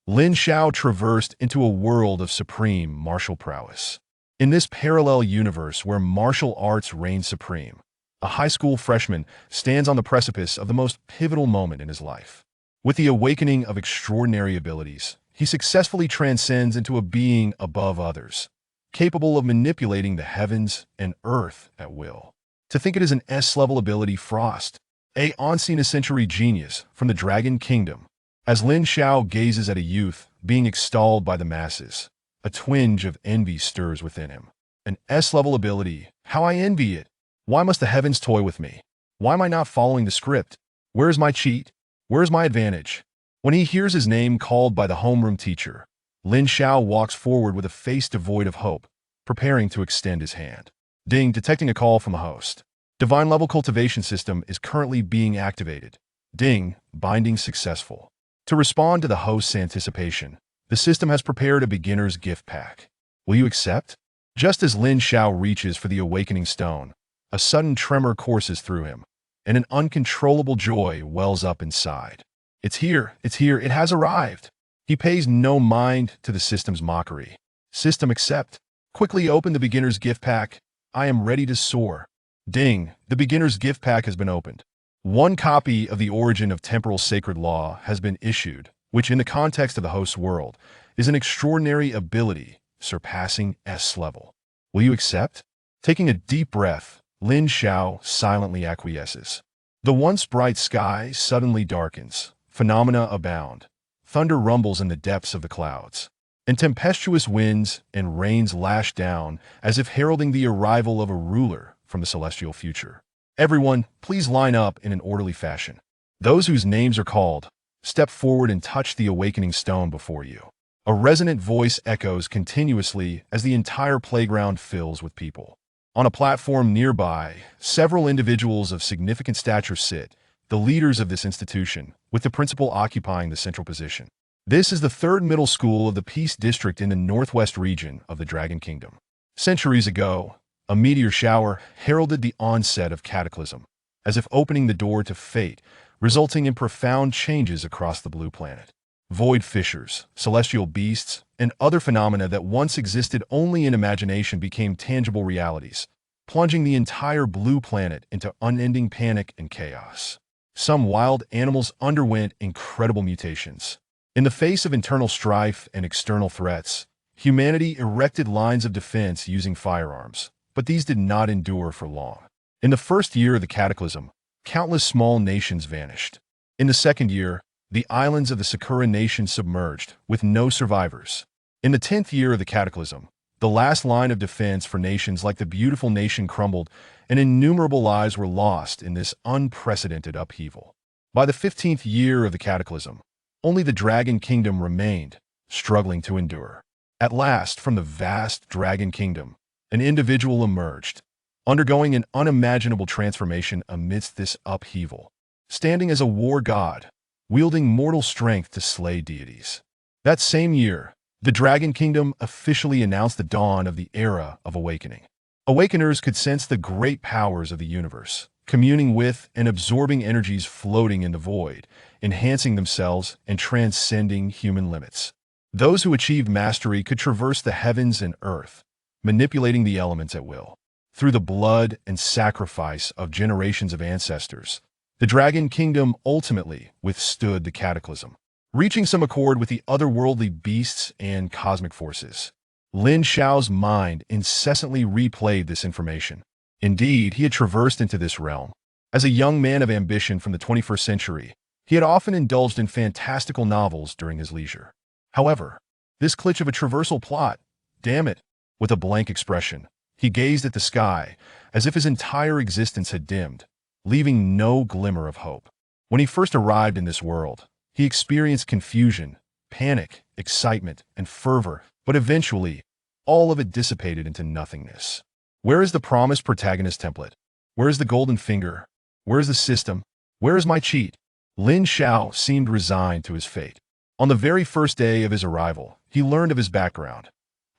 Lin Xiao traversed into a world of supreme martial prowess. In this parallel universe where martial arts reign supreme, a high school freshman stands on the precipice of the most pivotal moment in his life. With the awakening of extraordinary abilities, he successfully transcends into a being above others, capable of manipulating the heavens and earth at will. To think it is an S-level ability, Frost, a unseen-a-century genius from the Dragon Kingdom. As Lin Xiao gazes at a youth being extolled by the masses, a twinge of envy stirs within him. An S-level ability, how I envy it! Why must the heavens toy with me? Why am I not following the script? Where is my cheat? Where is my advantage? When he hears his name called by the homeroom teacher, Lin Xiao walks forward with a face devoid of hope, preparing to extend his hand. Ding, detecting a call from the host. Divine level cultivation system is currently being activated. Ding, binding successful. To respond to the host's anticipation, the system has prepared a beginner's gift pack. Will you accept? Just as Lin Xiao reaches for the awakening stone, a sudden tremor courses through him, and an uncontrollable joy wells up inside. It's here, it has arrived. He pays no mind to the system's mockery. System accept. Quickly open the beginner's gift pack. I am ready to soar. Ding, the beginner's gift pack has been opened. One copy of The Origin of Temporal Sacred Law has been issued, which in the context of the host's world is an extraordinary ability surpassing S-level. Will you accept? Taking a deep breath, Lin Xiao silently acquiesces. The once bright sky suddenly darkens, phenomena abound. Thunder rumbles in the depths of the clouds, and tempestuous winds and rains lash down as if heralding the arrival of a ruler from the celestial future. Everyone, please line up in an orderly fashion. Those whose names are called, step forward and touch the awakening stone before you. A resonant voice echoes continuously as the entire playground fills with people. On a platform nearby, several individuals of significant stature sit, the leaders of this institution, with the principal occupying the central position. This is the third middle school of the Peace District in the northwest region of the Dragon Kingdom. Centuries ago, a meteor shower heralded the onset of Cataclysm, as if opening the door to fate, resulting in profound changes across the blue planet. Void fissures, celestial beasts, and other phenomena that once existed only in imagination became tangible realities, plunging the entire blue planet into unending panic and chaos. Some wild animals underwent incredible mutations. In the face of internal strife and external threats, humanity erected lines of defense using firearms, but these did not endure for long. In the first year of the Cataclysm, countless small nations vanished. In the second year, the islands of the Sakura nation submerged, with no survivors. In the 10th year of the Cataclysm, the last line of defense for nations like the beautiful nation crumbled, and innumerable lives were lost in this unprecedented upheaval. By the 15th year of the Cataclysm, only the Dragon Kingdom remained, struggling to endure. At last, from the vast Dragon Kingdom, an individual emerged, undergoing an unimaginable transformation amidst this upheaval, standing as a war god, wielding mortal strength to slay deities. That same year, the Dragon Kingdom officially announced the dawn of the Era of Awakening. Awakeners could sense the great powers of the universe, communing with and absorbing energies floating in the void, enhancing themselves and transcending human limits. Those who achieved mastery could traverse the heavens and earth, manipulating the elements at will. Through the blood and sacrifice of generations of ancestors, the Dragon Kingdom ultimately withstood the Cataclysm, reaching some accord with the otherworldly beasts and cosmic forces. Lin Xiao's mind incessantly replayed this information. Indeed, he had traversed into this realm. As a young man of ambition from the 21st century, he had often indulged in fantastical novels during his leisure. However, this glitch of a traversal plot, damn it, with a blank expression, he gazed at the sky as if his entire existence had dimmed, leaving no glimmer of hope. When he first arrived in this world, he experienced confusion, panic, excitement, and fervor, but eventually, all of it dissipated into nothingness. Where is the promised protagonist template? Where is the golden finger? Where is the system? Where is my cheat? Lin Xiao seemed resigned to his fate. On the very first day of his arrival, he learned of his background.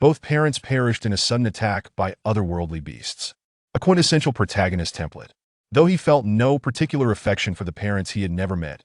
Both parents perished in a sudden attack by otherworldly beasts. A quintessential protagonist template. Though he felt no particular affection for the parents he had never met,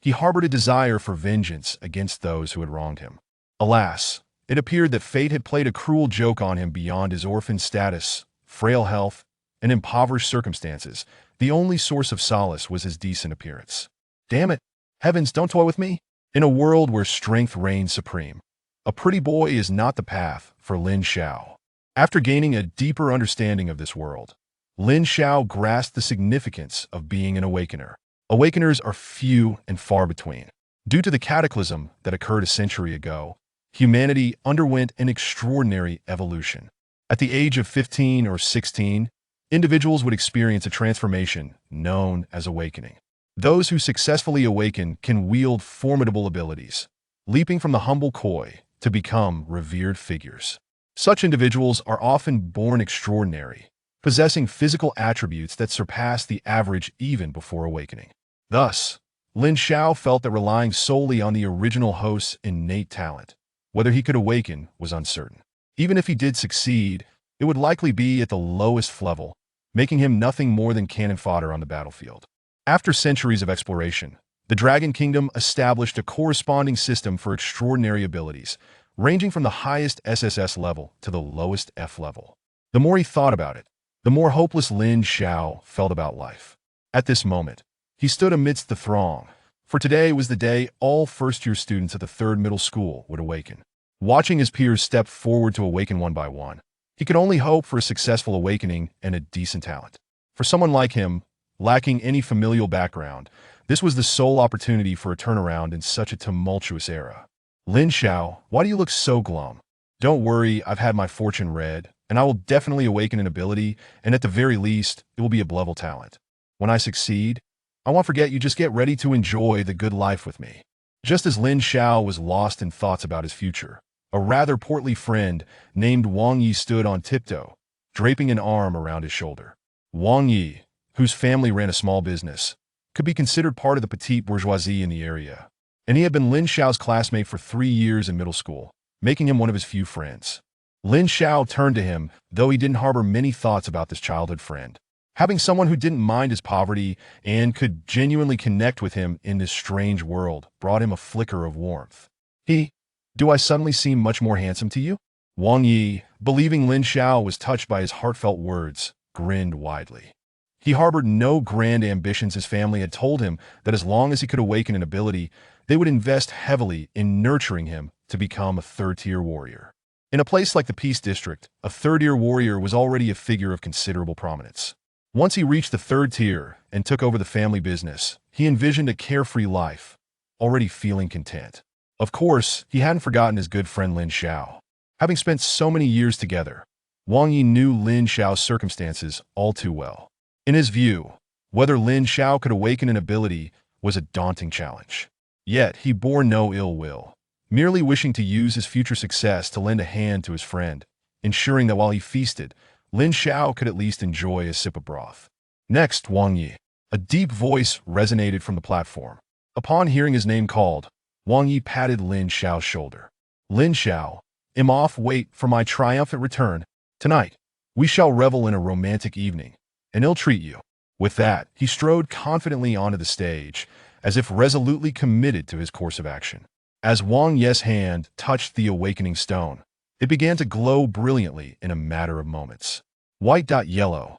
He harbored a desire for vengeance against those who had wronged him. Alas, it appeared that fate had played a cruel joke on him beyond his orphan status, frail health, and impoverished circumstances. The only source of solace was his decent appearance. Damn it! Heavens, don't toy with me! In a world where strength reigns supreme, a pretty boy is not the path for Lin Xiao. After gaining a deeper understanding of this world, Lin Xiao grasped the significance of being an awakener. Awakeners are few and far between. Due to the cataclysm that occurred a century ago, humanity underwent an extraordinary evolution. At the age of 15 or 16, individuals would experience a transformation known as awakening. Those who successfully awaken can wield formidable abilities, leaping from the humble koi to become revered figures. Such individuals are often born extraordinary, possessing physical attributes that surpass the average even before awakening. Thus, Lin Xiao felt that relying solely on the original host's innate talent, whether he could awaken, was uncertain. Even if he did succeed, it would likely be at the lowest level, making him nothing more than cannon fodder on the battlefield. After centuries of exploration, the Dragon Kingdom established a corresponding system for extraordinary abilities, ranging from the highest SSS level to the lowest F level. The more he thought about it, the more hopeless Lin Xiao felt about life. At this moment, he stood amidst the throng, for today was the day all first-year students at the 3rd Middle School would awaken. Watching his peers step forward to awaken one by one, he could only hope for a successful awakening and a decent talent. For someone like him, lacking any familial background, this was the sole opportunity for a turnaround in such a tumultuous era. Lin Xiao, why do you look so glum? Don't worry, I've had my fortune read, and I will definitely awaken an ability, and at the very least, it will be a level talent. When I succeed, I won't forget you. Just get ready to enjoy the good life with me. Just as Lin Xiao was lost in thoughts about his future, a rather portly friend named Wang Yi stood on tiptoe, draping an arm around his shoulder. Wang Yi, whose family ran a small business, could be considered part of the petite bourgeoisie in the area, and he had been Lin Xiao's classmate for 3 years in middle school, making him one of his few friends. Lin Xiao turned to him, though he didn't harbor many thoughts about this childhood friend. Having someone who didn't mind his poverty and could genuinely connect with him in this strange world brought him a flicker of warmth. Do I suddenly seem much more handsome to you? Wang Yi, believing Lin Xiao was touched by his heartfelt words, grinned widely. He harbored no grand ambitions. His family had told him that as long as he could awaken an ability, they would invest heavily in nurturing him to become a 3rd-tier warrior. In a place like the Peace District, a 3rd-tier warrior was already a figure of considerable prominence. Once he reached the 3rd tier and took over the family business, he envisioned a carefree life, already feeling content. Of course, he hadn't forgotten his good friend Lin Xiao. Having spent so many years together, Wang Yi knew Lin Xiao's circumstances all too well. In his view, whether Lin Xiao could awaken an ability was a daunting challenge. Yet, he bore no ill will, merely wishing to use his future success to lend a hand to his friend, ensuring that while he feasted, Lin Xiao could at least enjoy a sip of broth. Next, Wang Yi. A deep voice resonated from the platform. Upon hearing his name called, Wang Yi patted Lin Xiao's shoulder. Lin Xiao, am off wait for my triumphant return. Tonight, we shall revel in a romantic evening, and ill-treat you. With that, he strode confidently onto the stage, as if resolutely committed to his course of action. As Wang Yi's hand touched the awakening stone, it began to glow brilliantly in a matter of moments. White dot yellow,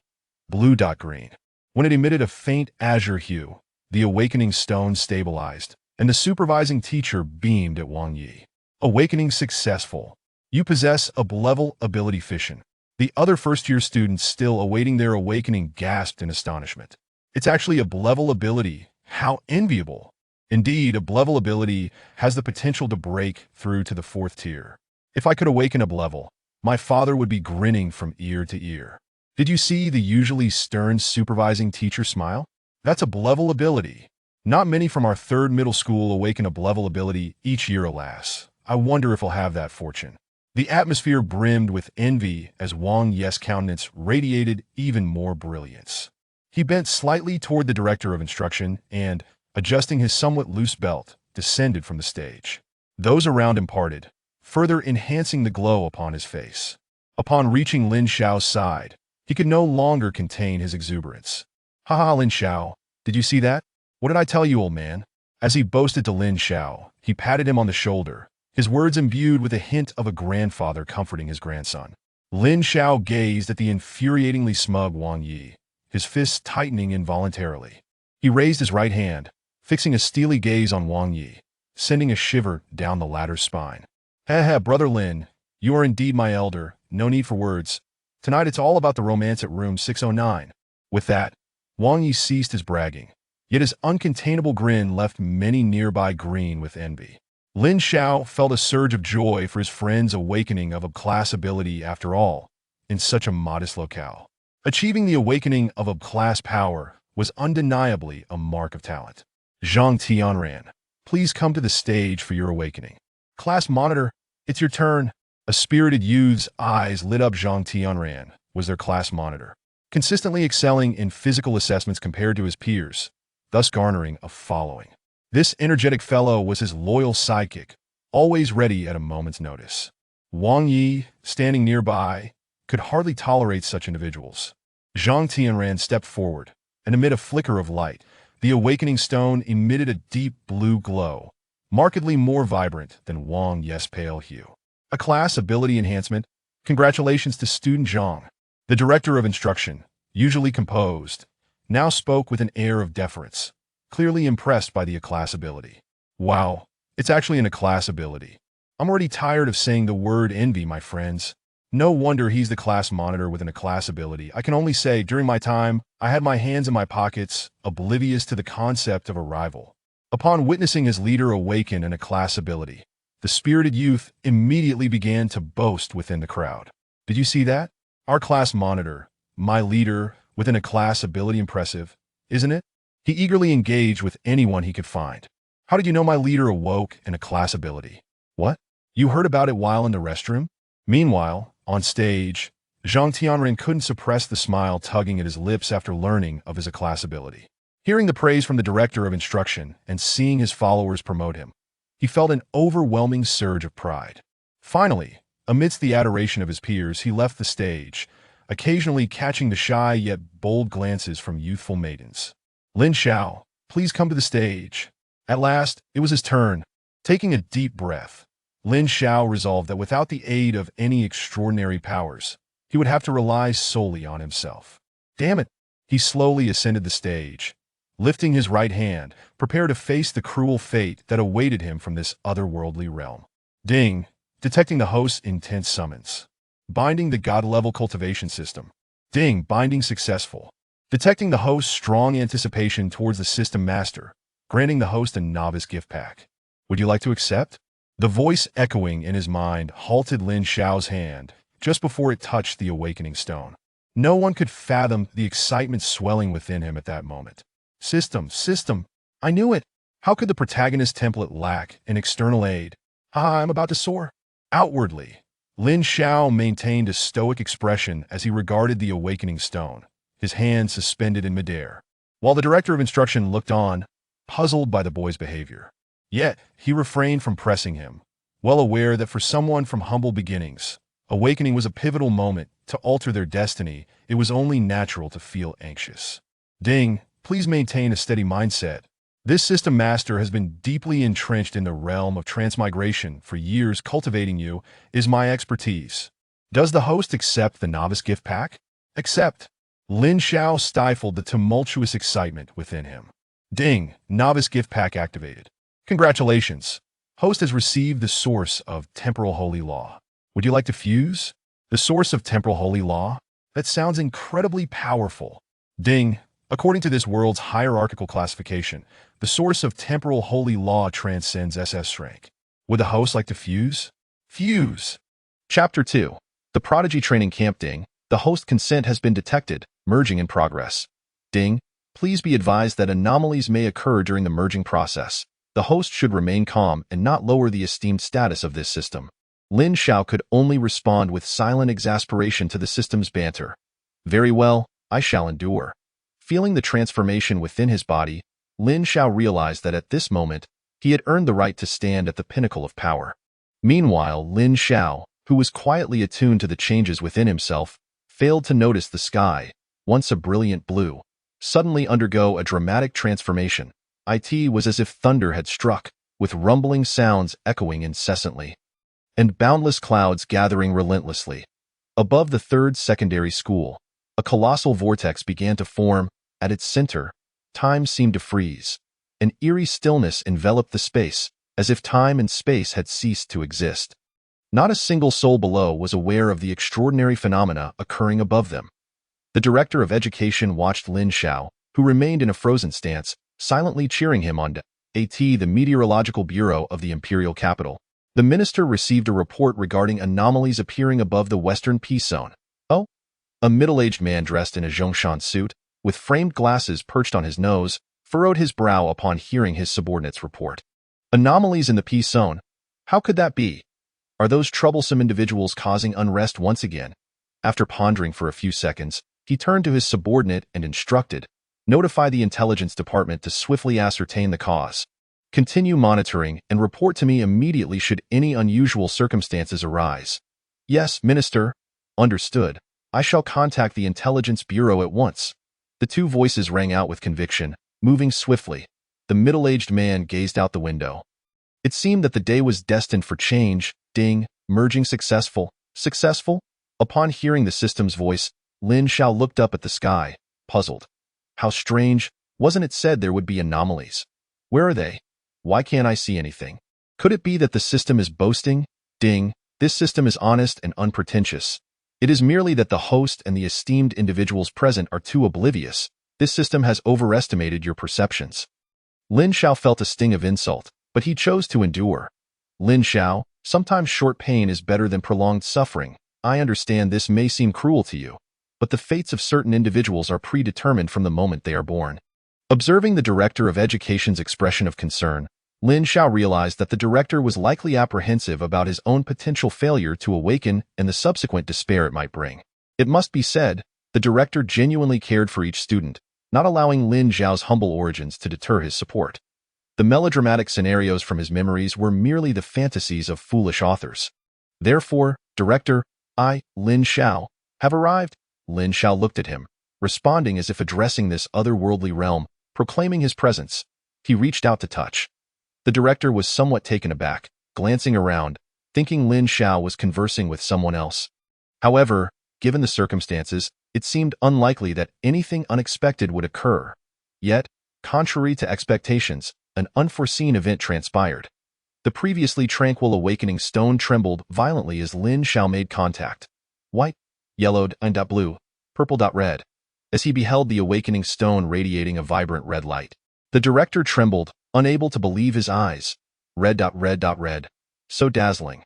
blue dot green. When it emitted a faint azure hue, the awakening stone stabilized, and the supervising teacher beamed at Wang Yi. Awakening successful. You possess a level ability fission. The other first-year students still awaiting their awakening gasped in astonishment. It's actually a level ability. How enviable. Indeed, a level ability has the potential to break through to the 4th tier. If I could awaken a level, my father would be grinning from ear to ear. Did you see the usually stern supervising teacher smile? That's a level ability. Not many from our 3rd middle school awaken a level ability each year, alas. I wonder if I'll have that fortune. The atmosphere brimmed with envy as Wang Yi's countenance radiated even more brilliance. He bent slightly toward the director of instruction and, adjusting his somewhat loose belt, descended from the stage. Those around him parted, further enhancing the glow upon his face. Upon reaching Lin Xiao's side, he could no longer contain his exuberance. Haha, Lin Xiao, did you see that? What did I tell you, old man? As he boasted to Lin Xiao, he patted him on the shoulder, his words imbued with a hint of a grandfather comforting his grandson. Lin Xiao gazed at the infuriatingly smug Wang Yi, his fists tightening involuntarily. He raised his right hand, fixing a steely gaze on Wang Yi, sending a shiver down the latter's spine. Heh, brother Lin, you are indeed my elder, no need for words. Tonight it's all about the romance at room 609. With that, Wang Yi ceased his bragging, yet his uncontainable grin left many nearby green with envy. Lin Xiao felt a surge of joy for his friend's awakening of a class ability after all, in such a modest locale. Achieving the awakening of a class power was undeniably a mark of talent. Zhang Tianran, please come to the stage for your awakening. Class monitor, it's your turn. A spirited youth's eyes lit up. Zhang Tianran was their class monitor, consistently excelling in physical assessments compared to his peers, thus garnering a following. This energetic fellow was his loyal sidekick, always ready at a moment's notice. Wang Yi, standing nearby, could hardly tolerate such individuals. Zhang Tianran stepped forward, and amid a flicker of light, the awakening stone emitted a deep blue glow, markedly more vibrant than Wang Yi's pale hue. A class ability enhancement. Congratulations to student Zhang. The director of instruction, usually composed, now spoke with an air of deference, clearly impressed by the class ability. Wow, it's actually a class ability. I'm already tired of saying the word envy, my friends. No wonder he's the class monitor with a class ability. I can only say, during my time, I had my hands in my pockets, oblivious to the concept of a rival. Upon witnessing his leader awaken in a class ability, the spirited youth immediately began to boast within the crowd. Did you see that? Our class monitor, my leader, within a class ability, impressive, isn't it? He eagerly engaged with anyone he could find. How did you know my leader awoke in a class ability? What? You heard about it while in the restroom? Meanwhile, on stage, Zhang Tianran couldn't suppress the smile tugging at his lips after learning of his class ability. Hearing the praise from the director of instruction and seeing his followers promote him, he felt an overwhelming surge of pride. Finally, amidst the adoration of his peers, he left the stage, occasionally catching the shy yet bold glances from youthful maidens. Lin Xiao, please come to the stage. At last, it was his turn. Taking a deep breath, Lin Xiao resolved that without the aid of any extraordinary powers, he would have to rely solely on himself. Damn it! He slowly ascended the stage, lifting his right hand, prepared to face the cruel fate that awaited him from this otherworldly realm. Ding! Detecting the host's intense summons. Binding the God-level cultivation system. Ding! Binding successful. Detecting the host's strong anticipation towards the system master, granting the host a novice gift pack. Would you like to accept? The voice echoing in his mind halted Lin Xiao's hand just before it touched the awakening stone. No one could fathom the excitement swelling within him at that moment. System, I knew it. How could the protagonist template lack an external aid? I'm about to soar. Outwardly, Lin Xiao maintained a stoic expression as he regarded the awakening stone, his hand suspended in midair, while the director of instruction looked on, puzzled by the boy's behavior. Yet, he refrained from pressing him, well aware that for someone from humble beginnings, awakening was a pivotal moment to alter their destiny. It was only natural to feel anxious. Ding! Please maintain a steady mindset. This system master has been deeply entrenched in the realm of transmigration for years. Cultivating you is my expertise. Does the host accept the novice gift pack? Accept. Lin Xiao stifled the tumultuous excitement within him. Ding! Novice gift pack activated. Congratulations. Host has received the source of temporal holy law. Would you like to fuse? The source of temporal holy law? That sounds incredibly powerful. Ding! According to this world's hierarchical classification, the source of temporal holy law transcends SS rank. Would the host like to fuse? Fuse! Chapter 2. The Prodigy Training Camp. Ding! The host consent has been detected. Merging in progress. Ding! Please be advised that anomalies may occur during the merging process. The host should remain calm and not lower the esteemed status of this system. Lin Xiao could only respond with silent exasperation to the system's banter. Very well, I shall endure. Feeling the transformation within his body, Lin Xiao realized that at this moment, he had earned the right to stand at the pinnacle of power. Meanwhile, Lin Xiao, who was quietly attuned to the changes within himself, failed to notice the sky, once a brilliant blue, suddenly undergo a dramatic transformation, It was as if thunder had struck, with rumbling sounds echoing incessantly, and boundless clouds gathering relentlessly. Above the third secondary school, a colossal vortex began to form. At its center, time seemed to freeze. An eerie stillness enveloped the space, as if time and space had ceased to exist. Not a single soul below was aware of the extraordinary phenomena occurring above them. The director of education watched Lin Xiao, who remained in a frozen stance, silently cheering him on the Meteorological Bureau of the imperial capital. The minister received a report regarding anomalies appearing above the western peace zone. Oh? A middle-aged man dressed in a Zhongshan suit, with framed glasses perched on his nose, furrowed his brow upon hearing his subordinate's report. Anomalies in the peace zone? How could that be? Are those troublesome individuals causing unrest once again? After pondering for a few seconds, he turned to his subordinate and instructed, "Notify the intelligence department to swiftly ascertain the cause. Continue monitoring and report to me immediately should any unusual circumstances arise." "Yes, Minister." "Understood. I shall contact the Intelligence Bureau at once." The two voices rang out with conviction, moving swiftly. The middle-aged man gazed out the window. It seemed that the day was destined for change. Ding, merging successful. Successful? Upon hearing the system's voice, Lin Xiao looked up at the sky, puzzled. How strange, wasn't it said there would be anomalies? Where are they? Why can't I see anything? Could it be that the system is boasting? Ding, this system is honest and unpretentious. It is merely that the host and the esteemed individuals present are too oblivious. This system has overestimated your perceptions. Lin Xiao felt a sting of insult, but he chose to endure. Lin Xiao, sometimes short pain is better than prolonged suffering. I understand this may seem cruel to you, but the fates of certain individuals are predetermined from the moment they are born. Observing the director of education's expression of concern, Lin Xiao realized that the director was likely apprehensive about his own potential failure to awaken and the subsequent despair it might bring. It must be said, the director genuinely cared for each student, not allowing Lin Xiao's humble origins to deter his support. The melodramatic scenarios from his memories were merely the fantasies of foolish authors. Therefore, Director, I, Lin Xiao, have arrived. Lin Xiao looked at him, responding as if addressing this otherworldly realm, proclaiming his presence. He reached out to touch. The director was somewhat taken aback, glancing around, thinking Lin Xiao was conversing with someone else. However, given the circumstances, it seemed unlikely that anything unexpected would occur. Yet, contrary to expectations, an unforeseen event transpired. The previously tranquil awakening stone trembled violently as Lin Xiao made contact. White, yellowed, and blue, purple, red. As he beheld the awakening stone radiating a vibrant red light, the director trembled, unable to believe his eyes. Red. So dazzling.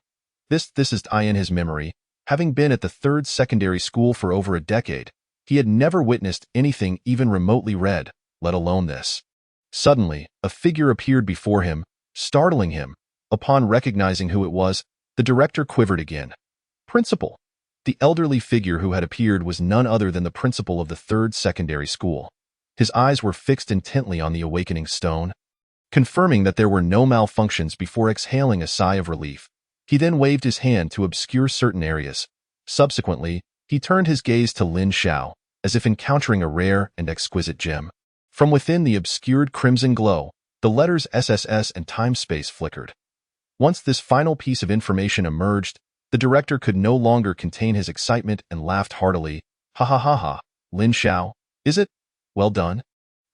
This is in his memory. Having been at the third secondary school for over a decade, he had never witnessed anything even remotely red, let alone this. Suddenly, a figure appeared before him, startling him. Upon recognizing who it was, the director quivered again. Principal. The elderly figure who had appeared was none other than the principal of the third secondary school. His eyes were fixed intently on the awakening stone, confirming that there were no malfunctions before exhaling a sigh of relief. He then waved his hand to obscure certain areas. Subsequently, he turned his gaze to Lin Xiao, as if encountering a rare and exquisite gem. From within the obscured crimson glow, the letters SSS and time-space flickered. Once this final piece of information emerged, the director could no longer contain his excitement and laughed heartily. Ha ha ha ha, Lin Xiao, is it? Well done.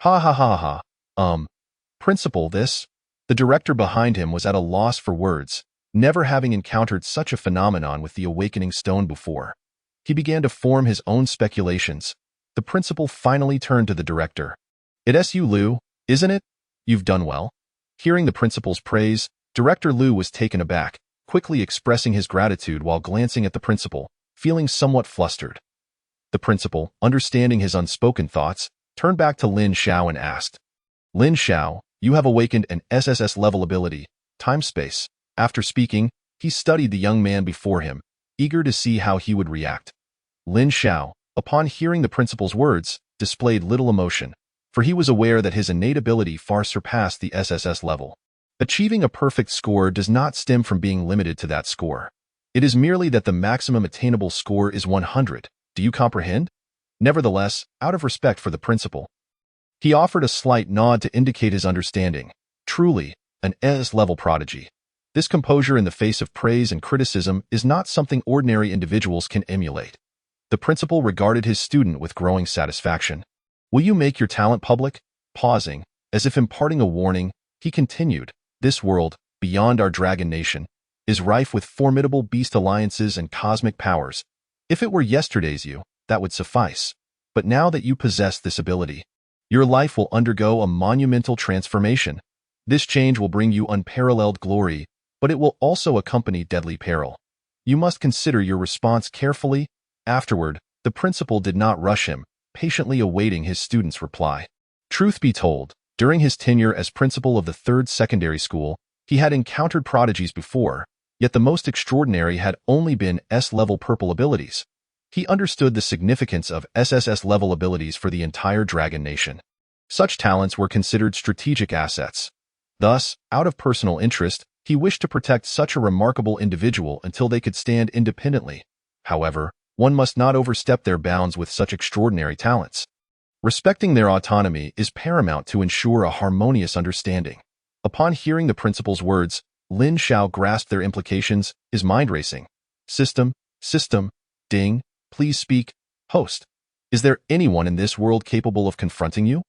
Ha ha ha ha. Principal, this? The director behind him was at a loss for words, never having encountered such a phenomenon with the awakening stone before. He began to form his own speculations. The principal finally turned to the director. It's you, Liu, isn't it? You've done well. Hearing the principal's praise, Director Liu was taken aback, quickly expressing his gratitude while glancing at the principal, feeling somewhat flustered. The principal, understanding his unspoken thoughts, turned back to Lin Xiao and asked, Lin Xiao, you have awakened an SSS-level ability, time-space. After speaking, he studied the young man before him, eager to see how he would react. Lin Xiao, upon hearing the principal's words, displayed little emotion, for he was aware that his innate ability far surpassed the SSS level. Achieving a perfect score does not stem from being limited to that score. It is merely that the maximum attainable score is 100. Do you comprehend? Nevertheless, out of respect for the principal, He offered a slight nod to indicate his understanding. Truly, an S-level prodigy. This composure in the face of praise and criticism is not something ordinary individuals can emulate. The principal regarded his student with growing satisfaction. Will you make your talent public? Pausing, as if imparting a warning, he continued, this world, beyond our dragon nation, is rife with formidable beast alliances and cosmic powers. If it were yesterday's you, that would suffice. But now that you possess this ability, your life will undergo a monumental transformation. This change will bring you unparalleled glory, but it will also accompany deadly peril. You must consider your response carefully. Afterward, the principal did not rush him, patiently awaiting his student's reply. Truth be told, during his tenure as principal of the 3rd secondary school, he had encountered prodigies before, yet the most extraordinary had only been S-level purple abilities. He understood the significance of SSS-level abilities for the entire Dragon Nation. Such talents were considered strategic assets. Thus, out of personal interest, he wished to protect such a remarkable individual until they could stand independently. However, one must not overstep their bounds with such extraordinary talents. Respecting their autonomy is paramount to ensure a harmonious understanding. Upon hearing the principal's words, Lin Xiao grasped their implications, his mind racing. System, ding, please speak, host. Is there anyone in this world capable of confronting you?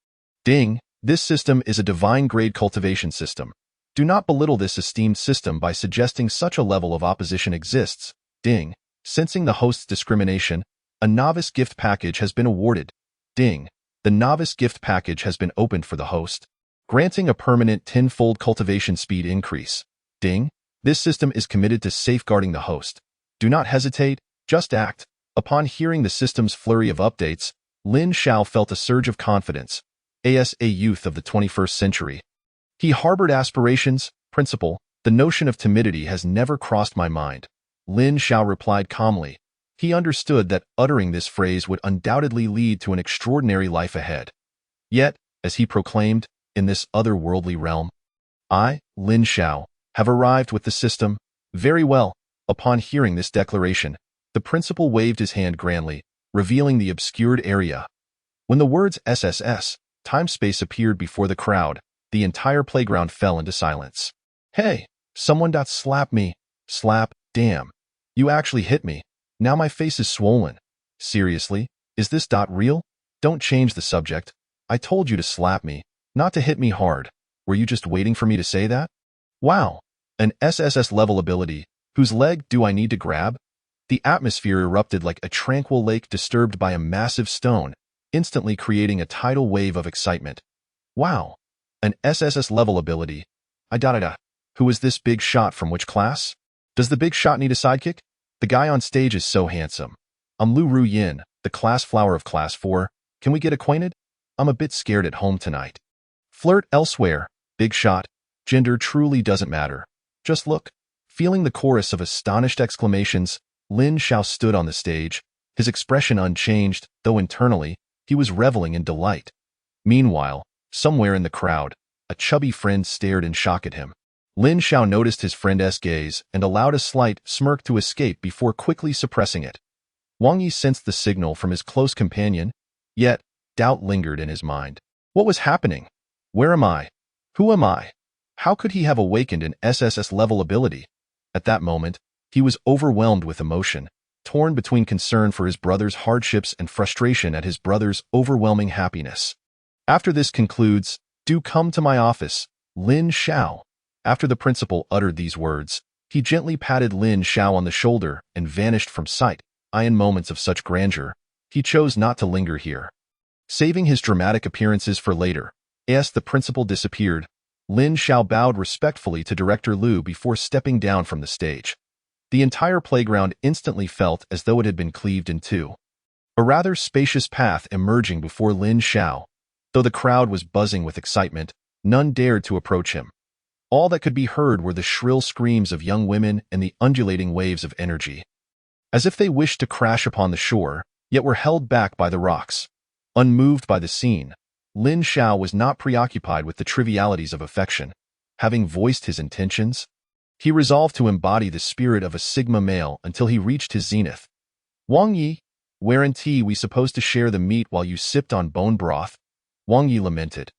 Ding, this system is a divine-grade cultivation system. Do not belittle this esteemed system by suggesting such a level of opposition exists. Ding, sensing the host's discrimination, a novice gift package has been awarded. Ding, the novice gift package has been opened for the host, granting a permanent 10-fold cultivation speed increase. Ding, this system is committed to safeguarding the host. Do not hesitate, just act. Upon hearing the system's flurry of updates, Lin Xiao felt a surge of confidence. As a youth of the 21st century, he harbored aspirations. Principal, the notion of timidity has never crossed my mind. Lin Xiao replied calmly. He understood that uttering this phrase would undoubtedly lead to an extraordinary life ahead. Yet, as he proclaimed, in this otherworldly realm, I, Lin Xiao, have arrived with the system. Very well. Upon hearing this declaration, the principal waved his hand grandly, revealing the obscured area. When the words SSS, time-space appeared before the crowd, the entire playground fell into silence. Hey, someone slap me. Slap, damn. You actually hit me. Now my face is swollen. Seriously, is this real? Don't change the subject. I told you to slap me, not to hit me hard. Were you just waiting for me to say that? Wow, an SSS level ability. Whose leg do I need to grab? The atmosphere erupted like a tranquil lake disturbed by a massive stone, instantly creating a tidal wave of excitement. Wow, an SSS level ability. Who is this big shot from which class? Does the big shot need a sidekick? The guy on stage is so handsome. I'm Lu Ru Yin, the class flower of class 4. Can we get acquainted? I'm a bit scared at home tonight. Flirt elsewhere. Big shot. Gender truly doesn't matter. Just look. Feeling the chorus of astonished exclamations, Lin Xiao stood on the stage, his expression unchanged, though internally, he was reveling in delight. Meanwhile, somewhere in the crowd, a chubby friend stared in shock at him. Lin Xiao noticed his friend's gaze and allowed a slight smirk to escape before quickly suppressing it. Wang Yi sensed the signal from his close companion, yet doubt lingered in his mind. What was happening? Where am I? Who am I? How could he have awakened an SSS-level ability? At that moment, he was overwhelmed with emotion, torn between concern for his brother's hardships and frustration at his brother's overwhelming happiness. After this concludes, do come to my office, Lin Xiao. After the principal uttered these words, he gently patted Lin Xiao on the shoulder and vanished from sight. In moments of such grandeur, he chose not to linger here. Saving his dramatic appearances for later, as the principal disappeared, Lin Xiao bowed respectfully to Director Lu before stepping down from the stage. The entire playground instantly felt as though it had been cleaved in two. A rather spacious path emerging before Lin Xiao. Though the crowd was buzzing with excitement, none dared to approach him. All that could be heard were the shrill screams of young women and the undulating waves of energy. As if they wished to crash upon the shore, yet were held back by the rocks. Unmoved by the scene, Lin Xiao was not preoccupied with the trivialities of affection. Having voiced his intentions, he resolved to embody the spirit of a Sigma male until he reached his zenith. Wang Yi, weren't we supposed to share the meat while you sipped on bone broth? Wang Yi lamented,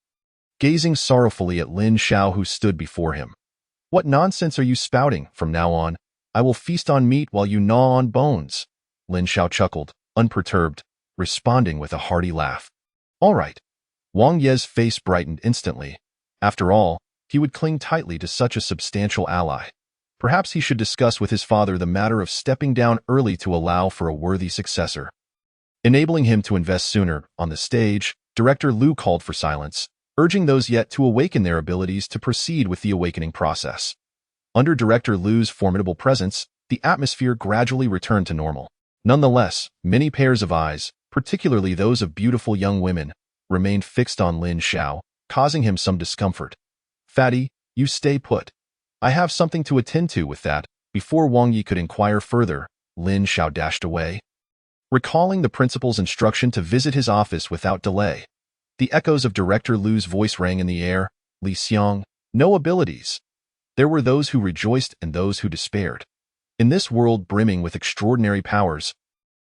gazing sorrowfully at Lin Xiao who stood before him. What nonsense are you spouting? From now on, I will feast on meat while you gnaw on bones. Lin Xiao chuckled, unperturbed, responding with a hearty laugh. All right. Wang Yi's face brightened instantly. After all, he would cling tightly to such a substantial ally. Perhaps he should discuss with his father the matter of stepping down early to allow for a worthy successor. Enabling him to invest sooner, on the stage, Director Liu called for silence, urging those yet to awaken their abilities to proceed with the awakening process. Under Director Liu's formidable presence, the atmosphere gradually returned to normal. Nonetheless, many pairs of eyes, particularly those of beautiful young women, remained fixed on Lin Xiao, causing him some discomfort. Fatty, you stay put. I have something to attend to with that. Before Wang Yi could inquire further, Lin Xiao dashed away, recalling the principal's instruction to visit his office without delay. The echoes of Director Liu's voice rang in the air. Li Xiang, no abilities. There were those who rejoiced and those who despaired. In this world brimming with extraordinary powers,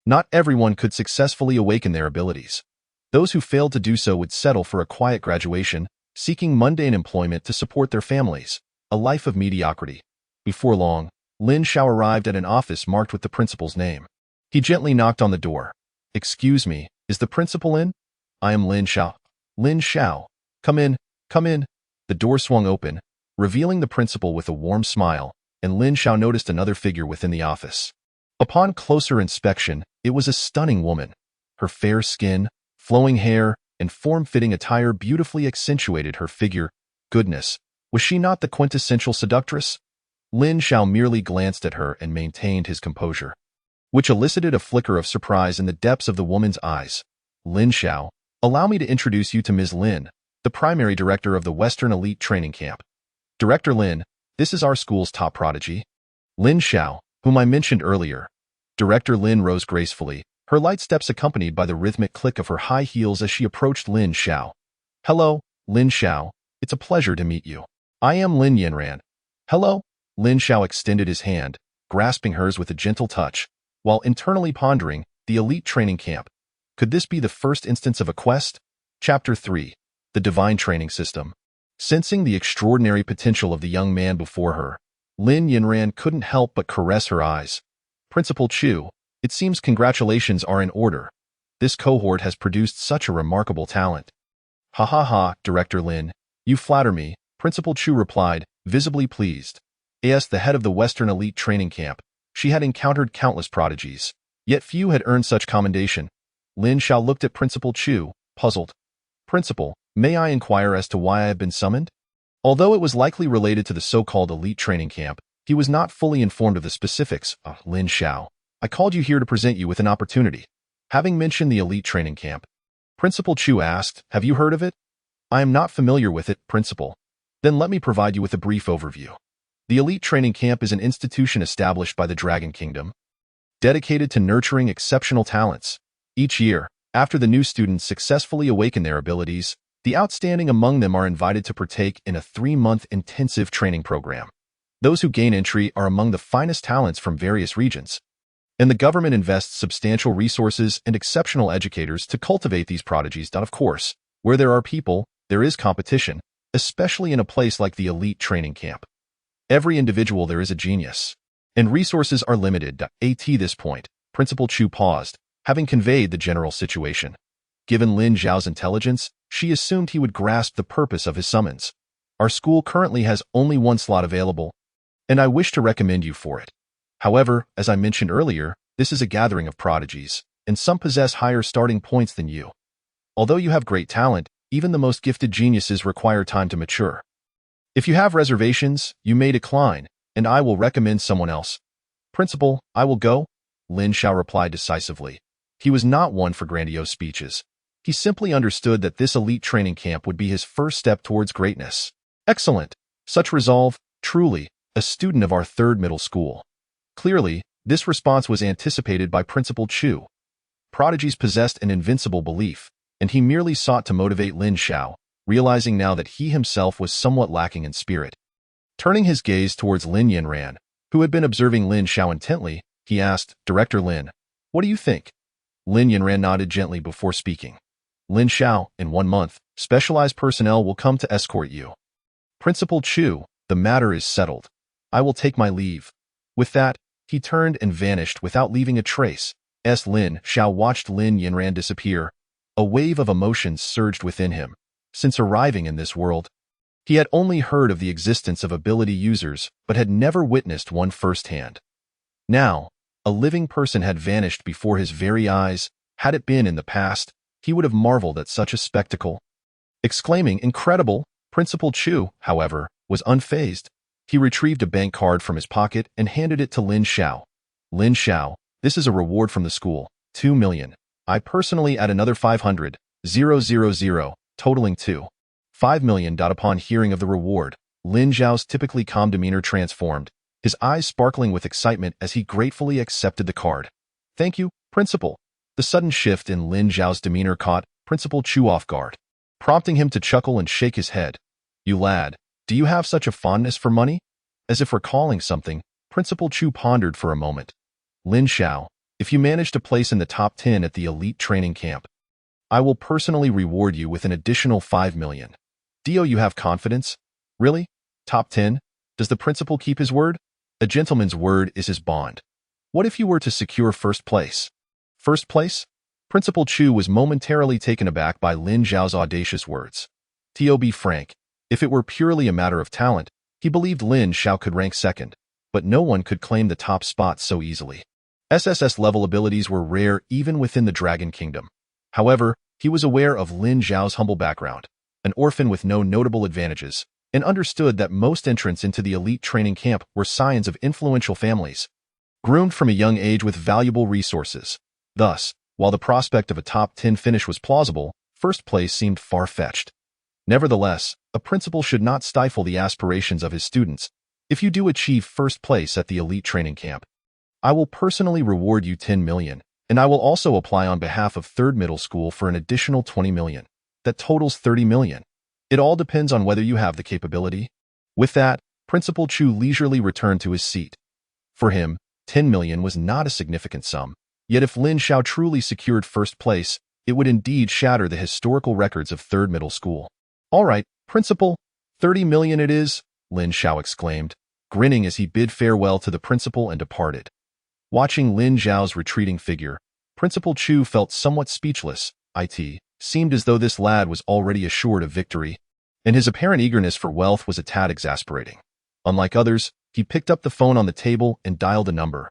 not everyone could successfully awaken their abilities. Those who failed to do so would settle for a quiet graduation, seeking mundane employment to support their families, a life of mediocrity. Before long, Lin Xiao arrived at an office marked with the principal's name. He gently knocked on the door. Excuse me, is the principal in? I am Lin Xiao. Lin Xiao. Come in, come in. The door swung open, revealing the principal with a warm smile, and Lin Xiao noticed another figure within the office. Upon closer inspection, it was a stunning woman. Her fair skin, flowing hair, and form-fitting attire beautifully accentuated her figure. Goodness, was she not the quintessential seductress? Lin Xiao merely glanced at her and maintained his composure, which elicited a flicker of surprise in the depths of the woman's eyes. Lin Xiao, allow me to introduce you to Ms. Lin, the primary director of the Western Elite Training Camp. Director Lin, this is our school's top prodigy, Lin Xiao, whom I mentioned earlier. Director Lin rose gracefully, her light steps accompanied by the rhythmic click of her high heels as she approached Lin Xiao. Hello, Lin Xiao. It's a pleasure to meet you. I am Lin Yanran. Hello? Lin Xiao extended his hand, grasping hers with a gentle touch, while internally pondering, the elite training camp. Could this be the first instance of a quest? Chapter 3. The Divine Training System. Sensing the extraordinary potential of the young man before her, Lin Yanran couldn't help but caress her eyes. Principal Chu, it seems congratulations are in order. This cohort has produced such a remarkable talent. Ha ha ha, Director Lin, you flatter me, Principal Chu replied, visibly pleased. As the head of the Western Elite Training Camp, she had encountered countless prodigies, yet few had earned such commendation. Lin Xiao looked at Principal Chu, puzzled. Principal, may I inquire as to why I have been summoned? Although it was likely related to the so-called elite training camp, he was not fully informed of the specifics. Lin Xiao, I called you here to present you with an opportunity. Having mentioned the elite training camp, Principal Chu asked, have you heard of it? I am not familiar with it, Principal. Then let me provide you with a brief overview. The elite training camp is an institution established by the Dragon Kingdom, dedicated to nurturing exceptional talents. Each year, after the new students successfully awaken their abilities, the outstanding among them are invited to partake in a 3-month intensive training program. Those who gain entry are among the finest talents from various regions, and the government invests substantial resources and exceptional educators to cultivate these prodigies. Of course, where there are people, there is competition, especially in a place like the elite training camp. Every individual there is a genius, and resources are limited. At this point, Principal Chu paused, having conveyed the general situation. Given Lin Xiao's intelligence, she assumed he would grasp the purpose of his summons. Our school currently has only one slot available, and I wish to recommend you for it. However, as I mentioned earlier, this is a gathering of prodigies, and some possess higher starting points than you. Although you have great talent, even the most gifted geniuses require time to mature. If you have reservations, you may decline, and I will recommend someone else. Principal, I will go, Lin Xiao replied decisively. He was not one for grandiose speeches. He simply understood that this elite training camp would be his first step towards greatness. Excellent. Such resolve, truly, a student of our 3rd middle school. Clearly, this response was anticipated by Principal Chu. Prodigies possessed an invincible belief, and he merely sought to motivate Lin Xiao, realizing now that he himself was somewhat lacking in spirit. Turning his gaze towards Lin Yanran, who had been observing Lin Xiao intently, he asked, Director Lin, what do you think? Lin Yanran nodded gently before speaking. Lin Xiao, in 1 month, specialized personnel will come to escort you. Principal Chu, the matter is settled. I will take my leave. With that, he turned and vanished without leaving a trace. Lin Xiao watched Lin Yinran disappear. A wave of emotions surged within him. Since arriving in this world, he had only heard of the existence of ability users, but had never witnessed one firsthand. Now, a living person had vanished before his very eyes. Had it been in the past, he would have marveled at such a spectacle. Exclaiming, "Incredible!" Principal Chu, however, was unfazed. He retrieved a bank card from his pocket and handed it to Lin Xiao. Lin Xiao, this is a reward from the school, 2 million. I personally add another 500,000, totaling 2.5 million. Upon hearing of the reward, Lin Xiao's typically calm demeanor transformed, his eyes sparkling with excitement as he gratefully accepted the card. Thank you, Principal. The sudden shift in Lin Xiao's demeanor caught Principal Chu off guard, prompting him to chuckle and shake his head. You lad, do you have such a fondness for money? As if recalling something, Principal Chu pondered for a moment. Lin Xiao, if you manage to place in the top 10 at the elite training camp, I will personally reward you with an additional 5 million. Do you have confidence? Really? Top 10? Does the principal keep his word? A gentleman's word is his bond. What if you were to secure first place? First place? Principal Chu was momentarily taken aback by Lin Xiao's audacious words. To be frank, if it were purely a matter of talent, he believed Lin Xiao could rank second, but no one could claim the top spot so easily. SSS-level abilities were rare even within the Dragon Kingdom. However, he was aware of Lin Xiao's humble background, an orphan with no notable advantages, and understood that most entrants into the elite training camp were scions of influential families, groomed from a young age with valuable resources. Thus, while the prospect of a top 10 finish was plausible, first place seemed far-fetched. Nevertheless, a principal should not stifle the aspirations of his students. If you do achieve first place at the elite training camp, I will personally reward you 10 million, and I will also apply on behalf of 3rd Middle School for an additional 20 million. That totals 30 million. It all depends on whether you have the capability. With that, Principal Chu leisurely returned to his seat. For him, 10 million was not a significant sum. Yet if Lin Xiao truly secured first place, it would indeed shatter the historical records of 3rd Middle School. All right, Principal, 30 million it is, Lin Xiao exclaimed, grinning as he bid farewell to the principal and departed. Watching Lin Xiao's retreating figure, Principal Chu felt somewhat speechless. It seemed as though this lad was already assured of victory, and his apparent eagerness for wealth was a tad exasperating. Unlike others, he picked up the phone on the table and dialed a number.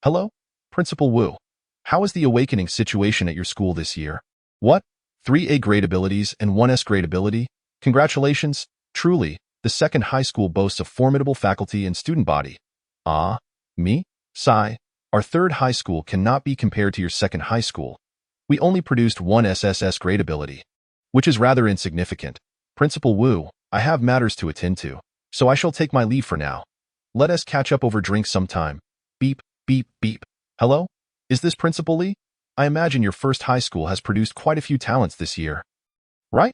Hello? Principal Wu. How is the awakening situation at your school this year? What? 3 A-grade abilities and 1 S-grade ability? Congratulations. Truly, the 2nd high school boasts a formidable faculty and student body. Ah, me? Sigh. Our 3rd high school cannot be compared to your 2nd high school. We only produced 1 SSS grade ability, which is rather insignificant. Principal Wu, I have matters to attend to, so I shall take my leave for now. Let us catch up over drinks sometime. Beep, beep, beep. Hello? Is this Principal Li? I imagine your 1st high school has produced quite a few talents this year. Right?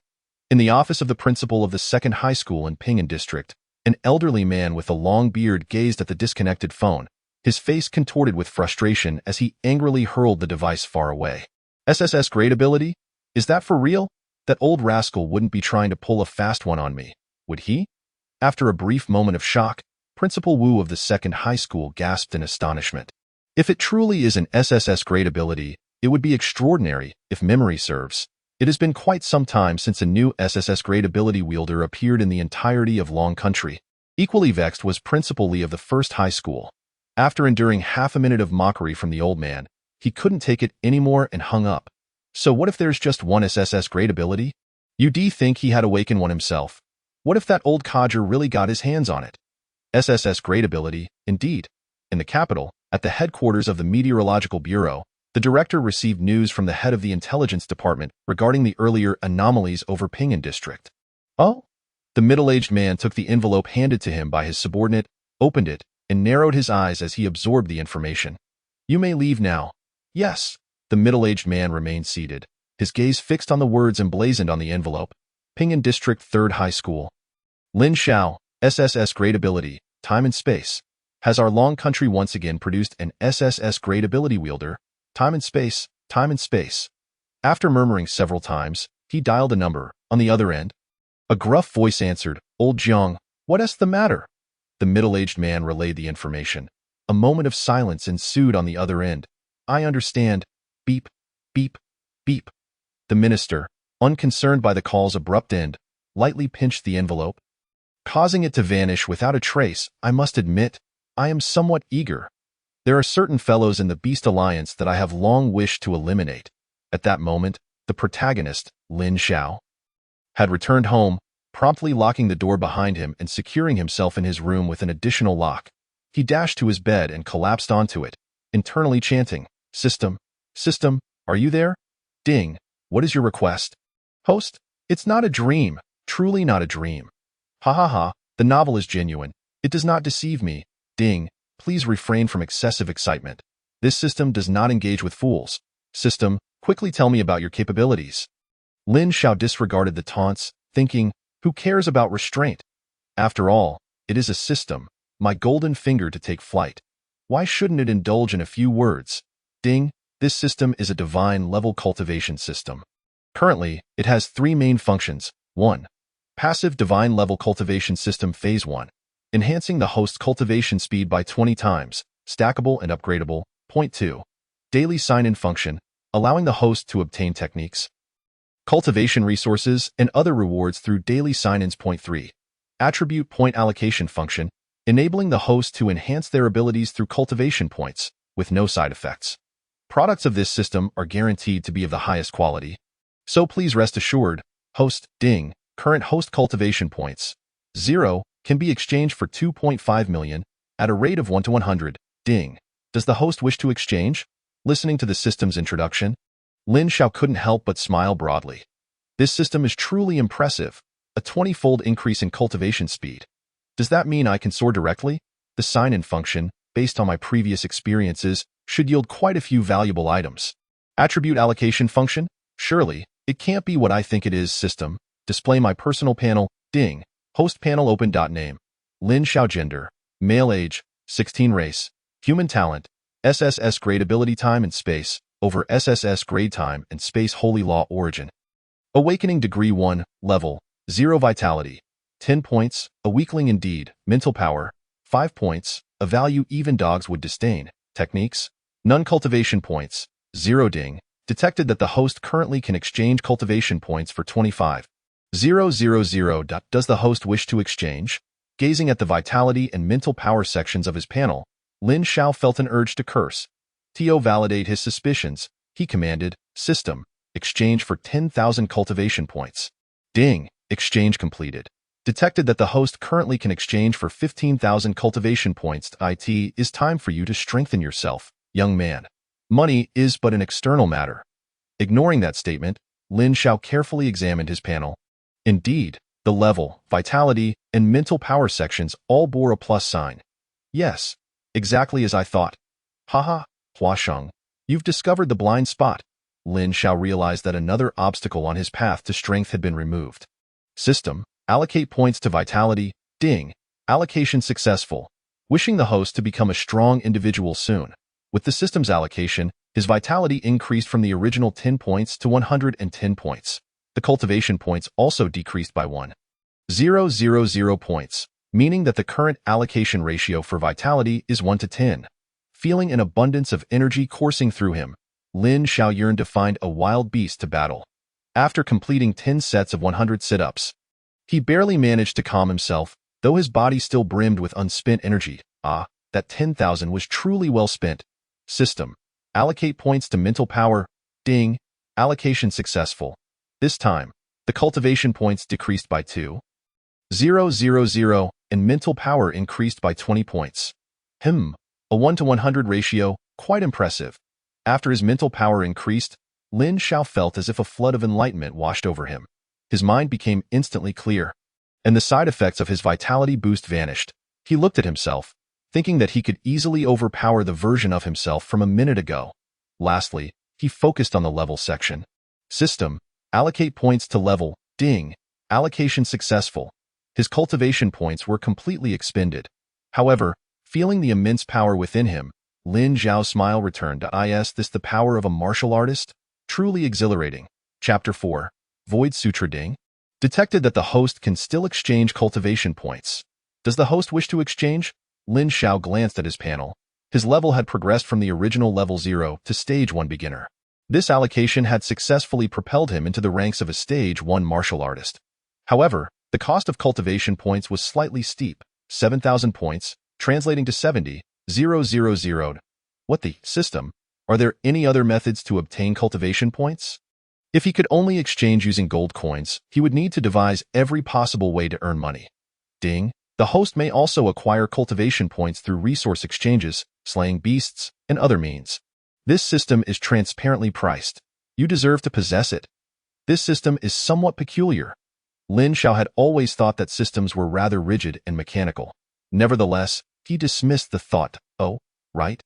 In the office of the principal of the 2nd high school in Ping'an District, an elderly man with a long beard gazed at the disconnected phone, his face contorted with frustration as he angrily hurled the device far away. SSS grade ability? Is that for real? That old rascal wouldn't be trying to pull a fast one on me, would he? After a brief moment of shock, Principal Wu of the 2nd high school gasped in astonishment. If it truly is an SSS grade ability, it would be extraordinary, if memory serves. It has been quite some time since a new SSS grade ability wielder appeared in the entirety of Long Country. Equally vexed was Principal Li of the 1st high school. After enduring half a minute of mockery from the old man, he couldn't take it anymore and hung up. So what if there's just 1 SSS grade ability? You'd think he had awakened one himself. What if that old codger really got his hands on it? SSS grade ability, indeed. In the capital, at the headquarters of the Meteorological Bureau, the director received news from the head of the intelligence department regarding the earlier anomalies over Ping'an District. Oh? The middle-aged man took the envelope handed to him by his subordinate, opened it, and narrowed his eyes as he absorbed the information. You may leave now. Yes. The middle-aged man remained seated, his gaze fixed on the words emblazoned on the envelope. Ping'an District 3rd High School. Lin Xiao, SSS grade ability, time and space. Has our Long Country once again produced an SSS grade ability wielder? Time and space, time and space. After murmuring several times, he dialed a number. On the other end, a gruff voice answered, "Old Jiang, what's the matter?" The middle-aged man relayed the information. A moment of silence ensued on the other end. "I understand." Beep, beep, beep. The minister, unconcerned by the call's abrupt end, lightly pinched the envelope, causing it to vanish without a trace. "I must admit, I am somewhat eager. There are certain fellows in the Beast Alliance that I have long wished to eliminate." At that moment, the protagonist, Lin Xiao, had returned home, promptly locking the door behind him and securing himself in his room with an additional lock. He dashed to his bed and collapsed onto it, internally chanting, "System, system, are you there? Ding, what is your request?" "Host, it's not a dream, truly not a dream. Ha ha ha, the novel is genuine. It does not deceive me. Ding, please refrain from excessive excitement. This system does not engage with fools. System, quickly tell me about your capabilities." Lin Xiao disregarded the taunts, thinking, who cares about restraint? After all, it is a system, my golden finger to take flight. Why shouldn't it indulge in a few words? Ding, this system is a divine-level cultivation system. Currently, it has three main functions. 1. Passive divine-level cultivation system Phase 1. Enhancing the host's cultivation speed by 20 times, stackable and upgradable. Point 2. Daily sign-in function, allowing the host to obtain techniques, cultivation resources, and other rewards through daily sign-ins. Point 3. Attribute point allocation function, enabling the host to enhance their abilities through cultivation points, with no side effects. Products of this system are guaranteed to be of the highest quality. So please rest assured, host, ding, current host cultivation points, 0, can be exchanged for 2.5 million, at a rate of 1 to 100, ding. Does the host wish to exchange? Listening to the system's introduction, Lin Xiao couldn't help but smile broadly. This system is truly impressive, a 20-fold increase in cultivation speed. Does that mean I can soar directly? The sign-in function, based on my previous experiences, should yield quite a few valuable items. Attribute allocation function? Surely, it can't be what I think it is. System, display my personal panel, ding, host panel open. Name, Lin Xiao. Gender, male. Age, 16. Race, human. Talent, SSS grade. Ability, time and space, over SSS grade. Time and space. Holy law. Origin, awakening. Degree 1, level 0. Vitality, 10 points, a weakling indeed. Mental power, 5 points, a value even dogs would disdain. Techniques, none. Cultivation points, 0. Ding, detected that the host currently can exchange cultivation points for 25,000. Does the host wish to exchange? Gazing at the vitality and mental power sections of his panel, Lin Xiao felt an urge to curse. To validate his suspicions, he commanded, "System, exchange for 10,000 cultivation points." Ding, exchange completed. Detected that the host currently can exchange for 15,000 cultivation points. It is time for you to strengthen yourself, young man. Money is but an external matter. Ignoring that statement, Lin Xiao carefully examined his panel. Indeed, the level, vitality, and mental power sections all bore a plus sign. Yes, exactly as I thought. Haha, Huasheng, you've discovered the blind spot. Lin Xiao realized that another obstacle on his path to strength had been removed. System, allocate points to vitality, ding, allocation successful. Wishing the host to become a strong individual soon. With the system's allocation, his vitality increased from the original 10 points to 110 points. The cultivation points also decreased by 1,000 points, meaning that the current allocation ratio for vitality is 1 to 10. Feeling an abundance of energy coursing through him, Lin Xiao yearned to find a wild beast to battle. After completing 10 sets of 100 sit-ups, he barely managed to calm himself, though his body still brimmed with unspent energy. That 10,000 was truly well spent. System, allocate points to mental power, ding, allocation successful. This time, the cultivation points decreased by 2,000, and mental power increased by 20 points. A 1 to 100 ratio, quite impressive. After his mental power increased, Lin Xiao felt as if a flood of enlightenment washed over him. His mind became instantly clear, and the side effects of his vitality boost vanished. He looked at himself, thinking that he could easily overpower the version of himself from a minute ago. Lastly, he focused on the level section. System, allocate points to level, ding, allocation successful. His cultivation points were completely expended. However, feeling the immense power within him, Lin Xiao's smile returned. Is this the power of a martial artist? Truly exhilarating. Chapter 4. Void Sutra Ding. Detected that the host can still exchange cultivation points. Does the host wish to exchange? Lin Xiao glanced at his panel. His level had progressed from the original level 0 to stage 1 beginner. This allocation had successfully propelled him into the ranks of a stage 1 martial artist. However, the cost of cultivation points was slightly steep, 7,000 points, translating to 70,000. What the system? Are there any other methods to obtain cultivation points? If he could only exchange using gold coins, he would need to devise every possible way to earn money. Ding. The host may also acquire cultivation points through resource exchanges, slaying beasts, and other means. This system is transparently priced. You deserve to possess it. This system is somewhat peculiar. Lin Xiao had always thought that systems were rather rigid and mechanical. Nevertheless, he dismissed the thought, oh, right?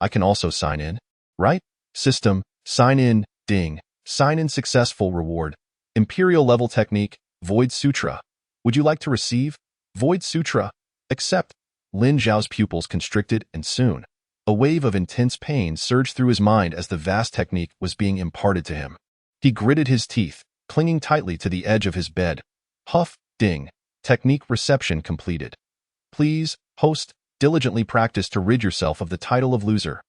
I can also sign in. Right? System, sign in, ding, sign in successful reward. Imperial level technique, Void Sutra. Would you like to receive? Void Sutra. Accept. Lin Xiao's pupils constricted and soon. A wave of intense pain surged through his mind as the vast technique was being imparted to him. He gritted his teeth, clinging tightly to the edge of his bed. Huff, ding. Technique reception completed. Please, host, diligently practice to rid yourself of the title of loser.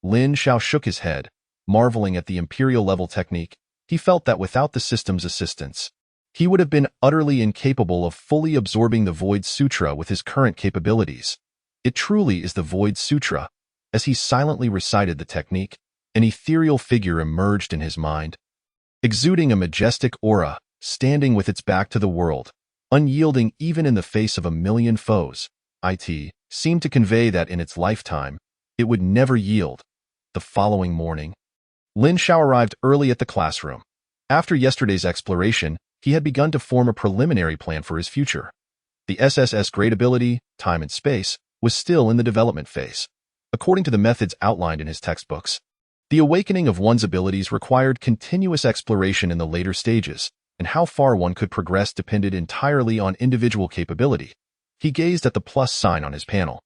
Lin Xiao shook his head, marveling at the imperial level technique. He felt that without the system's assistance, he would have been utterly incapable of fully absorbing the Void Sutra with his current capabilities. It truly is the Void Sutra. As he silently recited the technique, an ethereal figure emerged in his mind. Exuding a majestic aura, standing with its back to the world, unyielding even in the face of a million foes, it seemed to convey that in its lifetime, it would never yield. The following morning, Lin Xiao arrived early at the classroom. After yesterday's exploration, he had begun to form a preliminary plan for his future. The SSS grade ability, time and space, was still in the development phase. According to the methods outlined in his textbooks, the awakening of one's abilities required continuous exploration in the later stages, and how far one could progress depended entirely on individual capability. He gazed at the plus sign on his panel,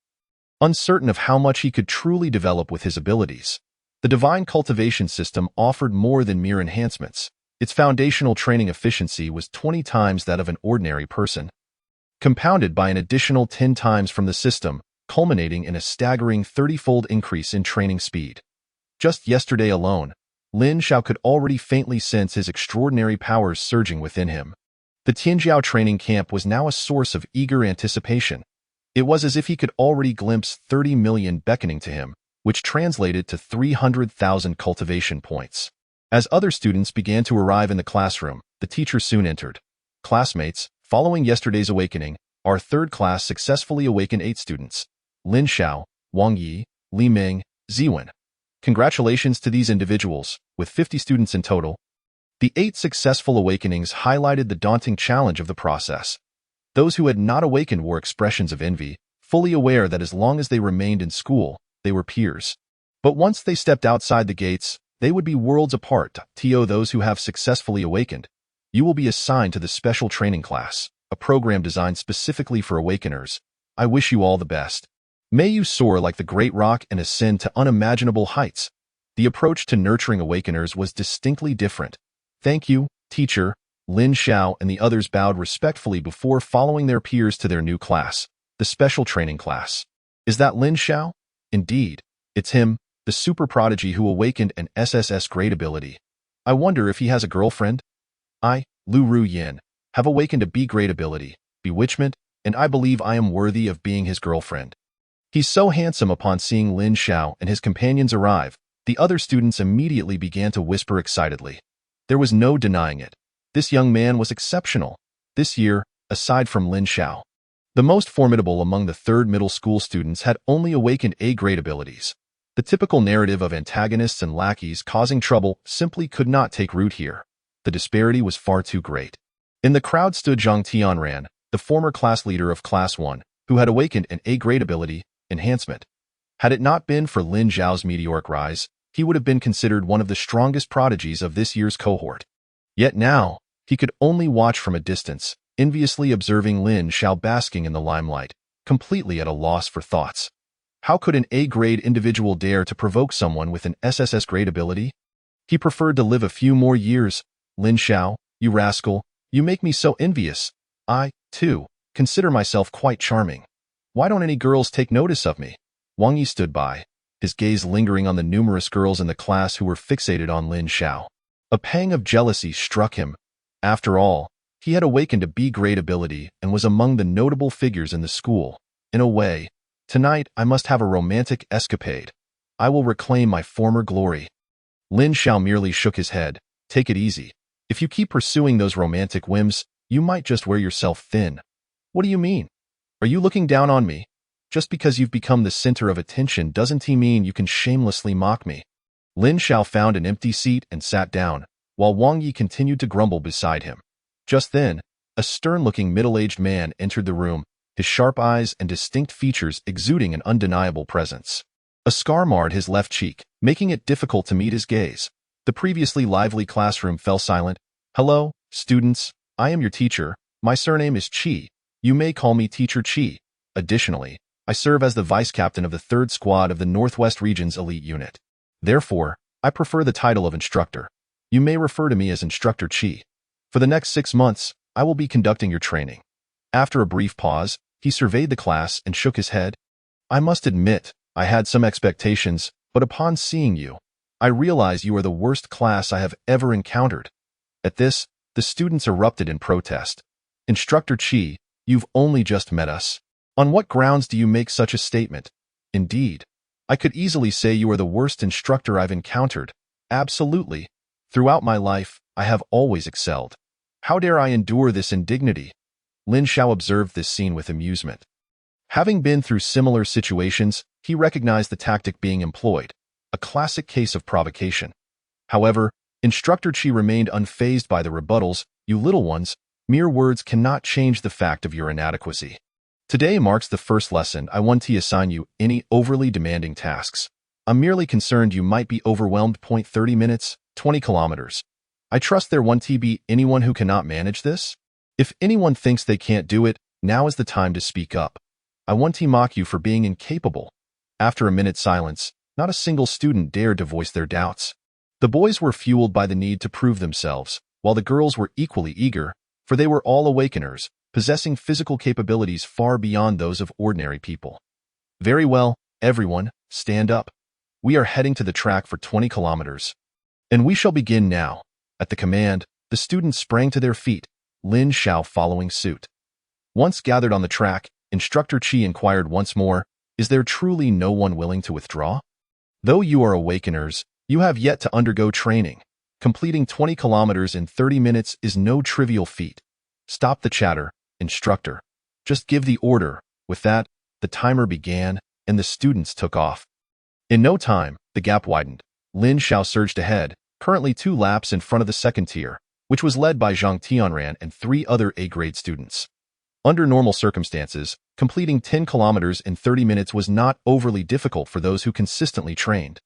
uncertain of how much he could truly develop with his abilities. The Divine Cultivation System offered more than mere enhancements. Its foundational training efficiency was 20 times that of an ordinary person, compounded by an additional 10 times from the system, culminating in a staggering 30-fold increase in training speed. Just yesterday alone, Lin Xiao could already faintly sense his extraordinary powers surging within him. The Tianjiao training camp was now a source of eager anticipation. It was as if he could already glimpse 30 million beckoning to him, which translated to 300,000 cultivation points. As other students began to arrive in the classroom, the teacher soon entered. Classmates, following yesterday's awakening, our third class successfully awakened 8 students: Lin Xiao, Wang Yi, Li Ming, Ziwen. Congratulations to these individuals, with 50 students in total. The 8 successful awakenings highlighted the daunting challenge of the process. Those who had not awakened wore expressions of envy, fully aware that as long as they remained in school, they were peers. But once they stepped outside the gates, they would be worlds apart. To those who have successfully awakened, you will be assigned to the special training class, a program designed specifically for awakeners. I wish you all the best. May you soar like the great rock and ascend to unimaginable heights. The approach to nurturing awakeners was distinctly different. Thank you, teacher. Lin Xiao and the others bowed respectfully before following their peers to their new class, the special training class. Is that Lin Xiao? Indeed, it's him, the super prodigy who awakened an SSS grade ability. I wonder if he has a girlfriend? I, Lu Ru Yin, have awakened a B grade ability, Bewitchment, and I believe I am worthy of being his girlfriend. He's so handsome. Upon seeing Lin Xiao and his companions arrive, the other students immediately began to whisper excitedly. There was no denying it. This young man was exceptional. This year, aside from Lin Xiao, the most formidable among the third middle school students had only awakened A-grade abilities. The typical narrative of antagonists and lackeys causing trouble simply could not take root here. The disparity was far too great. In the crowd stood Zhang Tianran, the former class leader of Class 1, who had awakened an A-grade ability, Enhancement. Had it not been for Lin Xiao's meteoric rise, he would have been considered one of the strongest prodigies of this year's cohort. Yet now, he could only watch from a distance, enviously observing Lin Xiao basking in the limelight, completely at a loss for thoughts. How could an A-grade individual dare to provoke someone with an SSS grade ability? He preferred to live a few more years. Lin Xiao, you rascal, you make me so envious. I, too, consider myself quite charming. Why don't any girls take notice of me? Wang Yi stood by, his gaze lingering on the numerous girls in the class who were fixated on Lin Xiao. A pang of jealousy struck him. After all, he had awakened a B-grade ability and was among the notable figures in the school. In a way, tonight I must have a romantic escapade. I will reclaim my former glory. Lin Xiao merely shook his head. Take it easy. If you keep pursuing those romantic whims, you might just wear yourself thin. What do you mean? Are you looking down on me? Just because you've become the center of attention doesn't mean you can shamelessly mock me. Lin Xiao found an empty seat and sat down, while Wang Yi continued to grumble beside him. Just then, a stern-looking middle-aged man entered the room, his sharp eyes and distinct features exuding an undeniable presence. A scar marred his left cheek, making it difficult to meet his gaze. The previously lively classroom fell silent. Hello, students. I am your teacher. My surname is Qi. You may call me Teacher Qi. Additionally, I serve as the vice captain of the 3rd Squad of the Northwest Region's elite unit. Therefore, I prefer the title of instructor. You may refer to me as Instructor Qi. For the next 6 months, I will be conducting your training. After a brief pause, he surveyed the class and shook his head. I must admit, I had some expectations, but upon seeing you, I realize you are the worst class I have ever encountered. At this, the students erupted in protest. Instructor Qi, you've only just met us. On what grounds do you make such a statement? Indeed, I could easily say you are the worst instructor I've encountered. Absolutely. Throughout my life, I have always excelled. How dare I endure this indignity? Lin Xiao observed this scene with amusement. Having been through similar situations, he recognized the tactic being employed, a classic case of provocation. However, Instructor Qi remained unfazed by the rebuttals. You little ones, mere words cannot change the fact of your inadequacy. Today marks the first lesson. I want to assign you any overly demanding tasks. I'm merely concerned you might be overwhelmed. 30 minutes, 20 kilometers. I trust there won't be anyone who cannot manage this. If anyone thinks they can't do it, now is the time to speak up. I want to mock you for being incapable. After a minute's silence, not a single student dared to voice their doubts. The boys were fueled by the need to prove themselves, while the girls were equally eager, for they were all awakeners, possessing physical capabilities far beyond those of ordinary people. Very well, everyone, stand up. We are heading to the track for 20 kilometers. And we shall begin now. At the command, the students sprang to their feet, Lin Xiao following suit. Once gathered on the track, Instructor Qi inquired once more, is there truly no one willing to withdraw? Though you are awakeners, you have yet to undergo training. Completing 20 kilometers in 30 minutes is no trivial feat. Stop the chatter, instructor. Just give the order. With that, the timer began, and the students took off. In no time, the gap widened. Lin Xiao surged ahead, currently 2 laps in front of the second tier, which was led by Zhang Tianran and 3 other A-grade students. Under normal circumstances, completing 10 kilometers in 30 minutes was not overly difficult for those who consistently trained.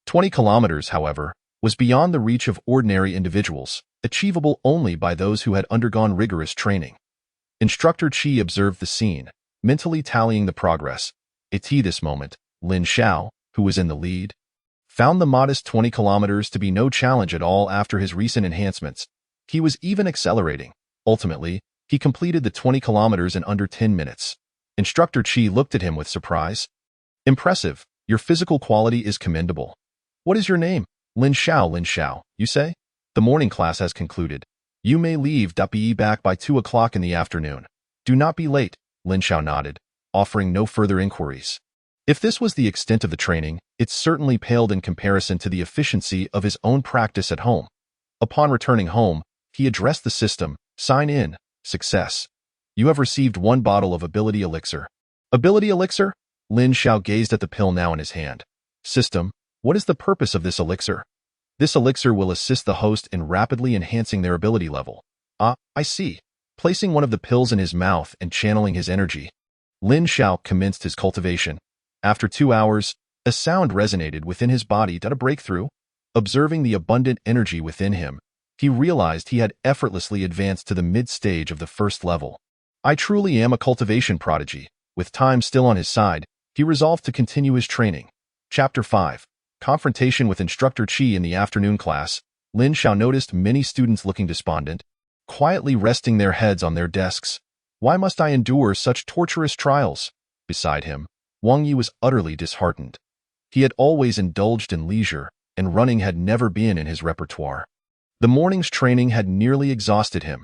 20 kilometers, however, was beyond the reach of ordinary individuals, achievable only by those who had undergone rigorous training. Instructor Qi observed the scene, mentally tallying the progress. At this moment, Lin Xiao, who was in the lead, found the modest 20 kilometers to be no challenge at all after his recent enhancements. He was even accelerating. Ultimately, he completed the 20 kilometers in under 10 minutes. Instructor Qi looked at him with surprise. Impressive. Your physical quality is commendable. What is your name? Lin Xiao, you say? The morning class has concluded. You may leave. Be back by 2 o'clock in the afternoon. Do not be late, Lin Xiao nodded, offering no further inquiries. If this was the extent of the training, it certainly paled in comparison to the efficiency of his own practice at home. Upon returning home, he addressed the system. Sign in. Success. You have received 1 bottle of ability elixir. Ability elixir? Lin Xiao gazed at the pill now in his hand. System, what is the purpose of this elixir? This elixir will assist the host in rapidly enhancing their ability level. Ah, I see. Placing one of the pills in his mouth and channeling his energy, Lin Xiao commenced his cultivation. After 2 hours, a sound resonated within his body. A breakthrough. Observing the abundant energy within him, he realized he had effortlessly advanced to the mid-stage of the first level. I truly am a cultivation prodigy. With time still on his side, he resolved to continue his training. Chapter 5. Confrontation with Instructor Chi in the afternoon class, Lin Xiao noticed many students looking despondent, quietly resting their heads on their desks. Why must I endure such torturous trials? Beside him, Wang Yi was utterly disheartened. He had always indulged in leisure, and running had never been in his repertoire. The morning's training had nearly exhausted him.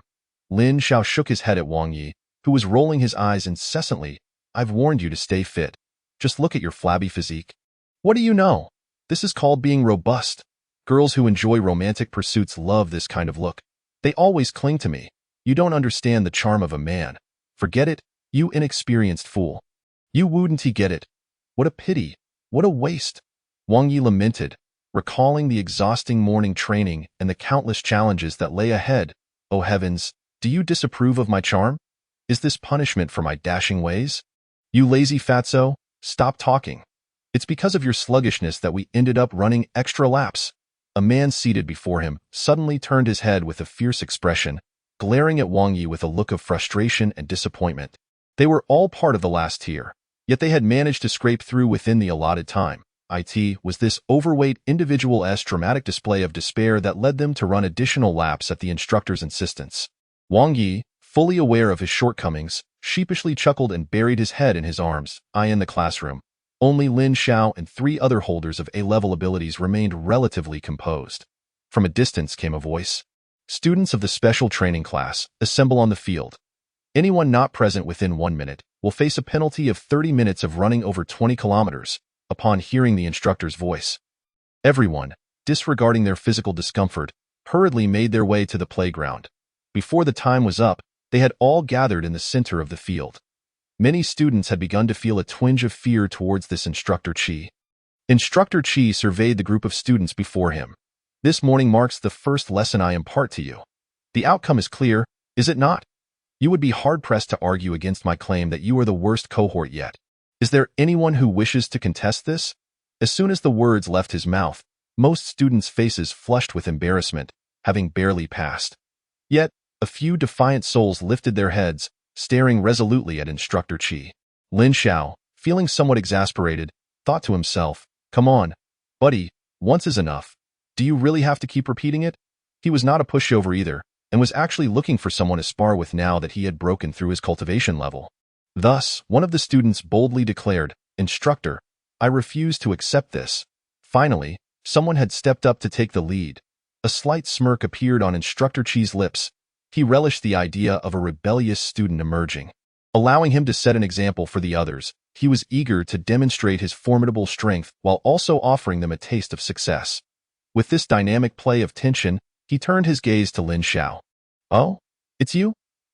Lin Xiao shook his head at Wang Yi, who was rolling his eyes incessantly. I've warned you to stay fit. Just look at your flabby physique. What do you know? This is called being robust. Girls who enjoy romantic pursuits love this kind of look. They always cling to me. You don't understand the charm of a man. Forget it, you inexperienced fool. You wouldn't get it. What a pity. What a waste. Wang Yi lamented, recalling the exhausting morning training and the countless challenges that lay ahead. Oh heavens, do you disapprove of my charm? Is this punishment for my dashing ways? You lazy fatso, stop talking. It's because of your sluggishness that we ended up running extra laps. A man seated before him suddenly turned his head with a fierce expression, glaring at Wang Yi with a look of frustration and disappointment. They were all part of the last tier, yet they had managed to scrape through within the allotted time. It was this overweight individual's dramatic display of despair that led them to run additional laps at the instructor's insistence. Wang Yi, fully aware of his shortcomings, sheepishly chuckled and buried his head in his arms. In the classroom, only Lin Xiao and 3 other holders of A-level abilities remained relatively composed. From a distance came a voice. Students of the special training class, assemble on the field. Anyone not present within 1 minute will face a penalty of 30 minutes of running over 20 kilometers. Upon hearing the instructor's voice, everyone, disregarding their physical discomfort, hurriedly made their way to the playground. Before the time was up, they had all gathered in the center of the field. Many students had begun to feel a twinge of fear towards this Instructor Chi. Instructor Chi surveyed the group of students before him. This morning marks the first lesson I impart to you. The outcome is clear, is it not? You would be hard-pressed to argue against my claim that you are the worst cohort yet. Is there anyone who wishes to contest this? As soon as the words left his mouth, most students' faces flushed with embarrassment, having barely passed. Yet, a few defiant souls lifted their heads, staring resolutely at Instructor Chi. Lin Xiao, feeling somewhat exasperated, thought to himself, come on, buddy, once is enough. Do you really have to keep repeating it? He was not a pushover either, and was actually looking for someone to spar with now that he had broken through his cultivation level. Thus, one of the students boldly declared, Instructor, I refuse to accept this. Finally, someone had stepped up to take the lead. A slight smirk appeared on Instructor Chi's lips. He relished the idea of a rebellious student emerging. Allowing him to set an example for the others, he was eager to demonstrate his formidable strength while also offering them a taste of success. With this dynamic play of tension, he turned his gaze to Lin Xiao. Oh, it's you?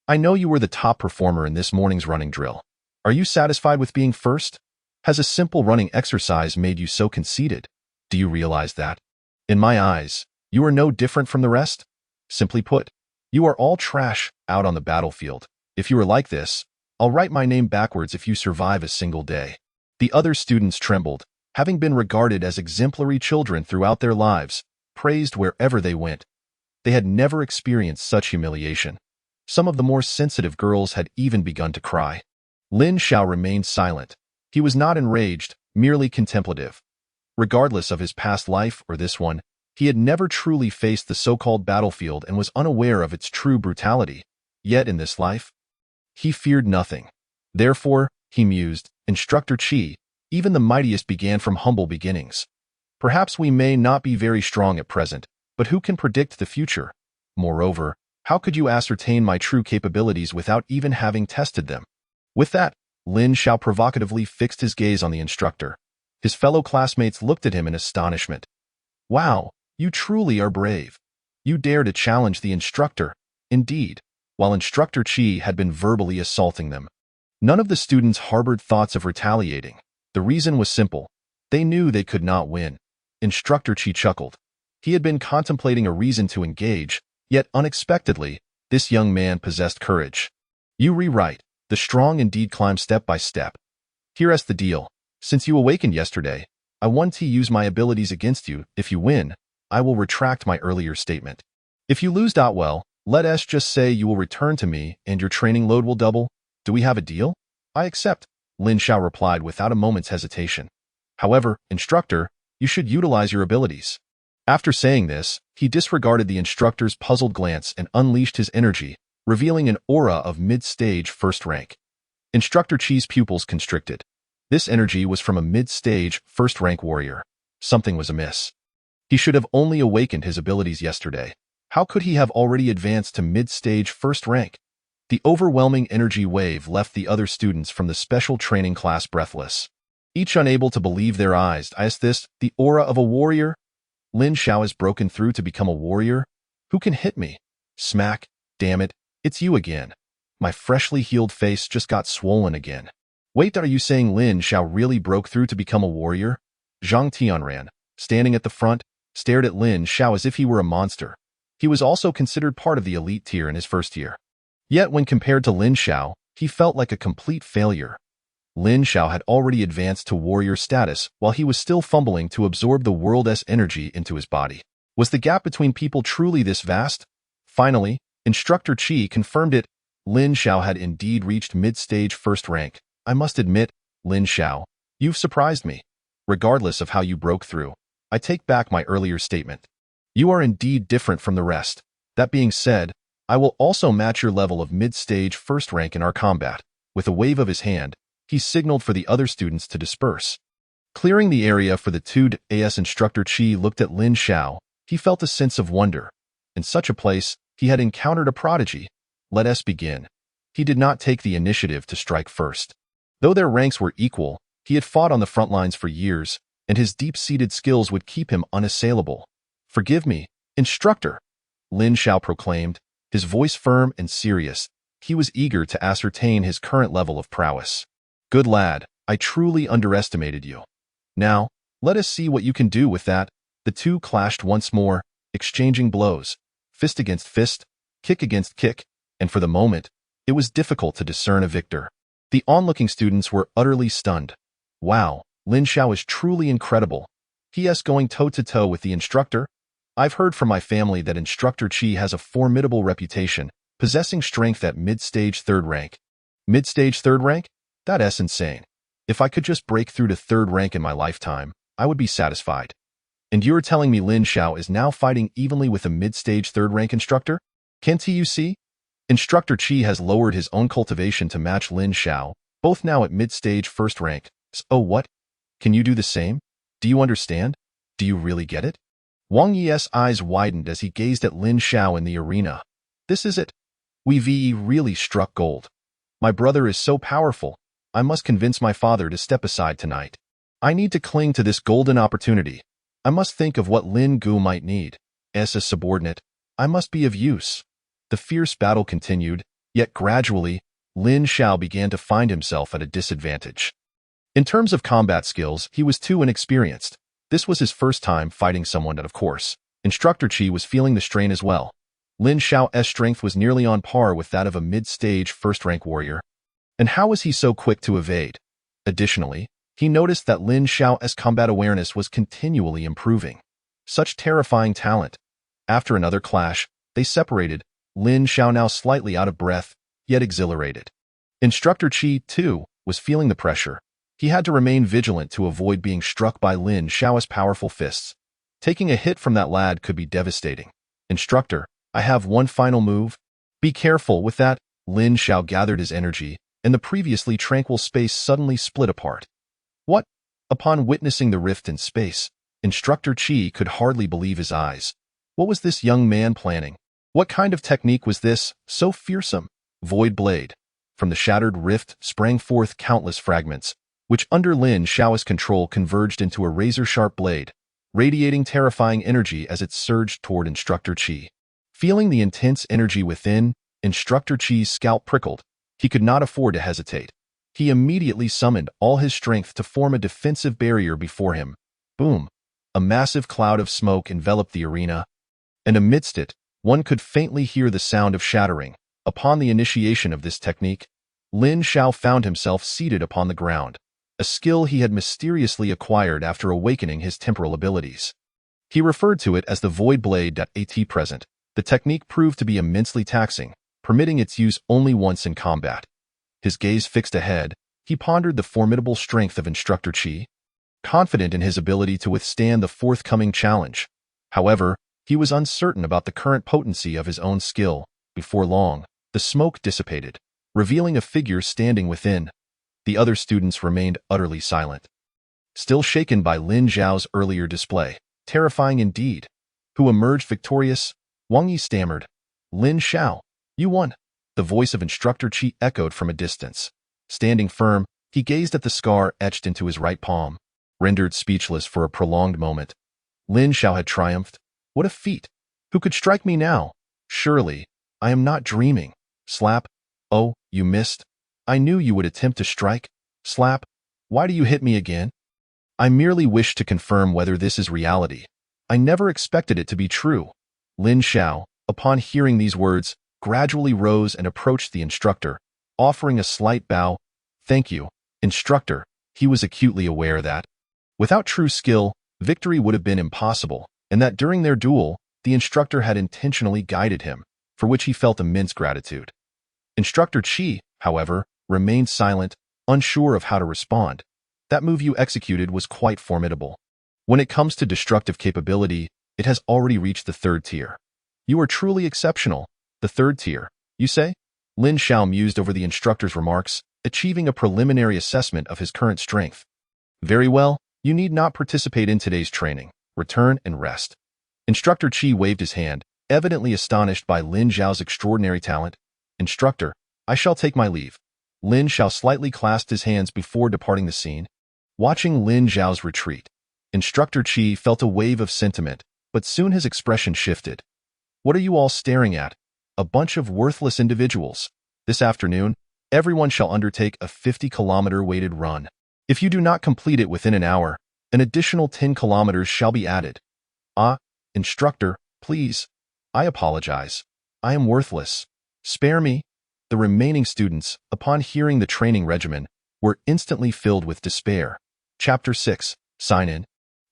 I know you were the top performer in this morning's running drill. Are you satisfied with being first? Has a simple running exercise made you so conceited? Do you realize that? In my eyes, you are no different from the rest? Simply put, you are all trash out on the battlefield. If you are like this, I'll write my name backwards if you survive a single day. The other students trembled, having been regarded as exemplary children throughout their lives, praised wherever they went. They had never experienced such humiliation. Some of the more sensitive girls had even begun to cry. Lin Xiao remained silent. He was not enraged, merely contemplative. Regardless of his past life or this one, he had never truly faced the so-called battlefield and was unaware of its true brutality. Yet in this life, he feared nothing. Therefore, he mused, Instructor Chi, even the mightiest began from humble beginnings. Perhaps we may not be very strong at present, but who can predict the future? Moreover, how could you ascertain my true capabilities without even having tested them? With that, Lin Xiao provocatively fixed his gaze on the instructor. His fellow classmates looked at him in astonishment. Wow, you truly are brave. You dare to challenge the instructor. Indeed, while Instructor Chi had been verbally assaulting them. None of the students harbored thoughts of retaliating. The reason was simple. They knew they could not win. Instructor Chi chuckled. He had been contemplating a reason to engage, yet unexpectedly, this young man possessed courage. You rewrite. The strong indeed climb step by step. Here's the deal. Since you awakened yesterday, I want to use my abilities against you. If you win, I will retract my earlier statement. If you lose, well, let us just say you will return to me and your training load will double. Do we have a deal? I accept, Lin Xiao replied without a moment's hesitation. However, instructor, You should utilize your abilities." After saying this, he disregarded the instructor's puzzled glance and unleashed his energy, revealing an aura of mid-stage first rank. Instructor Chi's pupils constricted. This energy was from a mid-stage first-rank warrior. Something was amiss. He should have only awakened his abilities yesterday. How could he have already advanced to mid-stage first rank? The overwhelming energy wave left the other students from the special training class breathless. Each unable to believe their eyes. Is this the aura of a warrior? Lin Xiao has broken through to become a warrior? Who can hit me? Smack. Damn it, it's you again. My freshly healed face just got swollen again. Wait, are you saying Lin Xiao really broke through to become a warrior? Zhang Tianran, standing at the front, stared at Lin Xiao as if he were a monster. He was also considered part of the elite tier in his first year. Yet when compared to Lin Xiao, he felt like a complete failure. Lin Xiao had already advanced to warrior status while he was still fumbling to absorb the world's energy into his body. Was the gap between people truly this vast? Finally, Instructor Chi confirmed it. Lin Xiao had indeed reached mid-stage first rank. I must admit, Lin Xiao, you've surprised me. Regardless of how you broke through, I take back my earlier statement. You are indeed different from the rest. That being said, I will also match your level of mid-stage first rank in our combat. With a wave of his hand, he signaled for the other students to disperse. Clearing the area for the 2nd Instructor Chi looked at Lin Xiao. He felt a sense of wonder. In such a place, he had encountered a prodigy. Let us begin. He did not take the initiative to strike first. Though their ranks were equal, he had fought on the front lines for years, and his deep-seated skills would keep him unassailable. Forgive me, Instructor, Lin Xiao proclaimed, his voice firm and serious. He was eager to ascertain his current level of prowess. Good lad, I truly underestimated you. Now, let us see what you can do with that. The two clashed once more, exchanging blows, fist against fist, kick against kick, and for the moment, it was difficult to discern a victor. The onlooking students were utterly stunned. Wow, Lin Xiao is truly incredible. He is going toe-to-toe with the instructor. I've heard from my family that Instructor Chi has a formidable reputation, possessing strength at mid-stage third rank. Mid-stage third rank? That's insane. If I could just break through to third rank in my lifetime, I would be satisfied. And you're telling me Lin Xiao is now fighting evenly with a mid-stage third rank instructor? Can't you see? Instructor Chi has lowered his own cultivation to match Lin Xiao, both now at mid-stage first rank. Oh what? Can you do the same? Do you understand? Do you really get it? Wang Yi's eyes widened as he gazed at Lin Xiao in the arena. This is it. We've really struck gold. My brother is so powerful. I must convince my father to step aside tonight. I need to cling to this golden opportunity. I must think of what Lin Gu might need. As a subordinate, I must be of use. The fierce battle continued, yet gradually, Lin Xiao began to find himself at a disadvantage. In terms of combat skills, he was too inexperienced. This was his first time fighting someone that, of course, Instructor Chi was feeling the strain as well. Lin Xiao's strength was nearly on par with that of a mid-stage first-rank warrior. And how was he so quick to evade? Additionally, he noticed that Lin Xiao's combat awareness was continually improving. Such terrifying talent. After another clash, they separated, Lin Xiao now slightly out of breath, yet exhilarated. Instructor Chi, too, was feeling the pressure. He had to remain vigilant to avoid being struck by Lin Xiao's powerful fists. Taking a hit from that lad could be devastating. Instructor, I have one final move. Be careful with that. Lin Xiao gathered his energy, and the previously tranquil space suddenly split apart. What? Upon witnessing the rift in space, Instructor Chi could hardly believe his eyes. What was this young man planning? What kind of technique was this, so fearsome? Void Blade. From the shattered rift sprang forth countless fragments, which under Lin Xiao's control converged into a razor-sharp blade, radiating terrifying energy as it surged toward Instructor Chi. Feeling the intense energy within, Instructor Chi's scalp prickled. He could not afford to hesitate. He immediately summoned all his strength to form a defensive barrier before him. Boom! A massive cloud of smoke enveloped the arena, and amidst it, one could faintly hear the sound of shattering. Upon the initiation of this technique, Lin Xiao found himself seated upon the ground, a skill he had mysteriously acquired after awakening his temporal abilities. He referred to it as the Void Blade. At present, the technique proved to be immensely taxing, permitting its use only once in combat. His gaze fixed ahead, he pondered the formidable strength of Instructor Chi. confident in his ability to withstand the forthcoming challenge. However, he was uncertain about the current potency of his own skill. Before long, the smoke dissipated, revealing a figure standing within. The other students remained utterly silent, still shaken by Lin Zhao's earlier display. Terrifying indeed. Who emerged victorious? Wang Yi stammered. Lin Zhao, you won. The voice of Instructor Qi echoed from a distance. Standing firm, he gazed at the scar etched into his right palm, rendered speechless for a prolonged moment. Lin Zhao had triumphed. What a feat! Who could strike me now? Surely, I am not dreaming. Slap. Oh, you missed. I knew you would attempt to strike. Slap. Why do you hit me again? I merely wish to confirm whether this is reality. I never expected it to be true. Lin Zhao, upon hearing these words, gradually rose and approached the instructor, offering a slight bow. Thank you, instructor. He was acutely aware that, without true skill, victory would have been impossible, and that during their duel, the instructor had intentionally guided him, for which he felt immense gratitude. Instructor Qi, however, remained silent, unsure of how to respond. That move you executed was quite formidable. When it comes to destructive capability, it has already reached the 3rd tier. You are truly exceptional. The 3rd tier, you say? Lin Zhao mused over the instructor's remarks, achieving a preliminary assessment of his current strength. Very well, you need not participate in today's training. Return and rest. Instructor Qi waved his hand, evidently astonished by Lin Zhao's extraordinary talent. Instructor, I shall take my leave. Lin Zhao slightly clasped his hands before departing the scene. Watching Lin Zhao's retreat, Instructor Qi felt a wave of sentiment, but soon his expression shifted. What are you all staring at? A bunch of worthless individuals. This afternoon, everyone shall undertake a 50-kilometer weighted run. If you do not complete it within an hour, an additional 10 kilometers shall be added. Ah, instructor, please. I apologize. I am worthless. Spare me. The remaining students, upon hearing the training regimen, were instantly filled with despair. Chapter 6. Sign-in.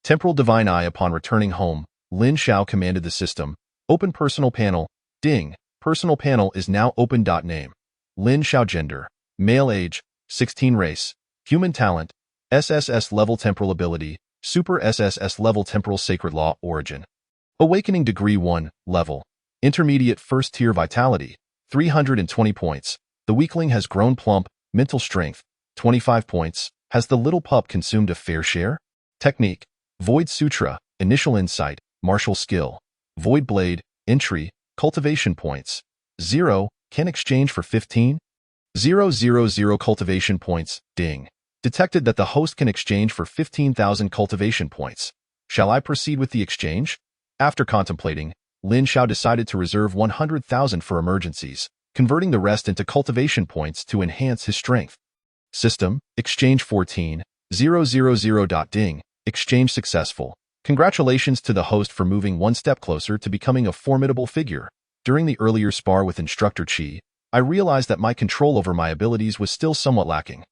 Temporal Divine Eye. Upon returning home, Lin Zhao commanded the system. Open personal panel. Ding. Personal panel is now open. Name. Lin Zhao. Gender. Male. Age. 16. Race. Human talent. SSS level. Temporal ability. Super SSS level. Temporal Sacred Law. Origin. Awakening Degree 1. Level. Intermediate 1st tier. Vitality. 320 points. The weakling has grown plump. Mental strength. 25 points. Has the little pup consumed a fair share? Technique. Void Sutra. Initial insight. Martial skill. Void Blade. Entry. Cultivation points. 0. Can exchange for 15? 000 cultivation points. Ding. Detected that the host can exchange for 15,000 cultivation points. Shall I proceed with the exchange? After contemplating, Lin Zhao decided to reserve 100,000 for emergencies, converting the rest into cultivation points to enhance his strength. System. Exchange 14. 000. Ding. Exchange successful. Congratulations to the host for moving one step closer to becoming a formidable figure. During the earlier spar with Instructor Qi, I realized that my control over my abilities was still somewhat lacking.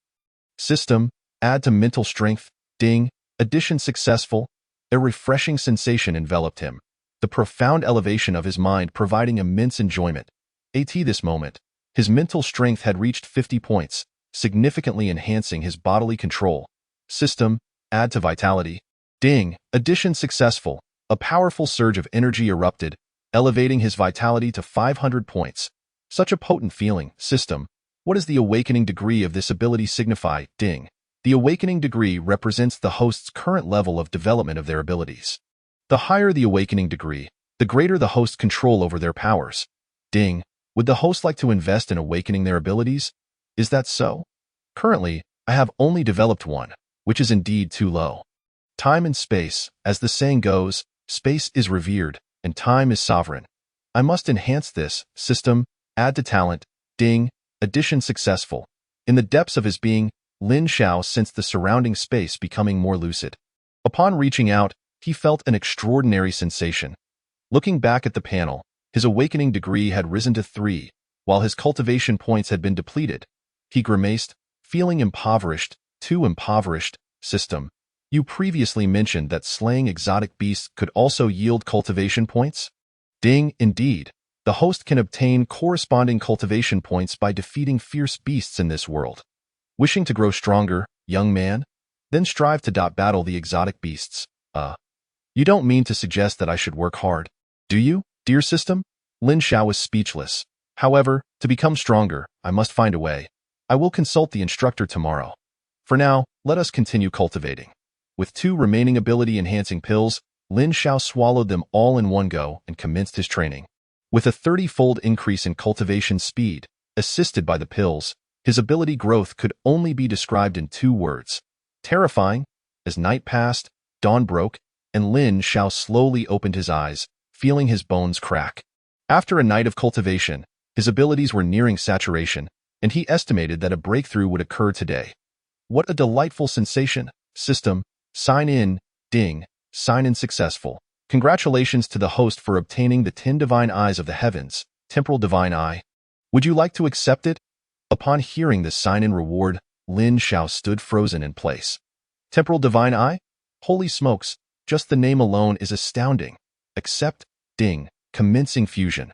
System. Add to mental strength. Ding. Addition successful. A refreshing sensation enveloped him, the profound elevation of his mind providing immense enjoyment. At this moment, his mental strength had reached 50 points, significantly enhancing his bodily control. System. Add to vitality. Ding. Addition successful. A powerful surge of energy erupted, elevating his vitality to 500 points. Such a potent feeling. System. What does the awakening degree of this ability signify? Ding. The awakening degree represents the host's current level of development of their abilities. The higher the awakening degree, the greater the host's control over their powers. Ding. Would the host like to invest in awakening their abilities? Is that so? Currently, I have only developed one, which is indeed too low. Time and space, as the saying goes, space is revered, and time is sovereign. I must enhance this. System. Add to talent. Ding. Addition successful. In the depths of his being, Lin Zhao sensed the surrounding space becoming more lucid. Upon reaching out, he felt an extraordinary sensation. Looking back at the panel, his awakening degree had risen to 3, while his cultivation points had been depleted. He grimaced, feeling impoverished, too impoverished. System. You previously mentioned that slaying exotic beasts could also yield cultivation points? Ding. Indeed. The host can obtain corresponding cultivation points by defeating fierce beasts in this world. Wishing to grow stronger, young man? then strive to battle the exotic beasts. You don't mean to suggest that I should work hard, do you, dear system? Lin Xiao was speechless. However, to become stronger, I must find a way. I will consult the instructor tomorrow. For now, let us continue cultivating. With 2 remaining ability-enhancing pills, Lin Xiao swallowed them all in one go and commenced his training. With a 30-fold increase in cultivation speed, assisted by the pills, his ability growth could only be described in 2 words. Terrifying. As night passed, dawn broke, and Lin Xiao slowly opened his eyes, feeling his bones crack. After a night of cultivation, his abilities were nearing saturation, and he estimated that a breakthrough would occur today. What a delightful sensation! System, sign in, ding, sign in successful. Congratulations to the host for obtaining the 10 divine eyes of the heavens, temporal divine eye. Would you like to accept it? Upon hearing the sign-in reward, Lin Xiao stood frozen in place. Temporal divine eye? Holy smokes, just the name alone is astounding. Accept, ding, commencing fusion.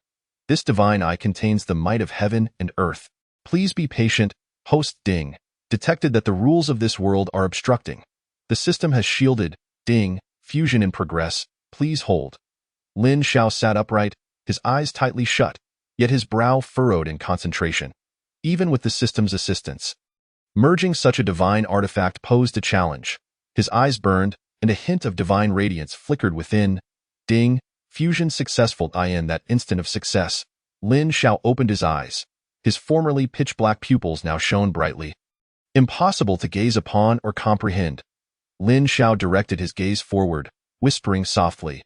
This divine eye contains the might of heaven and earth. Please be patient, host ding. Detected that the rules of this world are obstructing. The system has shielded, ding, fusion in progress, please hold. Lin Xiao sat upright, his eyes tightly shut, yet his brow furrowed in concentration. Even with the system's assistance, merging such a divine artifact posed a challenge. His eyes burned, and a hint of divine radiance flickered within. Ding, fusion successful. In that instant of success, Lin Xiao opened his eyes. His formerly pitch-black pupils now shone brightly. Impossible to gaze upon or comprehend. Lin Xiao directed his gaze forward, whispering softly.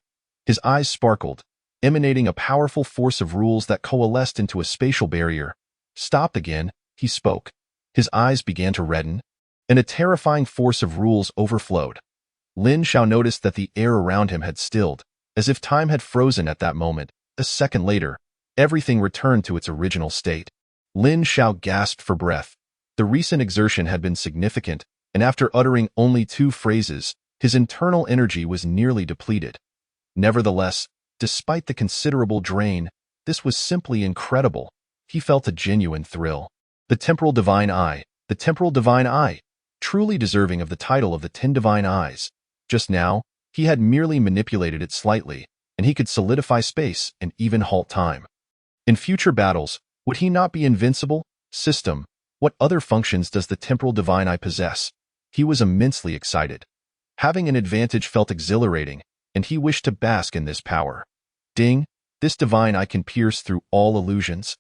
His eyes sparkled, emanating a powerful force of rules that coalesced into a spatial barrier. Stop again, he spoke. His eyes began to redden, and a terrifying force of rules overflowed. Lin Xiao noticed that the air around him had stilled, as if time had frozen at that moment. A second later, everything returned to its original state. Lin Xiao gasped for breath. The recent exertion had been significant, and after uttering only 2 phrases, his internal energy was nearly depleted. Nevertheless, despite the considerable drain, this was simply incredible. He felt a genuine thrill. The temporal divine eye, the temporal divine eye, truly deserving of the title of the 10 divine eyes. Just now, he had merely manipulated it slightly, and he could solidify space and even halt time. In future battles, would he not be invincible? System, what other functions does the temporal divine eye possess? He was immensely excited. Having an advantage felt exhilarating, and he wished to bask in this power. Ding, this divine eye can pierce through all illusions.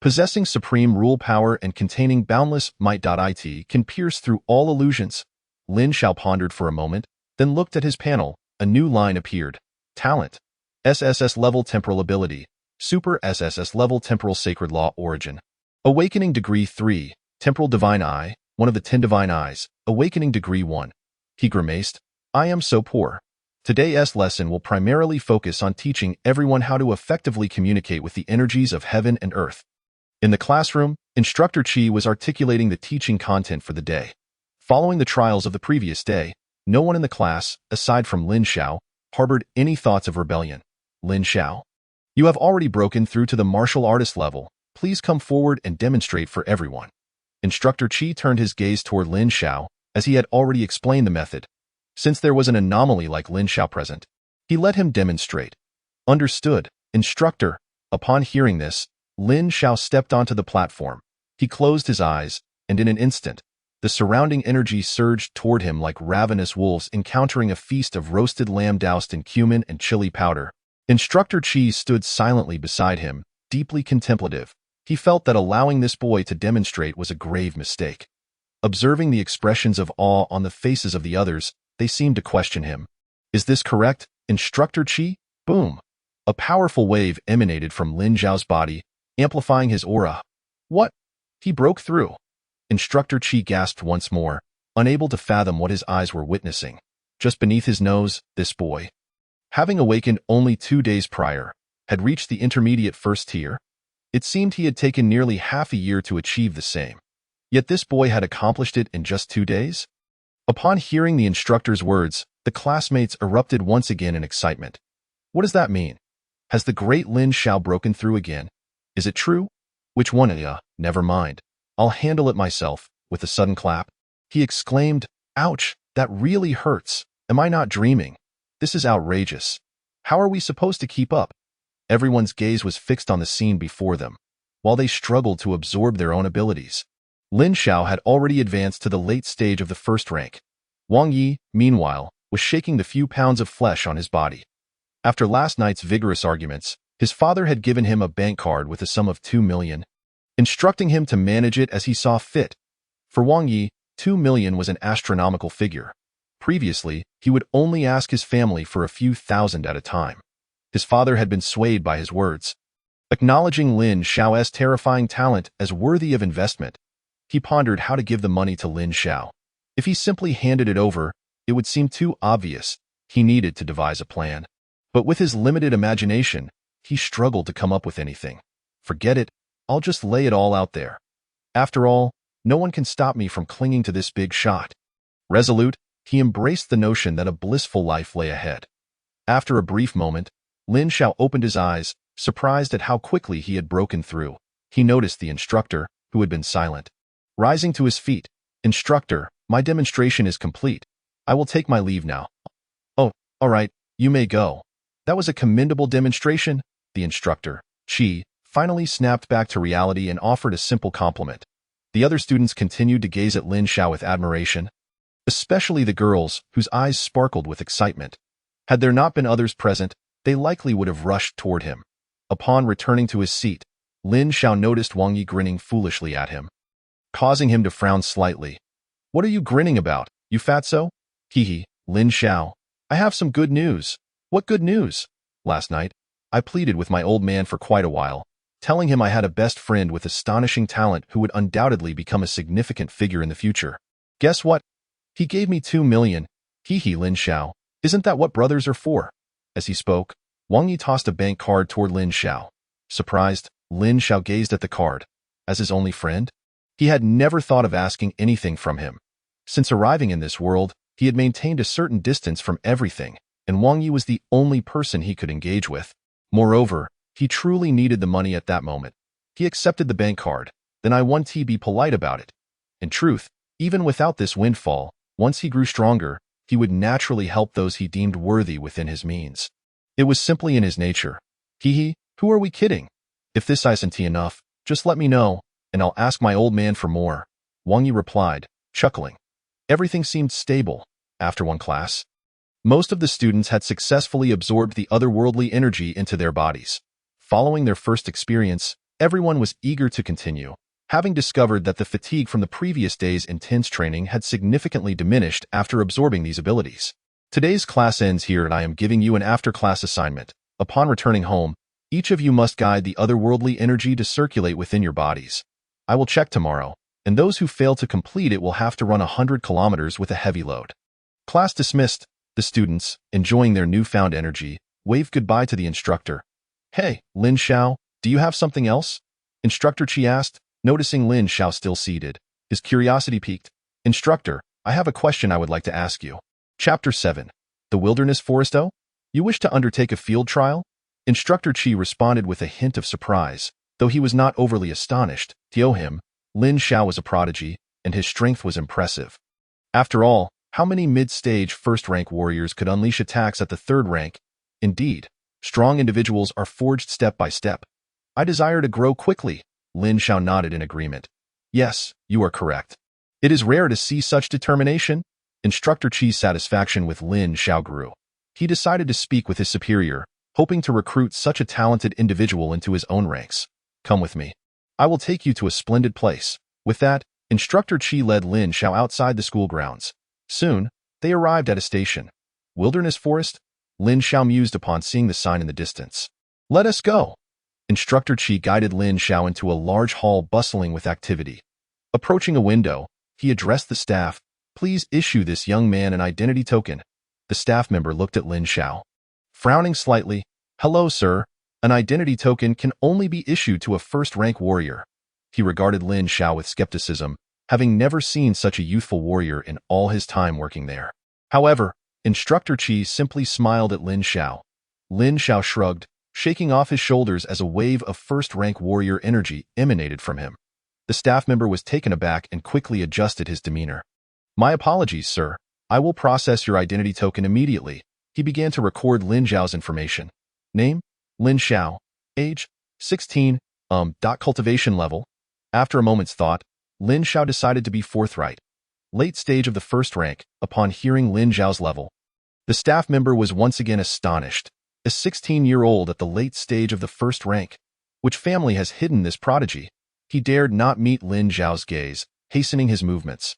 Possessing supreme rule power and containing boundless might. It can pierce through all illusions. Lin Xiao pondered for a moment, then looked at his panel. A new line appeared. Talent. SSS level temporal ability. Super SSS level temporal sacred law origin. Awakening degree 3. Temporal divine eye, one of the 10 divine eyes. Awakening degree 1. He grimaced. I am so poor. Today's lesson will primarily focus on teaching everyone how to effectively communicate with the energies of heaven and earth. In the classroom, Instructor Qi was articulating the teaching content for the day. Following the trials of the previous day, no one in the class, aside from Lin Xiao, harbored any thoughts of rebellion. Lin Xiao, you have already broken through to the martial artist level. Please come forward and demonstrate for everyone. Instructor Qi turned his gaze toward Lin Xiao, as he had already explained the method. Since there was an anomaly like Lin Xiao present, he let him demonstrate. Understood, instructor. Upon hearing this, Lin Xiao stepped onto the platform. He closed his eyes, and in an instant, the surrounding energy surged toward him like ravenous wolves encountering a feast of roasted lamb doused in cumin and chili powder. Instructor Qi stood silently beside him, deeply contemplative. He felt that allowing this boy to demonstrate was a grave mistake. Observing the expressions of awe on the faces of the others, they seemed to question him. Is this correct, Instructor Qi? Boom! A powerful wave emanated from Lin Xiao's body, amplifying his aura. What? He broke through. Instructor Qi gasped once more, unable to fathom what his eyes were witnessing. Just beneath his nose, this boy, having awakened only 2 days prior, had reached the intermediate first tier. It seemed he had taken nearly half a year to achieve the same. Yet this boy had accomplished it in just 2 days? Upon hearing the instructor's words, the classmates erupted once again in excitement. What does that mean? Has the great Lin Xiao broken through again? Is it true? Which one? Never mind. I'll handle it myself. With a sudden clap, he exclaimed, ouch! That really hurts. Am I not dreaming? This is outrageous. How are we supposed to keep up? Everyone's gaze was fixed on the scene before them, while they struggled to absorb their own abilities. Lin Xiao had already advanced to the late stage of the first rank. Wang Yi, meanwhile, was shaking the few pounds of flesh on his body. After last night's vigorous arguments, his father had given him a bank card with a sum of 2 million, instructing him to manage it as he saw fit. For Wang Yi, 2 million was an astronomical figure. Previously, he would only ask his family for a few thousand at a time. His father had been swayed by his words. Acknowledging Lin Xiao's terrifying talent as worthy of investment, he pondered how to give the money to Lin Xiao. If he simply handed it over, it would seem too obvious. He needed to devise a plan. But with his limited imagination, he struggled to come up with anything. Forget it, I'll just lay it all out there. After all, no one can stop me from clinging to this big shot. Resolute, he embraced the notion that a blissful life lay ahead. After a brief moment, Lin Xiao opened his eyes, surprised at how quickly he had broken through. He noticed the instructor, who had been silent. Rising to his feet, "Instructor, my demonstration is complete. I will take my leave now." "Oh, all right, you may go." That was a commendable demonstration, the instructor, Qi, finally snapped back to reality and offered a simple compliment. The other students continued to gaze at Lin Xiao with admiration, especially the girls, whose eyes sparkled with excitement. Had there not been others present, they likely would have rushed toward him. Upon returning to his seat, Lin Xiao noticed Wang Yi grinning foolishly at him, causing him to frown slightly. "What are you grinning about, you fatso?" "Hee, Lin Xiao. I have some good news." "What good news?" "Last night, I pleaded with my old man for quite a while, telling him I had a best friend with astonishing talent who would undoubtedly become a significant figure in the future. Guess what? He gave me 2 million. Hee, Lin Xiao. Isn't that what brothers are for?" As he spoke, Wang Yi tossed a bank card toward Lin Xiao. Surprised, Lin Xiao gazed at the card. As his only friend? He had never thought of asking anything from him. Since arriving in this world, he had maintained a certain distance from everything, and Wang Yi was the only person he could engage with. Moreover, he truly needed the money at that moment. He accepted the bank card, then I want to be polite about it. In truth, even without this windfall, once he grew stronger, he would naturally help those he deemed worthy within his means. It was simply in his nature. Hee, who are we kidding? If this isn't enough, just let me know, and I'll ask my old man for more. Wang Yi replied, chuckling. Everything seemed stable. After one class, most of the students had successfully absorbed the otherworldly energy into their bodies. Following their first experience, everyone was eager to continue, having discovered that the fatigue from the previous day's intense training had significantly diminished after absorbing these abilities. Today's class ends here and I am giving you an after-class assignment. Upon returning home, each of you must guide the otherworldly energy to circulate within your bodies. I will check tomorrow, and those who fail to complete it will have to run 100 kilometers with a heavy load. Class dismissed. The students, enjoying their newfound energy, waved goodbye to the instructor. Hey, Lin Xiao, do you have something else? Instructor Qi asked, noticing Lin Xiao still seated. His curiosity piqued. Instructor, I have a question I would like to ask you. Chapter 7. The Wilderness Foresto? You wish to undertake a field trial? Instructor Qi responded with a hint of surprise. Though he was not overly astonished, to him, Lin Xiao was a prodigy, and his strength was impressive. After all, how many mid-stage first-rank warriors could unleash attacks at the third rank? Indeed, strong individuals are forged step by step. I desire to grow quickly. Lin Xiao nodded in agreement. Yes, you are correct. It is rare to see such determination. Instructor Qi's satisfaction with Lin Xiao grew. He decided to speak with his superior, hoping to recruit such a talented individual into his own ranks. Come with me. I will take you to a splendid place. With that, Instructor Qi led Lin Xiao outside the school grounds. Soon, they arrived at a station. Wilderness Forest? Lin Xiao mused upon seeing the sign in the distance. Let us go. Instructor Qi guided Lin Xiao into a large hall bustling with activity. Approaching a window, he addressed the staff. Please issue this young man an identity token. The staff member looked at Lin Xiao. Frowning slightly, hello, sir. An identity token can only be issued to a first-rank warrior. He regarded Lin Xiao with skepticism, having never seen such a youthful warrior in all his time working there. However, Instructor Qi simply smiled at Lin Xiao. Lin Xiao shrugged, shaking off his shoulders as a wave of first-rank warrior energy emanated from him. The staff member was taken aback and quickly adjusted his demeanor. My apologies, sir. I will process your identity token immediately. He began to record Lin Zhao's information. Name, Lin Xiao. Age, 16. Cultivation level. After a moment's thought, Lin Xiao decided to be forthright. Late stage of the first rank. Upon hearing Lin Zhao's level, the staff member was once again astonished. A 16-year-old at the late stage of the first rank. Which family has hidden this prodigy? He dared not meet Lin Zhao's gaze, hastening his movements.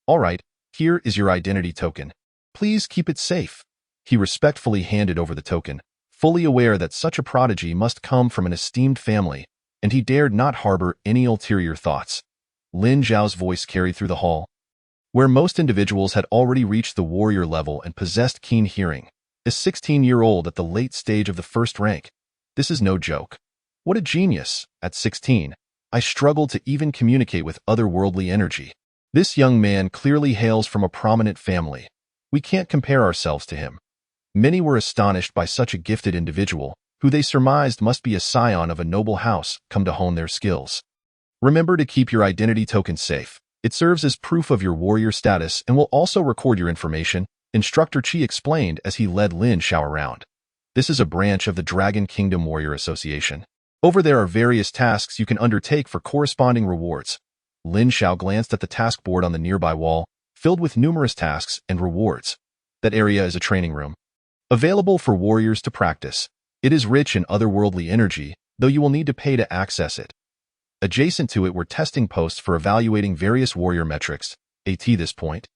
All right, here is your identity token. Please keep it safe. He respectfully handed over the token, fully aware that such a prodigy must come from an esteemed family, and he dared not harbor any ulterior thoughts. Lin Zhao's voice carried through the hall, where most individuals had already reached the warrior level and possessed keen hearing. A 16-year-old at the late stage of the first rank. This is no joke. What a genius! At 16, I struggled to even communicate with otherworldly energy. This young man clearly hails from a prominent family. We can't compare ourselves to him. Many were astonished by such a gifted individual, who they surmised must be a scion of a noble house come to hone their skills. Remember to keep your identity token safe. It serves as proof of your warrior status and will also record your information, Instructor Qi explained as he led Lin Xiao around. This is a branch of the Dragon Kingdom Warrior Association. Over there are various tasks you can undertake for corresponding rewards. Lin Xiao glanced at the task board on the nearby wall, filled with numerous tasks and rewards. That area is a training room, available for warriors to practice. It is rich in otherworldly energy, though you will need to pay to access it. Adjacent to it were testing posts for evaluating various warrior metrics. At this point,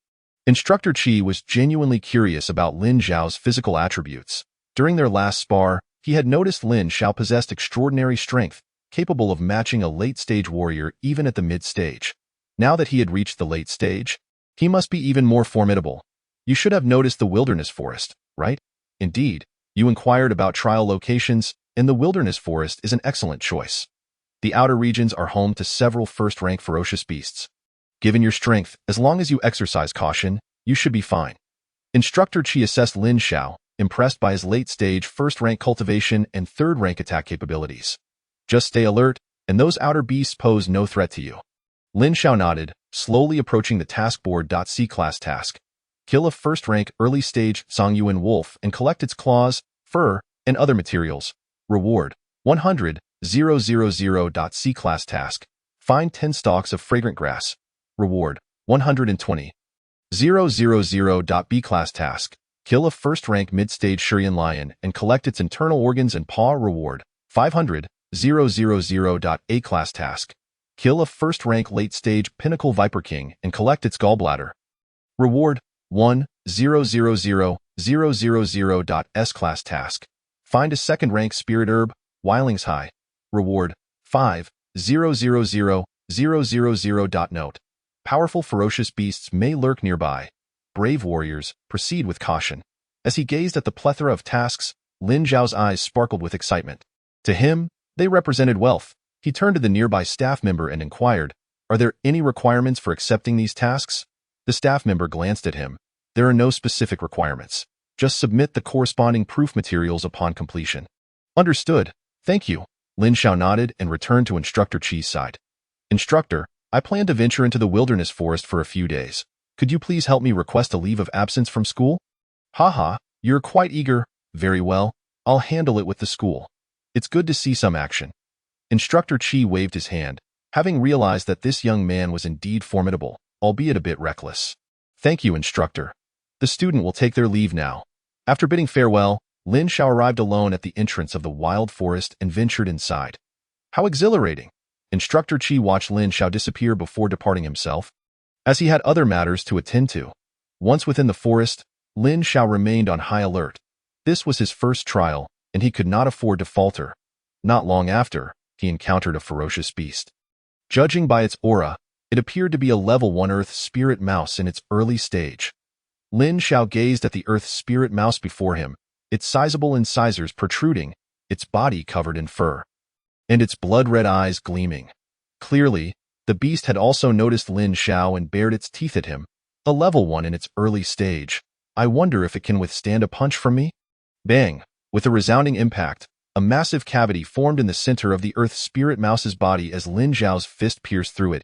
Instructor Qi was genuinely curious about Lin Zhao's physical attributes. During their last spar, he had noticed Lin Xiao possessed extraordinary strength, capable of matching a late-stage warrior even at the mid-stage. Now that he had reached the late stage, he must be even more formidable. You should have noticed the wilderness forest, right? Indeed, you inquired about trial locations, and the wilderness forest is an excellent choice. The outer regions are home to several first-rank ferocious beasts. Given your strength, as long as you exercise caution, you should be fine. Instructor Qi assessed Lin Xiao, impressed by his late-stage first-rank cultivation and third-rank attack capabilities. Just stay alert, and those outer beasts pose no threat to you. Lin Xiao nodded, slowly approaching the task board. C-class task. Kill a first-rank early-stage Songyuan wolf and collect its claws, fur, and other materials. Reward, 100, 000. C-class task. Find 10 stalks of fragrant grass. Reward, 120. 000. B-class task. Kill a first-rank mid-stage Shurian lion and collect its internal organs and paw. Reward, 500. 000. A-class task. Kill a first-rank late-stage pinnacle viper king and collect its gallbladder. Reward, 1. 000. S-class task. Find a second-rank spirit herb, Weiling's High. Reward, 5. 000. Note. Powerful ferocious beasts may lurk nearby. Brave warriors, proceed with caution. As he gazed at the plethora of tasks, Lin Zhao's eyes sparkled with excitement. To him, they represented wealth. He turned to the nearby staff member and inquired, "Are there any requirements for accepting these tasks?" The staff member glanced at him. "There are no specific requirements. Just submit the corresponding proof materials upon completion." "Understood. Thank you." Lin Xiao nodded and returned to Instructor Qi's side. "Instructor, I plan to venture into the wilderness forest for a few days. Could you please help me request a leave of absence from school?" "Haha, you're quite eager. Very well, I'll handle it with the school. It's good to see some action." Instructor Qi waved his hand, having realized that this young man was indeed formidable, albeit a bit reckless. "Thank you, Instructor." The student will take their leave now. After bidding farewell, Lin Xiao arrived alone at the entrance of the wild forest and ventured inside. How exhilarating! Instructor Qi watched Lin Xiao disappear before departing himself, as he had other matters to attend to. Once within the forest, Lin Xiao remained on high alert. This was his first trial, and he could not afford to falter. Not long after, he encountered a ferocious beast. Judging by its aura, it appeared to be a level 1 Earth Spirit Mouse in its early stage. Lin Xiao gazed at the Earth Spirit Mouse before him, its sizable incisors protruding, its body covered in fur, and its blood-red eyes gleaming. Clearly, the beast had also noticed Lin Xiao and bared its teeth at him, a level 1 in its early stage. "I wonder if it can withstand a punch from me?" Bang! With a resounding impact, a massive cavity formed in the center of the Earth Spirit Mouse's body as Lin Xiao's fist pierced through it.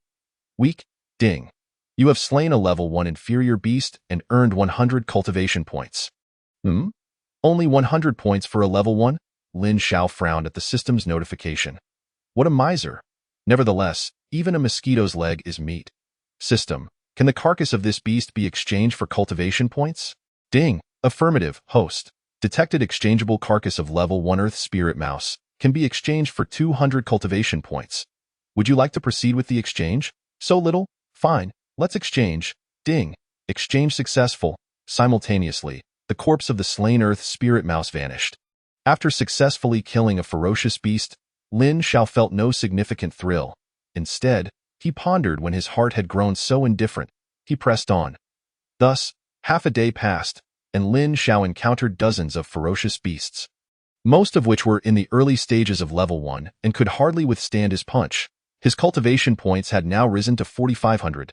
Weak, ding. You have slain a level 1 inferior beast and earned 100 cultivation points. Only 100 points for a level 1? Lin Xiao frowned at the system's notification. What a miser. Nevertheless, even a mosquito's leg is meat. System, can the carcass of this beast be exchanged for cultivation points? Ding. Affirmative, host. Detected exchangeable carcass of level 1 Earth Spirit Mouse can be exchanged for 200 cultivation points. Would you like to proceed with the exchange? So little? Fine, let's exchange. Ding. Exchange successful. Simultaneously, the corpse of the slain Earth Spirit Mouse vanished. After successfully killing a ferocious beast, Lin Xiao felt no significant thrill. Instead, he pondered when his heart had grown so indifferent. He pressed on. Thus, half a day passed, and Lin Xiao encountered dozens of ferocious beasts, most of which were in the early stages of level 1 and could hardly withstand his punch. His cultivation points had now risen to 4,500.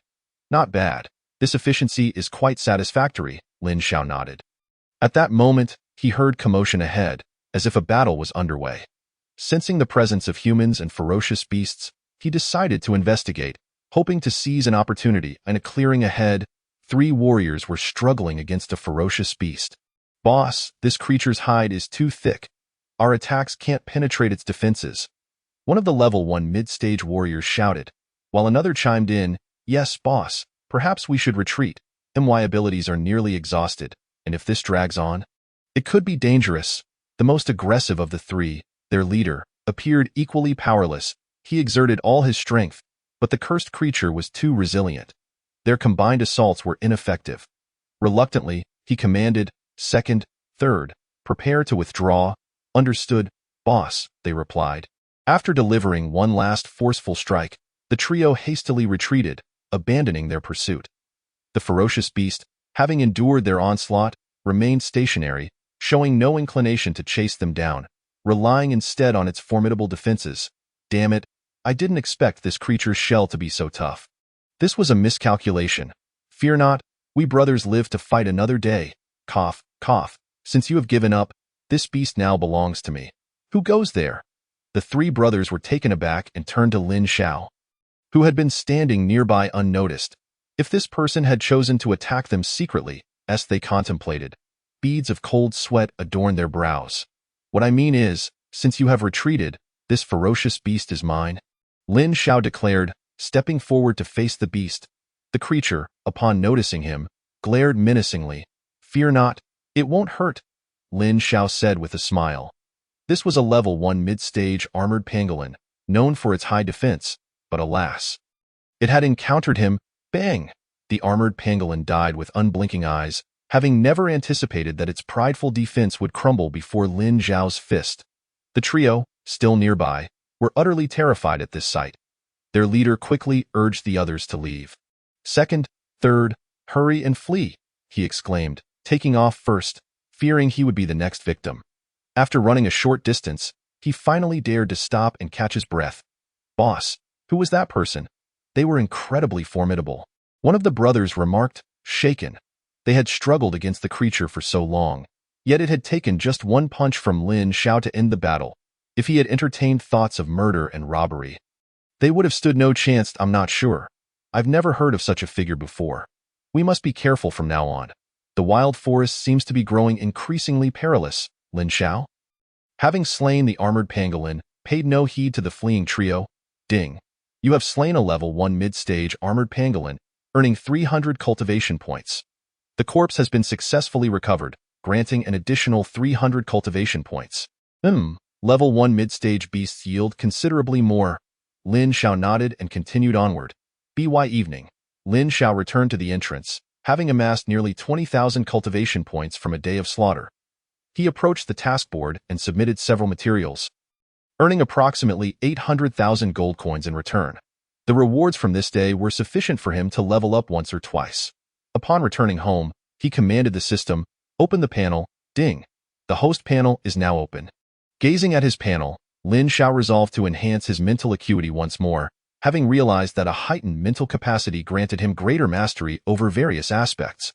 Not bad. This efficiency is quite satisfactory, Lin Xiao nodded. At that moment, he heard commotion ahead, as if a battle was underway. Sensing the presence of humans and ferocious beasts, he decided to investigate, hoping to seize an opportunity. In a clearing ahead, 3 warriors were struggling against a ferocious beast. Boss, this creature's hide is too thick. Our attacks can't penetrate its defenses. One of the level 1 mid-stage warriors shouted, while another chimed in, Yes, boss, perhaps we should retreat. My abilities are nearly exhausted, and if this drags on, it could be dangerous. The most aggressive of the 3, their leader, appeared equally powerless. He exerted all his strength, but the cursed creature was too resilient. Their combined assaults were ineffective. Reluctantly, he commanded, Second, Third, prepare to withdraw. Understood, boss, they replied. After delivering one last forceful strike, the trio hastily retreated, abandoning their pursuit. The ferocious beast, having endured their onslaught, remained stationary, showing no inclination to chase them down, relying instead on its formidable defenses. Damn it, I didn't expect this creature's shell to be so tough. This was a miscalculation. Fear not, we brothers live to fight another day. Cough, cough. Since you have given up, this beast now belongs to me. Who goes there? The 3 brothers were taken aback and turned to Lin Xiao, who had been standing nearby unnoticed. If this person had chosen to attack them secretly, as they contemplated, beads of cold sweat adorned their brows. What I mean is, since you have retreated, this ferocious beast is mine. Lin Xiao declared, stepping forward to face the beast. The creature, upon noticing him, glared menacingly. Fear not, it won't hurt, Lin Xiao said with a smile. This was a level 1 mid-stage armored pangolin, known for its high defense, but alas, it had encountered him. Bang! The armored pangolin died with unblinking eyes, having never anticipated that its prideful defense would crumble before Lin Xiao's fist. The trio, still nearby, were utterly terrified at this sight. Their leader quickly urged the others to leave. Second, Third, hurry and flee, he exclaimed, taking off first, fearing he would be the next victim. After running a short distance, he finally dared to stop and catch his breath. Boss, who was that person? They were incredibly formidable, one of the brothers remarked, shaken. They had struggled against the creature for so long, yet it had taken just one punch from Lin Xiao to end the battle. If he had entertained thoughts of murder and robbery, they would have stood no chance. I'm not sure. I've never heard of such a figure before. We must be careful from now on. The wild forest seems to be growing increasingly perilous, Lin Xiao. Having slain the armored pangolin, paid no heed to the fleeing trio. Ding. You have slain a level 1 mid-stage armored pangolin, earning 300 cultivation points. The corpse has been successfully recovered, granting an additional 300 cultivation points. Level 1 mid-stage beasts yield considerably more. Lin Xiao nodded and continued onward. By evening, Lin Xiao returned to the entrance, having amassed nearly 20,000 cultivation points from a day of slaughter. He approached the task board and submitted several materials, earning approximately 800,000 gold coins in return. The rewards from this day were sufficient for him to level up once or twice. Upon returning home, he commanded the system, open the panel. Ding. The host panel is now open. Gazing at his panel, Lin Xiao resolved to enhance his mental acuity once more, having realized that a heightened mental capacity granted him greater mastery over various aspects.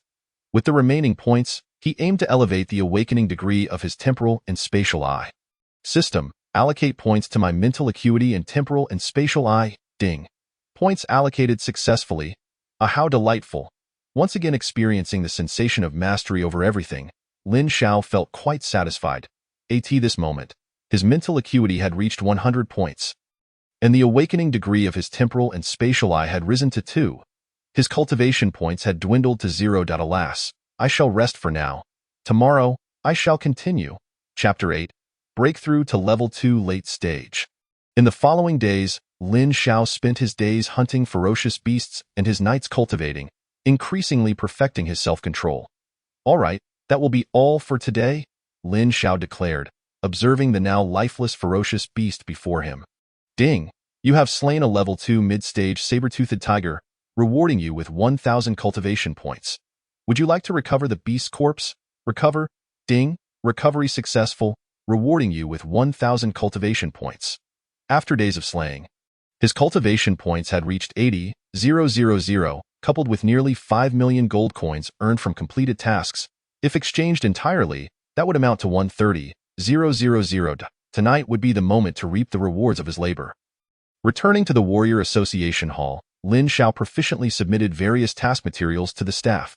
With the remaining points, he aimed to elevate the awakening degree of his temporal and spatial eye. System, allocate points to my mental acuity and temporal and spatial eye. Ding. Points allocated successfully. Ah, how delightful. Once again experiencing the sensation of mastery over everything, Lin Xiao felt quite satisfied. This moment, his mental acuity had reached 100 points, and the awakening degree of his temporal and spatial eye had risen to 2. His cultivation points had dwindled to 0. Alas, I shall rest for now. Tomorrow, I shall continue. Chapter 8. Breakthrough to Level 2 Late Stage. In the following days, Lin Xiao spent his days hunting ferocious beasts and his nights cultivating, increasingly perfecting his self-control. All right, that will be all for today, Lin Xiao declared, observing the now lifeless ferocious beast before him. Ding! You have slain a level 2 mid-stage saber-toothed tiger, rewarding you with 1,000 cultivation points. Would you like to recover the beast's corpse? Recover? Ding! Recovery successful, rewarding you with 1,000 cultivation points. After days of slaying, his cultivation points had reached 80,000, coupled with nearly 5 million gold coins earned from completed tasks. If exchanged entirely, that would amount to 130,000. Tonight would be the moment to reap the rewards of his labor. Returning to the Warrior Association Hall, Lin Xiao proficiently submitted various task materials to the staff.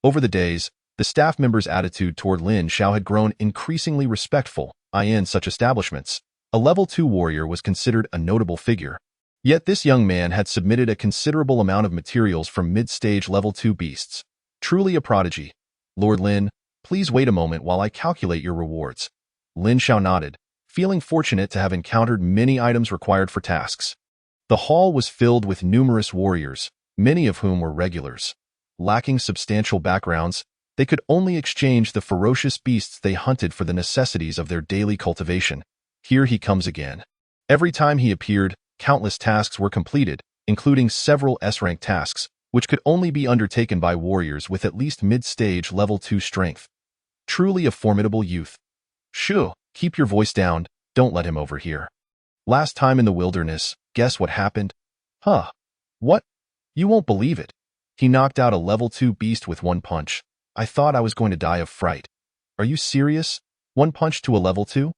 Over the days, the staff members' attitude toward Lin Xiao had grown increasingly respectful. In such establishments, a level 2 warrior was considered a notable figure. Yet this young man had submitted a considerable amount of materials from mid-stage level 2 beasts. Truly a prodigy. Lord Lin, please wait a moment while I calculate your rewards. Lin Xiao nodded, feeling fortunate to have encountered many items required for tasks. The hall was filled with numerous warriors, many of whom were regulars. Lacking substantial backgrounds, they could only exchange the ferocious beasts they hunted for the necessities of their daily cultivation. Here he comes again. Every time he appeared, countless tasks were completed, including several S-rank tasks, which could only be undertaken by warriors with at least mid-stage level 2 strength. Truly a formidable youth. Shoo, keep your voice down, don't let him overhear. Last time in the wilderness, guess what happened? Huh? What? You won't believe it. He knocked out a level 2 beast with one punch. I thought I was going to die of fright. Are you serious? One punch to a level 2?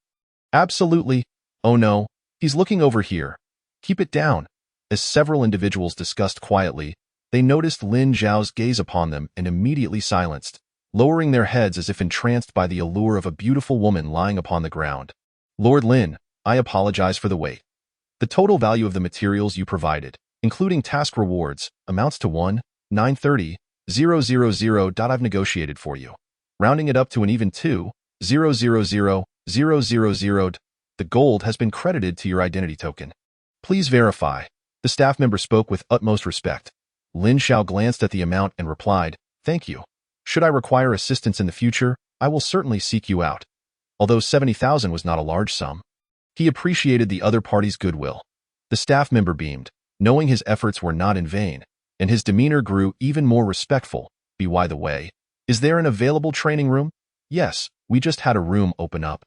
Absolutely. Oh no, he's looking over here. Keep it down. As several individuals discussed quietly, they noticed Lin Xiao's gaze upon them and immediately silenced, lowering their heads as if entranced by the allure of a beautiful woman lying upon the ground. Lord Lin, I apologize for the wait. The total value of the materials you provided, including task rewards, amounts to 1,930,000. I've negotiated for you. Rounding it up to an even 2,000,000. The gold has been credited to your identity token. Please verify. The staff member spoke with utmost respect. Lin Xiao glanced at the amount and replied, Thank you. Should I require assistance in the future, I will certainly seek you out. Although 70,000 was not a large sum, he appreciated the other party's goodwill. The staff member beamed, knowing his efforts were not in vain, and his demeanor grew even more respectful. By the way, is there an available training room? Yes, we just had a room open up.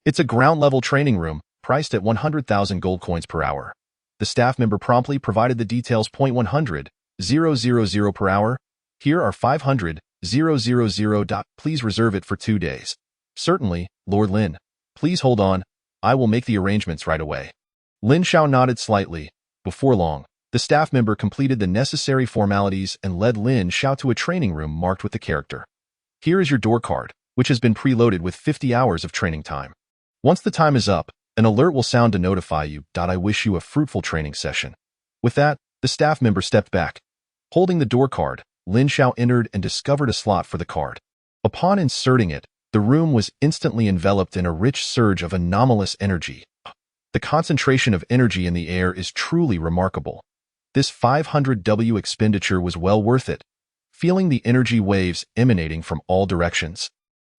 It's a ground-level training room, priced at 100,000 gold coins per hour. The staff member promptly provided the details. 100,000 per hour. Here are 500,000. Please reserve it for 2 days. Certainly, Lord Lin. Please hold on. I will make the arrangements right away. Lin Xiao nodded slightly. Before long, the staff member completed the necessary formalities and led Lin Xiao to a training room marked with the character. Here is your door card, which has been preloaded with 50 hours of training time. Once the time is up, an alert will sound to notify you. I wish you a fruitful training session. With that, the staff member stepped back. Holding the door card, Lin Xiao entered and discovered a slot for the card. Upon inserting it, the room was instantly enveloped in a rich surge of anomalous energy. The concentration of energy in the air is truly remarkable. This 500W expenditure was well worth it. Feeling the energy waves emanating from all directions,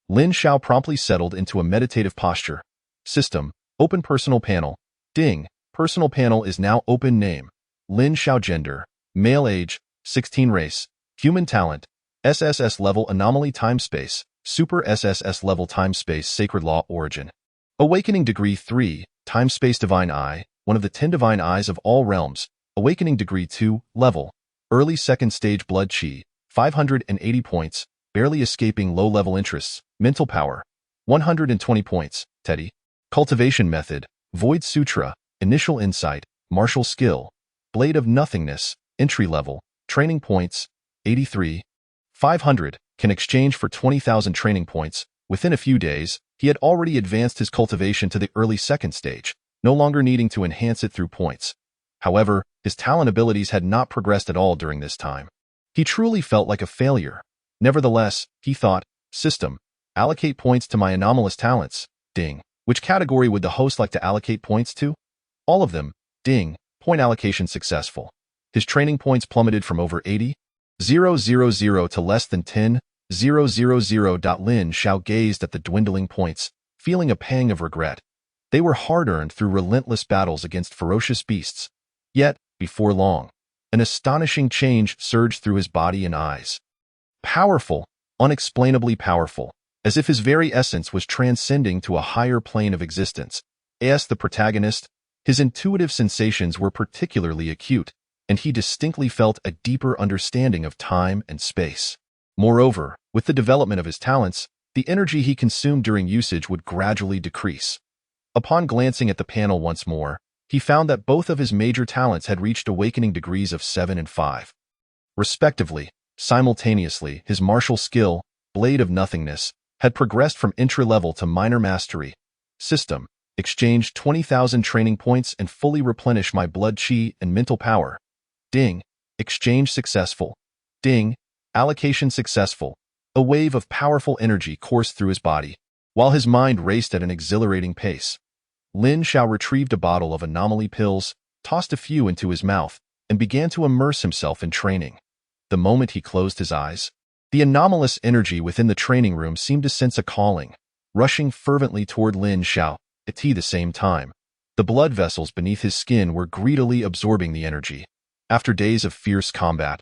Lin Xiao promptly settled into a meditative posture. System, open personal panel. Ding, personal panel is now open. Name, Lin Xiao. Gender, male. Age, 16. Race, human. Talent, SSS level. Anomaly. Time space, super SSS level. Time space, sacred law. Origin, awakening degree 3, time space. Divine eye, one of the 10 divine eyes of all realms. Awakening degree 2, level, early second stage. Blood chi, 580 points, barely escaping low-level interests. Mental power, 120 points. Teddy. Cultivation method, Void Sutra, initial insight, martial skill, blade of nothingness, entry level, Training points, 83. 500, can exchange for 20,000 training points. Within a few days, he had already advanced his cultivation to the early second stage, no longer needing to enhance it through points. However, his talent abilities had not progressed at all during this time. He truly felt like a failure. Nevertheless, he thought, system, allocate points to my anomalous talents. Ding. Which category would the host like to allocate points to? All of them. Ding. Point allocation successful. His training points plummeted from over 80,000 to less than 10,000. Lin Xiao gazed at the dwindling points, feeling a pang of regret. They were hard-earned through relentless battles against ferocious beasts. Yet, before long, an astonishing change surged through his body and eyes. Powerful, unexplainably powerful, as if his very essence was transcending to a higher plane of existence. As the protagonist, his intuitive sensations were particularly acute, and he distinctly felt a deeper understanding of time and space. Moreover, with the development of his talents, the energy he consumed during usage would gradually decrease. Upon glancing at the panel once more, he found that both of his major talents had reached awakening degrees of 7 and 5. Respectively, simultaneously, his martial skill, Blade of Nothingness, had progressed from intra-level to minor mastery. System, exchange 20,000 training points and fully replenish my blood chi and mental power. Ding. Exchange successful. Ding. Allocation successful. A wave of powerful energy coursed through his body, while his mind raced at an exhilarating pace. Lin Xiao retrieved a bottle of anomaly pills, tossed a few into his mouth, and began to immerse himself in training. The moment he closed his eyes, the anomalous energy within the training room seemed to sense a calling, rushing fervently toward Lin Xiao. At the same time, the blood vessels beneath his skin were greedily absorbing the energy. After days of fierce combat,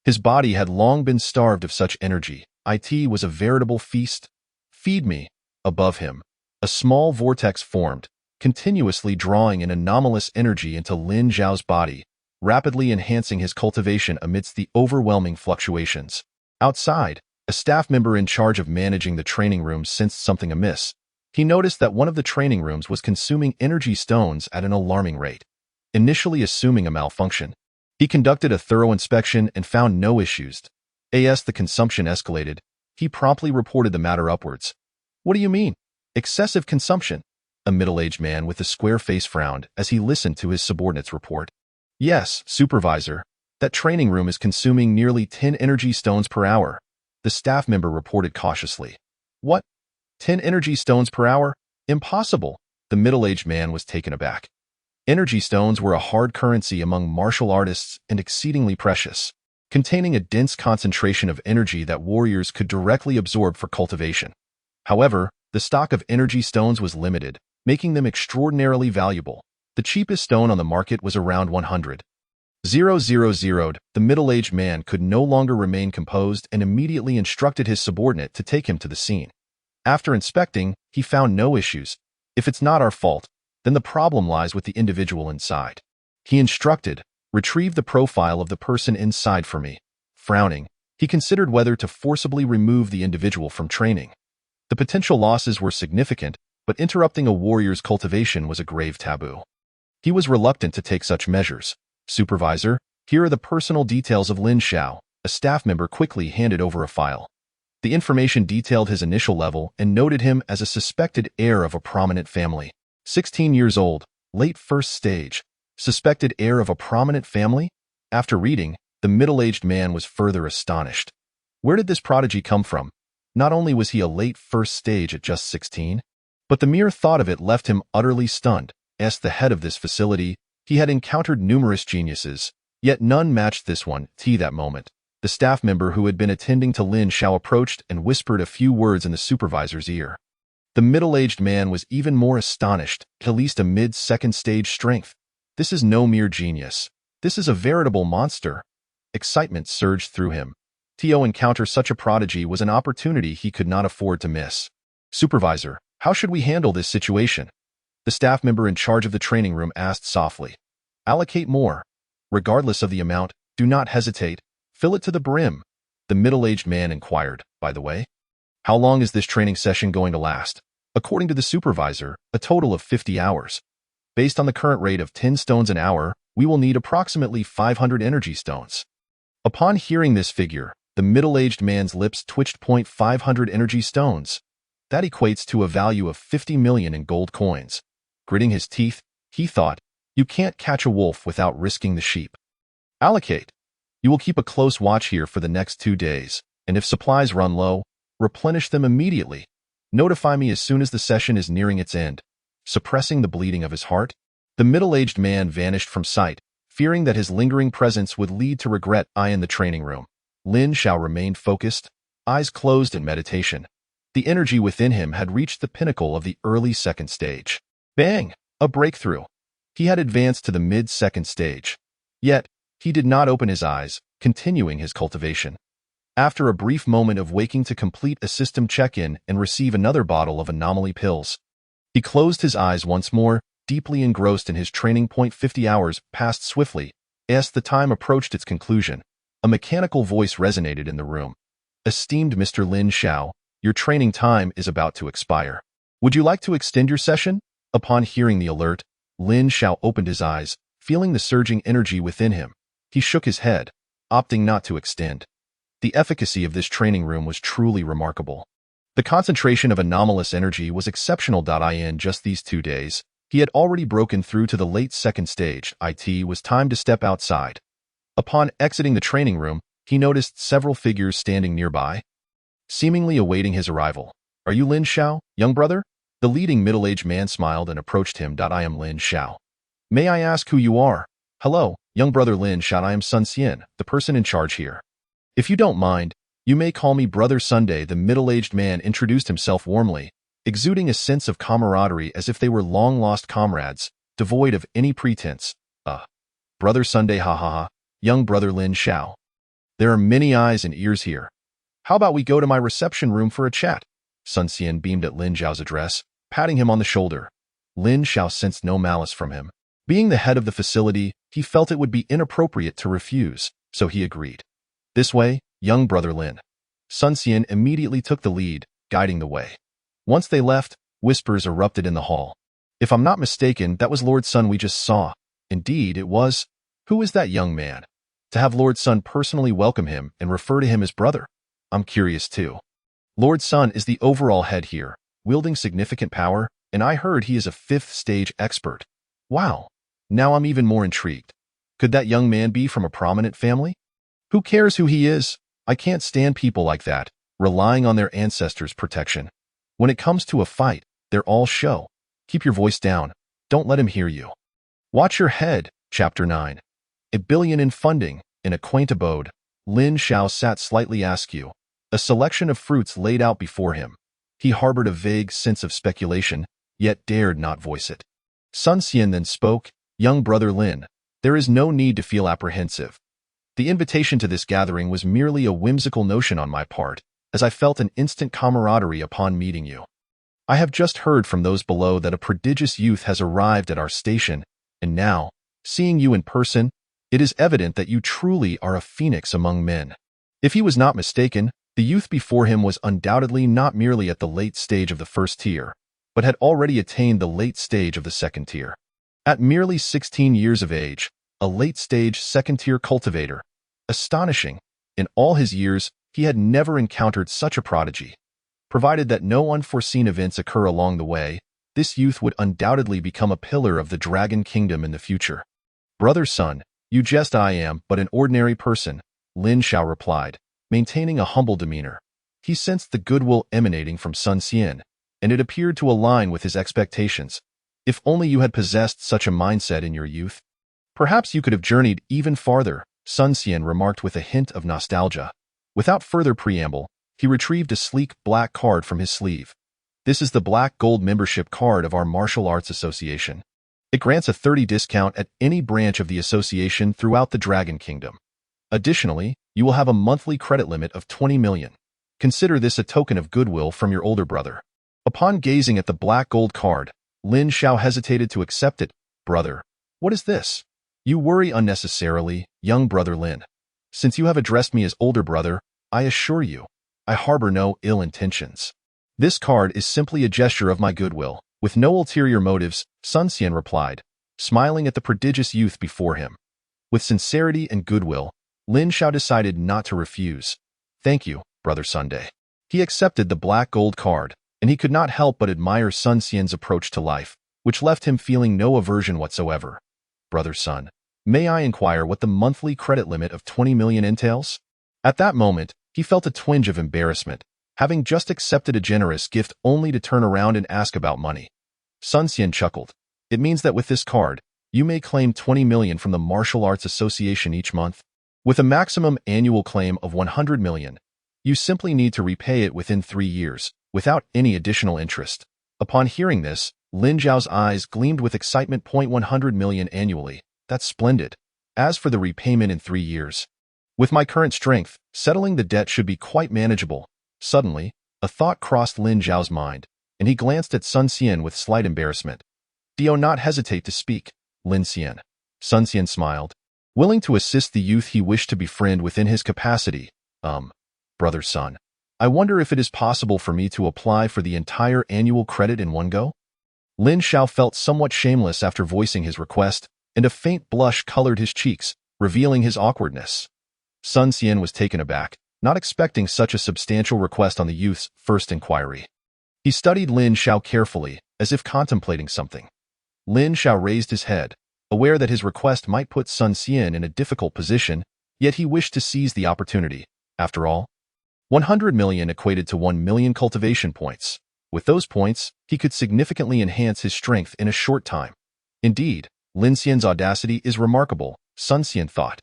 his body had long been starved of such energy. It was a veritable feast. Feed me. Above him, a small vortex formed, continuously drawing an anomalous energy into Lin Xiao's body, rapidly enhancing his cultivation amidst the overwhelming fluctuations. Outside, a staff member in charge of managing the training room sensed something amiss. He noticed that one of the training rooms was consuming energy stones at an alarming rate. Initially assuming a malfunction, he conducted a thorough inspection and found no issues. As the consumption escalated, he promptly reported the matter upwards. What do you mean? Excessive consumption? A middle-aged man with a square face frowned as he listened to his subordinate's report. Yes, supervisor. That training room is consuming nearly 10 energy stones per hour, the staff member reported cautiously. What? 10 energy stones per hour? Impossible. The middle-aged man was taken aback. Energy stones were a hard currency among martial artists and exceedingly precious, containing a dense concentration of energy that warriors could directly absorb for cultivation. However, the stock of energy stones was limited, making them extraordinarily valuable. The cheapest stone on the market was around 100,000. The middle-aged man could no longer remain composed and immediately instructed his subordinate to take him to the scene. After inspecting, he found no issues. If it's not our fault, then the problem lies with the individual inside. He instructed, retrieve the profile of the person inside for me. Frowning, he considered whether to forcibly remove the individual from training. The potential losses were significant, but interrupting a warrior's cultivation was a grave taboo. He was reluctant to take such measures. Supervisor, here are the personal details of Lin Xiao. A staff member quickly handed over a file. The information detailed his initial level and noted him as a suspected heir of a prominent family. 16 years old, late first stage. Suspected heir of a prominent family? After reading, the middle-aged man was further astonished. Where did this prodigy come from? Not only was he a late first stage at just 16, but the mere thought of it left him utterly stunned. As the head of this facility, he had encountered numerous geniuses, yet none matched this one. That moment, the staff member who had been attending to Lin Xiao approached and whispered a few words in the supervisor's ear. The middle-aged man was even more astonished, at least a mid-second stage strength. This is no mere genius. This is a veritable monster. Excitement surged through him. To encounter such a prodigy was an opportunity he could not afford to miss. Supervisor, how should we handle this situation? The staff member in charge of the training room asked softly. Allocate more. Regardless of the amount, do not hesitate. Fill it to the brim. The middle-aged man inquired, by the way. How long is this training session going to last? According to the supervisor, a total of 50 hours. Based on the current rate of 10 stones an hour, we will need approximately 500 energy stones. Upon hearing this figure, the middle-aged man's lips twitched. 500 energy stones. That equates to a value of 50 million in gold coins. Gritting his teeth, he thought, you can't catch a wolf without risking the sheep. Allocate. You will keep a close watch here for the next 2 days, and if supplies run low, replenish them immediately. Notify me as soon as the session is nearing its end. Suppressing the bleeding of his heart, the middle-aged man vanished from sight, fearing that his lingering presence would lead to regret. In the training room, Lin Xiao remained focused, eyes closed in meditation. The energy within him had reached the pinnacle of the early second stage. Bang! A breakthrough. He had advanced to the mid-second stage. Yet, he did not open his eyes, continuing his cultivation. After a brief moment of waking to complete a system check-in and receive another bottle of anomaly pills, he closed his eyes once more, deeply engrossed in his training. 50 hours passed swiftly. As the time approached its conclusion, a mechanical voice resonated in the room. Esteemed Mr. Lin Xiao, your training time is about to expire. Would you like to extend your session? Upon hearing the alert, Lin Xiao opened his eyes, feeling the surging energy within him. He shook his head, opting not to extend. The efficacy of this training room was truly remarkable. The concentration of anomalous energy was exceptional. In just these 2 days, he had already broken through to the late second stage. It was time to step outside. Upon exiting the training room, he noticed several figures standing nearby, seemingly awaiting his arrival. Are you Lin Xiao, young brother? The leading middle-aged man smiled and approached him. I am Lin Xiao. May I ask who you are? Hello, young brother Lin Xiao. I am Sun Xian, the person in charge here. If you don't mind, you may call me Brother Sunday. The middle-aged man introduced himself warmly, exuding a sense of camaraderie as if they were long-lost comrades, devoid of any pretense. Brother Sunday, ha ha ha, young brother Lin Xiao. There are many eyes and ears here. How about we go to my reception room for a chat? Sun Xian beamed at Lin Xiao's address, patting him on the shoulder. Lin Xiao sensed no malice from him. Being the head of the facility, he felt it would be inappropriate to refuse, so he agreed. This way, young brother Lin. Sun Xian immediately took the lead, guiding the way. Once they left, whispers erupted in the hall. If I'm not mistaken, that was Lord Sun we just saw. Indeed, it was. Who is that young man? To have Lord Sun personally welcome him and refer to him as brother. I'm curious too. Lord Sun is the overall head here, wielding significant power, and I heard he is a 5th stage expert. Wow. Now I'm even more intrigued. Could that young man be from a prominent family? Who cares who he is? I can't stand people like that, relying on their ancestors' protection. When it comes to a fight, they're all show. Keep your voice down. Don't let him hear you. Watch your head. Chapter 9. A billion in funding, in a quaint abode, Lin Xiao sat slightly askew, a selection of fruits laid out before him. He harbored a vague sense of speculation, yet dared not voice it. Sun Xian then spoke, young brother Lin, there is no need to feel apprehensive. The invitation to this gathering was merely a whimsical notion on my part, as I felt an instant camaraderie upon meeting you. I have just heard from those below that a prodigious youth has arrived at our station, and now, seeing you in person, it is evident that you truly are a phoenix among men. If he was not mistaken, the youth before him was undoubtedly not merely at the late stage of the first tier, but had already attained the late stage of the second tier. At merely 16 years of age, a late-stage second-tier cultivator. Astonishing. In all his years, he had never encountered such a prodigy. Provided that no unforeseen events occur along the way, this youth would undoubtedly become a pillar of the Dragon Kingdom in the future. Brother Sun, you jest. I am but an ordinary person, Lin Xiao replied, maintaining a humble demeanor. He sensed the goodwill emanating from Sun Xian, and it appeared to align with his expectations. If only you had possessed such a mindset in your youth. Perhaps you could have journeyed even farther, Sun Xian remarked with a hint of nostalgia. Without further preamble, he retrieved a sleek black card from his sleeve. This is the Black Gold membership card of our Martial Arts Association. It grants a 30% discount at any branch of the association throughout the Dragon Kingdom. Additionally, you will have a monthly credit limit of 20 million. Consider this a token of goodwill from your older brother. Upon gazing at the Black Gold card, Lin Xiao hesitated to accept it. Brother, what is this? You worry unnecessarily, young brother Lin. Since you have addressed me as older brother, I assure you, I harbor no ill intentions. This card is simply a gesture of my goodwill, with no ulterior motives, Sun Xian replied, smiling at the prodigious youth before him. With sincerity and goodwill, Lin Xiao decided not to refuse. Thank you, Brother Sunday. He accepted the black gold card, and he could not help but admire Sun Xian's approach to life, which left him feeling no aversion whatsoever. Brother Sun, may I inquire what the monthly credit limit of 20 million entails? At that moment, he felt a twinge of embarrassment, having just accepted a generous gift only to turn around and ask about money. Sun Xian chuckled. It means that with this card, you may claim 20 million from the Martial Arts Association each month. With a maximum annual claim of 100 million, you simply need to repay it within 3 years, without any additional interest. Upon hearing this, Lin Zhao's eyes gleamed with excitement. 100 million annually. That's splendid. As for the repayment in 3 years, with my current strength, settling the debt should be quite manageable. Suddenly, a thought crossed Lin Zhao's mind, and he glanced at Sun Xian with slight embarrassment. Do not hesitate to speak, Lin Xian. Sun Xian smiled, willing to assist the youth he wished to befriend within his capacity. Brother Sun, I wonder if it is possible for me to apply for the entire annual credit in one go? Lin Xiao felt somewhat shameless after voicing his request, and a faint blush colored his cheeks, revealing his awkwardness. Sun Xian was taken aback, not expecting such a substantial request on the youth's first inquiry. He studied Lin Xiao carefully, as if contemplating something. Lin Xiao raised his head, aware that his request might put Sun Xian in a difficult position, yet he wished to seize the opportunity. After all, 100 million equated to 1 million cultivation points. With those points, he could significantly enhance his strength in a short time. Indeed, Lin Xian's audacity is remarkable, Sun Xian thought.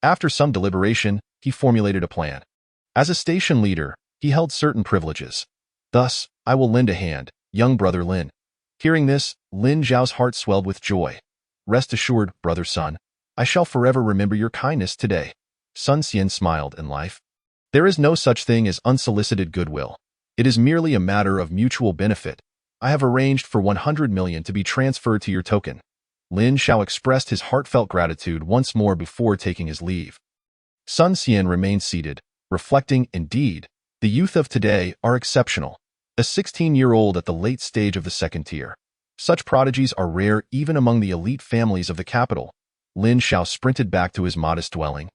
After some deliberation, he formulated a plan. As a station leader, he held certain privileges. Thus, I will lend a hand, young brother Lin. Hearing this, Lin Zhao's heart swelled with joy. Rest assured, brother Sun, I shall forever remember your kindness today. Sun Xian smiled in life. There is no such thing as unsolicited goodwill. It is merely a matter of mutual benefit. I have arranged for 100 million to be transferred to your token. Lin Xiao expressed his heartfelt gratitude once more before taking his leave. Sun Xian remained seated, reflecting. Indeed, the youth of today are exceptional. A 16-year-old at the late stage of the second tier. Such prodigies are rare even among the elite families of the capital. Lin Xiao sprinted back to his modest dwelling,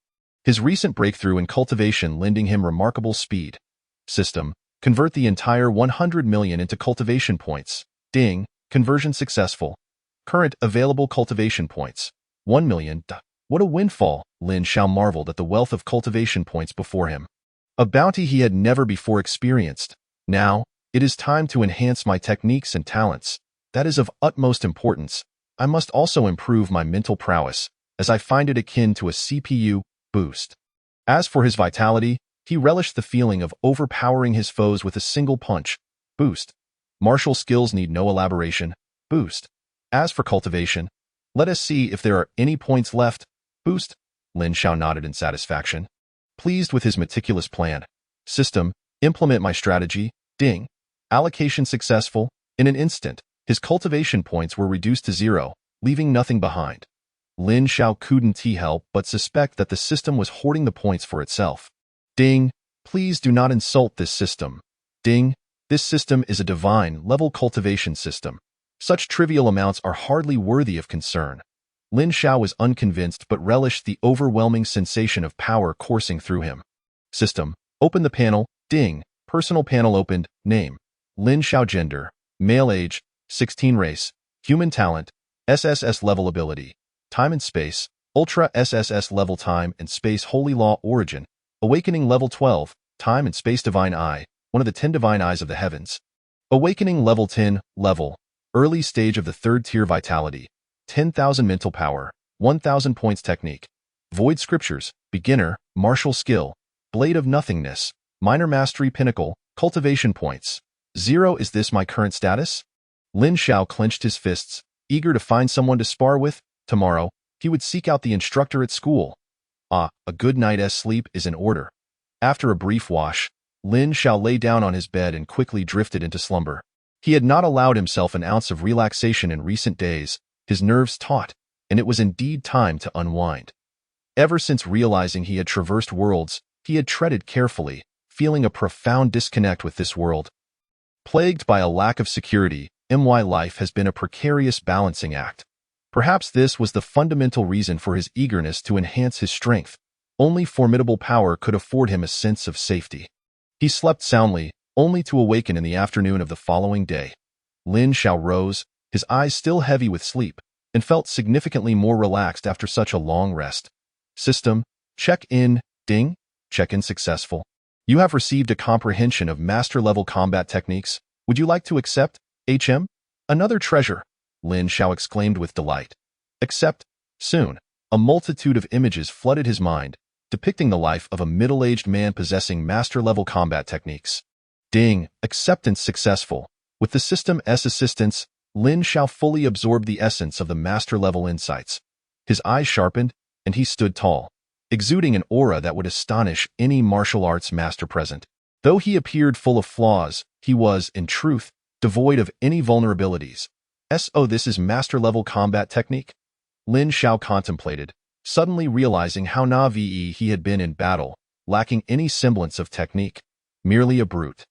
his recent breakthrough in cultivation lending him remarkable speed. System, convert the entire 100 million into cultivation points. Ding, conversion successful. Current available cultivation points, 1 million. What a windfall! Lin Xiao marveled at the wealth of cultivation points before him. A bounty he had never before experienced. Now, it is time to enhance my techniques and talents. That is of utmost importance. I must also improve my mental prowess, as I find it akin to a CPU boost. As for his vitality, he relished the feeling of overpowering his foes with a single punch. Boost. Martial skills need no elaboration. Boost. As for cultivation, let us see if there are any points left. Boost. Lin Xiao nodded in satisfaction, pleased with his meticulous plan. System, implement my strategy. Ding. Allocation successful. In an instant, his cultivation points were reduced to 0, leaving nothing behind. Lin Xiao couldn't help but suspect that the system was hoarding the points for itself. Ding. Please do not insult this system. Ding. This system is a divine-level cultivation system. Such trivial amounts are hardly worthy of concern. Lin Xiao was unconvinced but relished the overwhelming sensation of power coursing through him. System. Open the panel. Ding. Personal panel opened. Name. Lin Xiao. Gender. Male. Age. 16. Race. Human talent. SSS level ability. Time and space. Ultra SSS level time and space. Holy law origin. Awakening level 12. Time and space. Divine eye. One of the 10 divine eyes of the heavens. Awakening level 10. Level. Early stage of the third tier. Vitality. 10,000 mental power. 1,000 points. Technique. Void scriptures. Beginner. Martial skill. Blade of nothingness. Minor mastery. Pinnacle. Cultivation points. 0. Is this my current status? Lin Xiao clenched his fists, eager to find someone to spar with. Tomorrow, he would seek out the instructor at school. A good night's sleep is in order. After a brief wash, Lin Xiao lay down on his bed and quickly drifted into slumber. He had not allowed himself an ounce of relaxation in recent days, his nerves taut, and it was indeed time to unwind. Ever since realizing he had traversed worlds, he had treaded carefully, feeling a profound disconnect with this world. Plagued by a lack of security, life has been a precarious balancing act. Perhaps this was the fundamental reason for his eagerness to enhance his strength. Only formidable power could afford him a sense of safety. He slept soundly, only to awaken in the afternoon of the following day. Lin Xiao rose, his eyes still heavy with sleep, and felt significantly more relaxed after such a long rest. System, check-in, ding, check-in successful. You have received a comprehension of master-level combat techniques. Would you like to accept, HM? Another treasure, Lin Xiao exclaimed with delight. Accept? Soon, a multitude of images flooded his mind, depicting the life of a middle-aged man possessing master-level combat techniques. Ding, acceptance successful. With the System S assistance, Lin Xiao fully absorbed the essence of the master-level insights. His eyes sharpened, and he stood tall, exuding an aura that would astonish any martial arts master present. Though he appeared full of flaws, he was, in truth, devoid of any vulnerabilities. So this is master-level combat technique? Lin Xiao contemplated, suddenly realizing how naive he had been in battle, lacking any semblance of technique, merely a brute.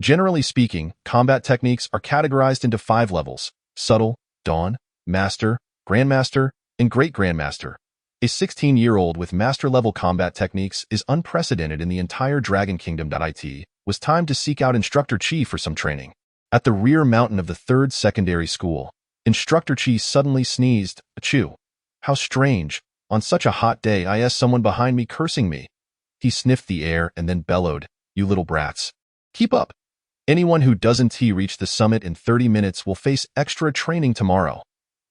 Generally speaking, combat techniques are categorized into 5 levels: subtle, dawn, master, grandmaster, and great grandmaster. A 16-year-old with master-level combat techniques is unprecedented in the entire Dragon Kingdom. It was time to seek out Instructor Qi for some training. At the rear mountain of the 3rd secondary school, Instructor Qi suddenly sneezed, achoo. How strange. On such a hot day I saw someone behind me cursing me. He sniffed the air and then bellowed, you little brats. Keep up. Anyone who doesn't reach the summit in 30 minutes will face extra training tomorrow.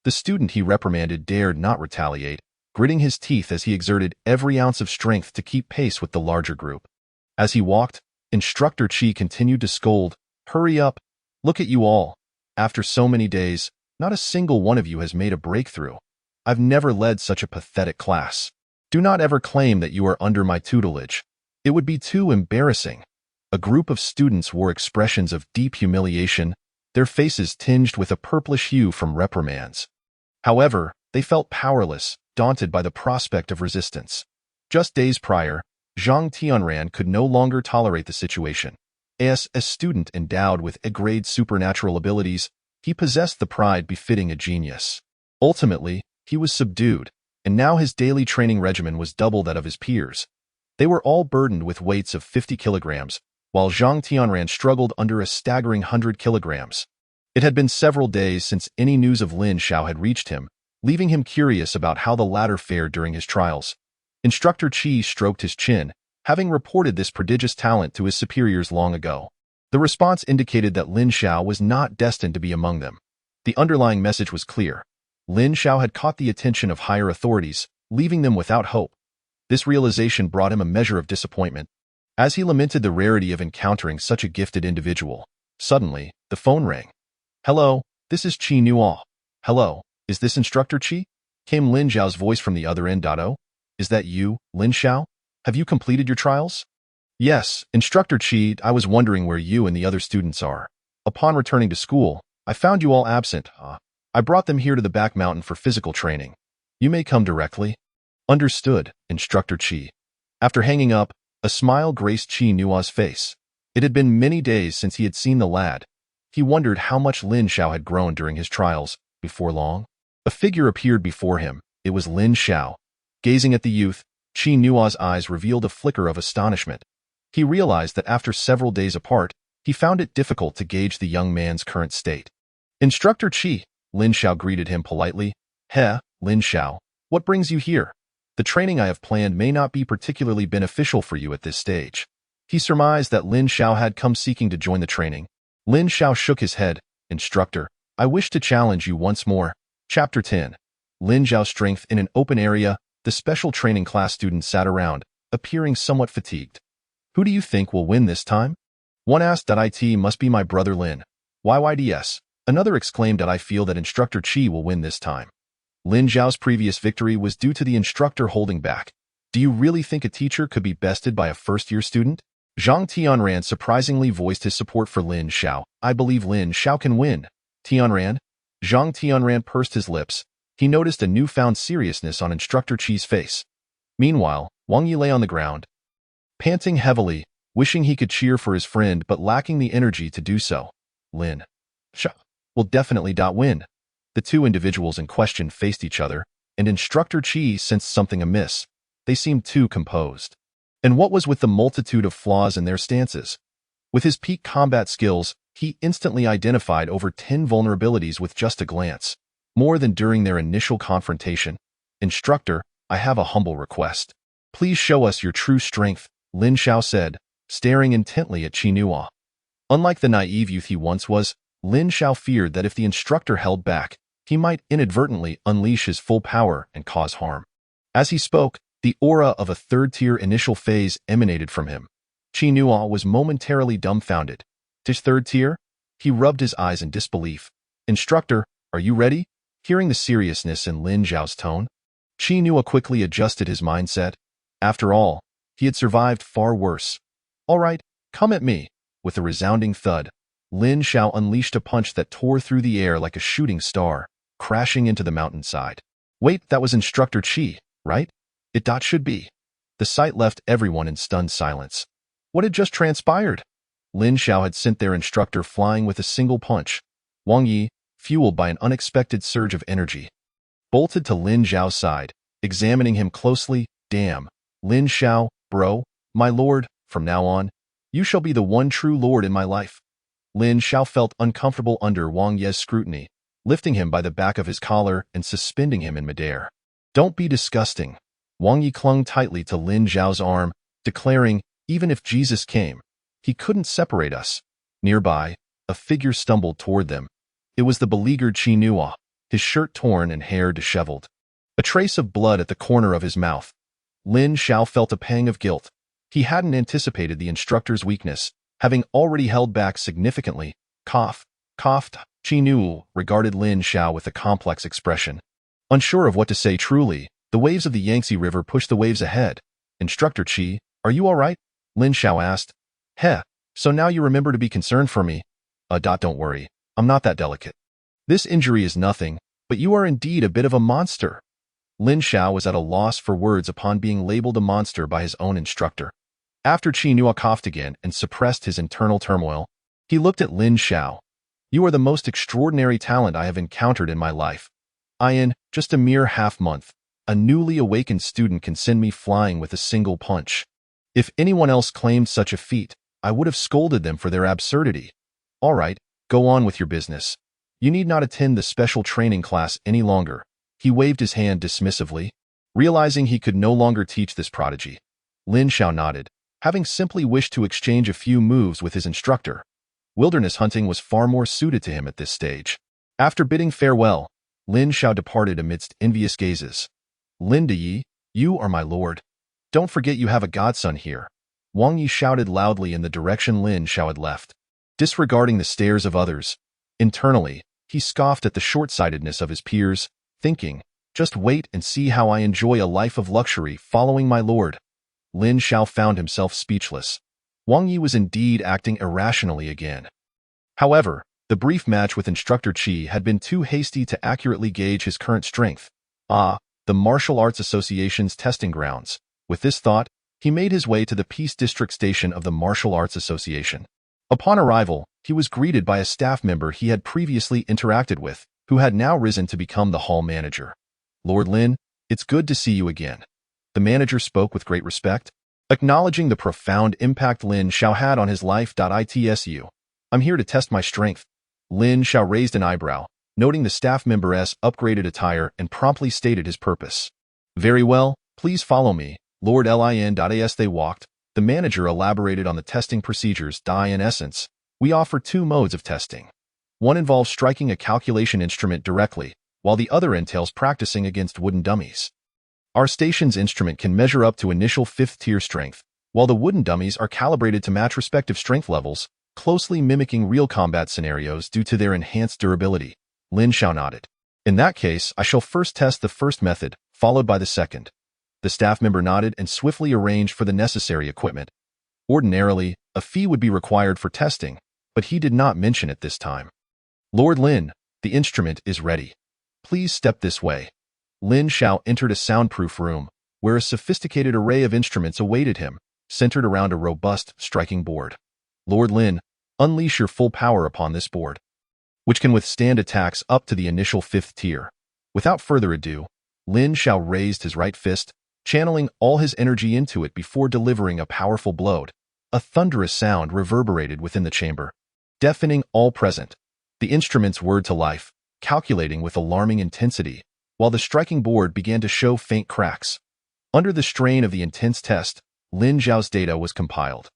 The student he reprimanded dared not retaliate, gritting his teeth as he exerted every ounce of strength to keep pace with the larger group. As he walked, Instructor Qi continued to scold, hurry up. Look at you all. After so many days, not a single one of you has made a breakthrough. I've never led such a pathetic class. Do not ever claim that you are under my tutelage. It would be too embarrassing. A group of students wore expressions of deep humiliation, their faces tinged with a purplish hue from reprimands. However, they felt powerless, daunted by the prospect of resistance. Just days prior, Zhang Tianran could no longer tolerate the situation. As a student endowed with A-grade supernatural abilities, he possessed the pride befitting a genius. Ultimately, he was subdued, and now his daily training regimen was double that of his peers. They were all burdened with weights of 50 kilograms, while Zhang Tianran struggled under a staggering 100 kilograms. It had been several days since any news of Lin Xiao had reached him, leaving him curious about how the latter fared during his trials. Instructor Qi stroked his chin, having reported this prodigious talent to his superiors long ago. The response indicated that Lin Xiao was not destined to be among them. The underlying message was clear. Lin Xiao had caught the attention of higher authorities, leaving them without hope. This realization brought him a measure of disappointment. As he lamented the rarity of encountering such a gifted individual, suddenly, the phone rang. Hello, this is Qi Nuo. Hello, is this Instructor Qi? Came Lin Xiao's voice from the other end. Is that you, Lin Xiao? Have you completed your trials? Yes, Instructor Qi, I was wondering where you and the other students are. Upon returning to school, I found you all absent. I brought them here to the back mountain for physical training. You may come directly. Understood, Instructor Qi. After hanging up, a smile graced Qi Nuo's face. It had been many days since he had seen the lad. He wondered how much Lin Xiao had grown during his trials. Before long, a figure appeared before him. It was Lin Xiao. Gazing at the youth, Qi Nuo's eyes revealed a flicker of astonishment. He realized that after several days apart, he found it difficult to gauge the young man's current state. Instructor Qi, Lin Xiao greeted him politely. Lin Xiao, what brings you here? The training I have planned may not be particularly beneficial for you at this stage. He surmised that Lin Xiao had come seeking to join the training. Lin Xiao shook his head. Instructor, I wish to challenge you once more. Chapter 10. Lin Xiao's strength in an open area. The special training class students sat around, appearing somewhat fatigued. Who do you think will win this time? One asked. It must be my brother Lin. YYDS. Another exclaimed that I feel that Instructor Qi will win this time. Lin Xiao's previous victory was due to the instructor holding back. Do you really think a teacher could be bested by a first-year student? Zhang Tianran surprisingly voiced his support for Lin Xiao. I believe Lin Xiao can win. Tianran? Zhang Tianran pursed his lips. He noticed a newfound seriousness on Instructor Qi's face. Meanwhile, Wang Yi lay on the ground, panting heavily, wishing he could cheer for his friend but lacking the energy to do so. Lin Xiao will definitely win. The two individuals in question faced each other, and Instructor Qi sensed something amiss. they seemed too composed. And what was with the multitude of flaws in their stances? With his peak combat skills, he instantly identified over 10 vulnerabilities with just a glance, more than during their initial confrontation. "Instructor, I have a humble request. Please show us your true strength," Lin Xiao said, staring intently at Qi Nuo. Unlike the naive youth he once was, Lin Xiao feared that if the instructor held back, he might inadvertently unleash his full power and cause harm. As he spoke, the aura of a third-tier initial phase emanated from him. Qi Nuo was momentarily dumbfounded. "This third tier?" He rubbed his eyes in disbelief. "Instructor, are you ready?" Hearing the seriousness in Lin Xiao's tone, Qi Nuo quickly adjusted his mindset. After all, he had survived far worse. "All right, come at me." With a resounding thud, Lin Xiao unleashed a punch that tore through the air like a shooting star, crashing into the mountainside. "Wait, that was Instructor Qi, right? It should be." The sight left everyone in stunned silence. What had just transpired? Lin Xiao had sent their instructor flying with a single punch. Wang Yi, fueled by an unexpected surge of energy, bolted to Lin Xiao's side, examining him closely. "Damn, Lin Xiao, bro, my lord, from now on, you shall be the one true lord in my life." Lin Xiao felt uncomfortable under Wang Yi's scrutiny, lifting him by the back of his collar and suspending him in midair. "Don't be disgusting." Wang Yi clung tightly to Lin Xiao's arm, declaring, "Even if Jesus came, he couldn't separate us." Nearby, a figure stumbled toward them. It was the beleaguered Qi Nuo, his shirt torn and hair disheveled. A trace of blood at the corner of his mouth. Lin Xiao felt a pang of guilt. He hadn't anticipated the instructor's weakness, having already held back significantly. Coughed. Qi Nuo regarded Lin Xiao with a complex expression. Unsure of what to say truly, the waves of the Yangtze River pushed the waves ahead. "Instructor Qi, are you all right?" Lin Xiao asked. "Heh, so now you remember to be concerned for me." Don't worry, I'm not that delicate. This injury is nothing, but you are indeed a bit of a monster." Lin Xiao was at a loss for words upon being labeled a monster by his own instructor. After Qi Nuo coughed again and suppressed his internal turmoil, he looked at Lin Xiao. "You are the most extraordinary talent I have encountered in my life. In just a mere half-month, a newly awakened student can send me flying with a single punch. If anyone else claimed such a feat, I would have scolded them for their absurdity. All right, go on with your business. You need not attend the special training class any longer." He waved his hand dismissively, realizing he could no longer teach this prodigy. Lin Xiao nodded, having simply wished to exchange a few moves with his instructor. Wilderness hunting was far more suited to him at this stage. After bidding farewell, Lin Xiao departed amidst envious gazes. "Lin Yi, you are my lord. Don't forget you have a godson here." Wang Yi shouted loudly in the direction Lin Xiao had left. Disregarding the stares of others, internally, he scoffed at the short-sightedness of his peers, thinking, "Just wait and see how I enjoy a life of luxury following my lord." Lin Xiao found himself speechless. Wang Yi was indeed acting irrationally again. However, the brief match with Instructor Qi had been too hasty to accurately gauge his current strength. The Martial Arts Association's testing grounds. With this thought, he made his way to the Peace District Station of the Martial Arts Association. Upon arrival, he was greeted by a staff member he had previously interacted with, who had now risen to become the hall manager. "Lord Lin, it's good to see you again." The manager spoke with great respect, acknowledging the profound impact Lin Xiao had on his life. "Itsu. I'm here to test my strength." Lin Xiao raised an eyebrow, noting the staff member's upgraded attire, and promptly stated his purpose. "Very well, please follow me, Lord Lin." As they walked, the manager elaborated on the testing procedures. "In essence, we offer two modes of testing. One involves striking a calculation instrument directly, while the other entails practicing against wooden dummies. Our station's instrument can measure up to initial 5th-tier strength, while the wooden dummies are calibrated to match respective strength levels, closely mimicking real combat scenarios due to their enhanced durability." Lin Xiao nodded. "In that case, I shall first test the first method, followed by the second." The staff member nodded and swiftly arranged for the necessary equipment. Ordinarily, a fee would be required for testing, but he did not mention it this time. "Lord Lin, the instrument is ready. Please step this way." Lin Xiao entered a soundproof room, where a sophisticated array of instruments awaited him, centered around a robust striking board. "Lord Lin, unleash your full power upon this board, which can withstand attacks up to the initial 5th tier." Without further ado, Lin Xiao raised his right fist, channeling all his energy into it before delivering a powerful blow. A thunderous sound reverberated within the chamber, deafening all present. The instruments whirred to life, calculating with alarming intensity, while the striking board began to show faint cracks. Under the strain of the intense test, Lin Zhao's data was compiled.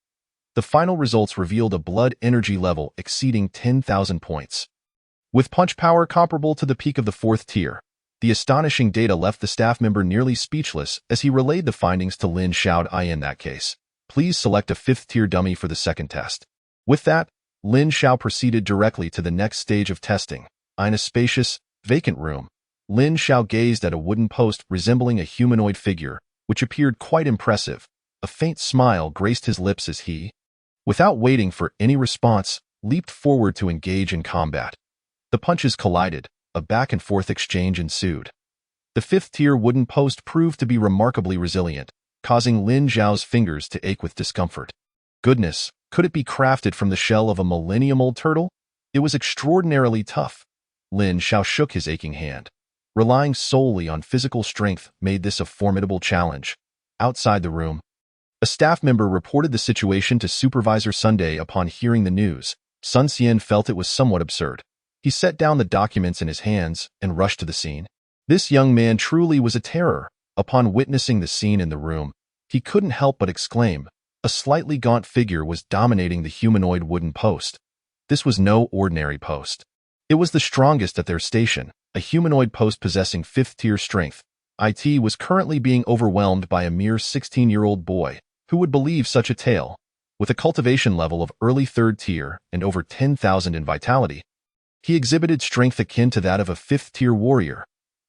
The final results revealed a blood energy level exceeding 10,000 points. With punch power comparable to the peak of the 4th tier, the astonishing data left the staff member nearly speechless as he relayed the findings to Lin Zhao. In that case, please select a 5th tier dummy for the second test. With that, Lin Zhao proceeded directly to the next stage of testing. In a spacious, vacant room, Lin Zhao gazed at a wooden post resembling a humanoid figure, which appeared quite impressive. A faint smile graced his lips as he, without waiting for any response, leaped forward to engage in combat. The punches collided, a back-and-forth exchange ensued. The 5th-tier wooden post proved to be remarkably resilient, causing Lin Zhao's fingers to ache with discomfort. Goodness, could it be crafted from the shell of a millennium-old turtle? It was extraordinarily tough. Lin Zhao shook his aching hand. Relying solely on physical strength made this a formidable challenge. Outside the room, a staff member reported the situation to Supervisor Sunday. Upon hearing the news, Sun Xian felt it was somewhat absurd. He set down the documents in his hands and rushed to the scene. This young man truly was a terror. Upon witnessing the scene in the room, he couldn't help but exclaim. A slightly gaunt figure was dominating the humanoid wooden post. This was no ordinary post. It was the strongest at their station, a humanoid post possessing 5th-tier strength. IT was currently being overwhelmed by a mere 16-year-old boy. Who would believe such a tale? With a cultivation level of early 3rd tier and over 10,000 in vitality, he exhibited strength akin to that of a 5th-tier warrior.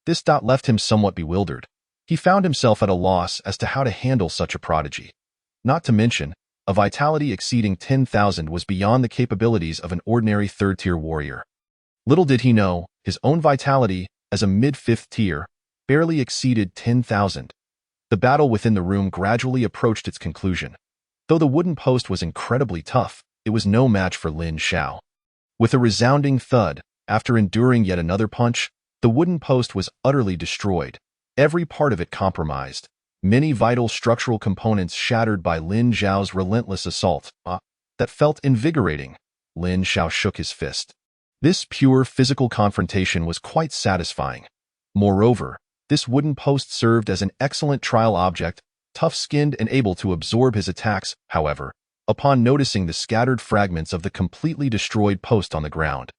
This left him somewhat bewildered. He found himself at a loss as to how to handle such a prodigy. Not to mention, a vitality exceeding 10,000 was beyond the capabilities of an ordinary 3rd-tier warrior. Little did he know, his own vitality, as a mid-5th tier, barely exceeded 10,000. The battle within the room gradually approached its conclusion. Though the wooden post was incredibly tough, it was no match for Lin Zhao. With a resounding thud, after enduring yet another punch, the wooden post was utterly destroyed, every part of it compromised, many vital structural components shattered by Lin Zhao's relentless assault. That felt invigorating. Lin Zhao shook his fist. This pure physical confrontation was quite satisfying. Moreover, this wooden post served as an excellent trial object, tough-skinned and able to absorb his attacks. However, upon noticing the scattered fragments of the completely destroyed post on the ground,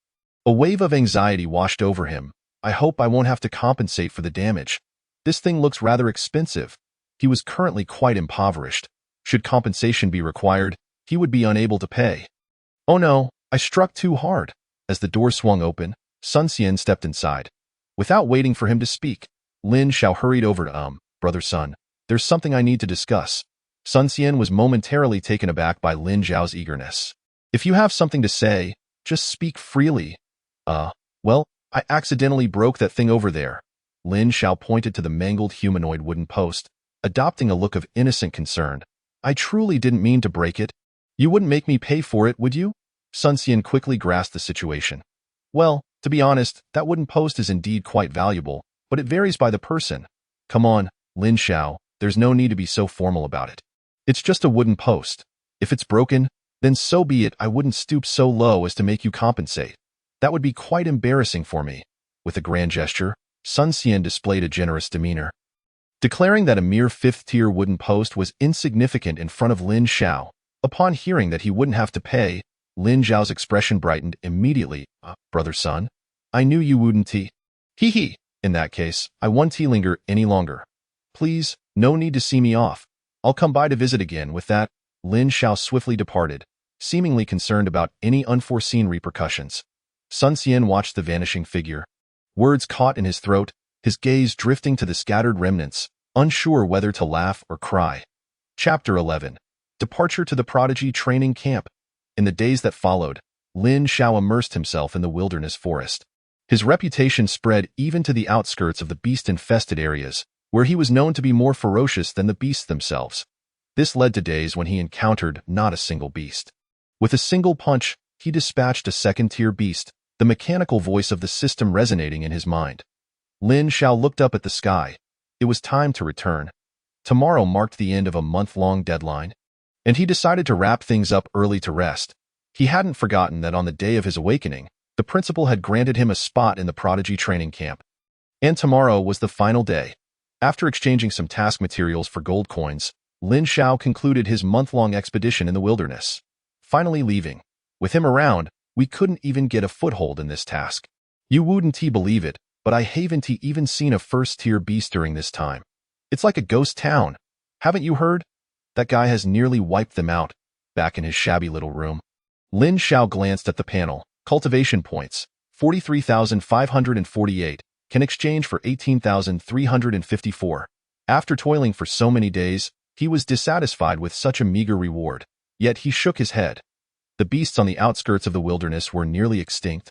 a wave of anxiety washed over him. I hope I won't have to compensate for the damage. This thing looks rather expensive. He was currently quite impoverished. Should compensation be required, he would be unable to pay. Oh no, I struck too hard. As the door swung open, Sun Xian stepped inside. Without waiting for him to speak, Lin Zhao hurried over to Brother Sun, there's something I need to discuss. Sun Xian was momentarily taken aback by Lin Zhao's eagerness. If you have something to say, just speak freely. Well, I accidentally broke that thing over there. Lin Zhao pointed to the mangled humanoid wooden post, adopting a look of innocent concern. I truly didn't mean to break it. You wouldn't make me pay for it, would you? Sun Xian quickly grasped the situation. Well, to be honest, that wooden post is indeed quite valuable, but it varies by the person. Come on, Lin Zhao, there's no need to be so formal about it. It's just a wooden post. If it's broken, then so be it. I wouldn't stoop so low as to make you compensate. That would be quite embarrassing for me. With a grand gesture, Sun Xian displayed a generous demeanor. Declaring that a mere 5th-tier wooden post was insignificant in front of Lin Zhao, upon hearing that he wouldn't have to pay, Lin Zhao's expression brightened immediately. Brother Sun, I knew you wouldn't. Hee. In that case, I won't linger any longer. Please, no need to see me off. I'll come by to visit again. With that, Lin Zhao swiftly departed, seemingly concerned about any unforeseen repercussions. Sun Xian watched the vanishing figure. Words caught in his throat, his gaze drifting to the scattered remnants, unsure whether to laugh or cry. Chapter 11. Departure to the Prodigy Training Camp. In the days that followed, Lin Zhao immersed himself in the wilderness forest. His reputation spread even to the outskirts of the beast-infested areas, where he was known to be more ferocious than the beasts themselves. This led to days when he encountered not a single beast. With a single punch, he dispatched a 2nd-tier beast, the mechanical voice of the system resonating in his mind. Lin Zhao looked up at the sky. It was time to return. Tomorrow marked the end of a month-long deadline, and he decided to wrap things up early to rest. He hadn't forgotten that on the day of his awakening, the principal had granted him a spot in the prodigy training camp. And tomorrow was the final day. After exchanging some task materials for gold coins, Lin Xiao concluded his month-long expedition in the wilderness. Finally leaving. With him around, we couldn't even get a foothold in this task. You wouldn't believe it, but I haven't even seen a first-tier beast during this time. It's like a ghost town. Haven't you heard? That guy has nearly wiped them out, back in his shabby little room. Lin Xiao glanced at the panel. Cultivation points, 43,548, can exchange for 18,354. After toiling for so many days, he was dissatisfied with such a meager reward, yet he shook his head. The beasts on the outskirts of the wilderness were nearly extinct.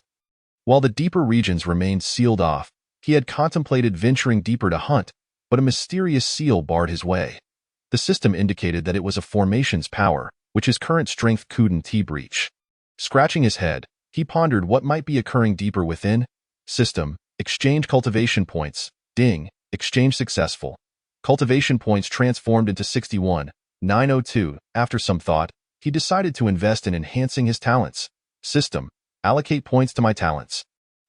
While the deeper regions remained sealed off, he had contemplated venturing deeper to hunt, but a mysterious seal barred his way. The system indicated that it was a formation's power, which his current strength couldn't breach. Scratching his head, he pondered what might be occurring deeper within. System, exchange cultivation points. Ding, exchange successful. Cultivation points transformed into 61,902. After some thought, he decided to invest in enhancing his talents. System, allocate points to my talents.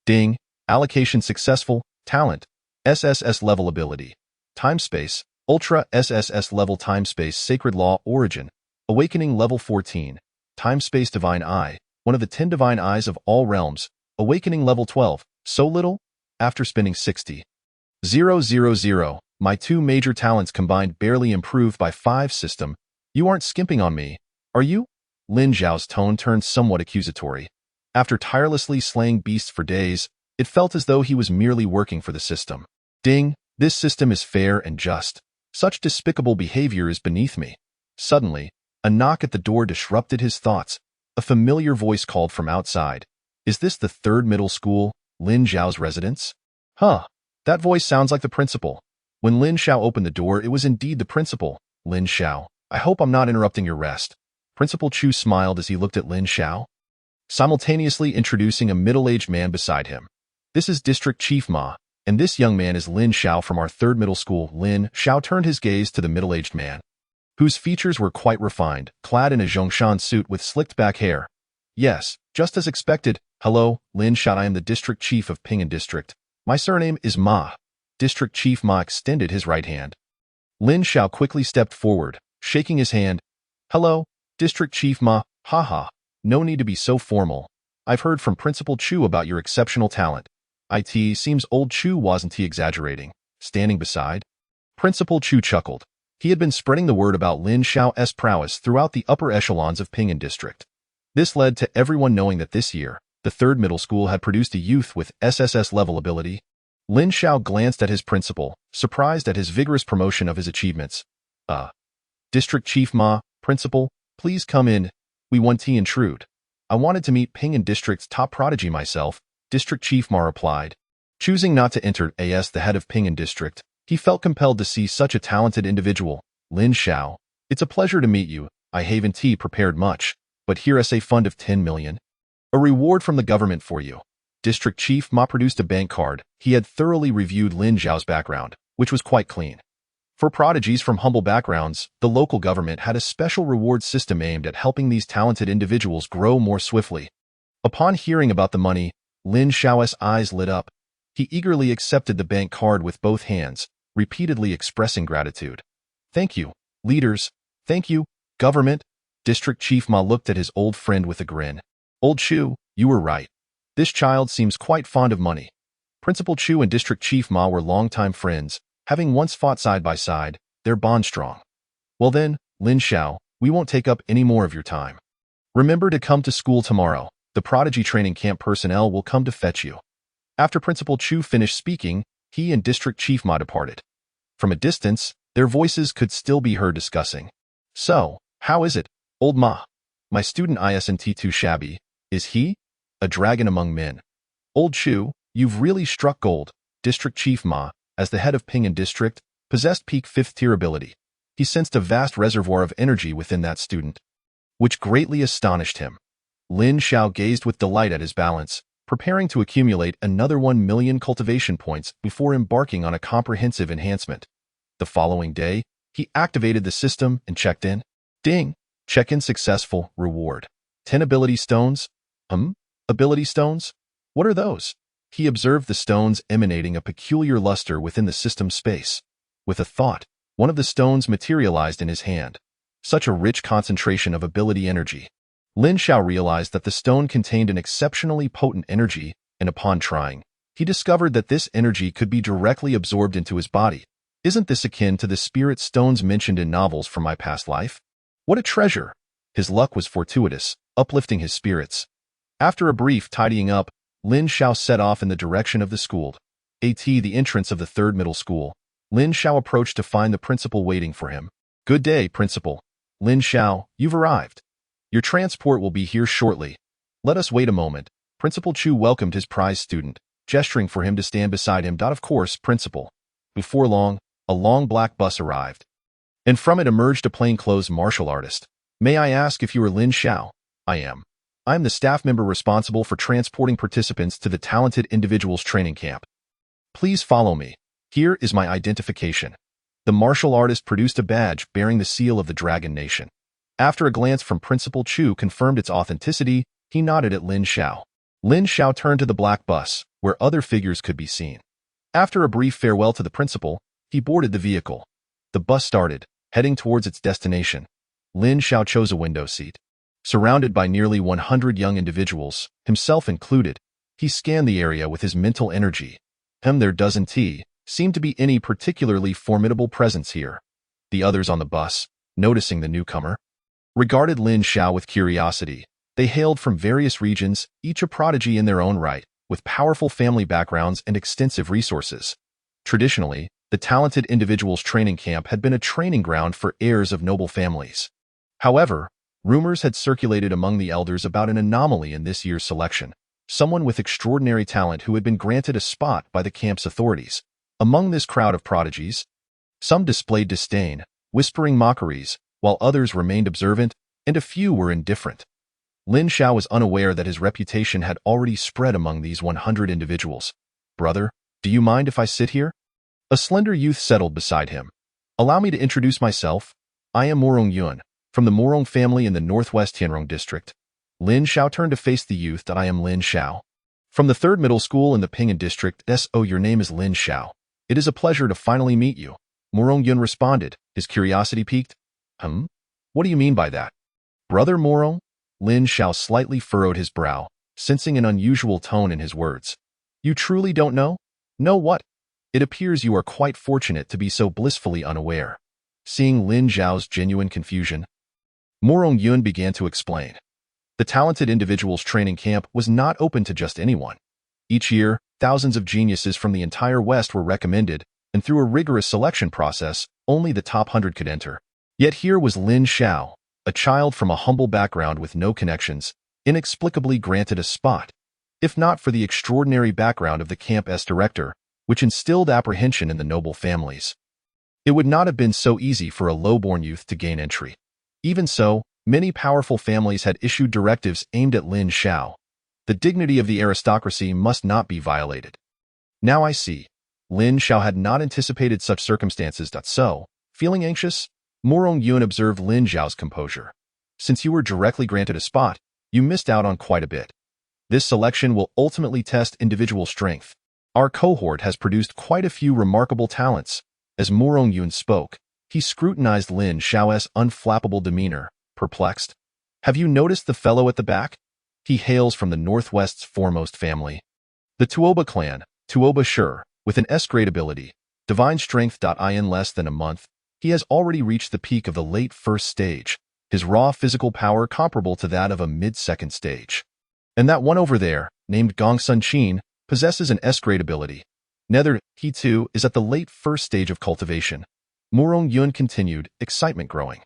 Ding, allocation successful. Talent, SSS level ability. Time space, Ultra SSS level time space Sacred Law Origin. Awakening level 14. Time space Divine Eye, one of the 10 divine eyes of all realms. Awakening level 12. So little? After spending 60,000, my two major talents combined barely improved by 5. System, you aren't skimping on me, are you? Lin Xiao's tone turned somewhat accusatory. After tirelessly slaying beasts for days, it felt as though he was merely working for the system. Ding, this system is fair and just. Such despicable behavior is beneath me. Suddenly, a knock at the door disrupted his thoughts. A familiar voice called from outside. Is this the third middle school, Lin Xiao's residence? Huh, that voice sounds like the principal. When Lin Xiao opened the door, it was indeed the principal. Lin Xiao, I hope I'm not interrupting your rest. Principal Chu smiled as he looked at Lin Xiao, simultaneously introducing a middle-aged man beside him. This is District Chief Ma, and this young man is Lin Xiao from our third middle school. Lin Xiao turned his gaze to the middle-aged man, whose features were quite refined, clad in a Zhongshan suit with slicked-back hair. Yes, just as expected. Hello, Lin Xiao, I am the District Chief of Ping'an District. My surname is Ma. District Chief Ma extended his right hand. Lin Xiao quickly stepped forward, shaking his hand. Hello, District Chief Ma. Haha, no need to be so formal. I've heard from Principal Chu about your exceptional talent. It seems old Chu wasn't exaggerating. Standing beside, Principal Chu chuckled. He had been spreading the word about Lin Xiao's prowess throughout the upper echelons of Ping'an District. This led to everyone knowing that this year, the third middle school had produced a youth with SSS level ability. Lin Xiao glanced at his principal, surprised at his vigorous promotion of his achievements. District Chief Ma, Principal, please come in. We want to intrude. I wanted to meet Ping'an District's top prodigy myself, District Chief Ma replied. Choosing not to enter as the head of Ping'an District, he felt compelled to see such a talented individual. Lin Xiao, it's a pleasure to meet you. I haven't prepared much, but here is a fund of 10 million. A reward from the government for you. District Chief Ma produced a bank card. He had thoroughly reviewed Lin Xiao's background, which was quite clean. For prodigies from humble backgrounds, the local government had a special reward system aimed at helping these talented individuals grow more swiftly. Upon hearing about the money, Lin Xiao's eyes lit up. He eagerly accepted the bank card with both hands, repeatedly expressing gratitude. Thank you, leaders. Thank you, government. District Chief Ma looked at his old friend with a grin. Old Chu, you were right. This child seems quite fond of money. Principal Chu and District Chief Ma were longtime friends, having once fought side by side, their bond strong. Well then, Lin Xiao, we won't take up any more of your time. Remember to come to school tomorrow. The prodigy training camp personnel will come to fetch you. After Principal Chu finished speaking, he and District Chief Ma departed. From a distance, their voices could still be heard discussing. So, how is it, old Ma? My student isn't too shabby, is he? A dragon among men. Old Chu, you've really struck gold. District Chief Ma, as the head of Ping'an District, possessed peak 5th-tier ability. He sensed a vast reservoir of energy within that student, which greatly astonished him. Lin Xiao gazed with delight at his balance, preparing to accumulate another 1 million cultivation points before embarking on a comprehensive enhancement. The following day, He activated the system and checked in. Ding! Check-in successful. Reward. 10 ability stones? Ability stones? What are those? He observed the stones emanating a peculiar luster within the system space. With a thought, one of the stones materialized in his hand. Such a rich concentration of ability energy. Lin Xiao realized that the stone contained an exceptionally potent energy, and upon trying, he discovered that this energy could be directly absorbed into his body. Isn't this akin to the spirit stones mentioned in novels from my past life? What a treasure! His luck was fortuitous, uplifting his spirits. After a brief tidying up, Lin Xiao set off in the direction of the school. At the entrance of the third middle school, Lin Xiao approached to find the principal waiting for him. Good day, principal. Lin Xiao, you've arrived. Your transport will be here shortly. Let us wait a moment. Principal Chu welcomed his prize student, gesturing for him to stand beside him. Of course, principal. Before long, a long black bus arrived, and from it emerged a plainclothes martial artist. May I ask if you are Lin Xiao? I am. I am the staff member responsible for transporting participants to the Talented Individuals Training Camp. Please follow me. Here is my identification. The martial artist produced a badge bearing the seal of the Dragon Nation. After a glance from Principal Chu confirmed its authenticity, he nodded at Lin Xiao. Lin Xiao turned to the black bus, where other figures could be seen. After a brief farewell to the principal, he boarded the vehicle. The bus started, heading towards its destination. Lin Xiao chose a window seat. Surrounded by nearly 100 young individuals, himself included, he scanned the area with his mental energy. There doesn't seem to be any particularly formidable presence here. The others on the bus, noticing the newcomer, regarded Lin Xiao with curiosity. They hailed from various regions, each a prodigy in their own right, with powerful family backgrounds and extensive resources. Traditionally, the Talented Individuals Training Camp had been a training ground for heirs of noble families. However, rumors had circulated among the elders about an anomaly in this year's selection, someone with extraordinary talent who had been granted a spot by the camp's authorities. Among this crowd of prodigies, some displayed disdain, whispering mockeries, while others remained observant, and a few were indifferent. Lin Xiao was unaware that his reputation had already spread among these 100 individuals. Brother, do you mind if I sit here? A slender youth settled beside him. Allow me to introduce myself. I am Morong Yun, from the Morong family in the northwest Tianrong district. Lin Xiao turned to face the youth. I am Lin Xiao. From the third middle school in the Ping'an district. Oh, your name is Lin Xiao. It is a pleasure to finally meet you. Morong Yun responded, his curiosity piqued. What do you mean by that? Brother Morong? Lin Xiao slightly furrowed his brow, sensing an unusual tone in his words. You truly don't know? Know what? It appears you are quite fortunate to be so blissfully unaware. Seeing Lin Xiao's genuine confusion, Morong Yun began to explain. The Talented Individuals Training Camp was not open to just anyone. Each year, thousands of geniuses from the entire West were recommended, and through a rigorous selection process, only the top 100 could enter. Yet here was Lin Xiao, a child from a humble background with no connections, inexplicably granted a spot. If not for the extraordinary background of the camp's director, which instilled apprehension in the noble families, it would not have been so easy for a low-born youth to gain entry. Even so, many powerful families had issued directives aimed at Lin Xiao. The dignity of the aristocracy must not be violated. Now I see. Lin Xiao had not anticipated such circumstances. So, feeling anxious, Morong Yun observed Lin Xiao's composure. Since you were directly granted a spot, you missed out on quite a bit. This selection will ultimately test individual strength. Our cohort has produced quite a few remarkable talents. As Morong Yun spoke, he scrutinized Lin Xiao's unflappable demeanor, perplexed. Have you noticed the fellow at the back? He hails from the Northwest's foremost family, the Tuoba clan, Tuoba Shur, with an S-grade ability, divine strength. In less than a month, he has already reached the peak of the late first stage, his raw physical power comparable to that of a mid-second stage. And that one over there, named Gong Sun Qin, possesses an S-grade ability. Nether, he too is at the late first stage of cultivation. Morong Yun continued, excitement growing.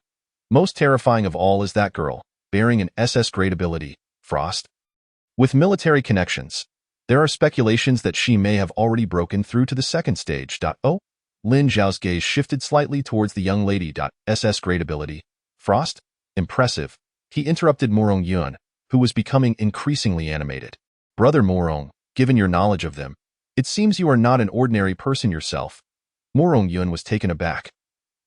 Most terrifying of all is that girl, bearing an SS-grade ability, Frost. With military connections, there are speculations that she may have already broken through to the second stage. Lin Xiao's gaze shifted slightly towards the young lady. SS-grade ability, Frost? Impressive. He interrupted Morong Yun, who was becoming increasingly animated. Brother Morong, given your knowledge of them, it seems you are not an ordinary person yourself. Morong Yun was taken aback.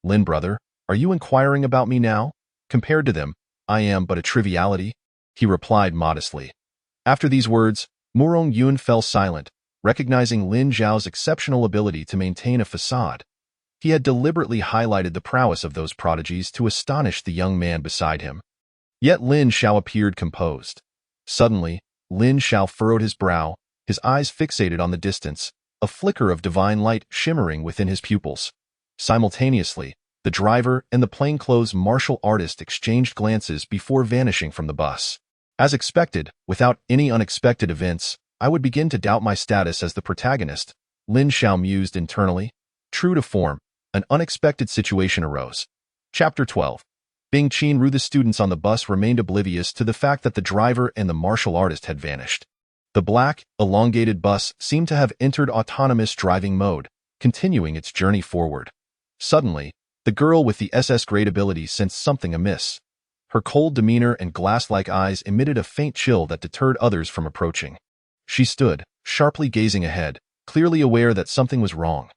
Lin brother, are you inquiring about me now? Compared to them, I am but a triviality, he replied modestly. After these words, Murong Yun fell silent, recognizing Lin Zhao's exceptional ability to maintain a facade. He had deliberately highlighted the prowess of those prodigies to astonish the young man beside him. Yet Lin Zhao appeared composed. Suddenly, Lin Zhao furrowed his brow, his eyes fixated on the distance, a flicker of divine light shimmering within his pupils. Simultaneously, the driver and the plainclothes martial artist exchanged glances before vanishing from the bus. As expected, without any unexpected events, I would begin to doubt my status as the protagonist, Lin Zhao mused internally. True to form, an unexpected situation arose. Chapter 12. Bing Qinru. The students on the bus remained oblivious to the fact that the driver and the martial artist had vanished. The black, elongated bus seemed to have entered autonomous driving mode, continuing its journey forward. Suddenly, the girl with the SS-grade ability sensed something amiss. Her cold demeanor and glass-like eyes emitted a faint chill that deterred others from approaching. She stood, sharply gazing ahead, clearly aware that something was wrong.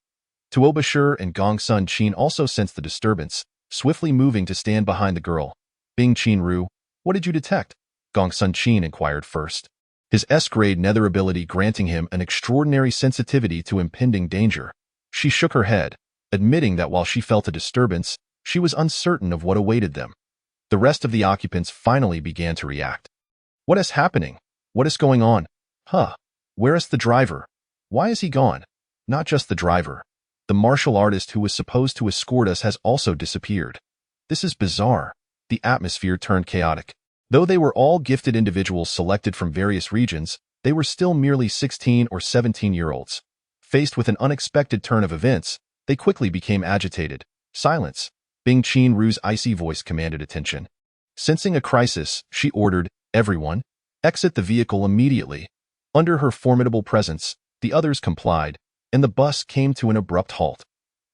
Tuo Bashir and Gong Sun Qin also sensed the disturbance, swiftly moving to stand behind the girl. Bing Qinru, what did you detect? Gong Sun Qin inquired first. His S-grade nether ability granting him an extraordinary sensitivity to impending danger. She shook her head, admitting that while she felt a disturbance, she was uncertain of what awaited them. The rest of the occupants finally began to react. What is happening? What is going on? Where is the driver? Why is he gone? Not just the driver. The martial artist who was supposed to escort us has also disappeared. This is bizarre. The atmosphere turned chaotic. Though they were all gifted individuals selected from various regions, they were still merely 16 or 17-year-olds. Faced with an unexpected turn of events, they quickly became agitated. Silence. Bing Qinru's icy voice commanded attention. Sensing a crisis, she ordered, everyone, exit the vehicle immediately. Under her formidable presence, the others complied, and the bus came to an abrupt halt.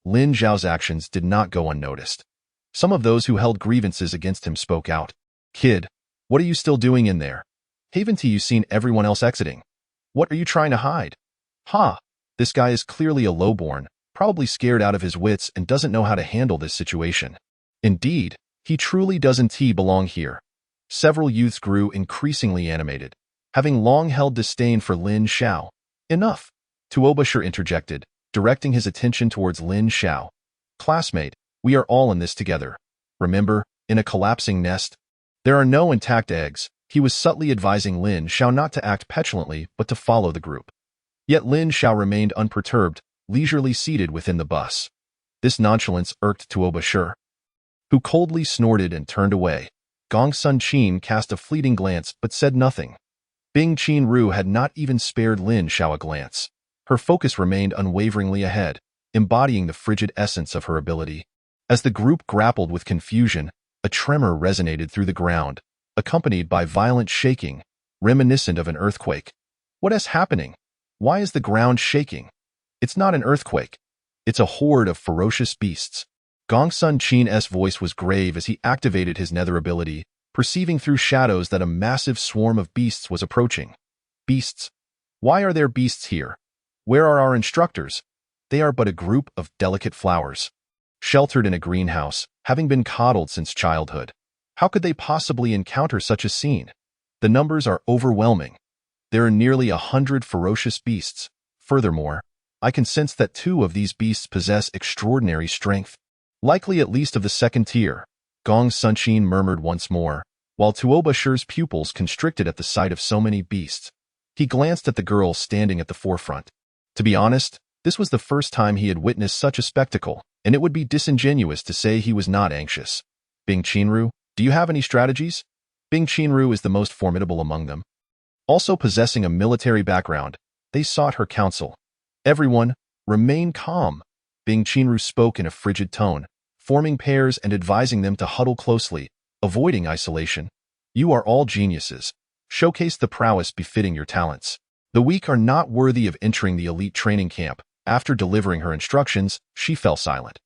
Lin Zhao's actions did not go unnoticed. Some of those who held grievances against him spoke out. Kid, what are you still doing in there? Haven't you seen everyone else exiting? What are you trying to hide? This guy is clearly a lowborn, probably scared out of his wits and doesn't know how to handle this situation. Indeed, he truly doesn't belong here. Several youths grew increasingly animated, having long held disdain for Lin Zhao. Enough. Tuo Bashir interjected, directing his attention towards Lin Zhao. Classmate, we are all in this together. Remember, in a collapsing nest, there are no intact eggs. He was subtly advising Lin Zhao not to act petulantly but to follow the group. Yet Lin Zhao remained unperturbed, leisurely seated within the bus. This nonchalance irked Tuo Bashir, who coldly snorted and turned away. Gong Sun Qin cast a fleeting glance but said nothing. Bing Qinru had not even spared Lin Zhao a glance. Her focus remained unwaveringly ahead, embodying the frigid essence of her ability. As the group grappled with confusion, a tremor resonated through the ground, accompanied by violent shaking, reminiscent of an earthquake. What is happening? Why is the ground shaking? It's not an earthquake. It's a horde of ferocious beasts. Gong Sun Qin's voice was grave as he activated his nether ability, perceiving through shadows that a massive swarm of beasts was approaching. Beasts? Why are there beasts here? Where are our instructors? They are but a group of delicate flowers, sheltered in a greenhouse, having been coddled since childhood. How could they possibly encounter such a scene? The numbers are overwhelming. There are nearly 100 ferocious beasts. Furthermore, I can sense that 2 of these beasts possess extraordinary strength, likely at least of the second tier. Gong Sun Qin murmured once more, while Tuo Bashir's pupils constricted at the sight of so many beasts. He glanced at the girl standing at the forefront. To be honest, this was the first time he had witnessed such a spectacle, and it would be disingenuous to say he was not anxious. Bing Qinru, do you have any strategies? Bing Qinru is the most formidable among them. Also possessing a military background, they sought her counsel. Everyone, remain calm. Bing Qinru spoke in a frigid tone, forming pairs and advising them to huddle closely, avoiding isolation. You are all geniuses. Showcase the prowess befitting your talents. The weak are not worthy of entering the elite training camp. After delivering her instructions, she fell silent.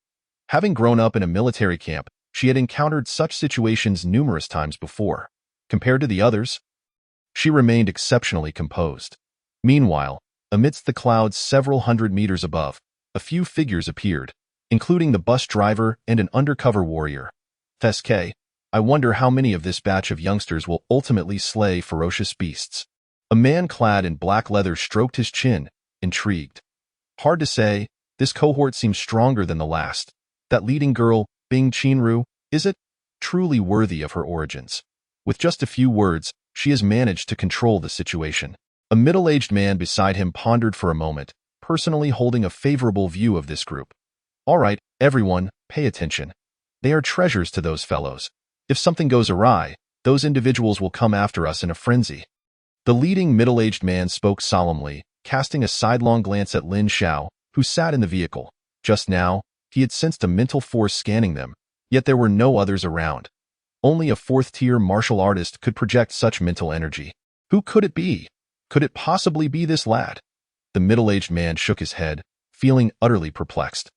Having grown up in a military camp, she had encountered such situations numerous times before. Compared to the others, she remained exceptionally composed. Meanwhile, amidst the clouds several hundred meters above, a few figures appeared. including the bus driver and an undercover warrior. FSK, I wonder how many of this batch of youngsters will ultimately slay ferocious beasts. A man clad in black leather stroked his chin, intrigued. Hard to say, this cohort seems stronger than the last. That leading girl, Bing Chenru, is it? Truly worthy of her origins. With just a few words, she has managed to control the situation. A middle-aged man beside him pondered for a moment, personally holding a favorable view of this group. All right, everyone, pay attention. They are treasures to those fellows. If something goes awry, those individuals will come after us in a frenzy. The leading middle-aged man spoke solemnly, casting a sidelong glance at Lin Xiao, who sat in the vehicle. Just now, he had sensed a mental force scanning them, yet there were no others around. Only a fourth-tier martial artist could project such mental energy. Who could it be? Could it possibly be this lad? The middle-aged man shook his head, feeling utterly perplexed.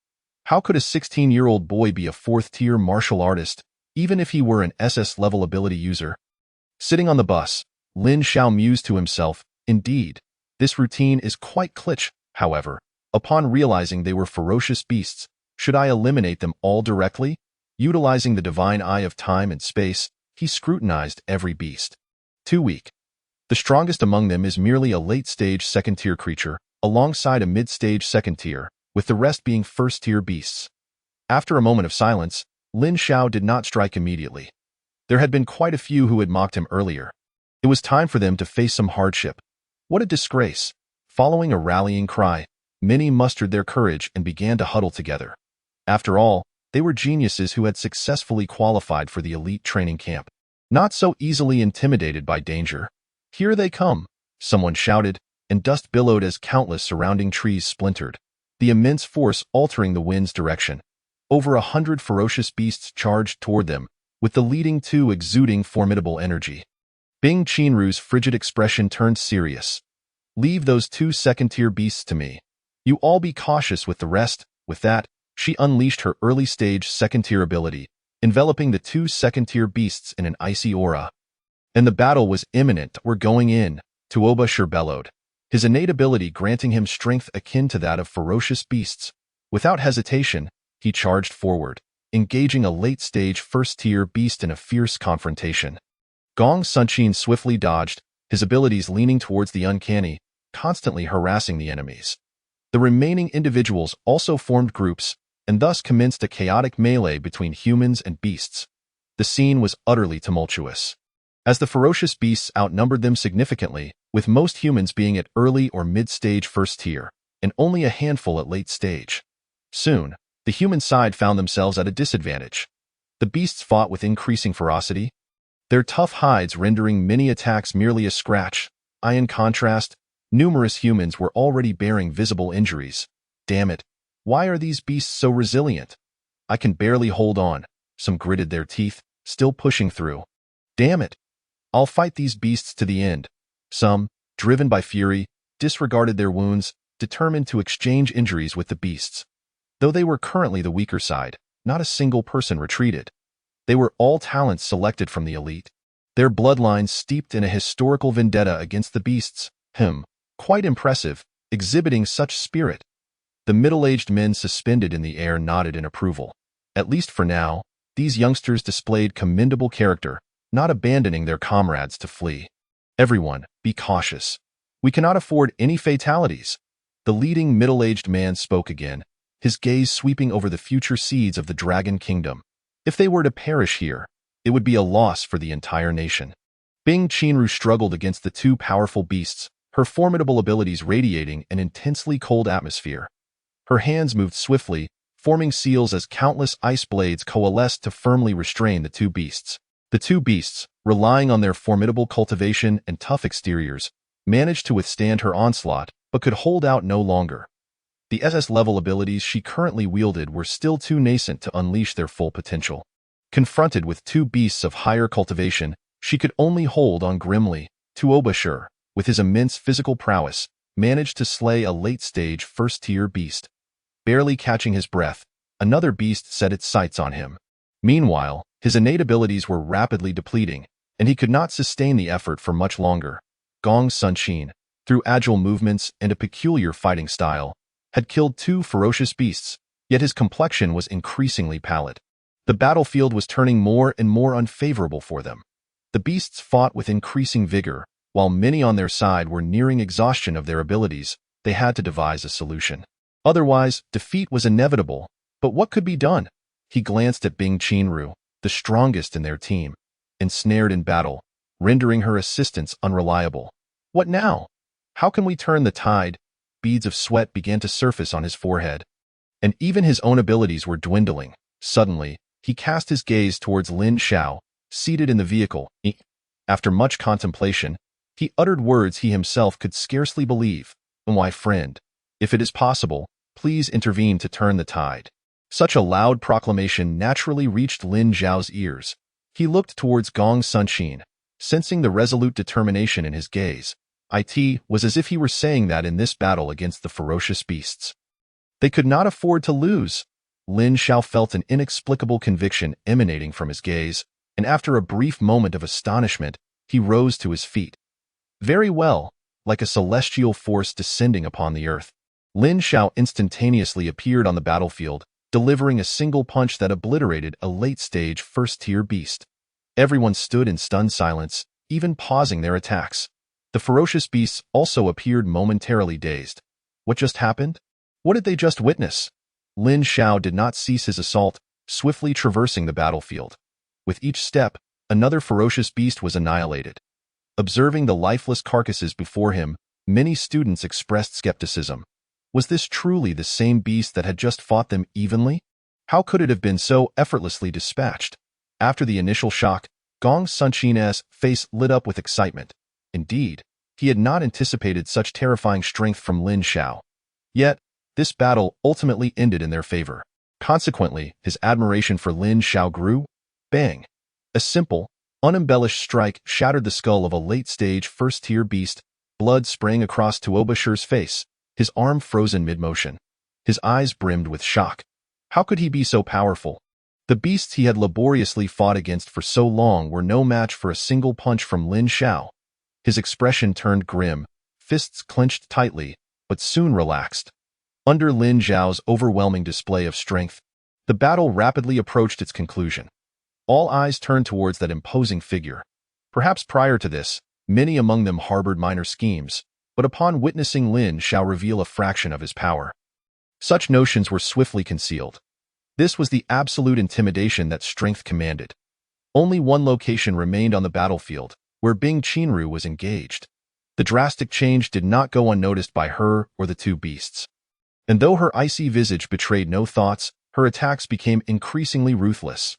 How could a 16-year-old boy be a fourth-tier martial artist, even if he were an SS-level ability user? Sitting on the bus, Lin Xiao mused to himself, indeed, this routine is quite clutch. However, upon realizing they were ferocious beasts, should I eliminate them all directly? Utilizing the divine eye of time and space, he scrutinized every beast. Too weak. The strongest among them is merely a late-stage second-tier creature, alongside a mid-stage second-tier, with the rest being first-tier beasts. After a moment of silence, Lin Xiao did not strike immediately. There had been quite a few who had mocked him earlier. It was time for them to face some hardship. What a disgrace! Following a rallying cry, many mustered their courage and began to huddle together. After all, they were geniuses who had successfully qualified for the elite training camp. Not so easily intimidated by danger. Here they come, someone shouted, and dust billowed as countless surrounding trees splintered, the immense force altering the wind's direction. Over 100 ferocious beasts charged toward them, with the leading two exuding formidable energy. Bing Chenru's frigid expression turned serious. Leave those two second-tier beasts to me. You all be cautious with the rest. With that, she unleashed her early-stage second-tier ability, enveloping the two second-tier beasts in an icy aura. And the battle was imminent. We're going in, Tuoba Shur bellowed, his innate ability granting him strength akin to that of ferocious beasts. Without hesitation, he charged forward, engaging a late-stage first-tier beast in a fierce confrontation. Gong Sunqin swiftly dodged, his abilities leaning towards the uncanny, constantly harassing the enemies. The remaining individuals also formed groups, and thus commenced a chaotic melee between humans and beasts. The scene was utterly tumultuous, as the ferocious beasts outnumbered them significantly, with most humans being at early or mid-stage first tier, and only a handful at late stage. Soon, the human side found themselves at a disadvantage. The beasts fought with increasing ferocity, their tough hides rendering many attacks merely a scratch. In contrast, numerous humans were already bearing visible injuries. Damn it, why are these beasts so resilient? I can barely hold on, some gritted their teeth, still pushing through. Damn it, I'll fight these beasts to the end. Some, driven by fury, disregarded their wounds, determined to exchange injuries with the beasts. Though they were currently the weaker side, not a single person retreated. They were all talents selected from the elite, their bloodlines steeped in a historical vendetta against the beasts. Quite impressive, exhibiting such spirit. The middle-aged men suspended in the air nodded in approval. At least for now, these youngsters displayed commendable character, not abandoning their comrades to flee. Everyone, be cautious. We cannot afford any fatalities. The leading middle-aged man spoke again, his gaze sweeping over the future seeds of the Dragon Kingdom. If they were to perish here, it would be a loss for the entire nation. Bing Chenru struggled against the two powerful beasts, her formidable abilities radiating an intensely cold atmosphere. Her hands moved swiftly, forming seals as countless ice blades coalesced to firmly restrain the two beasts. The two beasts, relying on their formidable cultivation and tough exteriors, managed to withstand her onslaught, but could hold out no longer. The SS-level abilities she currently wielded were still too nascent to unleash their full potential. Confronted with two beasts of higher cultivation, she could only hold on grimly. Tuoba Shur, with his immense physical prowess, managed to slay a late-stage first-tier beast. Barely catching his breath, another beast set its sights on him. Meanwhile, his innate abilities were rapidly depleting, and he could not sustain the effort for much longer. Gong Sunqin, through agile movements and a peculiar fighting style, had killed two ferocious beasts, yet his complexion was increasingly pallid. The battlefield was turning more and more unfavorable for them. The beasts fought with increasing vigor, while many on their side were nearing exhaustion of their abilities. They had to devise a solution. Otherwise, defeat was inevitable. But what could be done? He glanced at Bing Qianru, the strongest in their team, ensnared in battle, rendering her assistance unreliable. What now? How can we turn the tide? Beads of sweat began to surface on his forehead, and even his own abilities were dwindling. Suddenly, he cast his gaze towards Lin Xiao, seated in the vehicle. After much contemplation, he uttered words he himself could scarcely believe. My friend, if it is possible, please intervene to turn the tide. Such a loud proclamation naturally reached Lin Xiao's ears. He looked towards Gong Sunqin, sensing the resolute determination in his gaze. It was as if he were saying that in this battle against the ferocious beasts, they could not afford to lose. Lin Xiao felt an inexplicable conviction emanating from his gaze, and after a brief moment of astonishment, he rose to his feet. Very well, like a celestial force descending upon the earth, Lin Xiao instantaneously appeared on the battlefield, delivering a single punch that obliterated a late-stage first-tier beast. Everyone stood in stunned silence, even pausing their attacks. The ferocious beasts also appeared momentarily dazed. What just happened? What did they just witness? Lin Xiao did not cease his assault, swiftly traversing the battlefield. With each step, another ferocious beast was annihilated. Observing the lifeless carcasses before him, many students expressed skepticism. Was this truly the same beast that had just fought them evenly? How could it have been so effortlessly dispatched? After the initial shock, Gong Sunqin's face lit up with excitement. Indeed, he had not anticipated such terrifying strength from Lin Xiao. Yet, this battle ultimately ended in their favor. Consequently, his admiration for Lin Xiao grew. Bang! A simple, unembellished strike shattered the skull of a late-stage first-tier beast. Blood sprang across Tuobasher's face, his arm frozen mid-motion. His eyes brimmed with shock. How could he be so powerful? The beasts he had laboriously fought against for so long were no match for a single punch from Lin Xiao. His expression turned grim, fists clenched tightly, but soon relaxed. Under Lin Xiao's overwhelming display of strength, the battle rapidly approached its conclusion. All eyes turned towards that imposing figure. Perhaps prior to this, many among them harbored minor schemes, but upon witnessing Lin Xiao reveal a fraction of his power, such notions were swiftly concealed. This was the absolute intimidation that strength commanded. Only one location remained on the battlefield, where Bing Qianru was engaged. The drastic change did not go unnoticed by her or the two beasts. And though her icy visage betrayed no thoughts, her attacks became increasingly ruthless.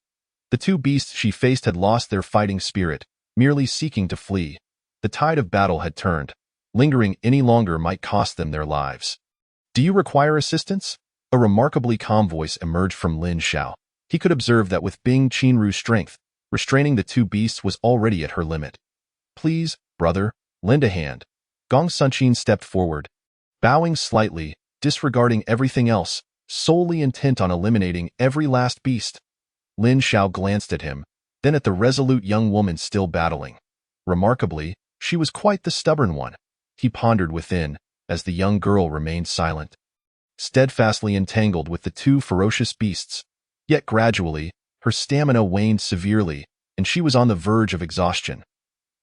The two beasts she faced had lost their fighting spirit, merely seeking to flee. The tide of battle had turned. Lingering any longer might cost them their lives. Do you require assistance? A remarkably calm voice emerged from Lin Xiao. He could observe that with Bing Qianru's strength, restraining the two beasts was already at her limit. Please, brother, lend a hand. Gong Sunqin stepped forward, bowing slightly, disregarding everything else, solely intent on eliminating every last beast. Lin Xiao glanced at him, then at the resolute young woman still battling. Remarkably, she was quite the stubborn one. He pondered within, as the young girl remained silent, steadfastly entangled with the two ferocious beasts. Yet gradually, her stamina waned severely, and she was on the verge of exhaustion.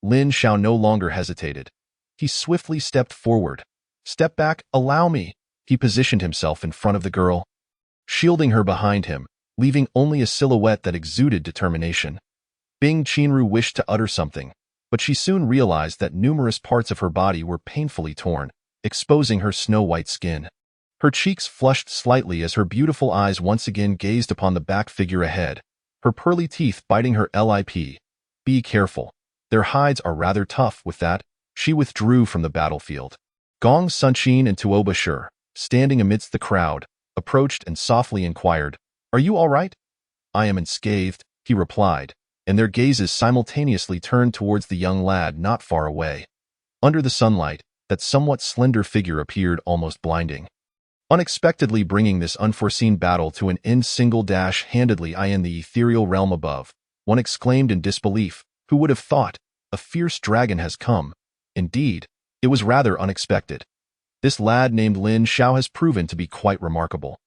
Lin Xiao no longer hesitated. He swiftly stepped forward. Step back, allow me. He positioned himself in front of the girl, shielding her behind him, leaving only a silhouette that exuded determination. Bing Qianru wished to utter something, but she soon realized that numerous parts of her body were painfully torn, exposing her snow-white skin. Her cheeks flushed slightly as her beautiful eyes once again gazed upon the back figure ahead, her pearly teeth biting her lip. Be careful. Their hides are rather tough. With that, she withdrew from the battlefield. Gong Sunqin and Tuobasher, standing amidst the crowd, approached and softly inquired, "Are you all right?" "I am unscathed," he replied, and their gazes simultaneously turned towards the young lad not far away. Under the sunlight, that somewhat slender figure appeared almost blinding. Unexpectedly bringing this unforeseen battle to an end single-handedly in the ethereal realm above, one exclaimed in disbelief, who would have thought, a fierce dragon has come. Indeed, it was rather unexpected. This lad named Lin Xiao has proven to be quite remarkable.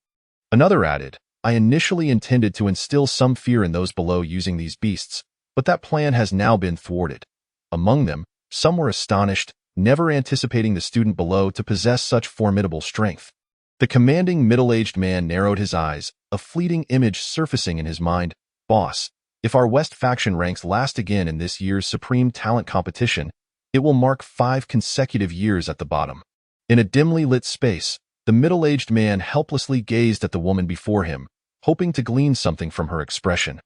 Another added, I initially intended to instill some fear in those below using these beasts, but that plan has now been thwarted. Among them, some were astonished, never anticipating the student below to possess such formidable strength. The commanding middle-aged man narrowed his eyes, a fleeting image surfacing in his mind. Boss, if our West faction ranks last again in this year's Supreme Talent Competition, it will mark 5 consecutive years at the bottom. In a dimly lit space, the middle-aged man helplessly gazed at the woman before him, hoping to glean something from her expression.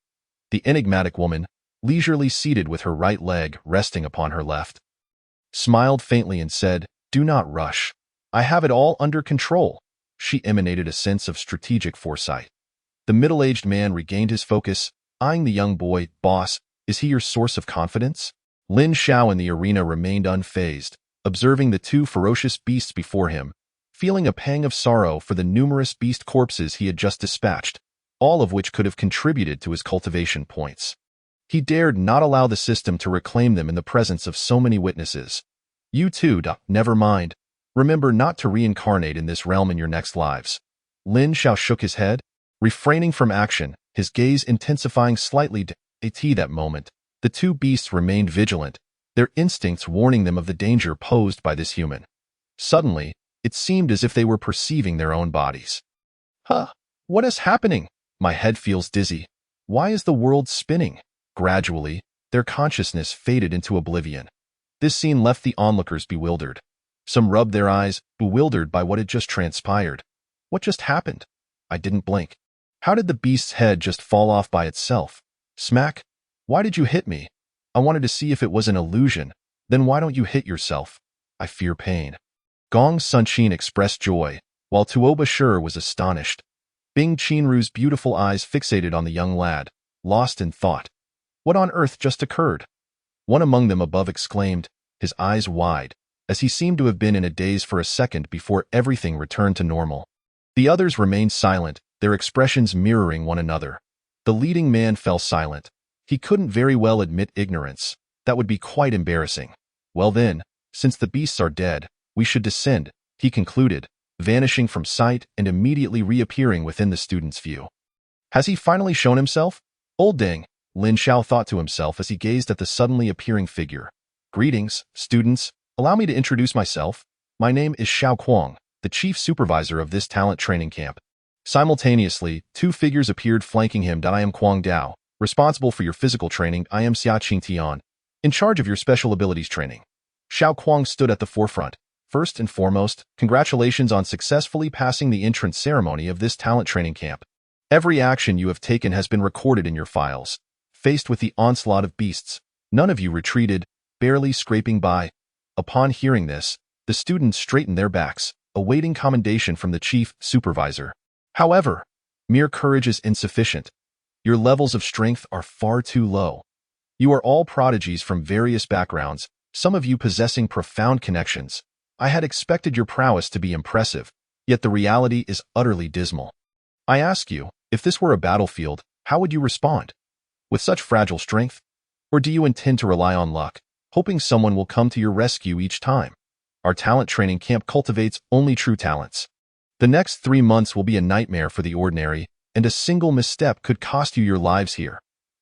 The enigmatic woman, leisurely seated with her right leg resting upon her left, smiled faintly and said, "Do not rush. I have it all under control." She emanated a sense of strategic foresight. The middle-aged man regained his focus, eyeing the young boy. Boss, is he your source of confidence? Lin Xiao in the arena remained unfazed, observing the 2 ferocious beasts before him, feeling a pang of sorrow for the numerous beast corpses he had just dispatched, all of which could have contributed to his cultivation points. He dared not allow the system to reclaim them in the presence of so many witnesses. You too, never mind. Remember not to reincarnate in this realm in your next lives. Lin Xiao shook his head, refraining from action, his gaze intensifying slightly. At that moment, the 2 beasts remained vigilant, their instincts warning them of the danger posed by this human. Suddenly, it seemed as if they were perceiving their own bodies. Huh? What is happening? My head feels dizzy. Why is the world spinning? Gradually, their consciousness faded into oblivion. This scene left the onlookers bewildered. Some rubbed their eyes, bewildered by what had just transpired. What just happened? I didn't blink. How did the beast's head just fall off by itself? Smack? Why did you hit me? I wanted to see if it was an illusion. Then why don't you hit yourself? I fear pain. Gong Sunqin expressed joy, while Tuo Bashir was astonished. Bing Qinru's beautiful eyes fixated on the young lad, lost in thought. What on earth just occurred? One among them above exclaimed, his eyes wide, as he seemed to have been in a daze for a second before everything returned to normal. The others remained silent, their expressions mirroring one another. The leading man fell silent. He couldn't very well admit ignorance. That would be quite embarrassing. Well then, since the beasts are dead, we should descend, he concluded, vanishing from sight and immediately reappearing within the student's view. Has he finally shown himself? Old dang, Lin Xiao thought to himself as he gazed at the suddenly appearing figure. Greetings, students. Allow me to introduce myself. My name is Xiao Kuang, the chief supervisor of this talent training camp. Simultaneously, 2 figures appeared flanking him. I am Kuang Dao, responsible for your physical training. I am Xia Qingtian, in charge of your special abilities training. Xiao Kuang stood at the forefront. First and foremost, congratulations on successfully passing the entrance ceremony of this talent training camp. Every action you have taken has been recorded in your files. Faced with the onslaught of beasts, none of you retreated, barely scraping by. Upon hearing this, the students straightened their backs, awaiting commendation from the chief supervisor. However, mere courage is insufficient. Your levels of strength are far too low. You are all prodigies from various backgrounds, some of you possessing profound connections. I had expected your prowess to be impressive, yet the reality is utterly dismal. I ask you, if this were a battlefield, how would you respond? With such fragile strength? Or do you intend to rely on luck, hoping someone will come to your rescue each time? Our talent training camp cultivates only true talents. The next 3 months will be a nightmare for the ordinary, and a single misstep could cost you your lives here.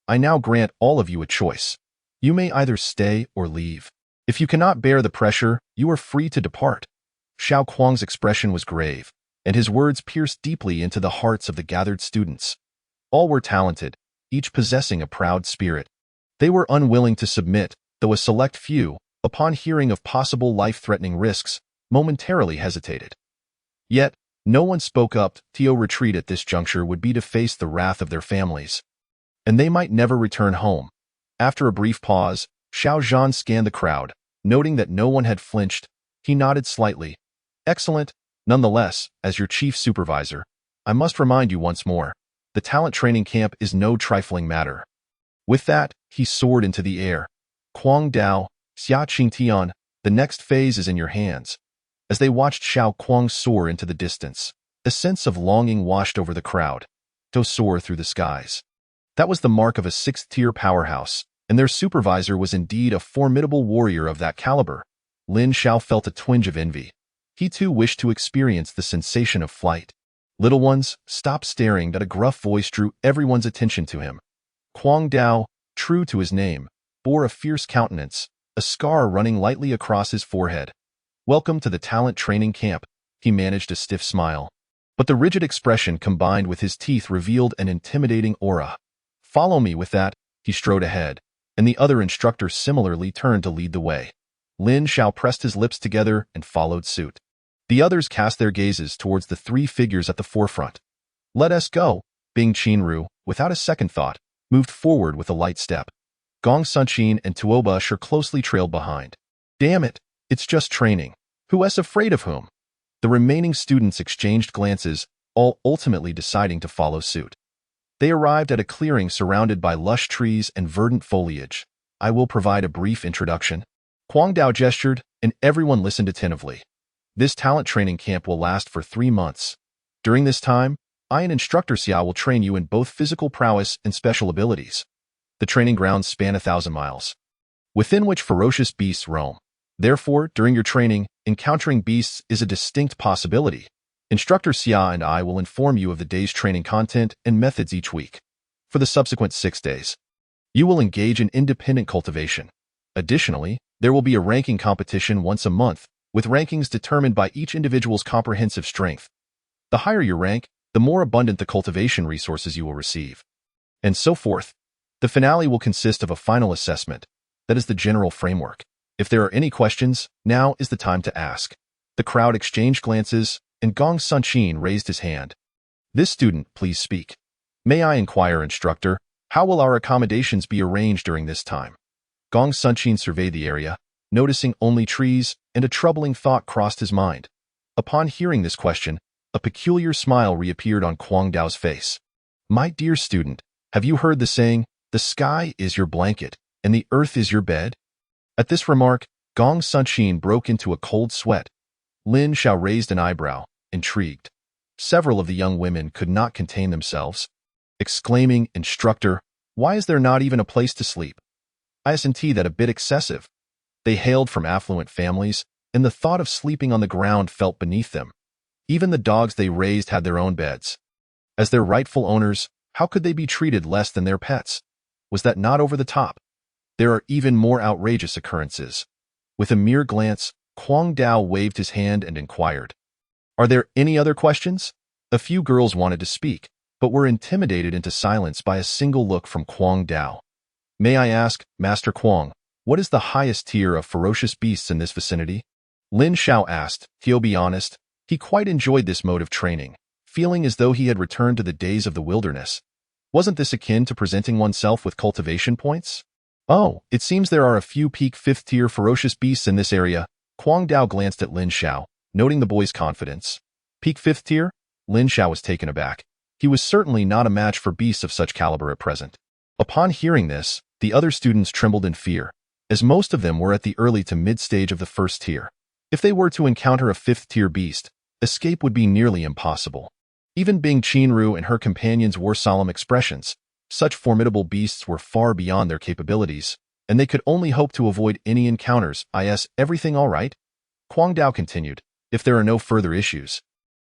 I now grant all of you a choice. You may either stay or leave. If you cannot bear the pressure, you are free to depart. Xiao Kuang's expression was grave, and his words pierced deeply into the hearts of the gathered students. All were talented, each possessing a proud spirit. They were unwilling to submit, though a select few, upon hearing of possible life-threatening risks, momentarily hesitated. Yet, no one spoke up. To retreat at this juncture would be to face the wrath of their families, and they might never return home. After a brief pause, Xiao Zhan scanned the crowd, noting that no one had flinched. He nodded slightly. Excellent. Nonetheless, as your chief supervisor, I must remind you once more, the talent training camp is no trifling matter. With that, he soared into the air. Kuang Dao, Xia Qingtian, the next phase is in your hands. As they watched Xiao Kuang soar into the distance, a sense of longing washed over the crowd. To soar through the skies. That was the mark of a 6th-tier powerhouse, and their supervisor was indeed a formidable warrior of that caliber. Lin Xiao felt a twinge of envy. He too wished to experience the sensation of flight. Little ones, stop staring, that a gruff voice drew everyone's attention to him. Kwang Dao, true to his name, bore a fierce countenance, a scar running lightly across his forehead. Welcome to the talent training camp, he managed a stiff smile. But the rigid expression combined with his teeth revealed an intimidating aura. Follow me. With that, he strode ahead, and the other instructor similarly turned to lead the way. Lin Xiao pressed his lips together and followed suit. The others cast their gazes towards the three figures at the forefront. Let us go. Bing Qinru, without a second thought, moved forward with a light step. Gong Sunqin and Tuoba Shi closely trailed behind. Damn it, it's just training. Who is afraid of whom? The remaining students exchanged glances, all ultimately deciding to follow suit. They arrived at a clearing surrounded by lush trees and verdant foliage. I will provide a brief introduction. Kwang Dao gestured, and everyone listened attentively. This talent training camp will last for 3 months. During this time, I and Instructor Xia will train you in both physical prowess and special abilities. The training grounds span 1,000 miles, within which ferocious beasts roam. Therefore, during your training, encountering beasts is a distinct possibility. Instructor Xia and I will inform you of the day's training content and methods each week. For the subsequent 6 days, you will engage in independent cultivation. Additionally, there will be a ranking competition once a month, with rankings determined by each individual's comprehensive strength. The higher your rank, the more abundant the cultivation resources you will receive. And so forth. The finale will consist of a final assessment. That is the general framework. If there are any questions, now is the time to ask. The crowd exchanged glances, and Gong Sunqin raised his hand. This student, please speak. May I inquire, instructor, how will our accommodations be arranged during this time? Gong Sunqin surveyed the area, noticing only trees, and a troubling thought crossed his mind. Upon hearing this question, a peculiar smile reappeared on Kwang Dao's face. My dear student, have you heard the saying, the sky is your blanket, and the earth is your bed? At this remark, Gong Sunqin broke into a cold sweat. Lin Xiao raised an eyebrow, intrigued. Several of the young women could not contain themselves, exclaiming, Instructor, why is there not even a place to sleep? Isn't that a bit excessive? They hailed from affluent families, and the thought of sleeping on the ground felt beneath them. Even the dogs they raised had their own beds. As their rightful owners, how could they be treated less than their pets? Was that not over the top? There are even more outrageous occurrences. With a mere glance, Kwang Dao waved his hand and inquired, Are there any other questions? A few girls wanted to speak, but were intimidated into silence by a single look from Kwang Dao. May I ask, Master Kwang, what is the highest tier of ferocious beasts in this vicinity? Lin Xiao asked. To be honest, he quite enjoyed this mode of training, feeling as though he had returned to the days of the wilderness. Wasn't this akin to presenting oneself with cultivation points? Oh, it seems there are a few peak 5th-tier ferocious beasts in this area. Kwang Dao glanced at Lin Xiao, noting the boy's confidence. Peak 5th tier? Lin Xiao was taken aback. He was certainly not a match for beasts of such caliber at present. Upon hearing this, the other students trembled in fear, as most of them were at the early to mid-stage of the 1st tier. If they were to encounter a 5th-tier beast, escape would be nearly impossible. Even Bing Qinru and her companions wore solemn expressions. Such formidable beasts were far beyond their capabilities, and they could only hope to avoid any encounters. Is everything all right? Kwang Dao continued. If there are no further issues,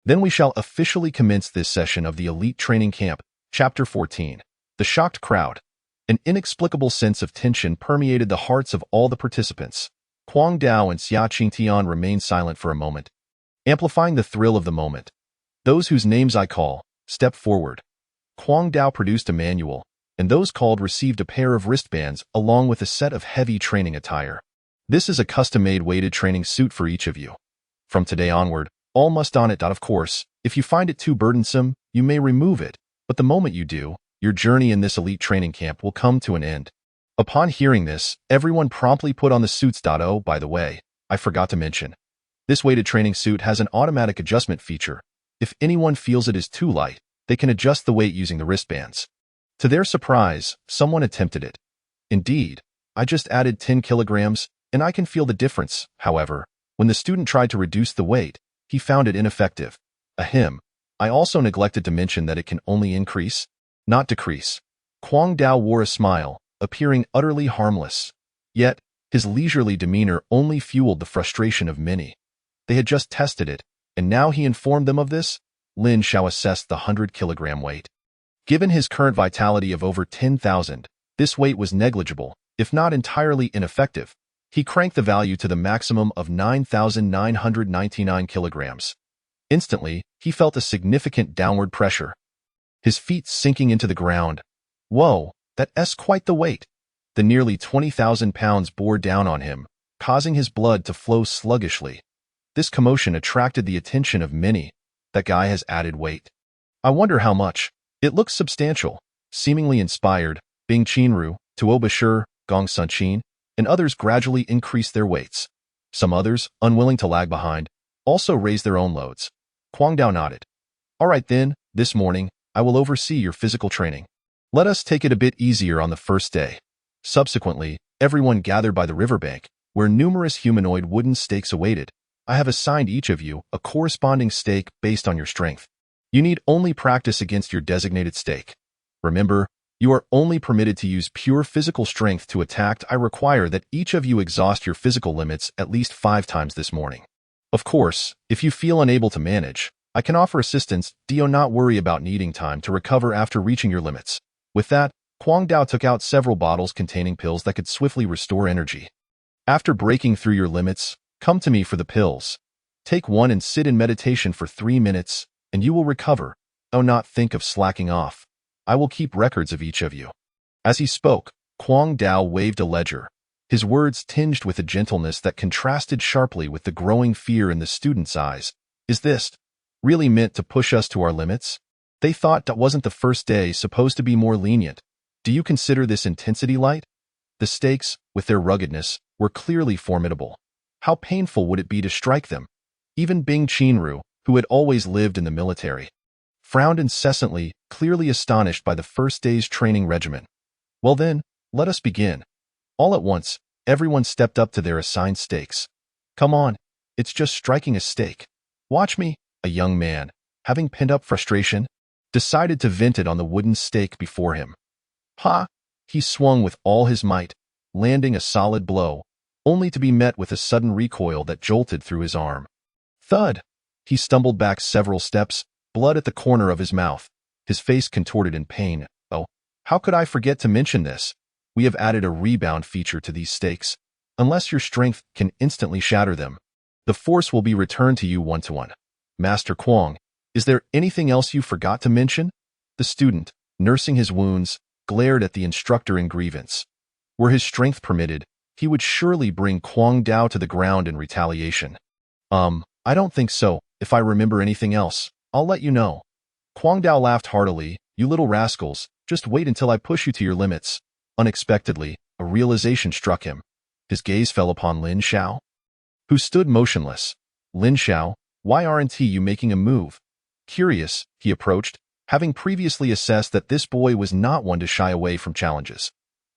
then we shall officially commence this session of the Elite Training Camp, Chapter 14. The shocked crowd. An inexplicable sense of tension permeated the hearts of all the participants. Kwang Dao and Xia Qingtian remained silent for a moment, amplifying the thrill of the moment. Those whose names I call, step forward. Kwang Dao produced a manual, and those called received a pair of wristbands along with a set of heavy training attire. This is a custom-made weighted training suit for each of you. From today onward, all must don it. Of course, if you find it too burdensome, you may remove it, but the moment you do, your journey in this elite training camp will come to an end. Upon hearing this, everyone promptly put on the suits. Oh, by the way, I forgot to mention. This weighted training suit has an automatic adjustment feature. If anyone feels it is too light, they can adjust the weight using the wristbands. To their surprise, someone attempted it. Indeed, I just added 10 kilograms, and I can feel the difference. However, when the student tried to reduce the weight, he found it ineffective. Ahem. I also neglected to mention that it can only increase, not decrease. Kwang Dao wore a smile, appearing utterly harmless. Yet, his leisurely demeanor only fueled the frustration of many. They had just tested it, and now he informed them of this? Lin Xiao assessed the 100-kilogram weight. Given his current vitality of over 10,000, this weight was negligible, if not entirely ineffective. He cranked the value to the maximum of 9,999 kilograms. Instantly, he felt a significant downward pressure, his feet sinking into the ground. Whoa, that's quite the weight. The nearly 20,000 pounds bore down on him, causing his blood to flow sluggishly. This commotion attracted the attention of many. That guy has added weight. I wonder how much. It looks substantial. Seemingly inspired, Bing Qianru, Tuo Bashir, Gong Sunqin, and others gradually increased their weights. Some others, unwilling to lag behind, also raised their own loads. Huang Dao nodded. All right then, this morning, I will oversee your physical training. Let us take it a bit easier on the first day. Subsequently, everyone gathered by the riverbank, where numerous humanoid wooden stakes awaited. I have assigned each of you a corresponding stake based on your strength. You need only practice against your designated stake. Remember, you are only permitted to use pure physical strength to attack. I require that each of you exhaust your physical limits at least 5 times this morning. Of course, if you feel unable to manage, I can offer assistance. Do not worry about needing time to recover after reaching your limits. With that, Huang Dao took out several bottles containing pills that could swiftly restore energy. After breaking through your limits, come to me for the pills. Take one and sit in meditation for 3 minutes, and you will recover. Do not think of slacking off. I will keep records of each of you. As he spoke, Huang Dao waved a ledger, his words tinged with a gentleness that contrasted sharply with the growing fear in the students' eyes. Is this really meant to push us to our limits? They thought that wasn't the first day supposed to be more lenient. Do you consider this intensity light? The stakes, with their ruggedness, were clearly formidable. How painful would it be to strike them? Even Bing Qianru, who had always lived in the military, frowned incessantly, clearly astonished by the first day's training regimen. Well then, let us begin. All at once, everyone stepped up to their assigned stakes. Come on, it's just striking a stake. Watch me. A young man, having pent up frustration, decided to vent it on the wooden stake before him. Ha! He swung with all his might, landing a solid blow, only to be met with a sudden recoil that jolted through his arm. Thud! He stumbled back several steps, blood at the corner of his mouth, his face contorted in pain. Oh, how could I forget to mention this? We have added a rebound feature to these stakes. Unless your strength can instantly shatter them, the force will be returned to you 1-to-1. Master Huang, is there anything else you forgot to mention? The student, nursing his wounds, glared at the instructor in grievance. Were his strength permitted, he would surely bring Huang Dao to the ground in retaliation. I don't think so. If I remember anything else, I'll let you know. Huang Dao laughed heartily. You little rascals, just wait until I push you to your limits. Unexpectedly, a realization struck him. His gaze fell upon Lin Xiao, who stood motionless. Lin Xiao, why aren't you making a move? Curious, he approached, having previously assessed that this boy was not one to shy away from challenges.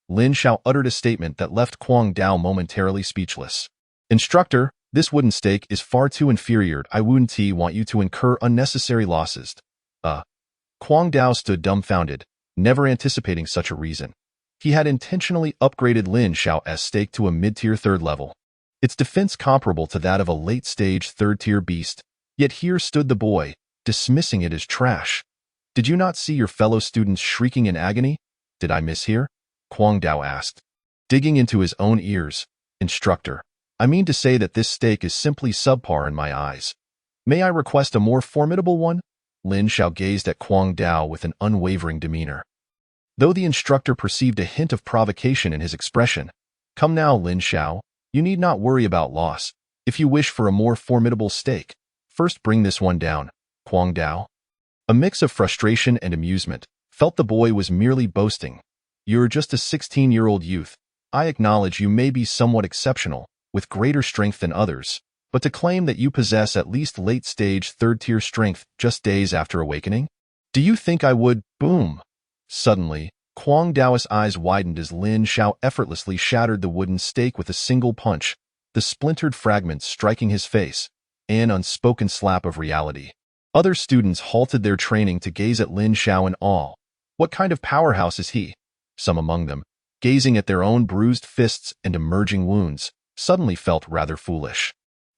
Lin Xiao uttered a statement that left Huang Dao momentarily speechless. Instructor, this wooden stake is far too inferior. I wouldn't want you to incur unnecessary losses. Huang Dao stood dumbfounded, never anticipating such a reason. He had intentionally upgraded Lin Xiao's stake to a mid-tier 3rd level. Its defense comparable to that of a late-stage 3rd-tier beast, yet here stood the boy, dismissing it as trash. Did you not see your fellow students shrieking in agony? Did I mishear? Huang Dao asked, digging into his own ears. Instructor, I mean to say that this stake is simply subpar in my eyes. May I request a more formidable one? Lin Xiao gazed at Huang Dao with an unwavering demeanor, though the instructor perceived a hint of provocation in his expression. Come now, Lin Xiao, you need not worry about loss. If you wish for a more formidable stake, first bring this one down. Huang Dao, a mix of frustration and amusement, felt the boy was merely boasting. You're just a 16-year-old youth. I acknowledge you may be somewhat exceptional, with greater strength than others, but to claim that you possess at least late-stage 3rd-tier strength just days after awakening? Do you think I would? Boom! Suddenly, Huang Dao's eyes widened as Lin Xiao effortlessly shattered the wooden stake with a single punch, the splintered fragments striking his face, an unspoken slap of reality. Other students halted their training to gaze at Lin Xiao in awe. What kind of powerhouse is he? Some among them, gazing at their own bruised fists and emerging wounds, suddenly felt rather foolish.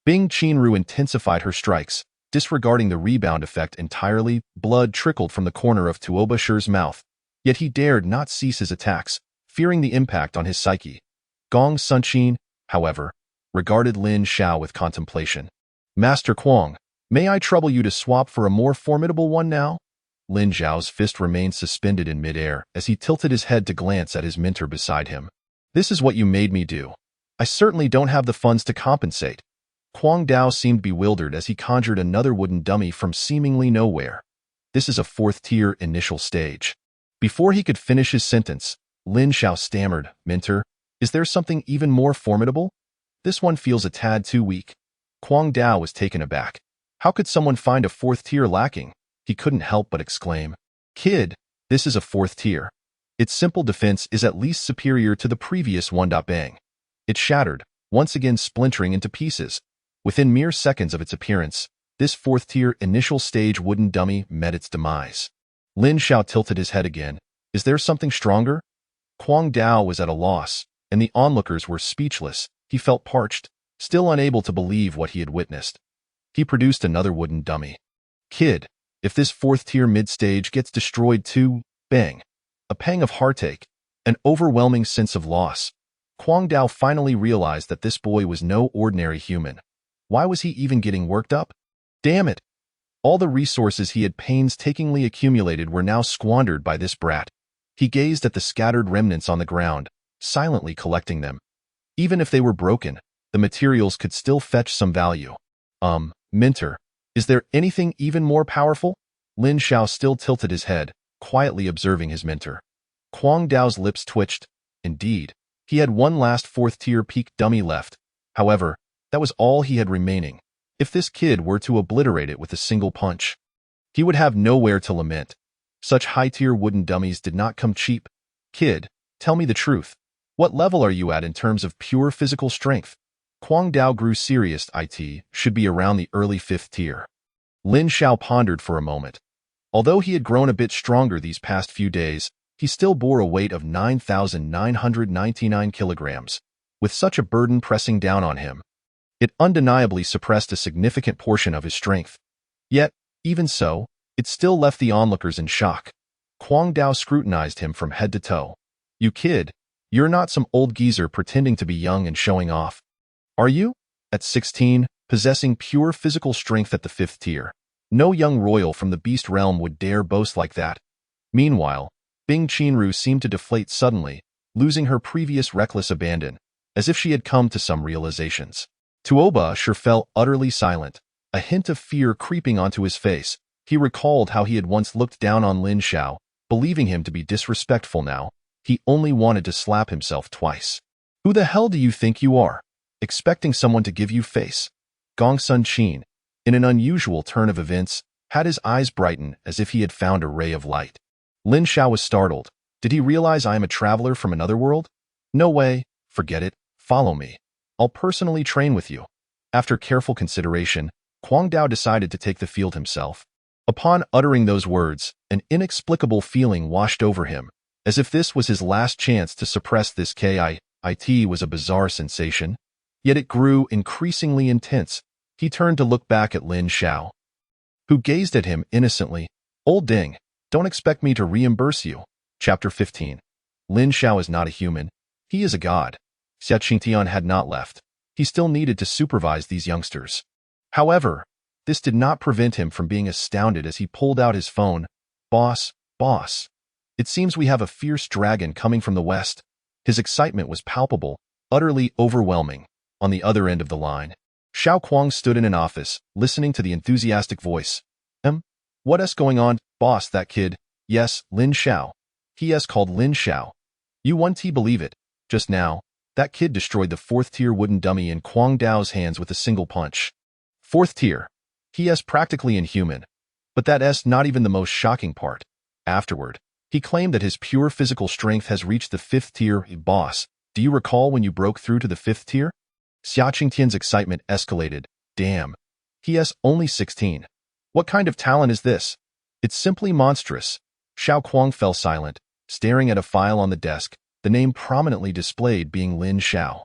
Bing Qianru intensified her strikes, Disregarding the rebound effect entirely, blood trickled from the corner of Tuoba Shi's mouth. Yet he dared not cease his attacks, fearing the impact on his psyche. Gong Sunqin, however, regarded Lin Xiao with contemplation. Master Kuang, may I trouble you to swap for a more formidable one now? Lin Xiao's fist remained suspended in midair as he tilted his head to glance at his mentor beside him. This is what you made me do. I certainly don't have the funds to compensate. Kuang Dao seemed bewildered as he conjured another wooden dummy from seemingly nowhere. This is a fourth-tier initial stage. Before he could finish his sentence, Lin Xiao stammered, Mentor, is there something even more formidable? This one feels a tad too weak. Kuang Dao was taken aback. How could someone find a fourth tier lacking? He couldn't help but exclaim. Kid, this is a fourth tier. Its simple defense is at least superior to the previous one. Bang. It shattered, once again splintering into pieces. Within mere seconds of its appearance, this fourth-tier initial stage wooden dummy met its demise. Lin Xiao tilted his head again. Is there something stronger? Kuang Dao was at a loss, and the onlookers were speechless. He felt parched, still unable to believe what he had witnessed. He produced another wooden dummy. Kid, if this fourth-tier mid-stage gets destroyed too, bang. A pang of heartache, an overwhelming sense of loss. Kuang Dao finally realized that this boy was no ordinary human. Why was he even getting worked up? Damn it! All the resources he had painstakingly accumulated were now squandered by this brat. He gazed at the scattered remnants on the ground, silently collecting them. Even if they were broken, the materials could still fetch some value. Mentor, is there anything even more powerful? Lin Xiao still tilted his head, quietly observing his mentor. Kuang Dao's lips twitched. Indeed, he had one last fourth-tier peak dummy left. However, that was all he had remaining. If this kid were to obliterate it with a single punch, he would have nowhere to lament. Such high-tier wooden dummies did not come cheap. Kid, tell me the truth. What level are you at in terms of pure physical strength? Kuang Dao grew serious. It should be around the early 5th tier. Lin Xiao pondered for a moment. Although he had grown a bit stronger these past few days, he still bore a weight of 9,999 kilograms. With such a burden pressing down on him, it undeniably suppressed a significant portion of his strength. Yet, even so, it still left the onlookers in shock. Kuang Dao scrutinized him from head to toe. You kid, you're not some old geezer pretending to be young and showing off. Are you? At 16, possessing pure physical strength at the 5th tier. No young royal from the beast realm would dare boast like that. Meanwhile, Bing Qinru seemed to deflate suddenly, losing her previous reckless abandon, as if she had come to some realizations. Tuoba Shi fell utterly silent, a hint of fear creeping onto his face. He recalled how he had once looked down on Lin Xiao, believing him to be disrespectful now. He only wanted to slap himself twice. Who the hell do you think you are? Expecting someone to give you face? Gong Sunqin, in an unusual turn of events, had his eyes brighten as if he had found a ray of light. Lin Xiao was startled. Did he realize I am a traveler from another world? No way, forget it, follow me. I'll personally train with you. After careful consideration, Kuang Dao decided to take the field himself. Upon uttering those words, an inexplicable feeling washed over him, as if this was his last chance to suppress this KIT was a bizarre sensation. Yet it grew increasingly intense. He turned to look back at Lin Xiao, who gazed at him innocently. Old Ding, don't expect me to reimburse you. Chapter 15. Lin Xiao is not a human. He is a god. Xia Qingtian had not left. He still needed to supervise these youngsters. However, this did not prevent him from being astounded as he pulled out his phone. Boss, it seems we have a fierce dragon coming from the west. His excitement was palpable, utterly overwhelming. On the other end of the line, Xiao Kuang stood in an office, listening to the enthusiastic voice. What's going on, boss? That kid. Yes, Lin Xiao. He is called Lin Xiao. You won't believe it. Just now, that kid destroyed the 4th tier wooden dummy in Kuang Dao's hands with a single punch. 4th tier. He is practically inhuman. But that's not even the most shocking part. Afterward, he claimed that his pure physical strength has reached the 5th tier. Boss, do you recall when you broke through to the 5th tier? Xia Qingtian's excitement escalated. Damn. He is only 16. What kind of talent is this? It's simply monstrous. Xiao Kuang fell silent, staring at a file on the desk, the name prominently displayed being Lin Xiao.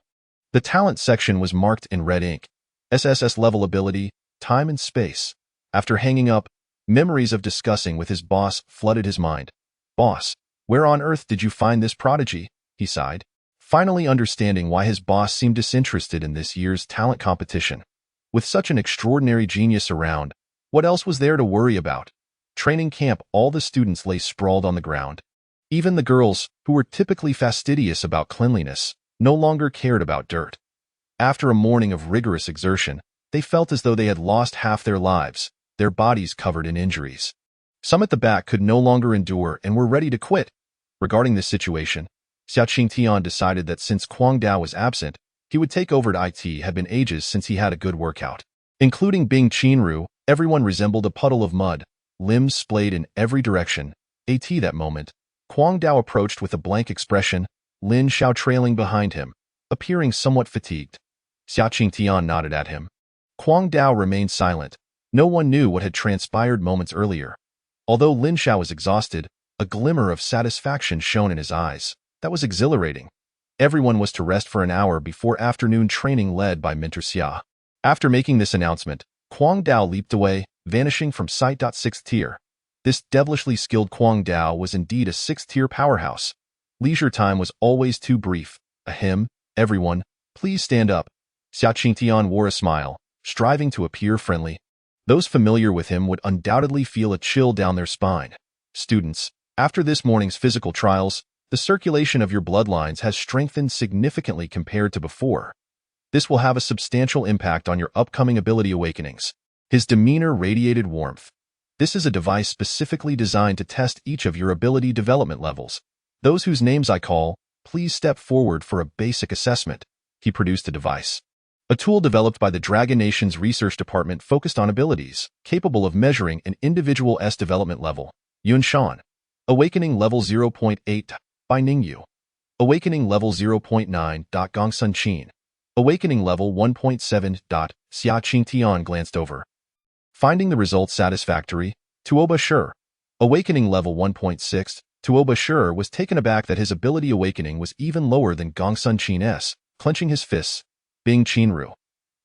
The talent section was marked in red ink. SSS level ability, time and space. After hanging up, memories of discussing with his boss flooded his mind. "Boss, where on earth did you find this prodigy?" he sighed, finally understanding why his boss seemed disinterested in this year's talent competition. With such an extraordinary genius around, what else was there to worry about? Training camp, all the students lay sprawled on the ground. Even the girls, who were typically fastidious about cleanliness, no longer cared about dirt. After a morning of rigorous exertion, they felt as though they had lost half their lives, their bodies covered in injuries. Some at the back could no longer endure and were ready to quit. Regarding this situation, Xia Qingtian decided that since Kwang Dao was absent, he would take over. It had been ages since he had a good workout. Including Bing Qinru, everyone resembled a puddle of mud, limbs splayed in every direction. That moment, Kwang Dao approached with a blank expression, Lin Xiao trailing behind him, appearing somewhat fatigued. Xia Qingtian nodded at him. Kwang Dao remained silent. No one knew what had transpired moments earlier. Although Lin Xiao was exhausted, a glimmer of satisfaction shone in his eyes. That was exhilarating. Everyone was to rest for an hour before afternoon training led by Mentor Xia. After making this announcement, Kwang Dao leaped away, vanishing from sight. 6th tier. This devilishly skilled Kwang Dao was indeed a 6th-tier powerhouse. Leisure time was always too brief. Ahem, everyone, please stand up. Xia Qingtian wore a smile, striving to appear friendly. Those familiar with him would undoubtedly feel a chill down their spine. Students, after this morning's physical trials, the circulation of your bloodlines has strengthened significantly compared to before. This will have a substantial impact on your upcoming ability awakenings. His demeanor radiated warmth. This is a device specifically designed to test each of your ability development levels. Those whose names I call, please step forward for a basic assessment. He produced a device. A tool developed by the Dragon Nation's research department focused on abilities, capable of measuring an individual's development level. Yun Shan. Awakening level 0.8 by Ningyu. Awakening level 0.9 Gongsun Qin. Awakening level 1.7 Xia Qingtian glanced over. Finding the results satisfactory, Tuoba Shi. Awakening level 1.6, Tuoba Shi was taken aback that his ability awakening was even lower than Gongsun Qin's, clenching his fists. Bing Qinru.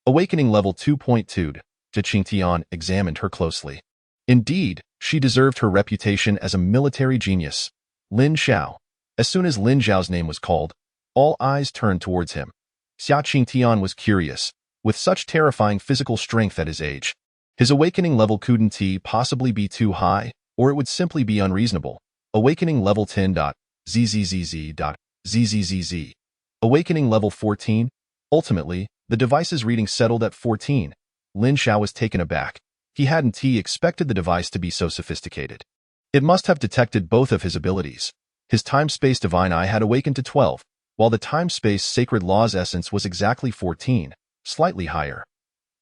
Awakening level 2.2, Xia Qingtian examined her closely. Indeed, she deserved her reputation as a military genius. Lin Xiao. As soon as Lin Xiao's name was called, all eyes turned towards him. Xia Qingtian was curious. With such terrifying physical strength at his age, his awakening level couldn't possibly be too high, or it would simply be unreasonable. Awakening level 10. ZZZZ. Awakening level 14. Ultimately, the device's reading settled at 14. Lin Xiao was taken aback. He hadn't expected the device to be so sophisticated. It must have detected both of his abilities. His time-space divine eye had awakened to 12, while the time-space sacred law's essence was exactly 14, slightly higher.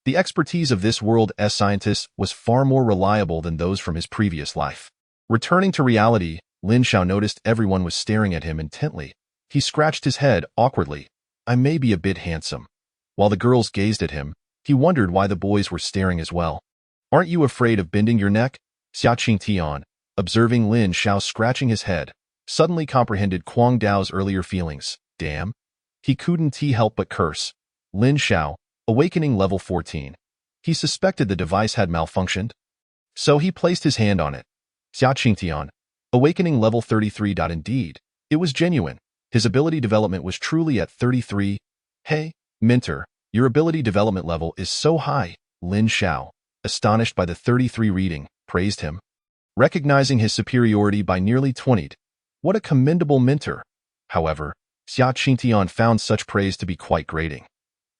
The expertise of this world's scientist was far more reliable than those from his previous life. Returning to reality, Lin Xiao noticed everyone was staring at him intently. He scratched his head awkwardly. I may be a bit handsome. While the girls gazed at him, he wondered why the boys were staring as well. Aren't you afraid of bending your neck? Xia Qingtian, observing Lin Xiao scratching his head, suddenly comprehended Kwang Dao's earlier feelings. Damn. He couldn't help but curse. Lin Xiao, awakening level 14. He suspected the device had malfunctioned. So he placed his hand on it. Xia Qingtian, awakening level 33. Indeed, it was genuine. His ability development was truly at 33. Hey, Mentor, your ability development level is so high. Lin Xiao, astonished by the 33 reading, praised him. Recognizing his superiority by nearly 20. What a commendable mentor. However, Xia Qingtian found such praise to be quite grating.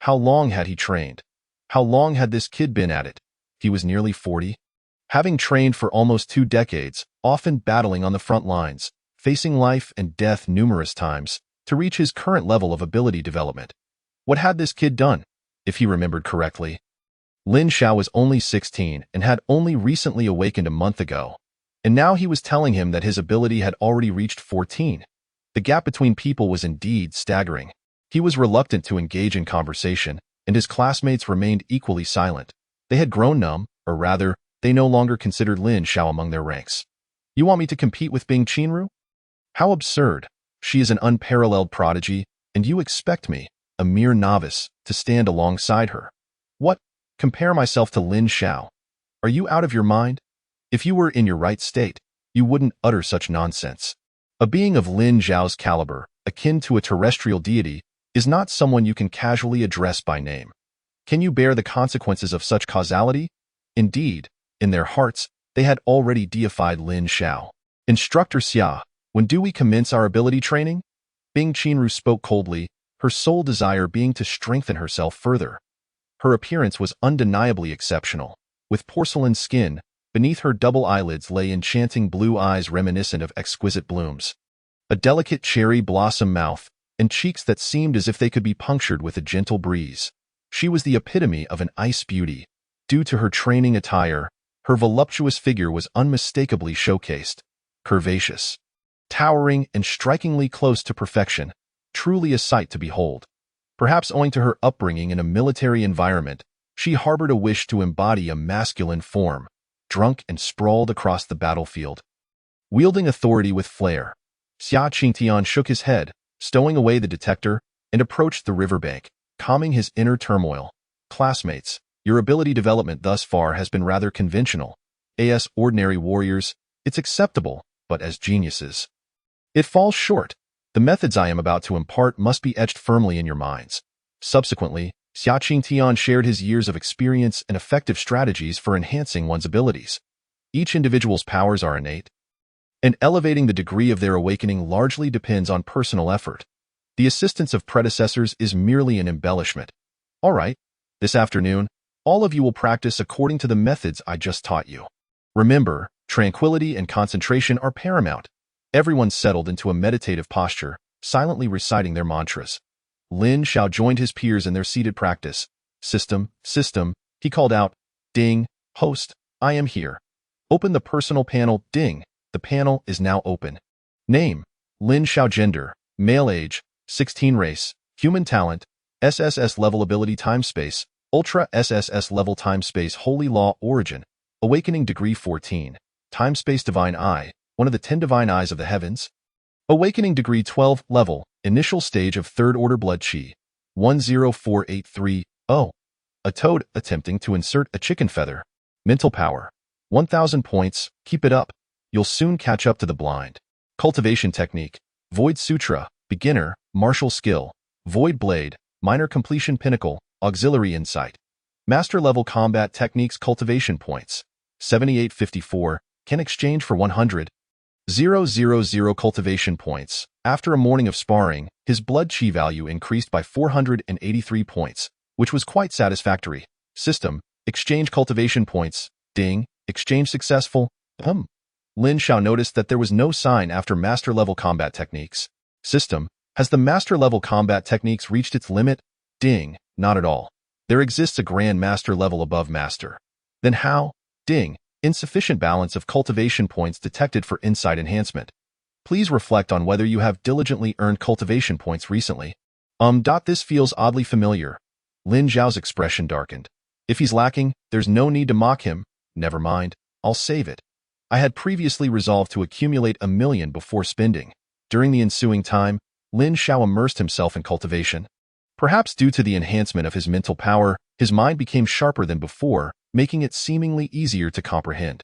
How long had he trained? How long had this kid been at it? He was nearly 40. Having trained for almost 2 decades, often battling on the front lines, facing life and death numerous times, to reach his current level of ability development. What had this kid done, if he remembered correctly? Lin Xiao was only 16 and had only recently awakened a month ago, and now he was telling him that his ability had already reached 14. The gap between people was indeed staggering. He was reluctant to engage in conversation, and his classmates remained equally silent. They had grown numb, or rather, they no longer considered Lin Xiao among their ranks. You want me to compete with Bing Qinru? How absurd. She is an unparalleled prodigy, and you expect me, a mere novice, to stand alongside her. What? Compare myself to Lin Xiao. Are you out of your mind? If you were in your right state, you wouldn't utter such nonsense. A being of Lin Zhao's caliber, akin to a terrestrial deity, is not someone you can casually address by name. Can you bear the consequences of such causality? Indeed, in their hearts, they had already deified Lin Zhao. Instructor Xia, when do we commence our ability training? Bing Qianru spoke coldly, her sole desire being to strengthen herself further. Her appearance was undeniably exceptional. With porcelain skin, beneath her double eyelids lay enchanting blue eyes reminiscent of exquisite blooms. A delicate cherry blossom mouth, and cheeks that seemed as if they could be punctured with a gentle breeze. She was the epitome of an ice beauty. Due to her training attire, her voluptuous figure was unmistakably showcased. Curvaceous, towering, and strikingly close to perfection, truly a sight to behold. Perhaps owing to her upbringing in a military environment, she harbored a wish to embody a masculine form, drunk and sprawled across the battlefield. Wielding authority with flair, Xia Qingtian shook his head, stowing away the detector, and approached the riverbank, calming his inner turmoil. Classmates, your ability development thus far has been rather conventional. As ordinary warriors, it's acceptable, but as geniuses, it falls short. The methods I am about to impart must be etched firmly in your minds. Subsequently, Xia Qingtian shared his years of experience and effective strategies for enhancing one's abilities. Each individual's powers are innate, and elevating the degree of their awakening largely depends on personal effort. The assistance of predecessors is merely an embellishment. All right, this afternoon, all of you will practice according to the methods I just taught you. Remember, tranquility and concentration are paramount. Everyone settled into a meditative posture, silently reciting their mantras. Lin Zhao joined his peers in their seated practice. System, he called out. Ding, host, I am here. Open the personal panel. Ding, the panel is now open. Name, Lin Zhao. Gender, male. Age, 16. Race, human. Talent, SSS level. Ability, time space, ultra SSS level. Time space, holy law. Origin, awakening degree 14. Time space, divine eye, one of the 10 divine eyes of the heavens. Awakening degree 12. Level, initial stage of third order. Blood chi, 104830. A toad attempting to insert a chicken feather. Mental power, 1000 points. Keep it up. You'll soon catch up to the blind. Cultivation technique, Void Sutra, beginner, martial skill, Void Blade, minor completion. Pinnacle, auxiliary insight. Master level combat techniques. Cultivation points, 7854, can exchange for 100. 000 cultivation points. After a morning of sparring, his blood chi value increased by 483 points, which was quite satisfactory. System, exchange cultivation points. Ding, exchange successful. Lin Zhao noticed that there was no sign after master level combat techniques. System, has the master level combat techniques reached its limit? Ding, not at all. There exists a grand master level above master. Then how? Ding, insufficient balance of cultivation points detected for insight enhancement. Please reflect on whether you have diligently earned cultivation points recently. This feels oddly familiar. Lin Zhao's expression darkened. If he's lacking, there's no need to mock him. Never mind, I'll save it. I had previously resolved to accumulate 1,000,000 before spending. During the ensuing time, Lin Zhao immersed himself in cultivation. Perhaps due to the enhancement of his mental power, his mind became sharper than before, making it seemingly easier to comprehend.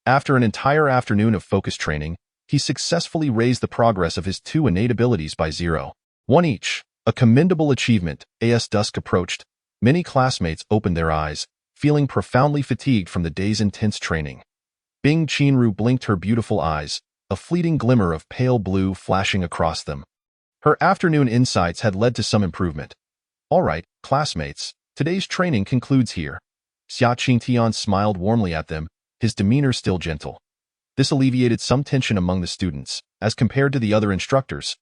After an entire afternoon of focus training, he successfully raised the progress of his 2 innate abilities by 0.1 each, a commendable achievement. As dusk approached, many classmates opened their eyes, feeling profoundly fatigued from the day's intense training. Bing Qianru blinked her beautiful eyes, a fleeting glimmer of pale blue flashing across them. Her afternoon insights had led to some improvement. All right, classmates, today's training concludes here. Xia Qingtian smiled warmly at them, his demeanor still gentle. This alleviated some tension among the students, as compared to the other instructors.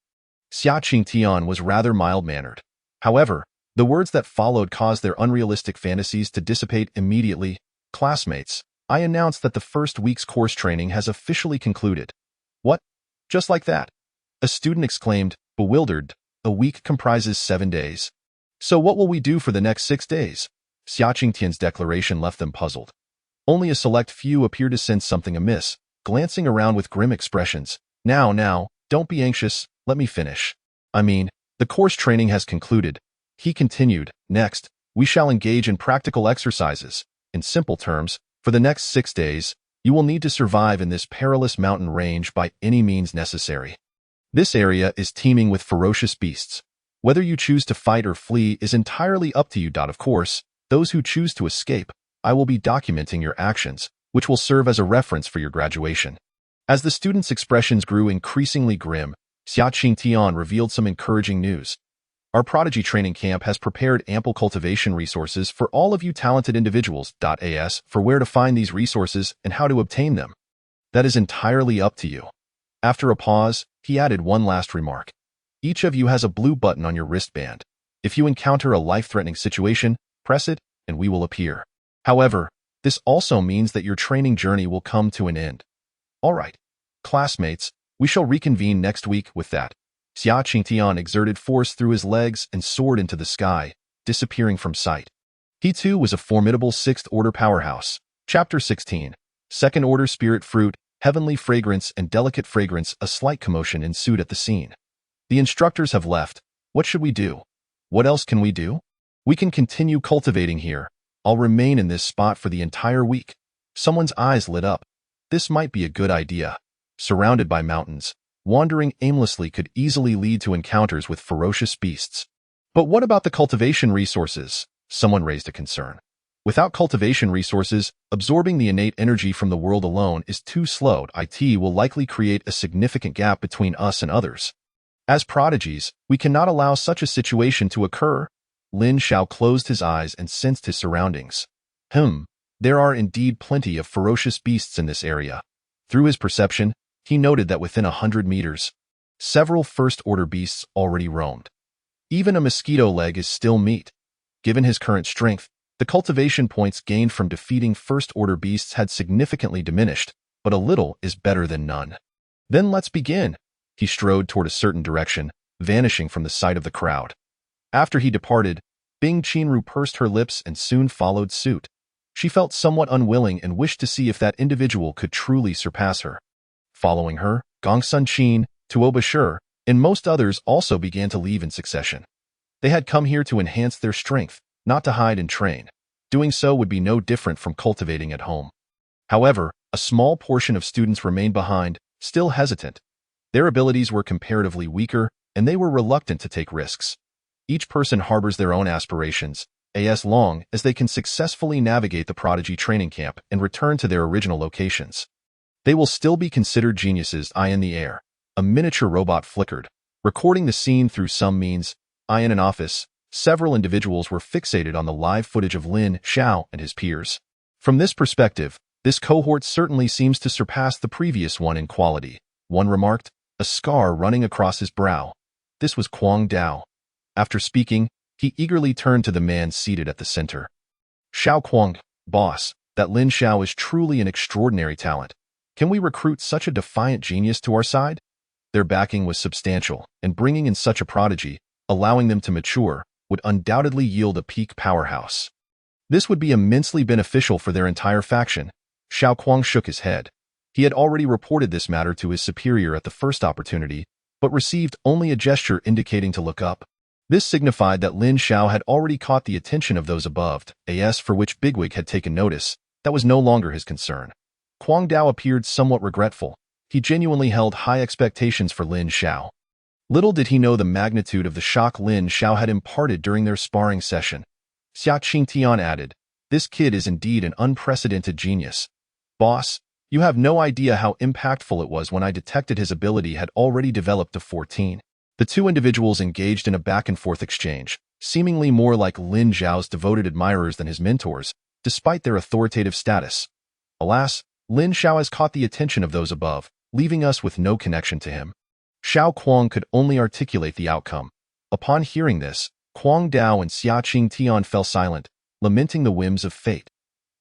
Xia Qingtian was rather mild-mannered. However, the words that followed caused their unrealistic fantasies to dissipate immediately. Classmates, I announce that the first week's course training has officially concluded. What? Just like that? A student exclaimed, bewildered. A week comprises 7 days. So what will we do for the next 6 days? Xia Qingtian's declaration left them puzzled. Only a select few appeared to sense something amiss, glancing around with grim expressions. Now, don't be anxious, let me finish. The course training has concluded. He continued, next, we shall engage in practical exercises. In simple terms, For the next 6 days, you will need to survive in this perilous mountain range by any means necessary. This area is teeming with ferocious beasts. Whether you choose to fight or flee is entirely up to you. Of course, those who choose to escape, I will be documenting your actions, which will serve as a reference for your graduation. As the students' expressions grew increasingly grim, Xia Qingtian revealed some encouraging news. Our Prodigy Training Camp has prepared ample cultivation resources for all of you talented individuals. As for where to find these resources and how to obtain them, that is entirely up to you. After a pause, he added one last remark. Each of you has a blue button on your wristband. If you encounter a life-threatening situation, press it, and we will appear. However, this also means that your training journey will come to an end. All right, classmates, we shall reconvene next week. With that, Xia Qingtian exerted force through his legs and soared into the sky, disappearing from sight. He too was a formidable sixth-order powerhouse. Chapter 16. Second-order spirit fruit, heavenly fragrance and delicate fragrance. A slight commotion ensued at the scene. The instructors have left. What should we do? What else can we do? We can continue cultivating here. I'll remain in this spot for the entire week. Someone's eyes lit up. This might be a good idea. Surrounded by mountains, wandering aimlessly could easily lead to encounters with ferocious beasts. But what about the cultivation resources? Someone raised a concern. Without cultivation resources, absorbing the innate energy from the world alone is too slow. It will likely create a significant gap between us and others. As prodigies, we cannot allow such a situation to occur. Lin Xiao closed his eyes and sensed his surroundings. There are indeed plenty of ferocious beasts in this area. Through his perception, he noted that within 100 meters, several first-order beasts already roamed. Even a mosquito leg is still meat. Given his current strength, the cultivation points gained from defeating first-order beasts had significantly diminished, but a little is better than none. Then let's begin. He strode toward a certain direction, vanishing from the sight of the crowd. After he departed, Bing Qinru pursed her lips and soon followed suit. She felt somewhat unwilling and wished to see if that individual could truly surpass her. Following her, Gongsun Qin, Tuo Bashir, and most others also began to leave in succession. They had come here to enhance their strength, not to hide and train. Doing so would be no different from cultivating at home. However, a small portion of students remained behind, still hesitant. Their abilities were comparatively weaker, and they were reluctant to take risks. Each person harbors their own aspirations, as long as they can successfully navigate the Prodigy Training Camp and return to their original locations. They will still be considered geniuses. Eye in the air. A miniature robot flickered. Recording the scene through some means, in an office, several individuals were fixated on the live footage of Lin Xiao and his peers. From this perspective, this cohort certainly seems to surpass the previous one in quality. One remarked, a scar running across his brow. This was Kwang Dao. After speaking, he eagerly turned to the man seated at the center. Xiao Kwang, boss, that Lin Xiao is truly an extraordinary talent. Can we recruit such a defiant genius to our side? Their backing was substantial, and bringing in such a prodigy, allowing them to mature, would undoubtedly yield a peak powerhouse. This would be immensely beneficial for their entire faction. Xiao Kwang shook his head. He had already reported this matter to his superior at the first opportunity, but received only a gesture indicating to look up. This signified that Lin Xiao had already caught the attention of those above, for which Bigwig had taken notice. That was no longer his concern. Kwang Dao appeared somewhat regretful. He genuinely held high expectations for Lin Xiao. Little did he know the magnitude of the shock Lin Xiao had imparted during their sparring session. Xia Qingtian added, this kid is indeed an unprecedented genius. Boss, you have no idea how impactful it was when I detected his ability had already developed to 14. The two individuals engaged in a back-and-forth exchange, seemingly more like Lin Xiao's devoted admirers than his mentors, despite their authoritative status. Alas, Lin Xiao has caught the attention of those above, leaving us with no connection to him. Xiao Kwang could only articulate the outcome. Upon hearing this, Kwang Dao and Xia Qingtian fell silent, lamenting the whims of fate.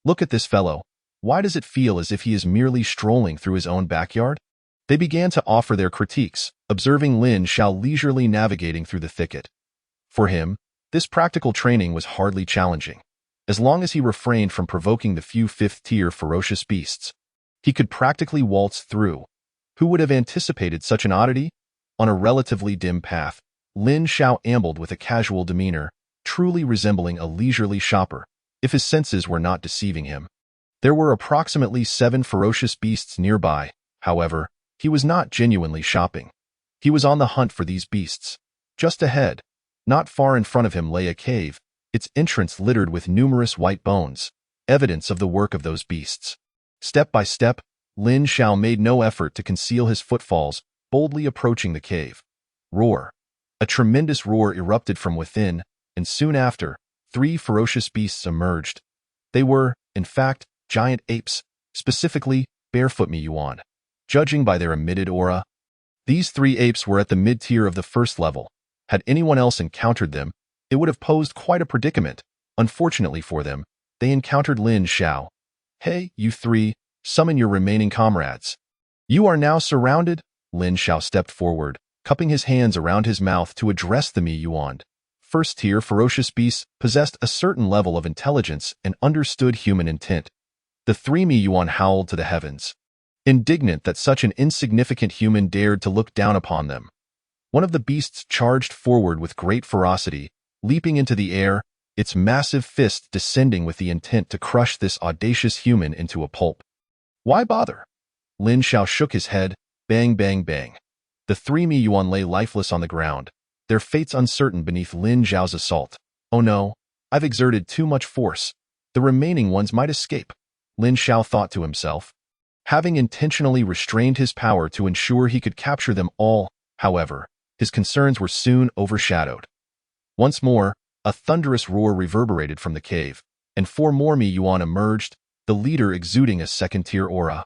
Look at this fellow. Why does it feel as if he is merely strolling through his own backyard? They began to offer their critiques, observing Lin Xiao leisurely navigating through the thicket. For him, this practical training was hardly challenging. As long as he refrained from provoking the few fifth-tier ferocious beasts, he could practically waltz through. Who would have anticipated such an oddity? On a relatively dim path, Lin Xiao ambled with a casual demeanor, truly resembling a leisurely shopper, if his senses were not deceiving him. There were approximately 7 ferocious beasts nearby. However, he was not genuinely shopping. He was on the hunt for these beasts. Just ahead, not far in front of him, lay a cave, its entrance littered with numerous white bones, evidence of the work of those beasts. Step by step, Lin Xiao made no effort to conceal his footfalls, boldly approaching the cave. Roar! A tremendous roar erupted from within, and soon after, 3 ferocious beasts emerged. They were, in fact, giant apes, specifically Barefoot Mi Yuan. Judging by their emitted aura, these 3 apes were at the mid-tier of the first level. Had anyone else encountered them, it would have posed quite a predicament. Unfortunately for them, they encountered Lin Xiao. Hey, you 3, summon your remaining comrades. You are now surrounded. Lin Xiao stepped forward, cupping his hands around his mouth to address the Mi Yuan. First-tier ferocious beasts possessed a certain level of intelligence and understood human intent. The 3 Mi Yuan howled to the heavens, indignant that such an insignificant human dared to look down upon them. One of the beasts charged forward with great ferocity, leaping into the air, its massive fist descending with the intent to crush this audacious human into a pulp. Why bother? Lin Xiao shook his head. Bang, bang, bang. The 3 Mi Yuan lay lifeless on the ground, their fates uncertain beneath Lin Xiao's assault. Oh no, I've exerted too much force. The remaining ones might escape, Lin Xiao thought to himself. Having intentionally restrained his power to ensure he could capture them all, however, his concerns were soon overshadowed. Once more, a thunderous roar reverberated from the cave, and 4 more Mi Yuan emerged, the leader exuding a second-tier aura,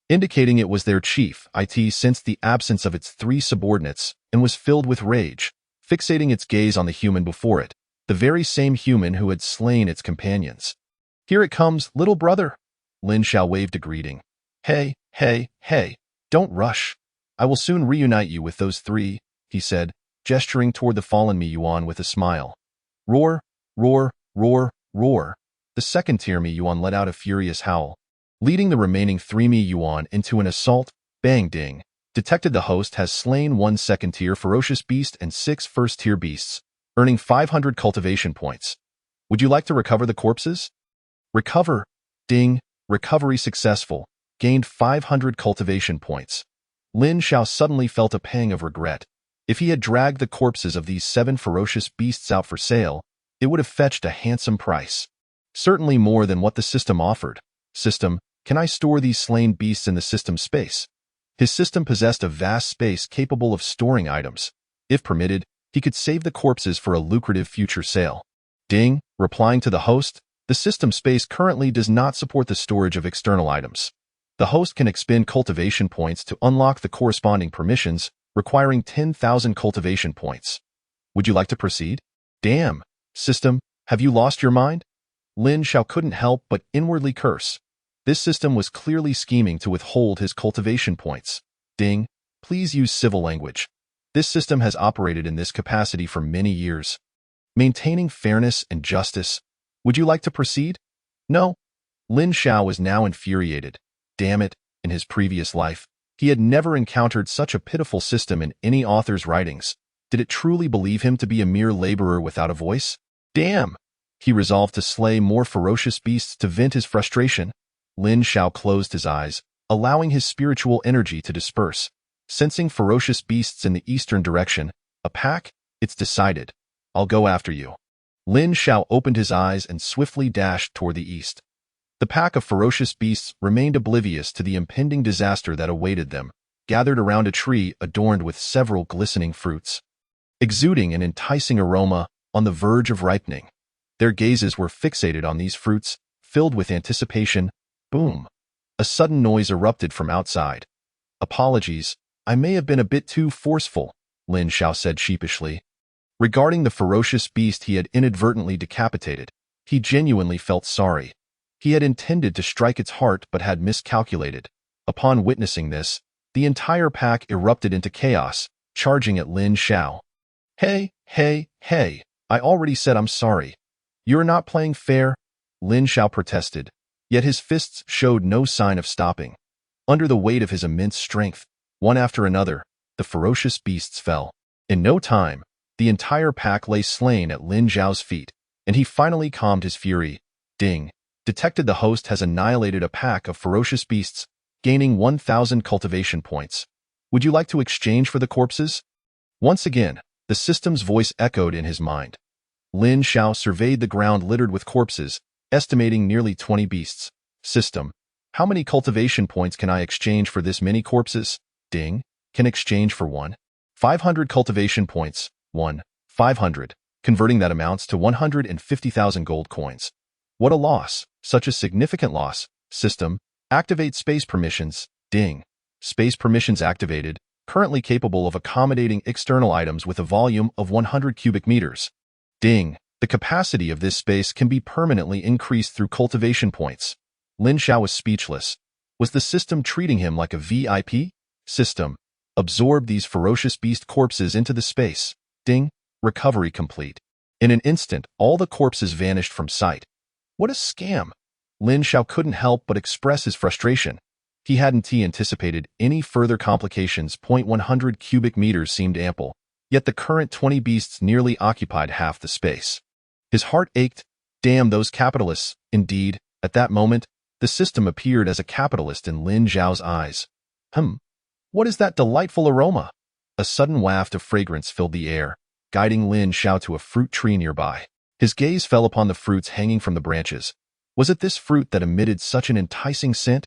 indicating it was their chief. It sensed the absence of its 3 subordinates and was filled with rage, fixating its gaze on the human before it, the very same human who had slain its companions. Here it comes, little brother. Lin Xiao waved a greeting. Hey, hey, hey, don't rush. I will soon reunite you with those 3, he said, gesturing toward the fallen Mi Yuan with a smile. Roar, roar, roar, roar. The second-tier Mi Yuan let out a furious howl, leading the remaining 3 Mi Yuan into an assault. Bang ding. Detected the host has slain 1 second-tier ferocious beast and 6 first-tier beasts, earning 500 cultivation points. Would you like to recover the corpses? Recover. Ding. Recovery successful. Gained 500 cultivation points. Lin Xiao suddenly felt a pang of regret. If he had dragged the corpses of these 7 ferocious beasts out for sale, it would have fetched a handsome price. Certainly more than what the system offered. System, can I store these slain beasts in the system space? His system possessed a vast space capable of storing items. If permitted, he could save the corpses for a lucrative future sale. Ding, replying to the host, the system space currently does not support the storage of external items. The host can expend cultivation points to unlock the corresponding permissions, requiring 10,000 cultivation points. Would you like to proceed? Damn, system, have you lost your mind? Lin Xiao couldn't help but inwardly curse. This system was clearly scheming to withhold his cultivation points. Ding, please use civil language. This system has operated in this capacity for many years, maintaining fairness and justice. Would you like to proceed? No. Lin Xiao was now infuriated. Damn it, in his previous life, he had never encountered such a pitiful system in any author's writings. Did it truly believe him to be a mere laborer without a voice? Damn! He resolved to slay more ferocious beasts to vent his frustration. Lin Xiao closed his eyes, allowing his spiritual energy to disperse. Sensing ferocious beasts in the eastern direction, a pack? It's decided. I'll go after you. Lin Xiao opened his eyes and swiftly dashed toward the east. The pack of ferocious beasts remained oblivious to the impending disaster that awaited them, gathered around a tree adorned with several glistening fruits, exuding an enticing aroma, on the verge of ripening. Their gazes were fixated on these fruits, filled with anticipation. Boom! A sudden noise erupted from outside. Apologies, I may have been a bit too forceful, Lin Xiao said sheepishly. Regarding the ferocious beast he had inadvertently decapitated, he genuinely felt sorry. He had intended to strike its heart but had miscalculated. Upon witnessing this, the entire pack erupted into chaos, charging at Lin Xiao. Hey, hey, hey, I already said I'm sorry. You're not playing fair, Lin Xiao protested, yet his fists showed no sign of stopping. Under the weight of his immense strength, one after another, the ferocious beasts fell. In no time, the entire pack lay slain at Lin Xiao's feet, and he finally calmed his fury. Ding! detected the host has annihilated a pack of ferocious beasts, gaining 1,000 cultivation points. Would you like to exchange for the corpses? Once again, the system's voice echoed in his mind. Lin Xiao surveyed the ground littered with corpses, estimating nearly 20 beasts. System, how many cultivation points can I exchange for this many corpses? Ding, can exchange for 1. 500 cultivation points. 1. 500. Converting that amounts to 150,000 gold coins. What a loss, such a significant loss. System, activate space permissions. Ding. Space permissions activated, currently capable of accommodating external items with a volume of 100 cubic meters. Ding. The capacity of this space can be permanently increased through cultivation points. Lin Xiao was speechless. Was the system treating him like a VIP? System, absorb these ferocious beast corpses into the space. Ding. Recovery complete. In an instant, all the corpses vanished from sight. What a scam! Lin Xiao couldn't help but express his frustration. He hadn't anticipated any further complications. 100 cubic meters seemed ample, yet the current 20 beasts nearly occupied half the space. His heart ached. Damn those capitalists. Indeed, at that moment, the system appeared as a capitalist in Lin Xiao's eyes. What is that delightful aroma? A sudden waft of fragrance filled the air, guiding Lin Xiao to a fruit tree nearby. His gaze fell upon the fruits hanging from the branches. Was it this fruit that emitted such an enticing scent?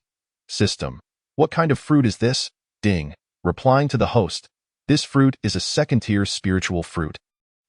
System, what kind of fruit is this? Ding, replying to the host. This fruit is a second-tier spiritual fruit.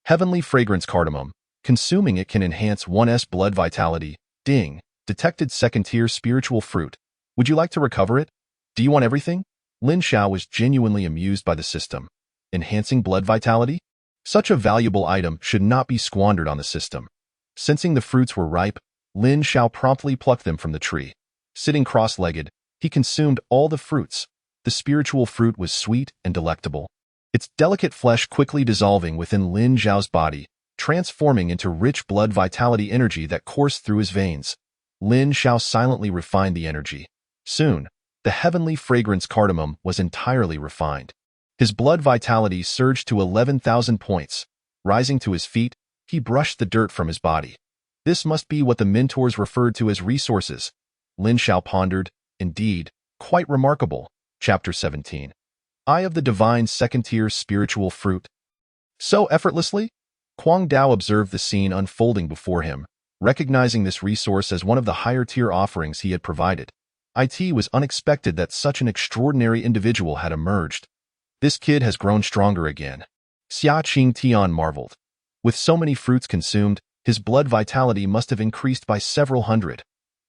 Heavenly fragrance cardamom. Consuming it can enhance one's blood vitality. Ding, detected second-tier spiritual fruit. Would you like to recover it? Do you want everything? Lin Xiao was genuinely amused by the system. Enhancing blood vitality? Such a valuable item should not be squandered on the system. Sensing the fruits were ripe, Lin Xiao promptly plucked them from the tree. Sitting cross-legged, he consumed all the fruits. The spiritual fruit was sweet and delectable. Its delicate flesh quickly dissolving within Lin Xiao's body, transforming into rich blood vitality energy that coursed through his veins. Lin Xiao silently refined the energy. Soon, the heavenly fragrance cardamom was entirely refined. His blood vitality surged to 11,000 points. Rising to his feet, he brushed the dirt from his body. This must be what the mentors referred to as resources. Lin Xiao pondered. Indeed, quite remarkable. Chapter 17. Eye of the Divine Second-Tier Spiritual Fruit. So effortlessly? Kuang Dao observed the scene unfolding before him, recognizing this resource as one of the higher-tier offerings he had provided. It was unexpected that such an extraordinary individual had emerged. This kid has grown stronger again. Xia Qing Tian marveled. With so many fruits consumed, his blood vitality must have increased by several hundred.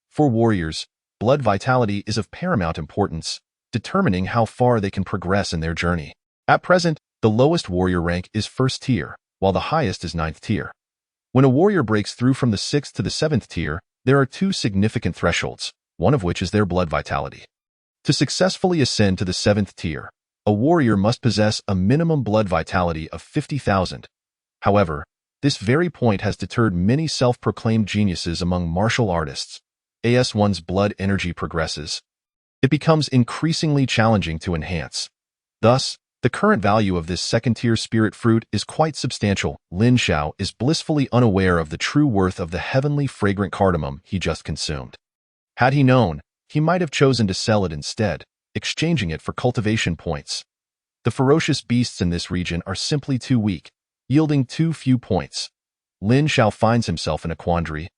For warriors, blood vitality is of paramount importance, determining how far they can progress in their journey. At present, the lowest warrior rank is first tier, while the highest is ninth tier. When a warrior breaks through from the 6th to the 7th tier, there are 2 significant thresholds, one of which is their blood vitality. To successfully ascend to the 7th tier, a warrior must possess a minimum blood vitality of 50,000. However, this very point has deterred many self-proclaimed geniuses among martial artists. As one's blood energy progresses, it becomes increasingly challenging to enhance. Thus, the current value of this second-tier spirit fruit is quite substantial. Lin Xiao is blissfully unaware of the true worth of the heavenly fragrant cardamom he just consumed. Had he known, he might have chosen to sell it instead, exchanging it for cultivation points. The ferocious beasts in this region are simply too weak, yielding too few points. Lin Xiao finds himself in a quandary,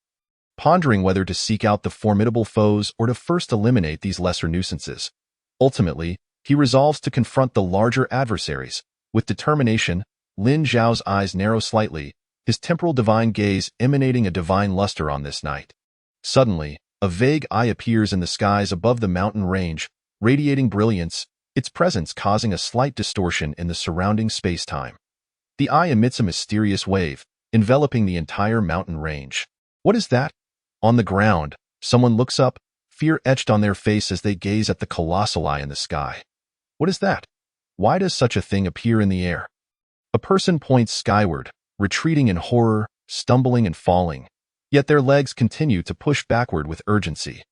pondering whether to seek out the formidable foes or to first eliminate these lesser nuisances. Ultimately, he resolves to confront the larger adversaries. With determination, Lin Xiao's eyes narrow slightly, his temporal divine gaze emanating a divine luster on this night. Suddenly, a vague eye appears in the skies above the mountain range, radiating brilliance, its presence causing a slight distortion in the surrounding space-time. The eye emits a mysterious wave, enveloping the entire mountain range. What is that? On the ground, someone looks up, fear etched on their face as they gaze at the colossal eye in the sky. What is that? Why does such a thing appear in the air? A person points skyward, retreating in horror, stumbling and falling. Yet their legs continue to push backward with urgency.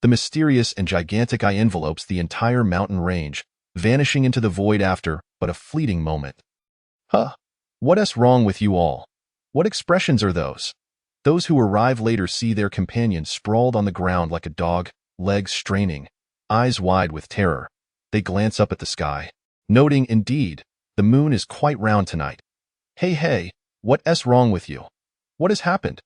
The mysterious and gigantic eye envelopes the entire mountain range, vanishing into the void after but a fleeting moment. What's wrong with you all? What expressions are those? Those who arrive later see their companion sprawled on the ground like a dog, legs straining, eyes wide with terror. They glance up at the sky, noting, indeed, the moon is quite round tonight. Hey, what's wrong with you? What has happened?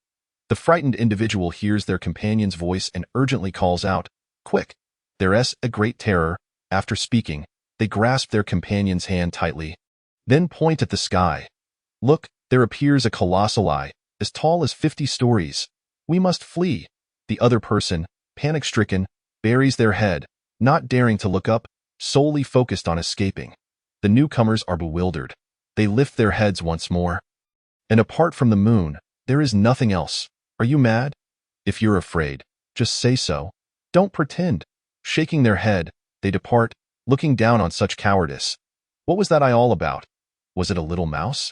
The frightened individual hears their companion's voice and urgently calls out, quick! There's a great terror. After speaking, they grasp their companion's hand tightly, then point at the sky. Look, there appears a colossal eye, as tall as 50 stories. We must flee. The other person, panic-stricken, buries their head, not daring to look up, solely focused on escaping. The newcomers are bewildered. They lift their heads once more. And apart from the moon, there is nothing else. Are you mad? If you're afraid, just say so. Don't pretend. Shaking their head, they depart, looking down on such cowardice. What was that eye all about? Was it a little mouse?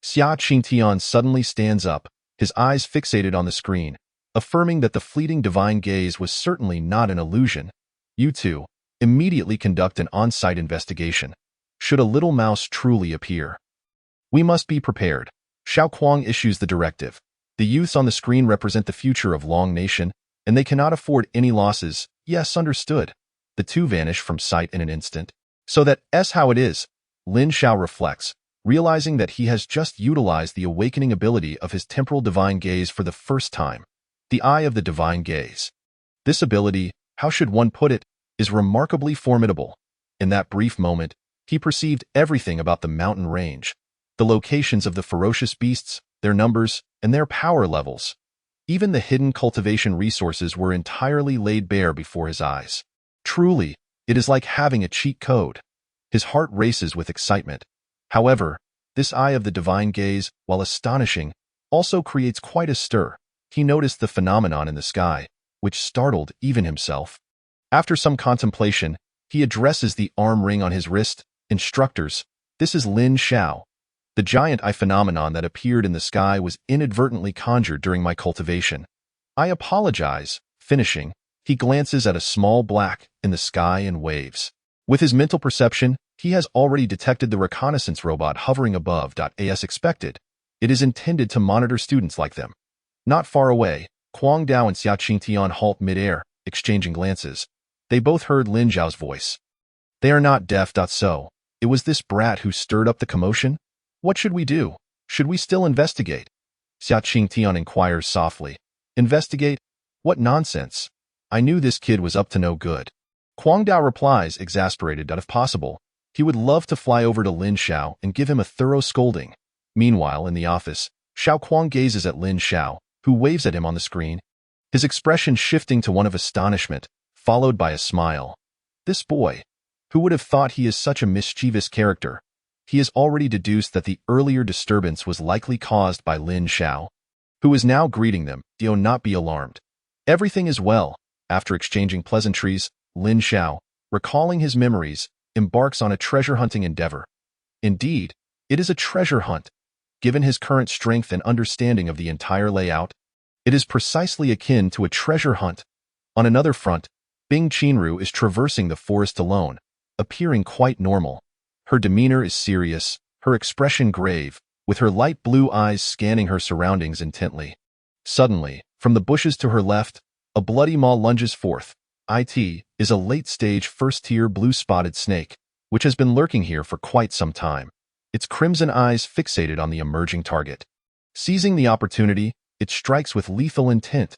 Xia Qingtian suddenly stands up, his eyes fixated on the screen, affirming that the fleeting divine gaze was certainly not an illusion. You two, immediately conduct an on-site investigation. Should a little mouse truly appear, we must be prepared. Xiao Kuang issues the directive. The youths on the screen represent the future of Long Nation, and they cannot afford any losses. Yes, understood. The two vanish from sight in an instant. So that's how it is. Lin Xiao reflects, realizing that he has just utilized the awakening ability of his temporal divine gaze for the first time. The eye of the divine gaze. This ability, how should one put it, is remarkably formidable. In that brief moment, he perceived everything about the mountain range, the locations of the ferocious beasts, their numbers, and their power levels. Even the hidden cultivation resources were entirely laid bare before his eyes. Truly, it is like having a cheat code. His heart races with excitement. However, this eye of the divine gaze, while astonishing, also creates quite a stir. He noticed the phenomenon in the sky, which startled even himself. After some contemplation, he addresses the arm ring on his wrist. Instructors, this is Lin Xiao. The giant eye phenomenon that appeared in the sky was inadvertently conjured during my cultivation. I apologize. Finishing, he glances at a small black in the sky and waves. With his mental perception, he has already detected the reconnaissance robot hovering above. As expected, it is intended to monitor students like them. Not far away, Kuang Dao and Xia Qingtian halt mid-air, exchanging glances. They both heard Lin Zhao's voice. They are not deaf. So, it was this brat who stirred up the commotion? What should we do? Should we still investigate? Xia Qingtian inquires softly. Investigate? What nonsense. I knew this kid was up to no good. Kuang Dao replies, exasperated, that if possible, he would love to fly over to Lin Xiao and give him a thorough scolding. Meanwhile, in the office, Xiao Kuang gazes at Lin Xiao, who waves at him on the screen, his expression shifting to one of astonishment, followed by a smile. This boy, who would have thought he is such a mischievous character? He has already deduced that the earlier disturbance was likely caused by Lin Xiao, who is now greeting them. Do not be alarmed. Everything is well. After exchanging pleasantries, Lin Xiao, recalling his memories, embarks on a treasure-hunting endeavor. Indeed, it is a treasure hunt. Given his current strength and understanding of the entire layout, it is precisely akin to a treasure hunt. On another front, Bing Qinru is traversing the forest alone, appearing quite normal. Her demeanor is serious, her expression grave, with her light blue eyes scanning her surroundings intently. Suddenly, from the bushes to her left, a bloody maw lunges forth. It is a late-stage first-tier blue-spotted snake, which has been lurking here for quite some time, its crimson eyes fixated on the emerging target. Seizing the opportunity, it strikes with lethal intent.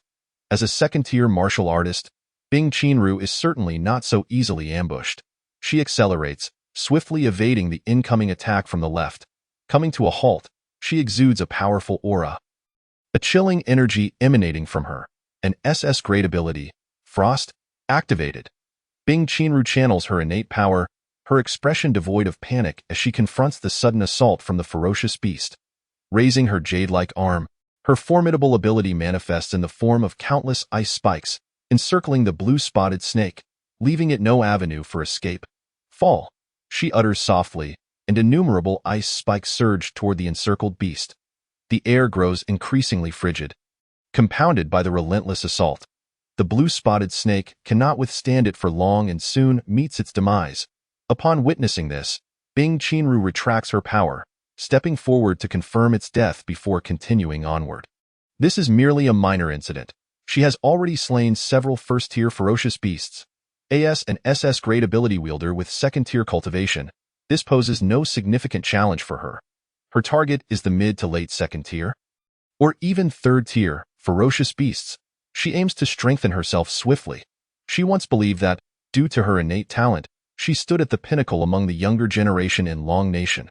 As a second-tier martial artist, Bing Qinru is certainly not so easily ambushed. She accelerates, swiftly evading the incoming attack from the left. Coming to a halt, she exudes a powerful aura, a chilling energy emanating from her, an SS-grade ability, Frost, activated. Bing Qinru channels her innate power, her expression devoid of panic as she confronts the sudden assault from the ferocious beast. Raising her jade-like arm, her formidable ability manifests in the form of countless ice spikes, encircling the blue-spotted snake, leaving it no avenue for escape. Fall, she utters softly, and innumerable ice spikes surge toward the encircled beast. The air grows increasingly frigid, compounded by the relentless assault. The blue-spotted snake cannot withstand it for long and soon meets its demise. Upon witnessing this, Bing Qinru retracts her power, stepping forward to confirm its death before continuing onward. This is merely a minor incident. She has already slain several first-tier ferocious beasts. AS and SS grade ability wielder with second-tier cultivation. This poses no significant challenge for her. Her target is the mid to late second tier, or even third tier, ferocious beasts. She aims to strengthen herself swiftly. She once believed that, due to her innate talent, she stood at the pinnacle among the younger generation in Long Nation.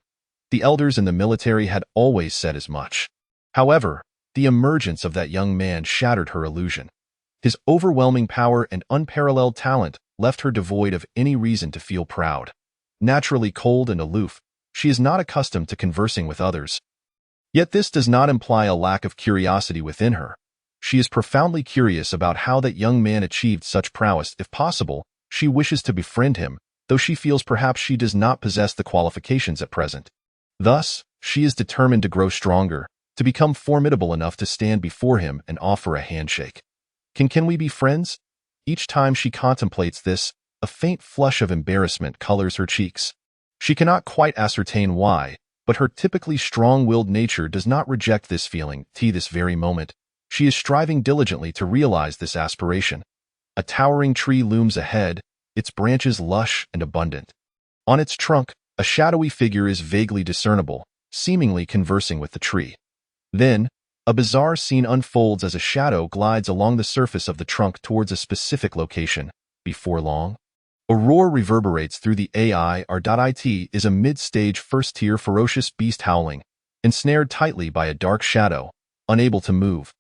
The elders in the military had always said as much. However, the emergence of that young man shattered her illusion. His overwhelming power and unparalleled talent left her devoid of any reason to feel proud. Naturally cold and aloof, she is not accustomed to conversing with others. Yet this does not imply a lack of curiosity within her. She is profoundly curious about how that young man achieved such prowess. If possible, she wishes to befriend him, though she feels perhaps she does not possess the qualifications at present. Thus, she is determined to grow stronger, to become formidable enough to stand before him and offer a handshake. Can we be friends? Each time she contemplates this, a faint flush of embarrassment colors her cheeks. She cannot quite ascertain why, but her typically strong-willed nature does not reject this feeling. This very moment, she is striving diligently to realize this aspiration. A towering tree looms ahead, its branches lush and abundant. On its trunk, a shadowy figure is vaguely discernible, seemingly conversing with the tree. Then, a bizarre scene unfolds as a shadow glides along the surface of the trunk towards a specific location. Before long, a roar reverberates through the AI. R.it is a mid-stage first-tier ferocious beast howling, ensnared tightly by a dark shadow, unable to move.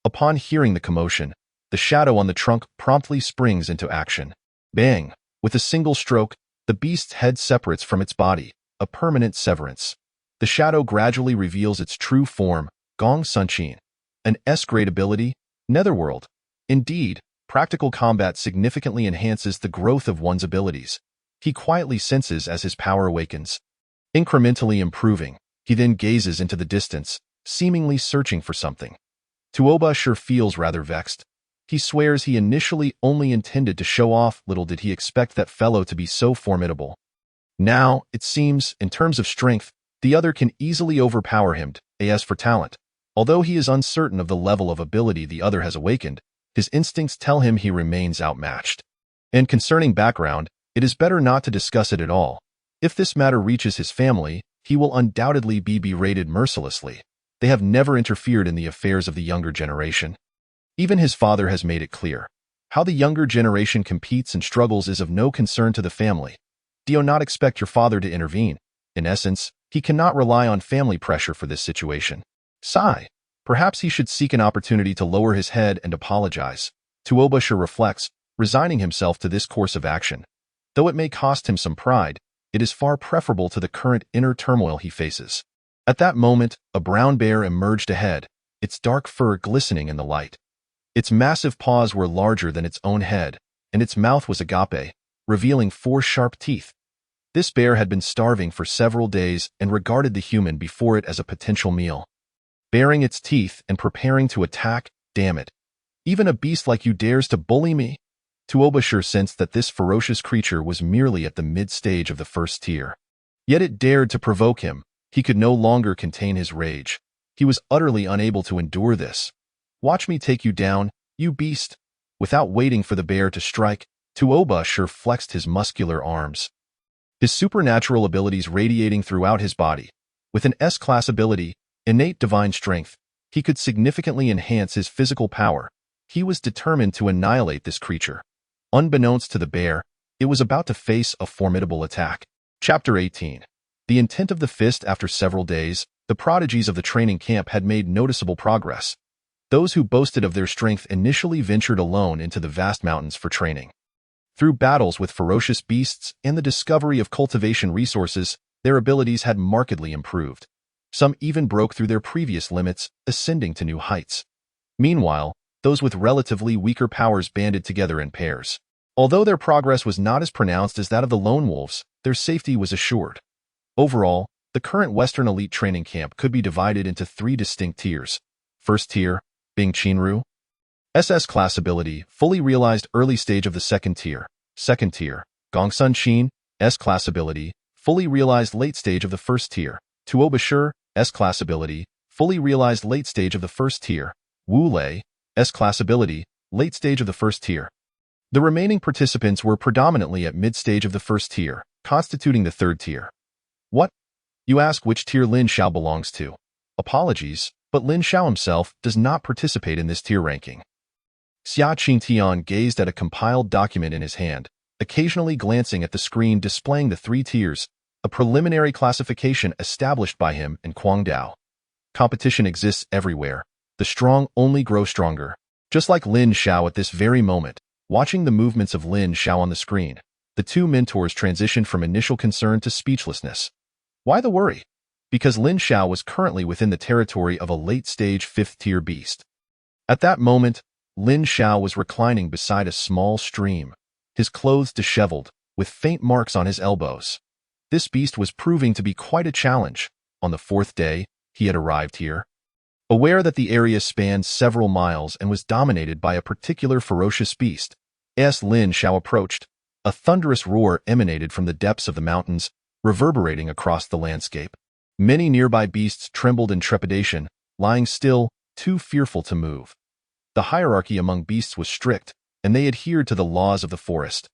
Upon hearing the commotion, the shadow on the trunk promptly springs into action. Bang! With a single stroke, the beast's head separates from its body, a permanent severance. The shadow gradually reveals its true form, Gong Sunshine, an S-grade ability, Netherworld. Indeed, practical combat significantly enhances the growth of one's abilities. He quietly senses as his power awakens. Incrementally improving, he then gazes into the distance, seemingly searching for something. Tuoba sure feels rather vexed. He swears he initially only intended to show off. Little did he expect that fellow to be so formidable. Now, it seems, in terms of strength, the other can easily overpower him. As for talent, although he is uncertain of the level of ability the other has awakened, his instincts tell him he remains outmatched. And concerning background, it is better not to discuss it at all. If this matter reaches his family, he will undoubtedly be berated mercilessly. They have never interfered in the affairs of the younger generation. Even his father has made it clear. How the younger generation competes and struggles is of no concern to the family. Do not expect your father to intervene. In essence, he cannot rely on family pressure for this situation. Sigh. Perhaps he should seek an opportunity to lower his head and apologize. Tuobusher reflects, resigning himself to this course of action. Though it may cost him some pride, it is far preferable to the current inner turmoil he faces. At that moment, a brown bear emerged ahead, its dark fur glistening in the light. Its massive paws were larger than its own head, and its mouth was agape, revealing 4 sharp teeth. This bear had been starving for several days and regarded the human before it as a potential meal. Baring its teeth and preparing to attack, damn it. Even a beast like you dares to bully me? Tuobusher sensed that this ferocious creature was merely at the mid-stage of the first tier. Yet it dared to provoke him. He could no longer contain his rage. He was utterly unable to endure this. Watch me take you down, you beast. Without waiting for the bear to strike, Tuobusher flexed his muscular arms. His supernatural abilities radiating throughout his body. With an S-class ability, innate divine strength, he could significantly enhance his physical power. He was determined to annihilate this creature. Unbeknownst to the bear, it was about to face a formidable attack. Chapter 18. The intent of the fist. After several days, the prodigies of the training camp had made noticeable progress. Those who boasted of their strength initially ventured alone into the vast mountains for training. Through battles with ferocious beasts and the discovery of cultivation resources, their abilities had markedly improved. Some even broke through their previous limits, ascending to new heights. Meanwhile, those with relatively weaker powers banded together in pairs. Although their progress was not as pronounced as that of the lone wolves, their safety was assured. Overall, the current Western Elite training camp could be divided into 3 distinct tiers. First tier, being Chinru. SS class ability, fully realized early stage of the second tier. Second tier, Gongsun Shin, S class ability, fully realized late stage of the first tier. Tuobusher, S class ability, fully realized late stage of the first tier. Wu Lei, S-Class ability, late stage of the first tier. The remaining participants were predominantly at mid-stage of the first tier, constituting the third tier. What? You ask which tier Lin Xiao belongs to. Apologies, but Lin Xiao himself does not participate in this tier ranking. Xia Qingtian gazed at a compiled document in his hand, occasionally glancing at the screen displaying the three tiers, a preliminary classification established by him and Kuang Dao. Competition exists everywhere. The strong only grow stronger. Just like Lin Xiao at this very moment, watching the movements of Lin Xiao on the screen, the two mentors transitioned from initial concern to speechlessness. Why the worry? Because Lin Xiao was currently within the territory of a late-stage fifth-tier beast. At that moment, Lin Xiao was reclining beside a small stream, his clothes disheveled, with faint marks on his elbows. This beast was proving to be quite a challenge. On the fourth day, he had arrived here. Aware that the area spanned several miles and was dominated by a particular ferocious beast, as Lin Xiao approached, a thunderous roar emanated from the depths of the mountains, reverberating across the landscape. Many nearby beasts trembled in trepidation, lying still, too fearful to move. The hierarchy among beasts was strict, and they adhered to the laws of the forest.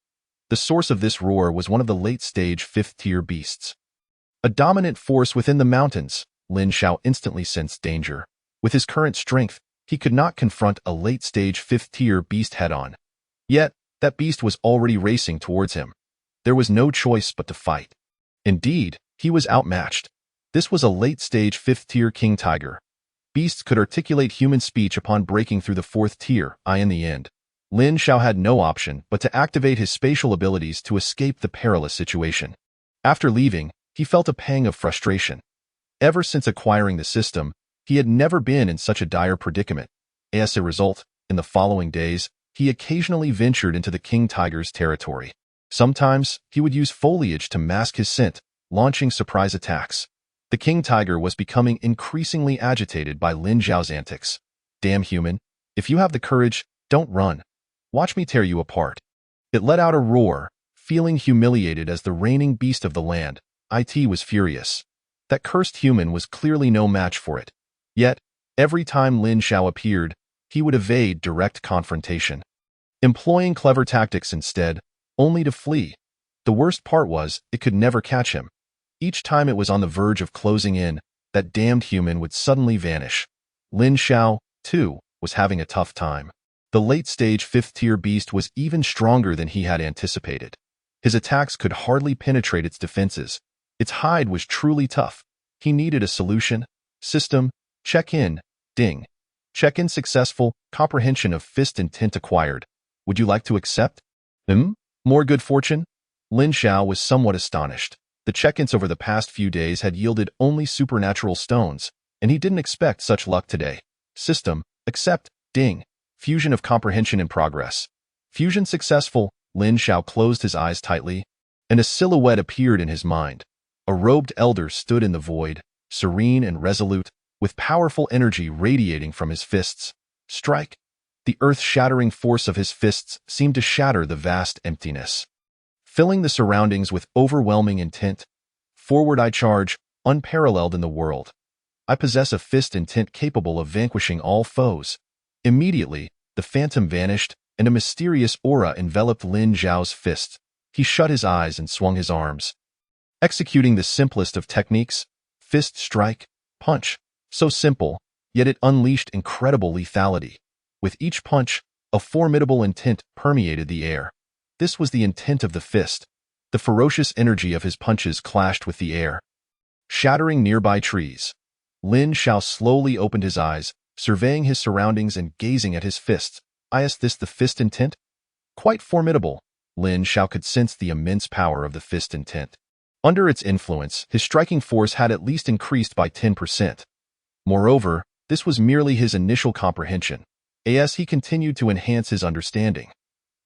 The source of this roar was one of the late-stage fifth-tier beasts. A dominant force within the mountains, Lin Xiao instantly sensed danger. With his current strength, he could not confront a late-stage fifth-tier beast head-on. Yet, that beast was already racing towards him. There was no choice but to fight. Indeed, he was outmatched. This was a late-stage fifth-tier king tiger. Beasts could articulate human speech upon breaking through the fourth tier. In the end, Lin Xiao had no option but to activate his spatial abilities to escape the perilous situation. After leaving, he felt a pang of frustration. Ever since acquiring the system, he had never been in such a dire predicament. As a result, in the following days, he occasionally ventured into the king tiger's territory. Sometimes, he would use foliage to mask his scent, launching surprise attacks. The king tiger was becoming increasingly agitated by Lin Xiao's antics. Damn human, if you have the courage, don't run. Watch me tear you apart. It let out a roar, feeling humiliated as the reigning beast of the land. It was furious. That cursed human was clearly no match for it. Yet, every time Lin Xiao appeared, he would evade direct confrontation, employing clever tactics instead, only to flee. The worst part was, it could never catch him. Each time it was on the verge of closing in, that damned human would suddenly vanish. Lin Xiao, too, was having a tough time. The late-stage fifth-tier beast was even stronger than he had anticipated. His attacks could hardly penetrate its defenses. Its hide was truly tough. He needed a solution. System, check-in, ding. Check-in successful, comprehension of fist intent acquired. Would you like to accept? More good fortune? Lin Xiao was somewhat astonished. The check-ins over the past few days had yielded only supernatural stones, and he didn't expect such luck today. System, accept, ding. Fusion of comprehension in progress. Fusion successful, Lin Xiao closed his eyes tightly, and a silhouette appeared in his mind. A robed elder stood in the void, serene and resolute, with powerful energy radiating from his fists. Strike! The earth-shattering force of his fists seemed to shatter the vast emptiness, filling the surroundings with overwhelming intent. Forward I charge, unparalleled in the world. I possess a fist intent capable of vanquishing all foes. Immediately, the phantom vanished, and a mysterious aura enveloped Lin Xiao's fist. He shut his eyes and swung his arms, executing the simplest of techniques, fist strike, punch. So simple, yet it unleashed incredible lethality. With each punch, a formidable intent permeated the air. This was the intent of the fist. The ferocious energy of his punches clashed with the air, shattering nearby trees. Lin Xiao slowly opened his eyes, surveying his surroundings and gazing at his fists. Is this the fist intent? Quite formidable. Lin Xiao could sense the immense power of the fist intent. Under its influence, his striking force had at least increased by 10%. Moreover, this was merely his initial comprehension. As he continued to enhance his understanding.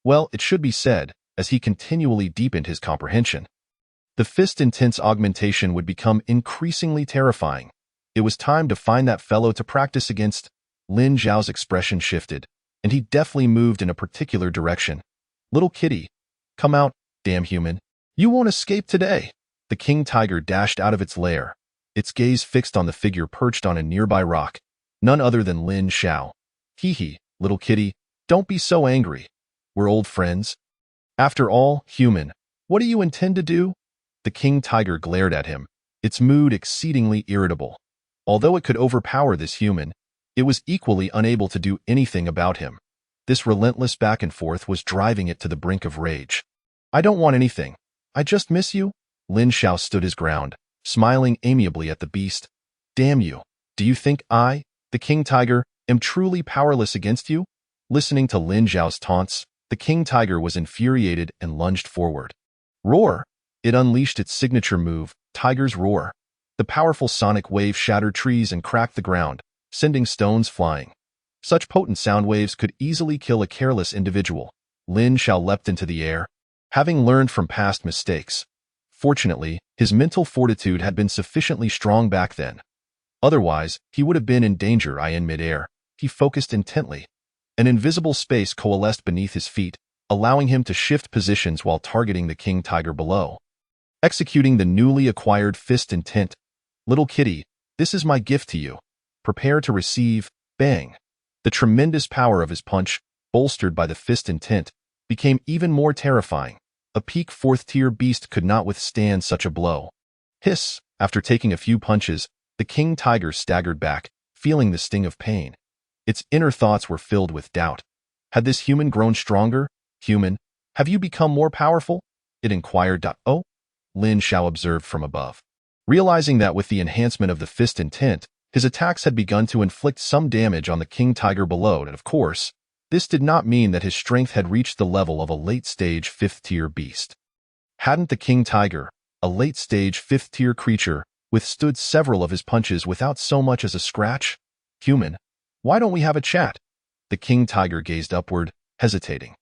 Well, it should be said, as he continually deepened his comprehension. The fist intense augmentation would become increasingly terrifying. It was time to find that fellow to practice against. Lin Xiao's expression shifted, and he deftly moved in a particular direction. Little kitty, come out, damn human. You won't escape today. The king tiger dashed out of its lair, its gaze fixed on the figure perched on a nearby rock, none other than Lin Xiao. Hee hee, little kitty, don't be so angry. We're old friends. After all, human, what do you intend to do? The king tiger glared at him, its mood exceedingly irritable. Although it could overpower this human, it was equally unable to do anything about him. This relentless back and forth was driving it to the brink of rage. I don't want anything. I just miss you. Lin Xiao stood his ground, smiling amiably at the beast. Damn you. Do you think I, the king tiger, am truly powerless against you? Listening to Lin Xiao's taunts, the king tiger was infuriated and lunged forward. Roar! It unleashed its signature move, Tiger's Roar. The powerful sonic wave shattered trees and cracked the ground, sending stones flying. Such potent sound waves could easily kill a careless individual. Lin Xiao leapt into the air, having learned from past mistakes. Fortunately, his mental fortitude had been sufficiently strong back then. Otherwise, he would have been in danger. In midair, he focused intently. An invisible space coalesced beneath his feet, allowing him to shift positions while targeting the king tiger below. Executing the newly acquired fist intent. Little kitty, this is my gift to you. Prepare to receive. Bang. The tremendous power of his punch, bolstered by the fist intent, became even more terrifying. A peak fourth-tier beast could not withstand such a blow. Hiss! After taking a few punches, the king tiger staggered back, feeling the sting of pain. Its inner thoughts were filled with doubt. Had this human grown stronger? Human, have you become more powerful? It inquired. Oh? Lin Xiao observed from above. Realizing that with the enhancement of the fist intent, his attacks had begun to inflict some damage on the king tiger below, and of course, this did not mean that his strength had reached the level of a late-stage fifth-tier beast. Hadn't the king tiger, a late-stage fifth-tier creature, withstood several of his punches without so much as a scratch? Human, why don't we have a chat? The king tiger gazed upward, hesitating.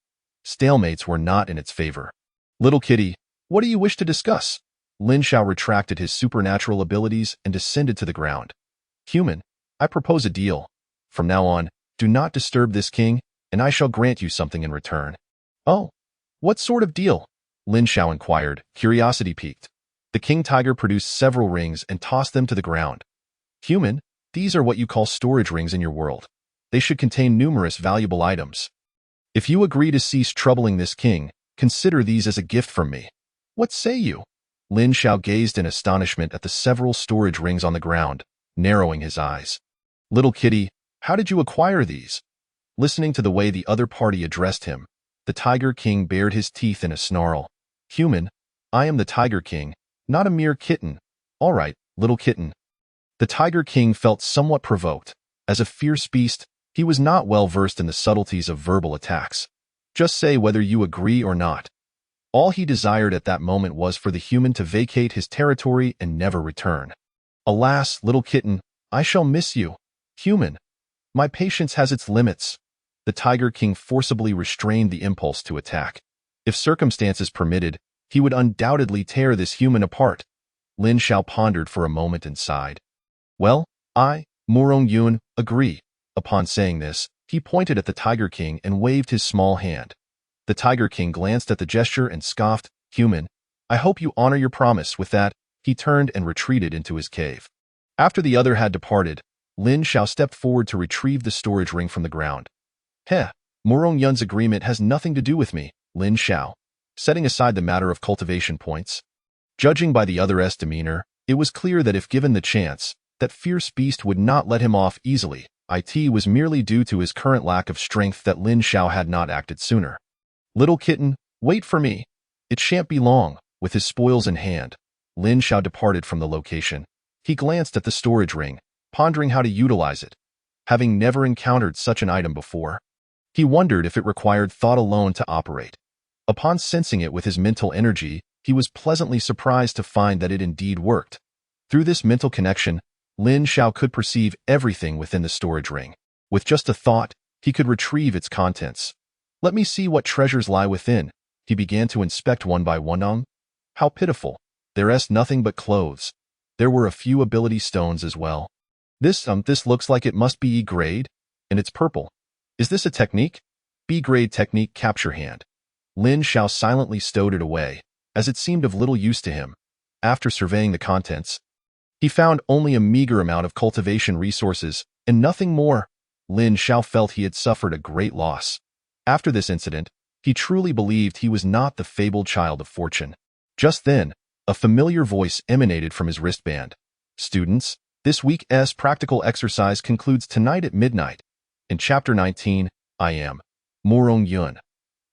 Stalemates were not in its favor. Little kitty, what do you wish to discuss? Lin Xiao retracted his supernatural abilities and descended to the ground. Human, I propose a deal. From now on, do not disturb this king, and I shall grant you something in return. Oh, what sort of deal? Lin Xiao inquired, curiosity piqued. The king tiger produced several rings and tossed them to the ground. Human, these are what you call storage rings in your world. They should contain numerous valuable items. If you agree to cease troubling this king, consider these as a gift from me. What say you? Lin Xiao gazed in astonishment at the several storage rings on the ground, narrowing his eyes. Little kitty, how did you acquire these? Listening to the way the other party addressed him, the Tiger King bared his teeth in a snarl. Human, I am the Tiger King, not a mere kitten. All right, little kitten. The Tiger King felt somewhat provoked. As a fierce beast, he was not well versed in the subtleties of verbal attacks. Just say whether you agree or not. All he desired at that moment was for the human to vacate his territory and never return. Alas, little kitten, I shall miss you. Human, my patience has its limits. The Tiger King forcibly restrained the impulse to attack. If circumstances permitted, he would undoubtedly tear this human apart. Lin Xiao pondered for a moment and sighed. Well, I, Murong Yun, agree. Upon saying this, he pointed at the Tiger King and waved his small hand. The Tiger King glanced at the gesture and scoffed, Human, I hope you honor your promise. With that, he turned and retreated into his cave. After the other had departed, Lin Xiao stepped forward to retrieve the storage ring from the ground. Heh, Murong Yun's agreement has nothing to do with me, Lin Xiao. Setting aside the matter of cultivation points. Judging by the other's demeanor, it was clear that if given the chance, that fierce beast would not let him off easily. It was merely due to his current lack of strength that Lin Xiao had not acted sooner. Little kitten, wait for me. It shan't be long. With his spoils in hand, Lin Xiao departed from the location. He glanced at the storage ring, pondering how to utilize it. Having never encountered such an item before, he wondered if it required thought alone to operate. Upon sensing it with his mental energy, he was pleasantly surprised to find that it indeed worked. Through this mental connection, Lin Xiao could perceive everything within the storage ring. With just a thought, he could retrieve its contents. Let me see what treasures lie within. He began to inspect one by one. How pitiful. There's nothing but clothes. There were a few ability stones as well. This looks like it must be E-grade, and it's purple. Is this a technique? B-grade technique capture hand. Lin Xiao silently stowed it away, as it seemed of little use to him. After surveying the contents, he found only a meager amount of cultivation resources, and nothing more. Lin Xiao felt he had suffered a great loss. After this incident, he truly believed he was not the fabled child of fortune. Just then, a familiar voice emanated from his wristband. Students, this week's practical exercise concludes tonight at midnight. In Chapter 19, I am Morong Yun.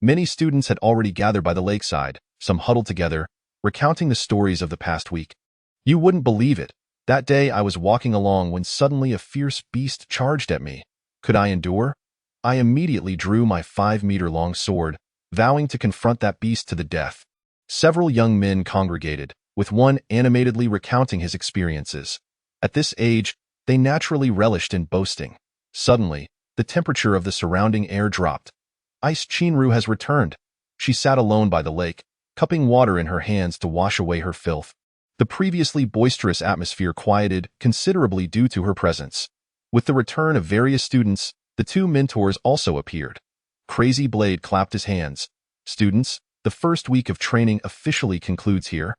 Many students had already gathered by the lakeside, some huddled together, recounting the stories of the past week. You wouldn't believe it. That day I was walking along when suddenly a fierce beast charged at me. Could I endure? I immediately drew my 5-meter-long sword, vowing to confront that beast to the death. Several young men congregated, with one animatedly recounting his experiences. At this age, they naturally relished in boasting. Suddenly, the temperature of the surrounding air dropped. Ice Chinru has returned. She sat alone by the lake, cupping water in her hands to wash away her filth. The previously boisterous atmosphere quieted considerably due to her presence. With the return of various students, the two mentors also appeared. Crazy Blade clapped his hands. Students, the first week of training officially concludes here.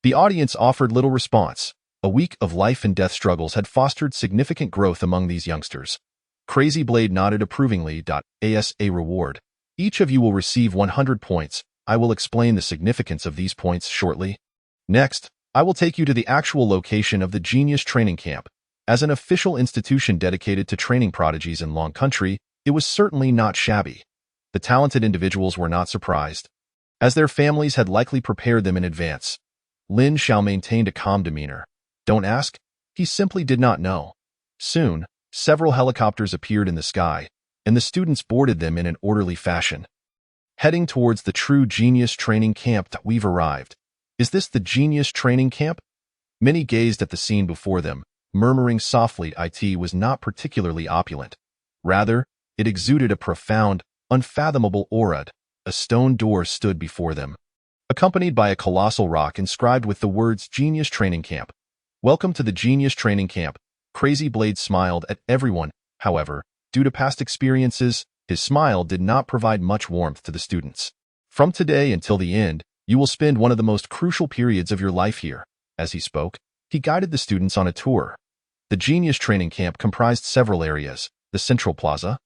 The audience offered little response. A week of life and death struggles had fostered significant growth among these youngsters. Crazy Blade nodded approvingly. As a reward, each of you will receive 100 points. I will explain the significance of these points shortly. Next, I will take you to the actual location of the Genius Training Camp. As an official institution dedicated to training prodigies in Long Country, it was certainly not shabby. The talented individuals were not surprised, as their families had likely prepared them in advance. Lin Xiao maintained a calm demeanor. Don't ask, he simply did not know. Soon, several helicopters appeared in the sky, and the students boarded them in an orderly fashion. Heading towards the true Genius Training Camp, we've arrived. Is this the Genius Training Camp? Many gazed at the scene before them, murmuring softly. It was not particularly opulent. Rather, it exuded a profound, unfathomable aura. A stone door stood before them, accompanied by a colossal rock inscribed with the words Genius Training Camp. Welcome to the Genius Training Camp. Crazy Blade smiled at everyone. However, due to past experiences, his smile did not provide much warmth to the students. From today until the end, you will spend one of the most crucial periods of your life here. As he spoke, he guided the students on a tour. The Genius Training Camp comprised several areas: the Central Plaza,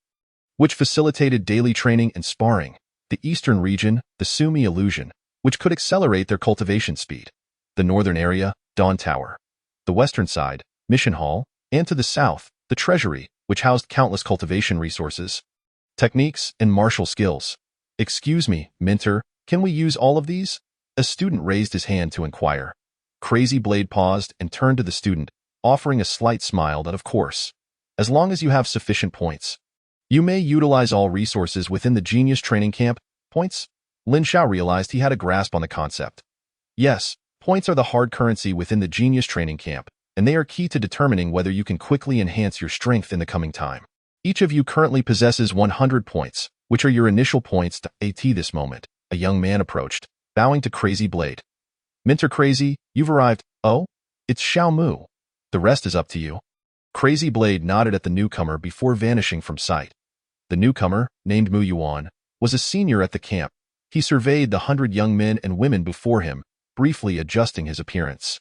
which facilitated daily training and sparring; the Eastern region, the Sumi Illusion, which could accelerate their cultivation speed; the Northern area, Dawn Tower; the Western side, Mission Hall; and to the South, the Treasury, which housed countless cultivation resources, techniques, and martial skills. Excuse me, mentor, can we use all of these? A student raised his hand to inquire. Crazy Blade paused and turned to the student, offering a slight smile that, of course, as long as you have sufficient points, you may utilize all resources within the Genius Training Camp. Points? Lin Xiao realized he had a grasp on the concept. Yes, points are the hard currency within the Genius Training Camp, and they are key to determining whether you can quickly enhance your strength in the coming time. Each of you currently possesses 100 points, which are your initial points to AT. This moment, a young man approached, bowing to Crazy Blade. Mentor Crazy, you've arrived. Oh, it's Xiao Mu. The rest is up to you. Crazy Blade nodded at the newcomer before vanishing from sight. The newcomer, named Mu Yuan, was a senior at the camp. He surveyed the 100 young men and women before him, briefly adjusting his appearance.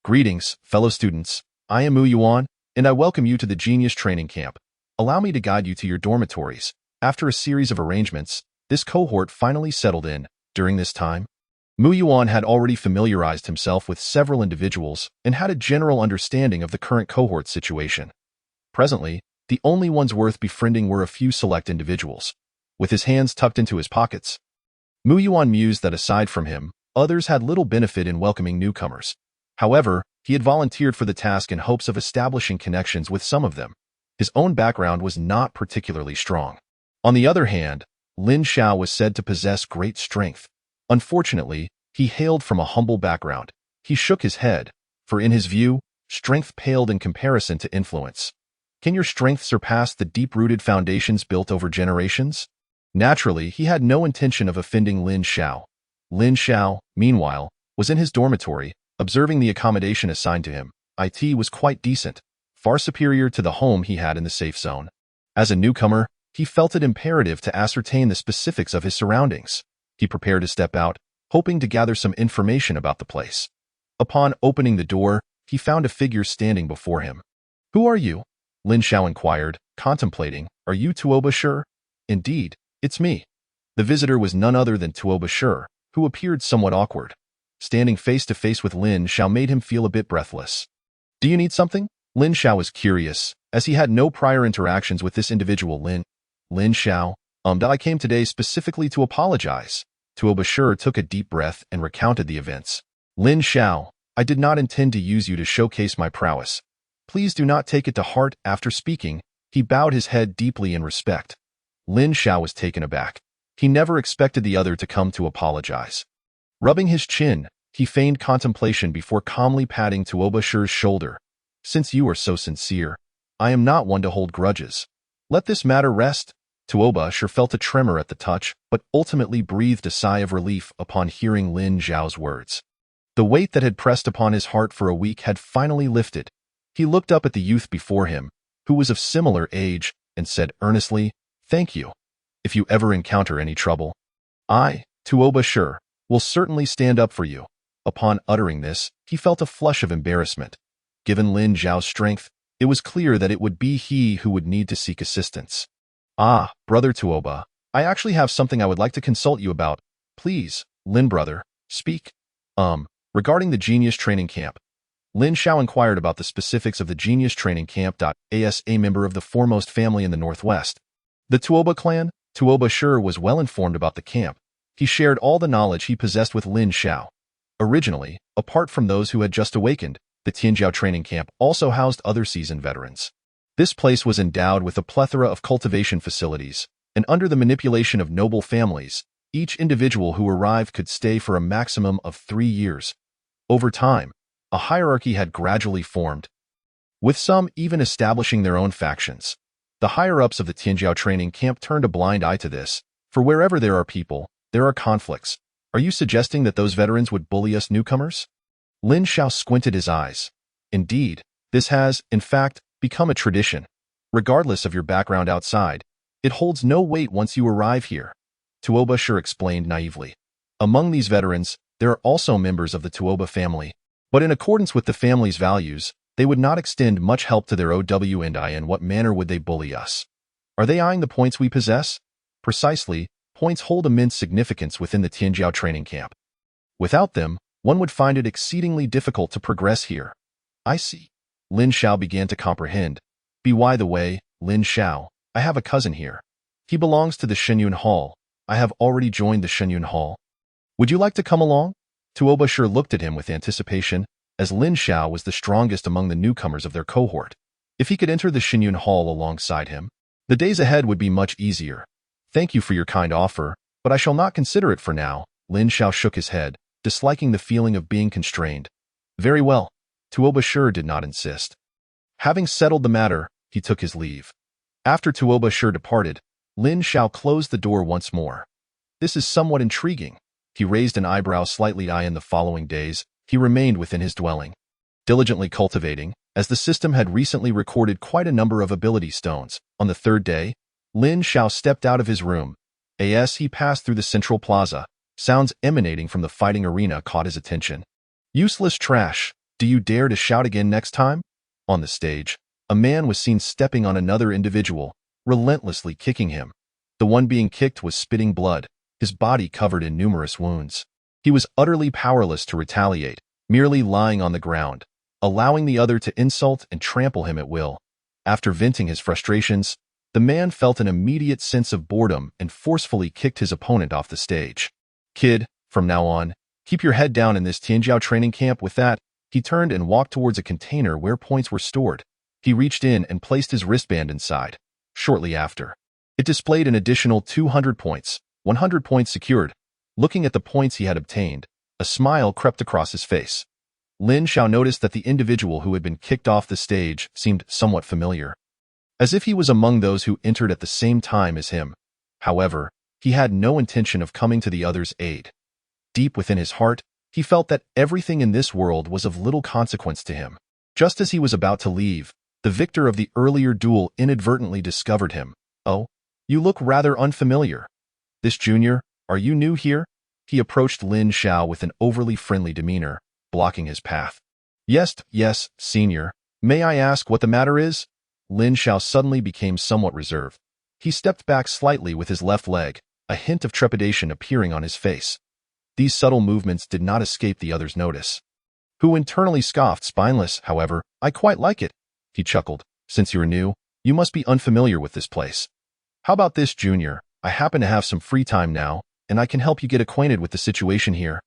Greetings, fellow students. I am Mu Yuan, and I welcome you to the Genius Training Camp. Allow me to guide you to your dormitories. After a series of arrangements, this cohort finally settled in. During this time, Mu Yuan had already familiarized himself with several individuals and had a general understanding of the current cohort situation. Presently, the only ones worth befriending were a few select individuals. With his hands tucked into his pockets, Mu Yuan mused that aside from him, others had little benefit in welcoming newcomers. However, he had volunteered for the task in hopes of establishing connections with some of them. His own background was not particularly strong. On the other hand, Lin Xiao was said to possess great strength. Unfortunately, he hailed from a humble background. He shook his head, for in his view, strength paled in comparison to influence. Can your strength surpass the deep-rooted foundations built over generations? Naturally, he had no intention of offending Lin Xiao. Lin Xiao, meanwhile, was in his dormitory, observing the accommodation assigned to him. It was quite decent, far superior to the home he had in the safe zone. As a newcomer, he felt it imperative to ascertain the specifics of his surroundings. He prepared to step out, hoping to gather some information about the place. Upon opening the door, he found a figure standing before him. Who are you? Lin Xiao inquired, contemplating. Are you Tuoba Shi? Indeed, it's me. The visitor was none other than Tuoba Shi, who appeared somewhat awkward. Standing face to face with Lin Xiao made him feel a bit breathless. Do you need something? Lin Xiao was curious, as he had no prior interactions with this individual. Lin Xiao, I came today specifically to apologize. Tuoba Shi took a deep breath and recounted the events. Lin Xiao, I did not intend to use you to showcase my prowess. Please do not take it to heart. After speaking, he bowed his head deeply in respect. Lin Xiao was taken aback. He never expected the other to come to apologize. Rubbing his chin, he feigned contemplation before calmly patting Tuoba Shi's shoulder. Since you are so sincere, I am not one to hold grudges. Let this matter rest. Tuoba Shi felt a tremor at the touch, but ultimately breathed a sigh of relief upon hearing Lin Xiao's words. The weight that had pressed upon his heart for a week had finally lifted. He looked up at the youth before him, who was of similar age, and said earnestly, Thank you. If you ever encounter any trouble, I, Tuoba Shi, will certainly stand up for you. Upon uttering this, he felt a flush of embarrassment. Given Lin Xiao's strength, it was clear that it would be he who would need to seek assistance. Ah, brother Tuoba, I actually have something I would like to consult you about. Please, Lin brother, speak. Regarding the Genius Training Camp. Lin Xiao inquired about the specifics of the Genius Training Camp. As a member of the foremost family in the Northwest, the Tuoba clan, Tuoba Shi was well informed about the camp. He shared all the knowledge he possessed with Lin Xiao. Originally, apart from those who had just awakened, the Tianjiao Training Camp also housed other seasoned veterans. This place was endowed with a plethora of cultivation facilities, and under the manipulation of noble families, each individual who arrived could stay for a maximum of 3 years. Over time, a hierarchy had gradually formed, with some even establishing their own factions. The higher-ups of the Tianjiao Training Camp turned a blind eye to this, for wherever there are people, there are conflicts. Are you suggesting that those veterans would bully us newcomers? Lin Xiao squinted his eyes. Indeed, this has, in fact, become a tradition. Regardless of your background outside, it holds no weight once you arrive here. Tuoba Shi explained naively. Among these veterans, there are also members of the Tuoba family, but in accordance with the family's values, they would not extend much help to their OW and I. In what manner would they bully us? Are they eyeing the points we possess? Precisely, points hold immense significance within the Tianjiao Training Camp. Without them, one would find it exceedingly difficult to progress here. I see. Lin Xiao began to comprehend. By the way, Lin Xiao, I have a cousin here. He belongs to the Shenyun Hall. I have already joined the Shenyun Hall. Would you like to come along? Tuoba Shi looked at him with anticipation, as Lin Xiao was the strongest among the newcomers of their cohort. If he could enter the Shenyun Hall alongside him, the days ahead would be much easier. Thank you for your kind offer, but I shall not consider it for now. Lin Xiao shook his head, disliking the feeling of being constrained. Very well. Tuoba Shi did not insist. Having settled the matter, he took his leave. After Tuoba Shi departed, Lin Xiao closed the door once more. This is somewhat intriguing. He raised an eyebrow slightly. In the following days, he remained within his dwelling, diligently cultivating, as the system had recently recorded quite a number of ability stones. On the third day, Lin Xiao stepped out of his room. As he passed through the central plaza, sounds emanating from the fighting arena caught his attention. Useless trash, do you dare to shout again next time? On the stage, a man was seen stepping on another individual, relentlessly kicking him. The one being kicked was spitting blood, his body covered in numerous wounds. He was utterly powerless to retaliate, merely lying on the ground, allowing the other to insult and trample him at will. After venting his frustrations, the man felt an immediate sense of boredom and forcefully kicked his opponent off the stage. Kid, from now on, keep your head down in this Tianjiao Training Camp. With that, he turned and walked towards a container where points were stored. He reached in and placed his wristband inside. Shortly after, it displayed an additional 200 points, 100 points secured. Looking at the points he had obtained, a smile crept across his face. Lin Xiao noticed that the individual who had been kicked off the stage seemed somewhat familiar, as if he was among those who entered at the same time as him. However, he had no intention of coming to the other's aid. Deep within his heart, he felt that everything in this world was of little consequence to him. Just as he was about to leave, the victor of the earlier duel inadvertently discovered him. Oh, you look rather unfamiliar. This junior, are you new here? He approached Lin Xiao with an overly friendly demeanor, blocking his path. Yes, senior. May I ask what the matter is? Lin Xiao suddenly became somewhat reserved. He stepped back slightly with his left leg, a hint of trepidation appearing on his face. These subtle movements did not escape the other's notice. Who internally scoffed, spineless, however, I quite like it. He chuckled. Since you're new, you must be unfamiliar with this place. How about this, Junior? I happen to have some free time now, and I can help you get acquainted with the situation here.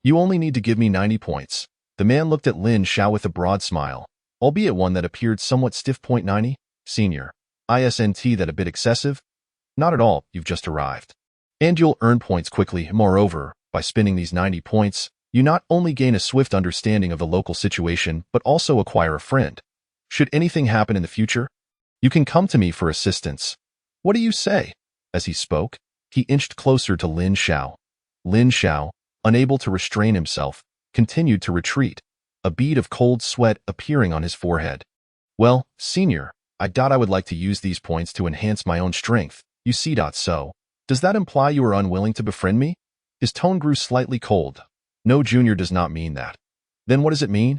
You only need to give me 90 points. The man looked at Lin Xiao with a broad smile, albeit one that appeared somewhat stiff. 90? Senior. Isn't that a bit excessive? Not at all, you've just arrived. And you'll earn points quickly. Moreover, by spending these 90 points, you not only gain a swift understanding of the local situation, but also acquire a friend. Should anything happen in the future, you can come to me for assistance. What do you say? As he spoke, he inched closer to Lin Xiao. Lin Xiao, unable to restrain himself, continued to retreat, a bead of cold sweat appearing on his forehead. Well, Senior, I would like to use these points to enhance my own strength. You see. So, does that imply you are unwilling to befriend me? His tone grew slightly cold. No, Junior does not mean that. Then what does it mean?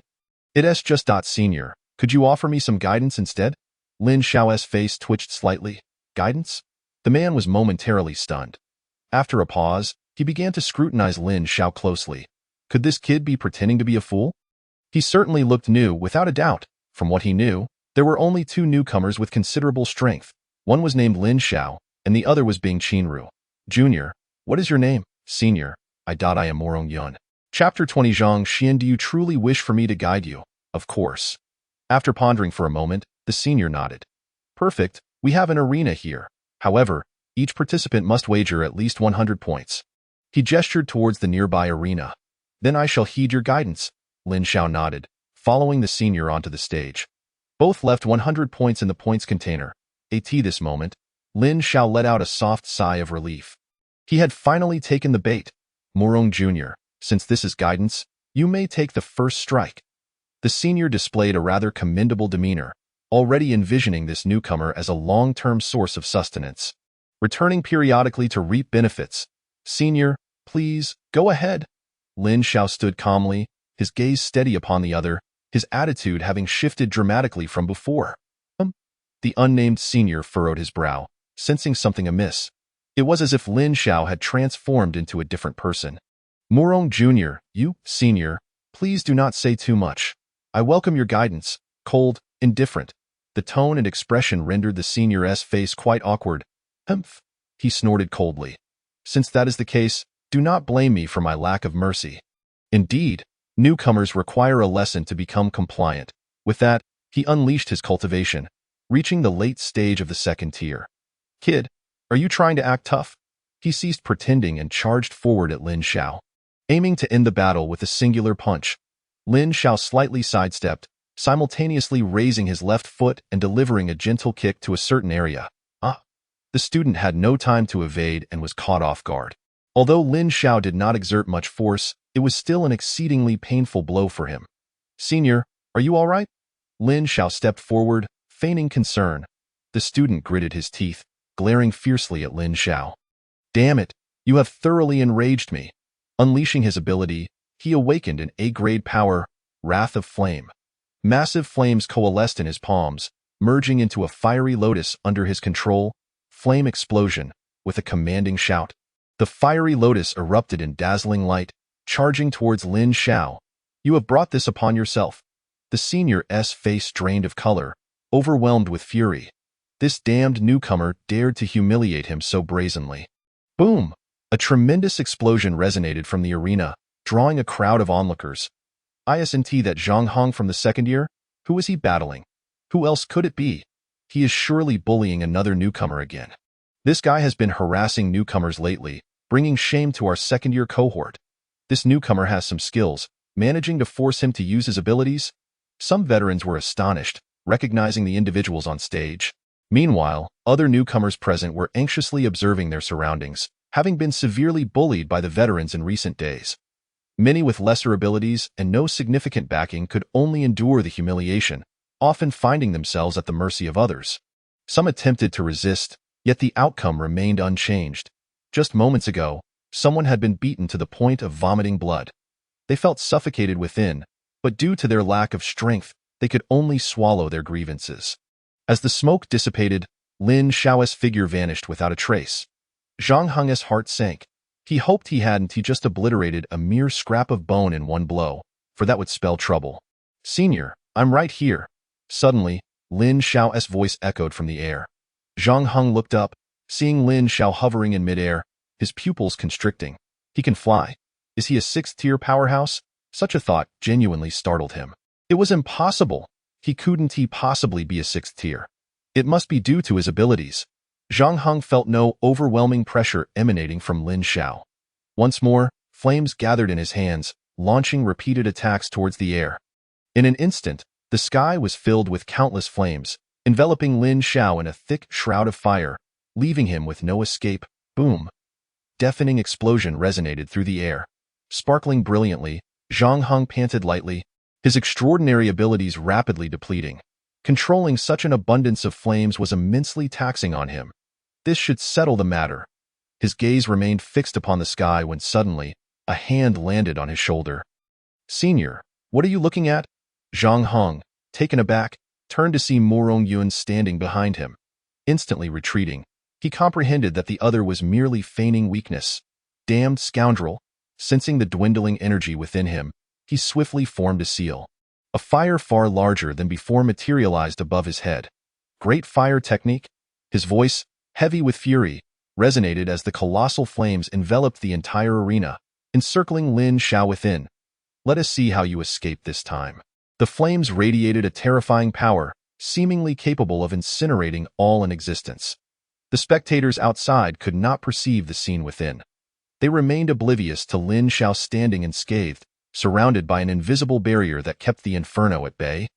It's just. Senior, could you offer me some guidance instead? Lin Xiao's face twitched slightly. Guidance? The man was momentarily stunned. After a pause, he began to scrutinize Lin Xiao closely. Could this kid be pretending to be a fool? He certainly looked new, without a doubt. From what he knew, there were only two newcomers with considerable strength. One was named Lin Xiao, and the other was Bing Qinru. Junior, what is your name? Senior, I am Morong Yun. Chapter 20. Zhang Xian, do you truly wish for me to guide you? Of course. After pondering for a moment, the senior nodded. Perfect, we have an arena here. However, each participant must wager at least 100 points. He gestured towards the nearby arena. Then I shall heed your guidance. Lin Xiao nodded, following the senior onto the stage. Both left 100 points in the points container. At this moment, Lin Xiao let out a soft sigh of relief. He had finally taken the bait. Morong Jr., since this is guidance, you may take the first strike. The senior displayed a rather commendable demeanor, already envisioning this newcomer as a long-term source of sustenance, returning periodically to reap benefits. Senior, please, go ahead. Lin Xiao stood calmly, his gaze steady upon the other, his attitude having shifted dramatically from before. The unnamed senior furrowed his brow, sensing something amiss. It was as if Lin Xiao had transformed into a different person. Morong Jr., you, Senior, please do not say too much. I welcome your guidance. Cold, indifferent. The tone and expression rendered the senior's face quite awkward. Humph, he snorted coldly. Since that is the case, do not blame me for my lack of mercy. Indeed, newcomers require a lesson to become compliant. With that, he unleashed his cultivation, reaching the late stage of the second tier. Kid, are you trying to act tough? He ceased pretending and charged forward at Lin Xiao, aiming to end the battle with a singular punch. Lin Xiao slightly sidestepped, simultaneously raising his left foot and delivering a gentle kick to a certain area. The student had no time to evade and was caught off guard. Although Lin Xiao did not exert much force, it was still an exceedingly painful blow for him. Senior, are you all right? Lin Xiao stepped forward, feigning concern. The student gritted his teeth, glaring fiercely at Lin Xiao. Damn it, you have thoroughly enraged me. Unleashing his ability, he awakened an A-grade power, Wrath of Flame. Massive flames coalesced in his palms, merging into a fiery lotus under his control. Flame explosion, with a commanding shout. The fiery lotus erupted in dazzling light, charging towards Lin Xiao. You have brought this upon yourself. The senior's face drained of color, overwhelmed with fury. This damned newcomer dared to humiliate him so brazenly. Boom! A tremendous explosion resonated from the arena, drawing a crowd of onlookers. Isn't that Zhang Hong from the second year? Who is he battling? Who else could it be? He is surely bullying another newcomer again. This guy has been harassing newcomers lately, bringing shame to our second-year cohort. This newcomer has some skills, managing to force him to use his abilities. Some veterans were astonished, recognizing the individuals on stage. Meanwhile, other newcomers present were anxiously observing their surroundings, having been severely bullied by the veterans in recent days. Many with lesser abilities and no significant backing could only endure the humiliation, often finding themselves at the mercy of others. Some attempted to resist, yet the outcome remained unchanged. Just moments ago, someone had been beaten to the point of vomiting blood. They felt suffocated within, but due to their lack of strength, they could only swallow their grievances. As the smoke dissipated, Lin Xiao's figure vanished without a trace. Zhang Heng's heart sank. He hoped he hadn't just obliterated a mere scrap of bone in one blow, for that would spell trouble. "Senior, I'm right here." Suddenly, Lin Xiao's voice echoed from the air. Zhang Heng looked up, seeing Lin Xiao hovering in midair, his pupils constricting. He can fly. Is he a sixth-tier powerhouse? Such a thought genuinely startled him. It was impossible. He couldn't possibly be a sixth tier. It must be due to his abilities. Zhang Heng felt no overwhelming pressure emanating from Lin Xiao. Once more, flames gathered in his hands, launching repeated attacks towards the air. In an instant, the sky was filled with countless flames, enveloping Lin Xiao in a thick shroud of fire, leaving him with no escape. Boom! Deafening explosion resonated through the air. Sparkling brilliantly, Zhang Heng panted lightly, his extraordinary abilities rapidly depleting. Controlling such an abundance of flames was immensely taxing on him. This should settle the matter. His gaze remained fixed upon the sky when suddenly, a hand landed on his shoulder. "Senior, what are you looking at?" Zhang Heng, taken aback, turned to see Morong Yun standing behind him. Instantly retreating, he comprehended that the other was merely feigning weakness. Damned scoundrel! Sensing the dwindling energy within him, he swiftly formed a seal. A fire far larger than before materialized above his head. Great fire technique? His voice, heavy with fury, resonated as the colossal flames enveloped the entire arena, encircling Lin Xiao within. "Let us see how you escape this time." The flames radiated a terrifying power, seemingly capable of incinerating all in existence. The spectators outside could not perceive the scene within. They remained oblivious to Lin Xiao standing unscathed, surrounded by an invisible barrier that kept the inferno at bay.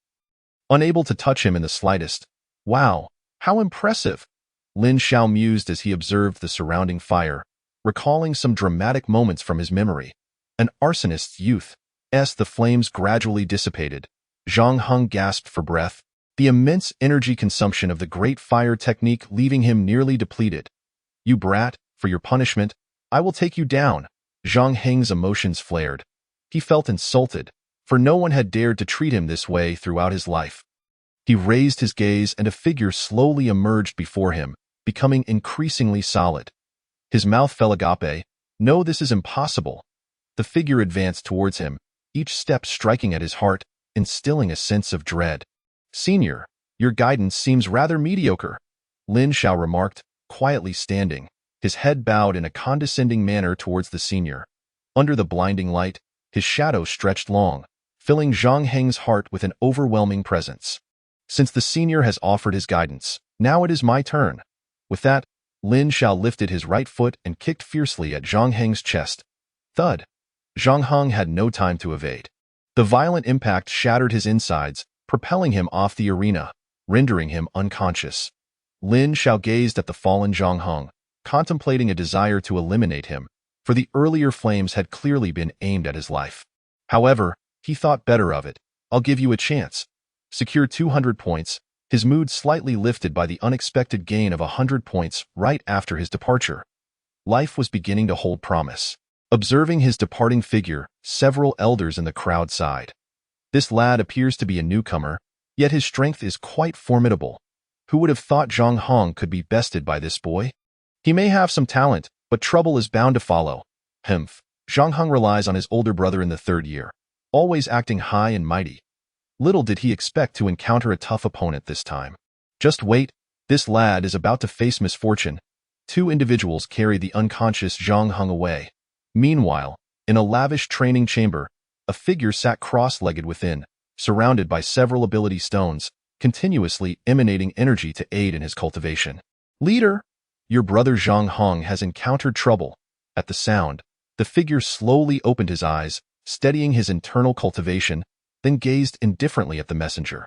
Unable to touch him in the slightest. "Wow, how impressive!" Lin Xiao mused as he observed the surrounding fire, recalling some dramatic moments from his memory. An arsonist's youth. As the flames gradually dissipated, Zhang Heng gasped for breath, the immense energy consumption of the great fire technique leaving him nearly depleted. "You brat, for your punishment, I will take you down." Zhang Heng's emotions flared. He felt insulted, for no one had dared to treat him this way throughout his life. He raised his gaze and a figure slowly emerged before him, becoming increasingly solid. His mouth fell agape. "No, this is impossible." The figure advanced towards him, each step striking at his heart, instilling a sense of dread. "Senior, your guidance seems rather mediocre," Lin Xiao remarked, quietly standing, his head bowed in a condescending manner towards the senior. Under the blinding light, his shadow stretched long, filling Zhang Heng's heart with an overwhelming presence. "Since the senior has offered his guidance, now it is my turn." With that, Lin Xiao lifted his right foot and kicked fiercely at Zhang Heng's chest. Thud! Zhang Heng had no time to evade. The violent impact shattered his insides, propelling him off the arena, rendering him unconscious. Lin Xiao gazed at the fallen Zhang Heng, contemplating a desire to eliminate him, for the earlier flames had clearly been aimed at his life. However, he thought better of it. "I'll give you a chance." Secure 200 points, his mood slightly lifted by the unexpected gain of 100 points right after his departure. Life was beginning to hold promise. Observing his departing figure, several elders in the crowd sighed. "This lad appears to be a newcomer, yet his strength is quite formidable. Who would have thought Zhang Heng could be bested by this boy? He may have some talent, but trouble is bound to follow." Humph. Zhang Heng relies on his older brother in the third year, always acting high and mighty. Little did he expect to encounter a tough opponent this time. Just wait, this lad is about to face misfortune. Two individuals carried the unconscious Zhang Heng away. Meanwhile, in a lavish training chamber, a figure sat cross-legged within, surrounded by several ability stones, continuously emanating energy to aid in his cultivation. "Leader, your brother Zhang Heng has encountered trouble." At the sound, the figure slowly opened his eyes, steadying his internal cultivation, then gazed indifferently at the messenger.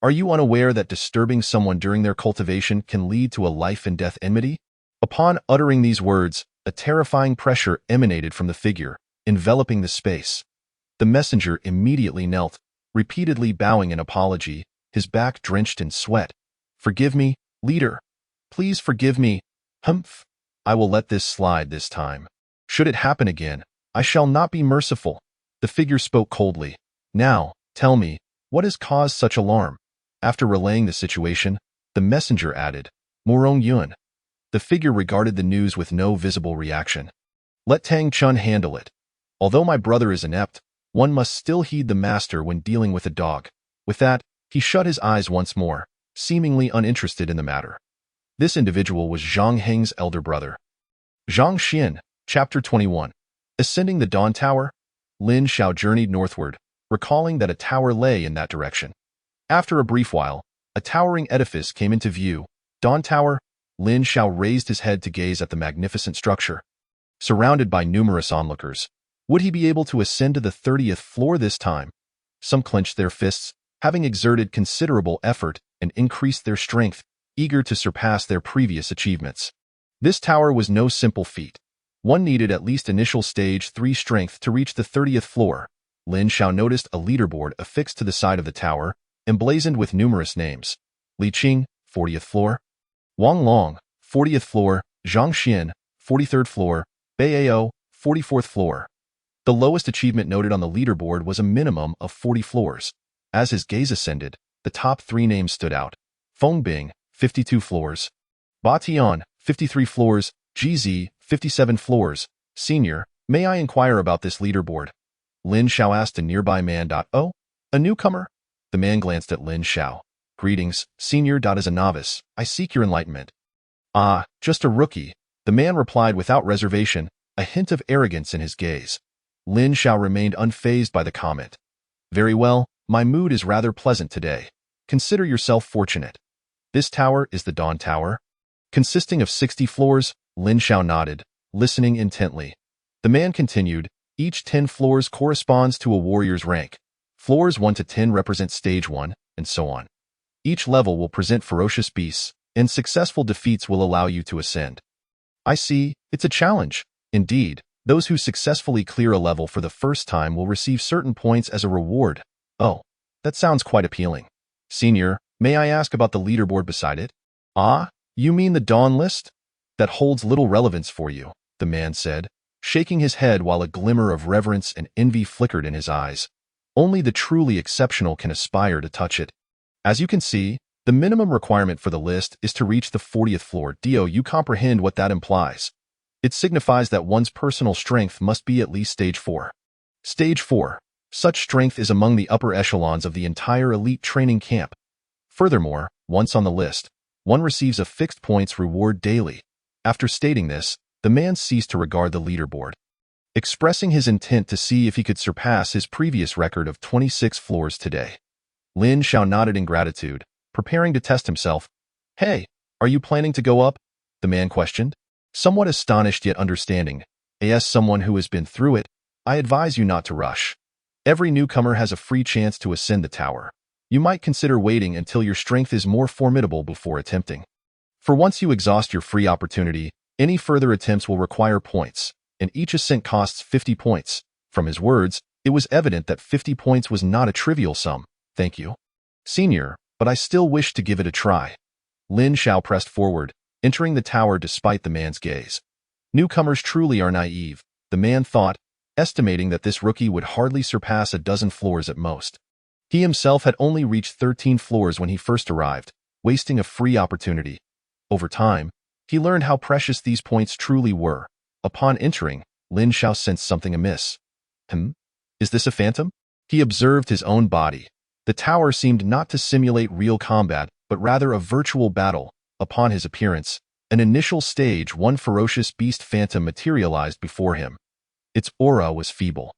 "Are you unaware that disturbing someone during their cultivation can lead to a life-and-death enmity?" Upon uttering these words, a terrifying pressure emanated from the figure, enveloping the space. The messenger immediately knelt, repeatedly bowing in apology, his back drenched in sweat. "Forgive me, leader. Please forgive me." "Humph. I will let this slide this time. Should it happen again, I shall not be merciful." The figure spoke coldly. "Now, tell me, what has caused such alarm?" After relaying the situation, The messenger added, Morong Yun. The figure regarded the news with no visible reaction. Let Tang Chun handle it. Although my brother is inept, one must still heed the master when dealing with a dog. With that, he shut his eyes once more, seemingly uninterested in the matter. This individual was Zhang Heng's elder brother. Zhang Xian, Chapter 21. Ascending the Dawn Tower, Lin Xiao journeyed northward, recalling that a tower lay in that direction. After a brief while, a towering edifice came into view. Dawn Tower. Lin Xiao raised his head to gaze at the magnificent structure. Surrounded by numerous onlookers, would he be able to ascend to the 30th floor this time? Some clenched their fists, having exerted considerable effort and increased their strength, eager to surpass their previous achievements. This tower was no simple feat. One needed at least initial stage 3 strength to reach the 30th floor. Lin Xiao noticed a leaderboard affixed to the side of the tower, emblazoned with numerous names. Li Qing, 40th floor. Wang Long, 40th floor. Zhang Xian, 43rd floor. Bai Ao, 44th floor. The lowest achievement noted on the leaderboard was a minimum of 40 floors. As his gaze ascended, the top 3 names stood out. Feng Bing, 52 floors. Ba Tian, 53 floors. GZ, 57 floors. Senior, may I inquire about this leaderboard? Lin Xiao asked a nearby man. Oh, a newcomer? The man glanced at Lin Xiao. Greetings, Senior. As a novice, I seek your enlightenment. Ah, just a rookie, the man replied without reservation, a hint of arrogance in his gaze. Lin Xiao remained unfazed by the comment. Very well, my mood is rather pleasant today. Consider yourself fortunate. This tower is the Dawn Tower. Consisting of 60 floors, Lin Xiao nodded, listening intently. The man continued, each 10 floors corresponds to a warrior's rank. Floors 1 to 10 represent stage 1, and so on. Each level will present ferocious beasts, and successful defeats will allow you to ascend. I see, it's a challenge. Indeed, those who successfully clear a level for the first time will receive certain points as a reward. Oh, that sounds quite appealing. Senior, may I ask about the leaderboard beside it? Ah, you mean the Dawn list? That holds little relevance for you, the man said, shaking his head while a glimmer of reverence and envy flickered in his eyes. Only the truly exceptional can aspire to touch it. As you can see, the minimum requirement for the list is to reach the 40th floor. You comprehend what that implies. It signifies that one's personal strength must be at least stage 4. Stage 4. Such strength is among the upper echelons of the entire elite training camp. Furthermore, once on the list, one receives a fixed points reward daily. After stating this, the man ceased to regard the leaderboard, expressing his intent to see if he could surpass his previous record of 26 floors today. Lin Xiao nodded in gratitude, preparing to test himself. Hey, are you planning to go up? The man questioned, somewhat astonished yet understanding. As someone who has been through it, I advise you not to rush. Every newcomer has a free chance to ascend the tower. You might consider waiting until your strength is more formidable before attempting. For once you exhaust your free opportunity, any further attempts will require points, and each ascent costs 50 points. From his words, it was evident that 50 points was not a trivial sum. Thank you, Senior, but I still wish to give it a try. Lin Xiao pressed forward, entering the tower despite the man's gaze. Newcomers truly are naive, the man thought, estimating that this rookie would hardly surpass a dozen floors at most. He himself had only reached 13 floors when he first arrived, wasting a free opportunity. Over time, he learned how precious these points truly were. Upon entering, Lin Xiao sensed something amiss. Is this a phantom? He observed his own body. The tower seemed not to simulate real combat, but rather a virtual battle. Upon his appearance, an initial stage 1 ferocious beast phantom materialized before him. Its aura was feeble.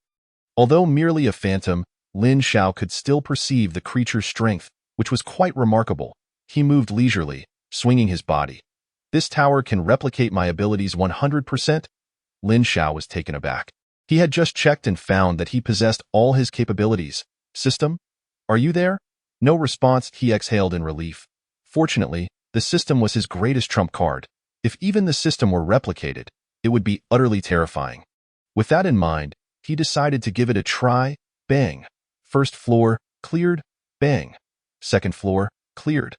Although merely a phantom, Lin Xiao could still perceive the creature's strength, which was quite remarkable. He moved leisurely, swinging his body. This tower can replicate my abilities 100%? Lin Xiao was taken aback. He had just checked and found that he possessed all his capabilities. System? Are you there? No response, he exhaled in relief. Fortunately, the system was his greatest trump card. If even the system were replicated, it would be utterly terrifying. With that in mind, he decided to give it a try. Bang. First floor, cleared. Bang. Second floor, cleared.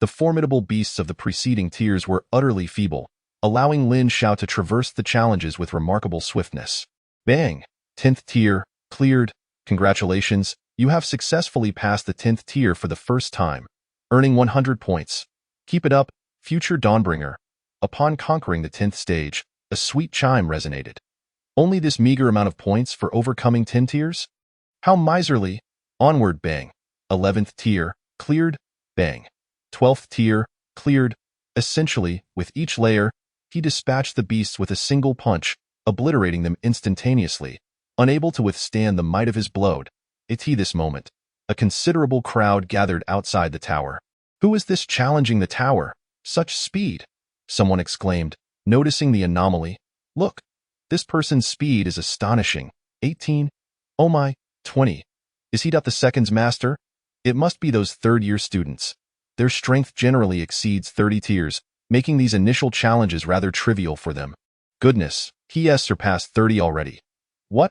The formidable beasts of the preceding tiers were utterly feeble, allowing Lin Xiao to traverse the challenges with remarkable swiftness. Bang! 10th tier, cleared. Congratulations, you have successfully passed the 10th tier for the first time, earning 100 points. Keep it up, future Dawnbringer. Upon conquering the 10th stage, a sweet chime resonated. Only this meager amount of points for overcoming 10 tiers? How miserly! Onward, bang. 11th tier, cleared, bang. 12th tier, cleared. Essentially, with each layer, he dispatched the beasts with a single punch, obliterating them instantaneously. Unable to withstand the might of his blow, this moment, a considerable crowd gathered outside the tower. Who is this challenging the tower? Such speed! Someone exclaimed, noticing the anomaly. Look, this person's speed is astonishing. 18. Oh my, 20. Is he the second's master? It must be those third-year students. Their strength generally exceeds 30 tiers, making these initial challenges rather trivial for them. Goodness, he has surpassed 30 already. What?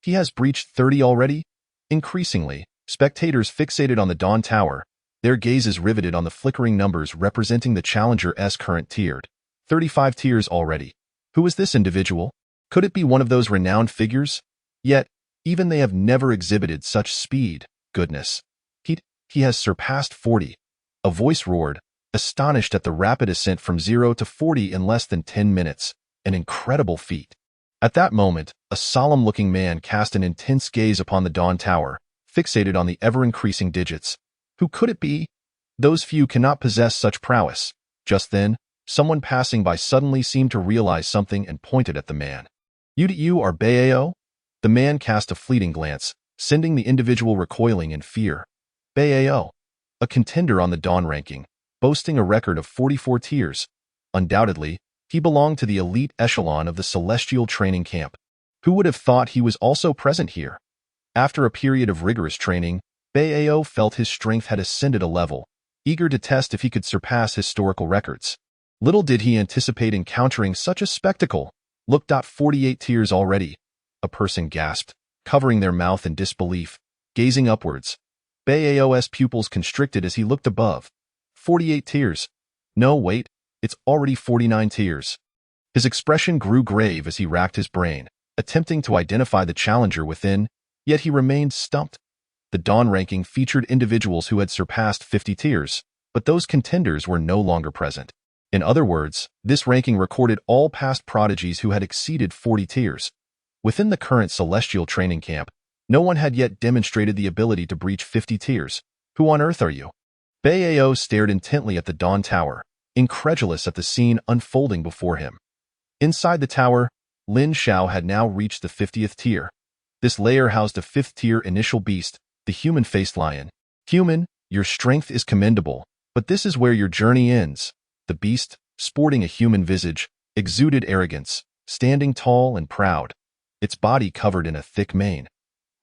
He has breached 30 already? Increasingly, spectators fixated on the Dawn Tower, their gazes riveted on the flickering numbers representing the challenger's current tiered. 35 tiers already. Who is this individual? Could it be one of those renowned figures? Yet, even they have never exhibited such speed. Goodness. He has surpassed 40. A voice roared, astonished at the rapid ascent from 0 to 40 in less than 10 minutes. An incredible feat. At that moment, a solemn-looking man cast an intense gaze upon the Dawn Tower, fixated on the ever-increasing digits. Who could it be? Those few cannot possess such prowess. Just then, someone passing by suddenly seemed to realize something and pointed at the man. You are Bao? The man cast a fleeting glance, sending the individual recoiling in fear. Bao, a contender on the Dawn ranking, boasting a record of 44 tiers. Undoubtedly, he belonged to the elite echelon of the Celestial Training Camp. Who would have thought he was also present here? After a period of rigorous training, Bao felt his strength had ascended a level, eager to test if he could surpass historical records. Little did he anticipate encountering such a spectacle. Look, 48 tiers already. A person gasped, covering their mouth in disbelief, gazing upwards. Bao's pupils constricted as he looked above. 48 tiers. No, wait, it's already 49 tiers. His expression grew grave as he racked his brain, attempting to identify the challenger within, yet he remained stumped. The Dawn ranking featured individuals who had surpassed 50 tiers, but those contenders were no longer present. In other words, this ranking recorded all past prodigies who had exceeded 40 tiers. Within the current Celestial Training Camp, no one had yet demonstrated the ability to breach 50 tiers. Who on earth are you? Bao stared intently at the Dawn Tower, incredulous at the scene unfolding before him. Inside the tower, Lin Xiao had now reached the 50th tier. This layer housed a 5th-tier initial beast, the human-faced lion. Human, your strength is commendable, but this is where your journey ends. The beast, sporting a human visage, exuded arrogance, standing tall and proud, its body covered in a thick mane.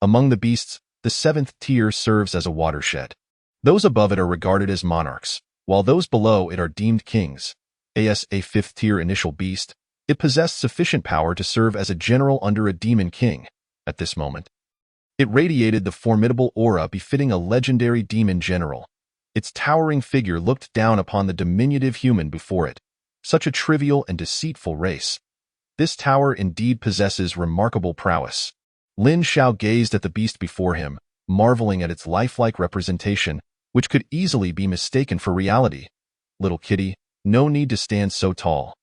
Among the beasts, the 7th tier serves as a watershed. Those above it are regarded as monarchs, while those below it are deemed kings. As a 5th-tier initial beast, it possessed sufficient power to serve as a general under a demon king. At this moment, it radiated the formidable aura befitting a legendary demon general. Its towering figure looked down upon the diminutive human before it. Such a trivial and deceitful race. This tower indeed possesses remarkable prowess. Lin Xiao gazed at the beast before him, marveling at its lifelike representation, which could easily be mistaken for reality. Little kitty, no need to stand so tall.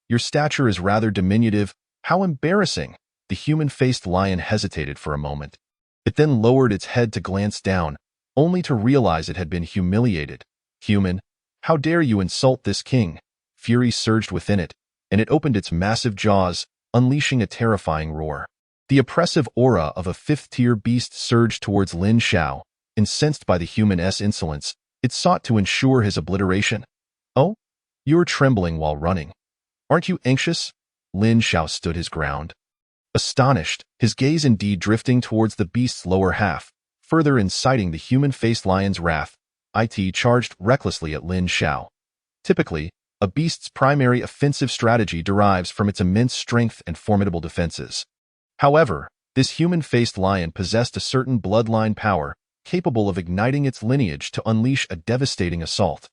Your stature is rather diminutive. How embarrassing! The human-faced lion hesitated for a moment. It then lowered its head to glance down, only to realize it had been humiliated. Human, how dare you insult this king? Fury surged within it, and it opened its massive jaws, unleashing a terrifying roar. The oppressive aura of a 5th-tier beast surged towards Lin Xiao. Incensed by the human's insolence, it sought to ensure his obliteration. Oh? You're trembling while running. Aren't you anxious? Lin Xiao stood his ground. Astonished, his gaze indeed drifting towards the beast's lower half, further inciting the human-faced lion's wrath. It charged recklessly at Lin Xiao. Typically, a beast's primary offensive strategy derives from its immense strength and formidable defenses. However, this human-faced lion possessed a certain bloodline power, capable of igniting its lineage to unleash a devastating assault.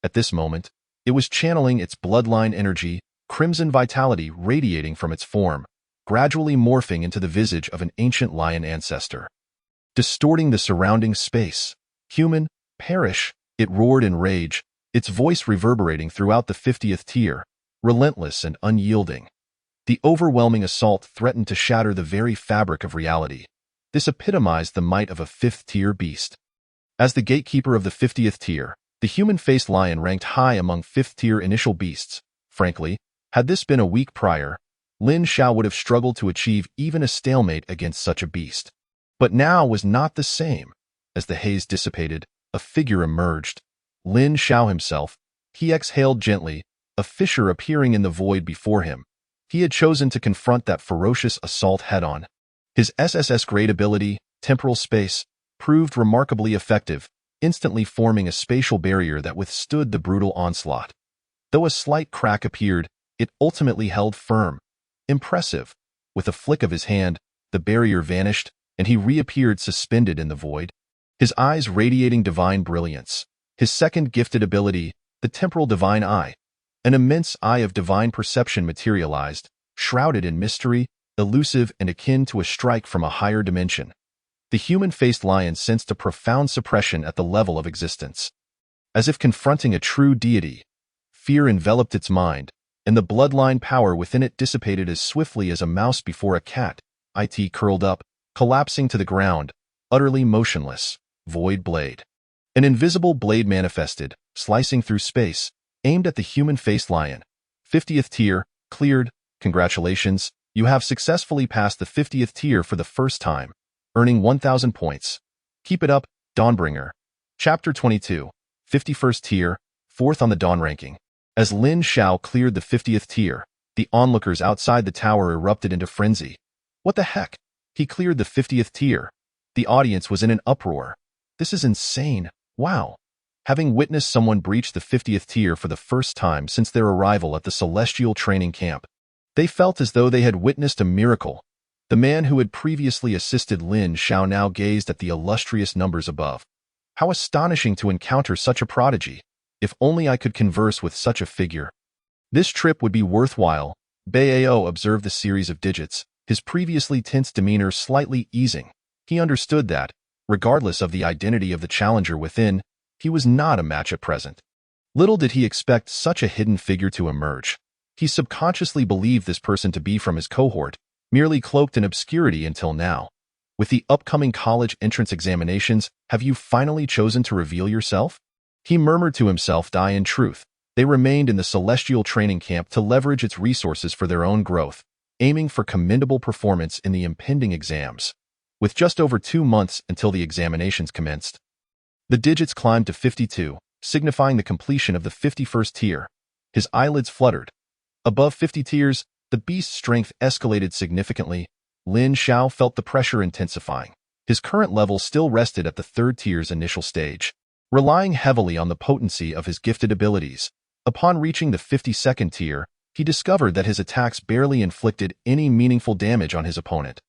At this moment, it was channeling its bloodline energy, crimson vitality radiating from its form, gradually morphing into the visage of an ancient lion ancestor. Distorting the surrounding space. Human, perish, it roared in rage, its voice reverberating throughout the 50th tier, relentless and unyielding. The overwhelming assault threatened to shatter the very fabric of reality. This epitomized the might of a 5th-tier beast. As the gatekeeper of the 50th tier, the human-faced lion ranked high among 5th-tier initial beasts. Frankly, had this been a week prior, Lin Xiao would have struggled to achieve even a stalemate against such a beast. But now was not the same. As the haze dissipated, a figure emerged. Lin Xiao himself. He exhaled gently, a fissure appearing in the void before him. He had chosen to confront that ferocious assault head-on. His SSS-grade ability, Temporal Space, proved remarkably effective, instantly forming a spatial barrier that withstood the brutal onslaught. Though a slight crack appeared, it ultimately held firm. Impressive. With a flick of his hand, the barrier vanished, and he reappeared suspended in the void, his eyes radiating divine brilliance. His second gifted ability, the Temporal Divine Eye. An immense eye of divine perception materialized, shrouded in mystery, elusive and akin to a strike from a higher dimension. The human-faced lion sensed a profound suppression at the level of existence. As if confronting a true deity, fear enveloped its mind, and the bloodline power within it dissipated as swiftly as a mouse before a cat. It curled up, collapsing to the ground, utterly motionless. Void Blade. An invisible blade manifested, slicing through space, aimed at the human-faced lion. 50th tier, cleared. Congratulations, you have successfully passed the 50th tier for the first time, earning 1,000 points. Keep it up, Dawnbringer. Chapter 22, 51st tier, 4th on the Dawn ranking. As Lin Xiao cleared the 50th tier, the onlookers outside the tower erupted into frenzy. What the heck? He cleared the 50th tier. The audience was in an uproar. This is insane. Wow. Having witnessed someone breach the 50th tier for the first time since their arrival at the Celestial Training Camp, they felt as though they had witnessed a miracle. The man who had previously assisted Lin Xiao now gazed at the illustrious numbers above. How astonishing to encounter such a prodigy. If only I could converse with such a figure. This trip would be worthwhile. Bao observed the series of digits, his previously tense demeanor slightly easing. He understood that, regardless of the identity of the challenger within, he was not a match at present. Little did he expect such a hidden figure to emerge. He subconsciously believed this person to be from his cohort, merely cloaked in obscurity until now. With the upcoming college entrance examinations, have you finally chosen to reveal yourself? He murmured to himself. In truth, they remained in the Celestial Training Camp to leverage its resources for their own growth, aiming for commendable performance in the impending exams. With just over 2 months until the examinations commenced, the digits climbed to 52, signifying the completion of the 51st tier. His eyelids fluttered. Above 50 tiers, the beast's strength escalated significantly. Lin Xiao felt the pressure intensifying. His current level still rested at the 3rd tier's initial stage, relying heavily on the potency of his gifted abilities. Upon reaching the 52nd tier, he discovered that his attacks barely inflicted any meaningful damage on his opponent.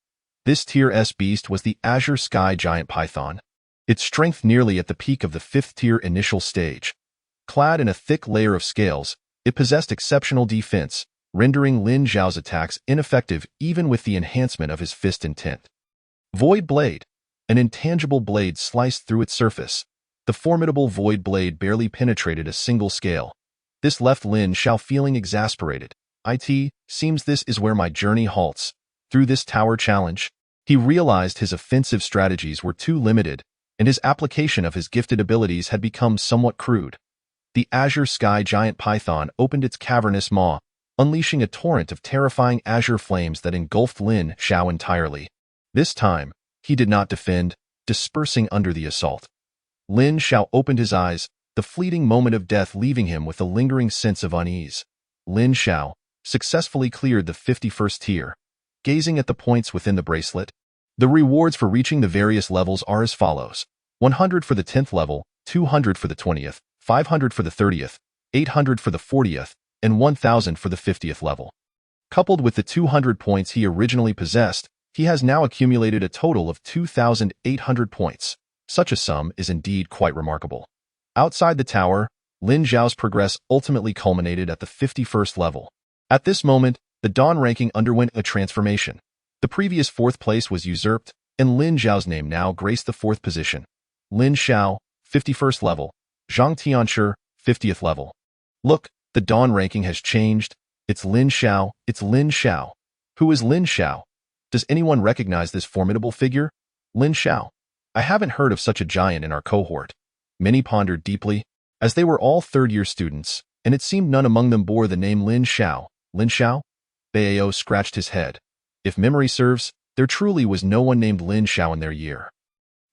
This Tier S beast was the Azure Sky Giant Python, its strength nearly at the peak of the 5th tier initial stage. Clad in a thick layer of scales, it possessed exceptional defense, rendering Lin Xiao's attacks ineffective even with the enhancement of his fist intent. Void Blade. An intangible blade sliced through its surface. The formidable Void Blade barely penetrated a single scale. This left Lin Xiao feeling exasperated. It seems this is where my journey halts. Through this tower challenge, he realized his offensive strategies were too limited, and his application of his gifted abilities had become somewhat crude. The Azure Sky Giant Python opened its cavernous maw, unleashing a torrent of terrifying azure flames that engulfed Lin Xiao entirely. This time, he did not defend, dispersing under the assault. Lin Xiao opened his eyes, the fleeting moment of death leaving him with a lingering sense of unease. Lin Xiao successfully cleared the 51st tier. Gazing at the points within the bracelet, the rewards for reaching the various levels are as follows: 100 for the 10th level, 200 for the 20th, 500 for the 30th, 800 for the 40th, and 1,000 for the 50th level. Coupled with the 200 points he originally possessed, he has now accumulated a total of 2,800 points. Such a sum is indeed quite remarkable. Outside the tower, Lin Xiao's progress ultimately culminated at the 51st level. At this moment, the Dawn ranking underwent a transformation. The previous 4th place was usurped, and Lin Xiao's name now graced the 4th position. Lin Xiao, 51st level. Zhang Tianshi, 50th level. Look, the Dawn ranking has changed. It's Lin Xiao. It's Lin Xiao. Who is Lin Xiao? Does anyone recognize this formidable figure? Lin Xiao. I haven't heard of such a giant in our cohort. Many pondered deeply, as they were all third-year students, and it seemed none among them bore the name Lin Xiao. Lin Xiao? Bao scratched his head. If memory serves, there truly was no one named Lin Xiao in their year.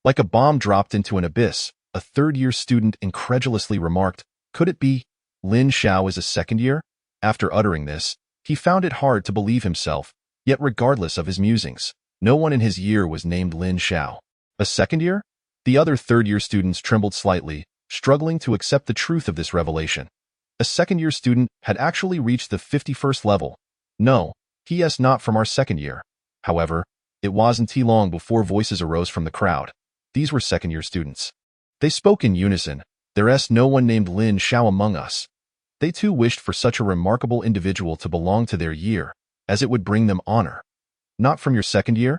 Like a bomb dropped into an abyss, a third-year student incredulously remarked, "Could it be? Lin Xiao is a second year?" After uttering this, he found it hard to believe himself, yet regardless of his musings, no one in his year was named Lin Xiao. A second year? The other third-year students trembled slightly, struggling to accept the truth of this revelation. A second-year student had actually reached the 51st level. No, he is not from our second year. However, it wasn't long before voices arose from the crowd. These were second-year students. They spoke in unison. There is no one named Lin Xiao among us. They too wished for such a remarkable individual to belong to their year, as it would bring them honor. Not from your second year?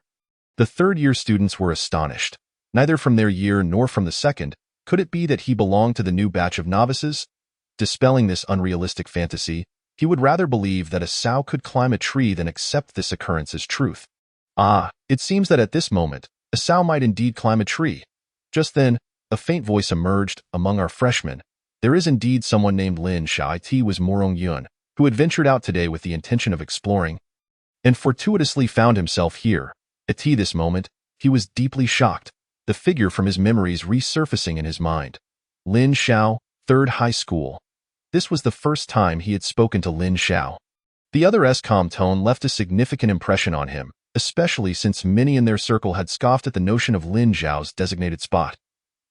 The third-year students were astonished. Neither from their year nor from the second, could it be that he belonged to the new batch of novices? Dispelling this unrealistic fantasy, he would rather believe that a sow could climb a tree than accept this occurrence as truth. It seems that at this moment, a sow might indeed climb a tree. Just then, a faint voice emerged among our freshmen. There is indeed someone named Lin Xiao. It was Morong Yun, who had ventured out today with the intention of exploring, and fortuitously found himself here. At this moment, he was deeply shocked, the figure from his memories resurfacing in his mind. Lin Xiao, third high school. This was the first time he had spoken to Lin Xiao. The other's calm tone left a significant impression on him, especially since many in their circle had scoffed at the notion of Lin Xiao's designated spot.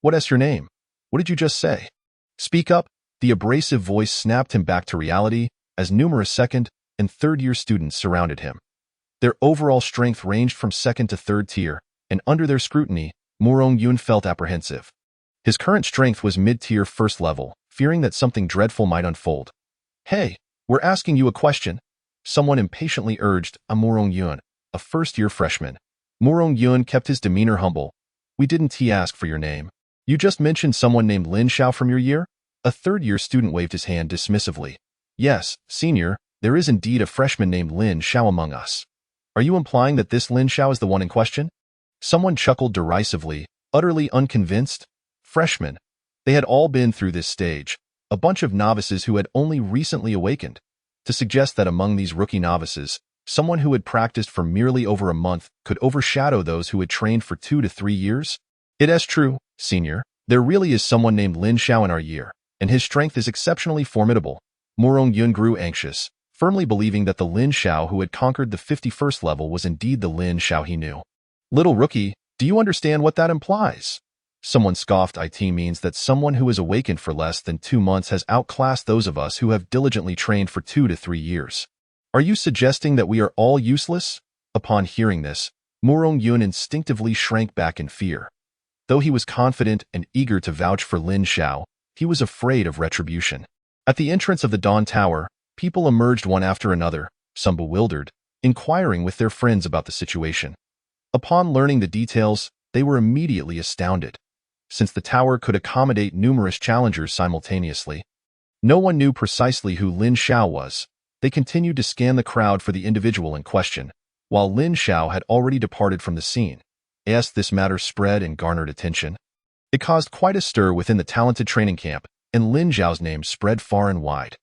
"What is your name? What did you just say? Speak up." The abrasive voice snapped him back to reality as numerous second and third-year students surrounded him. Their overall strength ranged from second to third tier, and under their scrutiny, Morong Yun felt apprehensive. His current strength was mid-tier first level, fearing that something dreadful might unfold. "Hey, we're asking you a question," someone impatiently urged Morong Yun, a first-year freshman. Morong Yun kept his demeanor humble. "We didn't ask for your name. You just mentioned someone named Lin Xiao from your year?" A third-year student waved his hand dismissively. "Yes, senior, there is indeed a freshman named Lin Xiao among us." "Are you implying that this Lin Xiao is the one in question?" Someone chuckled derisively, utterly unconvinced. Freshmen. They had all been through this stage, a bunch of novices who had only recently awakened. To suggest that among these rookie novices, someone who had practiced for merely over a month could overshadow those who had trained for 2 to 3 years? "It is true, senior. There really is someone named Lin Xiao in our year, and his strength is exceptionally formidable." Morong Yun grew anxious, firmly believing that the Lin Xiao who had conquered the 51st level was indeed the Lin Xiao he knew. "Little rookie, do you understand what that implies?" Someone scoffed. "It means that someone who has awakened for less than 2 months has outclassed those of us who have diligently trained for 2 to 3 years. Are you suggesting that we are all useless?" Upon hearing this, Morong Yun instinctively shrank back in fear. Though he was confident and eager to vouch for Lin Xiao, he was afraid of retribution. At the entrance of the Dawn Tower, people emerged one after another, some bewildered, inquiring with their friends about the situation. Upon learning the details, they were immediately astounded. Since the tower could accommodate numerous challengers simultaneously, no one knew precisely who Lin Xiao was. They continued to scan the crowd for the individual in question, while Lin Xiao had already departed from the scene. As this matter spread and garnered attention, it caused quite a stir within the talented training camp, and Lin Xiao's name spread far and wide.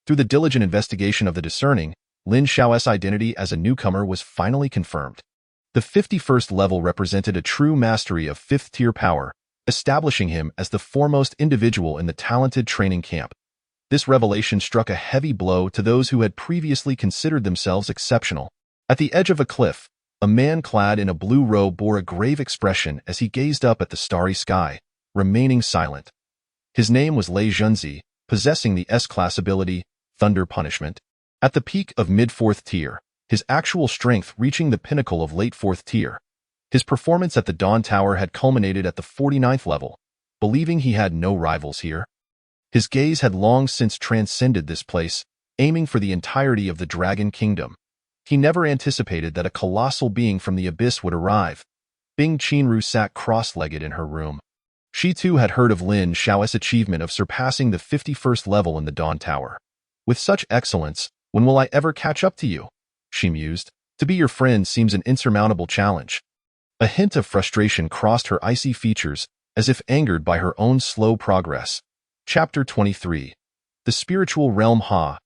Through the diligent investigation of the discerning, Lin Xiao's identity as a newcomer was finally confirmed. The 51st level represented a true mastery of 5th-tier power, establishing him as the foremost individual in the talented training camp. This revelation struck a heavy blow to those who had previously considered themselves exceptional. At the edge of a cliff, a man clad in a blue robe bore a grave expression as he gazed up at the starry sky, remaining silent. His name was Lei Junzi, possessing the S-class ability, Thunder Punishment. At the peak of mid-4th tier, his actual strength reaching the pinnacle of late 4th tier. His performance at the Dawn Tower had culminated at the 49th level. Believing he had no rivals here, his gaze had long since transcended this place, aiming for the entirety of the Dragon Kingdom. He never anticipated that a colossal being from the abyss would arrive. Bing Qinru sat cross-legged in her room. She too had heard of Lin Xiao's achievement of surpassing the 51st level in the Dawn Tower. With such excellence, when will I ever catch up to you? She mused. To be your friend seems an insurmountable challenge. A hint of frustration crossed her icy features, as if angered by her own slow progress. Chapter 23. The Spiritual Realm.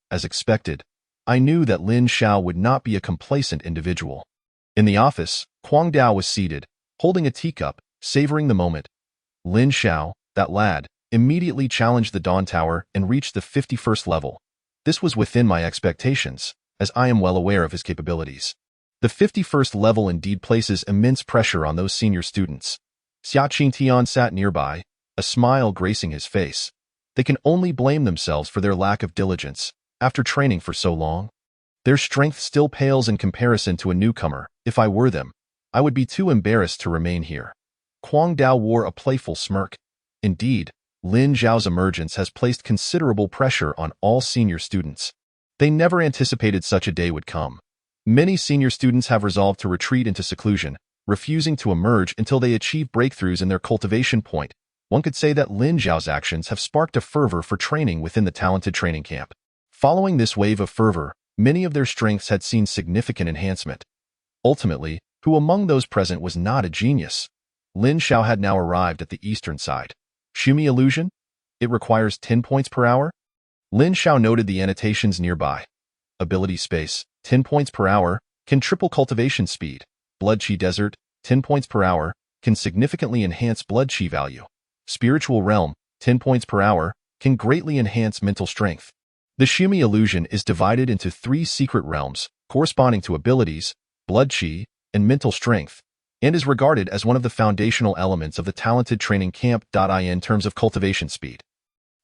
As expected, I knew that Lin Xiao would not be a complacent individual. In the office, Huang Dao was seated, holding a teacup, savoring the moment. Lin Xiao, that lad, immediately challenged the Dawn Tower and reached the 51st level. This was within my expectations, as I am well aware of his capabilities. The 51st level indeed places immense pressure on those senior students. Xia Qingtian sat nearby, a smile gracing his face. They can only blame themselves for their lack of diligence, after training for so long. Their strength still pales in comparison to a newcomer. If I were them, I would be too embarrassed to remain here. Huang Dao wore a playful smirk. Indeed, Lin Xiao's emergence has placed considerable pressure on all senior students. They never anticipated such a day would come. Many senior students have resolved to retreat into seclusion, refusing to emerge until they achieve breakthroughs in their cultivation point. One could say that Lin Xiao's actions have sparked a fervor for training within the talented training camp. Following this wave of fervor, many of their strengths had seen significant enhancement. Ultimately, who among those present was not a genius? Lin Xiao had now arrived at the eastern side. Shumi Illusion? It requires 10 points per hour? Lin Xiao noted the annotations nearby. Ability Space, 10 points per hour, can triple cultivation speed. Blood Qi Desert, 10 points per hour, can significantly enhance blood Qi value. Spiritual Realm, 10 points per hour, can greatly enhance mental strength. The Shumi Illusion is divided into 3 secret realms, corresponding to abilities, blood Qi, and mental strength, and is regarded as one of the foundational elements of the talented training camp. In terms of cultivation speed,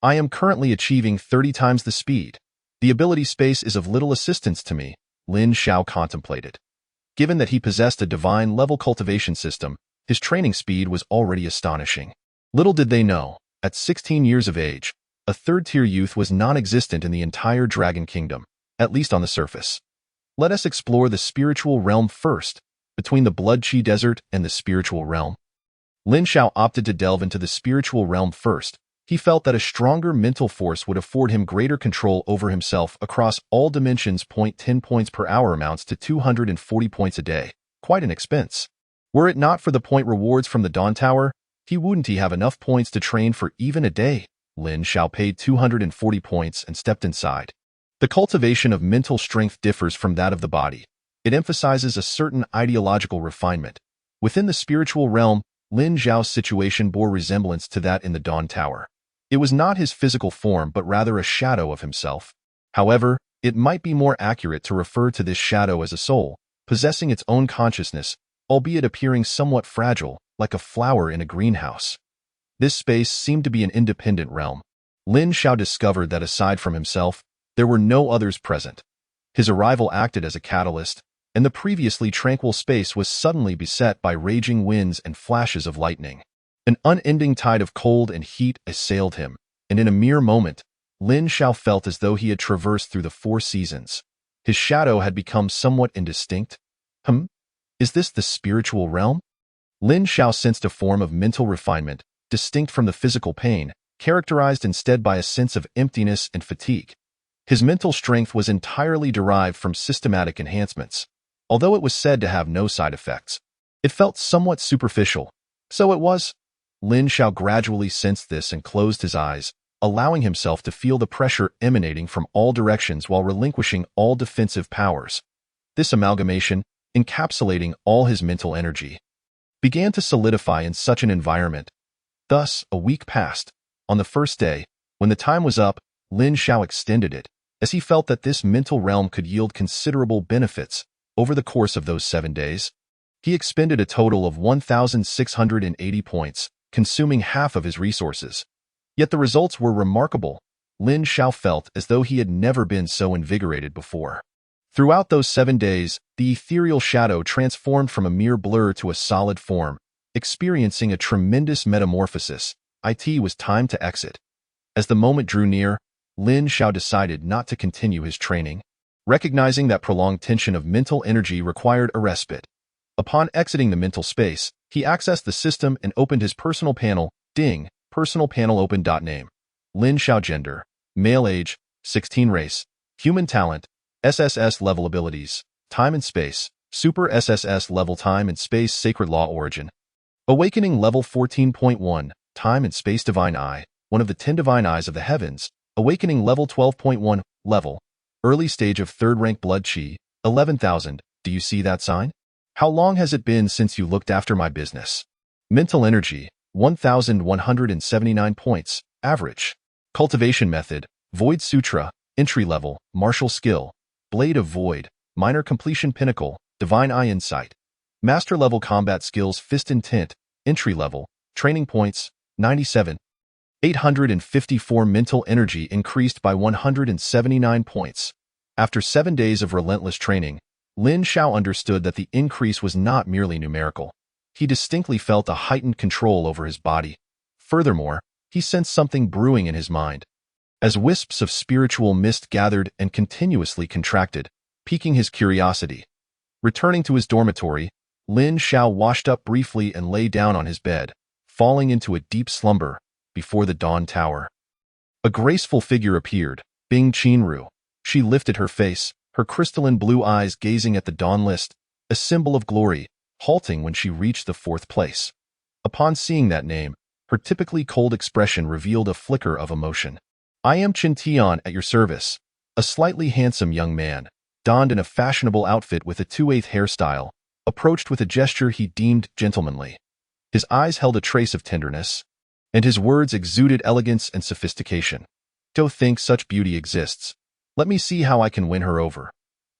I am currently achieving 30 times the speed. The ability space is of little assistance to me, Lin Xiao contemplated. Given that he possessed a divine-level cultivation system, his training speed was already astonishing. Little did they know, at 16 years of age, a third-tier youth was non-existent in the entire Dragon Kingdom, at least on the surface. Let us explore the spiritual realm first. Between the Blood Qi Desert and the spiritual realm, Lin Xiao opted to delve into the spiritual realm first. He felt that a stronger mental force would afford him greater control over himself across all dimensions. 10 points per hour amounts to 240 points a day, quite an expense. Were it not for the point rewards from the Dawn Tower, he wouldn't have enough points to train for even a day. Lin Xiao paid 240 points and stepped inside. The cultivation of mental strength differs from that of the body. It emphasizes a certain ideological refinement. Within the spiritual realm, Lin Xiao's situation bore resemblance to that in the Dawn Tower. It was not his physical form but rather a shadow of himself. However, it might be more accurate to refer to this shadow as a soul, possessing its own consciousness, albeit appearing somewhat fragile, like a flower in a greenhouse. This space seemed to be an independent realm. Lin Xiao discovered that aside from himself, there were no others present. His arrival acted as a catalyst, and the previously tranquil space was suddenly beset by raging winds and flashes of lightning. An unending tide of cold and heat assailed him, and in a mere moment, Lin Xiao felt as though he had traversed through the 4 seasons. His shadow had become somewhat indistinct. Is this the spiritual realm? Lin Xiao sensed a form of mental refinement, distinct from the physical pain, characterized instead by a sense of emptiness and fatigue. His mental strength was entirely derived from systematic enhancements. Although it was said to have no side effects, it felt somewhat superficial. So it was. Lin Xiao gradually sensed this and closed his eyes, allowing himself to feel the pressure emanating from all directions while relinquishing all defensive powers. This amalgamation, encapsulating all his mental energy, began to solidify in such an environment. Thus, a week passed. On the first day, when the time was up, Lin Xiao extended it, as he felt that this mental realm could yield considerable benefits. Over the course of those 7 days, he expended a total of 1,680 points, consuming half of his resources. Yet the results were remarkable. Lin Xiao felt as though he had never been so invigorated before. Throughout those 7 days, the ethereal shadow transformed from a mere blur to a solid form, experiencing a tremendous metamorphosis. It was time to exit. As the moment drew near, Lin Xiao decided not to continue his training, recognizing that prolonged tension of mental energy required a respite. Upon exiting the mental space, he accessed the system and opened his personal panel, Ding. Personal panel open. Name. Lin Xiao. Gender. Male. Age. 16. Race. Human talent. SSS level abilities. Time and space. Super SSS level time and space sacred law origin. Awakening level 14.1. Time and space divine eye. One of the 10 divine eyes of the heavens. Awakening level 12.1. Level. Early stage of 3rd rank blood chi. 11,000. Do you see that sign? How long has it been since you looked after my business? Mental energy. 1,179 points. Average. Cultivation method. Void Sutra. Entry level. Martial skill. Blade of Void. Minor completion pinnacle. Divine Eye Insight. Master level combat skills. Fist Intent. Entry level. Training points. 97. 854 mental energy increased by 179 points. After 7 days of relentless training, Lin Xiao understood that the increase was not merely numerical. He distinctly felt a heightened control over his body. Furthermore, he sensed something brewing in his mind. As wisps of spiritual mist gathered and continuously contracted, piquing his curiosity. Returning to his dormitory, Lin Xiao washed up briefly and lay down on his bed, falling into a deep slumber before the dawn tower. A graceful figure appeared, Bing Qianru. She lifted her face, her crystalline blue eyes gazing at the dawn list, a symbol of glory, halting when she reached the 4th place. Upon seeing that name, her typically cold expression revealed a flicker of emotion. I am Chen Tian at your service. A slightly handsome young man, donned in a fashionable outfit with a 2/8 hairstyle, approached with a gesture he deemed gentlemanly. His eyes held a trace of tenderness, and his words exuded elegance and sophistication. Don't think such beauty exists. Let me see how I can win her over.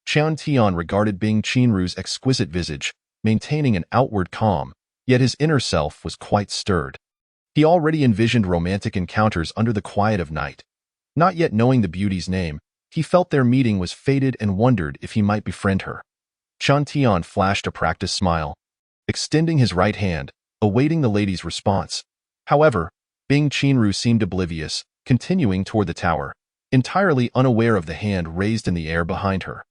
Chen Tian regarded Bing Qianru's exquisite visage, maintaining an outward calm, yet his inner self was quite stirred. He already envisioned romantic encounters under the quiet of night. Not yet knowing the beauty's name, he felt their meeting was fated and wondered if he might befriend her. Chen Tian flashed a practiced smile, extending his right hand, awaiting the lady's response. However, Bing Qianru seemed oblivious, continuing toward the tower, entirely unaware of the hand raised in the air behind her.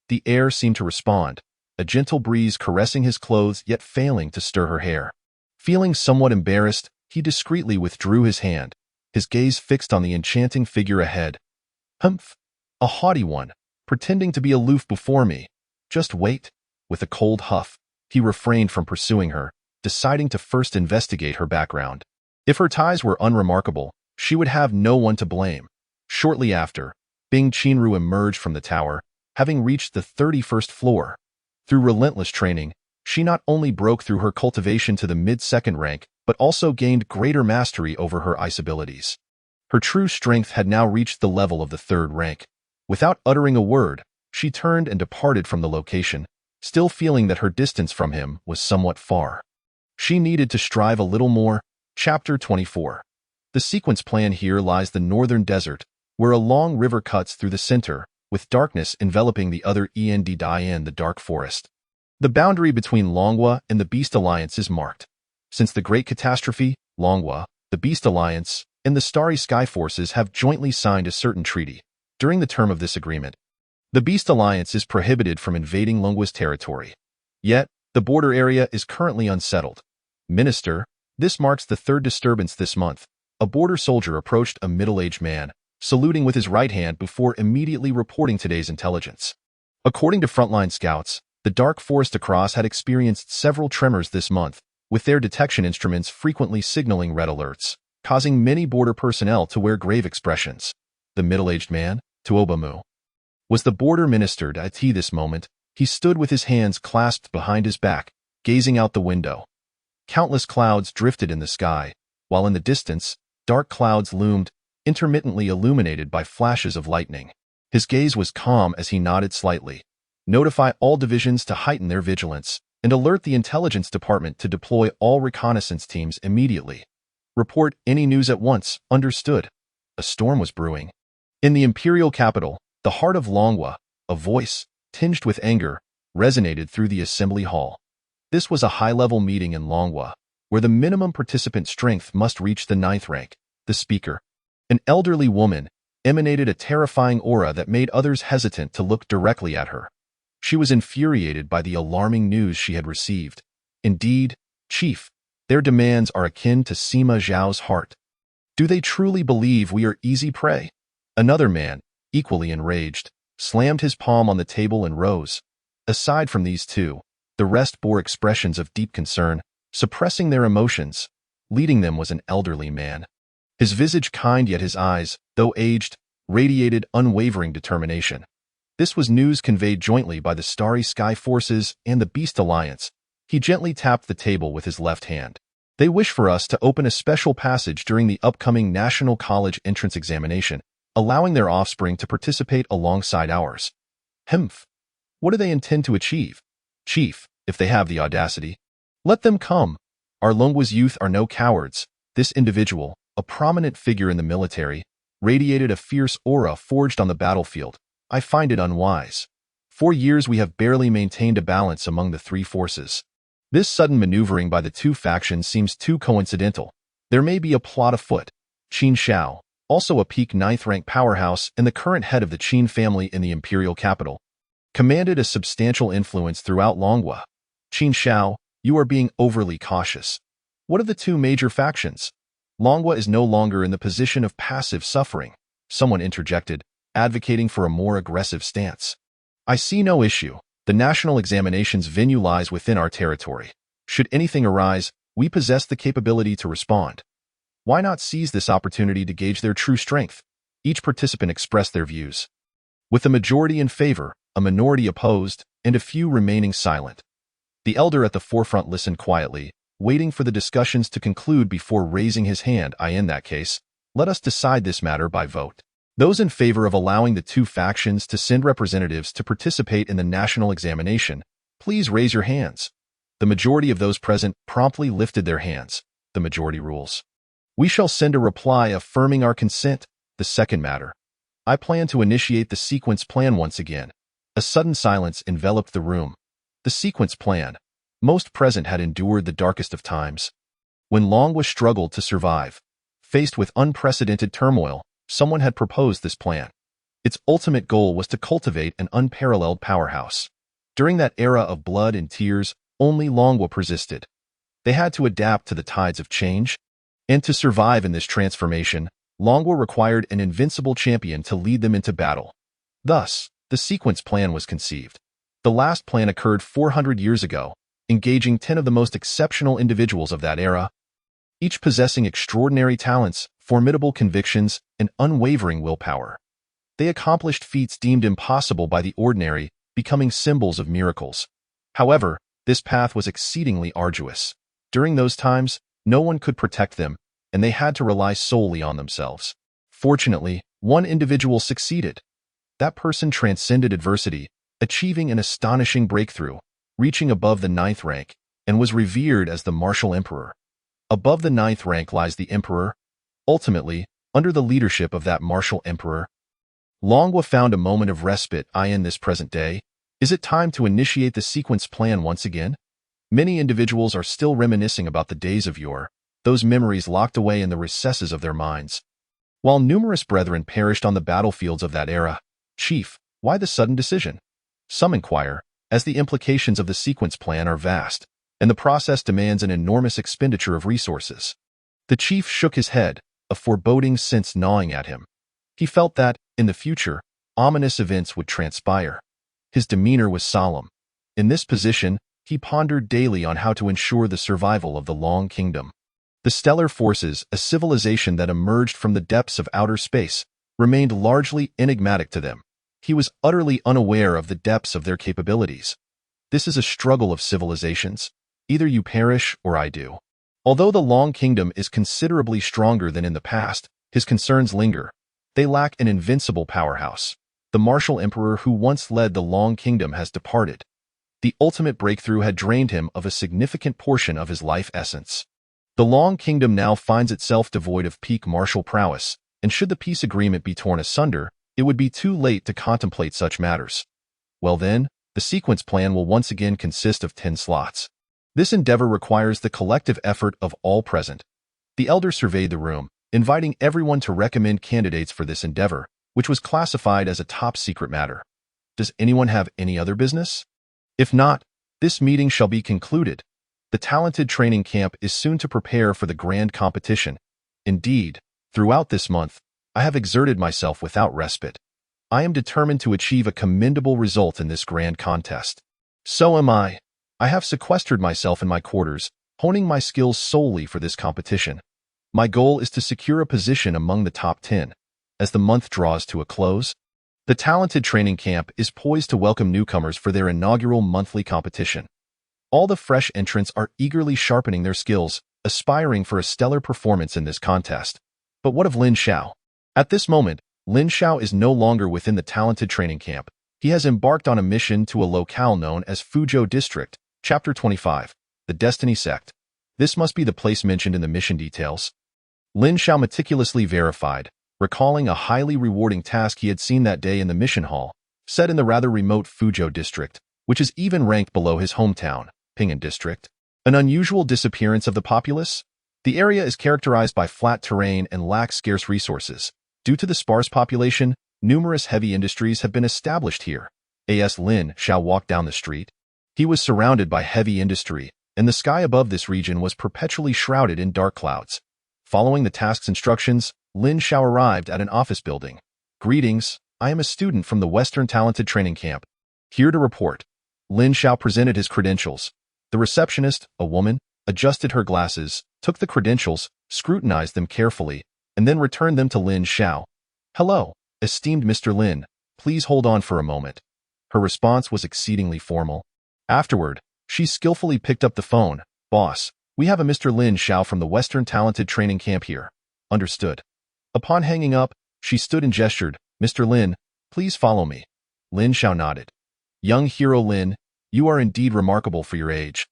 The air seemed to respond, a gentle breeze caressing his clothes yet failing to stir her hair. Feeling somewhat embarrassed, he discreetly withdrew his hand, his gaze fixed on the enchanting figure ahead. Humph! A haughty one, pretending to be aloof before me. Just wait. With a cold huff, he refrained from pursuing her, deciding to first investigate her background. If her ties were unremarkable, she would have no one to blame. Shortly after, Bing Qianru emerged from the tower, having reached the 31st floor. Through relentless training, she not only broke through her cultivation to the mid-2nd rank, but also gained greater mastery over her ice abilities. Her true strength had now reached the level of the 3rd rank. Without uttering a word, she turned and departed from the location, still feeling that her distance from him was somewhat far. She needed to strive a little more. Chapter 24. The sequence plan here lies the northern desert, where a long river cuts through the center, with darkness enveloping the other end. The dark forest. The boundary between Longhua and the Beast Alliance is marked. Since the Great Catastrophe, Longhua, the Beast Alliance, and the Starry Sky Forces have jointly signed a certain treaty. During the term of this agreement, the Beast Alliance is prohibited from invading Longhua's territory. Yet, the border area is currently unsettled. Minister, this marks the 3rd disturbance this month. A border soldier approached a middle-aged man, saluting with his right hand before immediately reporting today's intelligence. According to frontline scouts, the dark forest across had experienced several tremors this month, with their detection instruments frequently signaling red alerts, causing many border personnel to wear grave expressions. The middle-aged man, Tuobamu, was the border minister at this moment. He stood with his hands clasped behind his back, gazing out the window. Countless clouds drifted in the sky, while in the distance, dark clouds loomed, intermittently illuminated by flashes of lightning. His gaze was calm as he nodded slightly. Notify all divisions to heighten their vigilance, and alert the intelligence department to deploy all reconnaissance teams immediately. Report any news at once. Understood. A storm was brewing. In the imperial capital, the heart of Longhua, a voice, tinged with anger, resonated through the assembly hall. This was a high-level meeting in Longhua, where the minimum participant strength must reach the 9th rank. The speaker, an elderly woman, emanated a terrifying aura that made others hesitant to look directly at her. She was infuriated by the alarming news she had received. Indeed, Chief, Their demands are akin to Sima Zhao's heart. Do they truly believe we are easy prey? Another man, equally enraged, slammed his palm on the table and rose. Aside from these two, the rest bore expressions of deep concern, suppressing their emotions. Leading them was an elderly man. His visage kind, yet his eyes, though aged, radiated unwavering determination. This was news conveyed jointly by the Starry Sky Forces and the Beast Alliance. He gently tapped the table with his left hand. They wish for us to open a special passage during the upcoming National College entrance examination, allowing their offspring to participate alongside ours. Hmph. What do they intend to achieve? Chief, if they have the audacity, let them come. Our Longwa's youth are no cowards. This individual, a prominent figure in the military, radiated a fierce aura forged on the battlefield. I find it unwise. For years we have barely maintained a balance among the three forces. This sudden maneuvering by the two factions seems too coincidental. There may be a plot afoot. Qin Shao, also a peak 9th-rank powerhouse and the current head of the Qin family in the imperial capital, commanded a substantial influence throughout Longwa. Qin Shao, you are being overly cautious. What of the two major factions? Longwa is no longer in the position of passive suffering, someone interjected, advocating for a more aggressive stance. I see no issue. The national examinations venue lies within our territory. Should anything arise, we possess the capability to respond. Why not seize this opportunity to gauge their true strength? Each participant expressed their views. With a majority in favor, a minority opposed, and a few remaining silent. The elder at the forefront listened quietly, waiting for the discussions to conclude before raising his hand. In that case, let us decide this matter by vote. Those in favor of allowing the two factions to send representatives to participate in the national examination, please raise your hands. The majority of those present promptly lifted their hands. The majority rules. We shall send a reply affirming our consent. The second matter. I plan to initiate the sequence plan once again. A sudden silence enveloped the room. The sequence plan. Most present had endured the darkest of times. When Longwa struggled to survive, faced with unprecedented turmoil, someone had proposed this plan. Its ultimate goal was to cultivate an unparalleled powerhouse. During that era of blood and tears, only Longwa persisted. They had to adapt to the tides of change, and to survive in this transformation, Longwa required an invincible champion to lead them into battle. Thus, the sequence plan was conceived. The last plan occurred 400 years ago, engaging 10 of the most exceptional individuals of that era, each possessing extraordinary talents, formidable convictions, and unwavering willpower. They accomplished feats deemed impossible by the ordinary, becoming symbols of miracles. However, this path was exceedingly arduous. During those times, no one could protect them, and they had to rely solely on themselves. Fortunately, one individual succeeded. That person transcended adversity, achieving an astonishing breakthrough, reaching above the 9th rank, and was revered as the martial emperor. Above the 9th rank lies the emperor. Ultimately, under the leadership of that martial emperor, Longwa found a moment of respite. In this present day, is it time to initiate the sequence plan once again? Many individuals are still reminiscing about the days of yore, those memories locked away in the recesses of their minds. While numerous brethren perished on the battlefields of that era, Chief, why the sudden decision? Some inquire, as the implications of the sequence plan are vast, and the process demands an enormous expenditure of resources. The chief shook his head, a foreboding sense gnawing at him. He felt that, in the future, ominous events would transpire. His demeanor was solemn. In this position, he pondered daily on how to ensure the survival of the Long Kingdom. The Stellar Forces, a civilization that emerged from the depths of outer space, remained largely enigmatic to them. He was utterly unaware of the depths of their capabilities. This is a struggle of civilizations. Either you perish or I do. Although the Long Kingdom is considerably stronger than in the past, his concerns linger. They lack an invincible powerhouse. The martial emperor who once led the Long Kingdom has departed. The ultimate breakthrough had drained him of a significant portion of his life essence. The Long Kingdom now finds itself devoid of peak martial prowess, and should the peace agreement be torn asunder, it would be too late to contemplate such matters. Well then, the sequence plan will once again consist of 10 slots. This endeavor requires the collective effort of all present. The elder surveyed the room, inviting everyone to recommend candidates for this endeavor, which was classified as a top-secret matter. Does anyone have any other business? If not, this meeting shall be concluded. The talented training camp is soon to prepare for the grand competition. Indeed, throughout this month, I have exerted myself without respite. I am determined to achieve a commendable result in this grand contest. So am I. I have sequestered myself in my quarters, honing my skills solely for this competition. My goal is to secure a position among the top 10. As the month draws to a close, the talented training camp is poised to welcome newcomers for their inaugural monthly competition. All the fresh entrants are eagerly sharpening their skills, aspiring for a stellar performance in this contest. But what of Lin Xiao? At this moment, Lin Xiao is no longer within the talented training camp. He has embarked on a mission to a locale known as Fuzhou District, Chapter 25, the Destiny Sect. This must be the place mentioned in the mission details. Lin Xiao meticulously verified, recalling a highly rewarding task he had seen that day in the mission hall, set in the rather remote Fuzhou District, which is even ranked below his hometown, Ping'an District. An unusual disappearance of the populace? The area is characterized by flat terrain and lacks scarce resources. Due to the sparse population, numerous heavy industries have been established here. As Lin Xiao walked down the street, he was surrounded by heavy industry, and the sky above this region was perpetually shrouded in dark clouds. Following the task's instructions, Lin Xiao arrived at an office building. Greetings, I am a student from the Western Talented Training Camp. Here to report. Lin Xiao presented his credentials. The receptionist, a woman, adjusted her glasses, took the credentials, scrutinized them carefully, and then returned them to Lin Xiao. Hello, esteemed Mr. Lin, please hold on for a moment. Her response was exceedingly formal. Afterward, she skillfully picked up the phone. Boss, we have a Mr. Lin Xiao from the Western Talented Training Camp here. Understood. Upon hanging up, she stood and gestured. Mr. Lin, please follow me. Lin Xiao nodded. Young hero Lin, you are indeed remarkable for your age.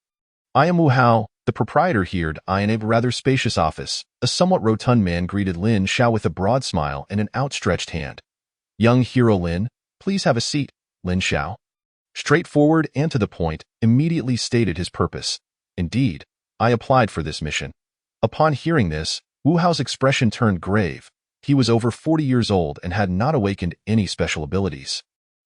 I am Wu Hao, the proprietor here in a rather spacious office. A somewhat rotund man greeted Lin Xiao with a broad smile and an outstretched hand. Young hero Lin, please have a seat. Lin Xiao, straightforward and to the point, immediately stated his purpose. Indeed, I applied for this mission. Upon hearing this, Wu Hao's expression turned grave. He was over 40 years old and had not awakened any special abilities.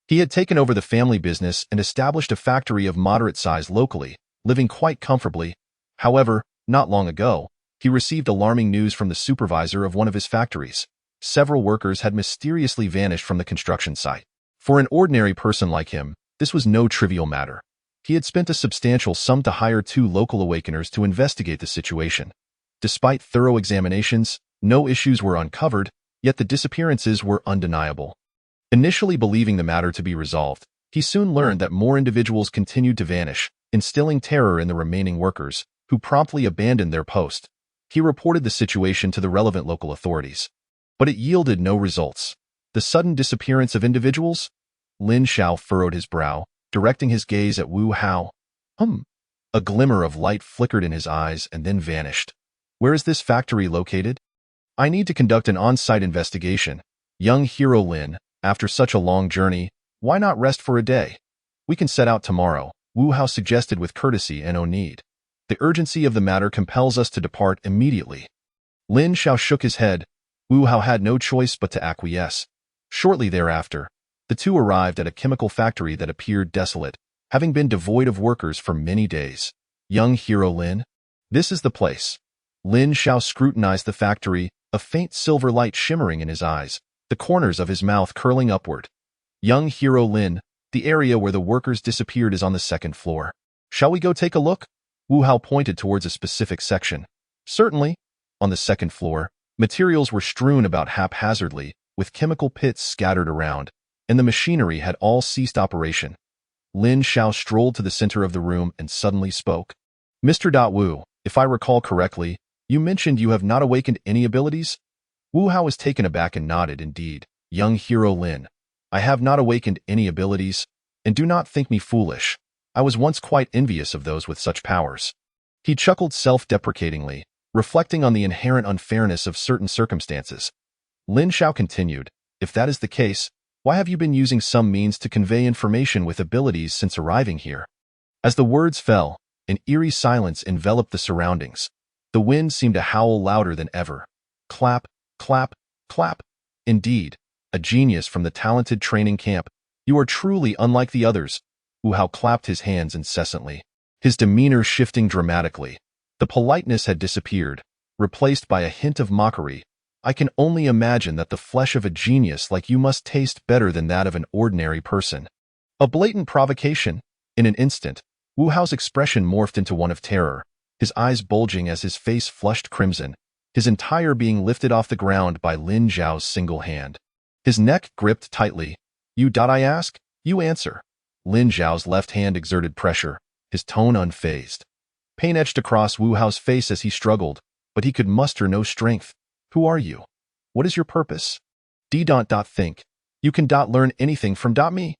He had taken over the family business and established a factory of moderate size locally, living quite comfortably. However, not long ago, he received alarming news from the supervisor of one of his factories. Several workers had mysteriously vanished from the construction site. For an ordinary person like him, this was no trivial matter. He had spent a substantial sum to hire 2 local awakeners to investigate the situation. Despite thorough examinations, no issues were uncovered, yet the disappearances were undeniable. Initially believing the matter to be resolved, he soon learned that more individuals continued to vanish, instilling terror in the remaining workers, who promptly abandoned their post. He reported the situation to the relevant local authorities. But it yielded no results. The sudden disappearance of individuals? Lin Xiao furrowed his brow, directing his gaze at Wu Hao. A glimmer of light flickered in his eyes and then vanished. Where is this factory located? I need to conduct an on-site investigation. Young hero Lin, after such a long journey, why not rest for a day? We can set out tomorrow, Wu Hao suggested with courtesy and no need. The urgency of the matter compels us to depart immediately. Lin Xiao shook his head. Wu Hao had no choice but to acquiesce. Shortly thereafter, the two arrived at a chemical factory that appeared desolate, having been devoid of workers for many days. Young hero Lin? This is the place. Lin Xiao scrutinized the factory, a faint silver light shimmering in his eyes, the corners of his mouth curling upward. Young hero Lin, the area where the workers disappeared is on the 2nd floor. Shall we go take a look? Wu Hao pointed towards a specific section. Certainly. On the 2nd floor, materials were strewn about haphazardly, with chemical pits scattered around, and the machinery had all ceased operation. Lin Xiao strolled to the center of the room and suddenly spoke. Mr. Wu, if I recall correctly, you mentioned you have not awakened any abilities? Wu Hao was taken aback and nodded. Indeed, young hero Lin, I have not awakened any abilities, and do not think me foolish. I was once quite envious of those with such powers. He chuckled self-deprecatingly, reflecting on the inherent unfairness of certain circumstances. Lin Xiao continued, if that is the case, why have you been using some means to convey information with abilities since arriving here? As the words fell, an eerie silence enveloped the surroundings. The wind seemed to howl louder than ever. Clap, clap, clap. Indeed, a genius from the talented training camp. You are truly unlike the others. Wu Hao clapped his hands incessantly. his demeanor shifting dramatically. The politeness had disappeared, replaced by a hint of mockery. I can only imagine that the flesh of a genius like you must taste better than that of an ordinary person. A blatant provocation. In an instant, Wu Hao's expression morphed into one of terror, his eyes bulging as his face flushed crimson, his entire being lifted off the ground by Lin Zhao's single hand. His neck gripped tightly. You, I ask? You answer. Lin Zhao's left hand exerted pressure, his tone unfazed. Pain etched across Wu Hao's face as he struggled, but he could muster no strength. Who are you? What is your purpose? Think. You can learn anything from me?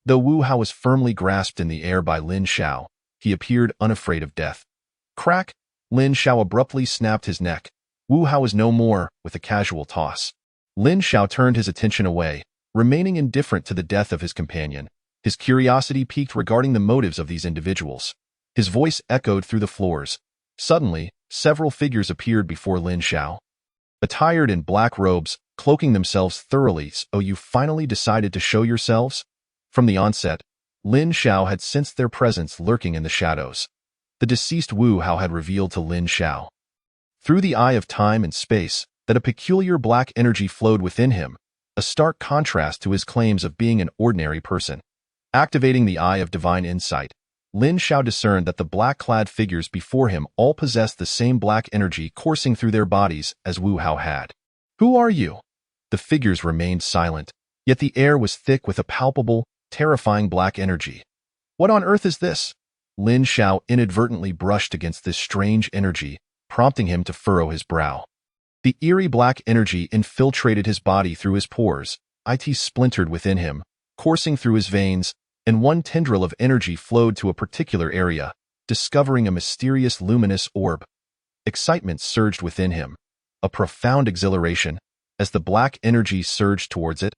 Though Wu Hao was firmly grasped in the air by Lin Zhao, he appeared unafraid of death. Crack! Lin Zhao abruptly snapped his neck. Wu Hao was no more, with a casual toss. Lin Zhao turned his attention away, remaining indifferent to the death of his companion. His curiosity piqued regarding the motives of these individuals. His voice echoed through the floors. Suddenly, several figures appeared before Lin Zhao. Attired in black robes, cloaking themselves thoroughly. So you finally decided to show yourselves? From the onset, Lin Zhao had sensed their presence lurking in the shadows. The deceased Wu Hao had revealed to Lin Zhao, through the eye of time and space, that a peculiar black energy flowed within him, a stark contrast to his claims of being an ordinary person. Activating the eye of divine insight, Lin Zhao discerned that the black-clad figures before him all possessed the same black energy coursing through their bodies as Wu Hao had. Who are you? The figures remained silent, yet the air was thick with a palpable, terrifying black energy. What on earth is this? Lin Zhao inadvertently brushed against this strange energy, prompting him to furrow his brow. The eerie black energy infiltrated his body through his pores, it splintered within him, coursing through his veins, and one tendril of energy flowed to a particular area, discovering a mysterious luminous orb. Excitement surged within him, a profound exhilaration, as the black energy surged towards it.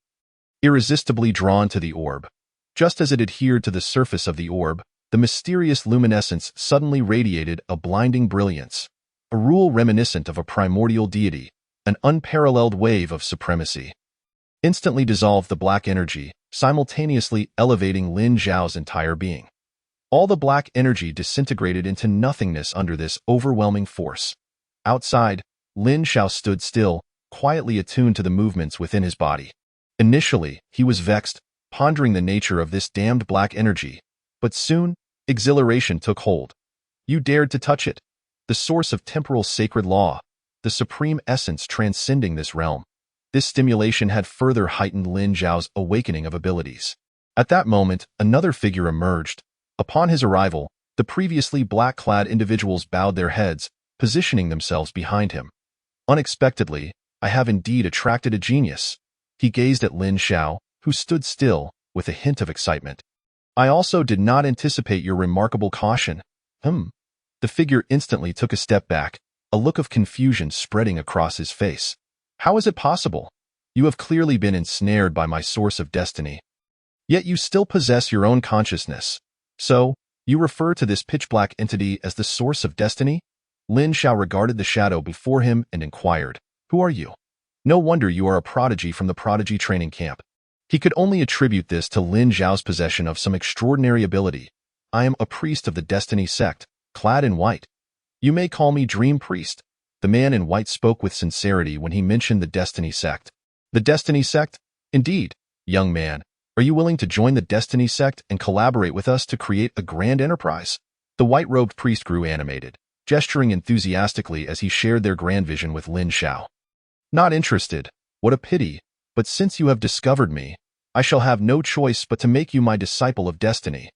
Irresistibly drawn to the orb, just as it adhered to the surface of the orb, the mysterious luminescence suddenly radiated a blinding brilliance, a rule reminiscent of a primordial deity, an unparalleled wave of supremacy. Instantly dissolved the black energy, simultaneously elevating Lin Zhao's entire being. All the black energy disintegrated into nothingness under this overwhelming force. Outside, Lin Zhao stood still, quietly attuned to the movements within his body. Initially, he was vexed, pondering the nature of this damned black energy, but soon, exhilaration took hold. You dared to touch it, the source of temporal sacred law, the supreme essence transcending this realm. This stimulation had further heightened Lin Zhao's awakening of abilities. At that moment, another figure emerged. Upon his arrival, the previously black-clad individuals bowed their heads, positioning themselves behind him. Unexpectedly, I have indeed attracted a genius. He gazed at Lin Zhao, who stood still, with a hint of excitement. I also did not anticipate your remarkable caution. The figure instantly took a step back, a look of confusion spreading across his face. How is it possible? You have clearly been ensnared by my source of destiny. Yet you still possess your own consciousness. So, you refer to this pitch-black entity as the source of destiny? Lin Zhao regarded the shadow before him and inquired, Who are you? No wonder you are a prodigy from the prodigy training camp. He could only attribute this to Lin Zhao's possession of some extraordinary ability. I am a priest of the Destiny sect, clad in white. You may call me Dream Priest. The man in white spoke with sincerity when he mentioned the Destiny sect. The Destiny sect? Indeed, young man. Are you willing to join the Destiny sect and collaborate with us to create a grand enterprise? The white-robed priest grew animated, gesturing enthusiastically as he shared their grand vision with Lin Zhao. Not interested. What a pity. But since you have discovered me, I shall have no choice but to make you my disciple of destiny.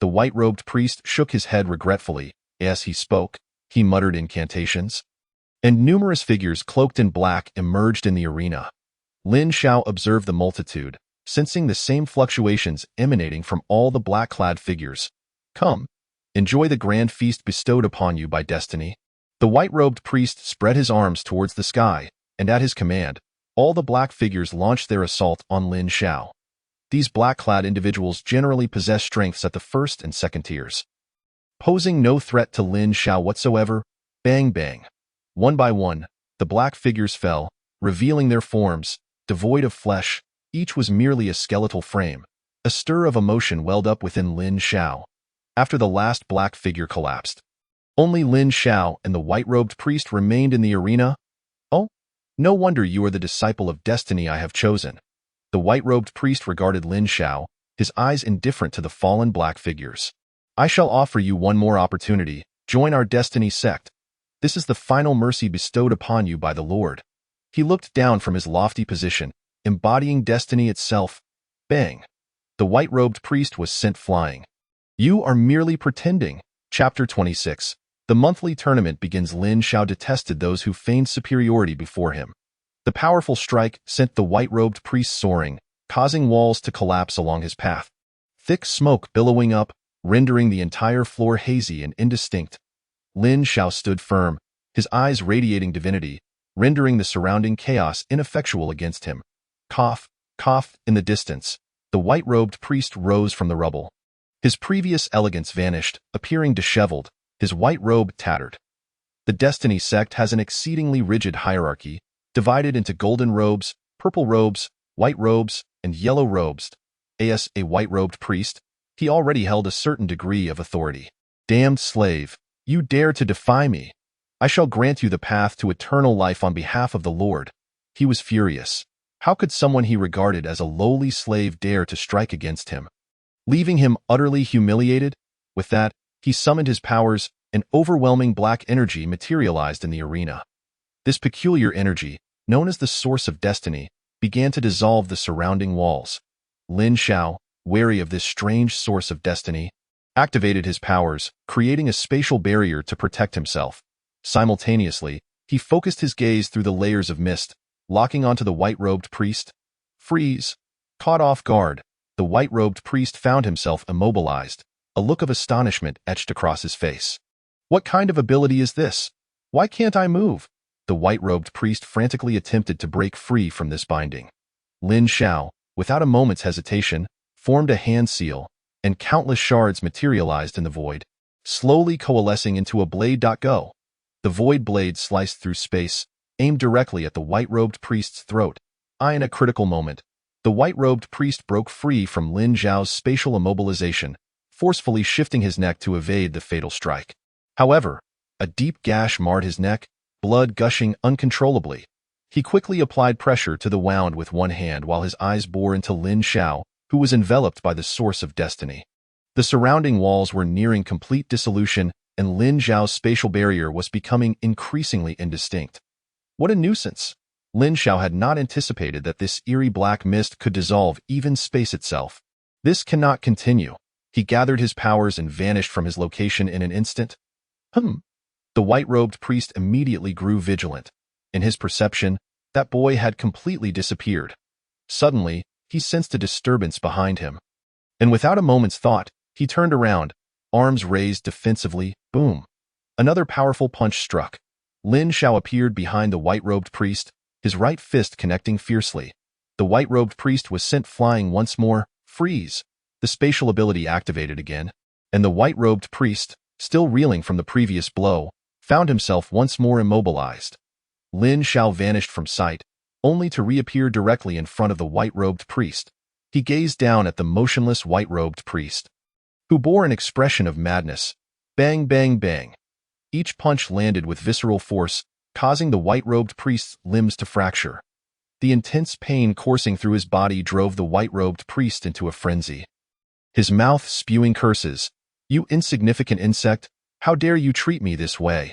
The white-robed priest shook his head regretfully. As he spoke, he muttered incantations, and numerous figures cloaked in black emerged in the arena. Lin Zhao observed the multitude, sensing the same fluctuations emanating from all the black-clad figures. Come, enjoy the grand feast bestowed upon you by destiny. The white-robed priest spread his arms towards the sky, and at his command, all the black figures launched their assault on Lin Zhao. These black-clad individuals generally possess strengths at the first and second tiers. Posing no threat to Lin Zhao whatsoever, bang bang. One by one, the black figures fell, revealing their forms, devoid of flesh. Each was merely a skeletal frame. A stir of emotion welled up within Lin Zhao. after the last black figure collapsed. Only Lin Xiao and the white-robed priest remained in the arena. Oh, no wonder you are the disciple of destiny I have chosen. The white-robed priest regarded Lin Xiao, his eyes indifferent to the fallen black figures. I shall offer you one more opportunity. Join our destiny sect. This is the final mercy bestowed upon you by the Lord. He looked down from his lofty position, embodying destiny itself. Bang! The white-robed priest was sent flying. You are merely pretending. Chapter 26. The monthly tournament begins. Lin Xiao detested those who feigned superiority before him. The powerful strike sent the white-robed priest soaring, causing walls to collapse along his path. Thick smoke billowing up, rendering the entire floor hazy and indistinct. Lin Xiao stood firm, his eyes radiating divinity, rendering the surrounding chaos ineffectual against him. Cough, cough, in the distance. The white-robed priest rose from the rubble. His previous elegance vanished, appearing disheveled, his white robe tattered. The Destiny sect has an exceedingly rigid hierarchy, divided into golden robes, purple robes, white robes, and yellow robes. As a white-robed priest, he already held a certain degree of authority. Damned slave, you dare to defy me. I shall grant you the path to eternal life on behalf of the Lord. He was furious. How could someone he regarded as a lowly slave dare to strike against him? Leaving him utterly humiliated? With that, he summoned his powers, and overwhelming black energy materialized in the arena. This peculiar energy, known as the Source of Destiny, began to dissolve the surrounding walls. Lin Xiao, wary of this strange source of destiny, activated his powers, creating a spatial barrier to protect himself. Simultaneously, he focused his gaze through the layers of mist, locking onto the white-robed priest. Freeze! Caught off guard, the white-robed priest found himself immobilized, a look of astonishment etched across his face. What kind of ability is this? Why can't I move? The white-robed priest frantically attempted to break free from this binding. Lin Xiao, without a moment's hesitation, formed a hand seal, and countless shards materialized in the void, slowly coalescing into a blade. Go. The void blade sliced through space, aimed directly at the white-robed priest's throat. In a critical moment, the white-robed priest broke free from Lin Xiao's spatial immobilization, forcefully shifting his neck to evade the fatal strike. However, a deep gash marred his neck, blood gushing uncontrollably. He quickly applied pressure to the wound with one hand while his eyes bore into Lin Xiao, who was enveloped by the Source of Destiny. The surrounding walls were nearing complete dissolution, and Lin Xiao's spatial barrier was becoming increasingly indistinct. What a nuisance! Lin Xiao had not anticipated that this eerie black mist could dissolve even space itself. This cannot continue. He gathered his powers and vanished from his location in an instant. The white-robed priest immediately grew vigilant. In his perception, that boy had completely disappeared. Suddenly, he sensed a disturbance behind him. And without a moment's thought, he turned around, arms raised defensively. Boom! Another powerful punch struck. Lin Xiao appeared behind the white-robed priest, his right fist connecting fiercely. The white-robed priest was sent flying once more. Freeze! The spatial ability activated again, and the white-robed priest, still reeling from the previous blow, found himself once more immobilized. Lin Xiao vanished from sight, only to reappear directly in front of the white-robed priest. He gazed down at the motionless white-robed priest, who bore an expression of madness. Bang, bang, bang. Each punch landed with visceral force, causing the white-robed priest's limbs to fracture. The intense pain coursing through his body drove the white-robed priest into a frenzy. His mouth spewing curses. You insignificant insect, how dare you treat me this way?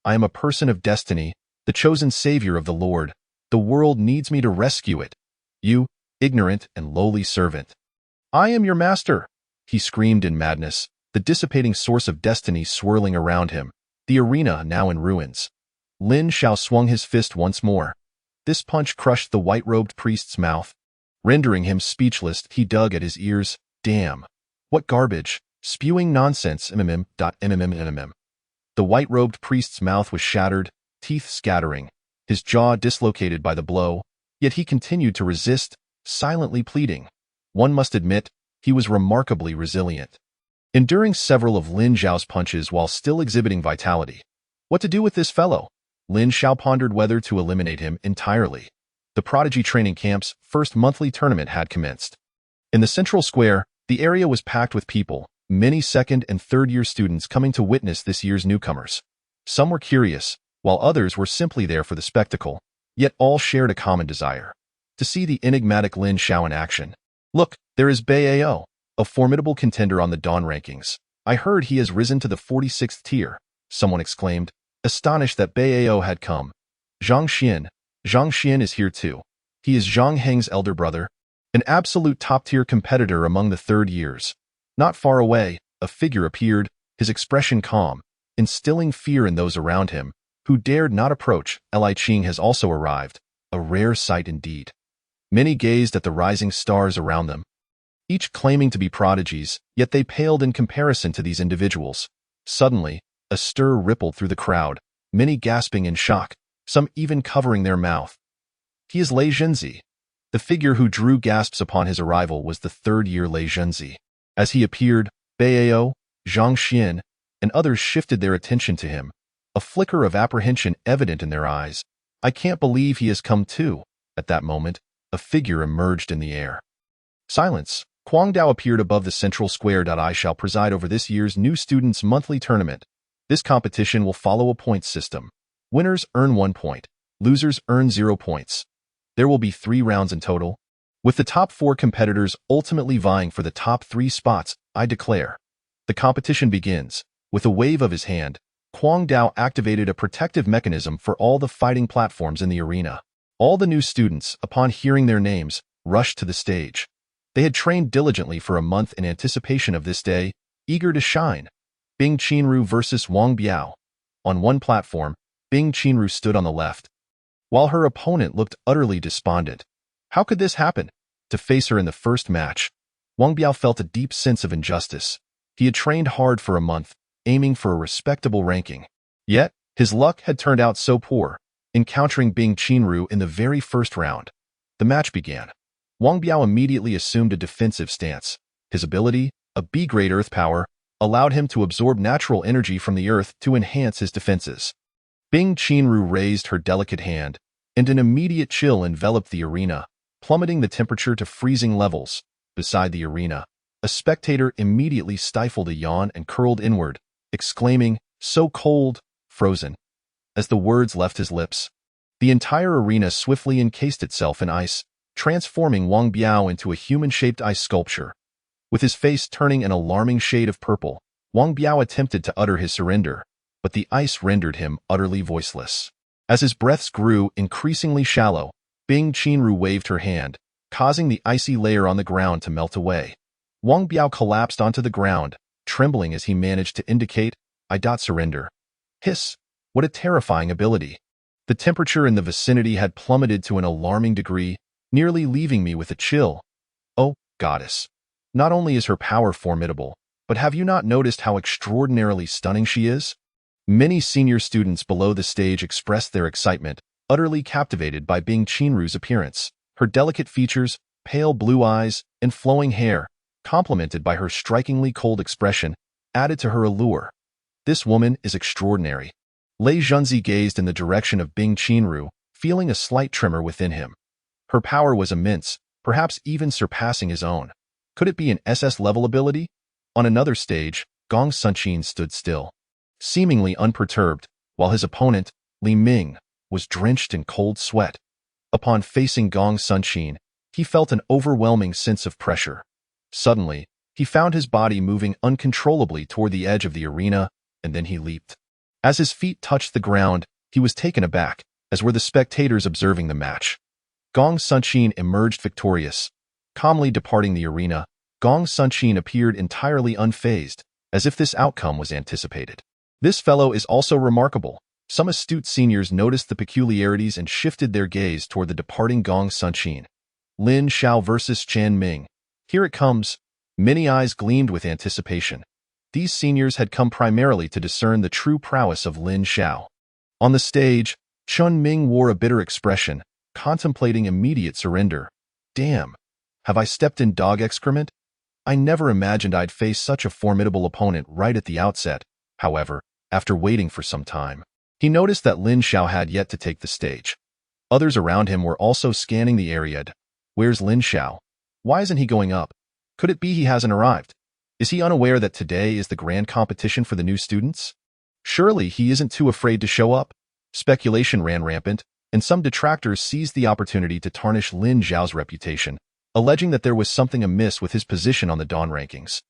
I am a person of destiny, the chosen savior of the Lord. The world needs me to rescue it. You, ignorant and lowly servant. I am your master, he screamed in madness, the dissipating source of destiny swirling around him, the arena now in ruins. Lin Xiao swung his fist once more. This punch crushed the white-robed priest's mouth. Rendering him speechless, he dug at his ears. Damn. What garbage. Spewing nonsense. The white-robed priest's mouth was shattered, teeth scattering, his jaw dislocated by the blow, yet he continued to resist, silently pleading. One must admit, he was remarkably resilient, enduring several of Lin Xiao's punches while still exhibiting vitality. What to do with this fellow? Lin Xiao pondered whether to eliminate him entirely. The Prodigy Training Camp's first monthly tournament had commenced. In the central square, the area was packed with people, many second and third-year students coming to witness this year's newcomers. Some were curious, while others were simply there for the spectacle, yet all shared a common desire: to see the enigmatic Lin Xiao in action. Look, there is Bei Ao, a formidable contender on the Dawn rankings. I heard he has risen to the 46th tier, someone exclaimed, astonished that Bei Ao had come. Zhang Xian is here too. He is Zhang Heng's elder brother, an absolute top-tier competitor among the third years. Not far away, a figure appeared, his expression calm, instilling fear in those around him, who dared not approach. Li Qing has also arrived, a rare sight indeed. Many gazed at the rising stars around them, each claiming to be prodigies, yet they paled in comparison to these individuals. Suddenly, a stir rippled through the crowd, many gasping in shock, some even covering their mouth. He is Lei Zhenzi. The figure who drew gasps upon his arrival was the third-year Lei Zhenzi. As he appeared, Bei Ao, Zhang Xian, and others shifted their attention to him, a flicker of apprehension evident in their eyes. I can't believe he has come too. At that moment, a figure emerged in the air. Silence. Kuang Dao appeared above the central square. I shall preside over this year's new students' monthly tournament. This competition will follow a points system. Winners earn 1 point. Losers earn 0 points. There will be 3 rounds in total, with the top 4 competitors ultimately vying for the top 3 spots. I declare. The competition begins. With a wave of his hand, Kuang Dao activated a protective mechanism for all the fighting platforms in the arena. All the new students, upon hearing their names, rushed to the stage. They had trained diligently for a month in anticipation of this day, eager to shine. Bing Qianru versus Wang Biao. On one platform, Bing Qianru stood on the left, while her opponent looked utterly despondent. How could this happen? To face her in the first match, Wang Biao felt a deep sense of injustice. He had trained hard for a month, aiming for a respectable ranking. Yet, his luck had turned out so poor, encountering Bing Qianru in the very first round. The match began. Wang Biao immediately assumed a defensive stance. His ability, a B-grade earth power, allowed him to absorb natural energy from the earth to enhance his defenses. Bing Qianru raised her delicate hand, and an immediate chill enveloped the arena, plummeting the temperature to freezing levels. Beside the arena, a spectator immediately stifled a yawn and curled inward, exclaiming, "So cold, frozen." As the words left his lips, the entire arena swiftly encased itself in ice, transforming Wang Biao into a human-shaped ice sculpture. With his face turning an alarming shade of purple, Wang Biao attempted to utter his surrender, but the ice rendered him utterly voiceless. As his breaths grew increasingly shallow, Bing Qianru waved her hand, causing the icy layer on the ground to melt away. Wang Biao collapsed onto the ground, trembling as he managed to indicate, "I surrender." Hiss! What a terrifying ability. The temperature in the vicinity had plummeted to an alarming degree, nearly leaving me with a chill. Oh, goddess. Not only is her power formidable, but have you not noticed how extraordinarily stunning she is? Many senior students below the stage expressed their excitement, utterly captivated by Bing Qianru's appearance. Her delicate features, pale blue eyes, and flowing hair, complemented by her strikingly cold expression, added to her allure. This woman is extraordinary. Lei Zhenzi gazed in the direction of Bing Qianru, feeling a slight tremor within him. Her power was immense, perhaps even surpassing his own. Could it be an SS-level ability? On another stage, Gong Sunqin stood still, seemingly unperturbed, while his opponent, Li Ming, was drenched in cold sweat. Upon facing Gong Sunqin, he felt an overwhelming sense of pressure. Suddenly, he found his body moving uncontrollably toward the edge of the arena, and then he leaped. As his feet touched the ground, he was taken aback, as were the spectators observing the match. Gong Sunqin emerged victorious. Calmly departing the arena, Gong Sunqin appeared entirely unfazed, as if this outcome was anticipated. This fellow is also remarkable. Some astute seniors noticed the peculiarities and shifted their gaze toward the departing Gong Sunqin. Lin Xiao versus Chen Ming. Here it comes. Many eyes gleamed with anticipation. These seniors had come primarily to discern the true prowess of Lin Xiao. On the stage, Chen Ming wore a bitter expression, contemplating immediate surrender. Damn. Have I stepped in dog excrement? I never imagined I'd face such a formidable opponent right at the outset. However, after waiting for some time, he noticed that Lin Xiao had yet to take the stage. Others around him were also scanning the area. Where's Lin Xiao? Why isn't he going up? Could it be he hasn't arrived? Is he unaware that today is the grand competition for the new students? Surely he isn't too afraid to show up. Speculation ran rampant, and some detractors seized the opportunity to tarnish Lin Zhao's reputation, alleging that there was something amiss with his position on the Dawn rankings,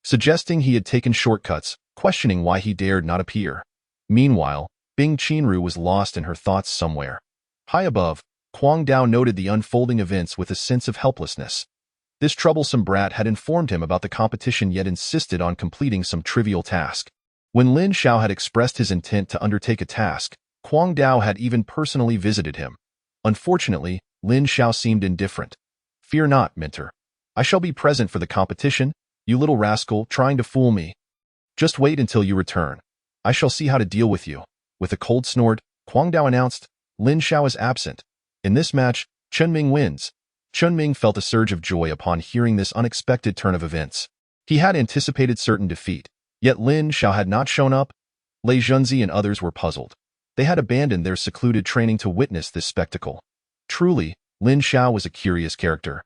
suggesting he had taken shortcuts, questioning why he dared not appear. Meanwhile, Bing Qianru was lost in her thoughts somewhere. High above, Huang Dao noted the unfolding events with a sense of helplessness. This troublesome brat had informed him about the competition yet insisted on completing some trivial task. When Lin Xiao had expressed his intent to undertake a task, Huang Dao had even personally visited him. Unfortunately, Lin Xiao seemed indifferent. "Fear not, mentor. I shall be present for the competition, you little rascal trying to fool me. Just wait until you return. I shall see how to deal with you." With a cold snort, Huang Dao announced, "Lin Xiao is absent. In this match, Chunming wins." Chunming felt a surge of joy upon hearing this unexpected turn of events. He had anticipated certain defeat, yet Lin Xiao had not shown up. Lei Junzi and others were puzzled. They had abandoned their secluded training to witness this spectacle. Truly, Lin Xiao was a curious character.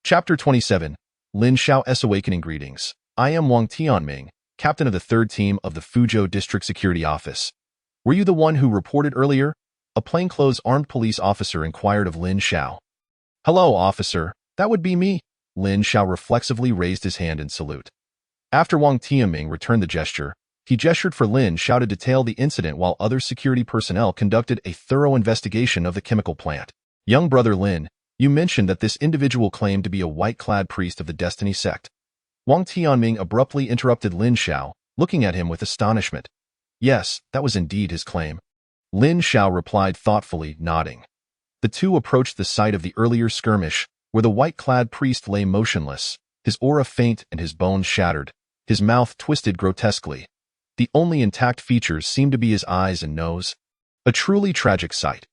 Chapter 27. Lin Xiao's Awakening. Greetings. I am Wang Tianming, captain of the 3rd team of the Fuzhou District Security Office. Were you the one who reported earlier? A plainclothes armed police officer inquired of Lin Xiao. Hello, officer. That would be me. Lin Xiao reflexively raised his hand in salute. After Wang Tianming returned the gesture, he gestured for Lin Xiao to detail the incident while other security personnel conducted a thorough investigation of the chemical plant. Young brother Lin, you mentioned that this individual claimed to be a white-clad priest of the Destiny sect. Wang Tianming abruptly interrupted Lin Xiao, looking at him with astonishment. Yes, that was indeed his claim. Lin Xiao replied thoughtfully, nodding. The two approached the site of the earlier skirmish, where the white-clad priest lay motionless, his aura faint and his bones shattered, his mouth twisted grotesquely. The only intact features seemed to be his eyes and nose. A truly tragic sight.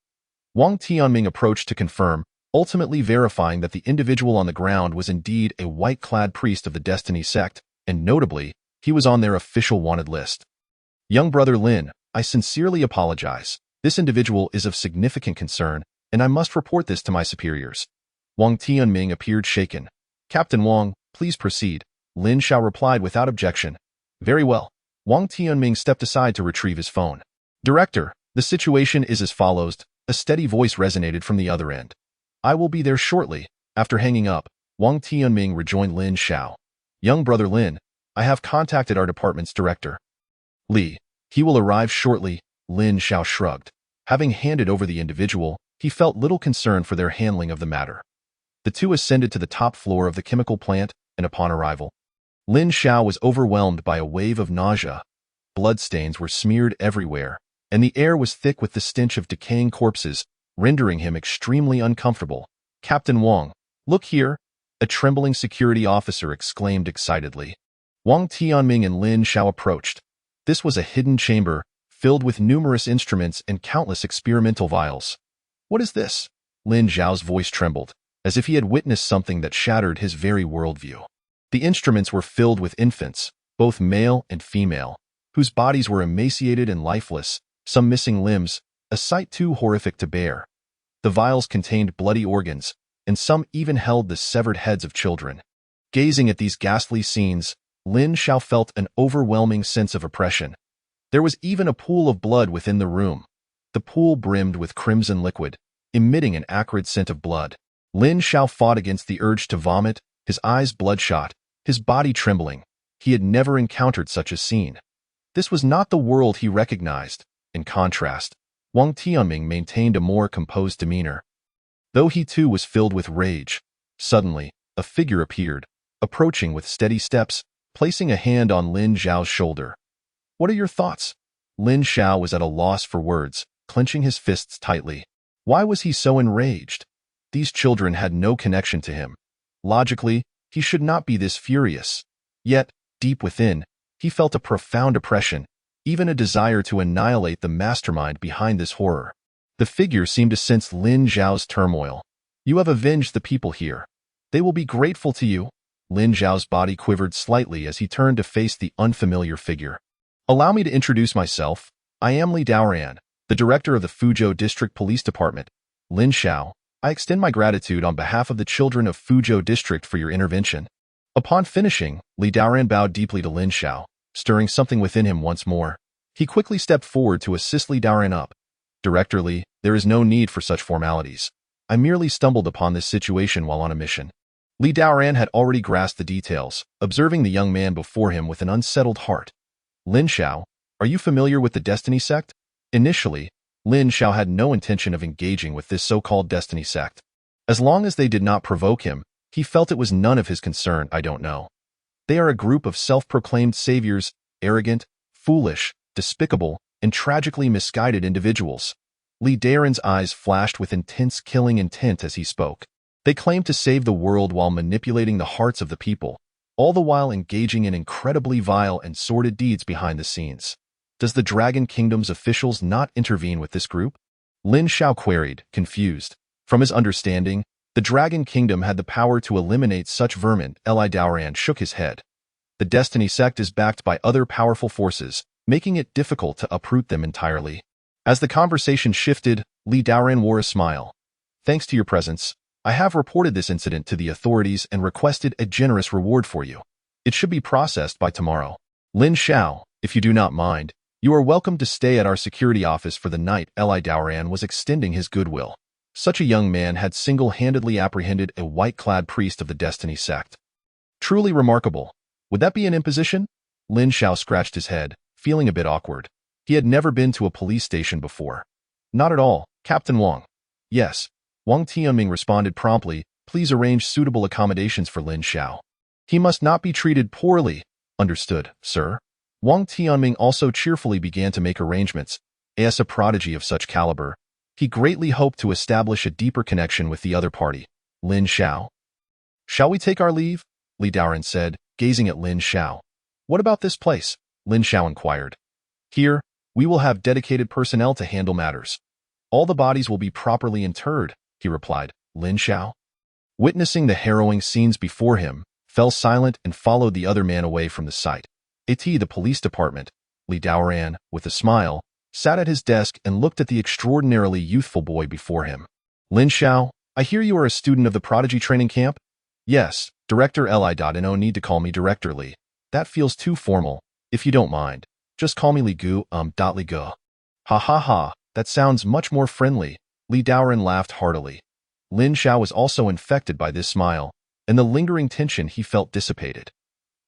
Wang Tianming approached to confirm, ultimately verifying that the individual on the ground was indeed a white-clad priest of the Destiny sect, and notably, he was on their official wanted list. Young brother Lin, I sincerely apologize. This individual is of significant concern, and I must report this to my superiors. Wang Tianming appeared shaken. Captain Wang, please proceed. Lin Xiao replied without objection. Very well. Wang Tianming stepped aside to retrieve his phone. Director, the situation is as follows. A steady voice resonated from the other end. I will be there shortly. After hanging up, Wang Tianming rejoined Lin Xiao. Young brother Lin, I have contacted our department's director. Li. He will arrive shortly. Lin Xiao shrugged. Having handed over the individual, he felt little concern for their handling of the matter. The two ascended to the top floor of the chemical plant, and upon arrival, Lin Xiao was overwhelmed by a wave of nausea. Bloodstains were smeared everywhere, and the air was thick with the stench of decaying corpses, rendering him extremely uncomfortable. Captain Wang, look here, a trembling security officer exclaimed excitedly. Wang Tianming and Lin Xiao approached. This was a hidden chamber, filled with numerous instruments and countless experimental vials. What is this? Lin Xiao's voice trembled, as if he had witnessed something that shattered his very worldview. The instruments were filled with infants, both male and female, whose bodies were emaciated and lifeless, some missing limbs, a sight too horrific to bear. The vials contained bloody organs, and some even held the severed heads of children. Gazing at these ghastly scenes, Lin Xiao felt an overwhelming sense of oppression. There was even a pool of blood within the room. The pool brimmed with crimson liquid, emitting an acrid scent of blood. Lin Xiao fought against the urge to vomit, his eyes bloodshot, his body trembling. He had never encountered such a scene. This was not the world he recognized. In contrast, Wang Tianming maintained a more composed demeanor. Though he too was filled with rage, suddenly, a figure appeared, approaching with steady steps, placing a hand on Lin Xiao's shoulder. What are your thoughts? Lin Xiao was at a loss for words, clenching his fists tightly. Why was he so enraged? These children had no connection to him. Logically, he should not be this furious. Yet, deep within, he felt a profound oppression, even a desire to annihilate the mastermind behind this horror. The figure seemed to sense Lin Xiao's turmoil. You have avenged the people here. They will be grateful to you. Lin Xiao's body quivered slightly as he turned to face the unfamiliar figure. Allow me to introduce myself. I am Li Daoran, the director of the Fuzhou District Police Department. Lin Xiao, I extend my gratitude on behalf of the children of Fuzhou District for your intervention. Upon finishing, Li Daoran bowed deeply to Lin Xiao, stirring something within him once more. He quickly stepped forward to assist Li Daoran up. Director Li, there is no need for such formalities. I merely stumbled upon this situation while on a mission. Li Daoran had already grasped the details, observing the young man before him with an unsettled heart. Lin Xiao, are you familiar with the Destiny Sect? Initially, Lin Xiao had no intention of engaging with this so-called Destiny Sect. As long as they did not provoke him, he felt it was none of his concern. I don't know. They are a group of self-proclaimed saviors, arrogant, foolish, despicable, and tragically misguided individuals. Li Daoran's eyes flashed with intense killing intent as he spoke. They claim to save the world while manipulating the hearts of the people, all the while engaging in incredibly vile and sordid deeds behind the scenes. Does the Dragon Kingdom's officials not intervene with this group? Lin Xiao queried, confused. From his understanding, the Dragon Kingdom had the power to eliminate such vermin. Li Daoran shook his head. The Destiny Sect is backed by other powerful forces, making it difficult to uproot them entirely. As the conversation shifted, Li Daoran wore a smile. Thanks to your presence, I have reported this incident to the authorities and requested a generous reward for you. It should be processed by tomorrow. Lin Xiao, if you do not mind, you are welcome to stay at our security office for the night. Li Daoran was extending his goodwill. Such a young man had single-handedly apprehended a white-clad priest of the Destiny Sect. Truly remarkable. Would that be an imposition? Lin Xiao scratched his head, feeling a bit awkward. He had never been to a police station before. Not at all, Captain Wang. Yes. Wang Tianming responded promptly, please arrange suitable accommodations for Lin Xiao. He must not be treated poorly. Understood, sir. Wang Tianming also cheerfully began to make arrangements. As a prodigy of such caliber, he greatly hoped to establish a deeper connection with the other party, Lin Xiao. Shall we take our leave? Li Daoran said, gazing at Lin Xiao. What about this place? Lin Xiao inquired. Here, we will have dedicated personnel to handle matters. All the bodies will be properly interred, he replied. Lin Xiao, witnessing the harrowing scenes before him, fell silent and followed the other man away from the site. The police department. Li Daoran, with a smile, sat at his desk and looked at the extraordinarily youthful boy before him. Lin Xiao, I hear you are a student of the Prodigy Training Camp? Yes, Director Li. No need to call me Director Li. That feels too formal. If you don't mind, just call me Li Gu. Li Gu. Ha ha ha, that sounds much more friendly. Li Daoran laughed heartily. Lin Xiao was also infected by this smile, and the lingering tension he felt dissipated.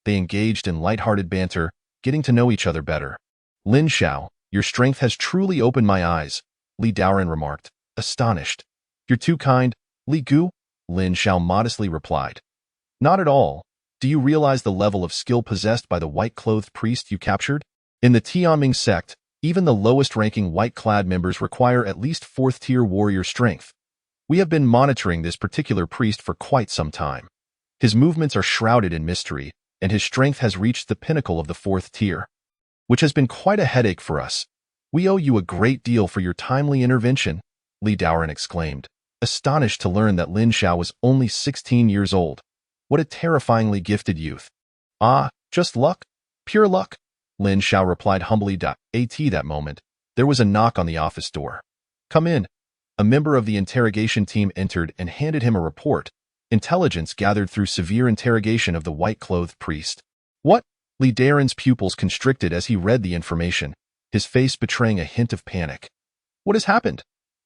They engaged in light-hearted banter, getting to know each other better. Lin Xiao, your strength has truly opened my eyes, Li Daoran remarked, astonished. You're too kind, Li Gu, Lin Xiao modestly replied. Not at all. Do you realize the level of skill possessed by the white-clothed priest you captured? In the Tianming sect, even the lowest-ranking white-clad members require at least 4th-tier warrior strength. We have been monitoring this particular priest for quite some time. His movements are shrouded in mystery, and his strength has reached the pinnacle of the 4th tier, which has been quite a headache for us. We owe you a great deal for your timely intervention, Li Daoran exclaimed, astonished to learn that Lin Xiao was only 16 years old. What a terrifyingly gifted youth. Ah, just luck? Pure luck, Lin Xiao replied humbly. At that moment, there was a knock on the office door. Come in. A member of the interrogation team entered and handed him a report. Intelligence gathered through severe interrogation of the white-clothed priest. What? Li Daoran's pupils constricted as he read the information, his face betraying a hint of panic. What has happened?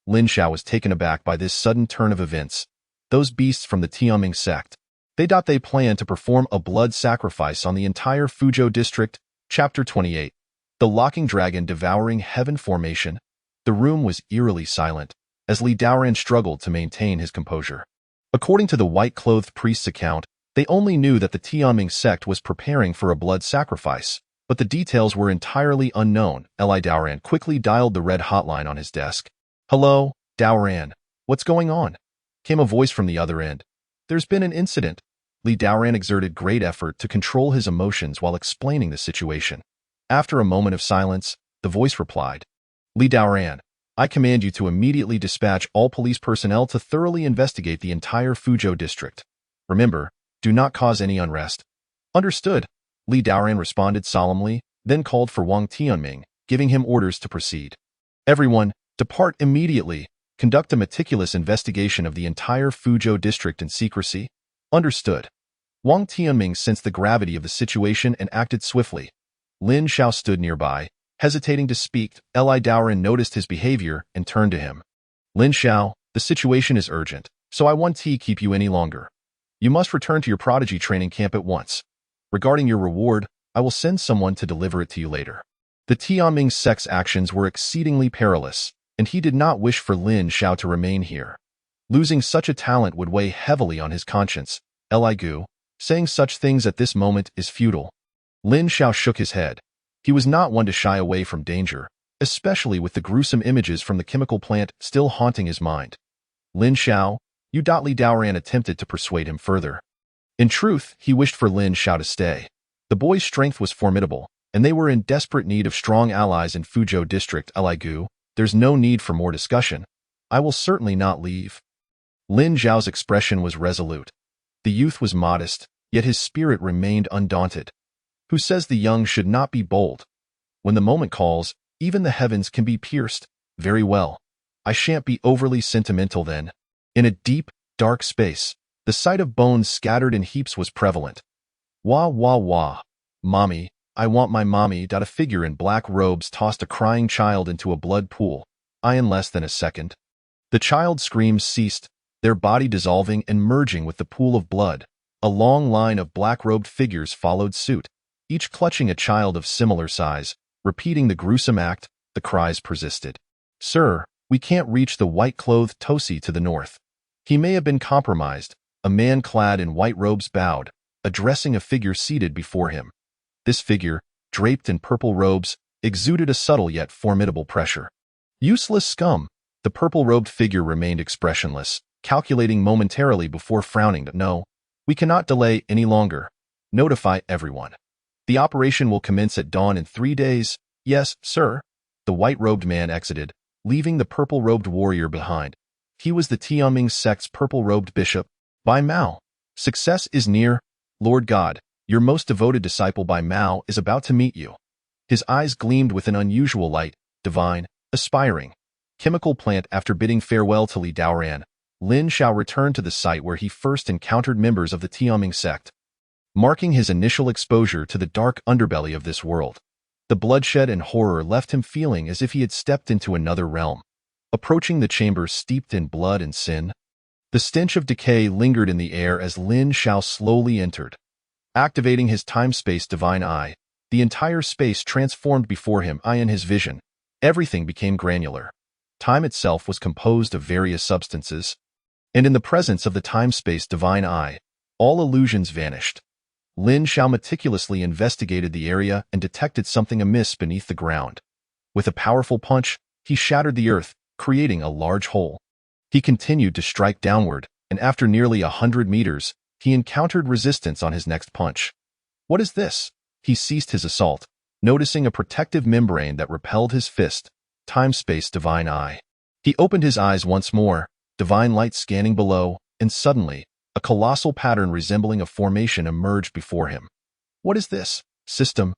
Lin Xiao was taken aback by this sudden turn of events. Those beasts from the Tianming sect. They plan to perform a blood sacrifice on the entire Fuzhou district. Chapter 28. The Locking Dragon Devouring Heaven Formation. The room was eerily silent, as Li Daoran struggled to maintain his composure. According to the white-clothed priest's account, they only knew that the Tianming sect was preparing for a blood sacrifice, but the details were entirely unknown. Li Daoran quickly dialed the red hotline on his desk. Hello, Daoran. What's going on? Came a voice from the other end. There's been an incident. Li Daoran exerted great effort to control his emotions while explaining the situation. After a moment of silence, the voice replied, Li Daoran, I command you to immediately dispatch all police personnel to thoroughly investigate the entire Fuzhou district. Remember, do not cause any unrest. Understood, Li Daoran responded solemnly, then called for Wang Tianming, giving him orders to proceed. Everyone, depart immediately. Conduct a meticulous investigation of the entire Fuzhou district in secrecy. Understood. Wang Tianming sensed the gravity of the situation and acted swiftly. Lin Xiao stood nearby, hesitating to speak. Li Daoran noticed his behavior and turned to him. Lin Xiao, the situation is urgent, so I won't keep you any longer. You must return to your prodigy training camp at once. Regarding your reward, I will send someone to deliver it to you later. The Tianming sect's actions were exceedingly perilous, and he did not wish for Lin Xiao to remain here. Losing such a talent would weigh heavily on his conscience. Li Gu, saying such things at this moment is futile. Lin Xiao shook his head. He was not one to shy away from danger, especially with the gruesome images from the chemical plant still haunting his mind. Lin Xiao, Li Daoran attempted to persuade him further. In truth, he wished for Lin Xiao to stay. The boy's strength was formidable, and they were in desperate need of strong allies in Fuzhou district. Li Gu, there's no need for more discussion. I will certainly not leave. Lin Xiao's expression was resolute. The youth was modest, yet his spirit remained undaunted. Who says the young should not be bold? When the moment calls, even the heavens can be pierced. Very well. I shan't be overly sentimental then. In a deep, dark space, the sight of bones scattered in heaps was prevalent. Wah, wah, wah. Mommy, I want my mommy. A figure in black robes tossed a crying child into a blood pool. In less than a second. The child's screams ceased, their body dissolving and merging with the pool of blood. A long line of black-robed figures followed suit, each clutching a child of similar size. Repeating the gruesome act, the cries persisted. Sir, we can't reach the white-clothed Tosi to the north. He may have been compromised. A man clad in white robes bowed, addressing a figure seated before him. This figure, draped in purple robes, exuded a subtle yet formidable pressure. Useless scum! The purple-robed figure remained expressionless, calculating momentarily before frowning. No, we cannot delay any longer. Notify everyone. The operation will commence at dawn in 3 days. Yes, sir. The white-robed man exited, leaving the purple-robed warrior behind. He was the Tianming sect's purple-robed bishop, Bai Mao. Success is near. Lord God, your most devoted disciple Bai Mao is about to meet you. His eyes gleamed with an unusual light, divine, aspiring. Chemical plant. After bidding farewell to Li Daoran, Lin Xiao returned to the site where he first encountered members of the Tianming sect. Marking his initial exposure to the dark underbelly of this world, the bloodshed and horror left him feeling as if he had stepped into another realm. Approaching the chamber steeped in blood and sin, the stench of decay lingered in the air as Lin Xiao slowly entered. Activating his time-space divine eye, the entire space transformed before him. In his vision, everything became granular. Time itself was composed of various substances, and in the presence of the time-space divine eye, all illusions vanished. Lin Xiao meticulously investigated the area and detected something amiss beneath the ground. With a powerful punch, he shattered the earth, creating a large hole. He continued to strike downward, and after nearly 100 meters, he encountered resistance on his next punch. What is this? He ceased his assault, noticing a protective membrane that repelled his fist. Time-space divine eye. He opened his eyes once more, divine light scanning below, and suddenly, a colossal pattern resembling a formation emerged before him. What is this? System.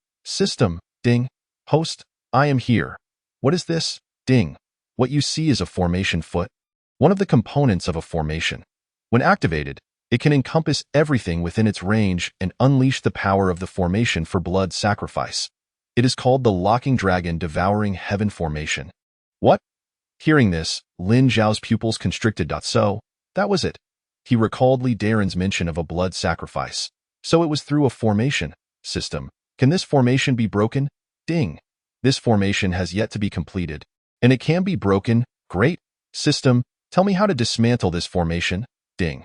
Ding. Host. I am here. What is this? Ding. What you see is a formation foot. One of the components of a formation. When activated, it can encompass everything within its range and unleash the power of the formation for blood sacrifice. It is called the Locking Dragon Devouring Heaven Formation. What? Hearing this, Lin Xiao's pupils constricted. So, that was it. He recalled Li Daoran's mention of a blood sacrifice. So it was through a formation system. Can this formation be broken? Ding. This formation has yet to be completed. And it can be broken. Great. System, tell me how to dismantle this formation. Ding.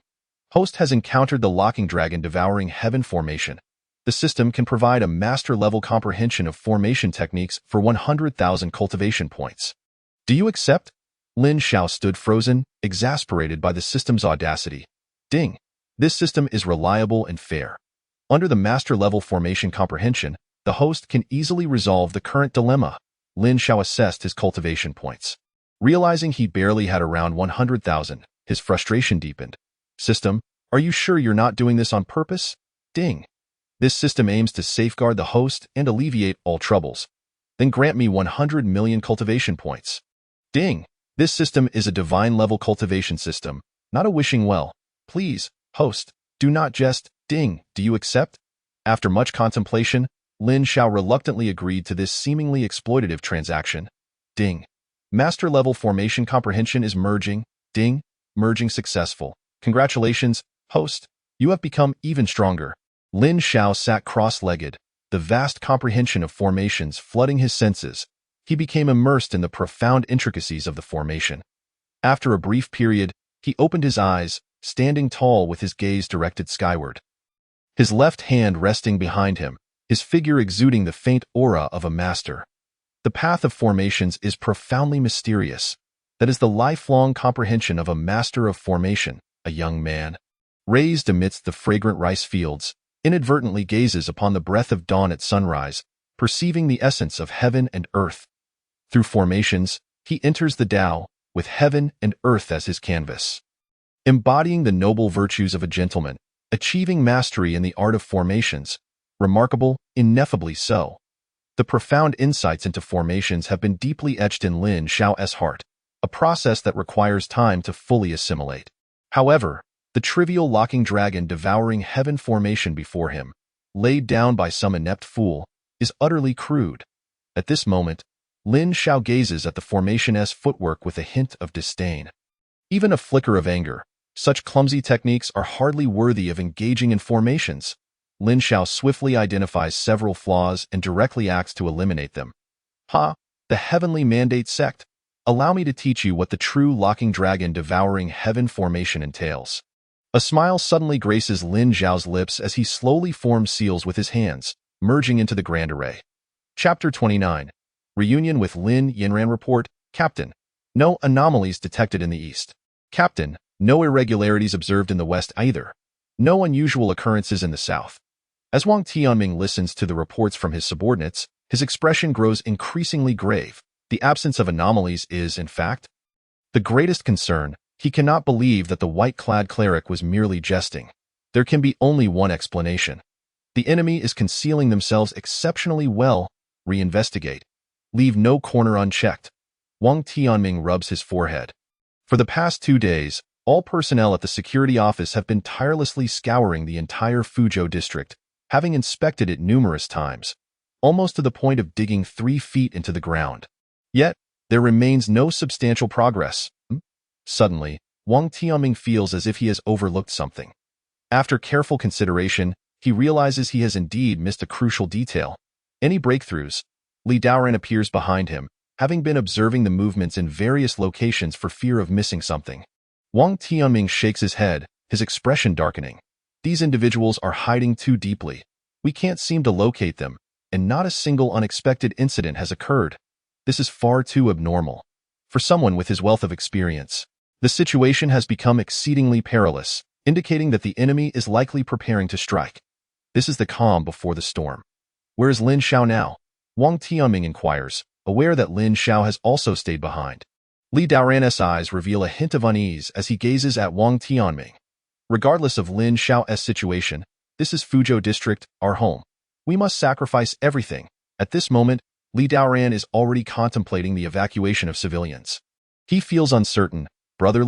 Host has encountered the Locking Dragon Devouring Heaven Formation. The system can provide a master-level comprehension of formation techniques for 100,000 cultivation points. Do you accept? Lin Xiao stood frozen, exasperated by the system's audacity. Ding. This system is reliable and fair. Under the master-level formation comprehension, the host can easily resolve the current dilemma. Lin Xiao assessed his cultivation points. Realizing he barely had around 100,000, his frustration deepened. System, are you sure you're not doing this on purpose? Ding. This system aims to safeguard the host and alleviate all troubles. Then grant me 100 million cultivation points. Ding. This system is a divine-level cultivation system, not a wishing well. Please, host, Do not jest. Ding, do you accept? After much contemplation, Lin Xiao reluctantly agreed to this seemingly exploitative transaction. Ding. Master-level formation comprehension is merging. Ding. Merging successful. Congratulations, host. You have become even stronger. Lin Xiao sat cross-legged, the vast comprehension of formations flooding his senses. He became immersed in the profound intricacies of the formation. After a brief period, he opened his eyes, standing tall with his gaze directed skyward. His left hand resting behind him, his figure exuding the faint aura of a master. The path of formations is profoundly mysterious. That is the lifelong comprehension of a master of formation, a young man. Raised amidst the fragrant rice fields, inadvertently gazes upon the breath of dawn at sunrise, perceiving the essence of heaven and earth. Through formations, he enters the Tao, with heaven and earth as his canvas. Embodying the noble virtues of a gentleman, achieving mastery in the art of formations, remarkable, ineffably so. The profound insights into formations have been deeply etched in Lin Xiao's heart, a process that requires time to fully assimilate. However, the trivial locking dragon devouring heaven formation before him, laid down by some inept fool, is utterly crude. At this moment, Lin Xiao gazes at the formation's footwork with a hint of disdain. Even a flicker of anger. Such clumsy techniques are hardly worthy of engaging in formations. Lin Xiao swiftly identifies several flaws and directly acts to eliminate them. The Heavenly Mandate Sect. Allow me to teach you what the true locking dragon devouring heaven formation entails. A smile suddenly graces Lin Xiao's lips as he slowly forms seals with his hands, merging into the grand array. Chapter 29. Reunion with Lin Yanran Report. Captain. No anomalies detected in the east. Captain. No irregularities observed in the west either. No unusual occurrences in the south. As Wang Tianming listens to the reports from his subordinates, his expression grows increasingly grave. The absence of anomalies is, in fact, the greatest concern. He cannot believe that the white-clad cleric was merely jesting. There can be only one explanation. The enemy is concealing themselves exceptionally well. Reinvestigate. Leave no corner unchecked. Wang Tianming rubs his forehead. For the past 2 days, all personnel at the security office have been tirelessly scouring the entire Fuzhou district, having inspected it numerous times, almost to the point of digging 3 feet into the ground. Yet, there remains no substantial progress. Suddenly, Wang Tianming feels as if he has overlooked something. After careful consideration, he realizes he has indeed missed a crucial detail. Any breakthroughs? Li Daoran appears behind him, having been observing the movements in various locations for fear of missing something. Wang Tianming shakes his head, his expression darkening. These individuals are hiding too deeply. We can't seem to locate them, and not a single unexpected incident has occurred. This is far too abnormal. For someone with his wealth of experience, the situation has become exceedingly perilous, indicating that the enemy is likely preparing to strike. This is the calm before the storm. Where is Lin Xiao now? Wang Tianming inquires, aware that Lin Xiao has also stayed behind. Li Daoran's eyes reveal a hint of unease as he gazes at Wang Tianming. Regardless of Lin Xiao's situation, this is Fuzhou District, our home. We must sacrifice everything. At this moment, Li Daoran is already contemplating the evacuation of civilians. He feels uncertain. Brother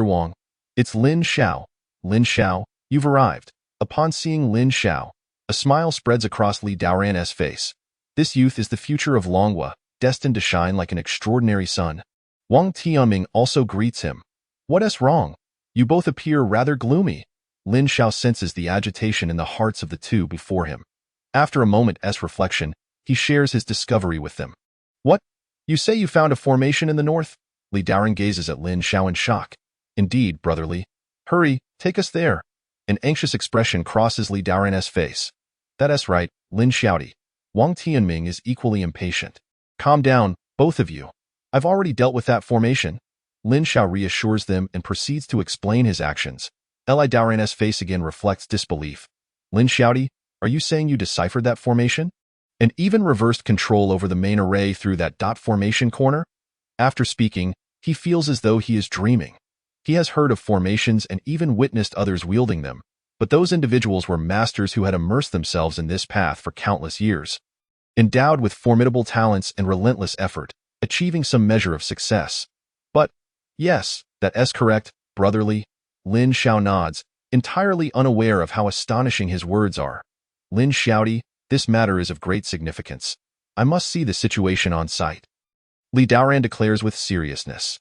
Wang. It's Lin Xiao. Lin Xiao, you've arrived. Upon seeing Lin Xiao, a smile spreads across Li Daoran's face. This youth is the future of Longhua, destined to shine like an extraordinary sun. Wang Tianming also greets him. What's wrong? You both appear rather gloomy. Lin Xiao senses the agitation in the hearts of the two before him. After a moment's reflection, he shares his discovery with them. What? You say you found a formation in the north? Li Daoran gazes at Lin Xiao in shock. Indeed, brotherly. Hurry, take us there. An anxious expression crosses Li Daoran's face. That's right, Lin Xiaodi. Wang Tianming is equally impatient. Calm down, both of you. I've already dealt with that formation. Lin Xiao reassures them and proceeds to explain his actions. Li Daoran's face again reflects disbelief. Lin Xiaodi, are you saying you deciphered that formation? And even reversed control over the main array through that dot formation corner? After speaking, he feels as though he is dreaming. He has heard of formations and even witnessed others wielding them, but those individuals were masters who had immersed themselves in this path for countless years. Endowed with formidable talents and relentless effort, achieving some measure of success. But, yes, that's correct, brotherly. Lin Xiao nods, entirely unaware of how astonishing his words are. Lin Xiaodi, this matter is of great significance. I must see the situation on site. Li Daoran declares with seriousness.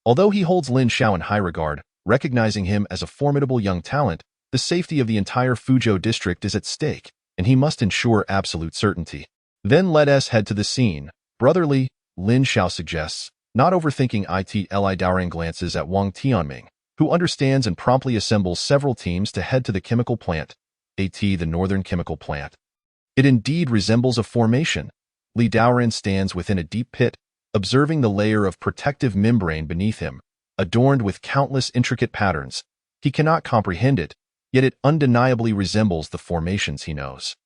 Although he holds Lin Xiao in high regard, recognizing him as a formidable young talent, the safety of the entire Fuzhou district is at stake, and he must ensure absolute certainty. Then let us head to the scene. Brotherly, Lin Xiao suggests, not overthinking it. Li Daoran glances at Wang Tianming, who understands and promptly assembles several teams to head to the chemical plant, the Northern Chemical Plant. It indeed resembles a formation. Li Daoran stands within a deep pit, observing the layer of protective membrane beneath him, adorned with countless intricate patterns. He cannot comprehend it, yet it undeniably resembles the formations he knows.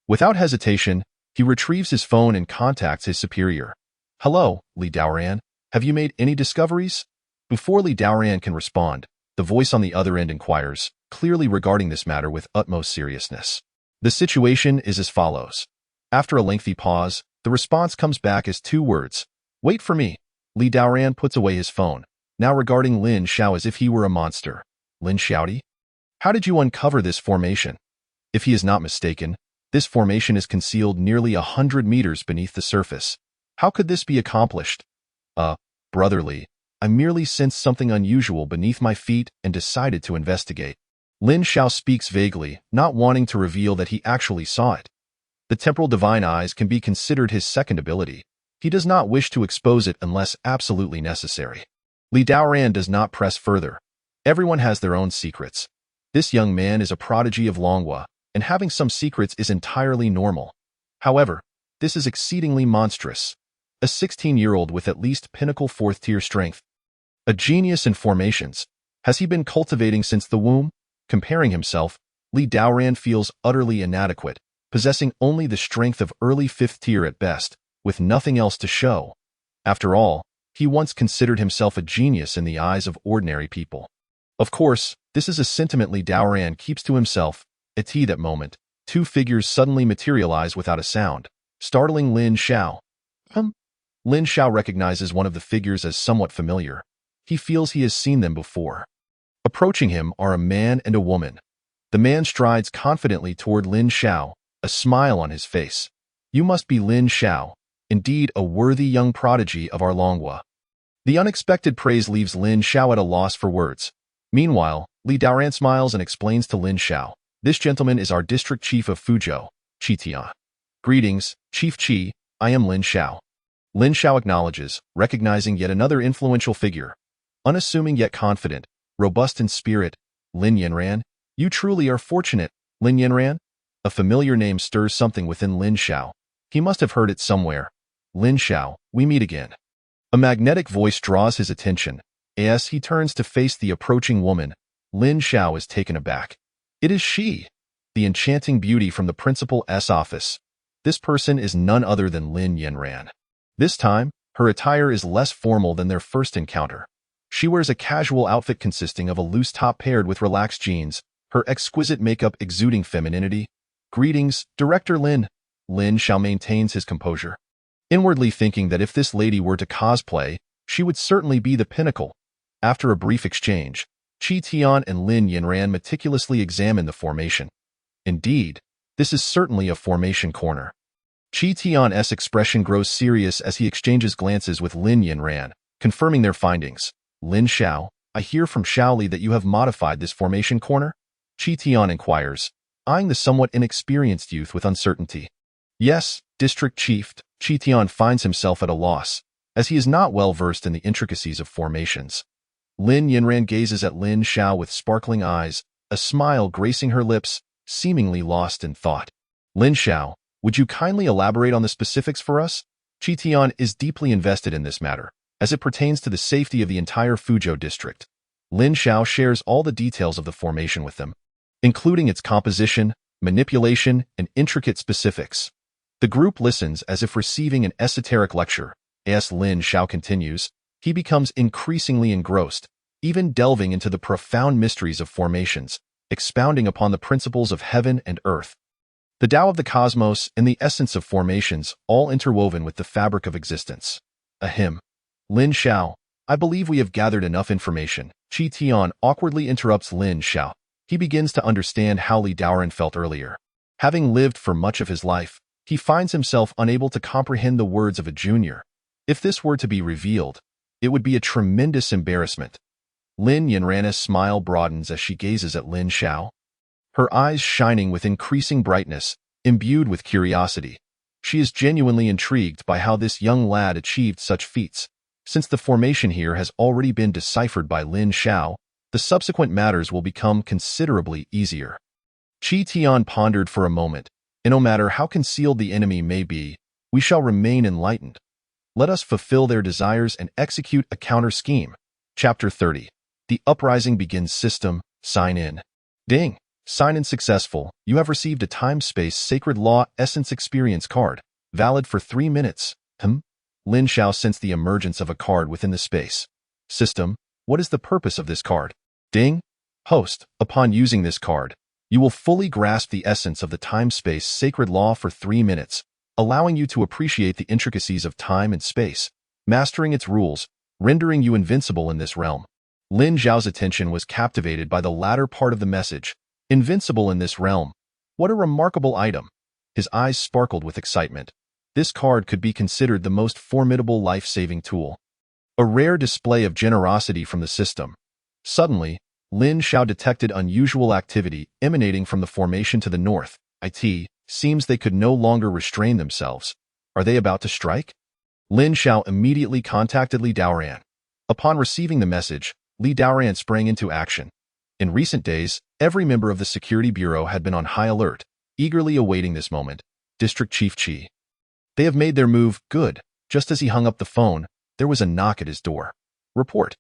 Without hesitation, he retrieves his phone and contacts his superior. Hello, Li Daoran. Have you made any discoveries? Before Li Daoran can respond, the voice on the other end inquires, clearly regarding this matter with utmost seriousness. The situation is as follows. After a lengthy pause, the response comes back as two words. Wait for me. Li Daoran puts away his phone, now regarding Lin Xiao as if he were a monster. Lin Xiaodi? How did you uncover this formation? If he is not mistaken, this formation is concealed nearly 100 meters beneath the surface. How could this be accomplished? Brotherly, I merely sensed something unusual beneath my feet and decided to investigate. Lin Xiao speaks vaguely, not wanting to reveal that he actually saw it. The temporal divine eyes can be considered his second ability. He does not wish to expose it unless absolutely necessary. Li Daoran does not press further. Everyone has their own secrets. This young man is a prodigy of Longhua, and having some secrets is entirely normal. However, this is exceedingly monstrous. A 16-year-old with at least pinnacle 4th-tier strength. A genius in formations. Has he been cultivating since the womb? Comparing himself, Li Daoran feels utterly inadequate, possessing only the strength of early 5th tier at best, with nothing else to show. After all, he once considered himself a genius in the eyes of ordinary people. Of course, this is a sentiment Li Daoran keeps to himself. At that moment, two figures suddenly materialize without a sound, startling Lin Xiao. Lin Xiao recognizes one of the figures as somewhat familiar. He feels he has seen them before. Approaching him are a man and a woman. The man strides confidently toward Lin Xiao, a smile on his face. You must be Lin Xiao, indeed a worthy young prodigy of our Longhua. The unexpected praise leaves Lin Xiao at a loss for words. Meanwhile, Li Daoran smiles and explains to Lin Xiao, this gentleman is our district chief of Fuzhou, Qi Tian. Greetings, Chief Qi, I am Lin Xiao. Lin Xiao acknowledges, recognizing yet another influential figure. Unassuming yet confident, robust in spirit, Lin Yanran, you truly are fortunate, Lin Yanran? A familiar name stirs something within Lin Xiao. He must have heard it somewhere. Lin Xiao, we meet again. A magnetic voice draws his attention. As he turns to face the approaching woman, Lin Xiao is taken aback. It is she, the enchanting beauty from the principal's office. This person is none other than Lin Yanran. This time, her attire is less formal than their first encounter. She wears a casual outfit consisting of a loose top paired with relaxed jeans, her exquisite makeup exuding femininity. Greetings, Director Lin. Lin Xiao maintains his composure, inwardly thinking that if this lady were to cosplay, she would certainly be the pinnacle. After a brief exchange, Qi Tian and Lin Yanran meticulously examine the formation. Indeed, this is certainly a formation corner. Qi Tian's expression grows serious as he exchanges glances with Lin Yanran, confirming their findings. Lin Xiao, I hear from Shaoli that you have modified this formation corner? Qi Tian inquires, eyeing the somewhat inexperienced youth with uncertainty. Yes, District Chief, Qi Tian finds himself at a loss, as he is not well versed in the intricacies of formations. Lin Yanran gazes at Lin Xiao with sparkling eyes, a smile gracing her lips, seemingly lost in thought. Lin Xiao, would you kindly elaborate on the specifics for us? Qi Tian is deeply invested in this matter, as it pertains to the safety of the entire Fuzhou district. Lin Xiao shares all the details of the formation with them, including its composition, manipulation, and intricate specifics. The group listens as if receiving an esoteric lecture. As Lin Xiao continues, he becomes increasingly engrossed, even delving into the profound mysteries of formations, expounding upon the principles of heaven and earth. The Tao of the cosmos and the essence of formations, all interwoven with the fabric of existence. Ahem. Lin Xiao, I believe we have gathered enough information. Qi Tian awkwardly interrupts Lin Xiao. He begins to understand how Li Daoran felt earlier. Having lived for much of his life, he finds himself unable to comprehend the words of a junior. If this were to be revealed, it would be a tremendous embarrassment. Lin Yanran's smile broadens as she gazes at Lin Xiao, her eyes shining with increasing brightness, imbued with curiosity. She is genuinely intrigued by how this young lad achieved such feats. Since the formation here has already been deciphered by Lin Xiao, the subsequent matters will become considerably easier. Qi Tian pondered for a moment, and no matter how concealed the enemy may be, we shall remain enlightened. Let us fulfill their desires and execute a counter-scheme. Chapter 30. The Uprising Begins System. Sign in. Ding. Sign in successful. You have received a Time-Space Sacred Law Essence Experience card, valid for 3 minutes. Lin Xiao sensed the emergence of a card within the space. System. What is the purpose of this card? Ding. Host. Upon using this card, you will fully grasp the essence of the Time-Space Sacred Law for 3 minutes, allowing you to appreciate the intricacies of time and space, mastering its rules, rendering you invincible in this realm. Lin Xiao's attention was captivated by the latter part of the message. Invincible in this realm. What a remarkable item. His eyes sparkled with excitement. This card could be considered the most formidable life-saving tool. A rare display of generosity from the system. Suddenly, Lin Xiao detected unusual activity emanating from the formation to the north. It seems they could no longer restrain themselves. Are they about to strike? Lin Xiao immediately contacted Li Daoran. Upon receiving the message, Li Daoran sprang into action. In recent days, every member of the Security Bureau had been on high alert, eagerly awaiting this moment. District Chief Qi. They have made their move. Good. Just as he hung up the phone, there was a knock at his door. Report.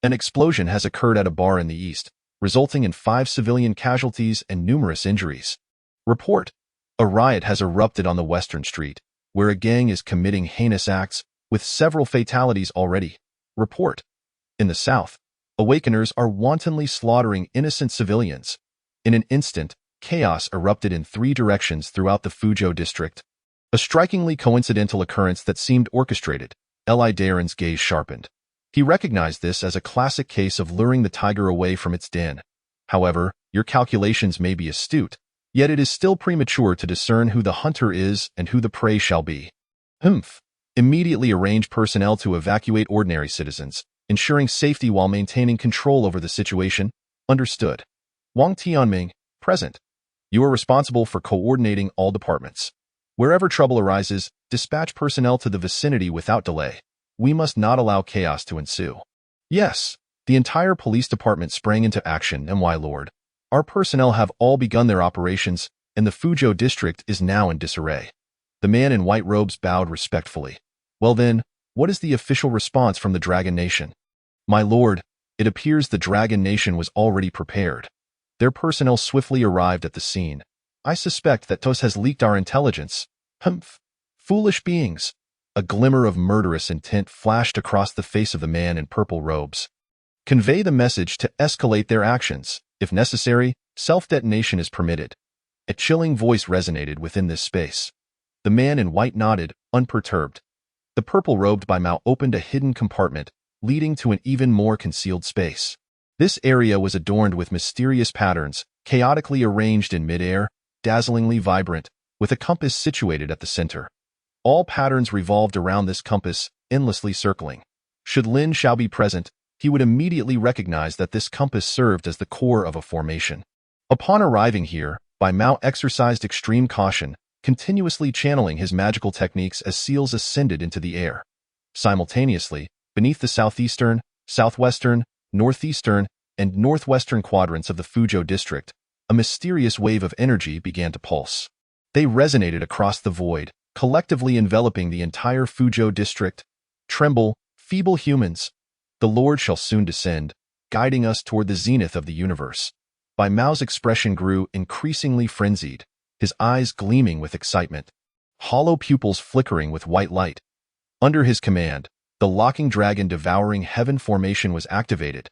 An explosion has occurred at a bar in the east, resulting in 5 civilian casualties and numerous injuries. Report. A riot has erupted on the Western Street, where a gang is committing heinous acts, with several fatalities already. Report. In the south, awakeners are wantonly slaughtering innocent civilians. In an instant, chaos erupted in 3 directions throughout the Fuzhou district. A strikingly coincidental occurrence that seemed orchestrated. Li Daoran's gaze sharpened. He recognized this as a classic case of luring the tiger away from its den. However, your calculations may be astute, yet it is still premature to discern who the hunter is and who the prey shall be. Immediately arrange personnel to evacuate ordinary citizens, ensuring safety while maintaining control over the situation. Understood. Wang Tianming, present. You are responsible for coordinating all departments. Wherever trouble arises, dispatch personnel to the vicinity without delay. We must not allow chaos to ensue. Yes, the entire police department sprang into action, my lord. Our personnel have all begun their operations, and the Fuzhou district is now in disarray. The man in white robes bowed respectfully. Well then, what is the official response from the Dragon Nation? My lord, it appears the Dragon Nation was already prepared. Their personnel swiftly arrived at the scene. I suspect that TOS has leaked our intelligence. Foolish beings. A glimmer of murderous intent flashed across the face of the man in purple robes. Convey the message to escalate their actions. If necessary, self-detonation is permitted. A chilling voice resonated within this space. The man in white nodded, unperturbed. The purple-robed Bai Mao opened a hidden compartment, leading to an even more concealed space. This area was adorned with mysterious patterns, chaotically arranged in midair, dazzlingly vibrant, with a compass situated at the center. All patterns revolved around this compass, endlessly circling. Should Lin Xiao be present, he would immediately recognize that this compass served as the core of a formation. Upon arriving here, Bai Mao exercised extreme caution, continuously channeling his magical techniques as seals ascended into the air. Simultaneously, beneath the southeastern, southwestern, northeastern, and northwestern quadrants of the Fuzhou district, a mysterious wave of energy began to pulse. They resonated across the void, collectively enveloping the entire Fuzhou district. Tremble, feeble humans. The Lord shall soon descend, guiding us toward the zenith of the universe. Bai Mao's expression grew increasingly frenzied, his eyes gleaming with excitement, hollow pupils flickering with white light. Under his command, the locking dragon devouring heaven formation was activated.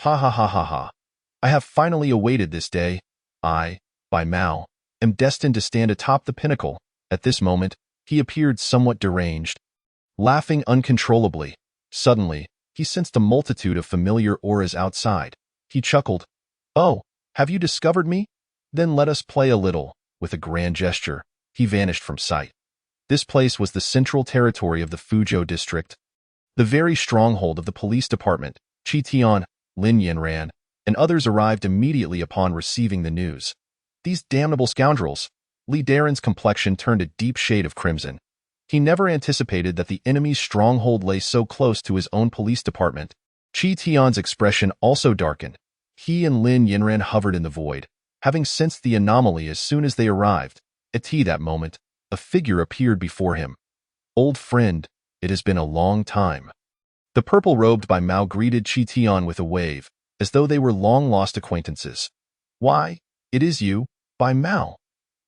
Ha ha ha ha ha. I have finally awaited this day. I, Bai Mao, am destined to stand atop the pinnacle. At this moment, he appeared somewhat deranged, laughing uncontrollably. Suddenly, he sensed a multitude of familiar auras outside. He chuckled. Oh, Have you discovered me? Then let us play a little." With a grand gesture, he vanished from sight. This place was the central territory of the Fuzhou district, the very stronghold of the police department. Qi Tian, Lin Yanran, and others arrived immediately upon receiving the news. These damnable scoundrels! Li Daren's complexion turned a deep shade of crimson. He never anticipated that the enemy's stronghold lay so close to his own police department. Qi Tian's expression also darkened. He and Lin Yanran hovered in the void, having sensed the anomaly as soon as they arrived. At that moment, a figure appeared before him. "Old friend, it has been a long time." The purple-robed Bai Mao greeted Qi Tian with a wave, as though they were long-lost acquaintances. "Why, it is you, Bai Mao."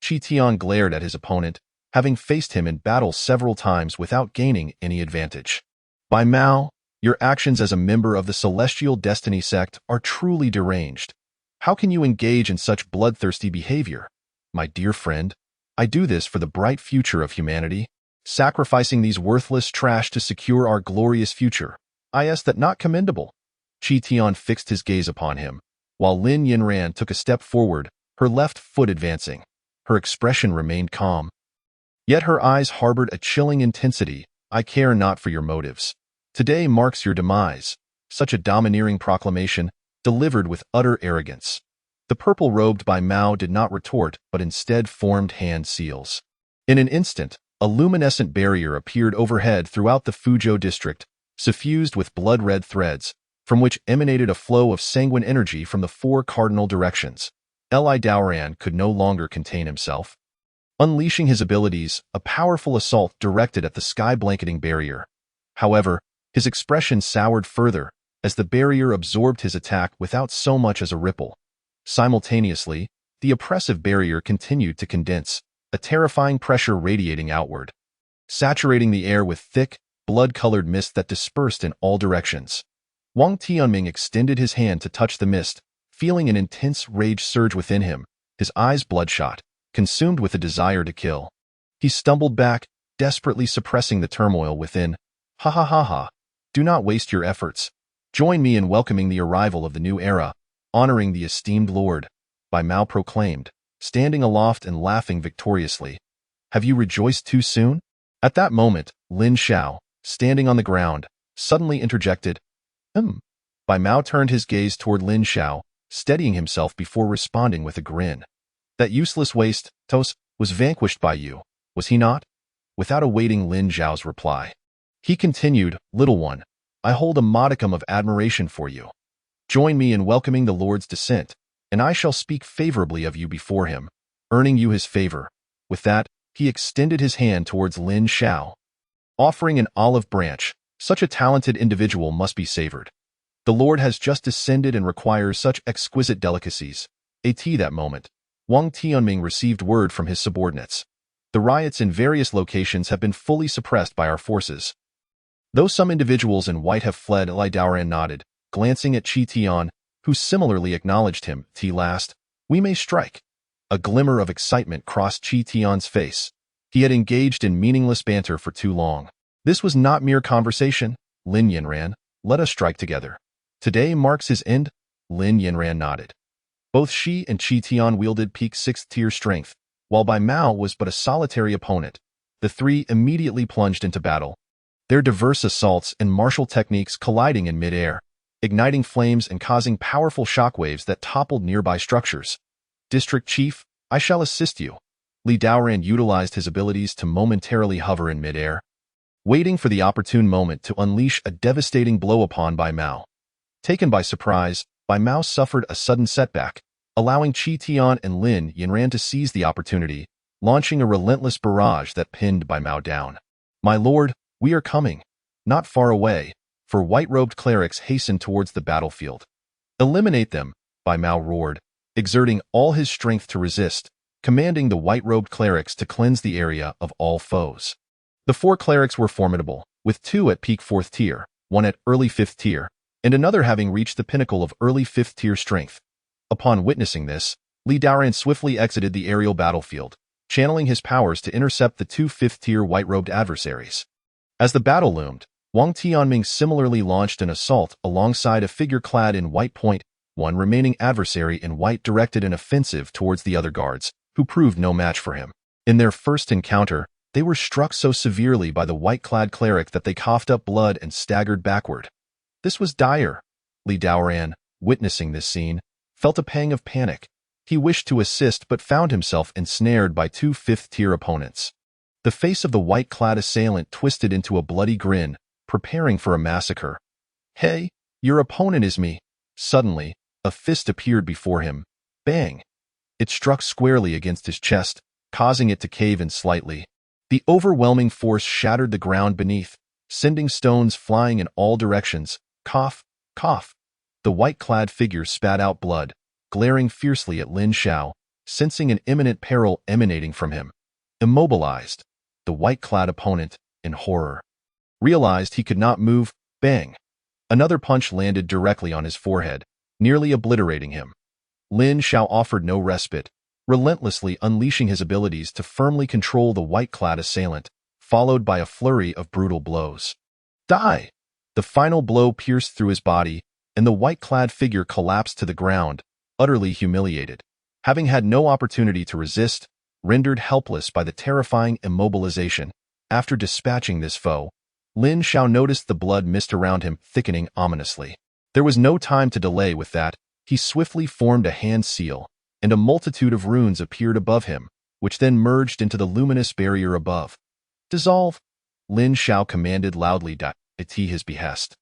Qi Tian glared at his opponent, having faced him in battle several times without gaining any advantage. "Bai Mao, your actions as a member of the Celestial Destiny sect are truly deranged. How can you engage in such bloodthirsty behavior? My dear friend, I do this for the bright future of humanity. Sacrificing these worthless trash to secure our glorious future. Is that not commendable?" Qi Tian fixed his gaze upon him, while Lin Yanran took a step forward, her left foot advancing. Her expression remained calm. Yet her eyes harbored a chilling intensity. "I care not for your motives. Today marks your demise." Such a domineering proclamation, delivered with utter arrogance. The purple-robed Bai Mao did not retort, but instead formed hand seals. In an instant, a luminescent barrier appeared overhead throughout the Fuzhou district, suffused with blood-red threads, from which emanated a flow of sanguine energy from the four cardinal directions. Li Daoran could no longer contain himself. Unleashing his abilities, a powerful assault directed at the sky-blanketing barrier. However, his expression soured further, as the barrier absorbed his attack without so much as a ripple. Simultaneously, the oppressive barrier continued to condense, a terrifying pressure radiating outward, saturating the air with thick, blood-colored mist that dispersed in all directions. Wang Tianming extended his hand to touch the mist, feeling an intense rage surge within him, his eyes bloodshot, consumed with a desire to kill. He stumbled back, desperately suppressing the turmoil within. "Ha ha ha ha! Do not waste your efforts. Join me in welcoming the arrival of the new era, honoring the esteemed Lord," Bai Mao proclaimed, standing aloft and laughing victoriously. "Have you rejoiced too soon?" At that moment, Lin Xiao, standing on the ground, suddenly interjected. Bai Mao turned his gaze toward Lin Xiao, steadying himself before responding with a grin. "That useless waste, Tos, was vanquished by you, was he not?" Without awaiting Lin Xiao's reply, he continued, "Little one, I hold a modicum of admiration for you. Join me in welcoming the Lord's descent, and I shall speak favorably of you before him, earning you his favor." With that, he extended his hand towards Lin Xiao, offering an olive branch. Such a talented individual must be savored. The Lord has just descended and requires such exquisite delicacies. At that moment, Wang Tianming received word from his subordinates. "The riots in various locations have been fully suppressed by our forces. Though some individuals in white have fled," Li Daoran nodded, glancing at Qi Tian, who similarly acknowledged him. "Last, we may strike." A glimmer of excitement crossed Qi Tian's face. He had engaged in meaningless banter for too long. This was not mere conversation. "Lin Yanran, let us strike together. Today marks his end." Lin Yanran nodded. Both she and Qi Tian wielded peak 6th tier strength, while Bai Mao was but a solitary opponent. The three immediately plunged into battle, their diverse assaults and martial techniques colliding in mid-air, igniting flames and causing powerful shockwaves that toppled nearby structures. "District Chief, I shall assist you." Li Daoran utilized his abilities to momentarily hover in mid-air, waiting for the opportune moment to unleash a devastating blow upon Bai Mao. Taken by surprise, Bai Mao suffered a sudden setback, allowing Qi Tian and Lin Yanran to seize the opportunity, launching a relentless barrage that pinned Bai Mao down. "My lord, we are coming. Not far away," for white-robed clerics hastened towards the battlefield. "Eliminate them," Bai Mao roared, exerting all his strength to resist, commanding the white-robed clerics to cleanse the area of all foes. The four clerics were formidable, with two at peak 4th tier, one at early 5th tier, and another having reached the pinnacle of early 5th tier strength. Upon witnessing this, Li Daoran swiftly exited the aerial battlefield, channeling his powers to intercept the two 5th tier white-robed adversaries. As the battle loomed, Wang Tianming similarly launched an assault alongside a figure clad in white point. one remaining adversary in white directed an offensive towards the other guards, who proved no match for him. In their first encounter, they were struck so severely by the white-clad cleric that they coughed up blood and staggered backward. This was dire. Li Daoran, witnessing this scene, felt a pang of panic. He wished to assist but found himself ensnared by two fifth-tier opponents. The face of the white-clad assailant twisted into a bloody grin, preparing for a massacre. "Hey, your opponent is me." Suddenly, a fist appeared before him. Bang! It struck squarely against his chest, causing it to cave in slightly. The overwhelming force shattered the ground beneath, sending stones flying in all directions. Cough, cough. The white-clad figure spat out blood, glaring fiercely at Lin Xiao, sensing an imminent peril emanating from him. Immobilized, the white-clad opponent, in horror, realized he could not move. Bang! Another punch landed directly on his forehead, nearly obliterating him. Lin Xiao offered no respite, relentlessly unleashing his abilities to firmly control the white-clad assailant, followed by a flurry of brutal blows. Die! The final blow pierced through his body, and the white-clad figure collapsed to the ground, utterly humiliated. Having had no opportunity to resist, rendered helpless by the terrifying immobilization, after dispatching this foe, Lin Xiao noticed the blood mist around him thickening ominously. There was no time to delay with that. He swiftly formed a hand seal, and a multitude of runes appeared above him, which then merged into the luminous barrier above. "Dissolve!" Lin Xiao commanded loudly at his behest.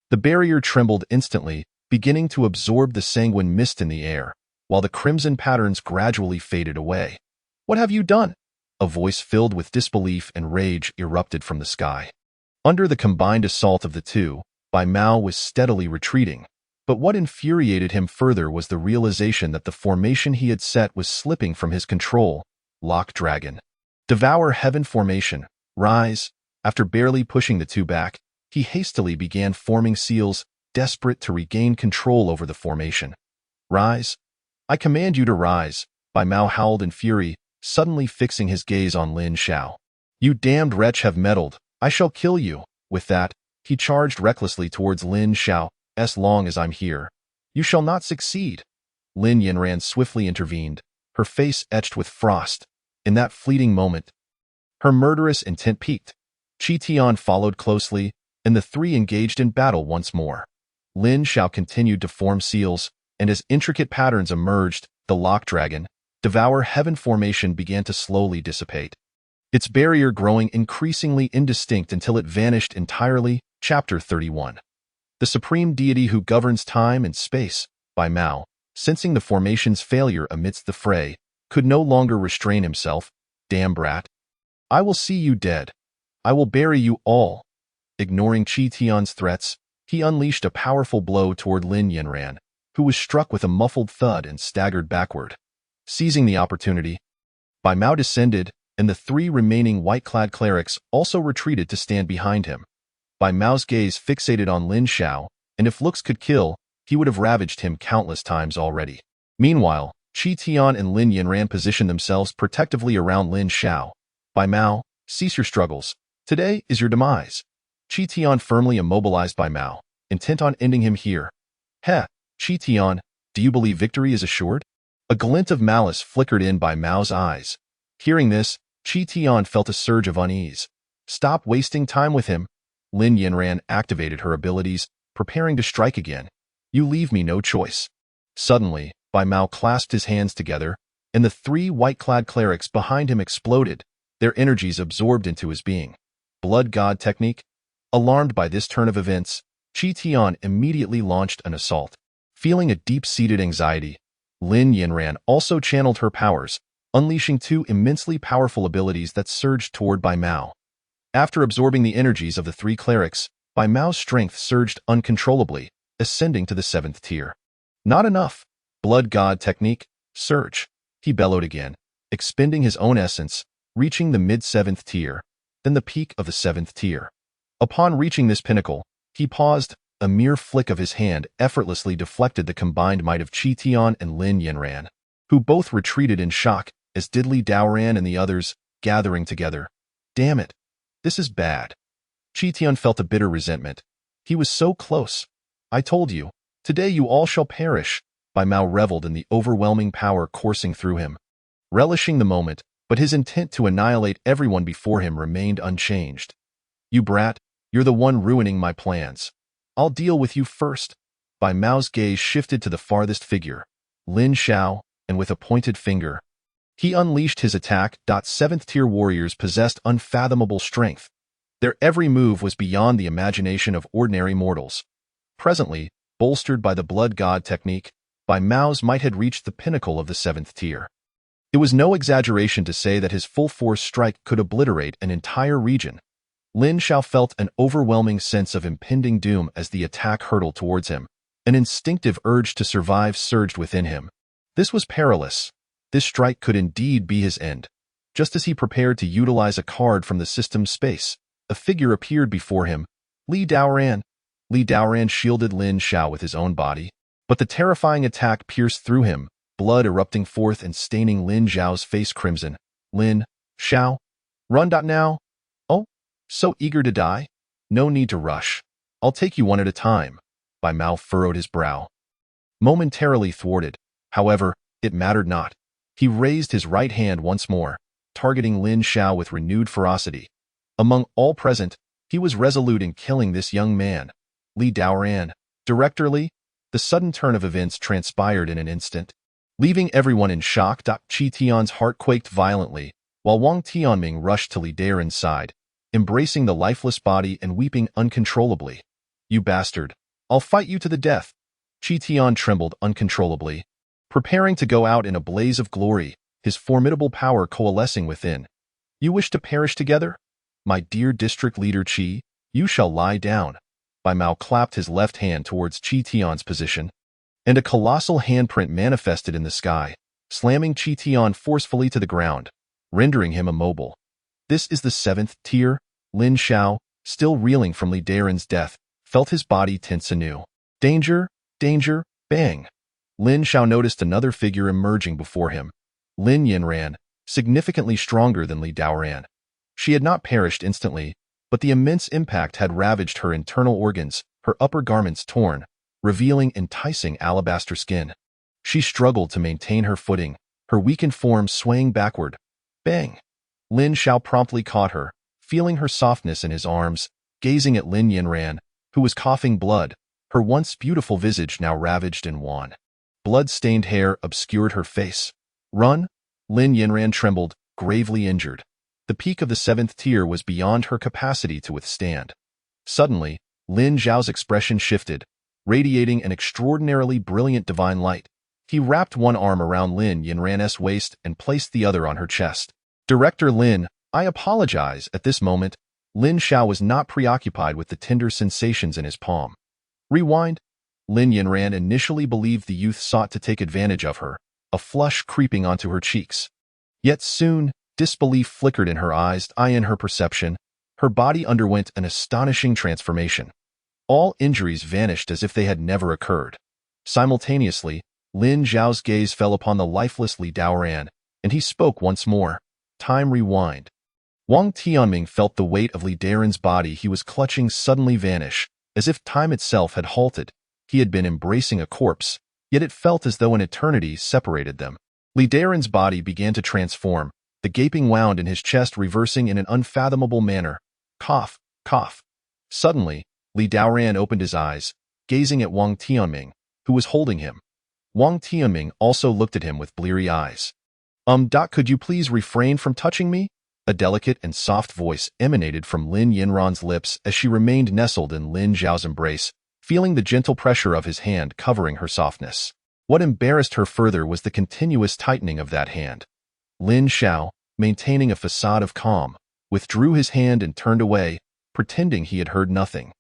The barrier trembled instantly, beginning to absorb the sanguine mist in the air, while the crimson patterns gradually faded away. "What have you done?" A voice filled with disbelief and rage erupted from the sky. Under the combined assault of the two, Bai Mao was steadily retreating, but what infuriated him further was the realization that the formation he had set was slipping from his control. Lock Dragon. Devour Heaven formation. Rise. After barely pushing the two back, he hastily began forming seals, desperate to regain control over the formation. "Rise. I command you to rise," Bai Mao howled in fury, suddenly fixing his gaze on Lin Xiao. "You damned wretch have meddled. I shall kill you." With that, he charged recklessly towards Lin Xiao. "As long as I'm here, you shall not succeed." Lin Yanran swiftly intervened, her face etched with frost. In that fleeting moment, her murderous intent peaked. Qi Tian followed closely, and the three engaged in battle once more. Lin Xiao continued to form seals, and as intricate patterns emerged, the Lock Dragon, Devour Heaven formation began to slowly dissipate, its barrier growing increasingly indistinct until it vanished entirely. Chapter 31. The supreme deity who governs time and space, Bai Mao, sensing the formation's failure amidst the fray, could no longer restrain himself. "Damn brat. I will see you dead. I will bury you all." Ignoring Qi Tian's threats, he unleashed a powerful blow toward Lin Yanran, who was struck with a muffled thud and staggered backward. Seizing the opportunity, Bai Mao descended, and the three remaining white-clad clerics also retreated to stand behind him. Bai Mao's gaze fixated on Lin Xiao, and if looks could kill, he would have ravaged him countless times already. Meanwhile, Qi Tian and Lin Yanran positioned themselves protectively around Lin Xiao. "Bai Mao, cease your struggles. Today is your demise." Qi Tian firmly immobilized Bai Mao, intent on ending him here. "Heh, Qi Tian, do you believe victory is assured?" A glint of malice flickered in Bai Mao's eyes. Hearing this, Qi Tian felt a surge of unease. "Stop wasting time with him." Lin Yanran activated her abilities, preparing to strike again. "You leave me no choice." Suddenly, Bai Mao clasped his hands together, and the three white-clad clerics behind him exploded, their energies absorbed into his being. Blood God technique? Alarmed by this turn of events, Qi Tian immediately launched an assault. Feeling a deep-seated anxiety, Lin Yanran also channeled her powers, unleashing two immensely powerful abilities that surged toward Bai Mao. After absorbing the energies of the three clerics, Bai Mao's strength surged uncontrollably, ascending to the 7th tier. "Not enough. Blood God technique, surge," he bellowed again, expending his own essence, reaching the mid-7th tier, then the peak of the 7th tier. Upon reaching this pinnacle, he paused. A mere flick of his hand effortlessly deflected the combined might of Qi Tian and Lin Yanran, who both retreated in shock, as did Li Daoran and the others, gathering together. "Damn it. This is bad." Qi Tian felt a bitter resentment. He was so close. "I told you, today you all shall perish." Bai Mao reveled in the overwhelming power coursing through him, relishing the moment, but his intent to annihilate everyone before him remained unchanged. "You brat, you're the one ruining my plans. I'll deal with you first." Bai Mao's gaze shifted to the farthest figure, Lin Xiao, and with a pointed finger, he unleashed his attack. Seventh-tier warriors possessed unfathomable strength. Their every move was beyond the imagination of ordinary mortals. Presently, bolstered by the blood god technique, Bai Mao's might had reached the pinnacle of the seventh tier. It was no exaggeration to say that his full-force strike could obliterate an entire region. Lin Xiao felt an overwhelming sense of impending doom as the attack hurtled towards him. An instinctive urge to survive surged within him. This was perilous. This strike could indeed be his end. Just as he prepared to utilize a card from the system's space, a figure appeared before him, Li Daoran. Li Daoran shielded Lin Xiao with his own body, but the terrifying attack pierced through him, blood erupting forth and staining Lin Xiao's face crimson. "Lin Xiao, run. Now? Oh, so eager to die? No need to rush. I'll take you one at a time." Bai Mao furrowed his brow. Momentarily thwarted, however, it mattered not. He raised his right hand once more, targeting Lin Xiao with renewed ferocity. Among all present, he was resolute in killing this young man. Li Daoran. Director Li? The sudden turn of events transpired in an instant, leaving everyone in shock. Qi Tian's heart quaked violently, while Wang Tianming rushed to Li Daoran's side, embracing the lifeless body and weeping uncontrollably. "You bastard! I'll fight you to the death." Qi Tian trembled uncontrollably, preparing to go out in a blaze of glory, his formidable power coalescing within. "You wish to perish together? My dear district leader Qi, you shall lie down." Bai Mao clapped his left hand towards Qi Tian's position, and a colossal handprint manifested in the sky, slamming Qi Tian forcefully to the ground, rendering him immobile. "This is the seventh tier." Lin Xiao, still reeling from Li Daoran's death, felt his body tense anew. "Danger! Danger!" Bang! Lin Xiao noticed another figure emerging before him. Lin Yinran, significantly stronger than Li Daoran. She had not perished instantly, but the immense impact had ravaged her internal organs, her upper garments torn, revealing enticing alabaster skin. She struggled to maintain her footing, her weakened form swaying backward. Bang! Lin Xiao promptly caught her, feeling her softness in his arms, gazing at Lin Yinran, who was coughing blood, her once beautiful visage now ravaged and wan. Blood-stained hair obscured her face. "Run!" Lin Yinran trembled, gravely injured. The peak of the seventh tier was beyond her capacity to withstand. Suddenly, Lin Xiao's expression shifted, radiating an extraordinarily brilliant divine light. He wrapped one arm around Lin Yinran's waist and placed the other on her chest. "Director Lin, I apologize." At this moment, Lin Xiao was not preoccupied with the tender sensations in his palm. Rewind. Lin Yinran initially believed the youth sought to take advantage of her, a flush creeping onto her cheeks. Yet soon, disbelief flickered in her eyes. In her perception, her body underwent an astonishing transformation. All injuries vanished as if they had never occurred. Simultaneously, Lin Xiao's gaze fell upon the lifeless Li Daoran, and he spoke once more. Time rewind. Wang Tianming felt the weight of Li Daoran's body he was clutching suddenly vanish, as if time itself had halted. He had been embracing a corpse, yet it felt as though an eternity separated them. Li Daoran's body began to transform, the gaping wound in his chest reversing in an unfathomable manner. Cough, cough. Suddenly, Li Daoran opened his eyes, gazing at Wang Tianming, who was holding him. Wang Tianming also looked at him with bleary eyes. Could you please refrain from touching me?" A delicate and soft voice emanated from Lin Yinran's lips as she remained nestled in Lin Xiao's embrace, feeling the gentle pressure of his hand covering her softness. What embarrassed her further was the continuous tightening of that hand. Lin Xiao, maintaining a facade of calm, withdrew his hand and turned away, pretending he had heard nothing.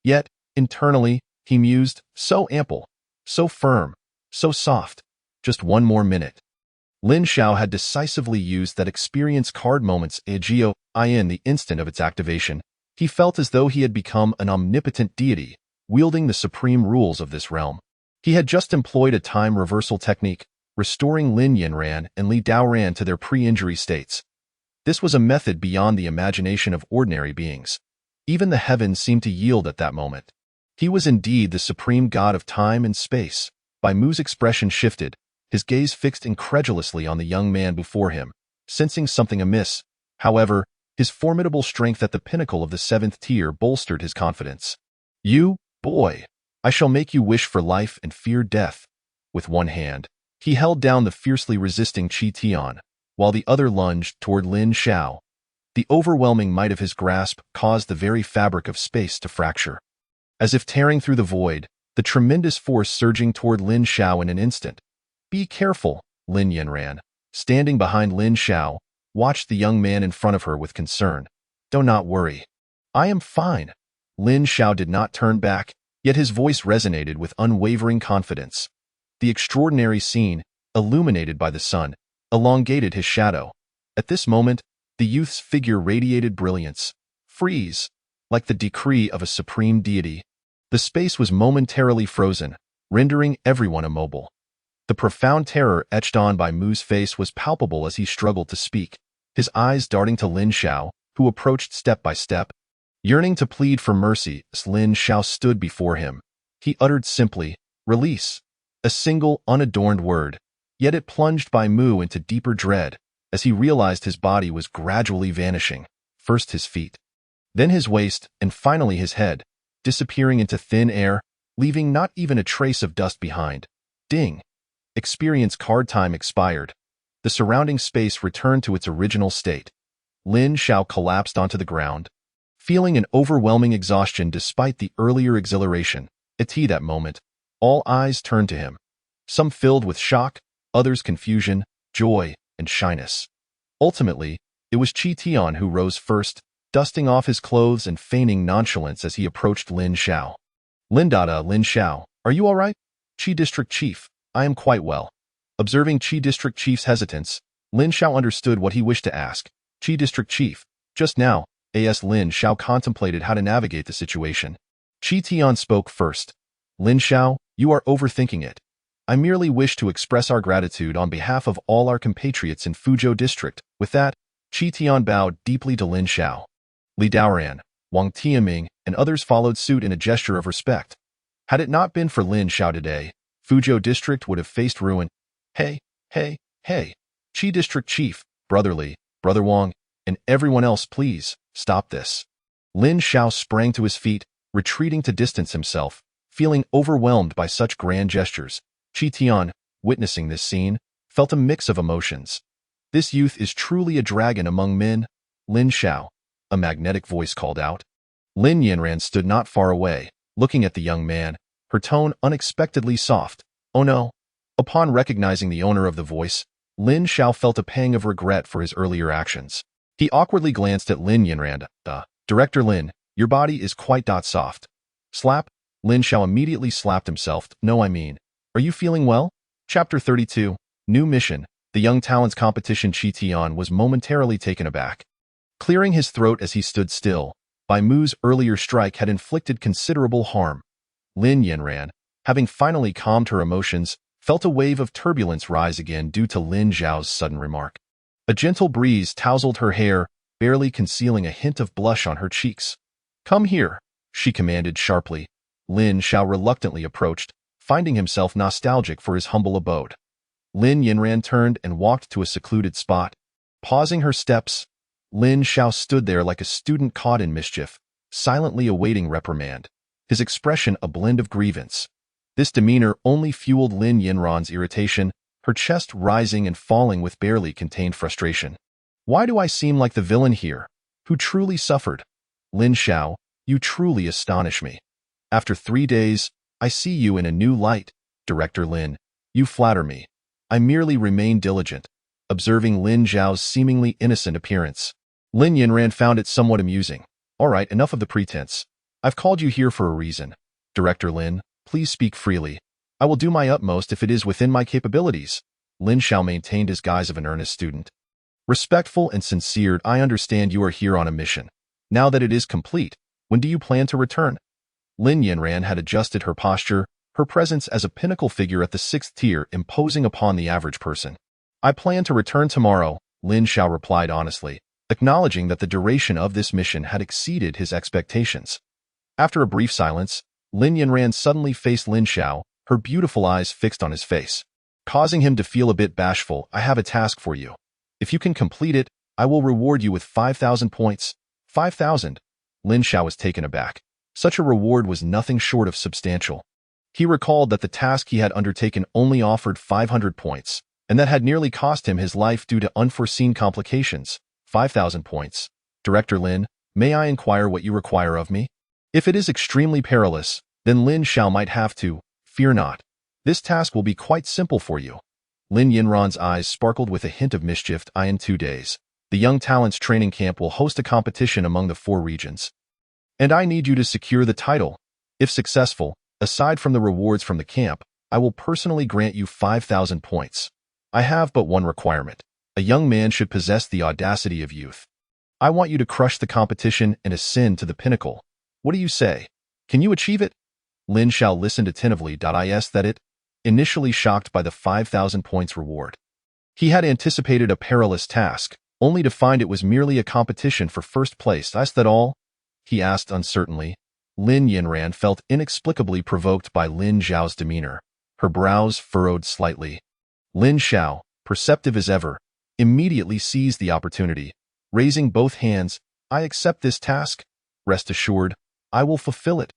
Yet, internally, he mused, so ample, so firm, so soft. Just one more minute. Lin Xiao had decisively used that experience card moment's Agio in the instant of its activation. He felt as though he had become an omnipotent deity, wielding the supreme rules of this realm. He had just employed a time reversal technique, restoring Lin Yinran and Li Daoran to their pre-injury states. This was a method beyond the imagination of ordinary beings. Even the heavens seemed to yield at that moment. He was indeed the supreme god of time and space. Bai Mu's expression shifted, his gaze fixed incredulously on the young man before him, sensing something amiss. However, his formidable strength at the pinnacle of the 7th tier bolstered his confidence. You, boy, I shall make you wish for life and fear death. With one hand, he held down the fiercely resisting Qi Tian, while the other lunged toward Lin Xiao. The overwhelming might of his grasp caused the very fabric of space to fracture. As if tearing through the void, the tremendous force surging toward Lin Xiao in an instant. Be careful, Lin Yanran, standing behind Lin Xiao, watched the young man in front of her with concern. Do not worry. I am fine. Lin Xiao did not turn back, yet his voice resonated with unwavering confidence. The extraordinary scene, illuminated by the sun, elongated his shadow. At this moment, the youth's figure radiated brilliance. Freeze, like the decree of a supreme deity. The space was momentarily frozen, rendering everyone immobile. The profound terror etched on Bai Mu's face was palpable as he struggled to speak, his eyes darting to Lin Xiao, who approached step by step. Yearning to plead for mercy as Lin Xiao stood before him, he uttered simply, "Release." A single, unadorned word, yet it plunged Bai Mu into deeper dread as he realized his body was gradually vanishing, first his feet, then his waist, and finally his head, disappearing into thin air, leaving not even a trace of dust behind. Ding! Experience card time expired. The surrounding space returned to its original state. Lin Xiao collapsed onto the ground, feeling an overwhelming exhaustion despite the earlier exhilaration. At that moment, all eyes turned to him, some filled with shock, others confusion, joy, and shyness. Ultimately, it was Qi Tian who rose first, dusting off his clothes and feigning nonchalance as he approached Lin Xiao. Lin Xiao, are you all right? Qi District Chief, I am quite well. Observing Qi District Chief's hesitance, Lin Xiao understood what he wished to ask. Qi District Chief, just now, as Lin Xiao contemplated how to navigate the situation. Qi Tian spoke first. Lin Xiao, you are overthinking it. I merely wish to express our gratitude on behalf of all our compatriots in Fuzhou District. With that, Qi Tian bowed deeply to Lin Xiao. Li Daoran, Wang Tiaming, and others followed suit in a gesture of respect. Had it not been for Lin Xiao today, Fuzhou District would have faced ruin. Hey, Qi District Chief, Brother Wang, and everyone else, please, stop this. Lin Xiao sprang to his feet, retreating to distance himself, feeling overwhelmed by such grand gestures. Qi Tian, witnessing this scene, felt a mix of emotions. This youth is truly a dragon among men. Lin Xiao, a magnetic voice called out. Lin Yanran stood not far away, looking at the young man, her tone unexpectedly soft. Oh no. Upon recognizing the owner of the voice, Lin Xiao felt a pang of regret for his earlier actions. He awkwardly glanced at Lin Yanran. Director Lin, your body is quite soft. Slap. Lin Xiao immediately slapped himself. No, I mean, are you feeling well? Chapter 32, New Mission. The Young Talents Competition. Qi Tian was momentarily taken aback. Clearing his throat as he stood still, Bai Mu's earlier strike had inflicted considerable harm. Lin Yanran, having finally calmed her emotions, felt a wave of turbulence rise again due to Lin Xiao's sudden remark. A gentle breeze tousled her hair, barely concealing a hint of blush on her cheeks. Come here, she commanded sharply. Lin Xiao reluctantly approached, finding himself nostalgic for his humble abode. Lin Yanran turned and walked to a secluded spot. Pausing her steps, Lin Xiao stood there like a student caught in mischief, silently awaiting reprimand, his expression a blend of grievance. This demeanor only fueled Lin Yanran's irritation, her chest rising and falling with barely contained frustration. Why do I seem like the villain here? Who truly suffered? Lin Xiao, you truly astonish me. After 3 days, I see you in a new light. Director Lin, you flatter me. I merely remain diligent, observing Lin Xiao's seemingly innocent appearance. Lin Yanran found it somewhat amusing. All right, enough of the pretense. I've called you here for a reason. Director Lin, please speak freely. I will do my utmost if it is within my capabilities. Lin Xiao maintained his guise of an earnest student. Respectful and sincere, I understand you are here on a mission. Now that it is complete, when do you plan to return? Lin Yanran had adjusted her posture, her presence as a pinnacle figure at the 6th tier imposing upon the average person. I plan to return tomorrow, Lin Xiao replied honestly, acknowledging that the duration of this mission had exceeded his expectations. After a brief silence, Lin Yanran suddenly faced Lin Xiao, her beautiful eyes fixed on his face, causing him to feel a bit bashful. "I have a task for you. If you can complete it, I will reward you with 5,000 points." 5,000? Lin Xiao was taken aback. Such a reward was nothing short of substantial. He recalled that the task he had undertaken only offered 500 points, and that had nearly cost him his life due to unforeseen complications. 5,000 points. "Director Lin, may I inquire what you require of me?" "If it is extremely perilous, then Lin Xiao might have to. Fear not. This task will be quite simple for you." Lin Yinran's eyes sparkled with a hint of mischief. "In 2 days, the Young Talents training camp will host a competition among the 4 regions. And I need you to secure the title. If successful, aside from the rewards from the camp, I will personally grant you 5,000 points. I have but one requirement. A young man should possess the audacity of youth. I want you to crush the competition and ascend to the pinnacle. What do you say? Can you achieve it?" Lin Xiao listened attentively. Is that it? Initially shocked by the 5,000 points reward, he had anticipated a perilous task, only to find it was merely a competition for first place. "Is that all?" he asked uncertainly. Lin Yinran felt inexplicably provoked by Lin Xiao's demeanor. Her brows furrowed slightly. Lin Xiao, perceptive as ever, immediately seized the opportunity. Raising both hands, "I accept this task. Rest assured, I will fulfill it."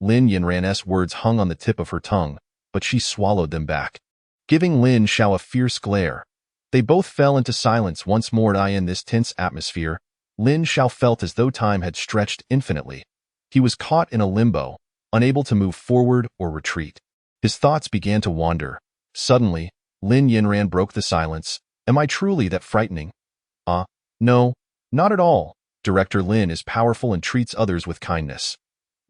Lin Yinran's words hung on the tip of her tongue, but she swallowed them back, giving Lin Xiao a fierce glare. They both fell into silence once more. In this tense atmosphere, Lin Xiao felt as though time had stretched infinitely. He was caught in a limbo, unable to move forward or retreat. His thoughts began to wander. Suddenly, Lin Yinran broke the silence. "Am I truly that frightening?" No, not at all. Director Lin is powerful and treats others with kindness."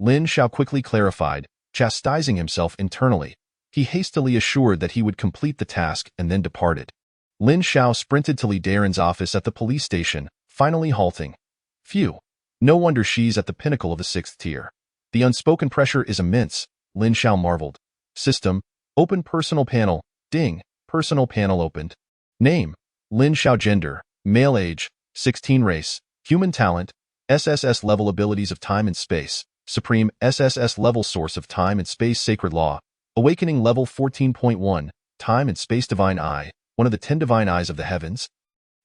Lin Xiao quickly clarified, chastising himself internally. He hastily assured that he would complete the task and then departed. Lin Xiao sprinted to Li Daren's office at the police station, finally halting. Phew. No wonder she's at the pinnacle of the 6th tier. The unspoken pressure is immense, Lin Xiao marveled. System, open personal panel, ding, personal panel opened. Name, Lin Xiao. Gender, male. Age, 16. Race, human. Talent, SSS level. Abilities of time and space, supreme. SSS level. Source of time and space, sacred law. Awakening level 14.1, time and space. Divine eye, one of the 10 divine eyes of the heavens.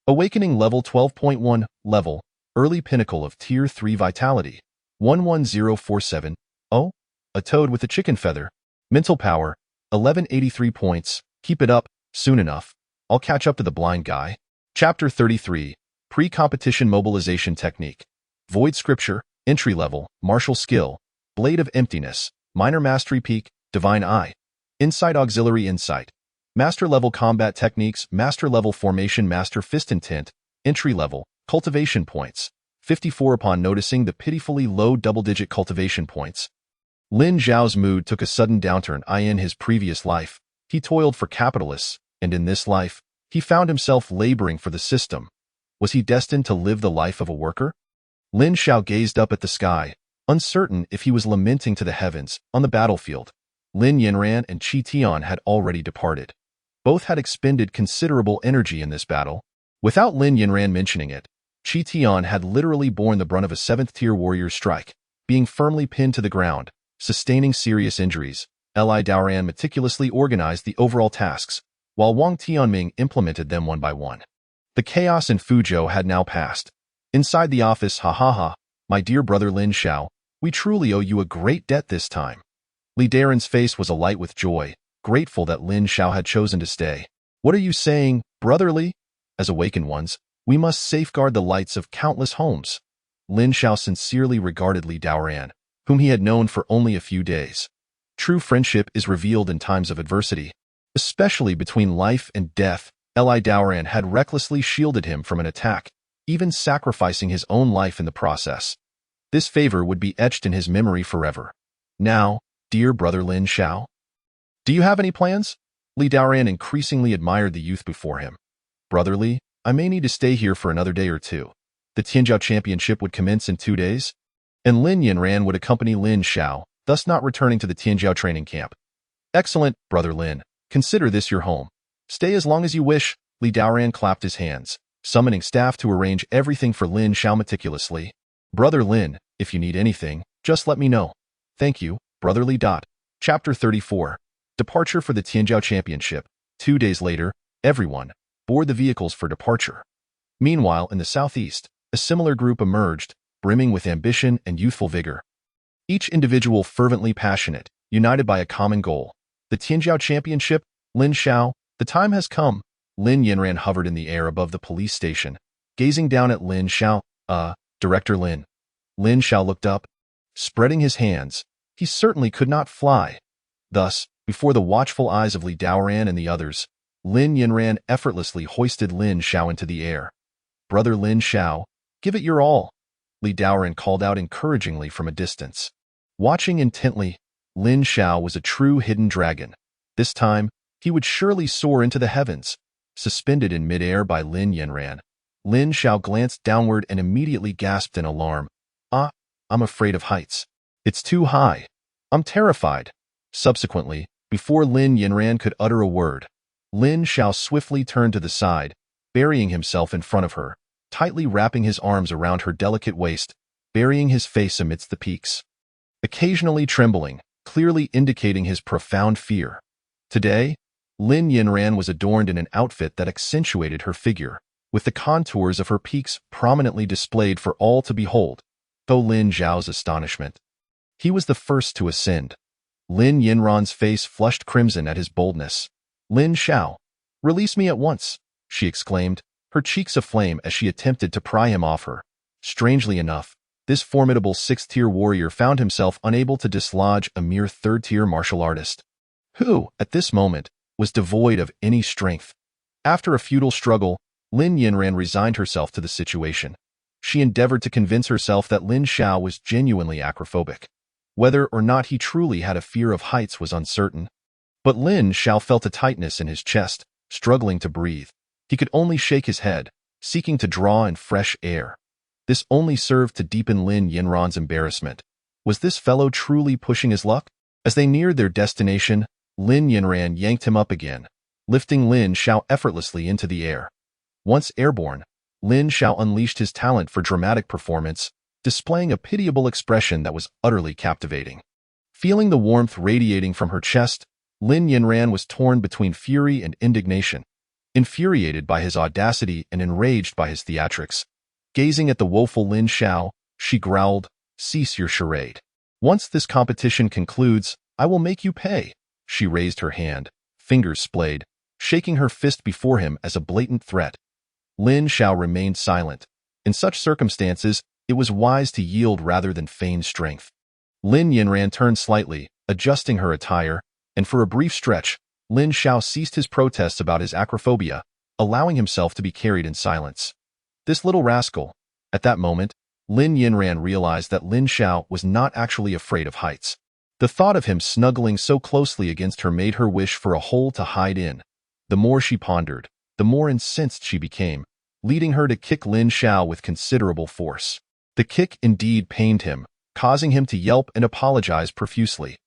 Awakening level 12.1, level, early pinnacle of tier 3. Vitality, 11047. Oh, a toad with a chicken feather. Mental power, 1183 points. Keep it up, soon enough I'll catch up to the blind guy. Chapter 33, Pre-Competition Mobilization Technique. Void Scripture, entry level, martial skill, Blade of Emptiness, minor mastery. Peak, divine eye. Insight. Auxiliary insight. Master level combat techniques, master level formation, master fist. Intent, entry level, cultivation points, 54. Upon noticing the pitifully low double-digit cultivation points, Lin Xiao's mood took a sudden downturn. In his previous life, he toiled for capitalists, and in this life, he found himself laboring for the system. Was he destined to live the life of a worker? Lin Xiao gazed up at the sky, uncertain if he was lamenting to the heavens. On the battlefield, Lin Yinran and Qi Tian had already departed. Both had expended considerable energy in this battle. Without Lin Yinran mentioning it, Qi Tian had literally borne the brunt of a 7th-tier warrior's strike, being firmly pinned to the ground, sustaining serious injuries. Li Daoran meticulously organized the overall tasks, while Wang Tianming implemented them one by one. The chaos in Fuzhou had now passed. Inside the office, my dear brother Lin Xiao, we truly owe you a great debt this time. Li Daren's face was alight with joy, grateful that Lin Xiao had chosen to stay. What are you saying, brotherly? As awakened ones, we must safeguard the lights of countless homes. Lin Xiao sincerely regarded Li Daoran, whom he had known for only a few days. True friendship is revealed in times of adversity, especially between life and death. Li Daoran had recklessly shielded him from an attack, even sacrificing his own life in the process. This favor would be etched in his memory forever. Now, dear brother Lin Xiao, do you have any plans? Li Daoran increasingly admired the youth before him. Brotherly, I may need to stay here for another day or two. The Tianjiao Championship would commence in 2 days, and Lin Yinran would accompany Lin Xiao, thus not returning to the Tianjiao training camp. Excellent, brother Lin. Consider this your home. Stay as long as you wish. Li Daoran clapped his hands, summoning staff to arrange everything for Lin Xiao meticulously. Brother Lin, if you need anything, just let me know. Thank you, brotherly. Chapter 34, Departure for the Tianjiao Championship. 2 days later, everyone board the vehicles for departure. Meanwhile, in the southeast, a similar group emerged, brimming with ambition and youthful vigor. Each individual fervently passionate, united by a common goal. The Tianjiao Championship. Lin Xiao, the time has come. Lin Yinran hovered in the air above the police station, gazing down at Lin Xiao. Director Lin. Lin Xiao looked up, spreading his hands. He certainly could not fly. Thus, before the watchful eyes of Li Daoran and the others, Lin Yinran effortlessly hoisted Lin Xiao into the air. Brother Lin Xiao, give it your all, Li Daoran called out encouragingly from a distance. Watching intently, Lin Xiao was a true hidden dragon. This time, he would surely soar into the heavens. Suspended in midair by Lin Yinran, Lin Xiao glanced downward and immediately gasped in alarm. I'm afraid of heights. It's too high. I'm terrified. Subsequently, before Lin Yinran could utter a word, Lin Xiao swiftly turned to the side, burying himself in front of her, tightly wrapping his arms around her delicate waist, burying his face amidst the peaks. Occasionally trembling, clearly indicating his profound fear. Today, Lin Yinran was adorned in an outfit that accentuated her figure, with the contours of her peaks prominently displayed for all to behold. Though Lin Xiao's astonishment. He was the first to ascend. Lin Yinran's face flushed crimson at his boldness. Lin Xiao, release me at once, she exclaimed, her cheeks aflame as she attempted to pry him off her. Strangely enough, this formidable 6th-tier warrior found himself unable to dislodge a mere 3rd-tier martial artist, who, at this moment, was devoid of any strength. After a futile struggle, Lin Yinran resigned herself to the situation. She endeavored to convince herself that Lin Xiao was genuinely acrophobic. Whether or not he truly had a fear of heights was uncertain. But Lin Xiao felt a tightness in his chest, struggling to breathe. He could only shake his head, seeking to draw in fresh air. This only served to deepen Lin Yinran's embarrassment. Was this fellow truly pushing his luck? As they neared their destination, Lin Yinran yanked him up again, lifting Lin Xiao effortlessly into the air. Once airborne, Lin Xiao unleashed his talent for dramatic performance, displaying a pitiable expression that was utterly captivating. Feeling the warmth radiating from her chest, Lin Yinran was torn between fury and indignation. Infuriated by his audacity and enraged by his theatrics, gazing at the woeful Lin Xiao, she growled, "Cease your charade. Once this competition concludes, I will make you pay." She raised her hand, fingers splayed, shaking her fist before him as a blatant threat. Lin Xiao remained silent. In such circumstances, it was wise to yield rather than feign strength. Lin Yinran turned slightly, adjusting her attire, and for a brief stretch, Lin Xiao ceased his protests about his acrophobia, allowing himself to be carried in silence. This little rascal. At that moment, Lin Yinran realized that Lin Xiao was not actually afraid of heights. The thought of him snuggling so closely against her made her wish for a hole to hide in. The more she pondered, the more incensed she became, leading her to kick Lin Xiao with considerable force. The kick indeed pained him, causing him to yelp and apologize profusely.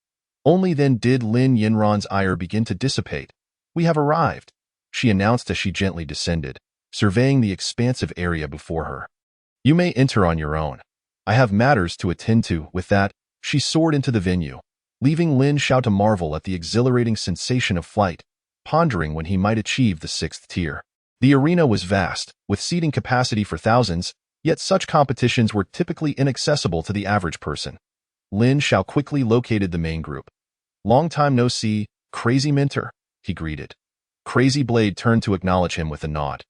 Only then did Lin Yinran's ire begin to dissipate. "We have arrived," she announced as she gently descended, surveying the expansive area before her. "You may enter on your own. I have matters to attend to." With that, she soared into the venue, leaving Lin Xiao to marvel at the exhilarating sensation of flight, pondering when he might achieve the 6th tier. The arena was vast, with seating capacity for thousands, yet such competitions were typically inaccessible to the average person. Lin Xiao quickly located the main group. "Long time no see, Crazy Mentor," he greeted. Crazy Blade turned to acknowledge him with a nod.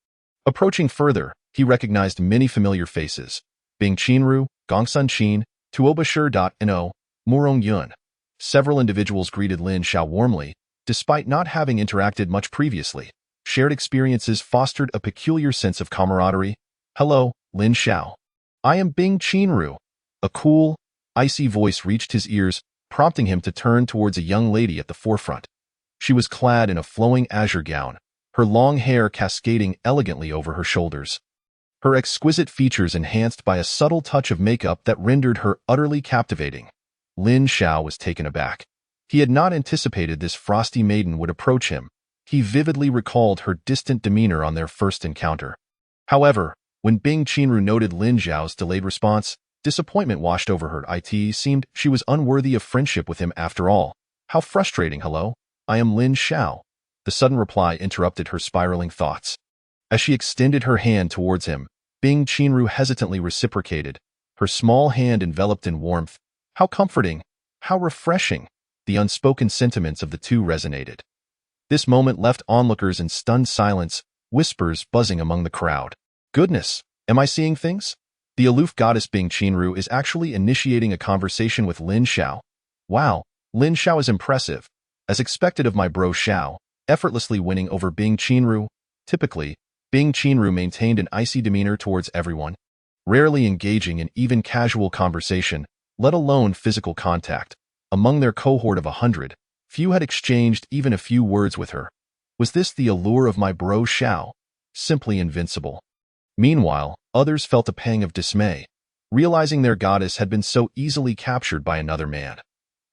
Approaching further, he recognized many familiar faces: Bing Qinru, Gongsun Qin, Tuobashir.no, Murong Yun. Several individuals greeted Lin Xiao warmly, despite not having interacted much previously. Shared experiences fostered a peculiar sense of camaraderie. "Hello, Lin Xiao. I am Bing Qinru." A cool, icy voice reached his ears, prompting him to turn towards a young lady at the forefront. She was clad in a flowing azure gown, her long hair cascading elegantly over her shoulders. Her exquisite features enhanced by a subtle touch of makeup that rendered her utterly captivating. Lin Xiao was taken aback. He had not anticipated this frosty maiden would approach him. He vividly recalled her distant demeanor on their first encounter. However, when Bing Qinru noted Lin Xiao's delayed response, disappointment washed over her. It seemed she was unworthy of friendship with him after all. How frustrating. "Hello, I am Lin Xiao. The sudden reply interrupted her spiraling thoughts. As she extended her hand towards him, Bing Qianru hesitantly reciprocated, her small hand enveloped in warmth. How comforting! How refreshing! The unspoken sentiments of the two resonated. This moment left onlookers in stunned silence, whispers buzzing among the crowd. Goodness, am I seeing things? The aloof goddess Bing Qianru is actually initiating a conversation with Lin Xiao. Wow, Lin Xiao is impressive. As expected of my bro Xiao, effortlessly winning over Bing Qianru. Typically, Bing Qianru maintained an icy demeanor towards everyone, rarely engaging in even casual conversation, let alone physical contact. Among their cohort of 100, few had exchanged even a few words with her. Was this the allure of my bro Xiao? Simply invincible. Meanwhile, others felt a pang of dismay, realizing their goddess had been so easily captured by another man.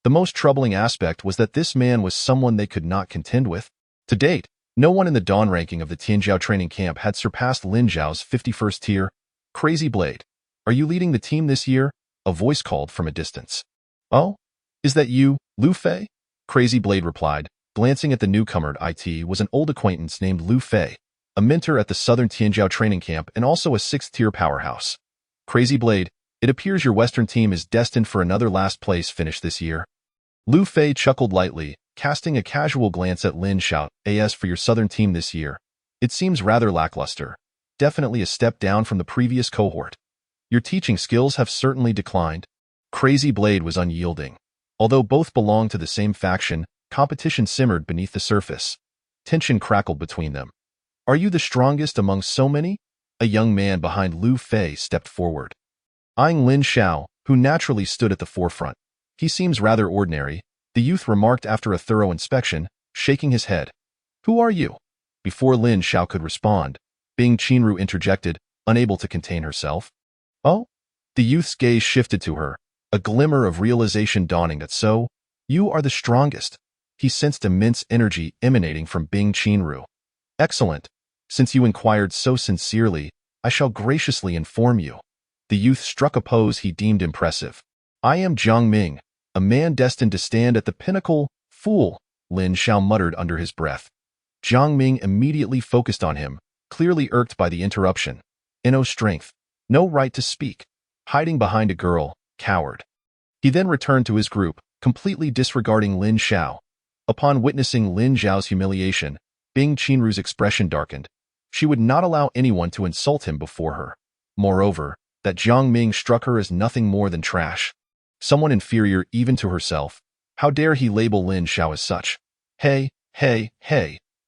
The most troubling aspect was that this man was someone they could not contend with. To date, no one in the Dawn ranking of the Tianjiao training camp had surpassed Lin Zhao's 51st tier. Crazy Blade, are you leading the team this year? A voice called from a distance. Oh? Is that you, Lu Fei? Crazy Blade replied, glancing at the newcomer. It was an old acquaintance named Lu Fei, a mentor at the Southern Tianjiao training camp and also a 6th-tier powerhouse. Crazy Blade, it appears your Western team is destined for another last-place finish this year. Lu Fei chuckled lightly, casting a casual glance at Lin Xiao. As for your Southern team this year, it seems rather lackluster. Definitely a step down from the previous cohort. Your teaching skills have certainly declined. Crazy Blade was unyielding. Although both belonged to the same faction, competition simmered beneath the surface. Tension crackled between them. Are you the strongest among so many? A young man behind Lu Fei stepped forward, eyeing Lin Xiao, who naturally stood at the forefront. He seems rather ordinary, the youth remarked after a thorough inspection, shaking his head. Who are you? Before Lin Xiao could respond, Bing Qianru interjected, unable to contain herself. Oh? The youth's gaze shifted to her, a glimmer of realization dawning that so, you are the strongest. He sensed immense energy emanating from Bing Qianru. Excellent. Since you inquired so sincerely, I shall graciously inform you. The youth struck a pose he deemed impressive. I am Jiang Ming, a man destined to stand at the pinnacle. Fool, Lin Xiao muttered under his breath. Jiang Ming immediately focused on him, clearly irked by the interruption. No strength, no right to speak. Hiding behind a girl, coward. He then returned to his group, completely disregarding Lin Xiao. Upon witnessing Lin Xiao's humiliation, Bing Qianru's expression darkened. She would not allow anyone to insult him before her. Moreover, that Jiang Ming struck her as nothing more than trash. Someone inferior even to herself. How dare he label Lin Xiao as such? Hey,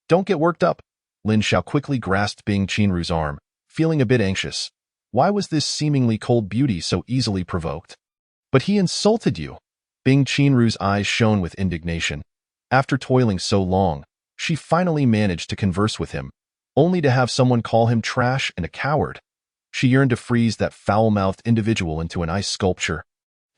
don't get worked up. Lin Xiao quickly grasped Bing Qianru's arm, feeling a bit anxious. Why was this seemingly cold beauty so easily provoked? But he insulted you. Bing Qianru's eyes shone with indignation. After toiling so long, she finally managed to converse with him, only to have someone call him trash and a coward. She yearned to freeze that foul-mouthed individual into an ice sculpture.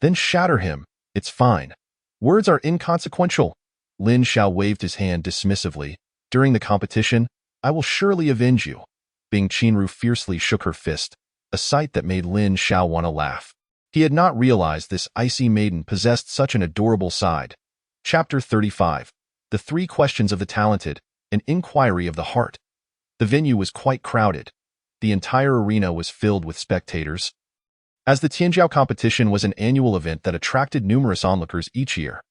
Then shatter him. It's fine. Words are inconsequential. Lin Xiao waved his hand dismissively. During the competition, I will surely avenge you. Bing Qianru fiercely shook her fist, a sight that made Lin Xiao want to laugh. He had not realized this icy maiden possessed such an adorable side. Chapter 35. The Three Questions of the Talented, an Inquiry of the Heart. The venue was quite crowded. The entire arena was filled with spectators. As the Tianjiao competition was an annual event that attracted numerous onlookers each year.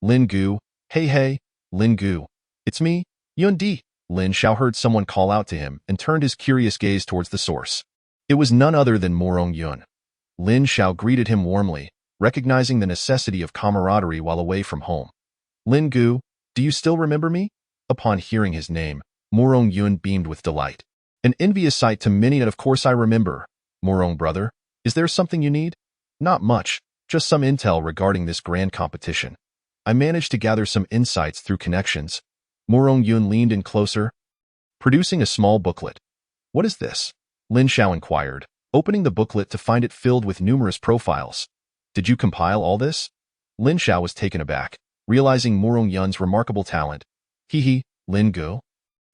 Lin Gu, hey, Lin Gu. It's me, Yun Di. Lin Xiao heard someone call out to him and turned his curious gaze towards the source. It was none other than Morong Yun. Lin Xiao greeted him warmly, recognizing the necessity of camaraderie while away from home. Lin Gu, do you still remember me? Upon hearing his name, Morong Yun beamed with delight. An envious sight to many, and of course I remember. Morong brother, is there something you need? Not much, just some intel regarding this grand competition. I managed to gather some insights through connections. Morong Yun leaned in closer, producing a small booklet. What is this? Lin Xiao inquired, opening the booklet to find it filled with numerous profiles. Did you compile all this? Lin Xiao was taken aback, realizing Morong Yun's remarkable talent. Lin Gu.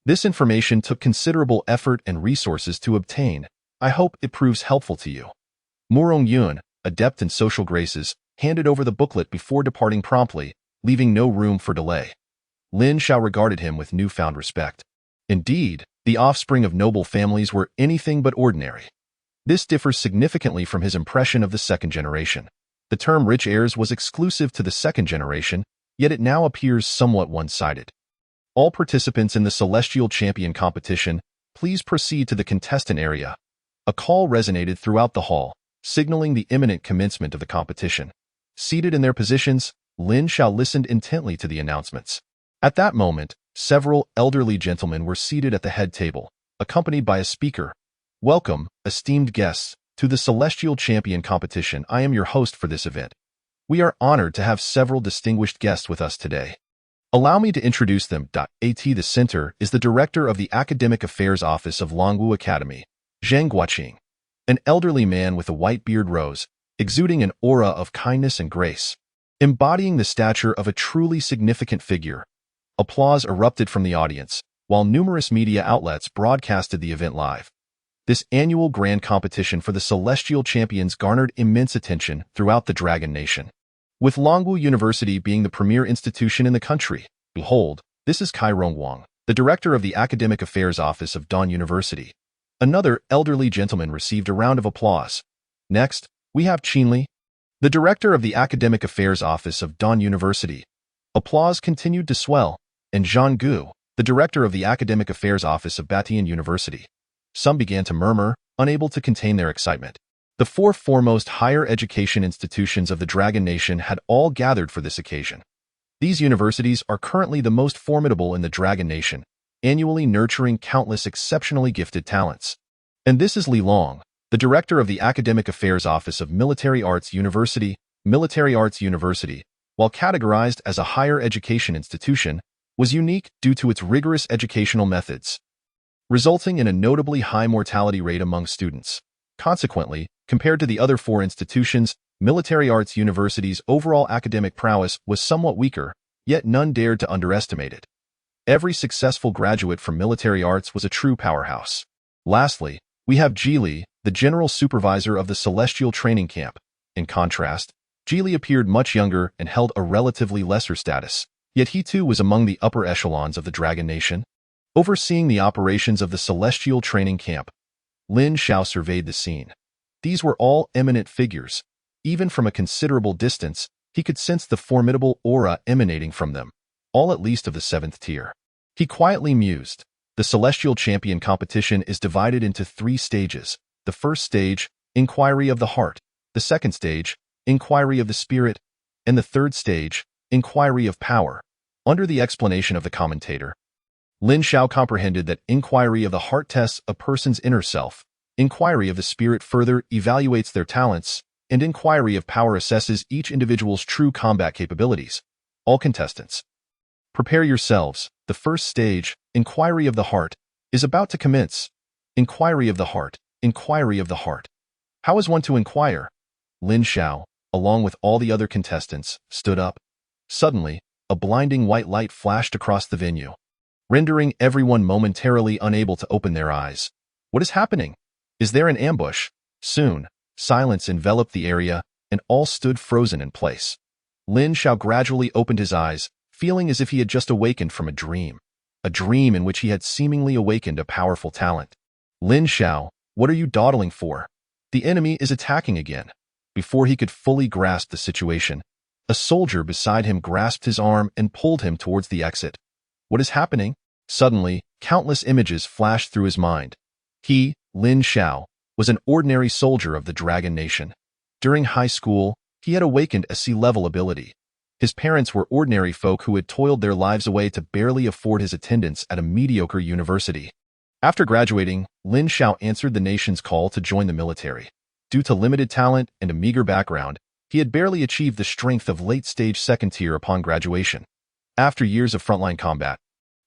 This information took considerable effort and resources to obtain. I hope it proves helpful to you. Morong Yun, adept in social graces, handed over the booklet before departing promptly, leaving no room for delay. Lin Xiao regarded him with newfound respect. Indeed, the offspring of noble families were anything but ordinary. This differs significantly from his impression of the second generation. The term rich heirs was exclusive to the second generation, yet it now appears somewhat one-sided. All participants in the Celestial Champion competition, please proceed to the contestant area. A call resonated throughout the hall, signaling the imminent commencement of the competition. Seated in their positions, Lin Xiao listened intently to the announcements. At that moment, several elderly gentlemen were seated at the head table, accompanied by a speaker. Welcome, esteemed guests, to the Celestial Champion competition. I am your host for this event. We are honored to have several distinguished guests with us today. Allow me to introduce them. At the center is the director of the Academic Affairs Office of Longwu Academy, Zhang Guoqing. An elderly man with a white beard rose, exuding an aura of kindness and grace. Embodying the stature of a truly significant figure. Applause erupted from the audience, while numerous media outlets broadcasted the event live. This annual grand competition for the Celestial Champions garnered immense attention throughout the Dragon Nation. With Longwu University being the premier institution in the country, behold, this is Kai Rongwang, the director of the Academic Affairs Office of Dan University. Another elderly gentleman received a round of applause. Next, we have Qinli, the director of the Academic Affairs Office of Dan University. Applause continued to swell, and Zhang Gu, the director of the Academic Affairs Office of Batian University. Some began to murmur, unable to contain their excitement. The four foremost higher education institutions of the Dragon Nation had all gathered for this occasion. These universities are currently the most formidable in the Dragon Nation, annually nurturing countless exceptionally gifted talents. And this is Li Long, the director of the Academic Affairs Office of Military Arts University. Military Arts University, while categorized as a higher education institution, was unique due to its rigorous educational methods, resulting in a notably high mortality rate among students. Consequently, compared to the other four institutions, Military Arts University's overall academic prowess was somewhat weaker, yet none dared to underestimate it. Every successful graduate from military arts was a true powerhouse. Lastly, we have Ji, the general supervisor of the Celestial Training Camp. In contrast, Ji appeared much younger and held a relatively lesser status, yet he too was among the upper echelons of the Dragon Nation. Overseeing the operations of the Celestial Training Camp, Lin Xiao surveyed the scene. These were all eminent figures. Even from a considerable distance, he could sense the formidable aura emanating from them, all at least of the 7th tier. He quietly mused. The Celestial Champion competition is divided into 3 stages. The first stage, Inquiry of the Heart. The second stage, Inquiry of the Spirit. And the third stage, Inquiry of Power. Under the explanation of the commentator, Lin Xiao comprehended that Inquiry of the Heart tests a person's inner self, Inquiry of the Spirit further evaluates their talents, and Inquiry of Power assesses each individual's true combat capabilities. All contestants, prepare yourselves. The first stage, Inquiry of the Heart, is about to commence. Inquiry of the Heart, Inquiry of the Heart. How is one to inquire? Lin Xiao, along with all the other contestants, stood up. Suddenly, a blinding white light flashed across the venue, rendering everyone momentarily unable to open their eyes. What is happening? Is there an ambush? Soon, silence enveloped the area, and all stood frozen in place. Lin Xiao gradually opened his eyes, feeling as if he had just awakened from a dream in which he had seemingly awakened a powerful talent. Lin Xiao, what are you dawdling for? The enemy is attacking again. Before he could fully grasp the situation, a soldier beside him grasped his arm and pulled him towards the exit. What is happening? Suddenly, countless images flashed through his mind. He, Lin Xiao, was an ordinary soldier of the Dragon Nation. During high school, he had awakened a sea-level ability. His parents were ordinary folk who had toiled their lives away to barely afford his attendance at a mediocre university. After graduating, Lin Xiao answered the nation's call to join the military. Due to limited talent and a meager background, he had barely achieved the strength of late-stage 2nd tier upon graduation. After years of frontline combat,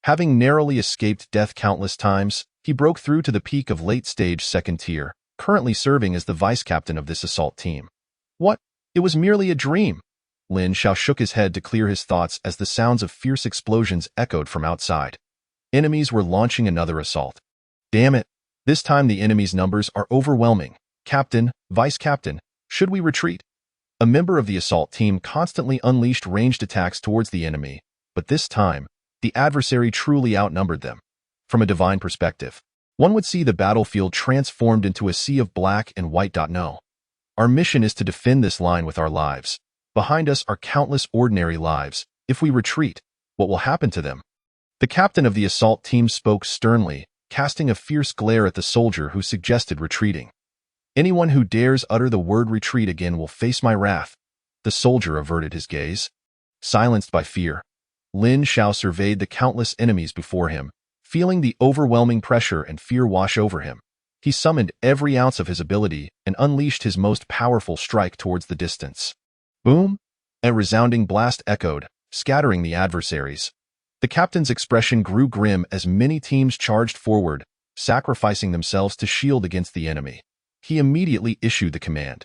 having narrowly escaped death countless times, he broke through to the peak of late-stage 2nd tier, currently serving as the vice-captain of this assault team. What? It was merely a dream. Lin Xiao shook his head to clear his thoughts as the sounds of fierce explosions echoed from outside. Enemies were launching another assault. Damn it! This time the enemy's numbers are overwhelming. Captain, Vice-Captain, should we retreat? A member of the assault team constantly unleashed ranged attacks towards the enemy, but this time, The adversary truly outnumbered them. From a divine perspective, one would see the battlefield transformed into a sea of black and white. No. Our mission is to defend this line with our lives. Behind us are countless ordinary lives. If we retreat, what will happen to them? The captain of the assault team spoke sternly, casting a fierce glare at the soldier who suggested retreating. Anyone who dares utter the word retreat again will face my wrath. The soldier averted his gaze. Silenced by fear, Lin Xiao surveyed the countless enemies before him, feeling the overwhelming pressure and fear wash over him. He summoned every ounce of his ability and unleashed his most powerful strike towards the distance. Boom! A resounding blast echoed, scattering the adversaries. The captain's expression grew grim as many teams charged forward, sacrificing themselves to shield against the enemy. He immediately issued the command.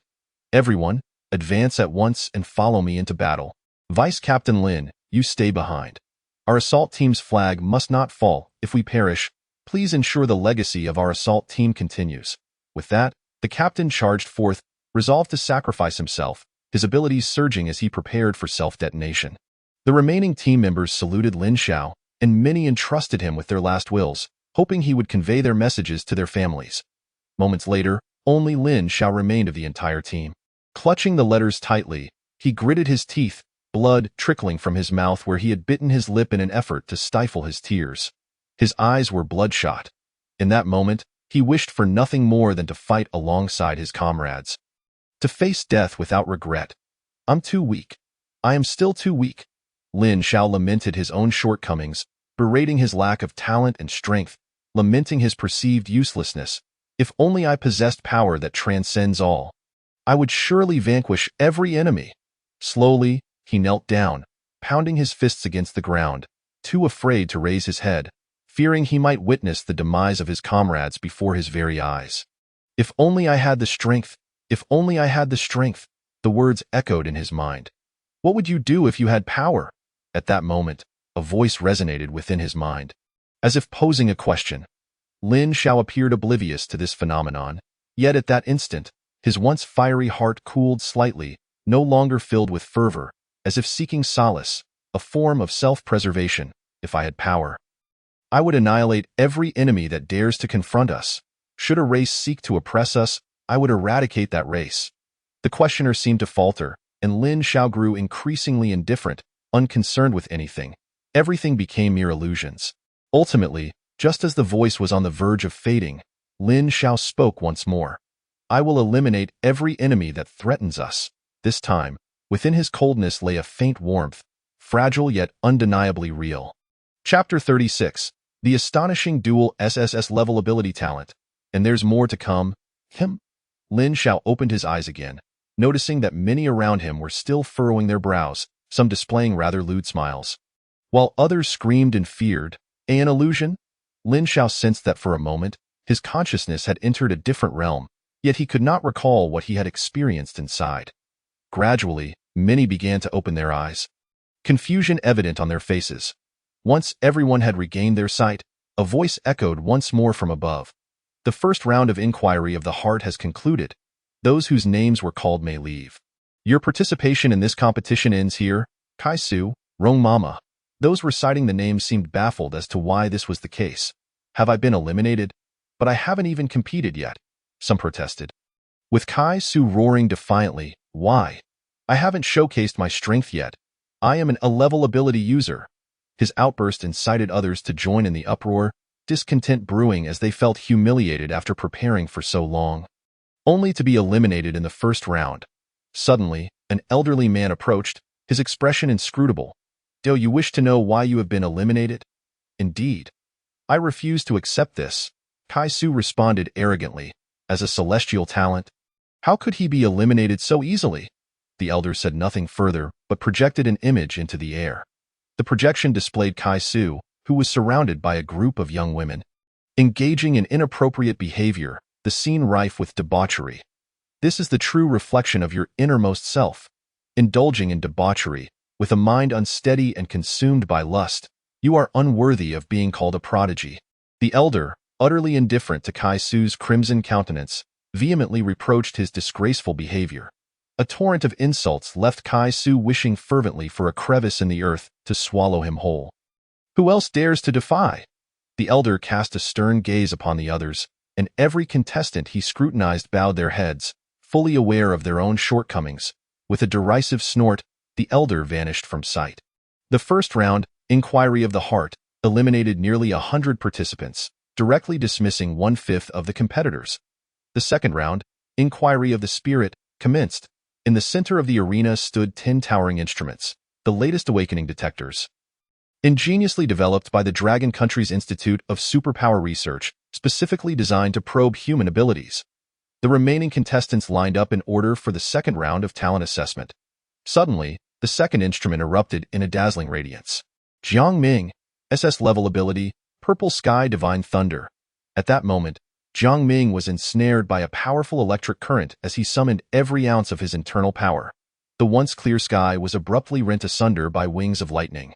Everyone, advance at once and follow me into battle. Vice Captain Lin, you stay behind. Our assault team's flag must not fall. If we perish, please ensure the legacy of our assault team continues. With that, the captain charged forth, resolved to sacrifice himself, his abilities surging as he prepared for self-detonation. The remaining team members saluted Lin Xiao, and many entrusted him with their last wills, hoping he would convey their messages to their families. Moments later, only Lin Xiao remained of the entire team. Clutching the letters tightly, he gritted his teeth, blood trickling from his mouth where he had bitten his lip in an effort to stifle his tears. His eyes were bloodshot. In that moment, he wished for nothing more than to fight alongside his comrades. To face death without regret. I'm too weak. I am still too weak. Lin Xiao lamented his own shortcomings, berating his lack of talent and strength, lamenting his perceived uselessness. If only I possessed power that transcends all, I would surely vanquish every enemy. Slowly, he knelt down, pounding his fists against the ground, too afraid to raise his head, fearing he might witness the demise of his comrades before his very eyes. If only I had the strength, if only I had the strength, the words echoed in his mind. What would you do if you had power? At that moment, a voice resonated within his mind. As if posing a question, Lin Xiao appeared oblivious to this phenomenon, yet at that instant, his once fiery heart cooled slightly, no longer filled with fervor, as if seeking solace, a form of self-preservation. If I had power, I would annihilate every enemy that dares to confront us. Should a race seek to oppress us, I would eradicate that race. The questioner seemed to falter, and Lin Xiao grew increasingly indifferent, unconcerned with anything. Everything became mere illusions. Ultimately, just as the voice was on the verge of fading, Lin Xiao spoke once more. I will eliminate every enemy that threatens us. This time, within his coldness lay a faint warmth, fragile yet undeniably real. Chapter 36. The Astonishing Dual SSS Level Ability Talent. And there's more to come. Lin Xiao opened his eyes again, noticing that many around him were still furrowing their brows, some displaying rather lewd smiles. While others screamed and feared, an illusion? Lin Xiao sensed that for a moment, his consciousness had entered a different realm, yet he could not recall what he had experienced inside. Gradually, many began to open their eyes, confusion evident on their faces. Once everyone had regained their sight, a voice echoed once more from above. The first round of inquiry of the heart has concluded. Those whose names were called may leave. Your participation in this competition ends here. Kai Su, Rong Mama. Those reciting the names seemed baffled as to why this was the case. Have I been eliminated? But I haven't even competed yet, some protested. With Kai Su roaring defiantly, why? I haven't showcased my strength yet. I am an A-level ability user. His outburst incited others to join in the uproar, discontent brewing as they felt humiliated after preparing for so long, only to be eliminated in the first round. Suddenly, an elderly man approached, his expression inscrutable. Do you wish to know why you have been eliminated? Indeed. I refuse to accept this, Kai Su responded arrogantly. As a celestial talent, how could he be eliminated so easily? The elder said nothing further, but projected an image into the air. The projection displayed Kai Su, who was surrounded by a group of young women, engaging in inappropriate behavior, the scene rife with debauchery. This is the true reflection of your innermost self. Indulging in debauchery, with a mind unsteady and consumed by lust, you are unworthy of being called a prodigy. The elder, utterly indifferent to Kai Su's crimson countenance, vehemently reproached his disgraceful behavior. A torrent of insults left Kai Su wishing fervently for a crevice in the earth to swallow him whole. Who else dares to defy? The elder cast a stern gaze upon the others, and every contestant he scrutinized bowed their heads, fully aware of their own shortcomings. With a derisive snort, the elder vanished from sight. The first round, Inquiry of the Heart, eliminated nearly 100 participants, directly dismissing 1/5 of the competitors. The second round, Inquiry of the Spirit, commenced. In the center of the arena stood 10 towering instruments, the latest awakening detectors. Ingeniously developed by the Dragon Country's Institute of Superpower Research, specifically designed to probe human abilities. The remaining contestants lined up in order for the second round of talent assessment. Suddenly, the second instrument erupted in a dazzling radiance. Jiang Ming, SS level ability, Purple Sky Divine Thunder. At that moment, Jiang Ming was ensnared by a powerful electric current as he summoned every ounce of his internal power. The once clear sky was abruptly rent asunder by wings of lightning.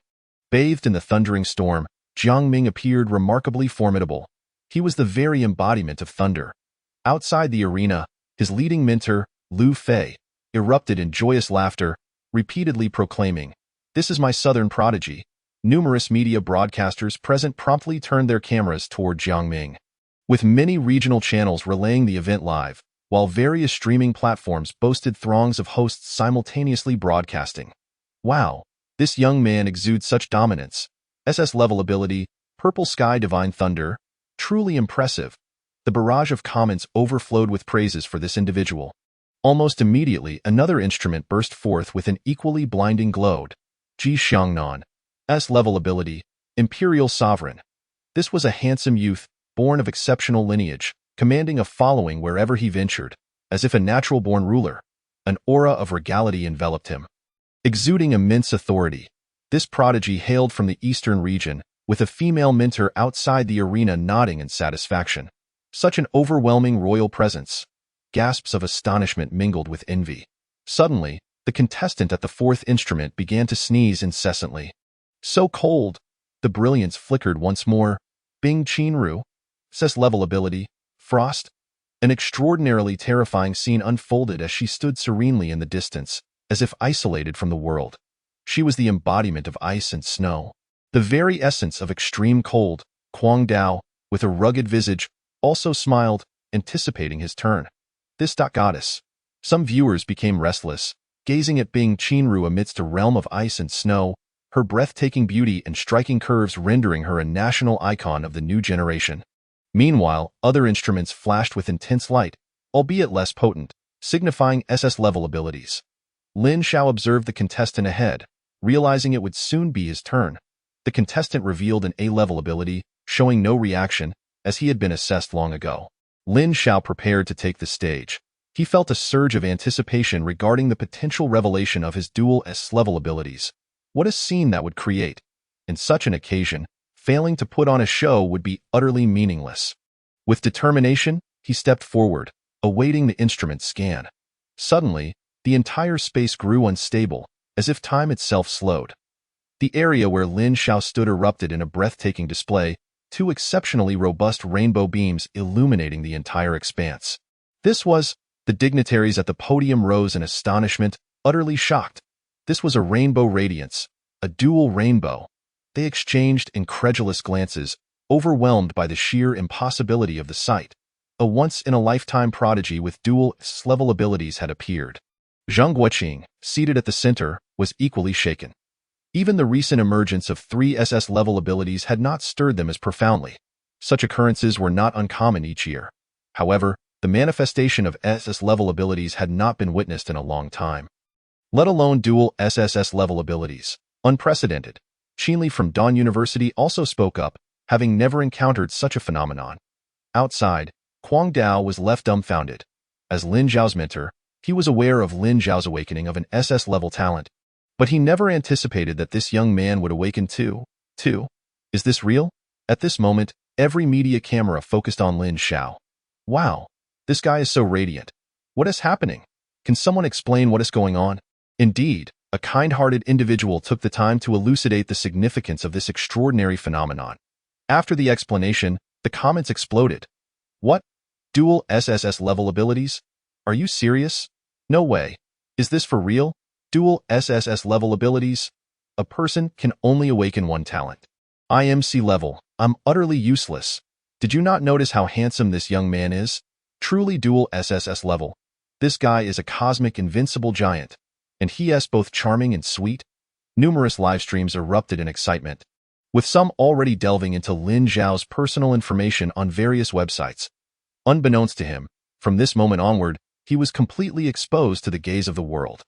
Bathed in the thundering storm, Jiang Ming appeared remarkably formidable. He was the very embodiment of thunder. Outside the arena, his leading mentor, Liu Fei, erupted in joyous laughter, repeatedly proclaiming, "This is my southern prodigy." Numerous media broadcasters present promptly turned their cameras toward Jiang Ming, with many regional channels relaying the event live, while various streaming platforms boasted throngs of hosts simultaneously broadcasting. Wow, this young man exudes such dominance. SS level ability, Purple Sky Divine Thunder, truly impressive. The barrage of comments overflowed with praises for this individual. Almost immediately, another instrument burst forth with an equally blinding glow. Ji Xiangnan, S-level ability, Imperial Sovereign. This was a handsome youth, born of exceptional lineage, commanding a following wherever he ventured, as if a natural-born ruler. An aura of regality enveloped him. Exuding immense authority, this prodigy hailed from the eastern region, with a female mentor outside the arena nodding in satisfaction. Such an overwhelming royal presence. Gasps of astonishment mingled with envy. Suddenly, the contestant at the fourth instrument began to sneeze incessantly. So cold! The brilliance flickered once more. Bing Qinru, SS level ability, Frost. An extraordinarily terrifying scene unfolded as she stood serenely in the distance, as if isolated from the world. She was the embodiment of ice and snow, the very essence of extreme cold. Kuang Dao, with a rugged visage, also smiled, anticipating his turn. This goddess. Some viewers became restless, gazing at Bing Qinru amidst a realm of ice and snow, her breathtaking beauty and striking curves rendering her a national icon of the new generation. Meanwhile, other instruments flashed with intense light, albeit less potent, signifying SS level abilities. Lin Xiao observed the contestant ahead, realizing it would soon be his turn. The contestant revealed an A-level ability, showing no reaction, as he had been assessed long ago. Lin Xiao prepared to take the stage. He felt a surge of anticipation regarding the potential revelation of his dual S-level abilities. What a scene that would create! In such an occasion, failing to put on a show would be utterly meaningless. With determination, he stepped forward, awaiting the instrument scan. Suddenly, the entire space grew unstable, as if time itself slowed. The area where Lin Xiao stood erupted in a breathtaking display, two exceptionally robust rainbow beams illuminating the entire expanse. The dignitaries at the podium rose in astonishment, utterly shocked. This was a rainbow radiance, a dual rainbow. They exchanged incredulous glances, overwhelmed by the sheer impossibility of the sight. A once-in-a-lifetime prodigy with dual S-level abilities had appeared. Zhang Guoqing, seated at the center, was equally shaken. Even the recent emergence of 3 SS-level abilities had not stirred them as profoundly. Such occurrences were not uncommon each year. However, the manifestation of SS-level abilities had not been witnessed in a long time. Let alone dual SSS-level abilities. Unprecedented. Qinli from Dawn University also spoke up, having never encountered such a phenomenon. Outside, Kuang Dao was left dumbfounded. As Lin Zhao's mentor, he was aware of Lin Zhao's awakening of an SS-level talent, but he never anticipated that this young man would awaken too. Is this real? At this moment, every media camera focused on Lin Xiao. Wow, this guy is so radiant. What is happening? Can someone explain what is going on? Indeed, a kind-hearted individual took the time to elucidate the significance of this extraordinary phenomenon. After the explanation, the comments exploded. What? Dual SSS level abilities? Are you serious? No way. Is this for real? Dual SSS level abilities? A person can only awaken one talent. IMC level. I'm utterly useless. Did you not notice how handsome this young man is? Truly dual SSS level. This guy is a cosmic invincible giant. And he is both charming and sweet. Numerous live streams erupted in excitement, with some already delving into Lin Zhao's personal information on various websites. Unbeknownst to him, from this moment onward, he was completely exposed to the gaze of the world.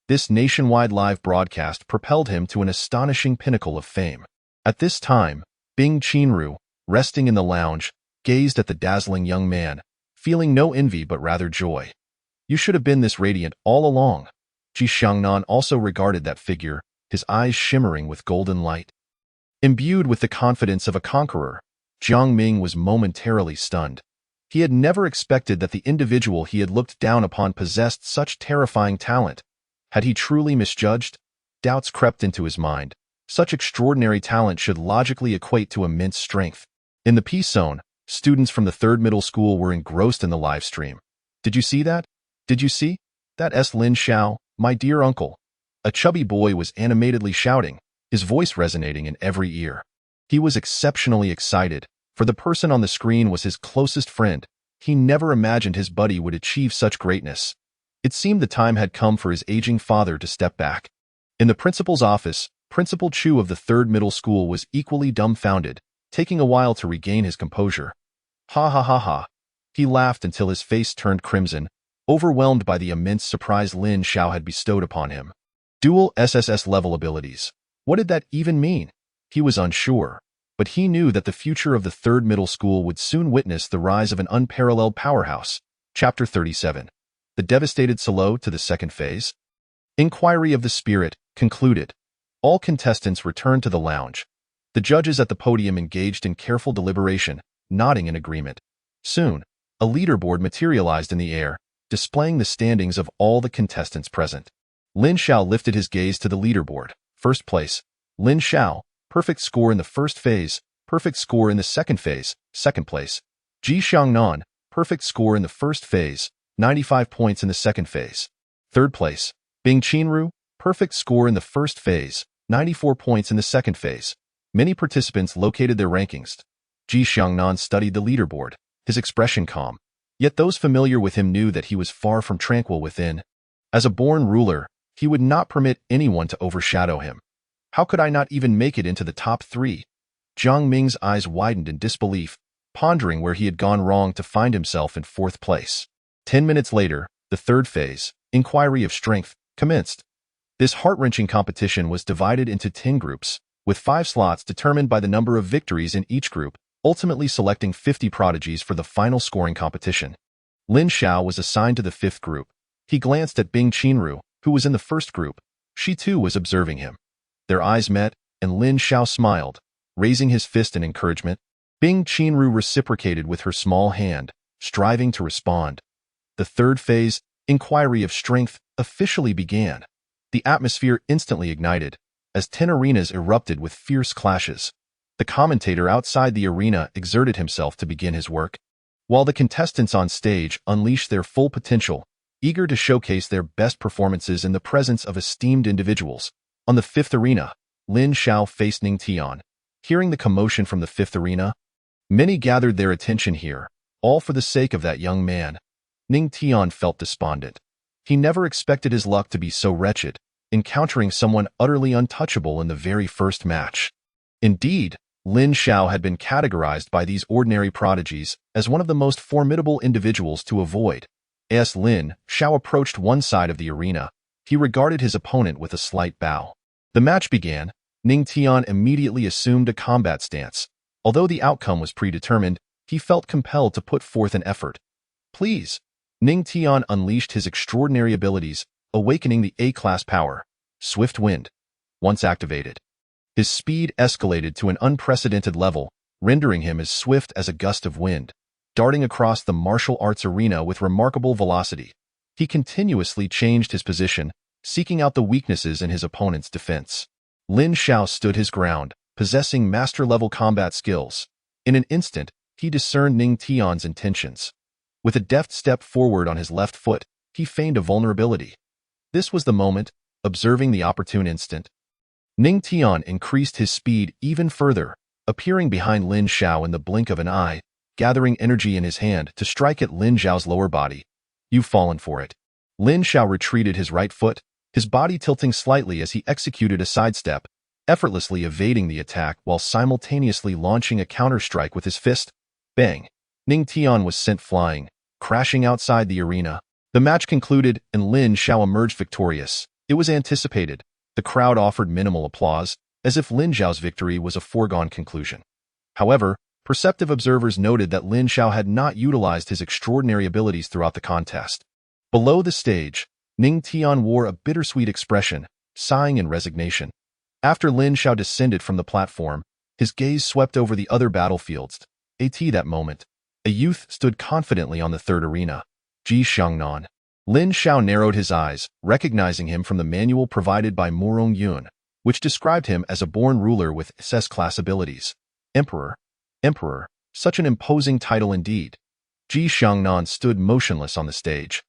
This nationwide live broadcast propelled him to an astonishing pinnacle of fame. At this time, Bing Qianru, resting in the lounge, gazed at the dazzling young man, feeling no envy but rather joy. You should have been this radiant all along. Ji Xiangnan also regarded that figure, his eyes shimmering with golden light. Imbued with the confidence of a conqueror, Jiang Ming was momentarily stunned. He had never expected that the individual he had looked down upon possessed such terrifying talent. Had he truly misjudged? Doubts crept into his mind. Such extraordinary talent should logically equate to immense strength. In the peace zone, students from the 3rd middle school were engrossed in the live stream. Did you see that? Did you see? That S. Lin Xiao, my dear uncle. A chubby boy was animatedly shouting, his voice resonating in every ear. He was exceptionally excited, for the person on the screen was his closest friend. He never imagined his buddy would achieve such greatness. It seemed the time had come for his aging father to step back. In the principal's office, Principal Chu of the 3rd middle school was equally dumbfounded, taking a while to regain his composure. Ha ha ha ha. He laughed until his face turned crimson, overwhelmed by the immense surprise Lin Xiao had bestowed upon him. Dual SSS level abilities. What did that even mean? He was unsure, but he knew that the future of the 3rd middle school would soon witness the rise of an unparalleled powerhouse. Chapter 37. The devastated Salo to the 2nd phase. Inquiry of the Spirit concluded. All contestants returned to the lounge. The judges at the podium engaged in careful deliberation, nodding in agreement. Soon, a leaderboard materialized in the air, displaying the standings of all the contestants present. Lin Xiao lifted his gaze to the leaderboard. First place, Lin Xiao, perfect score in the 1st phase, perfect score in the 2nd phase. Second place, Ji Xiangnan, perfect score in the 1st phase, 95 points in the 2nd phase. Third place, Bing Qianru, perfect score in the 1st phase, 94 points in the 2nd phase. Many participants located their rankings. Ji Xiangnan studied the leaderboard, his expression calm. Yet those familiar with him knew that he was far from tranquil within. As a born ruler, he would not permit anyone to overshadow him. How could I not even make it into the top 3? Jiang Ming's eyes widened in disbelief, pondering where he had gone wrong to find himself in 4th place. 10 minutes later, the 3rd phase, Inquiry of Strength, commenced. This heart-wrenching competition was divided into 10 groups, with 5 slots determined by the number of victories in each group, ultimately selecting 50 prodigies for the final scoring competition. Lin Xiao was assigned to the 5th group. He glanced at Bing Qianru, who was in the 1st group. She too was observing him. Their eyes met, and Lin Xiao smiled, raising his fist in encouragement. Bing Qianru reciprocated with her small hand, striving to respond. The 3rd phase, Inquiry of Strength, officially began. The atmosphere instantly ignited, as 10 arenas erupted with fierce clashes. The commentator outside the arena exerted himself to begin his work, while the contestants on stage unleashed their full potential, eager to showcase their best performances in the presence of esteemed individuals. On the 5th arena, Lin Xiao faced Ning Tian. Hearing the commotion from the 5th arena, many gathered their attention here, all for the sake of that young man. Ning Tian felt despondent. He never expected his luck to be so wretched, encountering someone utterly untouchable in the very first match. Indeed, Lin Xiao had been categorized by these ordinary prodigies as one of the most formidable individuals to avoid. As Lin Xiao approached one side of the arena, he regarded his opponent with a slight bow. The match began. Ning Tian immediately assumed a combat stance. Although the outcome was predetermined, he felt compelled to put forth an effort. Please. Ning Tian unleashed his extraordinary abilities, awakening the A-class power, Swift Wind. Once activated, his speed escalated to an unprecedented level, rendering him as swift as a gust of wind. Darting across the martial arts arena with remarkable velocity, he continuously changed his position, seeking out the weaknesses in his opponent's defense. Lin Xiao stood his ground, possessing master-level combat skills. In an instant, he discerned Ning Tian's intentions. With a deft step forward on his left foot, he feigned a vulnerability. This was the moment, observing the opportune instant. Ning Tian increased his speed even further, appearing behind Lin Xiao in the blink of an eye, gathering energy in his hand to strike at Lin Xiao's lower body. You've fallen for it. Lin Xiao retreated his right foot, his body tilting slightly as he executed a sidestep, effortlessly evading the attack while simultaneously launching a counter-strike with his fist. Bang! Ning Tian was sent flying, crashing outside the arena. The match concluded and Lin Xiao emerged victorious. It was anticipated. The crowd offered minimal applause, as if Lin Xiao's victory was a foregone conclusion. However, perceptive observers noted that Lin Xiao had not utilized his extraordinary abilities throughout the contest. Below the stage, Ning Tian wore a bittersweet expression, sighing in resignation. After Lin Xiao descended from the platform, his gaze swept over the other battlefields. At that moment, a youth stood confidently on the third arena. Ji Xiangnan. Lin Xiao narrowed his eyes, recognizing him from the manual provided by Murong Yun, which described him as a born ruler with SS-class abilities. Emperor. Emperor. Such an imposing title indeed. Ji Xiangnan stood motionless on the stage,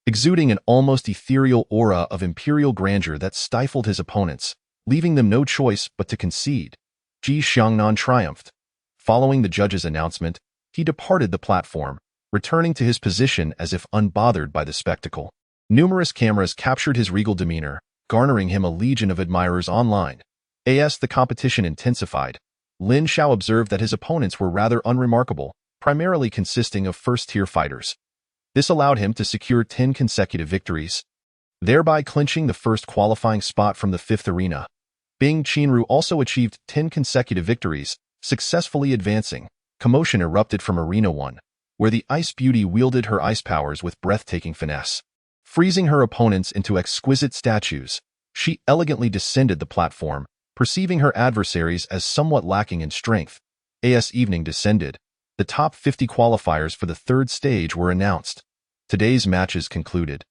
exuding an almost ethereal aura of imperial grandeur that stifled his opponents, leaving them no choice but to concede. Ji Xiangnan triumphed. Following the judge's announcement, he departed the platform, returning to his position as if unbothered by the spectacle. Numerous cameras captured his regal demeanor, garnering him a legion of admirers online. As the competition intensified, Lin Xiao observed that his opponents were rather unremarkable, primarily consisting of first-tier fighters. This allowed him to secure 10 consecutive victories, thereby clinching the first qualifying spot from the fifth arena. Bing Qianru also achieved 10 consecutive victories, successfully advancing. Commotion erupted from Arena 1, where the Ice Beauty wielded her ice powers with breathtaking finesse. Freezing her opponents into exquisite statues, she elegantly descended the platform, perceiving her adversaries as somewhat lacking in strength. As evening descended, the top 50 qualifiers for the third stage were announced. Today's matches concluded.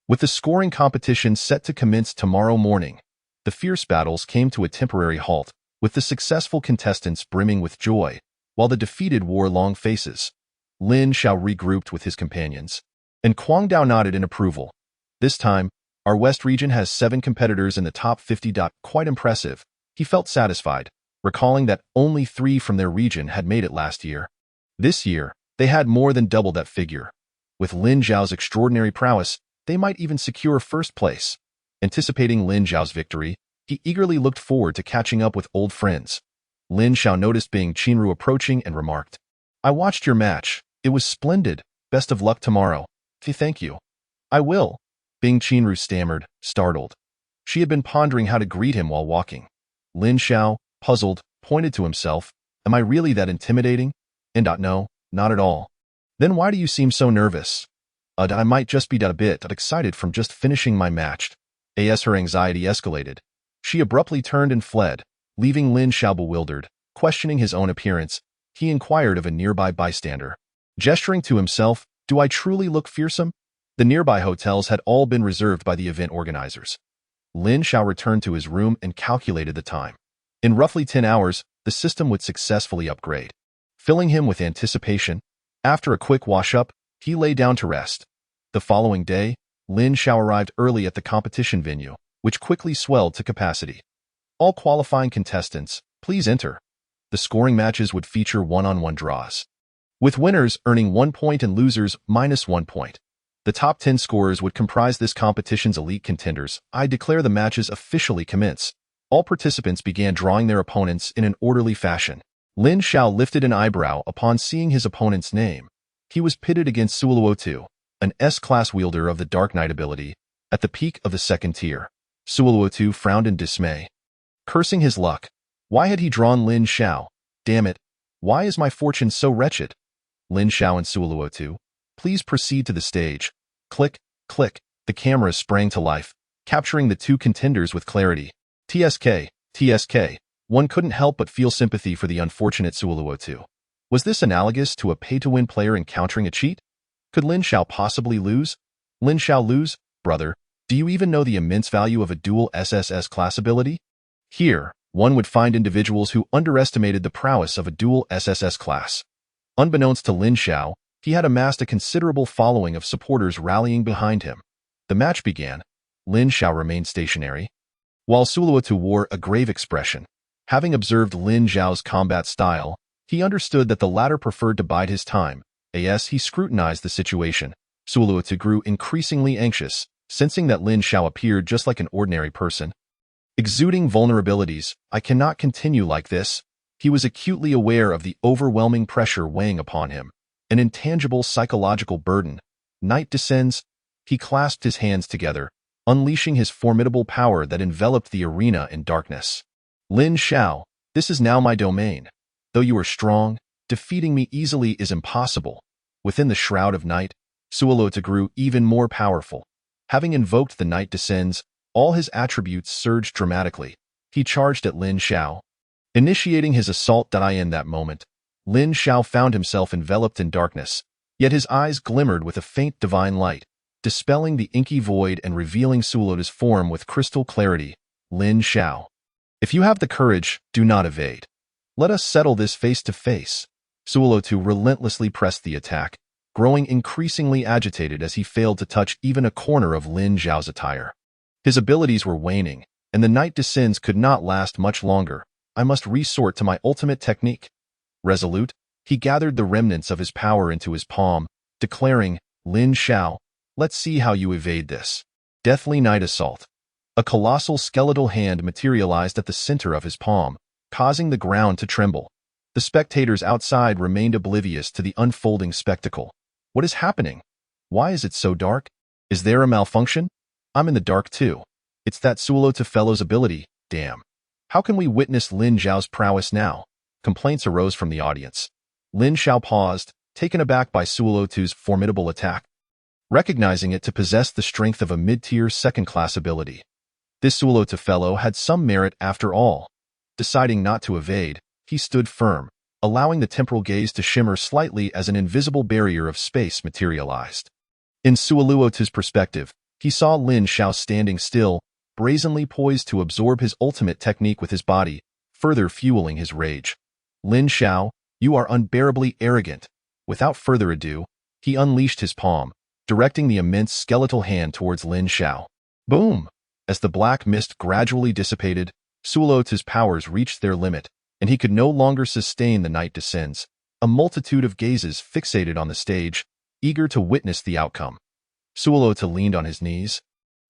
With the scoring competition set to commence tomorrow morning, the fierce battles came to a temporary halt, with the successful contestants brimming with joy, while the defeated wore long faces. Lin Xiao regrouped with his companions, and Kuang Dao nodded in approval. This time, our West region has 7 competitors in the top 50. Quite impressive. He felt satisfied, recalling that only 3 from their region had made it last year. This year, they had more than double that figure. With Lin Xiao's extraordinary prowess, they might even secure first place. Anticipating Lin Xiao's victory, he eagerly looked forward to catching up with old friends. Lin Xiao noticed Bing Qianru approaching and remarked, "I watched your match. It was splendid. Best of luck tomorrow." "Thank you." "I will," Bing Qianru stammered, startled. She had been pondering how to greet him while walking. Lin Xiao, puzzled, pointed to himself. "Am I really that intimidating?" "And no, not at all." "Then why do you seem so nervous?" I might just be a bit excited from just finishing my match." As her anxiety escalated, she abruptly turned and fled, leaving Lin Xiao bewildered. Questioning his own appearance, he inquired of a nearby bystander. Gesturing to himself, "Do I truly look fearsome?" The nearby hotels had all been reserved by the event organizers. Lin Xiao returned to his room and calculated the time. In roughly 10 hours, the system would successfully upgrade. Filling him with anticipation, after a quick wash-up, he lay down to rest. The following day, Lin Xiao arrived early at the competition venue, which quickly swelled to capacity. "All qualifying contestants, please enter." The scoring matches would feature one-on-one draws, with winners earning 1 point and losers -1 point. The top 10 scorers would comprise this competition's elite contenders. I declare the matches officially commence. All participants began drawing their opponents in an orderly fashion. Lin Xiao lifted an eyebrow upon seeing his opponent's name. He was pitted against Suoluotu, an S-class wielder of the Dark Knight ability, at the peak of the second tier. Suoluotu frowned in dismay, cursing his luck. Why had he drawn Lin Xiao? Damn it! Why is my fortune so wretched? Lin Xiao and Suoluotu, please proceed to the stage. Click, click, the camera sprang to life, capturing the 2 contenders with clarity. TSK. One couldn't help but feel sympathy for the unfortunate Suoluotu. Was this analogous to a pay-to-win player encountering a cheat? Could Lin Xiao possibly lose? Lin Xiao lose? Brother, do you even know the immense value of a dual SSS class ability? Here, one would find individuals who underestimated the prowess of a dual SSS class. Unbeknownst to Lin Xiao, he had amassed a considerable following of supporters rallying behind him. The match began. Lin Xiao remained stationary, while Suoluotu wore a grave expression. Having observed Lin Zhao's combat style, he understood that the latter preferred to bide his time. As he scrutinized the situation, Sulowtu grew increasingly anxious, sensing that Lin Zhao appeared just like an ordinary person. Exuding vulnerabilities, I cannot continue like this. He was acutely aware of the overwhelming pressure weighing upon him, an intangible psychological burden. Night descends. He clasped his hands together, unleashing his formidable power that enveloped the arena in darkness. Lin Zhao, this is now my domain. Though you are strong, defeating me easily is impossible. Within the shroud of night, Sulowtu grew even more powerful. Having invoked the Night Descends, all his attributes surged dramatically. He charged at Lin Zhao, initiating his assault. In that moment, Lin Zhao found himself enveloped in darkness, yet his eyes glimmered with a faint divine light, dispelling the inky void and revealing Sulowtu's form with crystal clarity. Lin Zhao, if you have the courage, do not evade. Let us settle this face to face. Sulowtu relentlessly pressed the attack, growing increasingly agitated as he failed to touch even a corner of Lin Zhao's attire. His abilities were waning, and the Night Descends could not last much longer. I must resort to my ultimate technique. Resolute, he gathered the remnants of his power into his palm, declaring, Lin Zhao, let's see how you evade this. Deathly Night Assault. A colossal skeletal hand materialized at the center of his palm, causing the ground to tremble. The spectators outside remained oblivious to the unfolding spectacle. What is happening? Why is it so dark? Is there a malfunction? I'm in the dark too. It's that Sulowtu fellow's ability, damn. How can we witness Lin Zhao's prowess now? Complaints arose from the audience. Lin Zhao paused, taken aback by Sulowtu's formidable attack, recognizing it to possess the strength of a mid-tier second-class ability. This Sulowtu fellow had some merit after all. Deciding not to evade, he stood firm, allowing the temporal gaze to shimmer slightly as an invisible barrier of space materialized. In Sulowtu's perspective, he saw Lin Zhao standing still, brazenly poised to absorb his ultimate technique with his body, further fueling his rage. Lin Zhao, you are unbearably arrogant. Without further ado, he unleashed his palm, directing the immense skeletal hand towards Lin Zhao. Boom! As the black mist gradually dissipated, Sulowtu's powers reached their limit, and he could no longer sustain the Night Descends. A multitude of gazes fixated on the stage, eager to witness the outcome. Sulowtu leaned on his knees,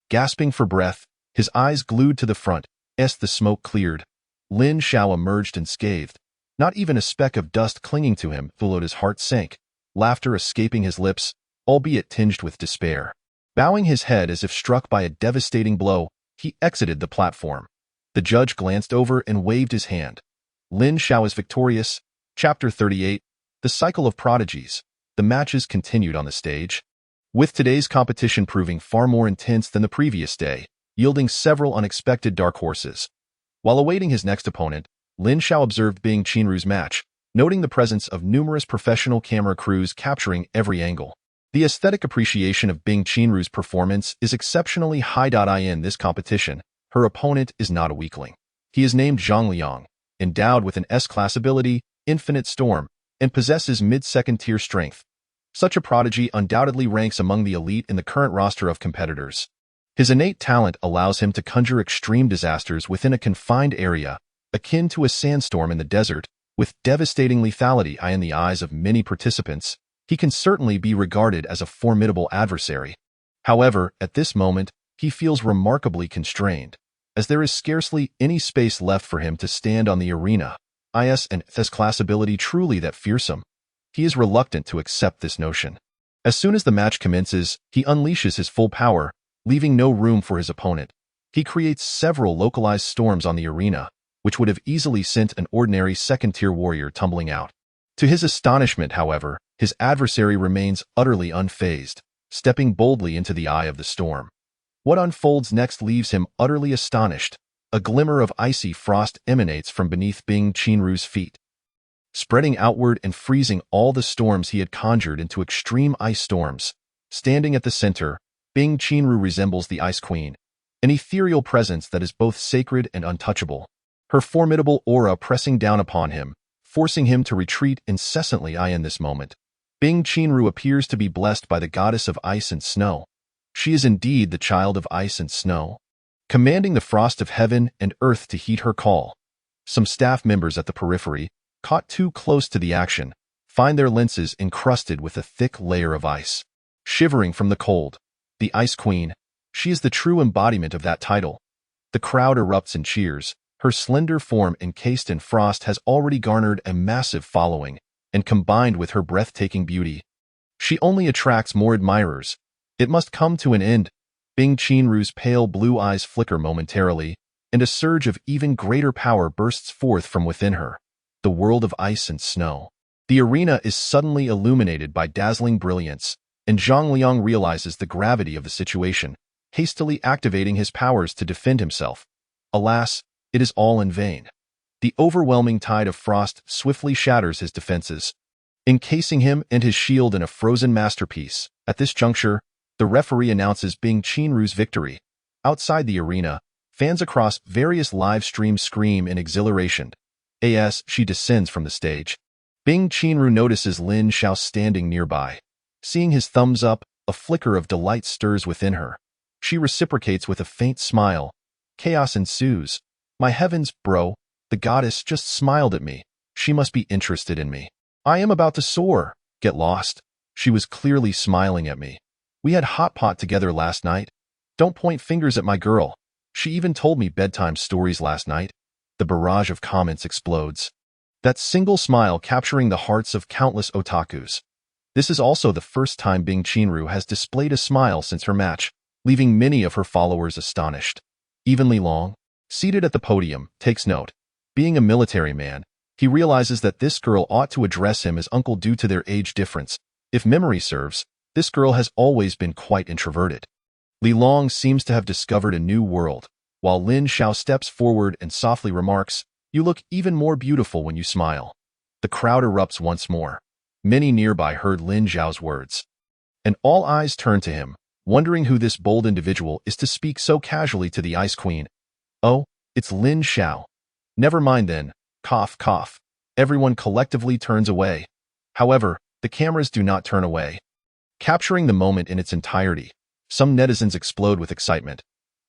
gasping for breath, his eyes glued to the front. As the smoke cleared, Lin Zhao emerged unscathed. Not even a speck of dust clinging to him. Sulowtu's heart sank, laughter escaping his lips, albeit tinged with despair. Bowing his head as if struck by a devastating blow, he exited the platform. The judge glanced over and waved his hand. Lin Zhao is victorious. Chapter 38, The Cycle of Prodigies. The matches continued on the stage, with today's competition proving far more intense than the previous day, yielding several unexpected dark horses. While awaiting his next opponent, Lin Zhao observed Bing Qianru's match, noting the presence of numerous professional camera crews capturing every angle. The aesthetic appreciation of Bing Qianru's performance is exceptionally high. In this competition, her opponent is not a weakling. He is named Zhang Liang, endowed with an S-class ability, Infinite Storm, and possesses mid-second tier strength. Such a prodigy undoubtedly ranks among the elite in the current roster of competitors. His innate talent allows him to conjure extreme disasters within a confined area, akin to a sandstorm in the desert, with devastating lethality. In the eyes of many participants, he can certainly be regarded as a formidable adversary. However, at this moment, he feels remarkably constrained, as there is scarcely any space left for him to stand on the arena. Is an S-class ability truly that fearsome? He is reluctant to accept this notion. As soon as the match commences, he unleashes his full power, leaving no room for his opponent. He creates several localized storms on the arena, which would have easily sent an ordinary second-tier warrior tumbling out. To his astonishment, however, his adversary remains utterly unfazed, stepping boldly into the eye of the storm. What unfolds next leaves him utterly astonished. A glimmer of icy frost emanates from beneath Bing Qianru's feet, spreading outward and freezing all the storms he had conjured into extreme ice storms. Standing at the center, Bing Qianru resembles the Ice Queen, an ethereal presence that is both sacred and untouchable, her formidable aura pressing down upon him, forcing him to retreat incessantly. In this moment, Bing Qianru appears to be blessed by the goddess of ice and snow. She is indeed the child of ice and snow, commanding the frost of heaven and earth to heed her call. Some staff members at the periphery, caught too close to the action, find their lenses encrusted with a thick layer of ice. Shivering from the cold, the Ice Queen, she is the true embodiment of that title. The crowd erupts in cheers. Her slender form encased in frost has already garnered a massive following, and combined with her breathtaking beauty, she only attracts more admirers. It must come to an end. Bing Qianru's pale blue eyes flicker momentarily, and a surge of even greater power bursts forth from within her. The world of ice and snow. The arena is suddenly illuminated by dazzling brilliance, and Zhang Liang realizes the gravity of the situation, hastily activating his powers to defend himself. Alas, it is all in vain. The overwhelming tide of frost swiftly shatters his defenses, encasing him and his shield in a frozen masterpiece. At this juncture, the referee announces Bing Qianru's victory. Outside the arena, fans across various live streams scream in exhilaration. As she descends from the stage, Bing Qianru notices Lin Xiao standing nearby. Seeing his thumbs up, a flicker of delight stirs within her. She reciprocates with a faint smile. Chaos ensues. My heavens, bro, the goddess just smiled at me. She must be interested in me. I am about to soar. Get lost. She was clearly smiling at me. We had hot pot together last night. Don't point fingers at my girl. She even told me bedtime stories last night. The barrage of comments explodes. That single smile capturing the hearts of countless otakus. This is also the first time Bing Qianru has displayed a smile since her match, leaving many of her followers astonished. Even Li Long, seated at the podium, takes note. Being a military man, he realizes that this girl ought to address him as uncle due to their age difference. If memory serves, this girl has always been quite introverted. Li Long seems to have discovered a new world, while Lin Xiao steps forward and softly remarks, "You look even more beautiful when you smile." The crowd erupts once more. Many nearby heard Lin Xiao's words, and all eyes turn to him, wondering who this bold individual is to speak so casually to the Ice Queen. Oh, it's Lin Xiao. Never mind then. Cough, cough. Everyone collectively turns away. However, the cameras do not turn away. Capturing the moment in its entirety, some netizens explode with excitement.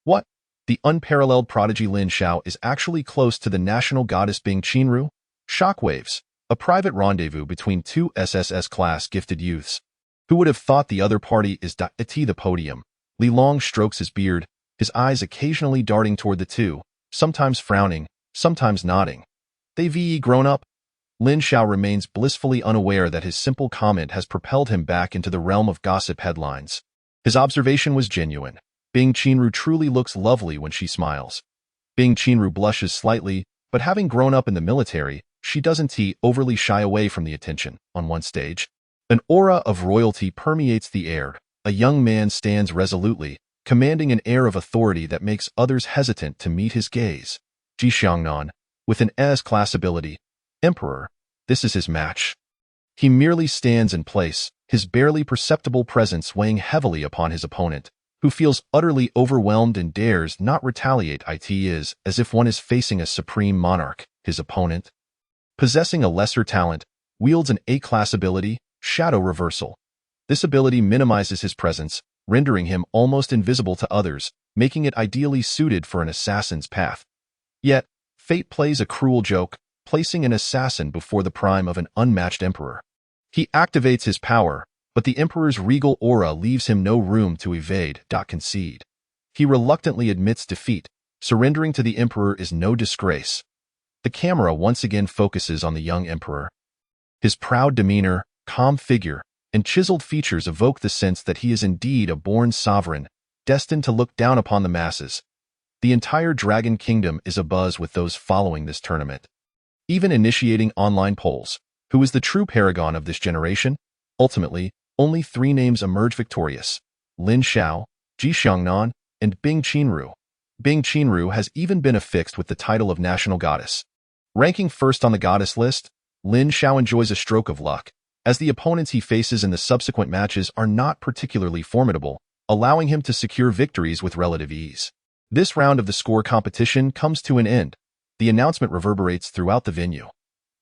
What? The unparalleled prodigy Lin Xiao is actually close to the national goddess Bing Qianru? Shockwaves. A private rendezvous between two SSS-class gifted youths. Who would have thought the other party is the podium? Li Long strokes his beard, his eyes occasionally darting toward the two, sometimes frowning, sometimes nodding. They've grown up? Lin Xiao remains blissfully unaware that his simple comment has propelled him back into the realm of gossip headlines. His observation was genuine. Bing Qianru truly looks lovely when she smiles. Bing Qianru blushes slightly, but having grown up in the military, she doesn't overly shy away from the attention. On one stage, an aura of royalty permeates the air. A young man stands resolutely, commanding an air of authority that makes others hesitant to meet his gaze. Ji Xiangnan, with an S-class ability, Emperor, this is his match. He merely stands in place, his barely perceptible presence weighing heavily upon his opponent, who feels utterly overwhelmed and dares not retaliate. It is as if one is facing a supreme monarch. His opponent, possessing a lesser talent, wields an A-class ability, Shadow Reversal. This ability minimizes his presence, rendering him almost invisible to others, making it ideally suited for an assassin's path. Yet, fate plays a cruel joke, placing an assassin before the prime of an unmatched emperor. He activates his power, but the emperor's regal aura leaves him no room to evade. Concede. He reluctantly admits defeat. Surrendering to the emperor is no disgrace. The camera once again focuses on the young emperor. His proud demeanor, calm figure, and chiseled features evoke the sense that he is indeed a born sovereign, destined to look down upon the masses. The entire Dragon Kingdom is abuzz with those following this tournament. Even initiating online polls, who is the true paragon of this generation? Ultimately, only 3 names emerge victorious: Lin Xiao, Ji Xiangnan, and Bing Qianru. Bing Qianru has even been affixed with the title of national goddess. Ranking first on the goddess list, Lin Xiao enjoys a stroke of luck, as the opponents he faces in the subsequent matches are not particularly formidable, allowing him to secure victories with relative ease. This round of the score competition comes to an end. The announcement reverberates throughout the venue.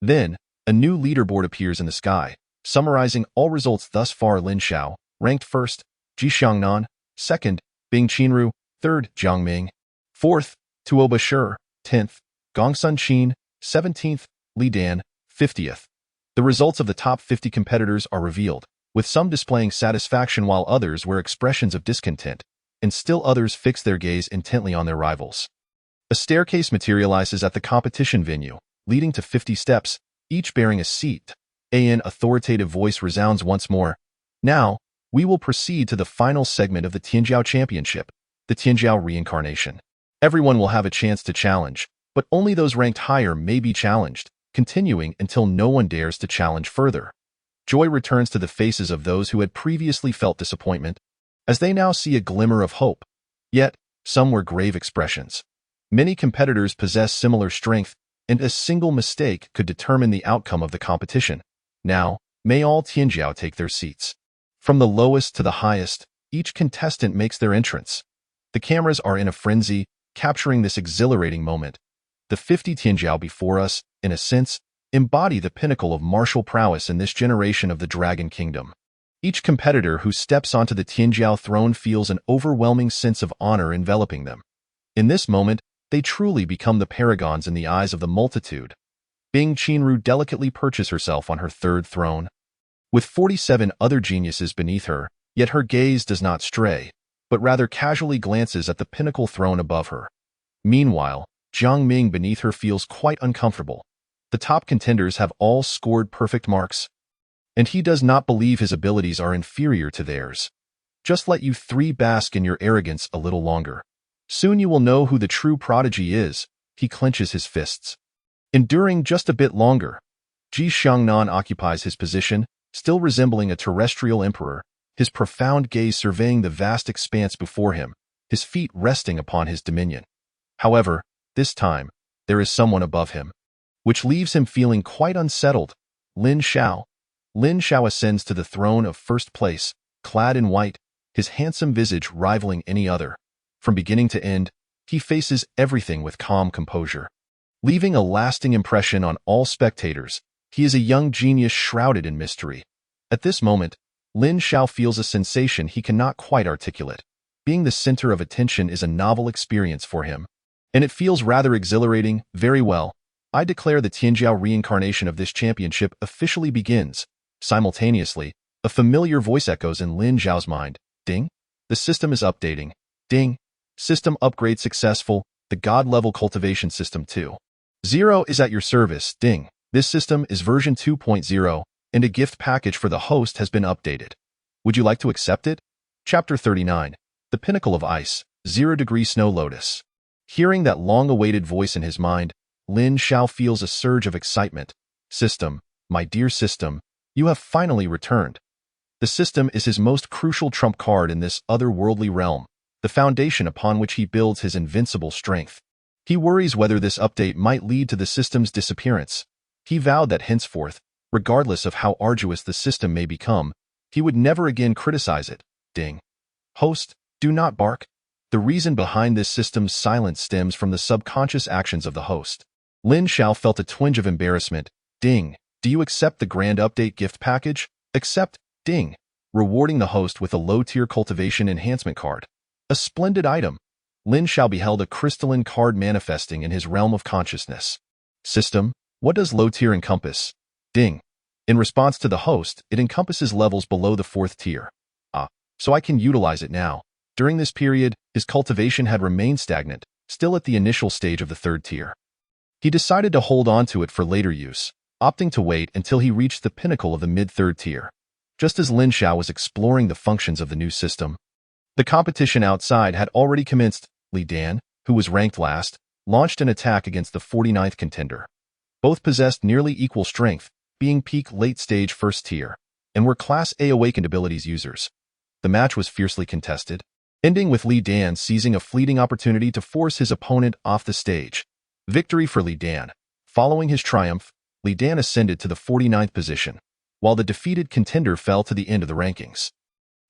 Then, a new leaderboard appears in the sky, summarizing all results thus far. Lin Xiao, ranked first; Ji Xiangnan, second; Bing Qianru, third; Jiang Ming, fourth; Tuo Bashir, 10th; Gongsun Qin, 17th, Li Dan, 50th. The results of the top 50 competitors are revealed, with some displaying satisfaction while others wear expressions of discontent, and still others fix their gaze intently on their rivals. A staircase materializes at the competition venue, leading to 50 steps, each bearing a seat. An authoritative voice resounds once more. Now, we will proceed to the final segment of the Tianjiao Championship, the Tianjiao Reincarnation. Everyone will have a chance to challenge, but only those ranked higher may be challenged, continuing until no one dares to challenge further. Joy returns to the faces of those who had previously felt disappointment, as they now see a glimmer of hope. Yet, some were grave expressions. Many competitors possess similar strength, and a single mistake could determine the outcome of the competition. Now, may all Tianjiao take their seats. From the lowest to the highest, each contestant makes their entrance. The cameras are in a frenzy, capturing this exhilarating moment. The 50 Tianjiao before us, in a sense, embody the pinnacle of martial prowess in this generation of the Dragon Kingdom. Each competitor who steps onto the Tianjiao throne feels an overwhelming sense of honor enveloping them. In this moment, they truly become the paragons in the eyes of the multitude. Bing Qianru delicately perches herself on her third throne, with 47 other geniuses beneath her, yet her gaze does not stray, but rather casually glances at the pinnacle throne above her. Meanwhile, Jiang Ming beneath her feels quite uncomfortable. The top contenders have all scored perfect marks, and he does not believe his abilities are inferior to theirs. Just let you three bask in your arrogance a little longer. Soon you will know who the true prodigy is. He clenches his fists. Enduring just a bit longer, Ji Xiangnan occupies his position, still resembling a terrestrial emperor, his profound gaze surveying the vast expanse before him, his feet resting upon his dominion. However, this time, there is someone above him, which leaves him feeling quite unsettled. Lin Xiao. Lin Xiao ascends to the throne of first place, clad in white, his handsome visage rivaling any other. From beginning to end, he faces everything with calm composure. Leaving a lasting impression on all spectators, he is a young genius shrouded in mystery. At this moment, Lin Xiao feels a sensation he cannot quite articulate. Being the center of attention is a novel experience for him, and it feels rather exhilarating. Very well, I declare the Tianjiao reincarnation of this championship officially begins. Simultaneously, a familiar voice echoes in Lin Xiao's mind. Ding. The system is updating. Ding. System upgrade successful. The God-level cultivation system 2.0 is at your service. Ding. This system is version 2.0, and a gift package for the host has been updated. Would you like to accept it? Chapter 39. The Pinnacle of Ice, 0-degree Snow Lotus. Hearing that long-awaited voice in his mind, Lin Xiao feels a surge of excitement. System, my dear system, you have finally returned. The system is his most crucial trump card in this otherworldly realm, the foundation upon which he builds his invincible strength. He worries whether this update might lead to the system's disappearance. He vowed that henceforth, regardless of how arduous the system may become, he would never again criticize it. Ding. Host, do not bark. The reason behind this system's silence stems from the subconscious actions of the host. Lin Xiao felt a twinge of embarrassment. Ding. Do you accept the grand update gift package? Accept. Ding. Rewarding the host with a low-tier cultivation enhancement card. A splendid item. Lin Xiao beheld a crystalline card manifesting in his realm of consciousness. System, what does low-tier encompass? Ding. In response to the host, it encompasses levels below the 4th tier. So I can utilize it now. During this period, his cultivation had remained stagnant, still at the initial stage of the 3rd tier. He decided to hold on to it for later use, opting to wait until he reached the pinnacle of the mid-3rd tier. Just as Lin Xiao was exploring the functions of the new system, the competition outside had already commenced. Li Dan, who was ranked last, launched an attack against the 49th contender. Both possessed nearly equal strength, being peak late-stage 1st tier, and were Class A awakened abilities users. The match was fiercely contested, ending with Li Dan seizing a fleeting opportunity to force his opponent off the stage. Victory for Li Dan. Following his triumph, Li Dan ascended to the 49th position, while the defeated contender fell to the end of the rankings.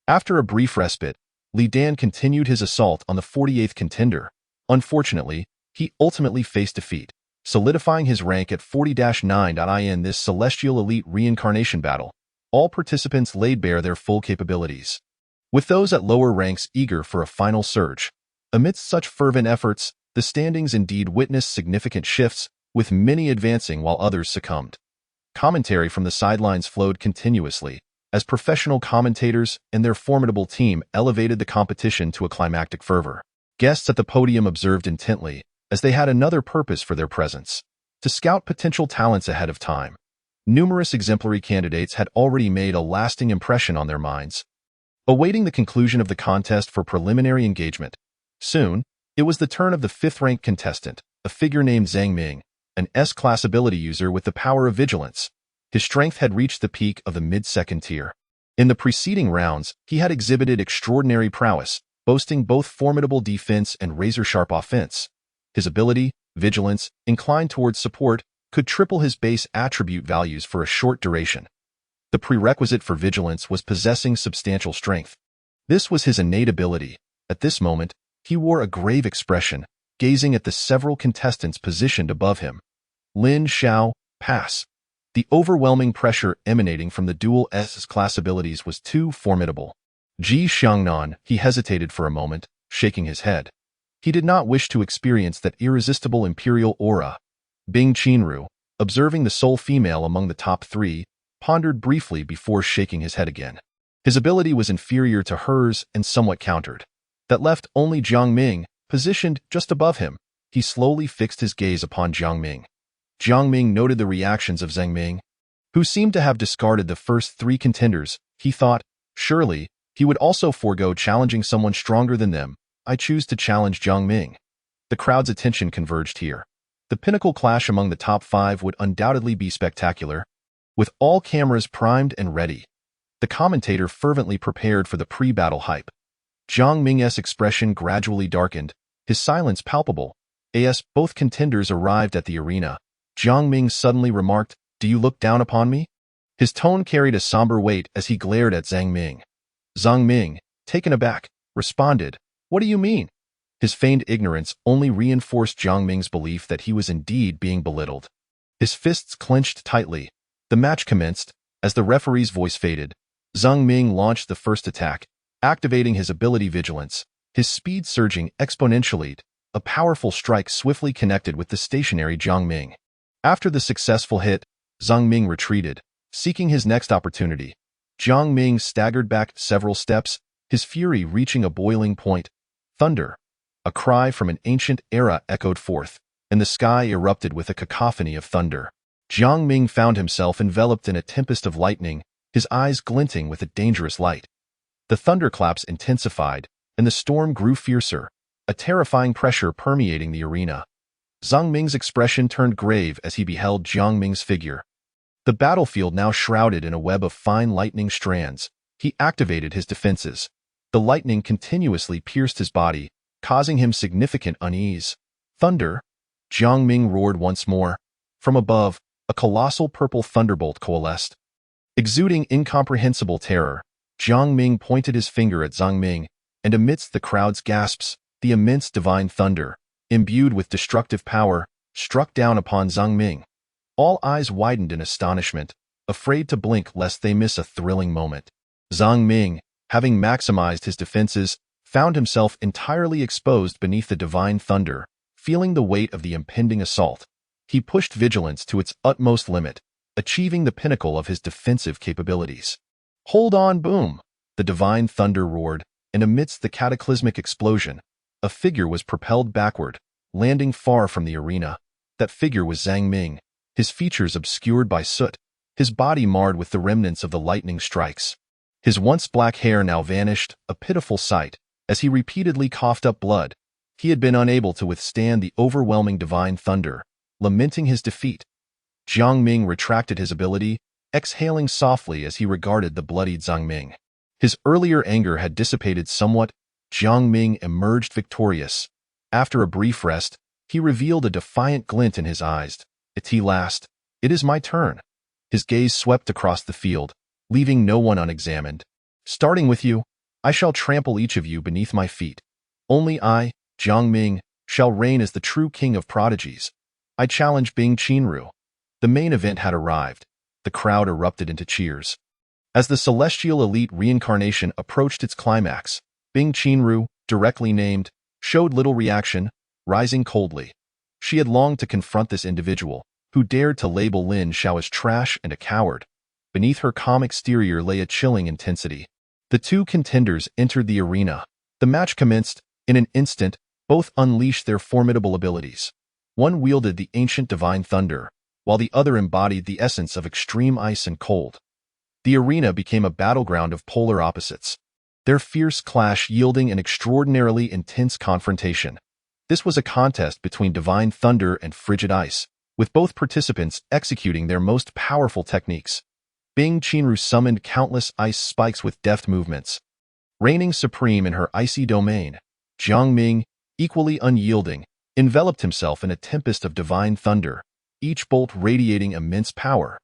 After a brief respite, Li Dan continued his assault on the 48th contender. Unfortunately, he ultimately faced defeat, solidifying his rank at 40-9. In this Celestial Elite Reincarnation battle, all participants laid bare their full capabilities, with those at lower ranks eager for a final surge. Amidst such fervent efforts, the standings indeed witnessed significant shifts. with many advancing while others succumbed. Commentary from the sidelines flowed continuously, as professional commentators and their formidable team elevated the competition to a climactic fervor. Guests at the podium observed intently, as they had another purpose for their presence: to scout potential talents ahead of time. Numerous exemplary candidates had already made a lasting impression on their minds, awaiting the conclusion of the contest for preliminary engagement. Soon, it was the turn of the fifth-ranked contestant, a figure named Zhang Ming, an S-class ability user with the power of vigilance. His strength had reached the peak of the mid-second tier. In the preceding rounds, he had exhibited extraordinary prowess, boasting both formidable defense and razor-sharp offense. His ability, vigilance, inclined towards support, could triple his base attribute values for a short duration. The prerequisite for vigilance was possessing substantial strength. This was his innate ability. At this moment, he wore a grave expression, gazing at the several contestants positioned above him. Lin Xiao, pass. The overwhelming pressure emanating from the dual S-class abilities was too formidable. Ji Xiangnan, he hesitated for a moment, shaking his head. He did not wish to experience that irresistible imperial aura. Bing Qinru, observing the sole female among the top three, pondered briefly before shaking his head again. His ability was inferior to hers and somewhat countered. That left only Jiang Ming, positioned just above him. He slowly fixed his gaze upon Jiang Ming. Jiang Ming noted the reactions of Zhang Ming, who seemed to have discarded the first three contenders. He thought, surely, he would also forego challenging someone stronger than them. I choose to challenge Jiang Ming. The crowd's attention converged here. The pinnacle clash among the top five would undoubtedly be spectacular. With all cameras primed and ready, the commentator fervently prepared for the pre-battle hype. Jiang Ming's expression gradually darkened, his silence palpable. As both contenders arrived at the arena, Jiang Ming suddenly remarked, "Do you look down upon me?" His tone carried a somber weight as he glared at Zhang Ming. Zhang Ming, taken aback, responded, "What do you mean?" His feigned ignorance only reinforced Jiang Ming's belief that he was indeed being belittled. His fists clenched tightly. The match commenced. As the referee's voice faded, Zhang Ming launched the first attack, activating his ability vigilance, his speed surging exponentially. A powerful strike swiftly connected with the stationary Jiang Ming. After the successful hit, Zhang Ming retreated, seeking his next opportunity. Jiang Ming staggered back several steps, his fury reaching a boiling point. Thunder! A cry from an ancient era echoed forth, and the sky erupted with a cacophony of thunder. Jiang Ming found himself enveloped in a tempest of lightning, his eyes glinting with a dangerous light. The thunderclaps intensified, and the storm grew fiercer, a terrifying pressure permeating the arena. Zhang Ming's expression turned grave as he beheld Jiang Ming's figure. The battlefield now shrouded in a web of fine lightning strands. He activated his defenses. The lightning continuously pierced his body, causing him significant unease. Thunder! Jiang Ming roared once more. From above, a colossal purple thunderbolt coalesced. Exuding incomprehensible terror, Jiang Ming pointed his finger at Zhang Ming, and amidst the crowd's gasps, the immense divine thunder, imbued with destructive power, struck down upon Zhang Ming. All eyes widened in astonishment, afraid to blink lest they miss a thrilling moment. Zhang Ming, having maximized his defenses, found himself entirely exposed beneath the divine thunder, feeling the weight of the impending assault. He pushed vigilance to its utmost limit, achieving the pinnacle of his defensive capabilities. "Hold on, boom!" The divine thunder roared, and amidst the cataclysmic explosion, a figure was propelled backward, landing far from the arena. That figure was Zhang Ming, his features obscured by soot, his body marred with the remnants of the lightning strikes. His once black hair now vanished, a pitiful sight, as he repeatedly coughed up blood. He had been unable to withstand the overwhelming divine thunder, lamenting his defeat. Jiang Ming retracted his ability, exhaling softly as he regarded the bloodied Zhang Ming. His earlier anger had dissipated somewhat. Jiang Ming emerged victorious. After a brief rest, he revealed a defiant glint in his eyes. "At last, it is my turn." His gaze swept across the field, leaving no one unexamined. "Starting with you, I shall trample each of you beneath my feet. Only I, Jiang Ming, shall reign as the true king of prodigies. I challenge Bing Qinru." The main event had arrived. The crowd erupted into cheers. As the celestial elite reincarnation approached its climax, Bing Qinru, directly named, showed little reaction, rising coldly. She had longed to confront this individual, who dared to label Lin Xiao as trash and a coward. Beneath her calm exterior lay a chilling intensity. The two contenders entered the arena. The match commenced. In an instant, both unleashed their formidable abilities. One wielded the ancient divine thunder, while the other embodied the essence of extreme ice and cold. The arena became a battleground of polar opposites, their fierce clash yielding an extraordinarily intense confrontation. This was a contest between divine thunder and frigid ice, with both participants executing their most powerful techniques. Bing Qianru summoned countless ice spikes with deft movements. Reigning supreme in her icy domain, Jiang Ming, equally unyielding, enveloped himself in a tempest of divine thunder, each bolt radiating immense power.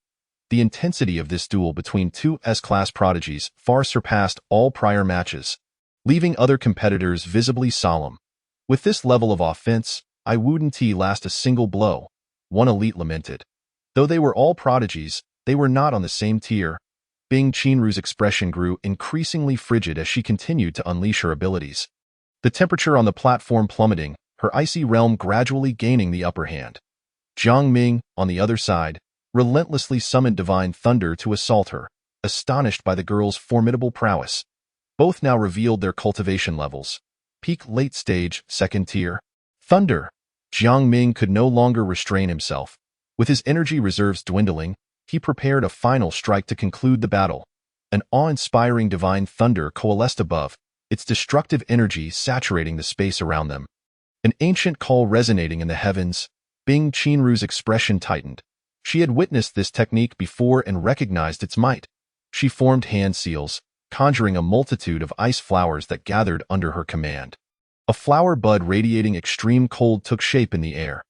The intensity of this duel between two S-class prodigies far surpassed all prior matches, leaving other competitors visibly solemn. With this level of offense, I wouldn't last a single blow, one elite lamented. Though they were all prodigies, they were not on the same tier. Bing Qianru's expression grew increasingly frigid as she continued to unleash her abilities. The temperature on the platform plummeting, her icy realm gradually gaining the upper hand. Jiang Ming, on the other side, relentlessly summoned divine thunder to assault her, astonished by the girl's formidable prowess. Both now revealed their cultivation levels. Peak late stage, second tier. Thunder. Jiang Ming could no longer restrain himself. With his energy reserves dwindling, he prepared a final strike to conclude the battle. An awe-inspiring divine thunder coalesced above, its destructive energy saturating the space around them. An ancient call resonating in the heavens, Bing Qianru's expression tightened. She had witnessed this technique before and recognized its might. She formed hand seals, conjuring a multitude of ice flowers that gathered under her command. A flower bud radiating extreme cold took shape in the air.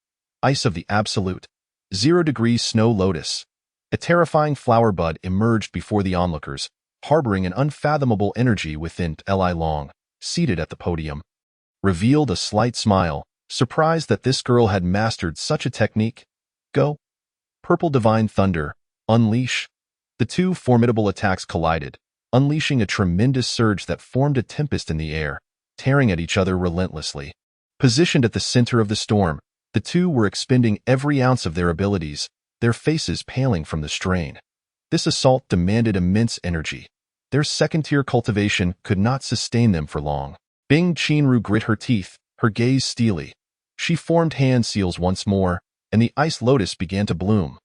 Ice of the absolute. 0-degree snow lotus. A terrifying flower bud emerged before the onlookers, harboring an unfathomable energy within. Li Long, seated at the podium, revealed a slight smile, surprised that this girl had mastered such a technique. Go. Purple divine thunder. Unleash. The two formidable attacks collided, unleashing a tremendous surge that formed a tempest in the air, tearing at each other relentlessly. Positioned at the center of the storm, the two were expending every ounce of their abilities, their faces paling from the strain. This assault demanded immense energy. Their second-tier cultivation could not sustain them for long. Bing Qianru grit her teeth, her gaze steely. She formed hand seals once more, and the ice lotus began to bloom.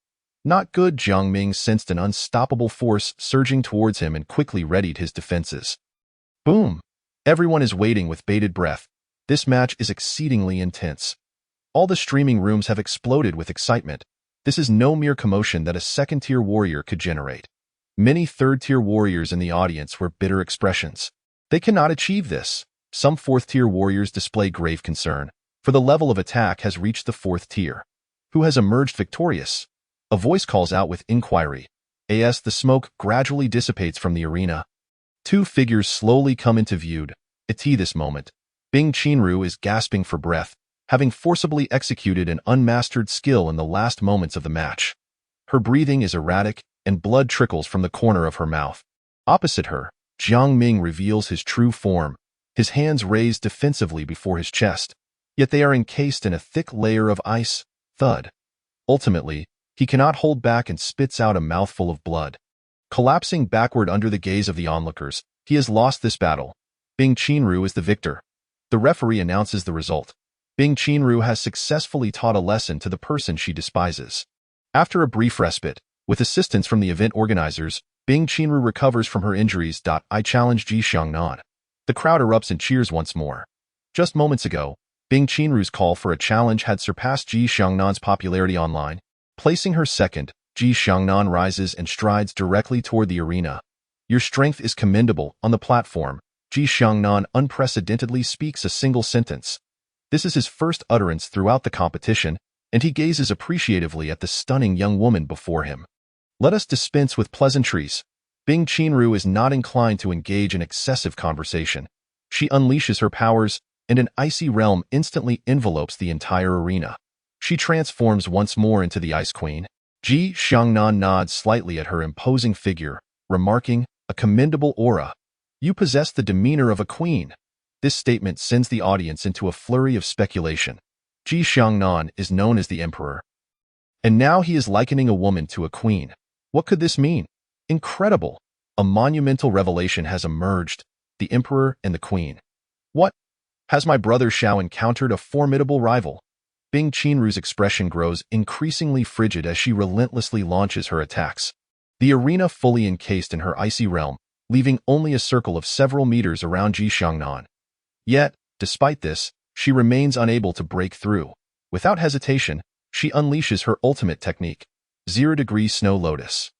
Not good. Jiang Ming sensed an unstoppable force surging towards him and quickly readied his defenses. Boom! Everyone is waiting with bated breath. This match is exceedingly intense. All the streaming rooms have exploded with excitement. This is no mere commotion that a second-tier warrior could generate. Many third-tier warriors in the audience were bitter expressions. They cannot achieve this. Some fourth-tier warriors display grave concern, for the level of attack has reached the fourth tier. Who has emerged victorious? A voice calls out with inquiry. As the smoke gradually dissipates from the arena, two figures slowly come into view. At this moment, Bing Qianru is gasping for breath, having forcibly executed an unmastered skill in the last moments of the match. Her breathing is erratic, and blood trickles from the corner of her mouth. Opposite her, Jiang Ming reveals his true form, his hands raised defensively before his chest, yet they are encased in a thick layer of ice. Thud. Ultimately, he cannot hold back and spits out a mouthful of blood. Collapsing backward under the gaze of the onlookers, he has lost this battle. Bing Qianru is the victor. The referee announces the result. Bing Qianru has successfully taught a lesson to the person she despises. After a brief respite, with assistance from the event organizers, Bing Qianru recovers from her injuries. I challenge Ji Xiangnan. The crowd erupts in cheers once more. Just moments ago, Bing Qianru's call for a challenge had surpassed Ji Xiangnan's popularity online. Placing her second, Ji Xiangnan rises and strides directly toward the arena. Your strength is commendable. On the platform, Ji Xiangnan unprecedentedly speaks a single sentence. This is his first utterance throughout the competition, and he gazes appreciatively at the stunning young woman before him. Let us dispense with pleasantries. Bing Qianru is not inclined to engage in excessive conversation. She unleashes her powers, and an icy realm instantly envelopes the entire arena. She transforms once more into the Ice Queen. Ji Xiangnan nods slightly at her imposing figure, remarking, "A commendable aura. You possess the demeanor of a queen." This statement sends the audience into a flurry of speculation. Ji Xiangnan is known as the emperor. And now he is likening a woman to a queen. What could this mean? Incredible! A monumental revelation has emerged, the emperor and the queen. What? Has my brother Xiao encountered a formidable rival? Bing Qianru's expression grows increasingly frigid as she relentlessly launches her attacks. The arena fully encased in her icy realm, leaving only a circle of several meters around Ji Xiangnan. Yet, despite this, she remains unable to break through. Without hesitation, she unleashes her ultimate technique, 0-degree Snow Lotus.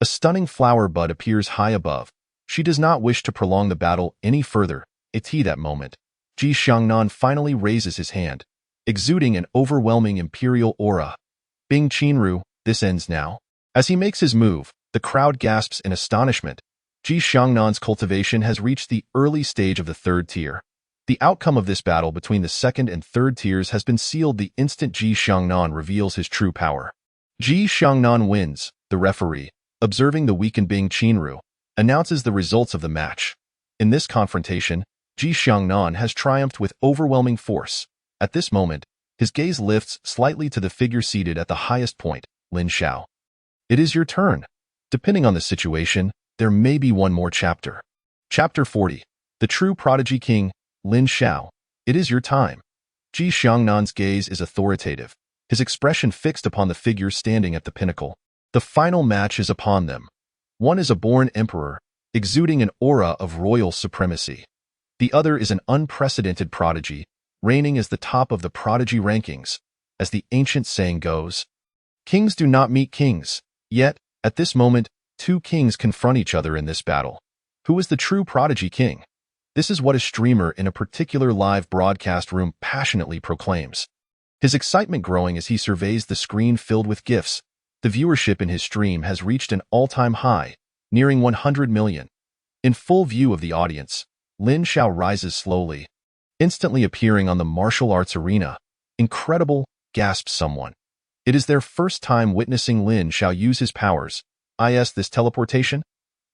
A stunning flower bud appears high above. She does not wish to prolong the battle any further. At that moment, Ji Xiangnan finally raises his hand, exuding an overwhelming imperial aura. Bing Qianru, this ends now. As he makes his move, the crowd gasps in astonishment. Ji Xiangnan's cultivation has reached the early stage of the third tier. The outcome of this battle between the second and third tiers has been sealed the instant Ji Xiangnan reveals his true power. Ji Xiangnan wins. The referee, observing the weakened Bing Qianru, announces the results of the match. In this confrontation, Ji Xiangnan has triumphed with overwhelming force. At this moment, his gaze lifts slightly to the figure seated at the highest point, Lin Xiao. It is your turn. Depending on the situation, there may be one more chapter. Chapter 40. The True Prodigy King, Lin Xiao. It is your time. Ji Xiangnan's gaze is authoritative, his expression fixed upon the figure standing at the pinnacle. The final match is upon them. One is a born emperor, exuding an aura of royal supremacy. The other is an unprecedented prodigy, reigning as the top of the prodigy rankings. As the ancient saying goes, kings do not meet kings. Yet, at this moment, two kings confront each other in this battle. Who is the true prodigy king? This is what a streamer in a particular live broadcast room passionately proclaims. His excitement growing as he surveys the screen filled with GIFs. The viewership in his stream has reached an all-time high, nearing 100 million. In full view of the audience, Lin Xiao rises slowly, instantly appearing on the martial arts arena. Incredible, gasps someone. It is their first time witnessing Lin Xiao use his powers. Is this teleportation?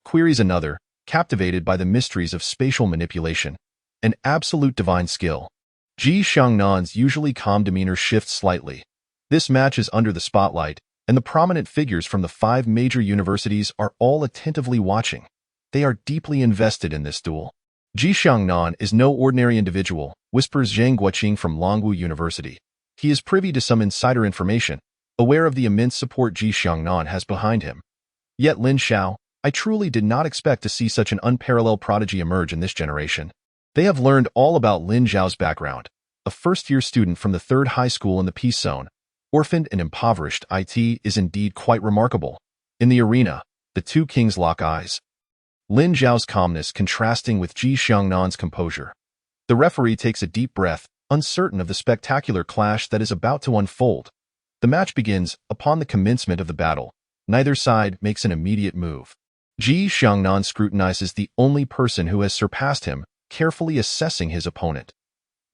Queries another, captivated by the mysteries of spatial manipulation. An absolute divine skill. Ji Xiangnan's usually calm demeanor shifts slightly. This match is under the spotlight, and the prominent figures from the 5 major universities are all attentively watching. They are deeply invested in this duel. Ji Xiangnan is no ordinary individual, whispers Zhang Guoqing from Longwu University. He is privy to some insider information, aware of the immense support Ji Xiangnan has behind him. Yet Lin Xiao, I truly did not expect to see such an unparalleled prodigy emerge in this generation. They have learned all about Lin Xiao's background, a first-year student from the 3rd high school in the Peace Zone. Orphaned and impoverished, it is indeed quite remarkable. In the arena, the two kings lock eyes. Lin Xiao's calmness contrasting with Ji Xiangnan's composure. The referee takes a deep breath, uncertain of the spectacular clash that is about to unfold. The match begins. Upon the commencement of the battle, neither side makes an immediate move. Ji Xiangnan scrutinizes the only person who has surpassed him, carefully assessing his opponent.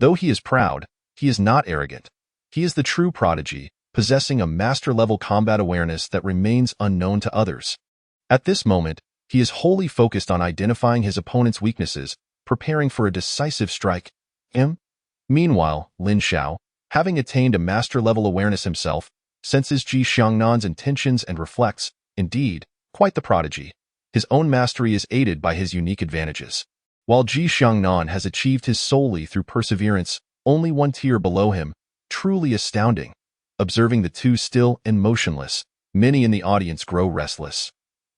Though he is proud, he is not arrogant. He is the true prodigy, possessing a master-level combat awareness that remains unknown to others. At this moment, he is wholly focused on identifying his opponent's weaknesses, preparing for a decisive strike. Meanwhile, Lin Xiao, having attained a master-level awareness himself, senses Ji Xiangnan's intentions and reflects, indeed, quite the prodigy. His own mastery is aided by his unique advantages. While Ji Xiangnan has achieved his solely through perseverance, only one tier below him, truly astounding. Observing the two still and motionless, many in the audience grow restless.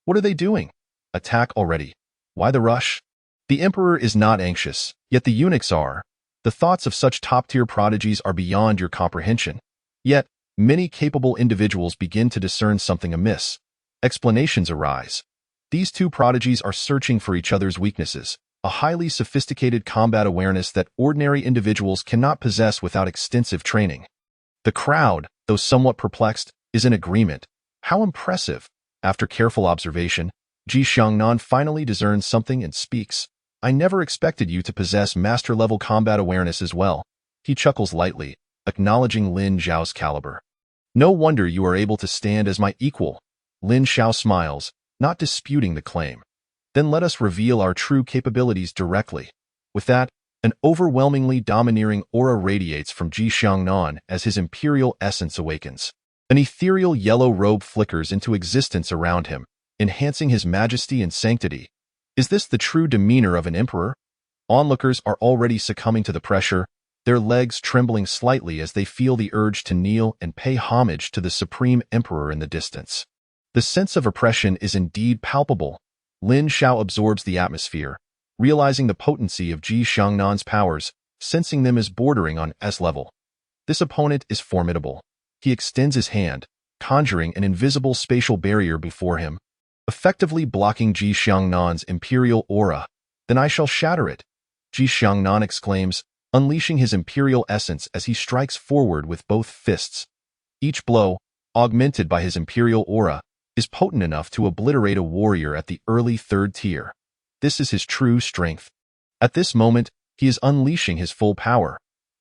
What are they doing? Attack already. Why the rush? The emperor is not anxious, yet the eunuchs are. The thoughts of such top-tier prodigies are beyond your comprehension. Yet, many capable individuals begin to discern something amiss. Explanations arise. These two prodigies are searching for each other's weaknesses, a highly sophisticated combat awareness that ordinary individuals cannot possess without extensive training. The crowd, though somewhat perplexed, is in agreement. How impressive! After careful observation, Ji Xiangnan finally discerns something and speaks. I never expected you to possess master-level combat awareness as well. He chuckles lightly, acknowledging Lin Xiao's caliber. No wonder you are able to stand as my equal. Lin Xiao smiles, not disputing the claim. Then let us reveal our true capabilities directly. With that, An overwhelmingly domineering aura radiates from Ji Xiangnan as his imperial essence awakens. An ethereal yellow robe flickers into existence around him, enhancing his majesty and sanctity. Is this the true demeanor of an emperor? Onlookers are already succumbing to the pressure, their legs trembling slightly as they feel the urge to kneel and pay homage to the supreme emperor in the distance. The sense of oppression is indeed palpable. Lin Xiao absorbs the atmosphere, realizing the potency of Ji Xiangnan's powers, sensing them as bordering on S-level. This opponent is formidable. He extends his hand, conjuring an invisible spatial barrier before him, effectively blocking Ji Xiangnan's imperial aura. Then I shall shatter it, Ji Xiangnan exclaims, unleashing his imperial essence as he strikes forward with both fists. Each blow, augmented by his imperial aura, is potent enough to obliterate a warrior at the early third tier. This is his true strength. At this moment, he is unleashing his full power.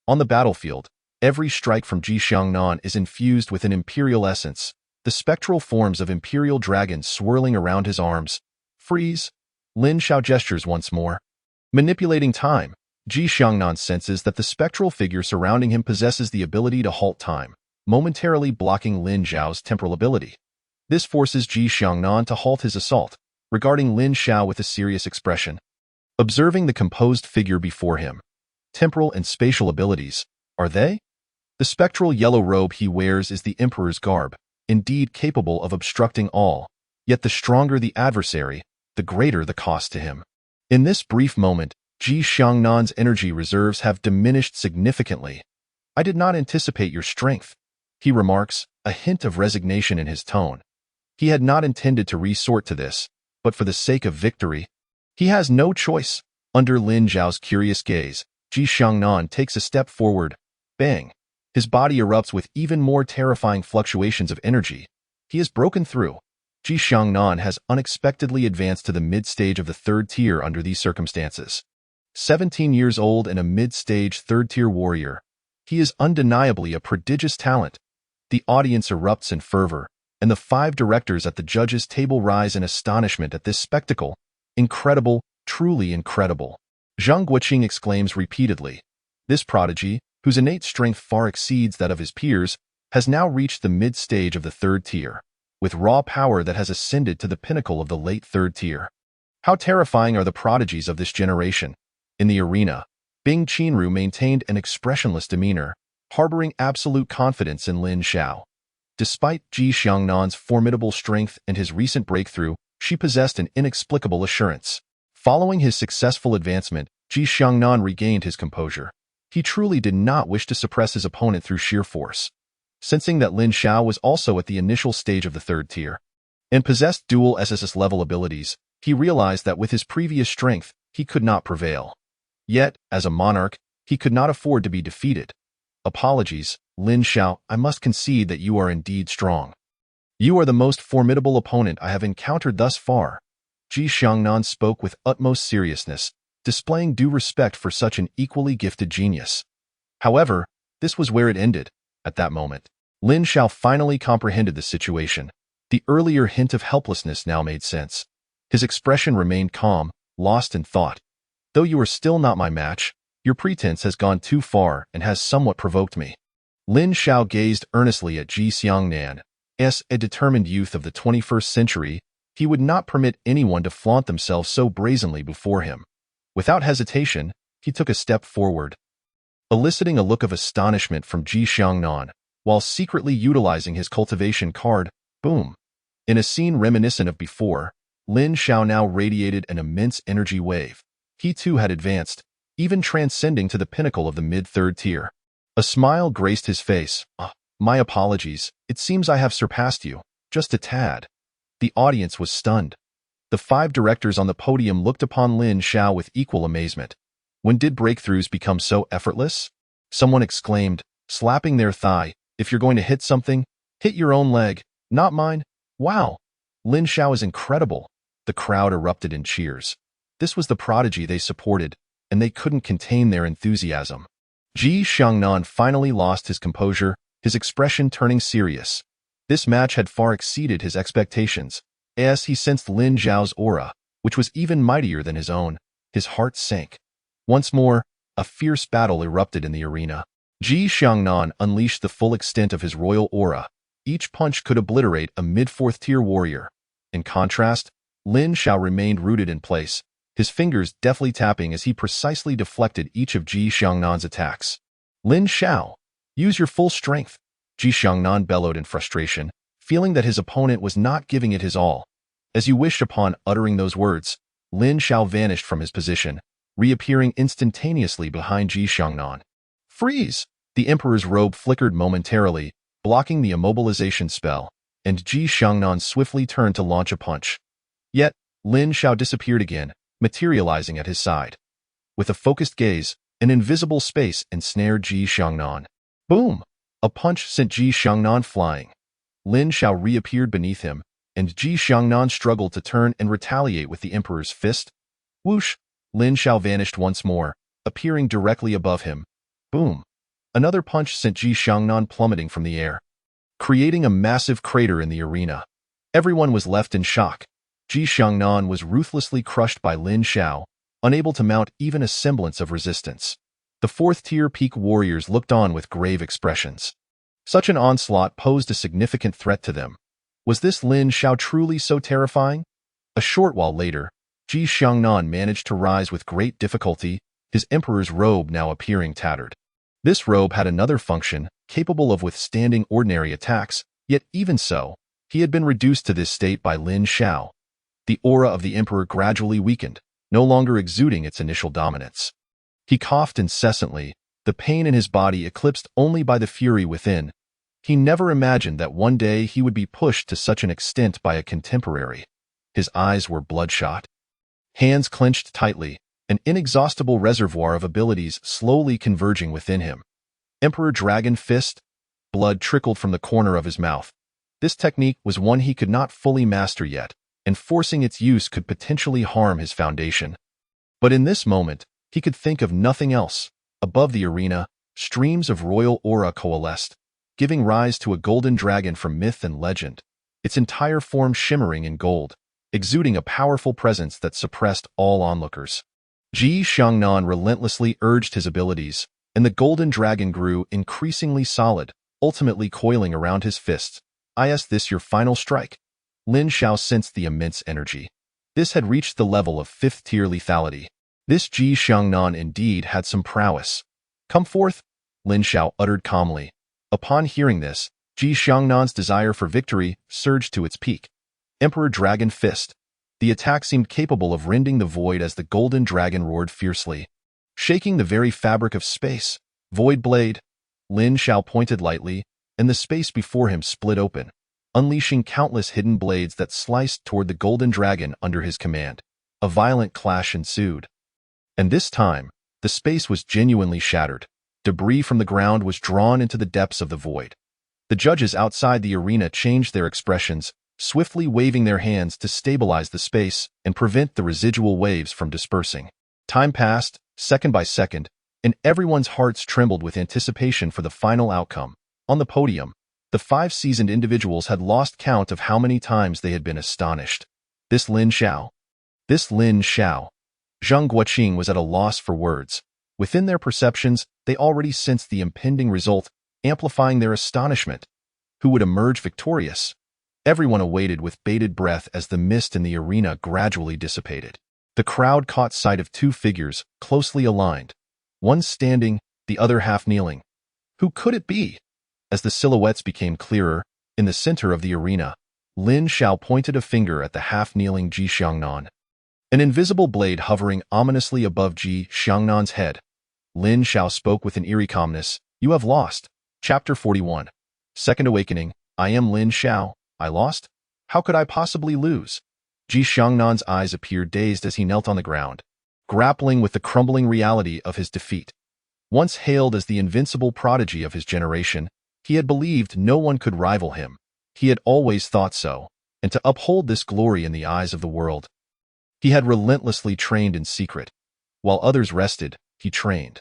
On the battlefield, every strike from Ji Xiangnan is infused with an imperial essence, the spectral forms of imperial dragons swirling around his arms. Freeze! Lin Xiao gestures once more. Manipulating time, Ji Xiangnan senses that the spectral figure surrounding him possesses the ability to halt time, momentarily blocking Lin Xiao's temporal ability. This forces Ji Xiangnan to halt his assault, regarding Lin Xiao with a serious expression. Observing the composed figure before him. Temporal and spatial abilities, are they? The spectral yellow robe he wears is the Emperor's garb, indeed capable of obstructing all, yet the stronger the adversary, the greater the cost to him. In this brief moment, Ji Xiangnan's energy reserves have diminished significantly. I did not anticipate your strength, he remarks, a hint of resignation in his tone. He had not intended to resort to this, but for the sake of victory, he has no choice. Under Lin Zhao's curious gaze, Ji Xiangnan takes a step forward. Bang! His body erupts with even more terrifying fluctuations of energy. He is broken through. Ji Xiangnan has unexpectedly advanced to the mid-stage of the third tier under these circumstances. 17 years old and a mid-stage third-tier warrior, he is undeniably a prodigious talent. The audience erupts in fervor, and the 5 directors at the judges' table rise in astonishment at this spectacle. Incredible, truly incredible. Zhang Guoqing exclaims repeatedly. This prodigy, whose innate strength far exceeds that of his peers, has now reached the mid-stage of the third tier, with raw power that has ascended to the pinnacle of the late third tier. How terrifying are the prodigies of this generation. In the arena, Bing Qianru maintained an expressionless demeanor, harboring absolute confidence in Lin Xiao. Despite Ji Xiangnan's formidable strength and his recent breakthrough, she possessed an inexplicable assurance. Following his successful advancement, Ji Xiangnan regained his composure. He truly did not wish to suppress his opponent through sheer force. Sensing that Lin Xiao was also at the initial stage of the third tier and possessed dual SSS-level abilities, he realized that with his previous strength, he could not prevail. Yet, as a monarch, he could not afford to be defeated. Apologies, Lin Xiao, I must concede that you are indeed strong. You are the most formidable opponent I have encountered thus far. Ji Xiangnan spoke with utmost seriousness, displaying due respect for such an equally gifted genius. However, this was where it ended. At that moment, Lin Xiao finally comprehended the situation. The earlier hint of helplessness now made sense. His expression remained calm, lost in thought. Though you are still not my match, your pretense has gone too far and has somewhat provoked me. Lin Xiao gazed earnestly at Ji Xiangnan. As a determined youth of the 21st century, he would not permit anyone to flaunt themselves so brazenly before him. Without hesitation, he took a step forward, eliciting a look of astonishment from Ji Xiangnan, while secretly utilizing his cultivation card. Boom! In a scene reminiscent of before, Lin Xiao now radiated an immense energy wave. He too had advanced, even transcending to the pinnacle of the mid-third tier. A smile graced his face. My apologies, it seems I have surpassed you, just a tad. The audience was stunned. The 5 directors on the podium looked upon Lin Xiao with equal amazement. When did breakthroughs become so effortless? Someone exclaimed, slapping their thigh, if you're going to hit something, hit your own leg, not mine. Wow! Lin Xiao is incredible. The crowd erupted in cheers. This was the prodigy they supported, and they couldn't contain their enthusiasm. Ji Xiangnan finally lost his composure, his expression turning serious. This match had far exceeded his expectations. As he sensed Lin Zhao's aura, which was even mightier than his own, his heart sank. Once more, a fierce battle erupted in the arena. Ji Xiangnan unleashed the full extent of his royal aura. Each punch could obliterate a mid-4th-tier warrior. In contrast, Lin Xiao remained rooted in place, his fingers deftly tapping as he precisely deflected each of Ji Xiangnan's attacks. Lin Xiao, use your full strength, Ji Xiangnan bellowed in frustration, feeling that his opponent was not giving it his all. As you wished. Upon uttering those words, Lin Xiao vanished from his position, reappearing instantaneously behind Ji Xiangnan. Freeze! The Emperor's robe flickered momentarily, blocking the immobilization spell, and Ji Xiangnan swiftly turned to launch a punch. Yet, Lin Xiao disappeared again, materializing at his side. With a focused gaze, an invisible space ensnared Ji Xiangnan. Boom! A punch sent Ji Xiangnan flying. Lin Xiao reappeared beneath him, and Ji Xiangnan struggled to turn and retaliate with the Emperor's fist. Whoosh! Lin Xiao vanished once more, appearing directly above him. Boom! Another punch sent Ji Xiangnan plummeting from the air, creating a massive crater in the arena. Everyone was left in shock. Ji Xiangnan was ruthlessly crushed by Lin Xiao, unable to mount even a semblance of resistance. The 4th-tier peak warriors looked on with grave expressions. Such an onslaught posed a significant threat to them. Was this Lin Xiao truly so terrifying? A short while later, Ji Xiangnan managed to rise with great difficulty, his emperor's robe now appearing tattered. This robe had another function, capable of withstanding ordinary attacks, yet even so, he had been reduced to this state by Lin Xiao. The aura of the emperor gradually weakened, no longer exuding its initial dominance. He coughed incessantly, the pain in his body eclipsed only by the fury within. He never imagined that one day he would be pushed to such an extent by a contemporary. His eyes were bloodshot. Hands clenched tightly, an inexhaustible reservoir of abilities slowly converging within him. Emperor Dragon Fist. Blood trickled from the corner of his mouth. This technique was one he could not fully master yet, and forcing its use could potentially harm his foundation. But in this moment, he could think of nothing else. Above the arena, streams of royal aura coalesced, giving rise to a golden dragon from myth and legend, its entire form shimmering in gold, exuding a powerful presence that suppressed all onlookers. Ji Xiangnan relentlessly urged his abilities, and the golden dragon grew increasingly solid, ultimately coiling around his fists. Is this your final strike? Lin Xiao sensed the immense energy. This had reached the level of 5th-tier lethality. This Ji Xiangnan indeed had some prowess. Come forth, Lin Xiao uttered calmly. Upon hearing this, Ji Xiangnan's desire for victory surged to its peak. Emperor Dragon Fist. The attack seemed capable of rending the void as the golden dragon roared fiercely, shaking the very fabric of space. Void Blade. Lin Xiao pointed lightly, and the space before him split open, unleashing countless hidden blades that sliced toward the golden dragon under his command. A violent clash ensued. And this time, the space was genuinely shattered. Debris from the ground was drawn into the depths of the void. The judges outside the arena changed their expressions, swiftly waving their hands to stabilize the space and prevent the residual waves from dispersing. Time passed, second by second, and everyone's hearts trembled with anticipation for the final outcome. On the podium, the 5 seasoned individuals had lost count of how many times they had been astonished. This Lin Xiao. Zhang Guoqing was at a loss for words. Within their perceptions, they already sensed the impending result, amplifying their astonishment. Who would emerge victorious? Everyone awaited with bated breath as the mist in the arena gradually dissipated. The crowd caught sight of 2 figures, closely aligned. One standing, the other half kneeling. Who could it be? As the silhouettes became clearer, in the center of the arena, Lin Xiao pointed a finger at the half-kneeling Ji Xiangnan. An invisible blade hovering ominously above Ji Xiangnan's head. Lin Xiao spoke with an eerie calmness. You have lost. Chapter 41. Second Awakening. I am Lin Xiao. I lost? How could I possibly lose? Ji Xiangnan's eyes appeared dazed as he knelt on the ground, grappling with the crumbling reality of his defeat. Once hailed as the invincible prodigy of his generation, he had believed no one could rival him. He had always thought so, and to uphold this glory in the eyes of the world, he had relentlessly trained in secret. While others rested, he trained.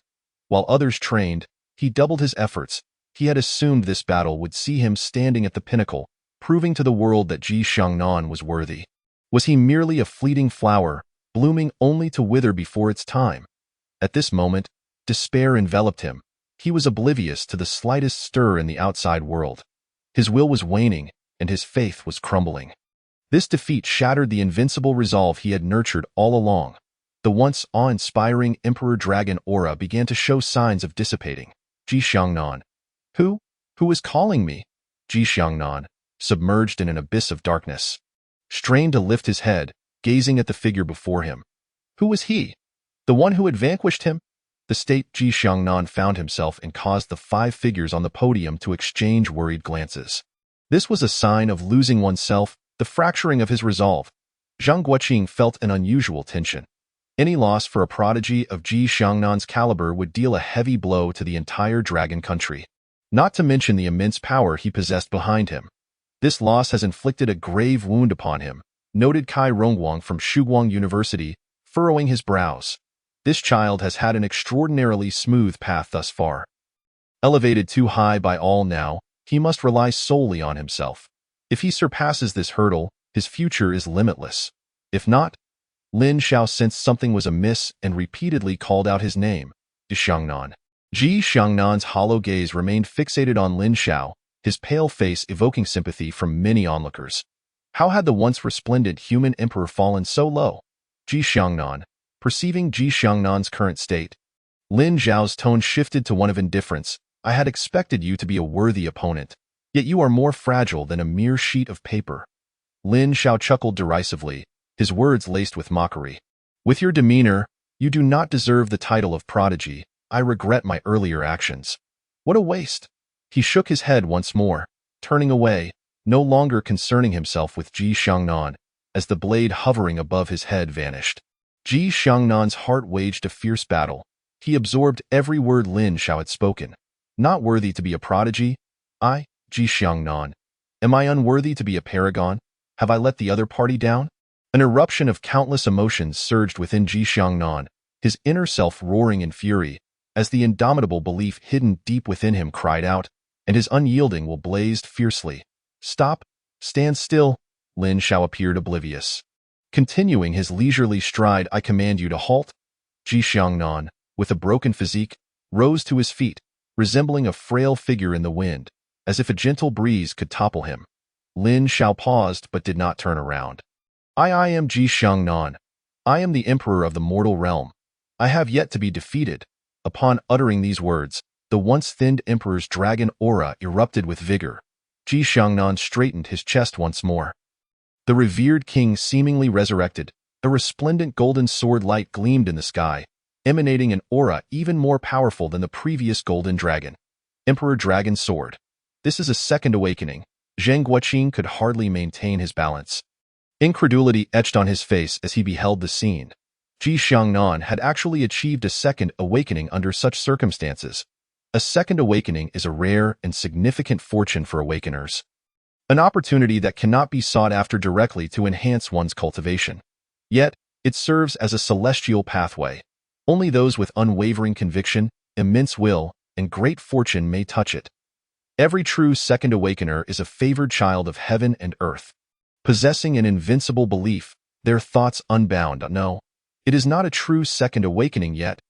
While others trained, he doubled his efforts. He had assumed this battle would see him standing at the pinnacle, proving to the world that Ji Xiangnan was worthy. Was he merely a fleeting flower, blooming only to wither before its time? At this moment, Despair enveloped him. He was oblivious to the slightest stir in the outside world. His will was waning, and his faith was crumbling. This defeat shattered the invincible resolve he had nurtured all along. The once awe-inspiring Emperor Dragon aura began to show signs of dissipating. Ji Xiangnan. Who? Who is calling me? Ji Xiangnan, submerged in an abyss of darkness, strained to lift his head, gazing at the figure before him. Who was he? The one who had vanquished him? The state Ji Xiangnan found himself in caused the 5 figures on the podium to exchange worried glances. This was a sign of losing oneself, the fracturing of his resolve. Zhang Guoqing felt an unusual tension. Any loss for a prodigy of Ji Xiangnan's caliber would deal a heavy blow to the entire dragon country, not to mention the immense power he possessed behind him. This loss has inflicted a grave wound upon him, noted Kai Rongguang from Shuguang University, furrowing his brows. This child has had an extraordinarily smooth path thus far. Elevated too high by all now, he must rely solely on himself. If he surpasses this hurdle, his future is limitless. If not, Lin Xiao sensed something was amiss and repeatedly called out his name, Ji Xiangnan. Ji Xiangnan's hollow gaze remained fixated on Lin Xiao, his pale face evoking sympathy from many onlookers. How had the once resplendent human emperor fallen so low? Ji Xiangnan, perceiving Ji Xiangnan's current state, Lin Xiao's tone shifted to one of indifference. I had expected you to be a worthy opponent, yet you are more fragile than a mere sheet of paper. Lin Xiao chuckled derisively, his words laced with mockery. With your demeanor, you do not deserve the title of prodigy. I regret my earlier actions. What a waste. He shook his head once more, turning away, no longer concerning himself with Ji Xiangnan, as the blade hovering above his head vanished. Ji Xiangnan's heart waged a fierce battle. He absorbed every word Lin Xiao had spoken. Not worthy to be a prodigy? I, Ji Xiangnan. Am I unworthy to be a paragon? Have I let the other party down? An eruption of countless emotions surged within Ji Xiangnan, his inner self roaring in fury, as the indomitable belief hidden deep within him cried out, and his unyielding will blazed fiercely. Stop! Stand still! Lin Xiao appeared oblivious. Continuing his leisurely stride, I command you to halt. Ji Xiangnan, with a broken physique, rose to his feet, resembling a frail figure in the wind, as if a gentle breeze could topple him. Lin Xiao paused but did not turn around. I am Ji Xiangnan. I am the emperor of the mortal realm. I have yet to be defeated. Upon uttering these words, the once thinned emperor's dragon aura erupted with vigor. Ji Xiangnan straightened his chest once more. The revered king seemingly resurrected. A resplendent golden sword light gleamed in the sky, emanating an aura even more powerful than the previous golden dragon. Emperor Dragon Sword. This is a second awakening. Zhang Guoqing could hardly maintain his balance. Incredulity etched on his face as he beheld the scene. Ji Xiangnan had actually achieved a second awakening under such circumstances. A second awakening is a rare and significant fortune for awakeners. An opportunity that cannot be sought after directly to enhance one's cultivation. Yet, it serves as a celestial pathway. Only those with unwavering conviction, immense will, and great fortune may touch it. Every true second awakener is a favored child of heaven and earth, possessing an invincible belief, their thoughts unbound. No, it is not a true second awakening yet.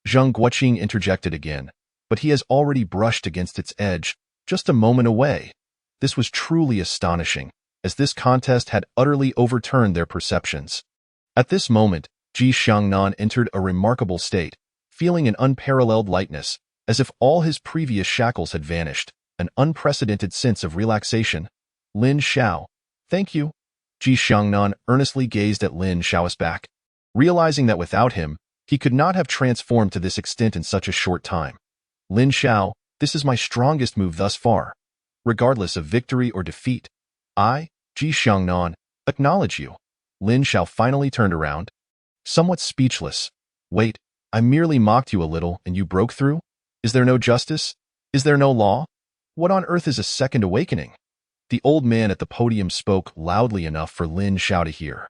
Zhang Guoqing interjected again, but he has already brushed against its edge, just a moment away. This was truly astonishing, as this contest had utterly overturned their perceptions. At this moment, Ji Xiangnan entered a remarkable state, feeling an unparalleled lightness, as if all his previous shackles had vanished, an unprecedented sense of relaxation. Lin Xiao. Thank you. Ji Xiangnan earnestly gazed at Lin Xiao's back, realizing that without him, he could not have transformed to this extent in such a short time. Lin Xiao, this is my strongest move thus far. Regardless of victory or defeat, I, Ji Xiangnan, acknowledge you. Lin Xiao finally turned around, somewhat speechless. Wait, I merely mocked you a little and you broke through? Is there no justice? Is there no law? What on earth is a second awakening? The old man at the podium spoke loudly enough for Lin Xiao to hear.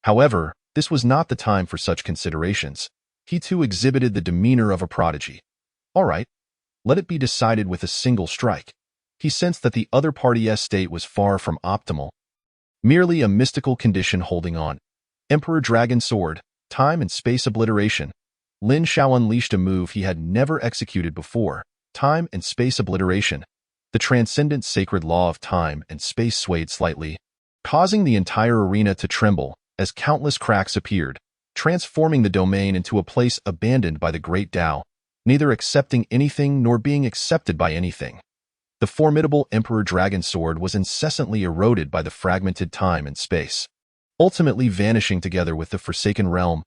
However, this was not the time for such considerations. He too exhibited the demeanor of a prodigy. All right, let it be decided with a single strike. He sensed that the other party's state was far from optimal. Merely a mystical condition holding on. Emperor Dragon Sword, time and space obliteration. Lin Xiao unleashed a move he had never executed before, time and space obliteration. The transcendent sacred law of time and space swayed slightly, causing the entire arena to tremble as countless cracks appeared, transforming the domain into a place abandoned by the great Tao, neither accepting anything nor being accepted by anything. The formidable Emperor Dragon Sword was incessantly eroded by the fragmented time and space, ultimately vanishing together with the Forsaken Realm.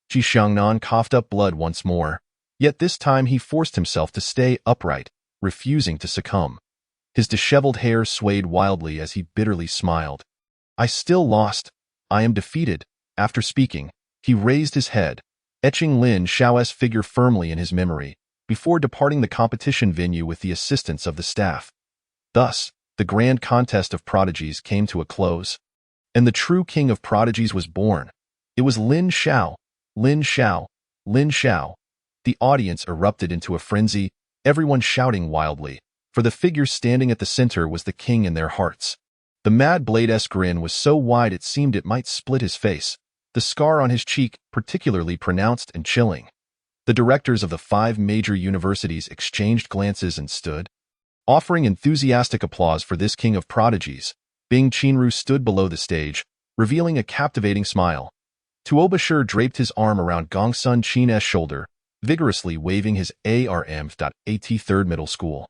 Ji Xiangnan coughed up blood once more, yet this time he forced himself to stay upright, refusing to succumb. His disheveled hair swayed wildly as he bitterly smiled. I still lost. I am defeated. After speaking, he raised his head, etching Lin Xiao's figure firmly in his memory, before departing the competition venue with the assistance of the staff. Thus, the grand contest of prodigies came to a close, and the true king of prodigies was born. It was Lin Xiao, Lin Xiao, Lin Xiao. The audience erupted into a frenzy, everyone shouting wildly, for the figure standing at the center was the king in their hearts. The Mad Blade's grin was so wide it seemed it might split his face, the scar on his cheek particularly pronounced and chilling. The directors of the 5 major universities exchanged glances and stood, offering enthusiastic applause for this king of prodigies. Bing Qianru stood below the stage, revealing a captivating smile. Tuo Bashir draped his arm around Gongsun Qin's shoulder, vigorously waving his ARM.AT 3rd Middle School.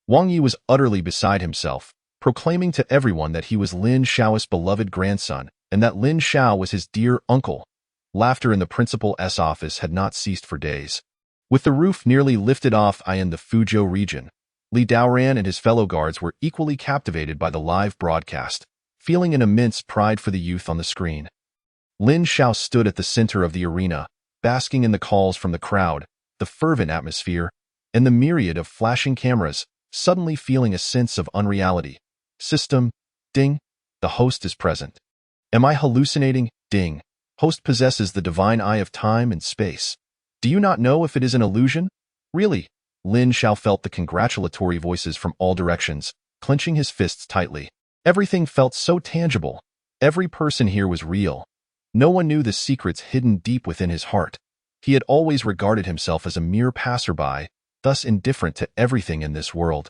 Wang Yi was utterly beside himself, proclaiming to everyone that he was Lin Xiao's beloved grandson and that Lin Xiao was his dear uncle. Laughter in the principal's office had not ceased for days. With the roof nearly lifted off in the Fuzhou region, Li Daoran and his fellow guards were equally captivated by the live broadcast, feeling an immense pride for the youth on the screen. Lin Xiao stood at the center of the arena, basking in the calls from the crowd, the fervent atmosphere, and the myriad of flashing cameras, suddenly feeling a sense of unreality. System, ding, the host is present. Am I hallucinating? Ding. Host possesses the divine eye of time and space. Do you not know if it is an illusion? Really? Lin Xiao felt the congratulatory voices from all directions, clenching his fists tightly. Everything felt so tangible. Every person here was real. No one knew the secrets hidden deep within his heart. He had always regarded himself as a mere passerby, thus indifferent to everything in this world.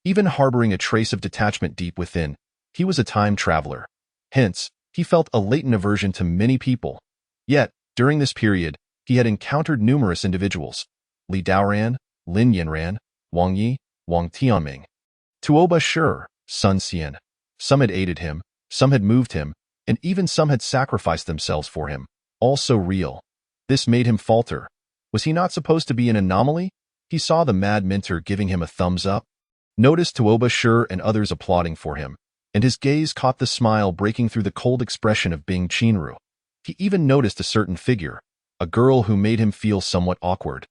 Even harboring a trace of detachment deep within, he was a time traveler. Hence, he felt a latent aversion to many people. Yet, during this period, he had encountered numerous individuals. Li Daoran, Lin Yanran, Wang Yi, Wang Tianming, Tuo Bashir, Sun Xian. Some had aided him, some had moved him, and even some had sacrificed themselves for him, all so real. This made him falter. Was he not supposed to be an anomaly? He saw the mad mentor giving him a thumbs up, noticed Tuo Bashir and others applauding for him, and his gaze caught the smile breaking through the cold expression of Bing Qianru. He even noticed a certain figure, a girl who made him feel somewhat awkward.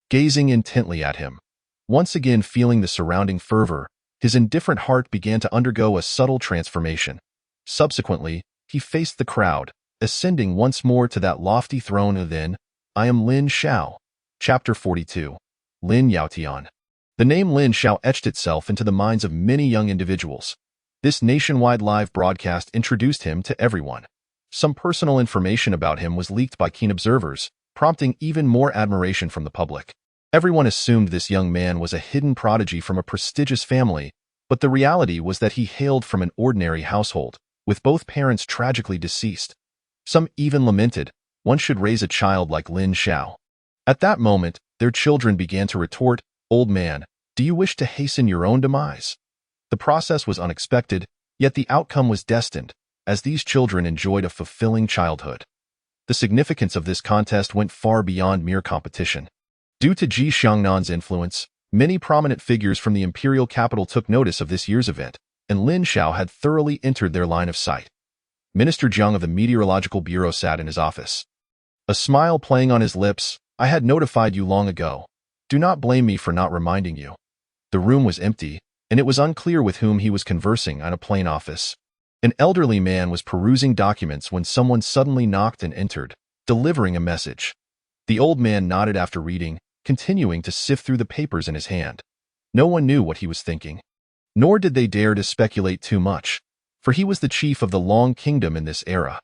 Gazing intently at him, once again feeling the surrounding fervor, his indifferent heart began to undergo a subtle transformation. Subsequently, he faced the crowd, ascending once more to that lofty throne. And then, I am Lin Xiao. Chapter 42. Lin Yaotian. The name Lin Xiao etched itself into the minds of many young individuals. This nationwide live broadcast introduced him to everyone. Some personal information about him was leaked by keen observers, prompting even more admiration from the public. Everyone assumed this young man was a hidden prodigy from a prestigious family, but the reality was that he hailed from an ordinary household, with both parents tragically deceased. Some even lamented, one should raise a child like Lin Xiao. At that moment, their children began to retort, Old man, do you wish to hasten your own demise? The process was unexpected, yet the outcome was destined, as these children enjoyed a fulfilling childhood. The significance of this contest went far beyond mere competition. Due to Ji Xiangnan's influence, many prominent figures from the imperial capital took notice of this year's event, and Lin Xiao had thoroughly entered their line of sight. Minister Jiang of the Meteorological Bureau sat in his office. A smile playing on his lips, I had notified you long ago. Do not blame me for not reminding you. The room was empty, and it was unclear with whom he was conversing in a plain office. An elderly man was perusing documents when someone suddenly knocked and entered, delivering a message. The old man nodded after reading, continuing to sift through the papers in his hand. No one knew what he was thinking. Nor did they dare to speculate too much, for he was the chief of the Long Kingdom in this era.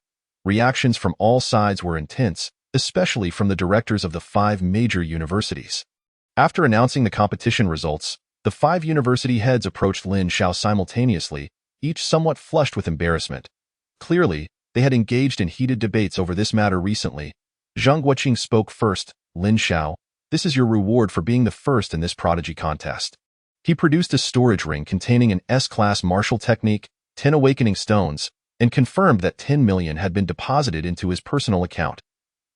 Reactions from all sides were intense, especially from the directors of the 5 major universities. After announcing the competition results, the 5 university heads approached Lin Xiao simultaneously, each somewhat flushed with embarrassment. Clearly, they had engaged in heated debates over this matter recently. Zhang Guoqing spoke first. Lin Xiao, this is your reward for being the first in this prodigy contest. He produced a storage ring containing an S-class martial technique, 10 awakening stones, and confirmed that 10 million had been deposited into his personal account.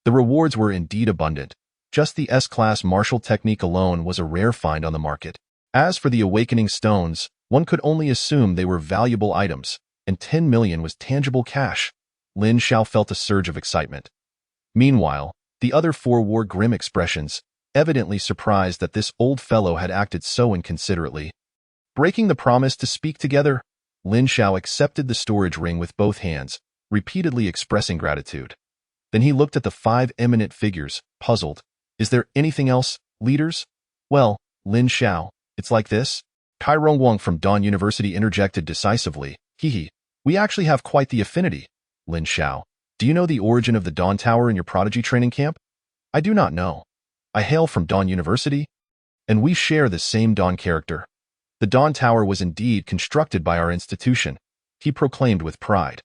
The rewards were indeed abundant. Just the S-class martial technique alone was a rare find on the market. As for the awakening stones, one could only assume they were valuable items, and 10 million was tangible cash. Lin Xiao felt a surge of excitement. Meanwhile, the other 4 wore grim expressions, evidently surprised that this old fellow had acted so inconsiderately. Breaking the promise to speak together, Lin Xiao accepted the storage ring with both hands, repeatedly expressing gratitude. Then he looked at the 5 eminent figures, puzzled. Is there anything else, leaders? Well, Lin Xiao, it's like this? Kai Rongguang from Dawn University interjected decisively. Hehe, we actually have quite the affinity. Lin Xiao, do you know the origin of the Dawn Tower in your prodigy training camp? I do not know. I hail from Dawn University, and we share the same Dawn character. The Dawn Tower was indeed constructed by our institution, he proclaimed with pride.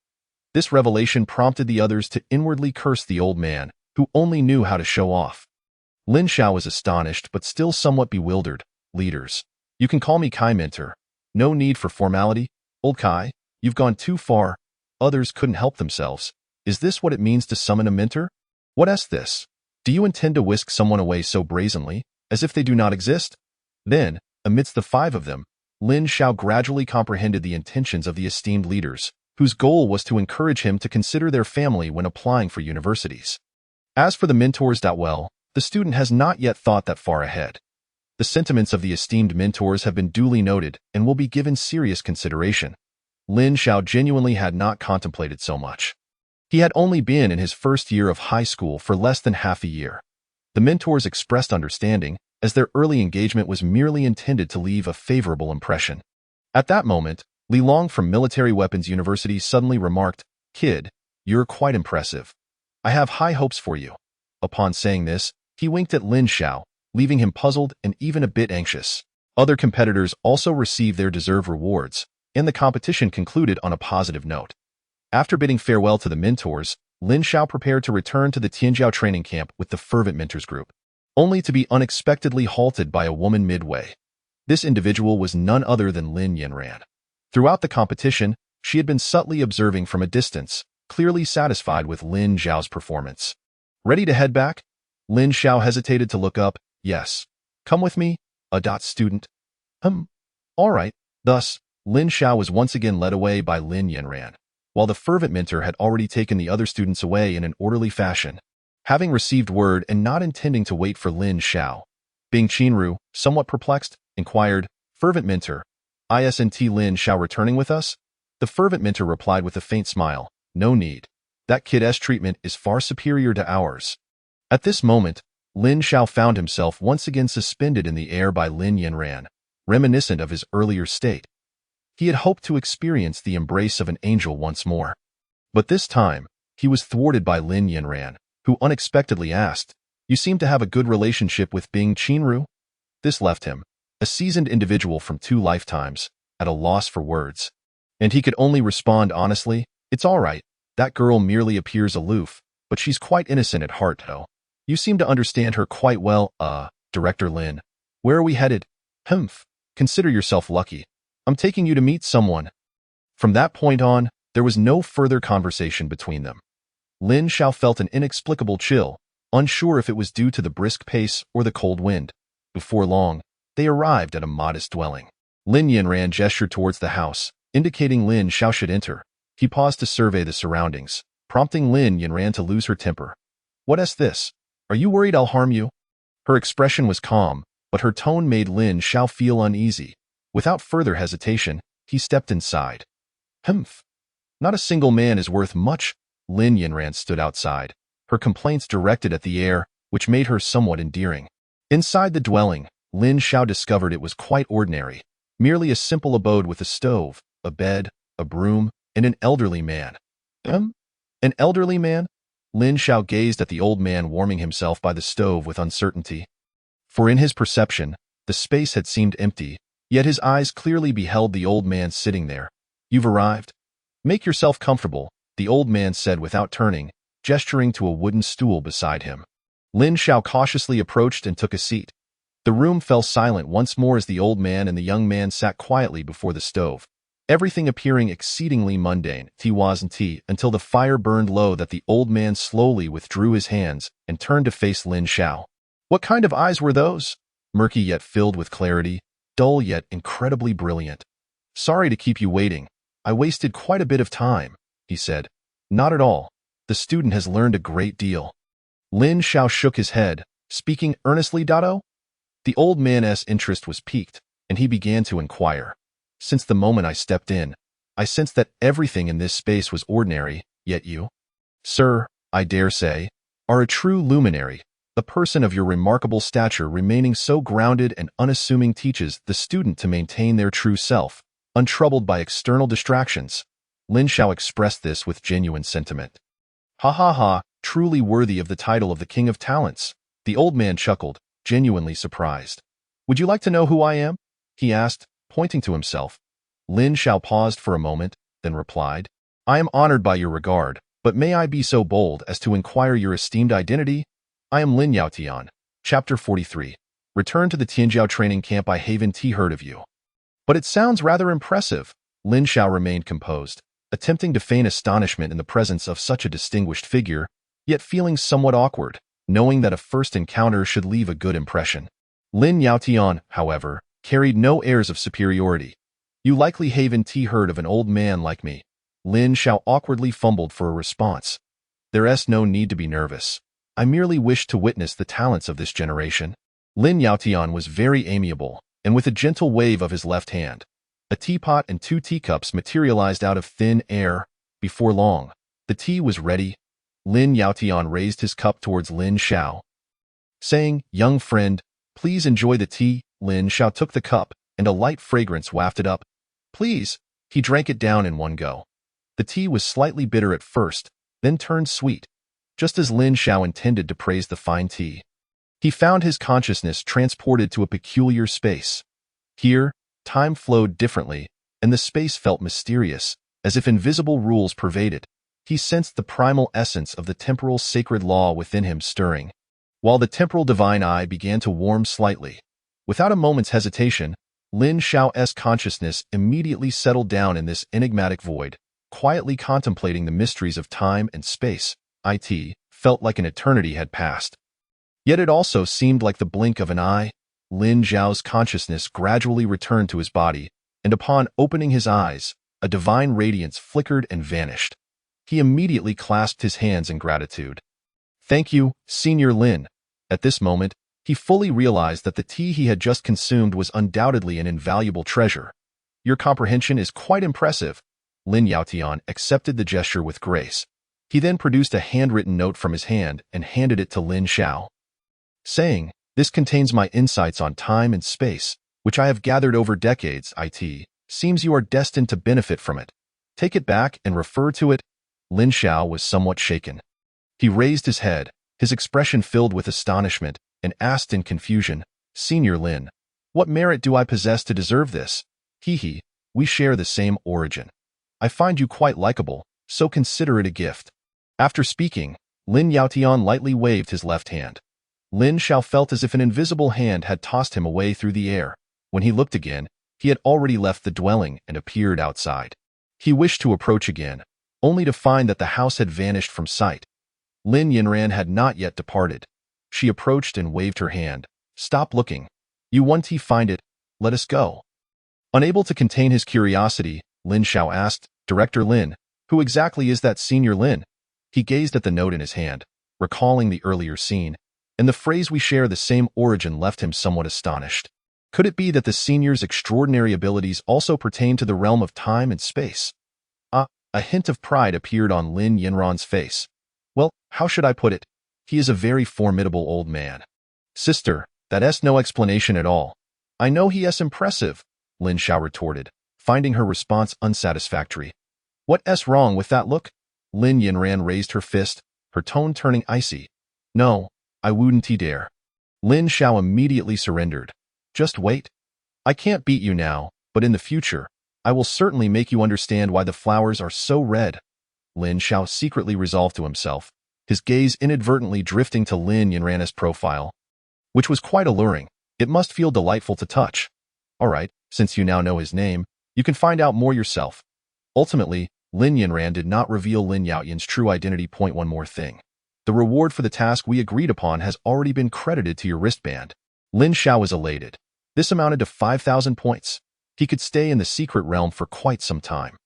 This revelation prompted the others to inwardly curse the old man, who only knew how to show off. Lin Xiao was astonished but still somewhat bewildered. Leaders, you can call me Kai Mentor. No need for formality. Old Kai, you've gone too far. Others couldn't help themselves. Is this what it means to summon a mentor? What's this? Do you intend to whisk someone away so brazenly, as if they do not exist? Then, amidst the 5 of them, Lin Xiao gradually comprehended the intentions of the esteemed leaders, whose goal was to encourage him to consider their family when applying for universities. As for the mentors, well, the student has not yet thought that far ahead. The sentiments of the esteemed mentors have been duly noted and will be given serious consideration. Lin Xiao genuinely had not contemplated so much. He had only been in his first year of high school for less than half a year. The mentors expressed understanding, as their early engagement was merely intended to leave a favorable impression. At that moment, Li Long from Military Weapons University suddenly remarked, "Kid, you're quite impressive. I have high hopes for you." Upon saying this, he winked at Lin Xiao, leaving him puzzled and even a bit anxious. Other competitors also received their deserved rewards, and the competition concluded on a positive note. After bidding farewell to the mentors, Lin Xiao prepared to return to the Tianjiao training camp with the Fervent Mentors group, only to be unexpectedly halted by a woman midway. This individual was none other than Lin Yanran. Throughout the competition, she had been subtly observing from a distance, clearly satisfied with Lin Xiao's performance. Ready to head back? Lin Xiao hesitated to look up. Yes. Come with me, student. All right. Thus, Lin Xiao was once again led away by Lin Yanran, while the fervent mentor had already taken the other students away in an orderly fashion. Having received word and not intending to wait for Lin Xiao, Bing Qinru, somewhat perplexed, inquired, "Fervent mentor, isn't Lin Xiao returning with us?" The fervent mentor replied with a faint smile, "No need. That kid's treatment is far superior to ours." At this moment, Lin Xiao found himself once again suspended in the air by Lin Yanran, reminiscent of his earlier state. He had hoped to experience the embrace of an angel once more. But this time, he was thwarted by Lin Yanran, who unexpectedly asked, "You seem to have a good relationship with Bing Qinru?" This left him, a seasoned individual from 2 lifetimes, at a loss for words. And he could only respond honestly, "It's all right. That girl merely appears aloof, but she's quite innocent at heart, though. You seem to understand her quite well, Director Lin. Where are we headed?" "Humph. Consider yourself lucky. I'm taking you to meet someone." From that point on, there was no further conversation between them. Lin Xiao felt an inexplicable chill, unsure if it was due to the brisk pace or the cold wind. Before long, they arrived at a modest dwelling. Lin Yanran gestured towards the house, indicating Lin Xiao should enter. He paused to survey the surroundings, prompting Lin Yanran to lose her temper. "What's this? Are you worried I'll harm you?" Her expression was calm, but her tone made Lin Xiao feel uneasy. Without further hesitation, he stepped inside. "Humph. Not a single man is worth much." Lin Yanran stood outside, her complaints directed at the air, which made her somewhat endearing. Inside the dwelling, Lin Xiao discovered it was quite ordinary, merely a simple abode with a stove, a bed, a broom, and an elderly man. An elderly man? Lin Xiao gazed at the old man warming himself by the stove with uncertainty. For in his perception, the space had seemed empty, yet his eyes clearly beheld the old man sitting there. "You've arrived? Make yourself comfortable," the old man said without turning, gesturing to a wooden stool beside him. Lin Xiao cautiously approached and took a seat. The room fell silent once more as the old man and the young man sat quietly before the stove, everything appearing exceedingly mundane, until the fire burned low that the old man slowly withdrew his hands and turned to face Lin Xiao. What kind of eyes were those? Murky yet filled with clarity, dull yet incredibly brilliant. "Sorry to keep you waiting. I wasted quite a bit of time," he said. "Not at all. The student has learned a great deal." Lin Xiao shook his head, speaking earnestly. "Dado?" The old man's interest was piqued, and he began to inquire. "Since the moment I stepped in, I sensed that everything in this space was ordinary, yet you, sir, I dare say, are a true luminary. The person of your remarkable stature remaining so grounded and unassuming teaches the student to maintain their true self, untroubled by external distractions." Lin Xiao expressed this with genuine sentiment. "Ha ha ha, truly worthy of the title of the King of Talents." The old man chuckled, genuinely surprised. "Would you like to know who I am?" he asked, pointing to himself. Lin Xiao paused for a moment, then replied, "I am honored by your regard, but may I be so bold as to inquire your esteemed identity? I am Lin Yaotian." Chapter 43. Return to the Tianjiao training camp. I haven't heard of you. "But it sounds rather impressive." Lin Xiao remained composed, attempting to feign astonishment in the presence of such a distinguished figure, yet feeling somewhat awkward, knowing that a first encounter should leave a good impression. Lin Yaotian, however, carried no airs of superiority. "You likely haven't heard of an old man like me." Lin Xiao awkwardly fumbled for a response. "There's no need to be nervous. I merely wish to witness the talents of this generation." Lin Yaotian was very amiable, and with a gentle wave of his left hand, a teapot and 2 teacups materialized out of thin air. Before long, the tea was ready. Lin Yaotian raised his cup towards Lin Xiao, saying, "Young friend, please enjoy the tea." Lin Xiao took the cup, and a light fragrance wafted up. "Please." He drank it down in one go. The tea was slightly bitter at first, then turned sweet, just as Lin Xiao intended to praise the fine tea. He found his consciousness transported to a peculiar space. Here, time flowed differently, and the space felt mysterious, as if invisible rules pervaded. He sensed the primal essence of the temporal sacred law within him stirring, while the temporal divine eye began to warm slightly. Without a moment's hesitation, Lin Xiao's consciousness immediately settled down in this enigmatic void, quietly contemplating the mysteries of time and space. It felt like an eternity had passed. Yet it also seemed like the blink of an eye. Lin Xiao's consciousness gradually returned to his body, and upon opening his eyes, a divine radiance flickered and vanished. He immediately clasped his hands in gratitude. "Thank you, Senior Lin." At this moment, he fully realized that the tea he had just consumed was undoubtedly an invaluable treasure. "Your comprehension is quite impressive." Lin Yaotian accepted the gesture with grace. He then produced a handwritten note from his hand and handed it to Lin Xiao, saying, "This contains my insights on time and space, which I have gathered over decades. It seems you are destined to benefit from it. Take it back and refer to it." Lin Xiao was somewhat shaken. He raised his head, his expression filled with astonishment, and asked in confusion, "Senior Lin, what merit do I possess to deserve this?" We share the same origin. I find you quite likable, so consider it a gift." After speaking, Lin Yaotian lightly waved his left hand. Lin Xiao felt as if an invisible hand had tossed him away through the air. When he looked again, he had already left the dwelling and appeared outside. He wished to approach again, only to find that the house had vanished from sight. Lin Yinran had not yet departed. She approached and waved her hand. "Stop looking. You want to find it. Let us go." Unable to contain his curiosity, Lin Xiao asked, "Director Lin, who exactly is that Senior Lin?" He gazed at the note in his hand, recalling the earlier scene, and the phrase "we share the same origin" left him somewhat astonished. Could it be that the senior's extraordinary abilities also pertain to the realm of time and space? A hint of pride appeared on Lin Yinran's face. "Well, how should I put it? He is a very formidable old man." "Sister, that's no explanation at all." "I know he is impressive," Lin Xiao retorted, finding her response unsatisfactory. "What's wrong with that look?" Lin Yinran raised her fist, her tone turning icy. "No, I wouldn't dare." Lin Xiao immediately surrendered. "Just wait. I can't beat you now, but in the future, I will certainly make you understand why the flowers are so red." Lin Xiao secretly resolved to himself, his gaze inadvertently drifting to Lin Yanran's profile, which was quite alluring. It must feel delightful to touch. All right, since you now know his name, you can find out more yourself. Ultimately, Lin Yanran did not reveal Lin Yaoyan's true identity. One more thing. The reward for the task we agreed upon has already been credited to your wristband. Lin Xiao was elated. This amounted to 5,000 points. He could stay in the secret realm for quite some time.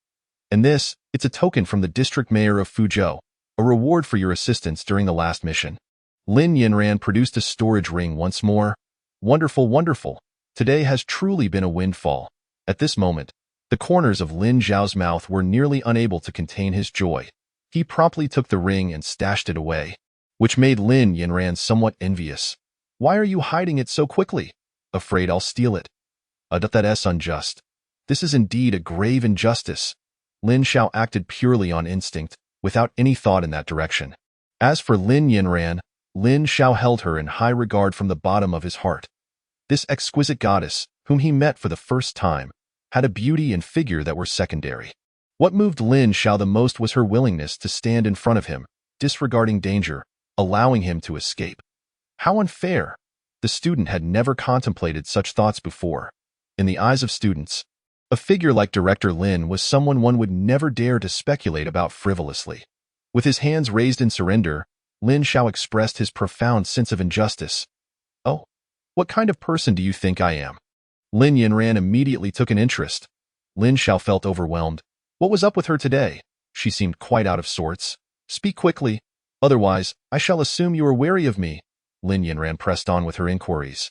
And this, it's a token from the district mayor of Fuzhou, a reward for your assistance during the last mission. Lin Yanran produced a storage ring once more. Wonderful, wonderful. Today has truly been a windfall. At this moment, the corners of Lin Zhao's mouth were nearly unable to contain his joy. He promptly took the ring and stashed it away, which made Lin Yanran somewhat envious. "Why are you hiding it so quickly?" "Afraid I'll steal it." That's unjust. This is indeed a grave injustice." Lin Xiao acted purely on instinct, without any thought in that direction. As for Lin Yanran, Lin Xiao held her in high regard from the bottom of his heart. This exquisite goddess, whom he met for the first time, had a beauty and figure that were secondary. What moved Lin Xiao the most was her willingness to stand in front of him, disregarding danger, allowing him to escape. How unfair! The student had never contemplated such thoughts before. In the eyes of students, a figure like Director Lin was someone one would never dare to speculate about frivolously. With his hands raised in surrender, Lin Xiao expressed his profound sense of injustice. "Oh, what kind of person do you think I am?" Lin Yanran immediately took an interest. Lin Xiao felt overwhelmed. What was up with her today? She seemed quite out of sorts. "Speak quickly, otherwise I shall assume you are wary of me." Lin Yanran pressed on with her inquiries.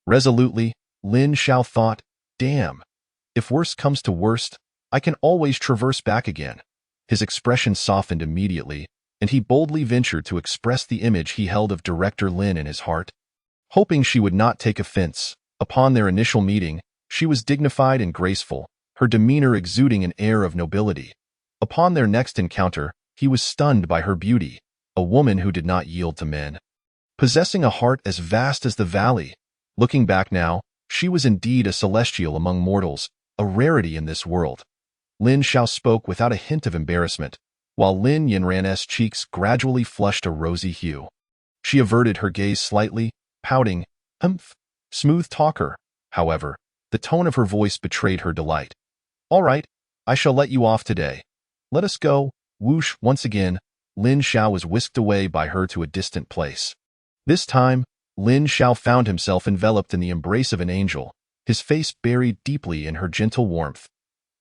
Resolutely, Lin Xiao thought, "Damn. If worst comes to worst, I can always traverse back again." His expression softened immediately, and he boldly ventured to express the image he held of Director Lin in his heart. Hoping she would not take offense, upon their initial meeting, she was dignified and graceful, her demeanor exuding an air of nobility. Upon their next encounter, he was stunned by her beauty, a woman who did not yield to men, possessing a heart as vast as the valley. Looking back now, she was indeed a celestial among mortals, a rarity in this world. Lin Xiao spoke without a hint of embarrassment, while Lin Yanran's cheeks gradually flushed a rosy hue. She averted her gaze slightly, pouting, "Humph, smooth talker." However, the tone of her voice betrayed her delight. "All right, I shall let you off today. Let us go." Whoosh, once again, Lin Xiao was whisked away by her to a distant place. This time, Lin Xiao found himself enveloped in the embrace of an angel, his face buried deeply in her gentle warmth.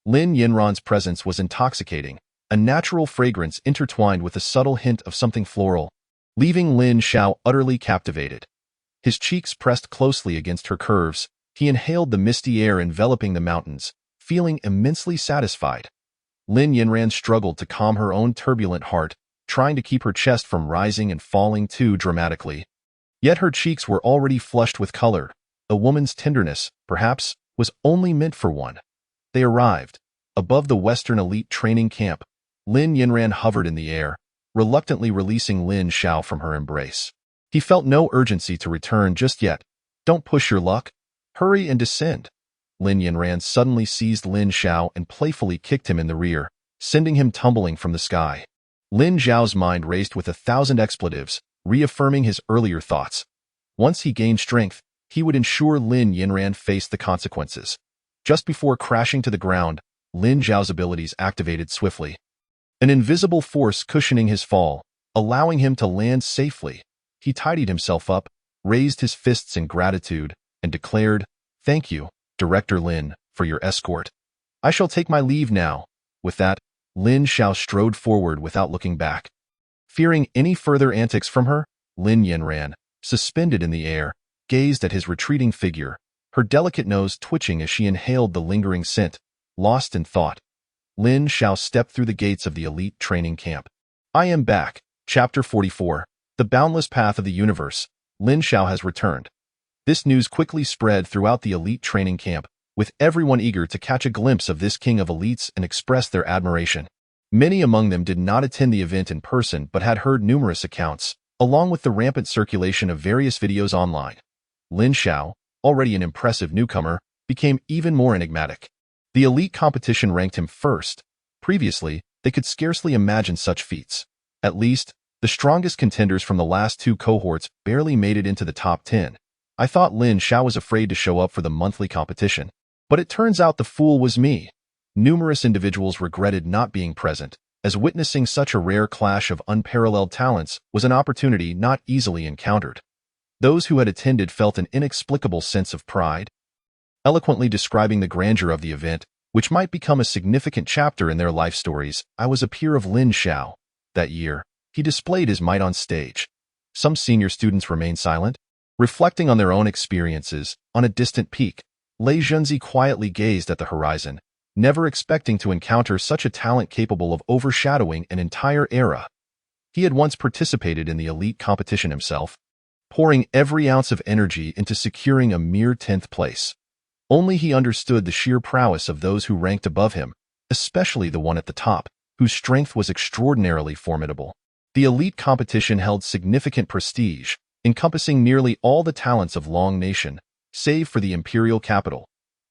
Lin Yanran's presence was intoxicating, a natural fragrance intertwined with a subtle hint of something floral, leaving Lin Xiao utterly captivated. His cheeks pressed closely against her curves, he inhaled the misty air enveloping the mountains, feeling immensely satisfied. Lin Yanran struggled to calm her own turbulent heart, trying to keep her chest from rising and falling too dramatically. Yet her cheeks were already flushed with color. A woman's tenderness, perhaps, was only meant for one. They arrived. Above the Western elite training camp, Lin Yanran hovered in the air, reluctantly releasing Lin Xiao from her embrace. He felt no urgency to return just yet. "Don't push your luck. Hurry and descend." Lin Yanran suddenly seized Lin Xiao and playfully kicked him in the rear, sending him tumbling from the sky. Lin Zhao's mind raced with 1,000 expletives, reaffirming his earlier thoughts. Once he gained strength, he would ensure Lin Yanran faced the consequences. Just before crashing to the ground, Lin Zhao's abilities activated swiftly, an invisible force cushioning his fall, allowing him to land safely. He tidied himself up, raised his fists in gratitude, and declared, "Thank you, Director Lin, for your escort. I shall take my leave now." With that, Lin Xiao strode forward without looking back. Fearing any further antics from her, Lin Yanran, suspended in the air, gazed at his retreating figure, her delicate nose twitching as she inhaled the lingering scent, lost in thought. Lin Xiao stepped through the gates of the elite training camp. I am back. Chapter 44. The Boundless Path of the Universe. Lin Xiao has returned. This news quickly spread throughout the elite training camp, with everyone eager to catch a glimpse of this king of elites and express their admiration. Many among them did not attend the event in person but had heard numerous accounts, along with the rampant circulation of various videos online. Lin Xiao, already an impressive newcomer, became even more enigmatic. The elite competition ranked him first. Previously, they could scarcely imagine such feats. At least, the strongest contenders from the last two cohorts barely made it into the top 10. I thought Lin Xiao was afraid to show up for the monthly competition. But it turns out the fool was me. Numerous individuals regretted not being present, as witnessing such a rare clash of unparalleled talents was an opportunity not easily encountered. Those who had attended felt an inexplicable sense of pride, eloquently describing the grandeur of the event, which might become a significant chapter in their life stories. I was a peer of Lin Xiao. That year, he displayed his might on stage. Some senior students remained silent, reflecting on their own experiences. On a distant peak, Lei Junzi quietly gazed at the horizon, never expecting to encounter such a talent capable of overshadowing an entire era. He had once participated in the elite competition himself, pouring every ounce of energy into securing a mere 10th place. Only he understood the sheer prowess of those who ranked above him, especially the one at the top, whose strength was extraordinarily formidable. The elite competition held significant prestige, encompassing nearly all the talents of Long Nation, save for the imperial capital.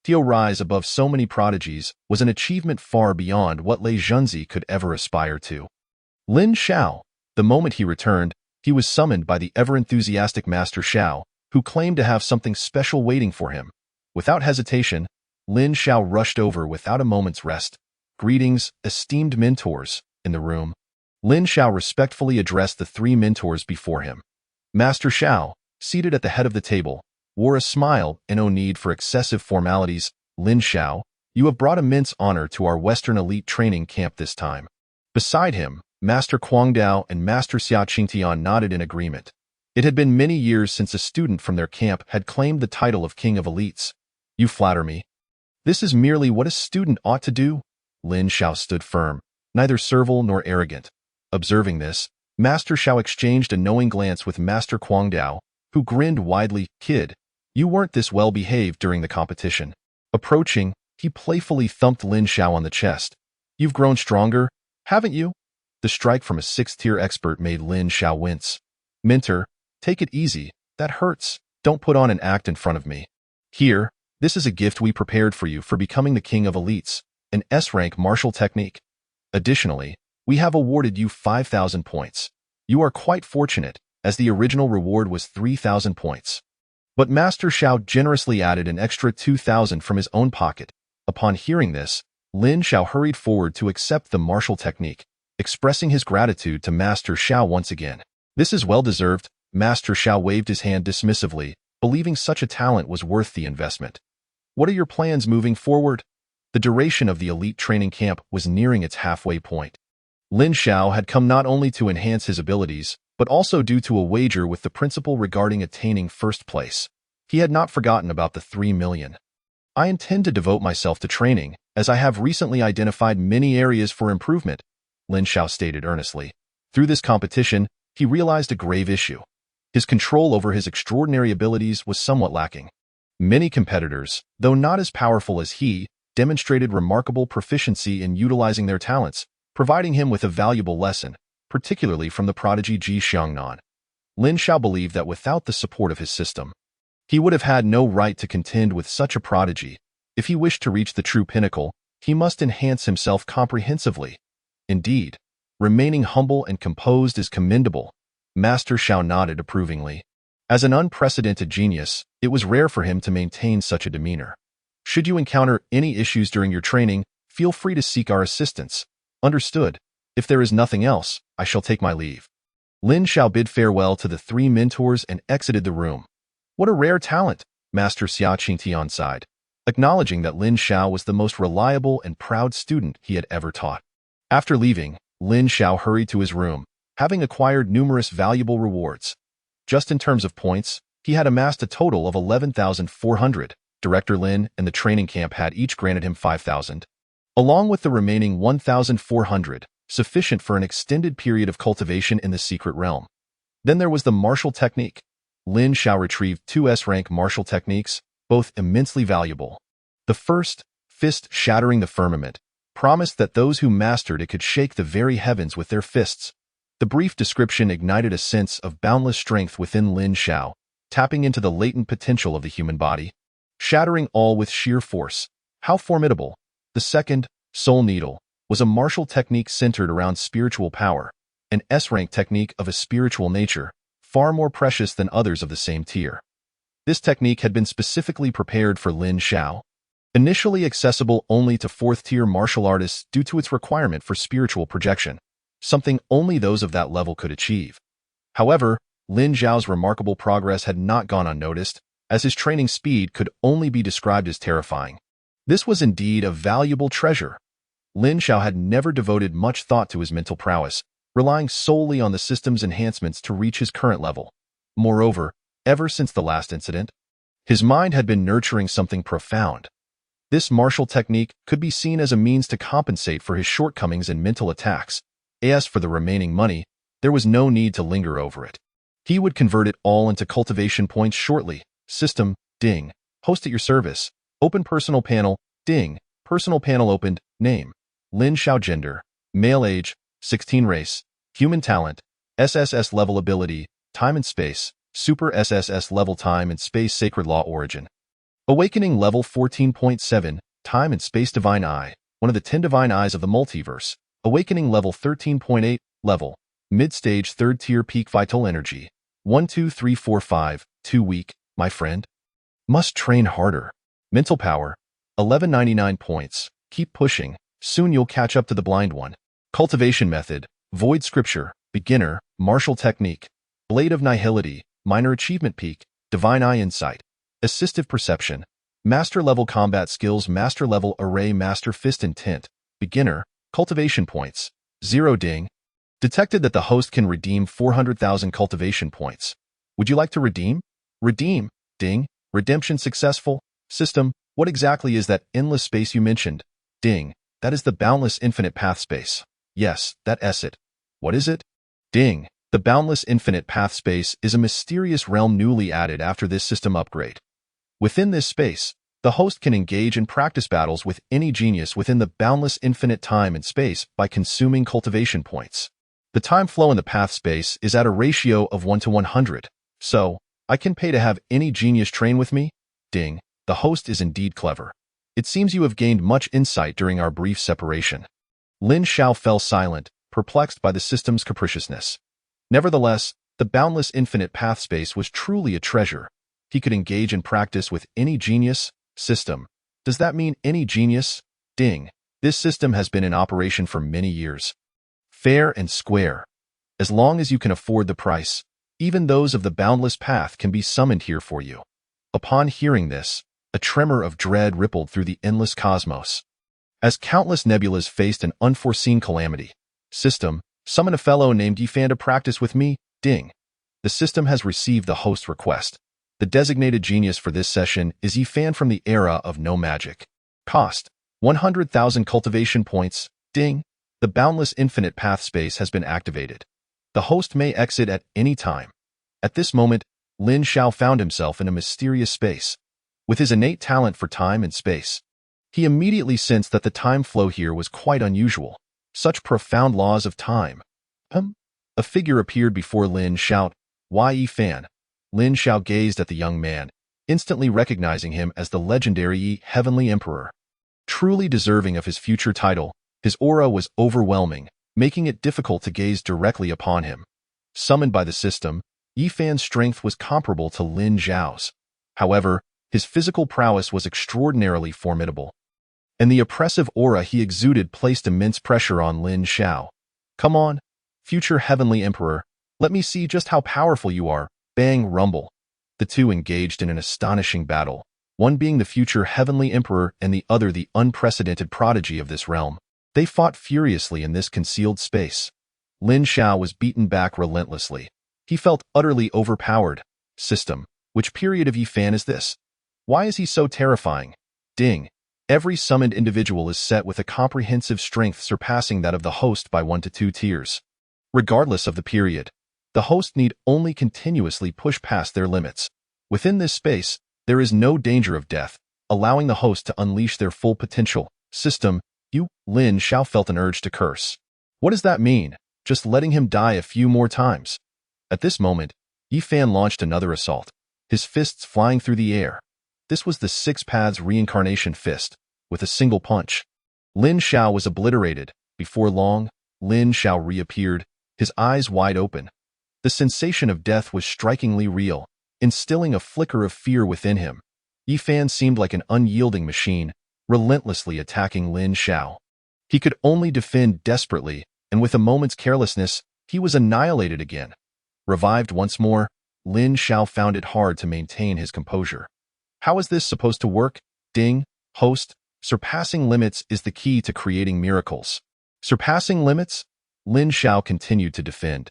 To rise above so many prodigies was an achievement far beyond what Lei Junzi could ever aspire to. Lin Xiao, the moment he returned, he was summoned by the ever-enthusiastic Master Xiao, who claimed to have something special waiting for him. Without hesitation, Lin Xiao rushed over without a moment's rest. Greetings, esteemed mentors. In the room, Lin Xiao respectfully addressed the three mentors before him. Master Xiao, seated at the head of the table, wore a smile and no need for excessive formalities. Lin Xiao, you have brought immense honor to our Western elite training camp this time. Beside him, Master Kuang Dao and Master Xia Qingtian nodded in agreement. It had been many years since a student from their camp had claimed the title of King of Elites. You flatter me. This is merely what a student ought to do. Lin Xiao stood firm, neither servile nor arrogant. Observing this, Master Xiao exchanged a knowing glance with Master Kuang Dao, who grinned widely. Kid, you weren't this well behaved during the competition. Approaching, he playfully thumped Lin Xiao on the chest. You've grown stronger, haven't you? The strike from a 6th-tier expert made Lin Xiao wince. Mentor, take it easy. That hurts. Don't put on an act in front of me. Here, this is a gift we prepared for you for becoming the King of Elites, an S-rank martial technique. Additionally, we have awarded you 5,000 points. You are quite fortunate, as the original reward was 3,000 points. But Master Xiao generously added an extra 2,000 from his own pocket. Upon hearing this, Lin Xiao hurried forward to accept the martial technique, expressing his gratitude to Master Xiao once again. This is well-deserved. Master Xiao waved his hand dismissively, believing such a talent was worth the investment. What are your plans moving forward? The duration of the elite training camp was nearing its halfway point. Lin Xiao had come not only to enhance his abilities, but also due to a wager with the principal regarding attaining first place. He had not forgotten about the 3 million. I intend to devote myself to training, as I have recently identified many areas for improvement, Lin Xiao stated earnestly. Through this competition, he realized a grave issue. His control over his extraordinary abilities was somewhat lacking. Many competitors, though not as powerful as he, demonstrated remarkable proficiency in utilizing their talents, providing him with a valuable lesson, particularly from the prodigy Ji Xiangnan. Lin Xiao believed that without the support of his system, he would have had no right to contend with such a prodigy. If he wished to reach the true pinnacle, he must enhance himself comprehensively. Indeed, remaining humble and composed is commendable. Master Xiao nodded approvingly. As an unprecedented genius, it was rare for him to maintain such a demeanor. Should you encounter any issues during your training, feel free to seek our assistance. Understood. If there is nothing else, I shall take my leave. Lin Xiao bid farewell to the three mentors and exited the room. What a rare talent, Master Xia Qingtian sighed, acknowledging that Lin Xiao was the most reliable and proud student he had ever taught. After leaving, Lin Xiao hurried to his room, having acquired numerous valuable rewards. Just in terms of points, he had amassed a total of 11,400. Director Lin and the training camp had each granted him 5,000. Along with the remaining 1,400, sufficient for an extended period of cultivation in the secret realm. Then there was the martial technique. Lin Xiao retrieved 2 S-rank martial techniques, both immensely valuable. The first, fist shattering the firmament, promised that those who mastered it could shake the very heavens with their fists. The brief description ignited a sense of boundless strength within Lin Xiao, tapping into the latent potential of the human body, shattering all with sheer force. How formidable! The second, Soul Needle, was a martial technique centered around spiritual power, an S-rank technique of a spiritual nature, far more precious than others of the same tier. This technique had been specifically prepared for Lin Xiao, initially accessible only to 4th-tier martial artists due to its requirement for spiritual projection, something only those of that level could achieve. However, Lin Xiao's remarkable progress had not gone unnoticed, as his training speed could only be described as terrifying. This was indeed a valuable treasure. Lin Xiao had never devoted much thought to his mental prowess, relying solely on the system's enhancements to reach his current level. Moreover, ever since the last incident, his mind had been nurturing something profound. This martial technique could be seen as a means to compensate for his shortcomings in mental attacks. As for the remaining money, there was no need to linger over it. He would convert it all into cultivation points shortly. System, ding. Host at your service. Open personal panel, ding. Personal panel opened, name. Lin Xiao gender, male age, 16 race, human talent, SSS level ability, time and space, super SSS level time and space sacred law origin. Awakening level 14.7, time and space divine eye, one of the 10 divine eyes of the multiverse. Awakening level 13.8, level, mid-stage 3rd tier peak vital energy. 1 2 3 4 5, too weak, my friend. Must train harder. Mental power, 1199 points. Keep pushing, soon you'll catch up to the blind one. Cultivation method, void scripture, beginner, martial technique. Blade of nihility, minor achievement peak, divine eye insight. Assistive perception, master level combat skills, master level array, master fist intent. Beginner, cultivation points, 0 ding. Detected that the host can redeem 400,000 cultivation points. Would you like to redeem? Redeem, ding. Redemption successful. System, what exactly is that endless space you mentioned? Ding, that is the boundless infinite path space. Yes, that is it. What is it? Ding, the boundless infinite path space is a mysterious realm newly added after this system upgrade. Within this space, the host can engage in practice battles with any genius within the boundless infinite time and space by consuming cultivation points. The time flow in the path space is at a ratio of 1 to 100, so I can pay to have any genius train with me? Ding, the host is indeed clever. It seems you have gained much insight during our brief separation. Lin Xiao fell silent, perplexed by the system's capriciousness. Nevertheless, the boundless infinite path space was truly a treasure. He could engage in practice with any genius. System, does that mean any genius? Ding, this system has been in operation for many years. Fair and square. As long as you can afford the price, even those of the boundless path can be summoned here for you. Upon hearing this, a tremor of dread rippled through the endless cosmos. As countless nebulas faced an unforeseen calamity. System, summon a fellow named Yifan to practice with me. Ding. The system has received the host request. The designated genius for this session is Yifan from the era of no magic. Cost, 100,000 cultivation points. Ding. The boundless infinite path space has been activated. The host may exit at any time. At this moment, Lin Xiao found himself in a mysterious space. With his innate talent for time and space, he immediately sensed that the time flow here was quite unusual. Such profound laws of time. A figure appeared before Lin Xiao. Yifan. Lin Xiao gazed at the young man, instantly recognizing him as the legendary Yi Heavenly Emperor. Truly deserving of his future title, his aura was overwhelming, making it difficult to gaze directly upon him. Summoned by the system, Yifan's strength was comparable to Lin Xiao's. However, his physical prowess was extraordinarily formidable, and the oppressive aura he exuded placed immense pressure on Lin Xiao. Come on, future Heavenly Emperor, let me see just how powerful you are. Bang, rumble. The two engaged in an astonishing battle, one being the future Heavenly Emperor and the other the unprecedented prodigy of this realm. They fought furiously in this concealed space. Lin Xiao was beaten back relentlessly. He felt utterly overpowered. System, which period of Yifan is this? Why is he so terrifying? Ding. Every summoned individual is set with a comprehensive strength surpassing that of the host by 1 to 2 tiers. Regardless of the period, the host need only continuously push past their limits. Within this space, there is no danger of death, allowing the host to unleash their full potential. System, Lin Xiao felt an urge to curse. What does that mean? Just letting him die a few more times? At this moment, Yi Fan launched another assault, his fists flying through the air. This was the Six Paths Reincarnation Fist, with a single punch. Lin Xiao was obliterated. Before long, Lin Xiao reappeared, his eyes wide open. The sensation of death was strikingly real, instilling a flicker of fear within him. Yi Fan seemed like an unyielding machine, relentlessly attacking Lin Xiao. He could only defend desperately, and with a moment's carelessness, he was annihilated again. Revived once more, Lin Xiao found it hard to maintain his composure. How is this supposed to work? Ding, host, surpassing limits is the key to creating miracles. Surpassing limits? Lin Xiao continued to defend.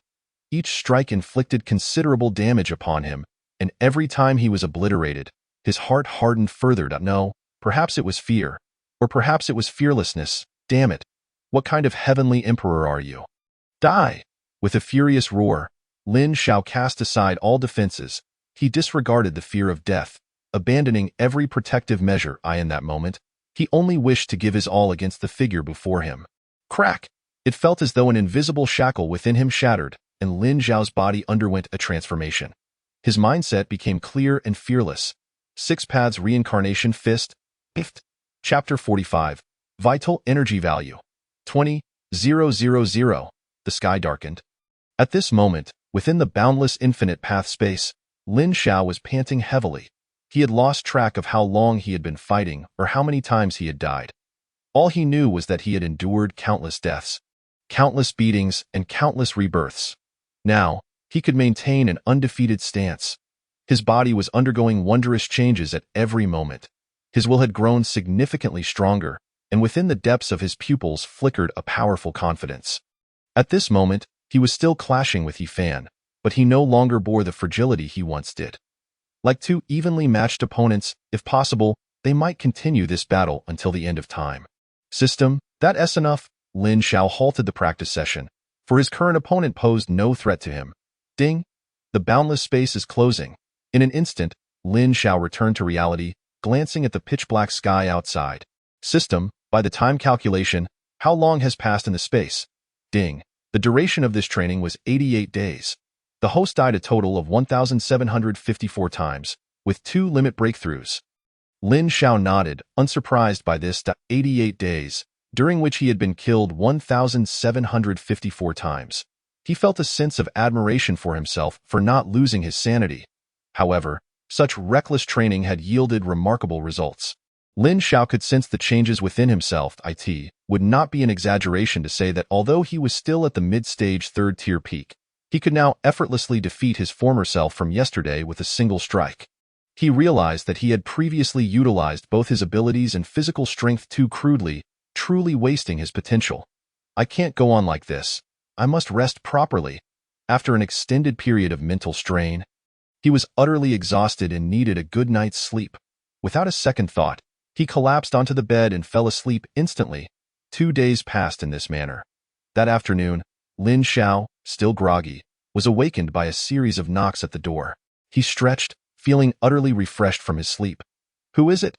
Each strike inflicted considerable damage upon him, and every time he was obliterated, his heart hardened further. No, perhaps it was fear. Or perhaps it was fearlessness. Damn it. What kind of heavenly emperor are you? Die! With a furious roar, Lin Xiao cast aside all defenses. He disregarded the fear of death, abandoning every protective measure. In that moment, he only wished to give his all against the figure before him. Crack! It felt as though an invisible shackle within him shattered, and Lin Xiao's body underwent a transformation. His mindset became clear and fearless. Six Paths Reincarnation Fist. Chapter 45. Vital Energy Value. 20,000. The sky darkened. At this moment, within the boundless infinite path space, Lin Xiao was panting heavily. He had lost track of how long he had been fighting or how many times he had died. All he knew was that he had endured countless deaths, countless beatings, and countless rebirths. Now, he could maintain an undefeated stance. His body was undergoing wondrous changes at every moment. His will had grown significantly stronger, and within the depths of his pupils flickered a powerful confidence. At this moment, he was still clashing with Yi Fan, but he no longer bore the fragility he once did. Like two evenly matched opponents, if possible, they might continue this battle until the end of time. System, that's enough. Lin Xiao halted the practice session, for his current opponent posed no threat to him. Ding! The boundless space is closing. In an instant, Lin Xiao returned to reality, glancing at the pitch-black sky outside. System, by the time calculation, how long has passed in the space? Ding! The duration of this training was 88 days. The host died a total of 1,754 times, with 2 limit breakthroughs. Lin Xiao nodded, unsurprised by this. 88 days, during which he had been killed 1,754 times. He felt a sense of admiration for himself for not losing his sanity. However, such reckless training had yielded remarkable results. Lin Xiao could sense the changes within himself. It would not be an exaggeration to say that although he was still at the mid-stage third-tier peak, he could now effortlessly defeat his former self from yesterday with a single strike. He realized that he had previously utilized both his abilities and physical strength too crudely, truly wasting his potential. I can't go on like this. I must rest properly. After an extended period of mental strain, he was utterly exhausted and needed a good night's sleep. Without a second thought, he collapsed onto the bed and fell asleep instantly. 2 days passed in this manner. That afternoon, Lin Xiao, still groggy, was awakened by a series of knocks at the door. He stretched, feeling utterly refreshed from his sleep. Who is it?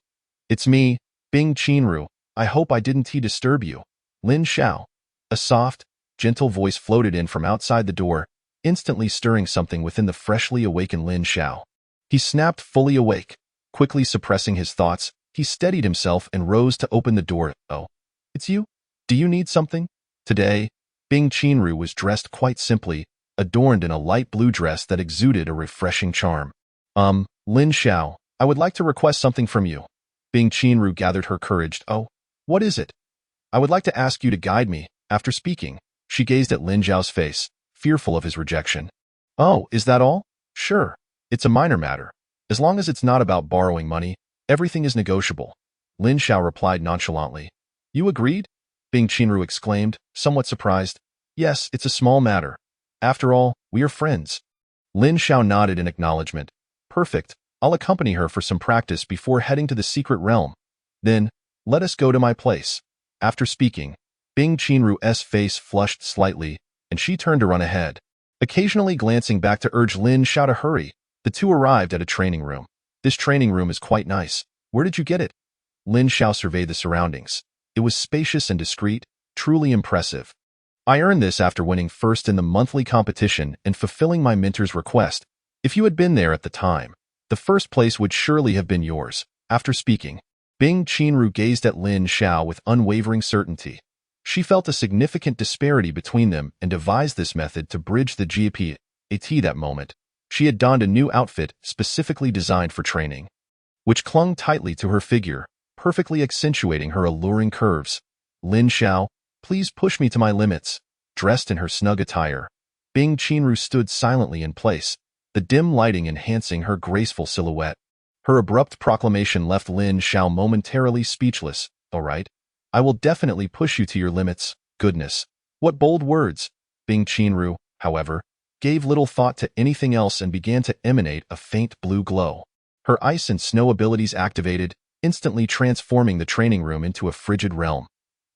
It's me, Bing Qianru. I hope I didn't disturb you. Lin Xiao. A soft, gentle voice floated in from outside the door, instantly stirring something within the freshly awakened Lin Xiao. He snapped fully awake. Quickly suppressing his thoughts, he steadied himself and rose to open the door. Oh, it's you? Do you need something? Today, Bing Qianru was dressed quite simply, adorned in a light blue dress that exuded a refreshing charm. Lin Xiao, I would like to request something from you. Bing Qianru gathered her courage. Oh, what is it? I would like to ask you to guide me. After speaking, she gazed at Lin Xiao's face, fearful of his rejection. Oh, is that all? Sure. It's a minor matter. As long as it's not about borrowing money, everything is negotiable. Lin Xiao replied nonchalantly. You agreed? Bing Qianru exclaimed, somewhat surprised. Yes, it's a small matter. After all, we are friends. Lin Xiao nodded in acknowledgement. Perfect. I'll accompany her for some practice before heading to the secret realm. Then, let us go to my place. After speaking, Bing Qianru's face flushed slightly, and she turned to run ahead. Occasionally glancing back to urge Lin Xiao to hurry, the two arrived at a training room. This training room is quite nice. Where did you get it? Lin Xiao surveyed the surroundings. It was spacious and discreet, truly impressive. I earned this after winning first in the monthly competition and fulfilling my mentor's request. If you had been there at the time, the first place would surely have been yours. After speaking, Bing Qianru gazed at Lin Xiao with unwavering certainty. She felt a significant disparity between them and devised this method to bridge the gap. At that moment, she had donned a new outfit specifically designed for training, which clung tightly to her figure, perfectly accentuating her alluring curves. Lin Xiao, please push me to my limits. Dressed in her snug attire, Bing Qianru stood silently in place, the dim lighting enhancing her graceful silhouette. Her abrupt proclamation left Lin Xiao momentarily speechless. All right, I will definitely push you to your limits. Goodness, what bold words. Bing Qianru, however, gave little thought to anything else and began to emanate a faint blue glow. Her ice and snow abilities activated, instantly transforming the training room into a frigid realm.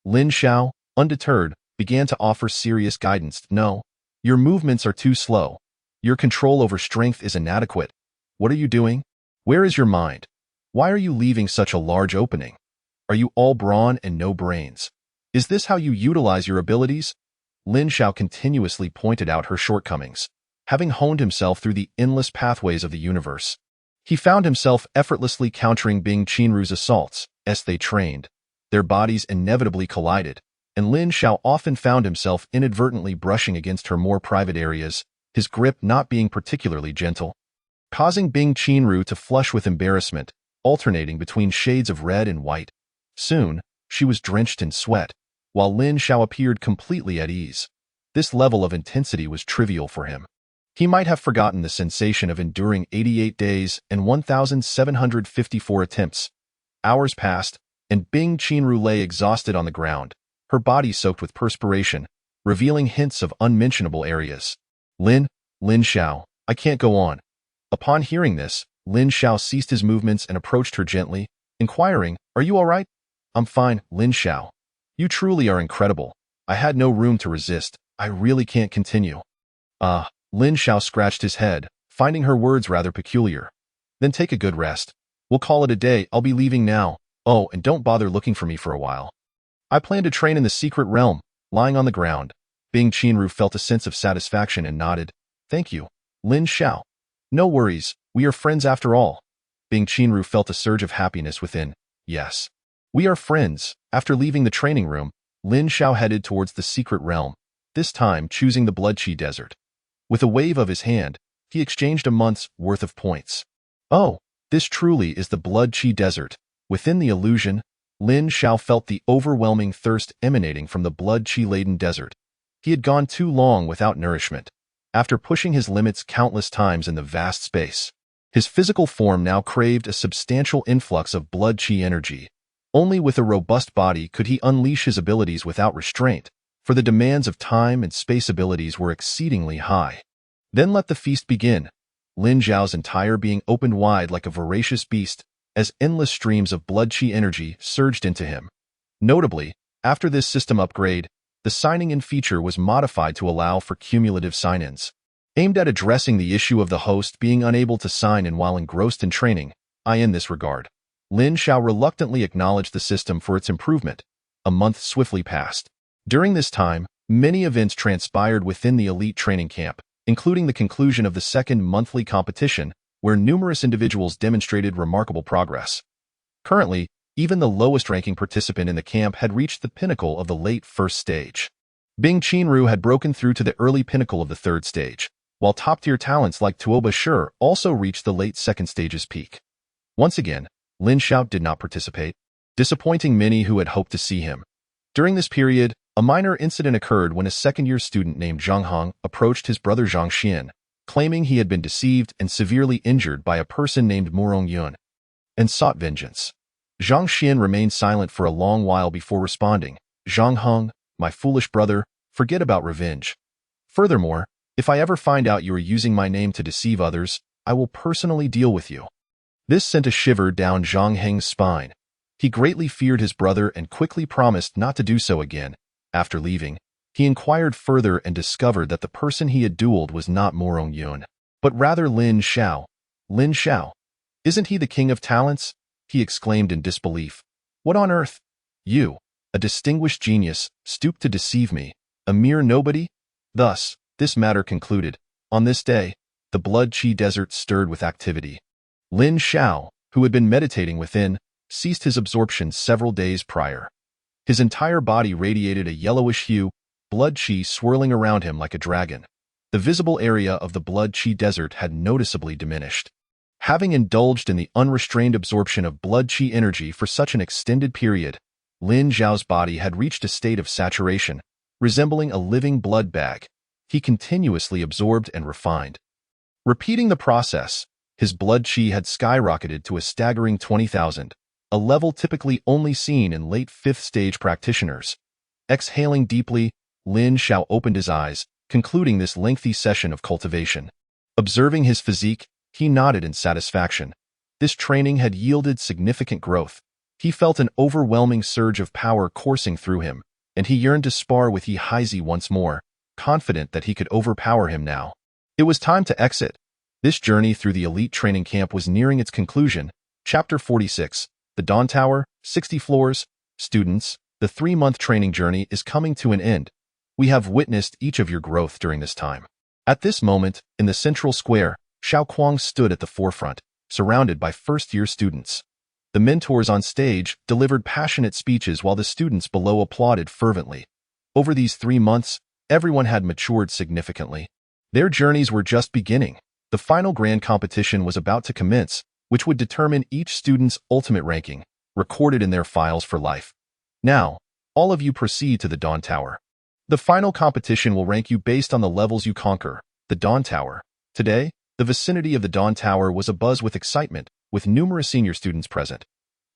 Lin Xiao, undeterred, began to offer serious guidance. No, your movements are too slow. Your control over strength is inadequate. What are you doing? Where is your mind? Why are you leaving such a large opening? Are you all brawn and no brains? Is this how you utilize your abilities? Lin Xiao continuously pointed out her shortcomings. Having honed himself through the endless pathways of the universe, he found himself effortlessly countering Bing Qianru's assaults. As they trained, their bodies inevitably collided, and Lin Xiao often found himself inadvertently brushing against her more private areas, his grip not being particularly gentle, causing Bing Qianru to flush with embarrassment, alternating between shades of red and white. Soon, she was drenched in sweat, while Lin Xiao appeared completely at ease. This level of intensity was trivial for him. He might have forgotten the sensation of enduring 88 days and 1,754 attempts. Hours passed, and Bing Qianru lay exhausted on the ground, her body soaked with perspiration, revealing hints of unmentionable areas. Lin Xiao, I can't go on. Upon hearing this, Lin Xiao ceased his movements and approached her gently, inquiring, Are you all right? I'm fine, Lin Xiao. You truly are incredible. I had no room to resist. I really can't continue. Lin Xiao scratched his head, finding her words rather peculiar. Then take a good rest. We'll call it a day. I'll be leaving now. Oh, and don't bother looking for me for a while. I plan to train in the secret realm. Lying on the ground, Bing Qianru felt a sense of satisfaction and nodded. Thank you, Lin Xiao. No worries, we are friends after all. Bing Qianru felt a surge of happiness within. Yes, we are friends. After leaving the training room, Lin Xiao headed towards the secret realm, this time choosing the Bloodqi Desert. With a wave of his hand, he exchanged a month's worth of points. Oh, this truly is the Bloodqi Desert. Within the illusion, Lin Xiao felt the overwhelming thirst emanating from the blood-qi-laden desert. He had gone too long without nourishment. After pushing his limits countless times in the vast space, his physical form now craved a substantial influx of blood-qi energy. Only with a robust body could he unleash his abilities without restraint, for the demands of time and space abilities were exceedingly high. Then let the feast begin. Lin Xiao's entire being opened wide like a voracious beast, as endless streams of blood-qi energy surged into him. Notably, after this system upgrade, the signing-in feature was modified to allow for cumulative sign-ins. Aimed at addressing the issue of the host being unable to sign in while engrossed in training, in this regard, Lin Xiao reluctantly acknowledged the system for its improvement. A month swiftly passed. During this time, many events transpired within the elite training camp, including the conclusion of the second monthly competition, where numerous individuals demonstrated remarkable progress. Currently, even the lowest-ranking participant in the camp had reached the pinnacle of the late first stage. Bing Qianru had broken through to the early pinnacle of the third stage, while top-tier talents like Tuo Bashir also reached the late second stage's peak. Once again, Lin Xiao did not participate, disappointing many who had hoped to see him. During this period, a minor incident occurred when a second-year student named Zhang Hong approached his brother Zhang Xian, claiming he had been deceived and severely injured by a person named Murong Yun, and sought vengeance. Zhang Xian remained silent for a long while before responding. Zhang Hong, my foolish brother, forget about revenge. Furthermore, if I ever find out you are using my name to deceive others, I will personally deal with you. This sent a shiver down Zhang Heng's spine. He greatly feared his brother and quickly promised not to do so again. After leaving, he inquired further and discovered that the person he had dueled was not Murong Yun, but rather Lin Xiao. Lin Xiao? Isn't he the king of talents? He exclaimed in disbelief. What on earth? You? a distinguished genius, stooped to deceive me, a mere nobody? Thus, this matter concluded. On this day, the Blood Qi Desert stirred with activity. Lin Xiao, who had been meditating within, ceased his absorption several days prior. His entire body radiated a yellowish hue, blood qi swirling around him like a dragon. The visible area of the Blood Qi Desert had noticeably diminished. Having indulged in the unrestrained absorption of blood qi energy for such an extended period, Lin Xiao's body had reached a state of saturation, resembling a living blood bag. He continuously absorbed and refined. Repeating the process, his blood qi had skyrocketed to a staggering 20,000, a level typically only seen in late fifth-stage practitioners. Exhaling deeply, Lin Xiao opened his eyes, concluding this lengthy session of cultivation. Observing his physique, he nodded in satisfaction. This training had yielded significant growth. He felt an overwhelming surge of power coursing through him, and he yearned to spar with Yi Haizi once more, confident that he could overpower him now. It was time to exit. This journey through the elite training camp was nearing its conclusion. Chapter 46. The Dawn Tower, 60 floors. Students, the 3-month training journey is coming to an end. We have witnessed each of your growth during this time. At this moment, in the central square, Xiao Kuang stood at the forefront, surrounded by first-year students. The mentors on stage delivered passionate speeches while the students below applauded fervently. Over these 3 months, everyone had matured significantly. Their journeys were just beginning. The final grand competition was about to commence, which would determine each student's ultimate ranking, recorded in their files for life. Now, all of you proceed to the Dawn Tower. The final competition will rank you based on the levels you conquer. The Dawn Tower. Today, the vicinity of the Dawn Tower was abuzz with excitement, with numerous senior students present.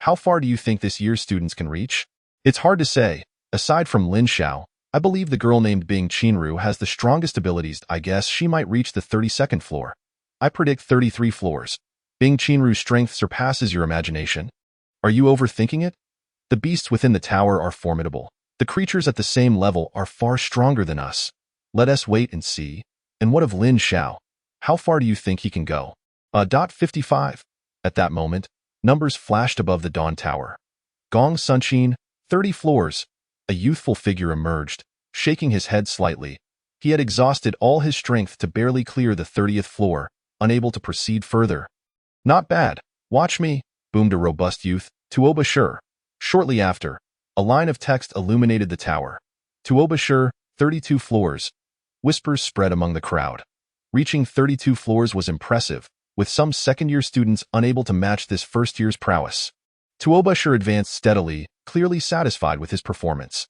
How far do you think this year's students can reach? It's hard to say. Aside from Lin Xiao, I believe the girl named Bing Qinru has the strongest abilities. I guess she might reach the 32nd floor. I predict 33 floors. Bing Qinru's strength surpasses your imagination. Are you overthinking it? The beasts within the tower are formidable. The creatures at the same level are far stronger than us. Let us wait and see. And what of Lin Xiao? How far do you think he can go? 55. At that moment, numbers flashed above the Dawn Tower. Gong Sunqin, 30 floors. A youthful figure emerged, shaking his head slightly. He had exhausted all his strength to barely clear the 30th floor, unable to proceed further. Not bad. Watch me, boomed a robust youth, Tuo Bashir. Shortly after, a line of text illuminated the tower. Tuo Bashir, 32 floors. Whispers spread among the crowd. Reaching 32 floors was impressive, with some second-year students unable to match this first-year's prowess. Tuo Bashir advanced steadily, clearly satisfied with his performance.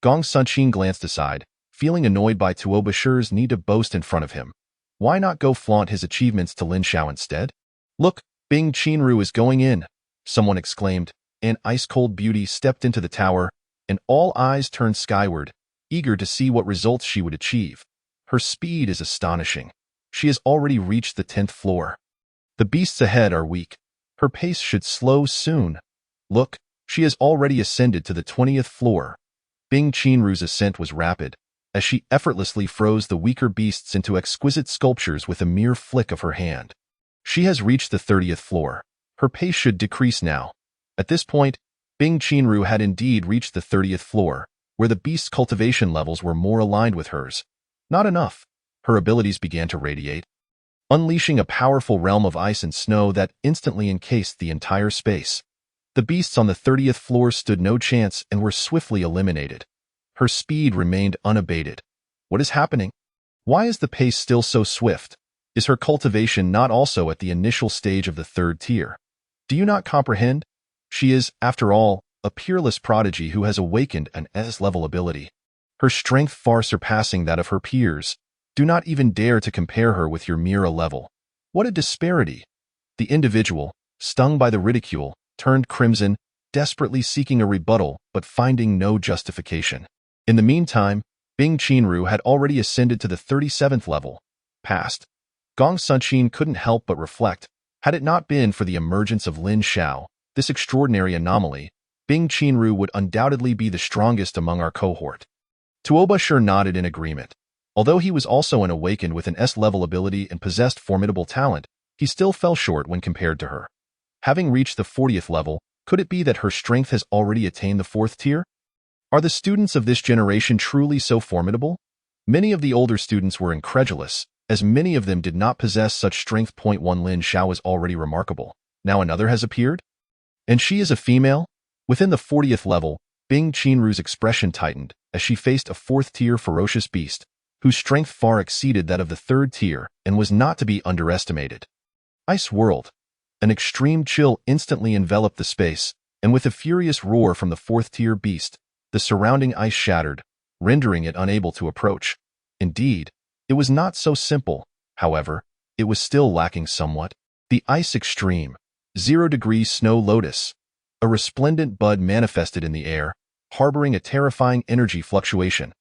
Gong Sunqin glanced aside, feeling annoyed by Tuo Bashir's need to boast in front of him. Why not go flaunt his achievements to Lin Xiao instead? Look, Bing Qinru is going in, someone exclaimed. An ice-cold beauty stepped into the tower, and all eyes turned skyward, eager to see what results she would achieve. Her speed is astonishing. She has already reached the 10th floor. The beasts ahead are weak. Her pace should slow soon. Look, she has already ascended to the 20th floor. Bing Qinru's ascent was rapid, as she effortlessly froze the weaker beasts into exquisite sculptures with a mere flick of her hand. She has reached the 30th floor. Her pace should decrease now. At this point, Bing Qinru had indeed reached the 30th floor, where the beast's cultivation levels were more aligned with hers. Not enough. Her abilities began to radiate, unleashing a powerful realm of ice and snow that instantly encased the entire space. The beasts on the 30th floor stood no chance and were swiftly eliminated. Her speed remained unabated. What is happening? Why is the pace still so swift? Is her cultivation not also at the initial stage of the 3rd tier? Do you not comprehend? She is, after all, a peerless prodigy who has awakened an S-level ability. Her strength far surpassing that of her peers. Do not even dare to compare her with your mere level. What a disparity! The individual, stung by the ridicule, turned crimson, desperately seeking a rebuttal but finding no justification. In the meantime, Bing Qinru had already ascended to the 37th level. Past. Gong Sunqin couldn't help but reflect. Had it not been for the emergence of Lin Xiao, this extraordinary anomaly, Bing Qinru would undoubtedly be the strongest among our cohort. Tuo Bashir nodded in agreement. Although he was also an awakened with an S-level ability and possessed formidable talent, he still fell short when compared to her. Having reached the 40th level, could it be that her strength has already attained the 4th tier? Are the students of this generation truly so formidable? Many of the older students were incredulous, as many of them did not possess such strength. One Lin Xiao is already remarkable. Now another has appeared? And she is a female? Within the 40th level, Bing Qianru's expression tightened as she faced a 4th-tier ferocious beast, whose strength far exceeded that of the 3rd tier and was not to be underestimated. Ice World. An extreme chill instantly enveloped the space, and with a furious roar from the 4th-tier beast, the surrounding ice shattered, rendering it unable to approach. Indeed, it was not so simple. However, it was still lacking somewhat. The Ice Extreme, 0-degree Snow Lotus. A resplendent bud manifested in the air, harboring a terrifying energy fluctuation.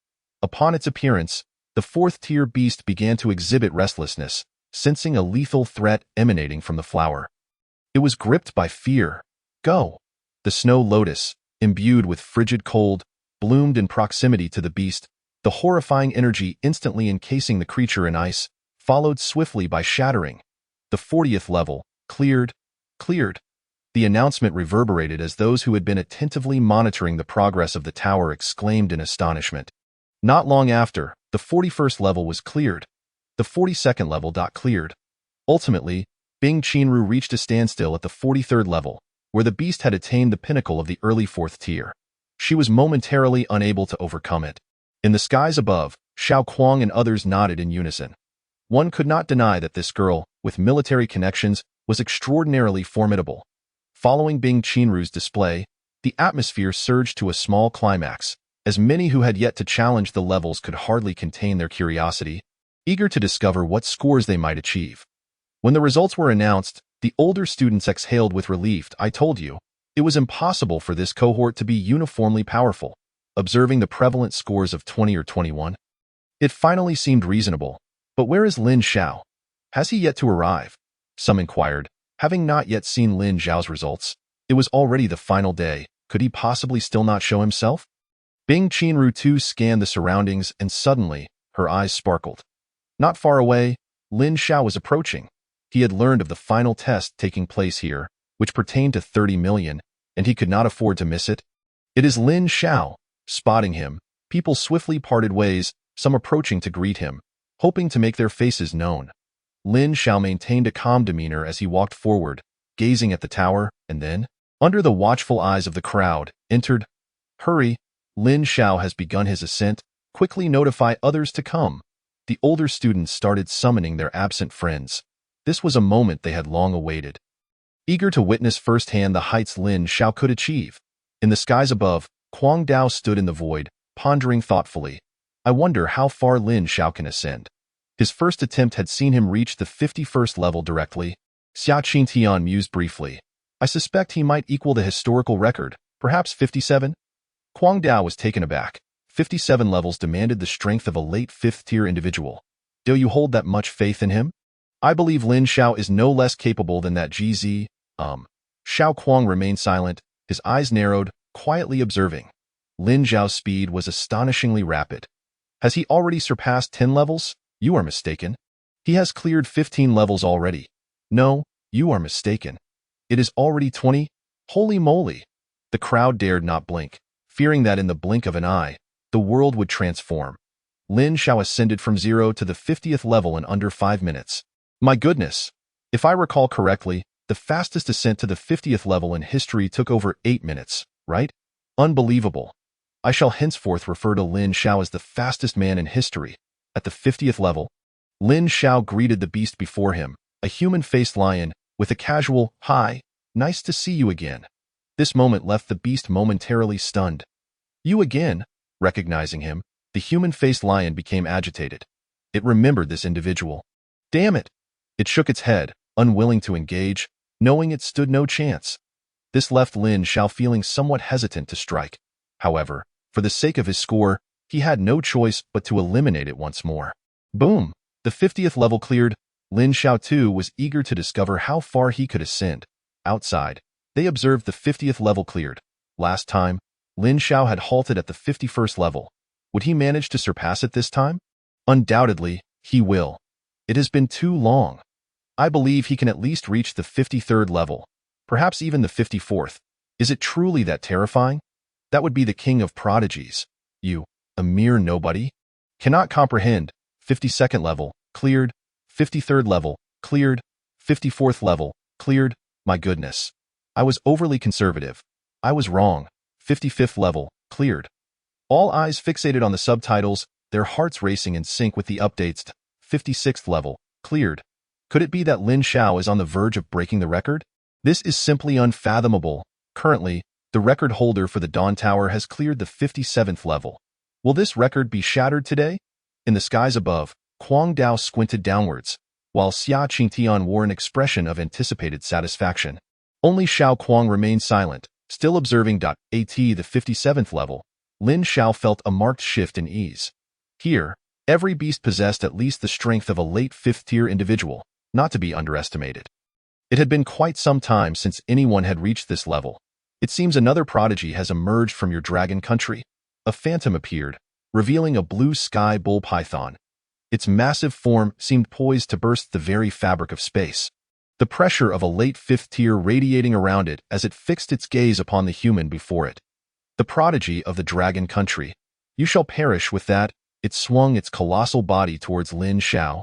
Upon its appearance, the 4th-tier beast began to exhibit restlessness, sensing a lethal threat emanating from the flower. It was gripped by fear. Go! The Snow Lotus, imbued with frigid cold, bloomed in proximity to the beast, the horrifying energy instantly encasing the creature in ice, followed swiftly by shattering. The 40th level, cleared. The announcement reverberated as those who had been attentively monitoring the progress of the tower exclaimed in astonishment. Not long after, the 41st level was cleared. The 42nd level cleared. Ultimately, Bing Qianru reached a standstill at the 43rd level, where the beast had attained the pinnacle of the early 4th tier. She was momentarily unable to overcome it. In the skies above, Xiao Kuang and others nodded in unison. One could not deny that this girl, with military connections, was extraordinarily formidable. Following Bing Qianru's display, the atmosphere surged to a small climax, as many who had yet to challenge the levels could hardly contain their curiosity, eager to discover what scores they might achieve. When the results were announced, the older students exhaled with relief. I told you, it was impossible for this cohort to be uniformly powerful. Observing the prevalent scores of 20 or 21, it finally seemed reasonable. But where is Lin Xiao? Has he yet to arrive? Some inquired. Having not yet seen Lin Xiao's results, it was already the final day. Could he possibly still not show himself? Bing Qianru too scanned the surroundings, and suddenly, her eyes sparkled. Not far away, Lin Xiao was approaching. He had learned of the final test taking place here, which pertained to 30 million, and he could not afford to miss it. It is Lin Xiao. Spotting him, people swiftly parted ways, some approaching to greet him, hoping to make their faces known. Lin Xiao maintained a calm demeanor as he walked forward, gazing at the tower, and then, under the watchful eyes of the crowd, entered. Hurry! Lin Xiao has begun his ascent. Quickly notify others to come. The older students started summoning their absent friends. This was a moment they had long awaited. Eager to witness firsthand the heights Lin Xiao could achieve. In the skies above, Kuang Dao stood in the void, pondering thoughtfully. I wonder how far Lin Xiao can ascend. His first attempt had seen him reach the 51st level directly. Xia Qingtian mused briefly. I suspect he might equal the historical record, perhaps 57? Kuang Dao was taken aback. 57 levels demanded the strength of a late 5th-tier individual. Do you hold that much faith in him? I believe Lin Xiao is no less capable than that GZ. Xiao Kuang remained silent, his eyes narrowed, quietly observing. Lin Xiao's speed was astonishingly rapid. Has he already surpassed 10 levels? You are mistaken. He has cleared 15 levels already. No, you are mistaken. It is already 20? Holy moly! The crowd dared not blink, fearing that in the blink of an eye, the world would transform. Lin Xiao ascended from 0 to the 50th level in under 5 minutes. My goodness! If I recall correctly, the fastest ascent to the 50th level in history took over 8 minutes, right? Unbelievable. I shall henceforth refer to Lin Xiao as the fastest man in history. At the 50th level, Lin Xiao greeted the beast before him, a human-faced lion, with a casual, "Hi, nice to see you again." This moment left the beast momentarily stunned. You again? Recognizing him, the human-faced lion became agitated. It remembered this individual. Damn it! It shook its head, unwilling to engage, knowing it stood no chance. This left Lin Xiao feeling somewhat hesitant to strike. However, for the sake of his score, he had no choice but to eliminate it once more. Boom! The 50th level cleared. Lin Xiao too was eager to discover how far he could ascend. Outside, they observed the 50th level cleared. Last time, Lin Xiao had halted at the 51st level. Would he manage to surpass it this time? Undoubtedly, he will. It has been too long. I believe he can at least reach the 53rd level, perhaps even the 54th. Is it truly that terrifying? That would be the king of prodigies. You, a mere nobody? Cannot comprehend. 52nd level, cleared. 53rd level, cleared. 54th level, cleared. My goodness. I was overly conservative. I was wrong. 55th level, cleared. All eyes fixated on the subtitles, their hearts racing in sync with the updates. 56th level, cleared. Could it be that Lin Xiao is on the verge of breaking the record? This is simply unfathomable. Currently, the record holder for the Dawn Tower has cleared the 57th level. Will this record be shattered today? In the skies above, Kuang Dao squinted downwards, while Xia Qingtian wore an expression of anticipated satisfaction. Only Xiao Kuang remained silent, still observing. At the 57th level, Lin Xiao felt a marked shift in ease. Here, every beast possessed at least the strength of a late 5th-tier individual, not to be underestimated. It had been quite some time since anyone had reached this level. It seems another prodigy has emerged from your dragon country. A phantom appeared, revealing a blue sky bull python. Its massive form seemed poised to burst the very fabric of space. The pressure of a late 5th tier radiating around it as it fixed its gaze upon the human before it. The prodigy of the dragon country. You shall perish with that. It swung its colossal body towards Lin Xiao,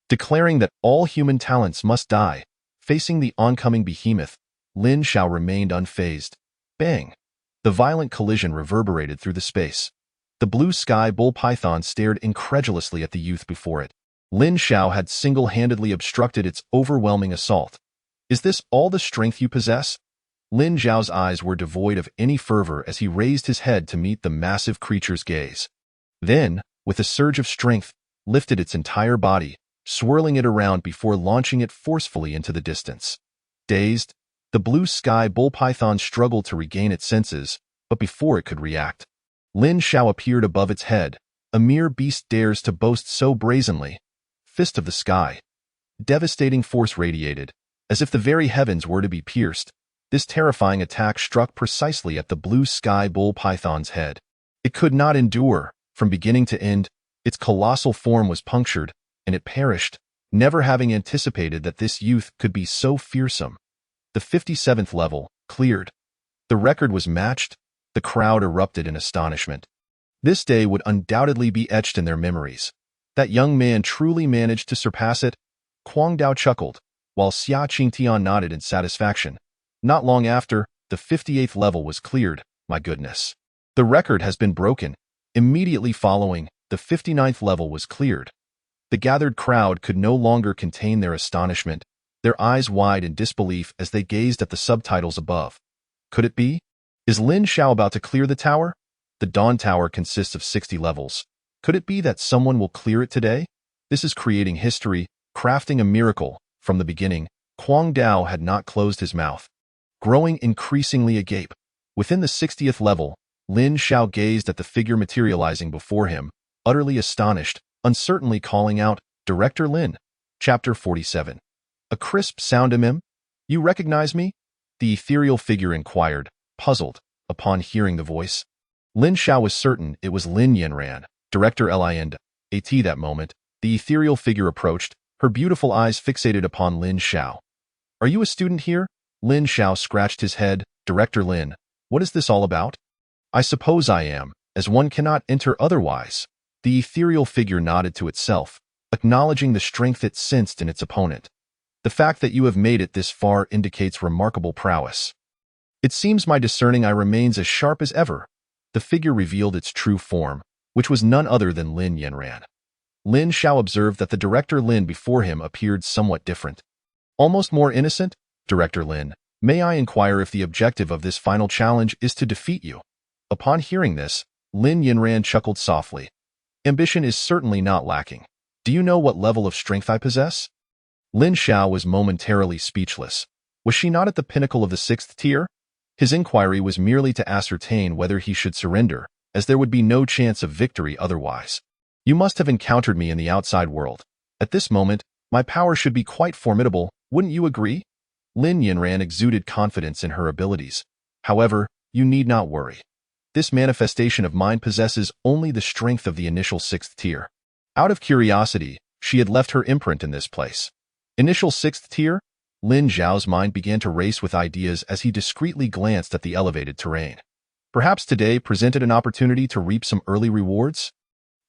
declaring that all human talents must die. Facing the oncoming behemoth, Lin Xiao remained unfazed. Bang! The violent collision reverberated through the space. The blue sky bull python stared incredulously at the youth before it. Lin Xiao had single-handedly obstructed its overwhelming assault. Is this all the strength you possess? Lin Xiao's eyes were devoid of any fervor as he raised his head to meet the massive creature's gaze. Then, with a surge of strength, lifted its entire body, swirling it around before launching it forcefully into the distance. Dazed, the blue sky bull python struggled to regain its senses, but before it could react, Lin Xiao appeared above its head. A mere beast dares to boast so brazenly. Fist of the sky. Devastating force radiated, as if the very heavens were to be pierced. This terrifying attack struck precisely at the blue sky bull python's head. It could not endure. From beginning to end, its colossal form was punctured, and it perished, never having anticipated that this youth could be so fearsome. The 57th level, cleared. The record was matched. The crowd erupted in astonishment. This day would undoubtedly be etched in their memories. That young man truly managed to surpass it. Kuang Dao chuckled, while Xia Qingtian nodded in satisfaction. Not long after, the 58th level was cleared. My goodness. The record has been broken. Immediately following, the 59th level was cleared. The gathered crowd could no longer contain their astonishment, their eyes wide in disbelief as they gazed at the subtitles above. Could it be? Is Lin Xiao about to clear the tower? The Dawn Tower consists of 60 levels. Could it be that someone will clear it today? This is creating history, crafting a miracle. From the beginning, Kuang Dao had not closed his mouth, growing increasingly agape. Within the 60th level, Lin Xiao gazed at the figure materializing before him, utterly astonished, uncertainly calling out, Director Lin. Chapter 47. A crisp sound. You recognize me? The ethereal figure inquired, puzzled, upon hearing the voice. Lin Xiao was certain it was Lin Yanran, Director Lin. At that moment, the ethereal figure approached, her beautiful eyes fixated upon Lin Xiao. Are you a student here? Lin Xiao scratched his head. Director Lin, what is this all about? I suppose I am, as one cannot enter otherwise. The ethereal figure nodded to itself, acknowledging the strength it sensed in its opponent. The fact that you have made it this far indicates remarkable prowess. It seems my discerning eye remains as sharp as ever. The figure revealed its true form, which was none other than Lin Yanran. Lin Xiao observed that the Director Lin before him appeared somewhat different. Almost more innocent? Director Lin, may I inquire if the objective of this final challenge is to defeat you? Upon hearing this, Lin Yanran chuckled softly. Ambition is certainly not lacking. Do you know what level of strength I possess? Lin Xiao was momentarily speechless. Was she not at the pinnacle of the 6th tier? His inquiry was merely to ascertain whether he should surrender, as there would be no chance of victory otherwise. You must have encountered me in the outside world. At this moment, my power should be quite formidable, wouldn't you agree? Lin Yanran exuded confidence in her abilities. However, you need not worry. This manifestation of mine possesses only the strength of the initial 6th tier. Out of curiosity, she had left her imprint in this place. Initial 6th tier? Lin Xiao's mind began to race with ideas as he discreetly glanced at the elevated terrain. Perhaps today presented an opportunity to reap some early rewards?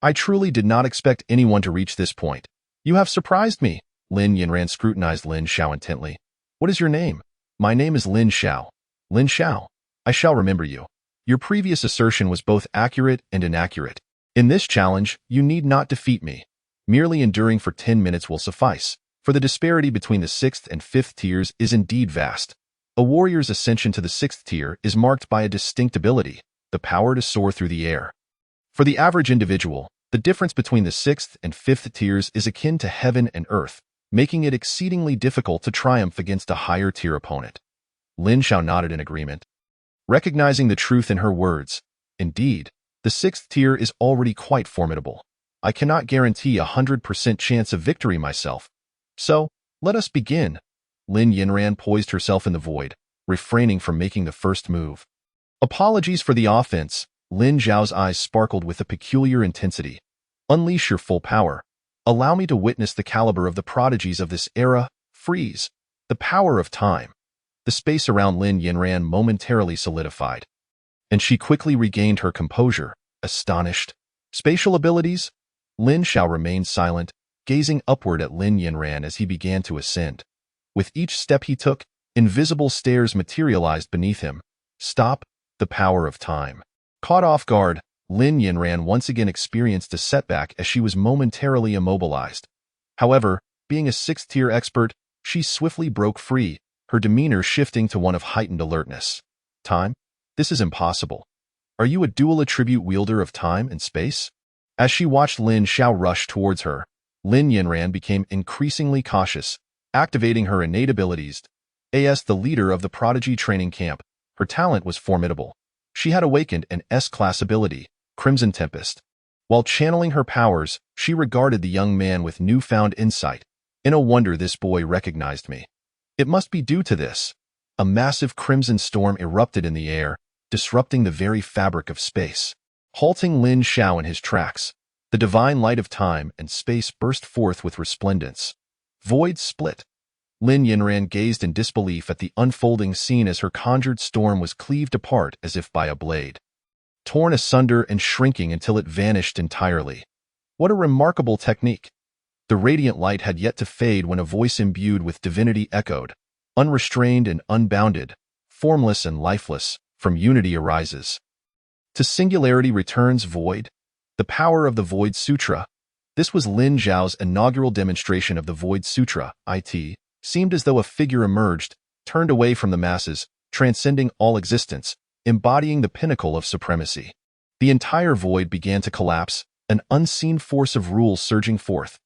I truly did not expect anyone to reach this point. You have surprised me. Lin Yinran scrutinized Lin Xiao intently. What is your name? My name is Lin Xiao. Lin Xiao. I shall remember you. Your previous assertion was both accurate and inaccurate. In this challenge, you need not defeat me. Merely enduring for 10 minutes will suffice, for the disparity between the 6th and 5th tiers is indeed vast. A warrior's ascension to the 6th tier is marked by a distinct ability, the power to soar through the air. For the average individual, the difference between the 6th and 5th tiers is akin to heaven and earth, making it exceedingly difficult to triumph against a higher tier opponent. Lin Xiao nodded in agreement, recognizing the truth in her words. Indeed, the 6th tier is already quite formidable. I cannot guarantee a 100% chance of victory myself. So, let us begin. Lin Yinran poised herself in the void, refraining from making the first move. Apologies for the offense. Lin Zhao's eyes sparkled with a peculiar intensity. Unleash your full power. Allow me to witness the caliber of the prodigies of this era. Freeze. The power of time. The space around Lin Yinran momentarily solidified, and she quickly regained her composure, astonished. Spatial abilities? Lin Xiao remained silent, gazing upward at Lin Yinran as he began to ascend. With each step he took, invisible stairs materialized beneath him. Stop. The power of time. Caught off guard, Lin Yinran once again experienced a setback as she was momentarily immobilized. However, being a 6th-tier expert, she swiftly broke free, her demeanor shifting to one of heightened alertness. Time? This is impossible. Are you a dual attribute wielder of time and space? As she watched Lin Xiao rush towards her, Lin Yinran became increasingly cautious, activating her innate abilities. As the leader of the Prodigy training camp, her talent was formidable. She had awakened an S-class ability, Crimson Tempest. While channeling her powers, she regarded the young man with newfound insight. No wonder this boy recognized me. It must be due to this. A massive crimson storm erupted in the air, disrupting the very fabric of space. Halting Lin Xiao in his tracks, the divine light of time and space burst forth with resplendence. Void split. Lin Yinran gazed in disbelief at the unfolding scene as her conjured storm was cleaved apart as if by a blade, torn asunder and shrinking until it vanished entirely. What a remarkable technique! The radiant light had yet to fade when a voice imbued with divinity echoed, unrestrained and unbounded, formless and lifeless, from unity arises. To singularity returns void. The power of the Void Sutra. This was Lin Zhao's inaugural demonstration of the Void Sutra. It seemed as though a figure emerged, turned away from the masses, transcending all existence, embodying the pinnacle of supremacy. The entire void began to collapse, an unseen force of rule surging forth.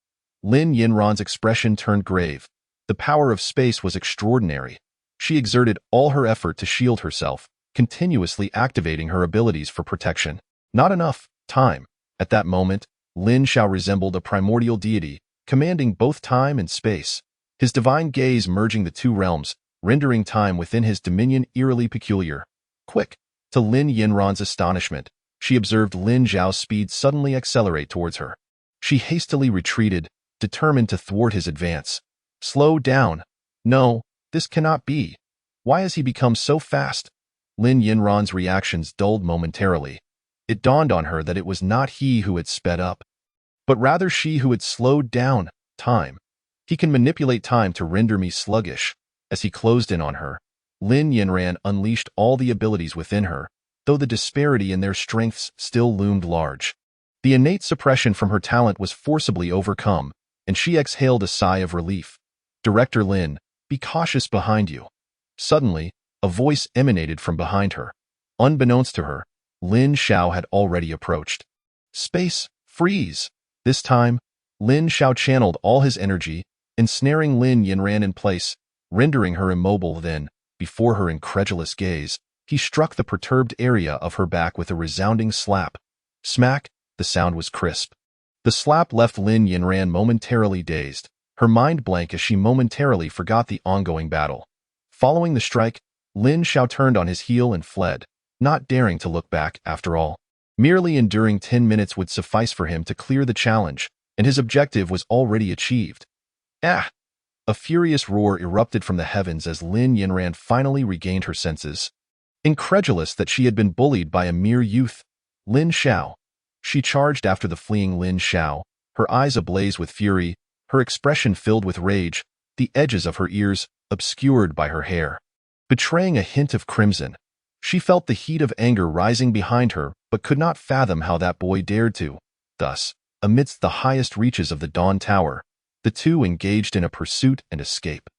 Lin Yinran's expression turned grave. The power of space was extraordinary. She exerted all her effort to shield herself, continuously activating her abilities for protection. Not enough time. At that moment, Lin Xiao resembled a primordial deity, commanding both time and space. His divine gaze merging the two realms, rendering time within his dominion eerily peculiar. Quick! To Lin Yinran's astonishment, she observed Lin Zhao's speed suddenly accelerate towards her. She hastily retreated, determined to thwart his advance. Slow down. No, this cannot be. Why has he become so fast? Lin Yinran's reactions dulled momentarily. It dawned on her that it was not he who had sped up, but rather she who had slowed down time. He can manipulate time to render me sluggish. As he closed in on her, Lin Yinran unleashed all the abilities within her, though the disparity in their strengths still loomed large. The innate suppression from her talent was forcibly overcome, and she exhaled a sigh of relief. Director Lin, be cautious behind you. Suddenly, a voice emanated from behind her. Unbeknownst to her, Lin Xiao had already approached. Space, freeze! This time, Lin Xiao channeled all his energy, ensnaring Lin Yinran in place, rendering her immobile. Then, before her incredulous gaze, he struck the perturbed area of her back with a resounding slap. Smack! The sound was crisp. The slap left Lin Yinran momentarily dazed, her mind blank as she momentarily forgot the ongoing battle. Following the strike, Lin Xiao turned on his heel and fled, not daring to look back after all. Merely enduring 10 minutes would suffice for him to clear the challenge, and his objective was already achieved. Ah! A furious roar erupted from the heavens as Lin Yinran finally regained her senses. Incredulous that she had been bullied by a mere youth, Lin Xiao. She charged after the fleeing Lin Xiao, her eyes ablaze with fury, her expression filled with rage, the edges of her ears obscured by her hair, betraying a hint of crimson. She felt the heat of anger rising behind her, but could not fathom how that boy dared to. Thus, amidst the highest reaches of the Dawn Tower, the two engaged in a pursuit and escape.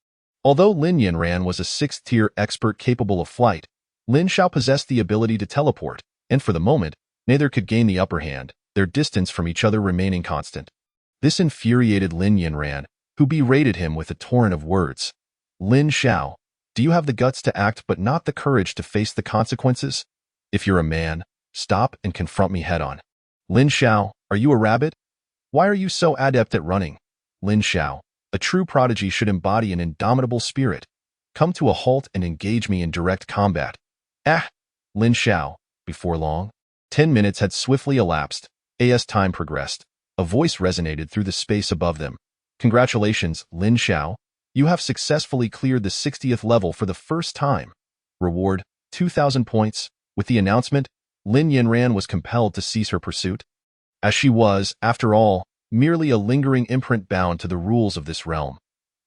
Although Lin Yanran was a 6th-tier expert capable of flight, Lin Xiao possessed the ability to teleport, and for the moment, neither could gain the upper hand, their distance from each other remaining constant. This infuriated Lin Yanran, who berated him with a torrent of words. Lin Xiao, do you have the guts to act but not the courage to face the consequences? If you're a man, stop and confront me head-on. Lin Xiao, are you a rabbit? Why are you so adept at running? Lin Xiao, a true prodigy should embody an indomitable spirit. Come to a halt and engage me in direct combat. Ah! Lin Xiao, before long. 10 minutes had swiftly elapsed. As time progressed, a voice resonated through the space above them. Congratulations, Lin Xiao. You have successfully cleared the 60th level for the first time. Reward, 2,000 points. With the announcement, Lin Yanran was compelled to cease her pursuit. As she was, after all, merely a lingering imprint bound to the rules of this realm.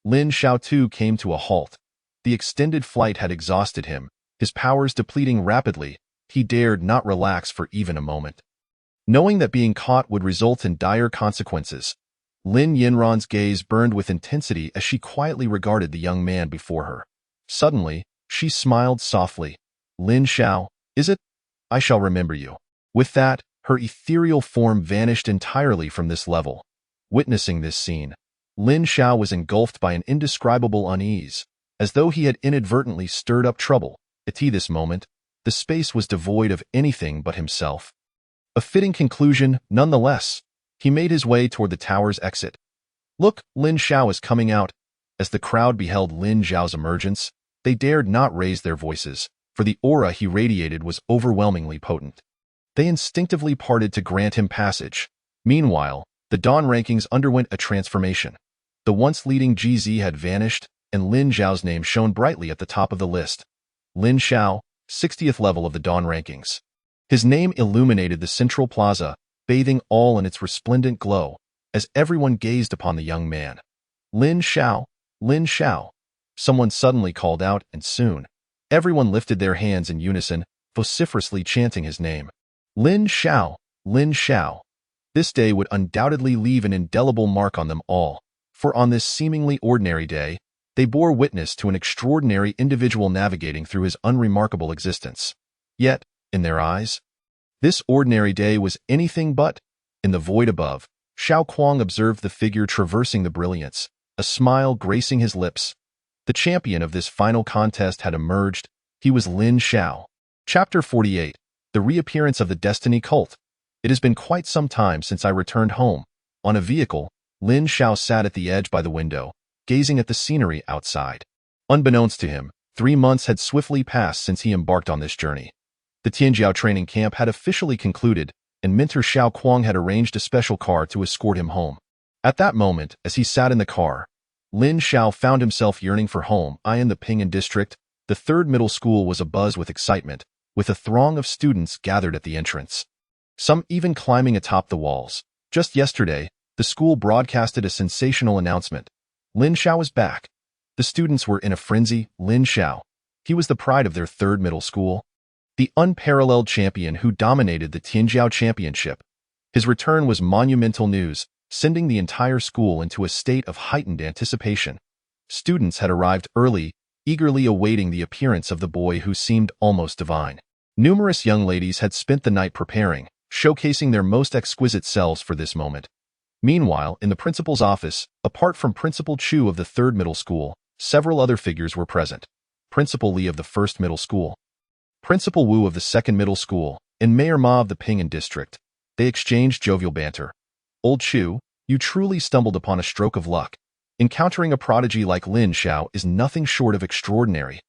Lin Xiao too came to a halt. The extended flight had exhausted him, his powers depleting rapidly. He dared not relax for even a moment. Knowing that being caught would result in dire consequences, Lin Yanran's gaze burned with intensity as she quietly regarded the young man before her. Suddenly, she smiled softly. Lin Xiao, is it? I shall remember you. With that, her ethereal form vanished entirely from this level. Witnessing this scene, Lin Xiao was engulfed by an indescribable unease, as though he had inadvertently stirred up trouble. At this moment, the space was devoid of anything but himself. A fitting conclusion, nonetheless. He made his way toward the tower's exit. Look, Lin Xiao is coming out. As the crowd beheld Lin Xiao's emergence, they dared not raise their voices, for the aura he radiated was overwhelmingly potent. They instinctively parted to grant him passage. Meanwhile, the Dawn rankings underwent a transformation. The once leading GZ had vanished, and Lin Xiao's name shone brightly at the top of the list. Lin Xiao, 60th level of the Dawn rankings. His name illuminated the central plaza, bathing all in its resplendent glow, as everyone gazed upon the young man. Lin Xiao, Lin Xiao. Someone suddenly called out, and soon, everyone lifted their hands in unison, vociferously chanting his name. Lin Xiao, Lin Xiao. This day would undoubtedly leave an indelible mark on them all, for on this seemingly ordinary day, they bore witness to an extraordinary individual navigating through his unremarkable existence. Yet, in their eyes, this ordinary day was anything but. In the void above, Xiao Kuang observed the figure traversing the brilliance, a smile gracing his lips. The champion of this final contest had emerged. He was Lin Xiao. Chapter 48. The Reappearance of the Destiny Cult. It has been quite some time since I returned home. On a vehicle, Lin Xiao sat at the edge by the window, gazing at the scenery outside. Unbeknownst to him, 3 months had swiftly passed since he embarked on this journey. The Tianjiao training camp had officially concluded, and Mentor Xiao Kuang had arranged a special car to escort him home. At that moment, as he sat in the car, Lin Xiao found himself yearning for home. In the Ping'an district, the 3rd middle school was abuzz with excitement, with a throng of students gathered at the entrance. Some even climbing atop the walls. Just yesterday, the school broadcasted a sensational announcement. Lin Xiao is back. The students were in a frenzy. Lin Xiao. He was the pride of their 3rd middle school. The unparalleled champion who dominated the Tianjiao Championship. His return was monumental news, sending the entire school into a state of heightened anticipation. Students had arrived early, eagerly awaiting the appearance of the boy who seemed almost divine. Numerous young ladies had spent the night preparing, showcasing their most exquisite selves for this moment. Meanwhile, in the principal's office, apart from Principal Chu of the 3rd middle school, several other figures were present. Principal Li of the 1st middle school, Principal Wu of the 2nd middle school, and Mayor Ma of the Ping'an district. They exchanged jovial banter. Old Chu, you truly stumbled upon a stroke of luck. Encountering a prodigy like Lin Xiao is nothing short of extraordinary.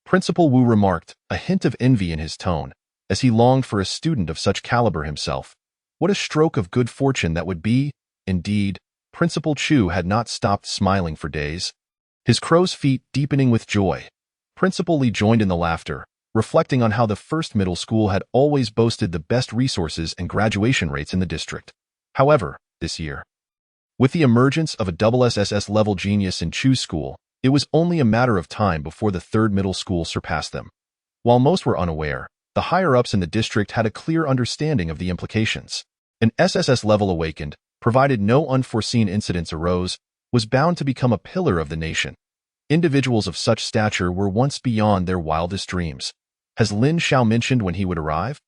Principal Wu remarked, a hint of envy in his tone, as he longed for a student of such caliber himself. What a stroke of good fortune that would be. Indeed, Principal Chu had not stopped smiling for days, his crow's feet deepening with joy. Principal Li joined in the laughter, reflecting on how the first middle school had always boasted the best resources and graduation rates in the district. However, this year, with the emergence of a double SSS-level genius in Chu's school, it was only a matter of time before the third middle school surpassed them. While most were unaware, the higher-ups in the district had a clear understanding of the implications. An SSS level awakened, provided no unforeseen incidents arose, was bound to become a pillar of the nation. Individuals of such stature were once beyond their wildest dreams. Has Lin Xiao mentioned when he would arrive?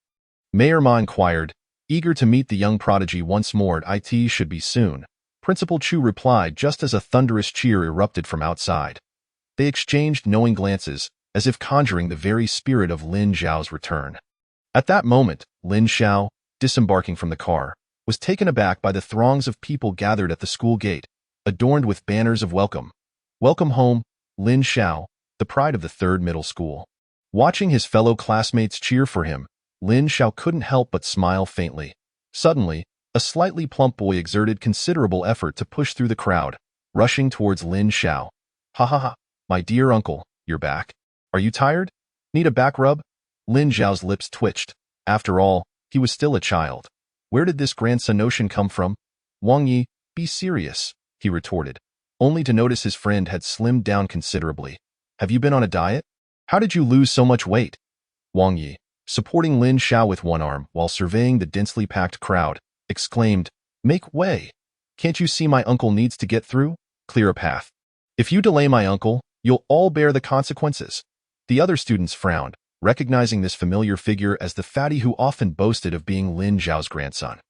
Mayor Ma inquired, eager to meet the young prodigy once more. It should be soon. Principal Chu replied just as a thunderous cheer erupted from outside. They exchanged knowing glances, as if conjuring the very spirit of Lin Xiao's return. At that moment, Lin Xiao, disembarking from the car, was taken aback by the throngs of people gathered at the school gate, adorned with banners of welcome. Welcome home, Lin Xiao, the pride of the third middle school. Watching his fellow classmates cheer for him, Lin Xiao couldn't help but smile faintly. Suddenly, a slightly plump boy exerted considerable effort to push through the crowd, rushing towards Lin Xiao. Ha ha ha, my dear uncle, you're back. Are you tired? Need a back rub? Lin Xiao's lips twitched. After all, he was still a child. Where did this grandson notion come from? Wang Yi, be serious, he retorted, only to notice his friend had slimmed down considerably. Have you been on a diet? How did you lose so much weight? Wang Yi, supporting Lin Xiao with one arm while surveying the densely packed crowd, exclaimed, Make way! Can't you see my uncle needs to get through? Clear a path. If you delay my uncle, you'll all bear the consequences. The other students frowned, recognizing this familiar figure as the fatty who often boasted of being Lin Xiao's grandson.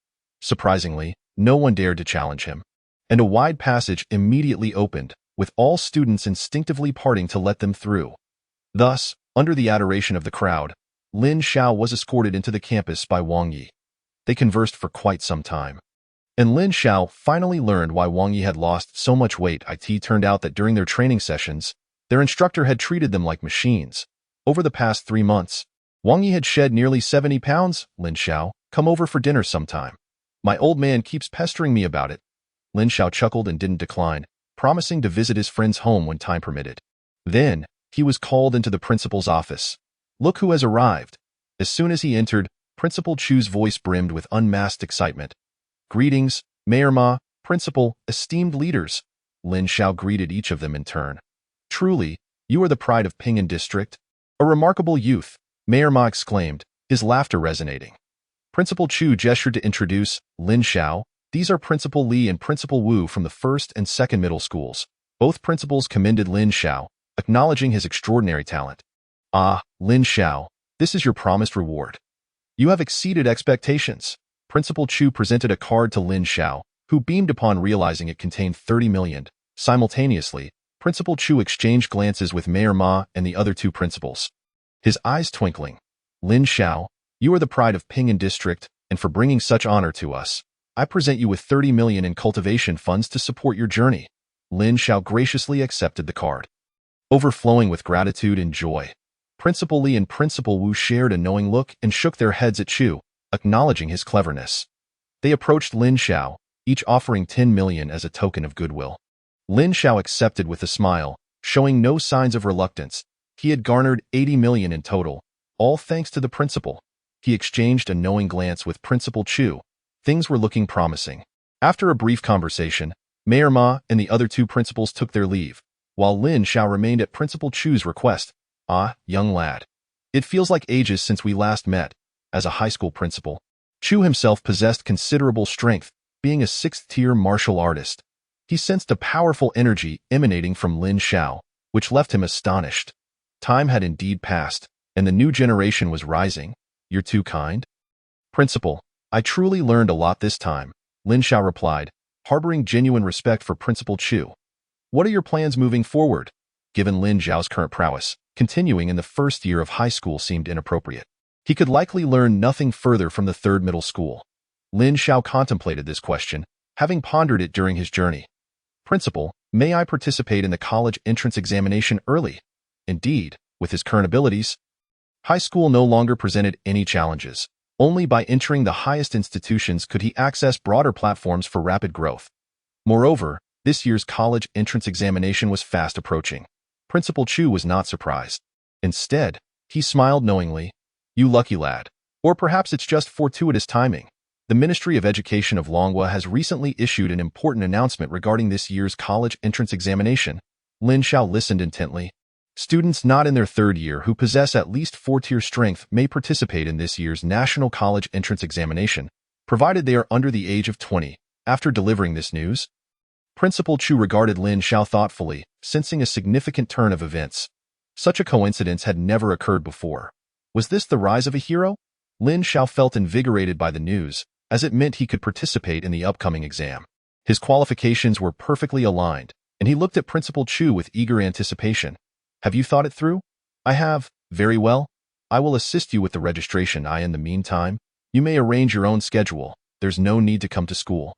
Surprisingly, no one dared to challenge him, and a wide passage immediately opened, with all students instinctively parting to let them through. Thus, under the adoration of the crowd, Lin Xiao was escorted into the campus by Wang Yi. They conversed for quite some time, and Lin Xiao finally learned why Wang Yi had lost so much weight. It turned out that during their training sessions, their instructor had treated them like machines. Over the past 3 months, Wang Yi had shed nearly 70 pounds. Lin Xiao, come over for dinner sometime. My old man keeps pestering me about it. Lin Xiao chuckled and didn't decline, promising to visit his friend's home when time permitted. Then, he was called into the principal's office. Look who has arrived. As soon as he entered, Principal Chu's voice brimmed with unmasked excitement. Greetings, Mayor Ma, Principal, esteemed leaders. Lin Xiao greeted each of them in turn. Truly, you are the pride of Ping'an District. A remarkable youth, Mayor Ma exclaimed, his laughter resonating. Principal Chu gestured to introduce Lin Xiao. These are Principal Li and Principal Wu from the first and second middle schools. Both principals commended Lin Xiao, acknowledging his extraordinary talent. Ah, Lin Xiao, this is your promised reward. You have exceeded expectations. Principal Chu presented a card to Lin Xiao, who beamed upon realizing it contained 30 million. Simultaneously, Principal Chu exchanged glances with Mayor Ma and the other 2 principals. His eyes twinkling. Lin Xiao, you are the pride of Ping'an District, and for bringing such honor to us, I present you with 30 million in cultivation funds to support your journey. Lin Xiao graciously accepted the card. Overflowing with gratitude and joy, Principal Li and Principal Wu shared a knowing look and shook their heads at Chu, acknowledging his cleverness. They approached Lin Xiao, each offering 10 million as a token of goodwill. Lin Xiao accepted with a smile, showing no signs of reluctance. He had garnered 80 million in total, all thanks to the principal. He exchanged a knowing glance with Principal Chu. Things were looking promising. After a brief conversation, Mayor Ma and the other 2 principals took their leave, while Lin Xiao remained at Principal Chu's request. Ah, young lad. It feels like ages since we last met. As a high school principal, Chu himself possessed considerable strength, being a 6th-tier martial artist. He sensed a powerful energy emanating from Lin Xiao, which left him astonished. Time had indeed passed, and the new generation was rising. You're too kind. Principal, I truly learned a lot this time, Lin Xiao replied, harboring genuine respect for Principal Chu. What are your plans moving forward? Given Lin Xiao's current prowess, continuing in the first year of high school seemed inappropriate. He could likely learn nothing further from the third middle school. Lin Xiao contemplated this question, having pondered it during his journey. Principal, may I participate in the college entrance examination early? Indeed, with his current abilities, high school no longer presented any challenges. Only by entering the highest institutions could he access broader platforms for rapid growth. Moreover, this year's college entrance examination was fast approaching. Principal Chu was not surprised. Instead, He smiled knowingly. You lucky lad. Or perhaps it's just fortuitous timing. The Ministry of Education of Longhua has recently issued an important announcement regarding this year's college entrance examination. Lin Xiao listened intently. Students not in their third year who possess at least 4-tier strength may participate in this year's National College Entrance Examination, provided they are under the age of 20. After delivering this news, Principal Chu regarded Lin Xiao thoughtfully, sensing a significant turn of events. Such a coincidence had never occurred before. Was this the rise of a hero? Lin Xiao felt invigorated by the news, as it meant he could participate in the upcoming exam. His qualifications were perfectly aligned, and he looked at Principal Chu with eager anticipation. Have you thought it through? I have. Very well. I will assist you with the registration. In the meantime, you may arrange your own schedule. There's no need to come to school.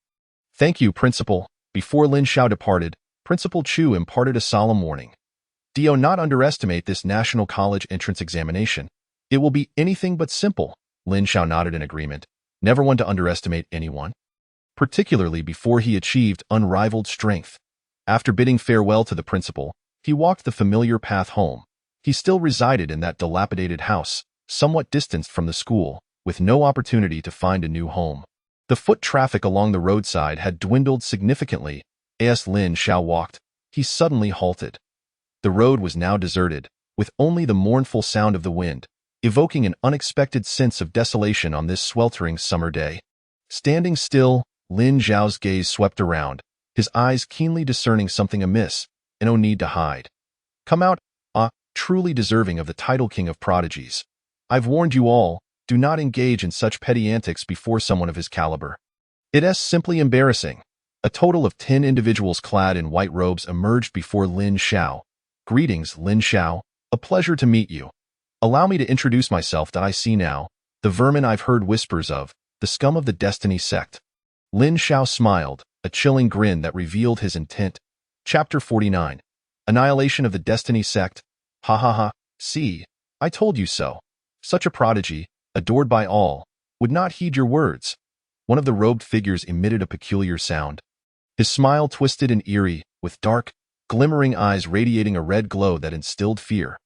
Thank you, Principal. Before Lin Xiao departed, Principal Chu imparted a solemn warning. Do not underestimate this National College Entrance Examination. It will be anything but simple. Lin Xiao nodded in agreement. Never one to underestimate anyone, particularly before he achieved unrivaled strength. After bidding farewell to the principal, he walked the familiar path home. He still resided in that dilapidated house, somewhat distanced from the school, with no opportunity to find a new home. The foot traffic along the roadside had dwindled significantly. As Lin Xiao walked, he suddenly halted. The road was now deserted, with only the mournful sound of the wind, evoking an unexpected sense of desolation on this sweltering summer day. Standing still, Lin Xiao's gaze swept around, his eyes keenly discerning something amiss, and no need to hide. Come out, truly deserving of the title King of Prodigies. I've warned you all, do not engage in such petty antics before someone of his caliber. It is simply embarrassing. A total of 10 individuals clad in white robes emerged before Lin Xiao. Greetings, Lin Xiao. A pleasure to meet you. Allow me to introduce myself. I see now, the vermin I've heard whispers of, the scum of the Destiny sect. Lin Xiao smiled, a chilling grin that revealed his intent. Chapter 49. Annihilation of the Destiny sect. Ha ha ha, see, I told you so. Such a prodigy, adored by all, would not heed your words. One of the robed figures emitted a peculiar sound. His smile twisted and eerie, with dark, glimmering eyes radiating a red glow that instilled fear.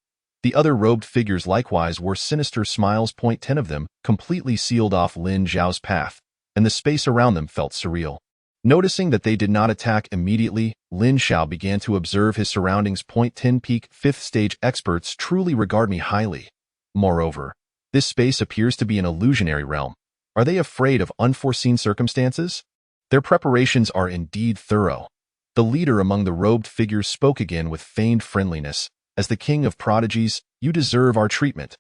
The other robed figures likewise wore sinister smiles. 10 of them completely sealed off Lin Xiao's path, and the space around them felt surreal. Noticing that they did not attack immediately, Lin Xiao began to observe his surroundings. 10 Peak 5th stage experts truly regard me highly. Moreover, this space appears to be an illusionary realm. Are they afraid of unforeseen circumstances? Their preparations are indeed thorough. The leader among the robed figures spoke again with feigned friendliness. As the king of prodigies, you deserve our treatment.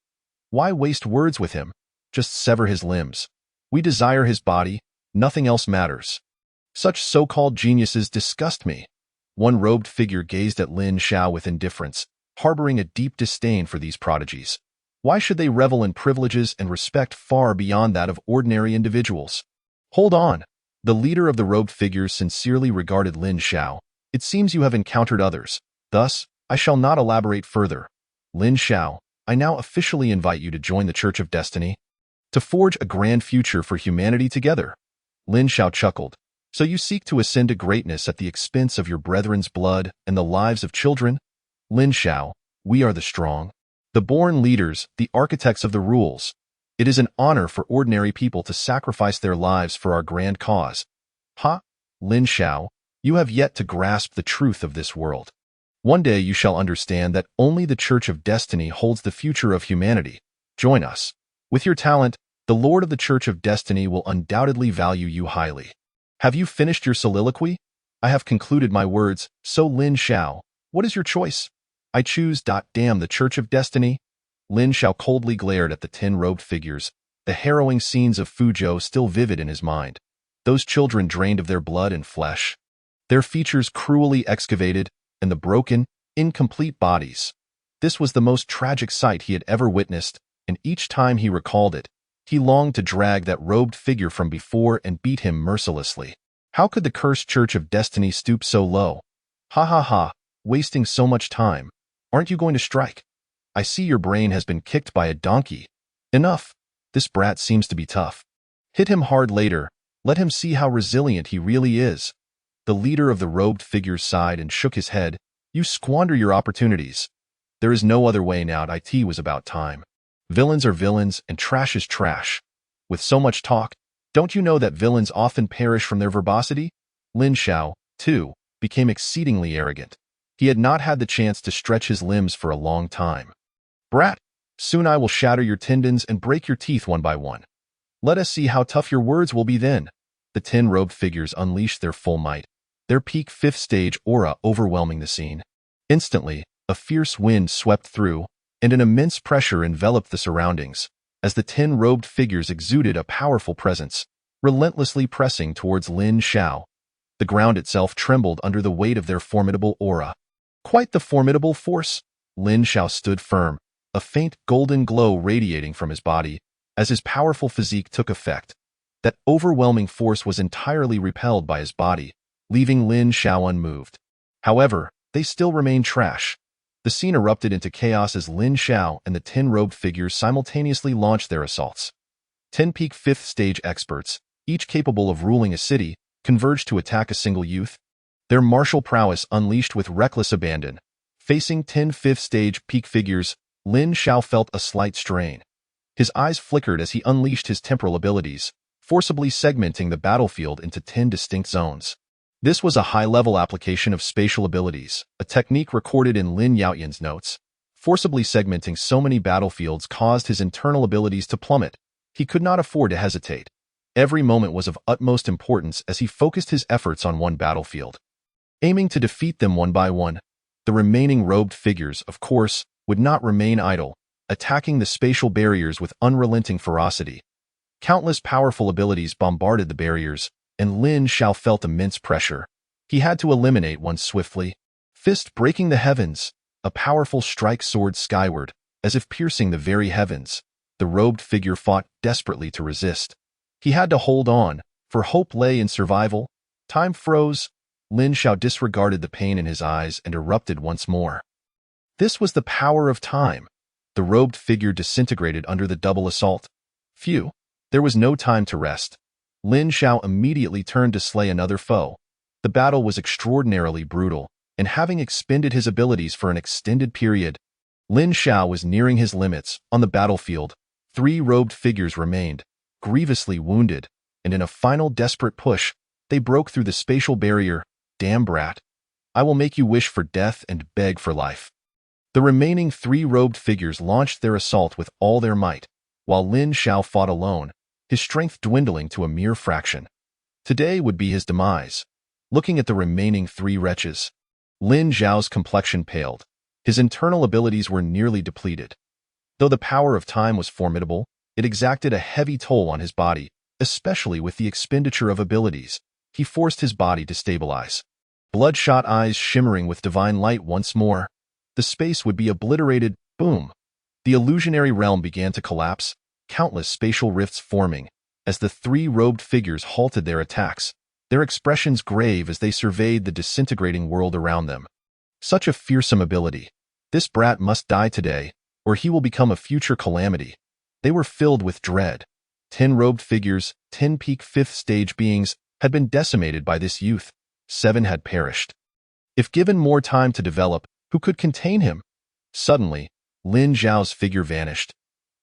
Why waste words with him? Just sever his limbs. We desire his body, nothing else matters. Such so-called geniuses disgust me. One robed figure gazed at Lin Xiao with indifference, harboring a deep disdain for these prodigies. Why should they revel in privileges and respect far beyond that of ordinary individuals? Hold on. The leader of the robed figures sincerely regarded Lin Xiao. It seems you have encountered others. Thus, I shall not elaborate further. Lin Xiao, I now officially invite you to join the Church of Destiny, to forge a grand future for humanity together. Lin Xiao chuckled. So you seek to ascend to greatness at the expense of your brethren's blood and the lives of children? Lin Xiao, we are the strong, the born leaders, the architects of the rules. It is an honor for ordinary people to sacrifice their lives for our grand cause. Lin Xiao, you have yet to grasp the truth of this world. One day you shall understand that only the Church of Destiny holds the future of humanity. Join us. With your talent, the Lord of the Church of Destiny will undoubtedly value you highly. Have you finished your soliloquy? I have concluded my words, so Lin Xiao, what is your choice? I choose. Damn the Church of Destiny. Lin Xiao coldly glared at the 10 robed figures, the harrowing scenes of Fuzhou still vivid in his mind. Those children drained of their blood and flesh, their features cruelly excavated, and the broken, incomplete bodies. This was the most tragic sight he had ever witnessed, and each time he recalled it, he longed to drag that robed figure from before and beat him mercilessly. How could the cursed Church of Destiny stoop so low? Ha ha ha, wasting so much time. Aren't you going to strike? I see your brain has been kicked by a donkey. Enough. This brat seems to be tough. Hit him hard later. Let him see how resilient he really is. The leader of the robed figures sighed and shook his head. You squander your opportunities. There is no other way now. It was about time. Villains are villains and trash is trash. With so much talk, don't you know that villains often perish from their verbosity? Lin Xiao, too, became exceedingly arrogant. He had not had the chance to stretch his limbs for a long time. Brat, soon I will shatter your tendons and break your teeth one by one. Let us see how tough your words will be then. The 10 robed figures unleashed their full might, their peak 5th stage aura overwhelming the scene. Instantly, a fierce wind swept through, and an immense pressure enveloped the surroundings, as the 10 robed figures exuded a powerful presence, relentlessly pressing towards Lin Xiao. The ground itself trembled under the weight of their formidable aura. Quite the formidable force. Lin Xiao stood firm, a faint golden glow radiating from his body, as his powerful physique took effect. That overwhelming force was entirely repelled by his body, leaving Lin Xiao unmoved. However, they still remained trash. The scene erupted into chaos as Lin Xiao and the 10 robed figures simultaneously launched their assaults. 10 peak 5th stage experts, each capable of ruling a city, converged to attack a single youth. Their martial prowess unleashed with reckless abandon. Facing 10 5th stage peak figures, Lin Xiao felt a slight strain. His eyes flickered as he unleashed his temporal abilities, forcibly segmenting the battlefield into 10 distinct zones. This was a high-level application of spatial abilities, a technique recorded in Lin Yaoyan's notes. Forcibly segmenting so many battlefields caused his internal abilities to plummet. He could not afford to hesitate. Every moment was of utmost importance as he focused his efforts on one battlefield, aiming to defeat them one by one. The remaining robed figures, of course, would not remain idle, attacking the spatial barriers with unrelenting ferocity. Countless powerful abilities bombarded the barriers, and Lin Xiao felt immense pressure. He had to eliminate one swiftly. Fist breaking the heavens, a powerful strike soared skyward, as if piercing the very heavens. The robed figure fought desperately to resist. He had to hold on, for hope lay in survival. Time froze. Lin Xiao disregarded the pain in his eyes and erupted once more. This was the power of time. The robed figure disintegrated under the double assault. Phew, there was no time to rest. Lin Xiao immediately turned to slay another foe. The battle was extraordinarily brutal, and having expended his abilities for an extended period, Lin Xiao was nearing his limits. On the battlefield, 3 robed figures remained, grievously wounded, and in a final desperate push, they broke through the spatial barrier. Damn brat. I will make you wish for death and beg for life. The remaining 3 robed figures launched their assault with all their might, while Lin Xiao fought alone, his strength dwindling to a mere fraction. Today would be his demise. Looking at the remaining 3 wretches, Lin Xiao's complexion paled. His internal abilities were nearly depleted. Though the power of time was formidable, it exacted a heavy toll on his body, especially with the expenditure of abilities. He forced his body to stabilize. Bloodshot eyes shimmering with divine light once more. The space would be obliterated. Boom. The illusionary realm began to collapse, countless spatial rifts forming, as the 3 robed figures halted their attacks, their expressions grave as they surveyed the disintegrating world around them. Such a fearsome ability. This brat must die today, or he will become a future calamity. They were filled with dread. 10 robed figures, 10 peak 5th stage beings, had been decimated by this youth. 7 had perished. If given more time to develop, who could contain him? Suddenly, Lin Xiao's figure vanished.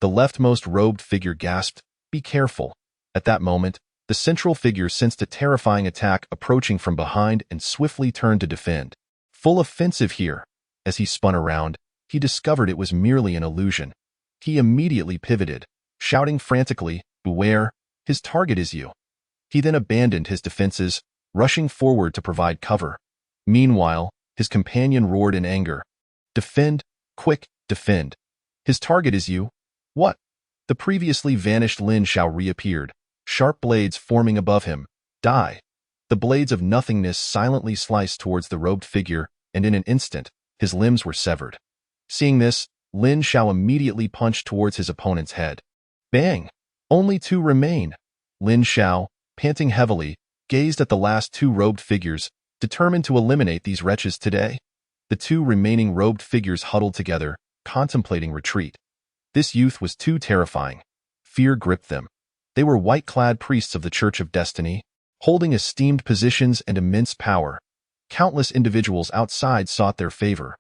The leftmost robed figure gasped, "Be careful." At that moment, the central figure sensed a terrifying attack approaching from behind and swiftly turned to defend. Full offensive here. As he spun around, he discovered it was merely an illusion. He immediately pivoted, shouting frantically, "Beware, his target is you." He then abandoned his defenses, rushing forward to provide cover. Meanwhile, his companion roared in anger, "Defend, quick, defend. His target is you." What? The previously vanished Lin Xiao reappeared, sharp blades forming above him. Die. The blades of nothingness silently sliced towards the robed figure, and in an instant, his limbs were severed. Seeing this, Lin Xiao immediately punched towards his opponent's head. Bang! Only 2 remain. Lin Xiao, panting heavily, gazed at the last 2 robed figures, determined to eliminate these wretches today. The 2 remaining robed figures huddled together, contemplating retreat. This youth was too terrifying. Fear gripped them. They were white-clad priests of the Church of Destiny, holding esteemed positions and immense power. Countless individuals outside sought their favor.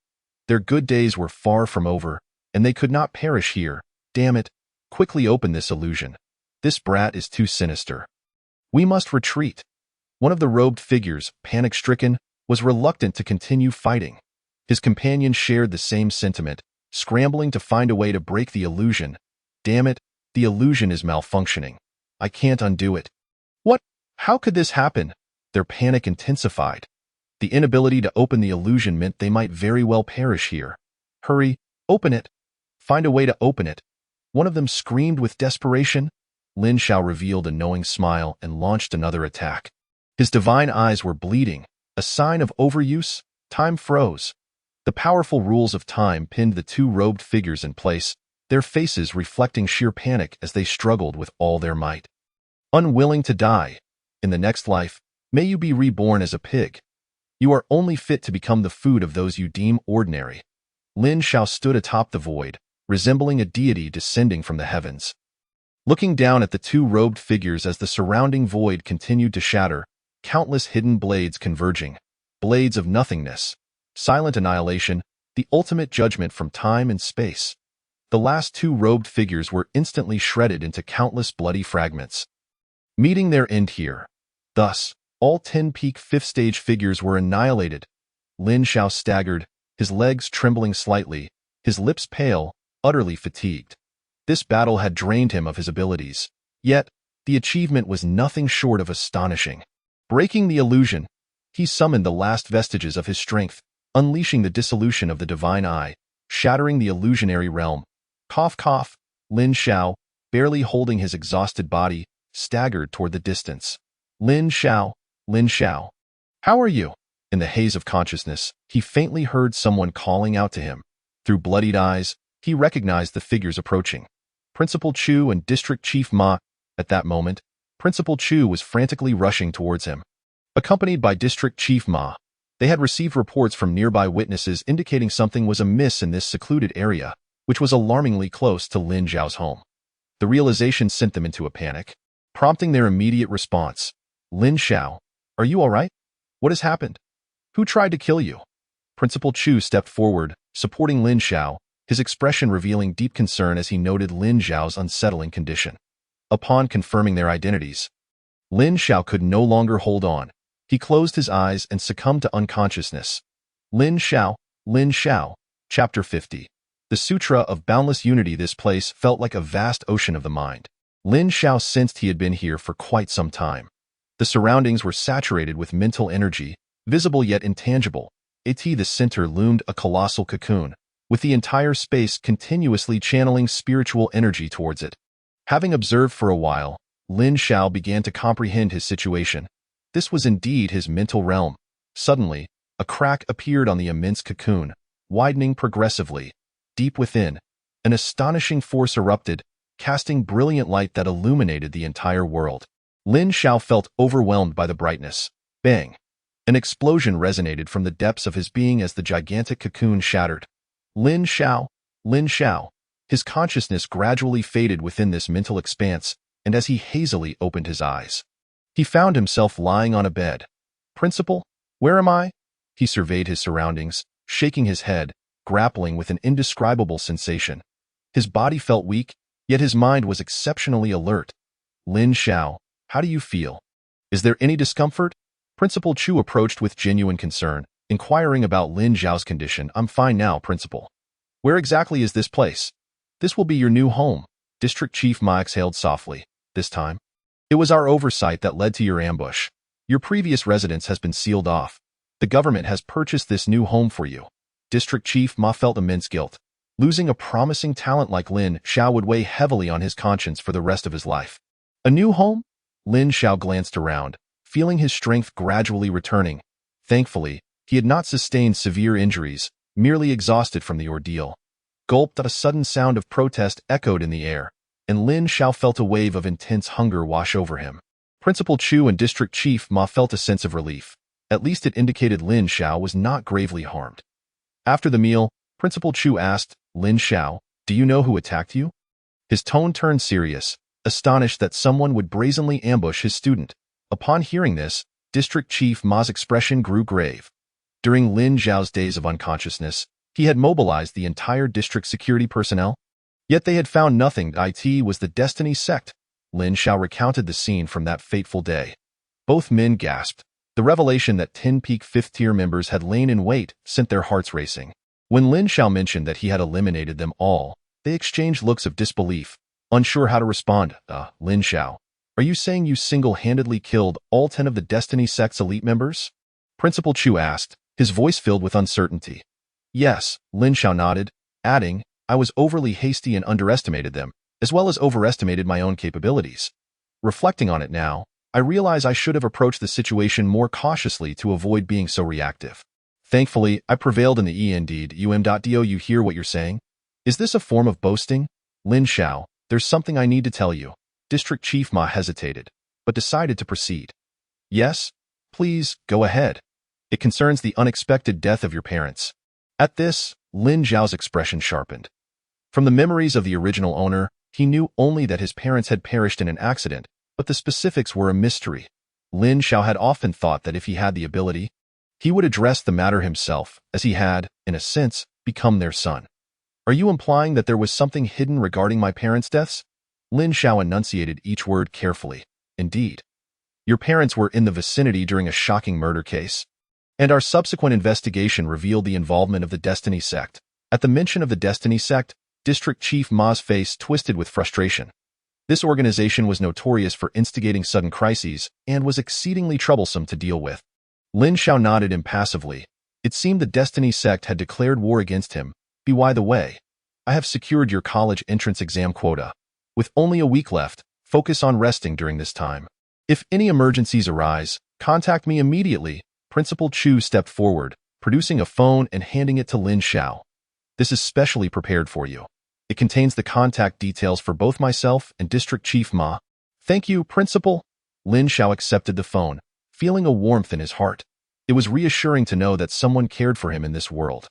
Their good days were far from over, and they could not perish here. Damn it! Quickly open this illusion. This brat is too sinister. We must retreat. One of the robed figures, panic-stricken, was reluctant to continue fighting. His companions shared the same sentiment, scrambling to find a way to break the illusion. Damn it, the illusion is malfunctioning. I can't undo it. What? How could this happen? Their panic intensified. The inability to open the illusion meant they might very well perish here. Hurry, open it. Find a way to open it. One of them screamed with desperation. Lin Xiao revealed a knowing smile and launched another attack. His divine eyes were bleeding, a sign of overuse. Time froze. The powerful rules of time pinned the two robed figures in place, their faces reflecting sheer panic as they struggled with all their might. Unwilling to die. In the next life, may you be reborn as a pig. You are only fit to become the food of those you deem ordinary. Lin Xiao stood atop the void, resembling a deity descending from the heavens. Looking down at the two robed figures as the surrounding void continued to shatter, countless hidden blades converging. Blades of nothingness. Silent annihilation, the ultimate judgment from time and space. The last two robed figures were instantly shredded into countless bloody fragments. Meeting their end here. Thus, all 10 peak 5th stage figures were annihilated. Lin Xiao staggered, his legs trembling slightly, his lips pale, utterly fatigued. This battle had drained him of his abilities. Yet, the achievement was nothing short of astonishing. Breaking the illusion, he summoned the last vestiges of his strength, unleashing the dissolution of the divine eye, shattering the illusionary realm. Cough, cough. Lin Xiao, barely holding his exhausted body, staggered toward the distance. Lin Xiao, Lin Xiao. How are you? In the haze of consciousness, he faintly heard someone calling out to him. Through bloodied eyes, he recognized the figures approaching. Principal Chu and District Chief Ma. At that moment, Principal Chu was frantically rushing towards him. Accompanied by District Chief Ma, they had received reports from nearby witnesses indicating something was amiss in this secluded area, which was alarmingly close to Lin Xiao's home. The realization sent them into a panic, prompting their immediate response. Lin Xiao, are you all right? What has happened? Who tried to kill you? Principal Chu stepped forward, supporting Lin Xiao, his expression revealing deep concern as he noted Lin Xiao's unsettling condition. Upon confirming their identities, Lin Xiao could no longer hold on. He closed his eyes and succumbed to unconsciousness. Lin Xiao, Chapter 50. The Sutra of Boundless Unity. This place felt like a vast ocean of the mind. Lin Xiao sensed he had been here for quite some time. The surroundings were saturated with mental energy, visible yet intangible. At the center loomed a colossal cocoon, with the entire space continuously channeling spiritual energy towards it. Having observed for a while, Lin Xiao began to comprehend his situation. This was indeed his mental realm. Suddenly, a crack appeared on the immense cocoon, widening progressively. Deep within, an astonishing force erupted, casting brilliant light that illuminated the entire world. Lin Xiao felt overwhelmed by the brightness. Bang! An explosion resonated from the depths of his being as the gigantic cocoon shattered. Lin Xiao. His consciousness gradually faded within this mental expanse, and as he hazily opened his eyes, he found himself lying on a bed. Principal, where am I? He surveyed his surroundings, shaking his head, grappling with an indescribable sensation. His body felt weak, yet his mind was exceptionally alert. Lin Xiao, how do you feel? Is there any discomfort? Principal Chu approached with genuine concern, inquiring about Lin Xiao's condition. I'm fine now, Principal. Where exactly is this place? This will be your new home. District Chief Ma exhaled softly. This time, it was our oversight that led to your ambush. Your previous residence has been sealed off. The government has purchased this new home for you. District Chief Ma felt immense guilt. Losing a promising talent like Lin Xiao would weigh heavily on his conscience for the rest of his life. A new home? Lin Xiao glanced around, feeling his strength gradually returning. Thankfully, he had not sustained severe injuries, merely exhausted from the ordeal. Gulped. A sudden sound of protest echoed in the air, and Lin Xiao felt a wave of intense hunger wash over him. Principal Chu and District Chief Ma felt a sense of relief. At least it indicated Lin Xiao was not gravely harmed. After the meal, Principal Chu asked, Lin Xiao, do you know who attacked you? His tone turned serious, astonished that someone would brazenly ambush his student. Upon hearing this, District Chief Ma's expression grew grave. During Lin Xiao's days of unconsciousness, He had mobilized the entire district security personnel, yet they had found nothing. It was the Destiny sect. Lin Xiao recounted the scene from that fateful day. Both men gasped. The revelation that 10 peak 5th-tier members had lain in wait sent their hearts racing. When Lin Xiao mentioned that he had eliminated them all, they exchanged looks of disbelief, unsure how to respond. Lin Xiao, are you saying you single-handedly killed all 10 of the Destiny sect's elite members? Principal Chu asked, his voice filled with uncertainty. Yes, Lin Xiao nodded, adding, I was overly hasty and underestimated them, as well as overestimated my own capabilities. Reflecting on it now, I realize I should have approached the situation more cautiously to avoid being so reactive. Thankfully, I prevailed in the Indeed. Do you hear what you're saying? Is this a form of boasting? Lin Xiao, there's something I need to tell you. District Chief Ma hesitated, but decided to proceed. Yes? Please, go ahead. It concerns the unexpected death of your parents. At this, Lin Xiao's expression sharpened. From the memories of the original owner, he knew only that his parents had perished in an accident, but the specifics were a mystery. Lin Xiao had often thought that if he had the ability, he would address the matter himself, as he had, in a sense, become their son. Are you implying that there was something hidden regarding my parents' deaths? Lin Xiao enunciated each word carefully. Indeed. Your parents were in the vicinity during a shocking murder case, and our subsequent investigation revealed the involvement of the Destiny sect. At the mention of the Destiny sect, District Chief Ma's face twisted with frustration. This organization was notorious for instigating sudden crises and was exceedingly troublesome to deal with. Lin Xiao nodded impassively. It seemed the Destiny sect had declared war against him. By the way, I have secured your college entrance exam quota. With only a week left, focus on resting during this time. If any emergencies arise, contact me immediately. Principal Chu stepped forward, producing a phone and handing it to Lin Xiao. This is specially prepared for you. It contains the contact details for both myself and District Chief Ma. Thank you, Principal. Lin Xiao accepted the phone, feeling a warmth in his heart. It was reassuring to know that someone cared for him in this world.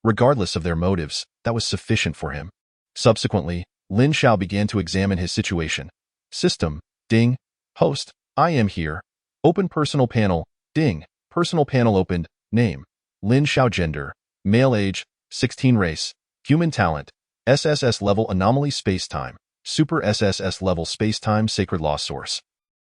Regardless of their motives, that was sufficient for him. Subsequently, Lin Xiao began to examine his situation. System, ding. Host, I am here. Open personal panel, ding. Personal panel opened. Name, Lin Xiao. Gender, male. Age, 16. Race, human. Talent, SSS level. Anomaly. Space-time, super SSS level. Space-time. Sacred law source.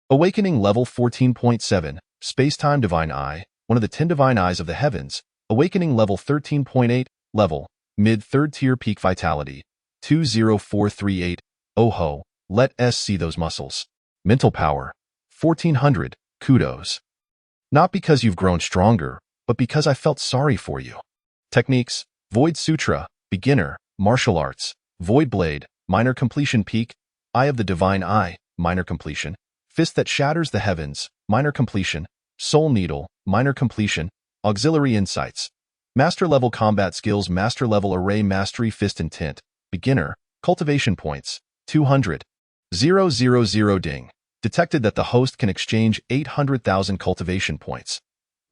Awakening level 14.7, Space-time. Divine Eye, one of the 10 divine eyes of the heavens. Awakening level 13.8, level, mid 3rd tier. Peak vitality, 20438. Oh ho, let us see those muscles. Mental power, 1400, kudos. Not because you've grown stronger, but because I felt sorry for you. Techniques, Void Sutra, beginner, martial arts, Void Blade, minor completion. Peak, Eye of the Divine Eye, minor completion. Fist that shatters the heavens, minor completion. Soul Needle, minor completion. Auxiliary Insights. Master level combat skills. Master level array mastery. Fist Intent, beginner, cultivation points, 200. 000 ding. Detected that the host can exchange 800,000 cultivation points.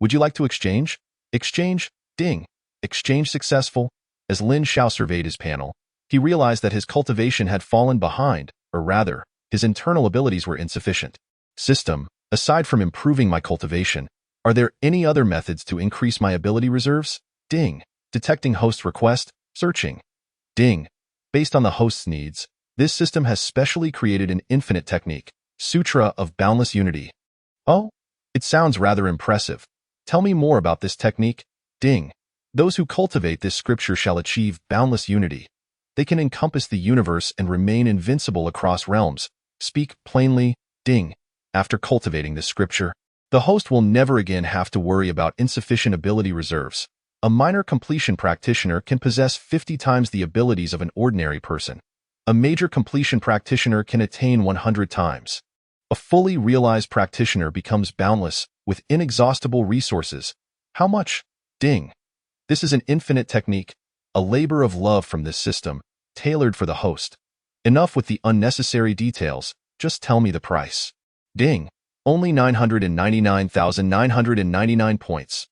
Would you like to exchange? Exchange, ding. Exchange successful. As Lin Xiao surveyed his panel, he realized that his cultivation had fallen behind, or rather, his internal abilities were insufficient. System, aside from improving my cultivation, are there any other methods to increase my ability reserves? Ding. Detecting host request, searching. Ding. Based on the host's needs, this system has specially created an infinite technique, Sutra of Boundless Unity. Oh, it sounds rather impressive. Tell me more about this technique. Ding. Those who cultivate this scripture shall achieve boundless unity. They can encompass the universe and remain invincible across realms. Speak plainly, ding. After cultivating this scripture, the host will never again have to worry about insufficient ability reserves. A minor completion practitioner can possess 50 times the abilities of an ordinary person. A major completion practitioner can attain 100 times. A fully realized practitioner becomes boundless, with inexhaustible resources. How much? Ding. This is an infinite technique, a labor of love from this system, tailored for the host. Enough with the unnecessary details, just tell me the price. Ding. Only 999,999 points.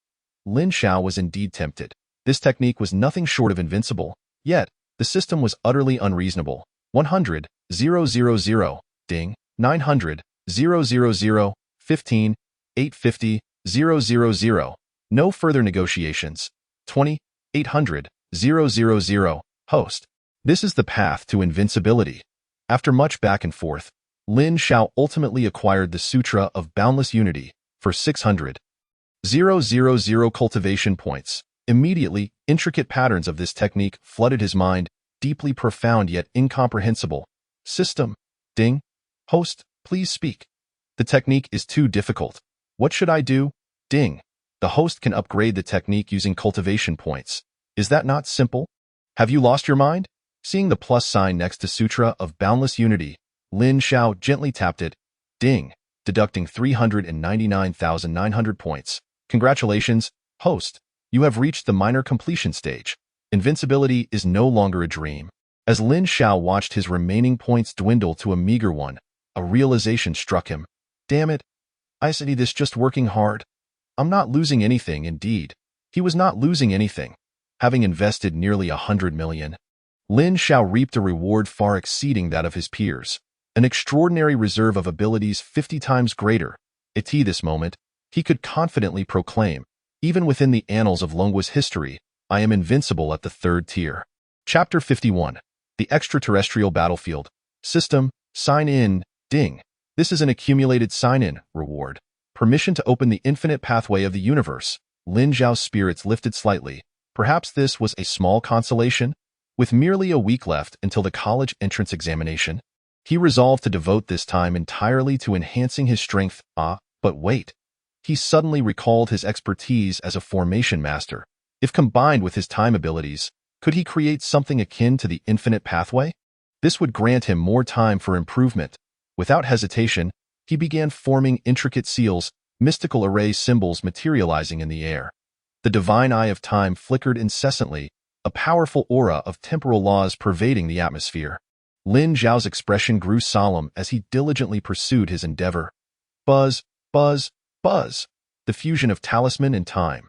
Lin Xiao was indeed tempted. This technique was nothing short of invincible, yet, the system was utterly unreasonable. 100, 000, ding, 900, 000, 15, 850, 000. No further negotiations. 20, 800, 000. Host. This is the path to invincibility. After much back and forth, Lin Xiao ultimately acquired the Sutra of Boundless Unity for 600,000 cultivation points. Immediately, intricate patterns of this technique flooded his mind, deeply profound yet incomprehensible. System. Ding. Host, please speak. The technique is too difficult. What should I do? Ding. The host can upgrade the technique using cultivation points. Is that not simple? Have you lost your mind? Seeing the plus sign next to Sutra of Boundless Unity, Lin Xiao gently tapped it. Ding. Deducting 399,900 points. Congratulations, host. You have reached the minor completion stage. Invincibility is no longer a dream. As Lin Xiao watched his remaining points dwindle to a meager one, a realization struck him. Damn it. I see this just working hard. I'm not losing anything, indeed. He was not losing anything. Having invested nearly 100 million, Lin Xiao reaped a reward far exceeding that of his peers. An extraordinary reserve of abilities 50 times greater. At this moment, he could confidently proclaim, even within the annals of Longwa's history, I am invincible at the 3rd tier. Chapter 51. The Extraterrestrial Battlefield. System. Sign in. Ding. This is an accumulated sign-in reward. Permission to open the infinite pathway of the universe. Lin Xiao's spirits lifted slightly. Perhaps this was a small consolation? With merely a week left until the college entrance examination, he resolved to devote this time entirely to enhancing his strength. But wait. He suddenly recalled his expertise as a formation master. If combined with his time abilities, could he create something akin to the infinite pathway? This would grant him more time for improvement. Without hesitation, he began forming intricate seals, mystical array symbols materializing in the air. The divine eye of time flickered incessantly, a powerful aura of temporal laws pervading the atmosphere. Lin Xiao's expression grew solemn as he diligently pursued his endeavor. Buzz, buzz, buzz. The fusion of talisman and time.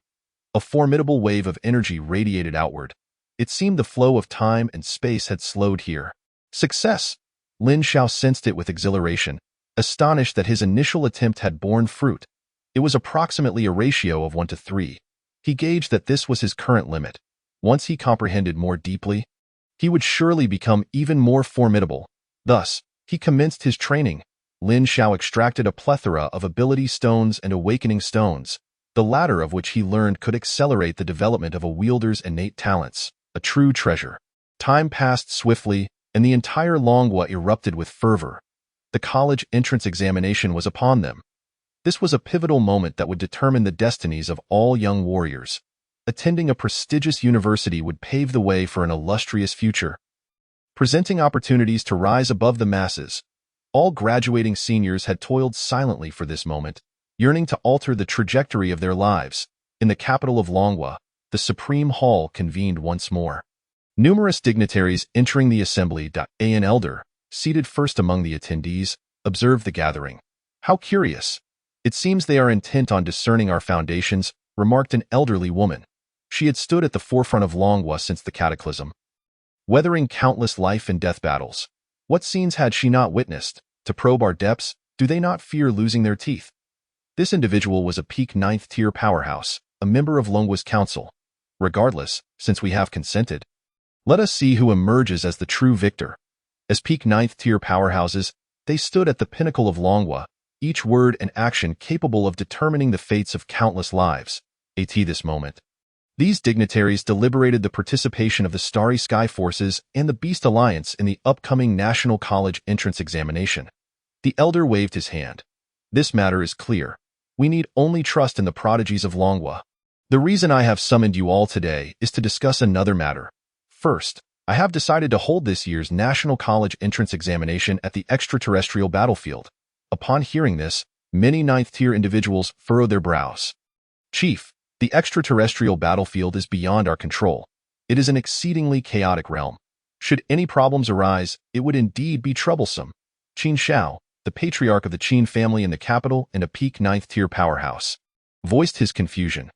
A formidable wave of energy radiated outward. It seemed the flow of time and space had slowed here. Success! Lin Xiao sensed it with exhilaration, astonished that his initial attempt had borne fruit. It was approximately a ratio of 1 to 3. He gauged that this was his current limit. Once he comprehended more deeply, he would surely become even more formidable. Thus, he commenced his training. Lin Xiao extracted a plethora of ability stones and awakening stones, the latter of which he learned could accelerate the development of a wielder's innate talents, a true treasure. Time passed swiftly, and the entire Longwa erupted with fervor. The college entrance examination was upon them. This was a pivotal moment that would determine the destinies of all young warriors. Attending a prestigious university would pave the way for an illustrious future, presenting opportunities to rise above the masses. All graduating seniors had toiled silently for this moment, yearning to alter the trajectory of their lives. In the capital of Longwa, the Supreme Hall convened once more. Numerous dignitaries entering the assembly. An elder, seated first among the attendees, observed the gathering. How curious. It seems they are intent on discerning our foundations, remarked an elderly woman. She had stood at the forefront of Longwa since the cataclysm, weathering countless life and death battles. What scenes had she not witnessed? To probe our depths, do they not fear losing their teeth? This individual was a peak 9th tier powerhouse, a member of Longwa's council. Regardless, since we have consented, let us see who emerges as the true victor. As peak 9th tier powerhouses, they stood at the pinnacle of Longwa, each word and action capable of determining the fates of countless lives. At this moment, these dignitaries deliberated the participation of the Starry Sky Forces and the Beast Alliance in the upcoming National College entrance examination. The elder waved his hand. This matter is clear. We need only trust in the prodigies of Longwa. The reason I have summoned you all today is to discuss another matter. First, I have decided to hold this year's National College entrance examination at the extraterrestrial battlefield. Upon hearing this, many 9th tier individuals furrowed their brows. Chief, the extraterrestrial battlefield is beyond our control. It is an exceedingly chaotic realm. Should any problems arise, it would indeed be troublesome. Qin Xiao, the patriarch of the Qin family in the capital and a peak 9th tier powerhouse, voiced his confusion.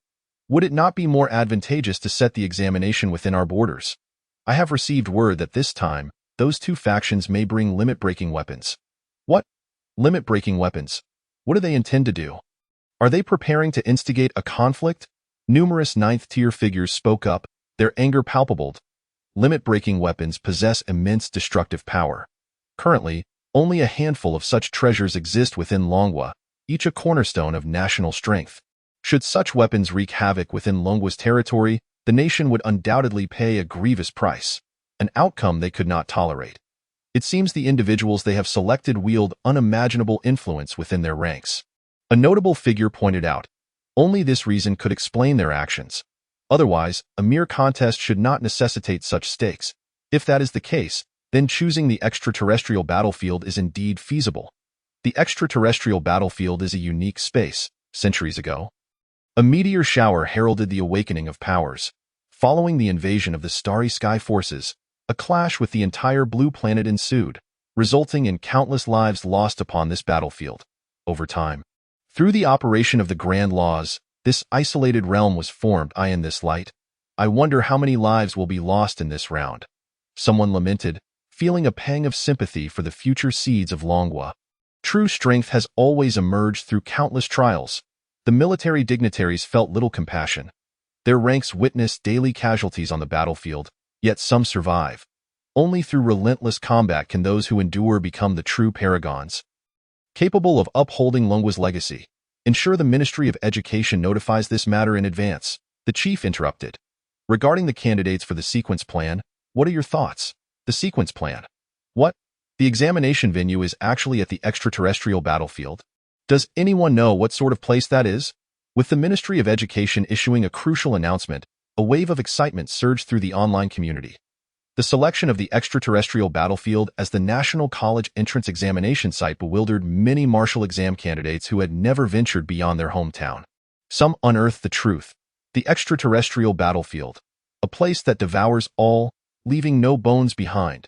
Would it not be more advantageous to set the examination within our borders? I have received word that this time, those two factions may bring limit-breaking weapons. What? Limit-breaking weapons? What do they intend to do? Are they preparing to instigate a conflict? Numerous 9th tier figures spoke up, their anger palpable. Limit-breaking weapons possess immense destructive power. Currently, only a handful of such treasures exist within Longwa, each a cornerstone of national strength. Should such weapons wreak havoc within Longwa's territory, the nation would undoubtedly pay a grievous price, an outcome they could not tolerate. It seems the individuals they have selected wield unimaginable influence within their ranks. A notable figure pointed out, only this reason could explain their actions. Otherwise, a mere contest should not necessitate such stakes. If that is the case, then choosing the extraterrestrial battlefield is indeed feasible. The extraterrestrial battlefield is a unique space. Centuries ago, a meteor shower heralded the awakening of powers. Following the invasion of the Starry Sky forces, a clash with the entire blue planet ensued, resulting in countless lives lost upon this battlefield. Over time, through the operation of the grand laws, this isolated realm was formed. In this light, I wonder how many lives will be lost in this round. Someone lamented, feeling a pang of sympathy for the future seeds of Longwa. True strength has always emerged through countless trials. The military dignitaries felt little compassion. Their ranks witnessed daily casualties on the battlefield, yet some survive. Only through relentless combat can those who endure become the true paragons, capable of upholding Longwa's legacy. Ensure the Ministry of Education notifies this matter in advance. The chief interrupted. Regarding the candidates for the sequence plan, what are your thoughts? The sequence plan? What? The examination venue is actually at the extraterrestrial battlefield. Does anyone know what sort of place that is? With the Ministry of Education issuing a crucial announcement, a wave of excitement surged through the online community. The selection of the extraterrestrial battlefield as the National College entrance examination site bewildered many martial exam candidates who had never ventured beyond their hometown. Some unearthed the truth. The extraterrestrial battlefield, a place that devours all, leaving no bones behind.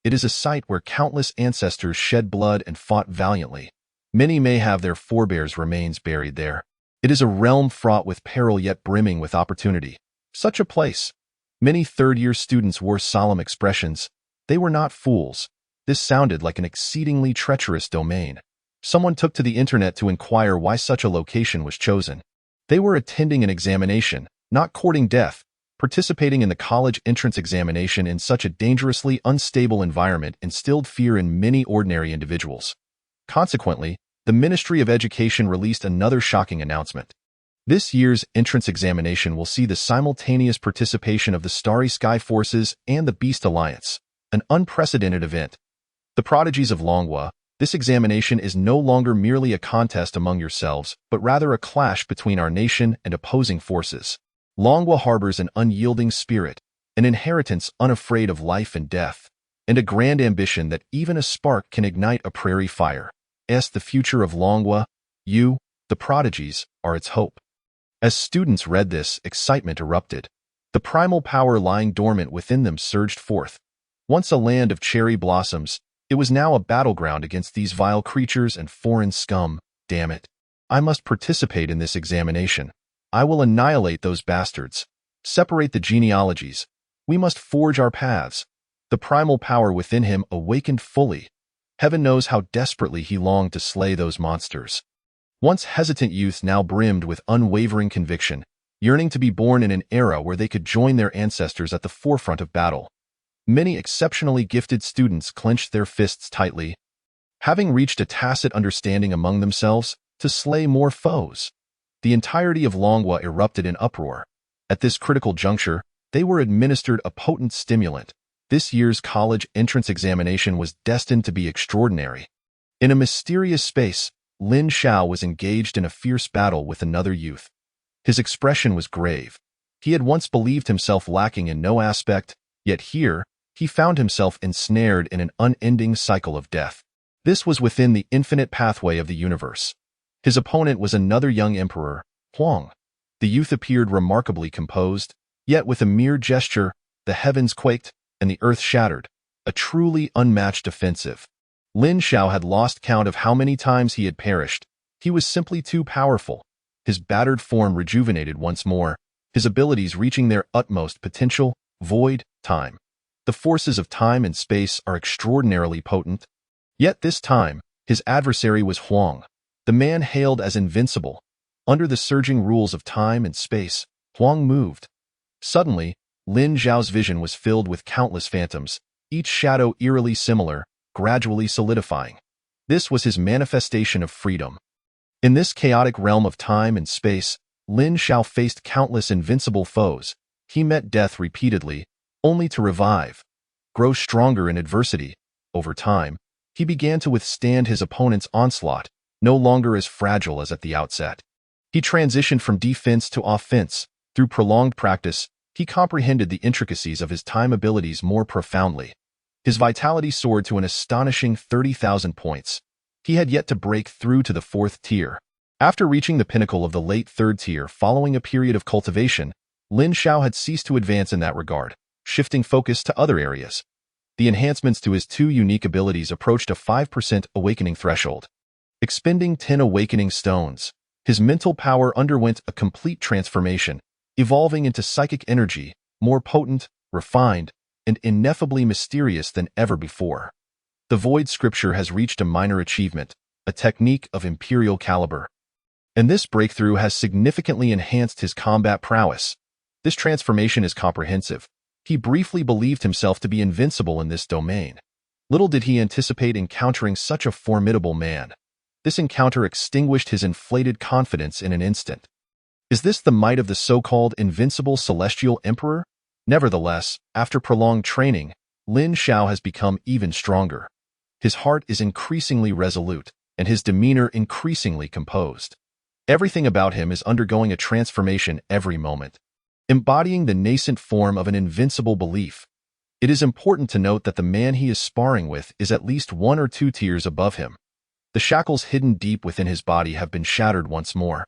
It is a site where countless ancestors shed blood and fought valiantly. Many may have their forebears' remains buried there. It is a realm fraught with peril yet brimming with opportunity. Such a place. Many third-year students wore solemn expressions. They were not fools. This sounded like an exceedingly treacherous domain. Someone took to the internet to inquire why such a location was chosen. They were attending an examination, not courting death. Participating in the college entrance examination in such a dangerously unstable environment instilled fear in many ordinary individuals. Consequently, the Ministry of Education released another shocking announcement. This year's entrance examination will see the simultaneous participation of the Starry Sky Forces and the Beast Alliance, an unprecedented event. The prodigies of Longwa, this examination is no longer merely a contest among yourselves, but rather a clash between our nation and opposing forces. Longwa harbors an unyielding spirit, an inheritance unafraid of life and death, and a grand ambition that even a spark can ignite a prairie fire. The future of Longwa, you, the prodigies, are its hope. As students read this, excitement erupted. The primal power lying dormant within them surged forth. Once a land of cherry blossoms, it was now a battleground against these vile creatures and foreign scum. Damn it. I must participate in this examination. I will annihilate those bastards. Separate the genealogies. We must forge our paths. The primal power within him awakened fully. Heaven knows how desperately he longed to slay those monsters. Once hesitant youth now brimmed with unwavering conviction, yearning to be born in an era where they could join their ancestors at the forefront of battle. Many exceptionally gifted students clenched their fists tightly, having reached a tacit understanding among themselves to slay more foes. The entirety of Longwa erupted in uproar. At this critical juncture, they were administered a potent stimulant. This year's college entrance examination was destined to be extraordinary. In a mysterious space, Lin Xiao was engaged in a fierce battle with another youth. His expression was grave. He had once believed himself lacking in no aspect, yet here, he found himself ensnared in an unending cycle of death. This was within the infinite pathway of the universe. His opponent was another young emperor, Huang. The youth appeared remarkably composed, yet with a mere gesture, the heavens quaked and the earth shattered. A truly unmatched offensive. Lin Xiao had lost count of how many times he had perished. He was simply too powerful. His battered form rejuvenated once more, his abilities reaching their utmost potential. Void, time. The forces of time and space are extraordinarily potent. Yet this time, his adversary was Huang, the man hailed as invincible. Under the surging rules of time and space, Huang moved. Suddenly, Lin Zhao's vision was filled with countless phantoms, each shadow eerily similar, gradually solidifying. This was his manifestation of freedom. In this chaotic realm of time and space, Lin Zhao faced countless invincible foes. He met death repeatedly, only to revive, grow stronger in adversity. Over time, he began to withstand his opponent's onslaught, no longer as fragile as at the outset. He transitioned from defense to offense. Through prolonged practice, he comprehended the intricacies of his time abilities more profoundly. His vitality soared to an astonishing 30,000 points. He had yet to break through to the 4th tier. After reaching the pinnacle of the late 3rd tier following a period of cultivation, Lin Zhao had ceased to advance in that regard, shifting focus to other areas. The enhancements to his 2 unique abilities approached a 5% awakening threshold. Expending 10 awakening stones, his mental power underwent a complete transformation, evolving into psychic energy, more potent, refined, and ineffably mysterious than ever before. The Void Scripture has reached a minor achievement, a technique of imperial caliber. And this breakthrough has significantly enhanced his combat prowess. This transformation is comprehensive. He briefly believed himself to be invincible in this domain. Little did he anticipate encountering such a formidable man. This encounter extinguished his inflated confidence in an instant. Is this the might of the so-called invincible celestial emperor? Nevertheless, after prolonged training, Lin Zhao has become even stronger. His heart is increasingly resolute, and his demeanor increasingly composed. Everything about him is undergoing a transformation every moment, embodying the nascent form of an invincible belief. It is important to note that the man he is sparring with is at least 1 or 2 tiers above him. The shackles hidden deep within his body have been shattered once more.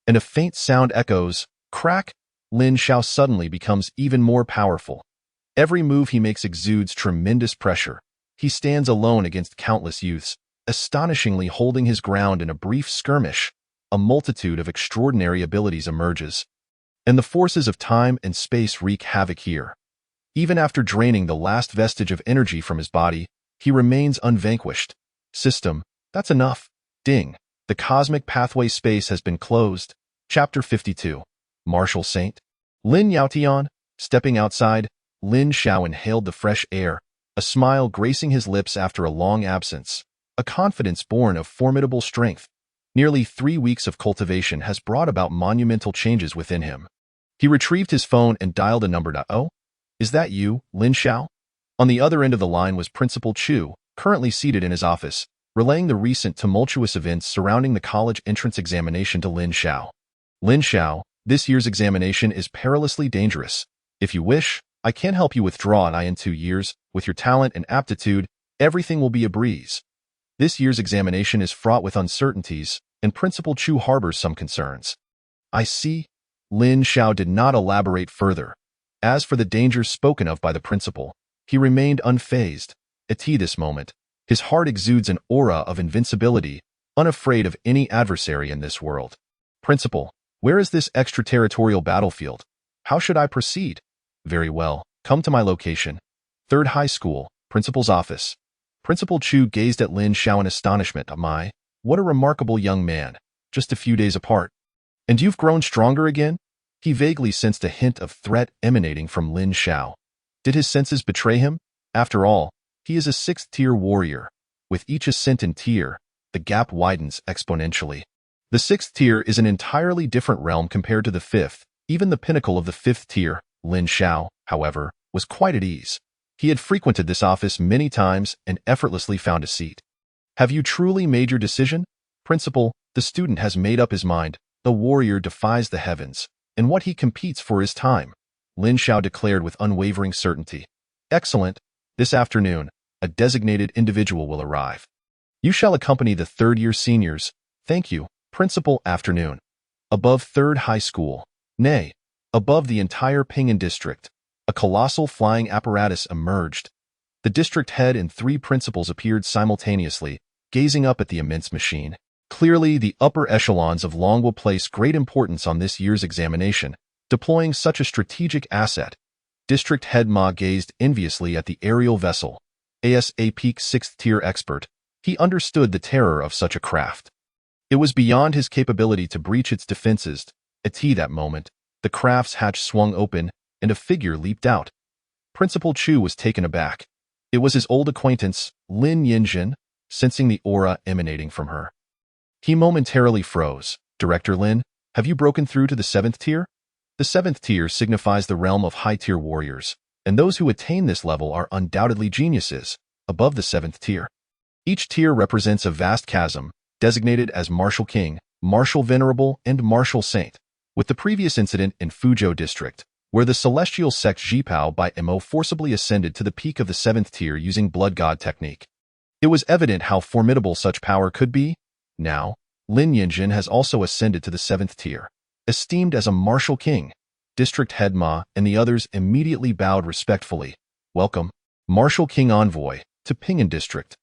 And a faint sound echoes, crack. Lin Zhao suddenly becomes even more powerful. Every move he makes exudes tremendous pressure. He stands alone against countless youths, astonishingly holding his ground in a brief skirmish. A multitude of extraordinary abilities emerges, and the forces of time and space wreak havoc here. Even after draining the last vestige of energy from his body, he remains unvanquished. System, that's enough. Ding. The cosmic pathway space has been closed. Chapter 52. Martial Saint. Lin Yaotian. Stepping outside, Lin Zhao inhaled the fresh air, a smile gracing his lips after a long absence, a confidence born of formidable strength. Nearly 3 weeks of cultivation has brought about monumental changes within him. He retrieved his phone and dialed a number. Oh, is that you, Lin Zhao? On the other end of the line was Principal Chu, currently seated in his office, relaying the recent tumultuous events surrounding the college entrance examination to Lin Zhao. Lin Zhao, this year's examination is perilously dangerous. If you wish, I can help you withdraw an eye in 2 years. With your talent and aptitude, everything will be a breeze. This year's examination is fraught with uncertainties, and Principal Chu harbors some concerns. I see. Lin Zhao did not elaborate further. As for the dangers spoken of by the principal, he remained unfazed. At this moment, his heart exudes an aura of invincibility, unafraid of any adversary in this world. Principal, where is this extraterritorial battlefield? How should I proceed? Very well, come to my location. 3rd High School, Principal's office. Principal Chu gazed at Lin Zhao in astonishment. My, what a remarkable young man, just a few days apart. And you've grown stronger again? He vaguely sensed a hint of threat emanating from Lin Zhao. Did his senses betray him? After all, he is a 6th-tier warrior. With each ascent in tier, the gap widens exponentially. The 6th tier is an entirely different realm compared to the 5th. Even the pinnacle of the 5th tier, Lin Zhao, however, was quite at ease. He had frequented this office many times and effortlessly found a seat. Have you truly made your decision? Principal, the student has made up his mind. The warrior defies the heavens. In what he competes for is time, Lin Zhao declared with unwavering certainty. Excellent. This afternoon, a designated individual will arrive. You shall accompany the 3rd-year seniors. Thank you, Principal. Afternoon. Above 3rd High School, nay, above the entire Pingan district, a colossal flying apparatus emerged. The district head and 3 principals appeared simultaneously, gazing up at the immense machine. Clearly, the upper echelons of Long will place great importance on this year's examination, deploying such a strategic asset. District Head Ma gazed enviously at the aerial vessel. As a peak 6th-tier expert, he understood the terror of such a craft. It was beyond his capability to breach its defenses. At that moment, the craft's hatch swung open, and a figure leaped out. Principal Chu was taken aback. It was his old acquaintance, Lin Yinjin, sensing the aura emanating from her. He momentarily froze. Director Lin, have you broken through to the 7th tier? The 7th tier signifies the realm of high-tier warriors, and those who attain this level are undoubtedly geniuses, above the 7th tier. Each tier represents a vast chasm, designated as Martial King, Martial Venerable, and Martial Saint. With the previous incident in Fuzhou District, where the celestial sect Zhipao by Mo forcibly ascended to the peak of the 7th tier using Blood God technique. It was evident how formidable such power could be. Now, Lin Yinjin has also ascended to the 7th tier. Esteemed as a martial king, District Head Ma and the others immediately bowed respectfully. Welcome, Martial King Envoy, to Ping'an District.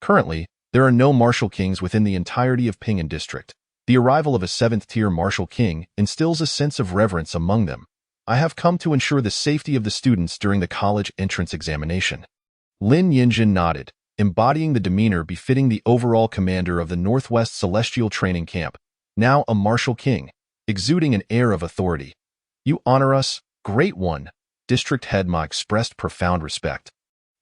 Currently, there are no martial kings within the entirety of Ping'an District. The arrival of a 7th tier martial king instills a sense of reverence among them. I have come to ensure the safety of the students during the college entrance examination. Lin Yinjin nodded, embodying the demeanor befitting the overall commander of the Northwest Celestial Training Camp, now a martial king, exuding an air of authority. You honor us, Great One, District Head Ma expressed profound respect.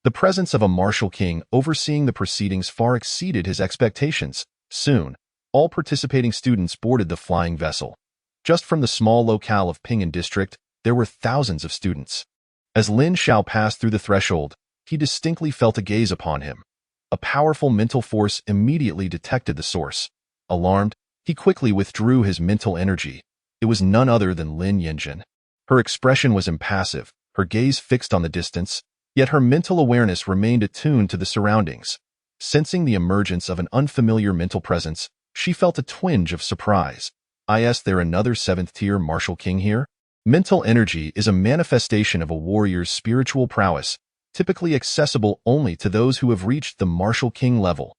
The presence of a martial king overseeing the proceedings far exceeded his expectations. Soon, all participating students boarded the flying vessel. Just from the small locale of Ping'an District, there were thousands of students. As Lin Xiao passed through the threshold, he distinctly felt a gaze upon him. A powerful mental force immediately detected the source. Alarmed, he quickly withdrew his mental energy. It was none other than Lin Yinjin. Her expression was impassive, her gaze fixed on the distance, yet her mental awareness remained attuned to the surroundings. Sensing the emergence of an unfamiliar mental presence, she felt a twinge of surprise. Is there another 7th tier martial king here? Mental energy is a manifestation of a warrior's spiritual prowess, typically accessible only to those who have reached the martial king level.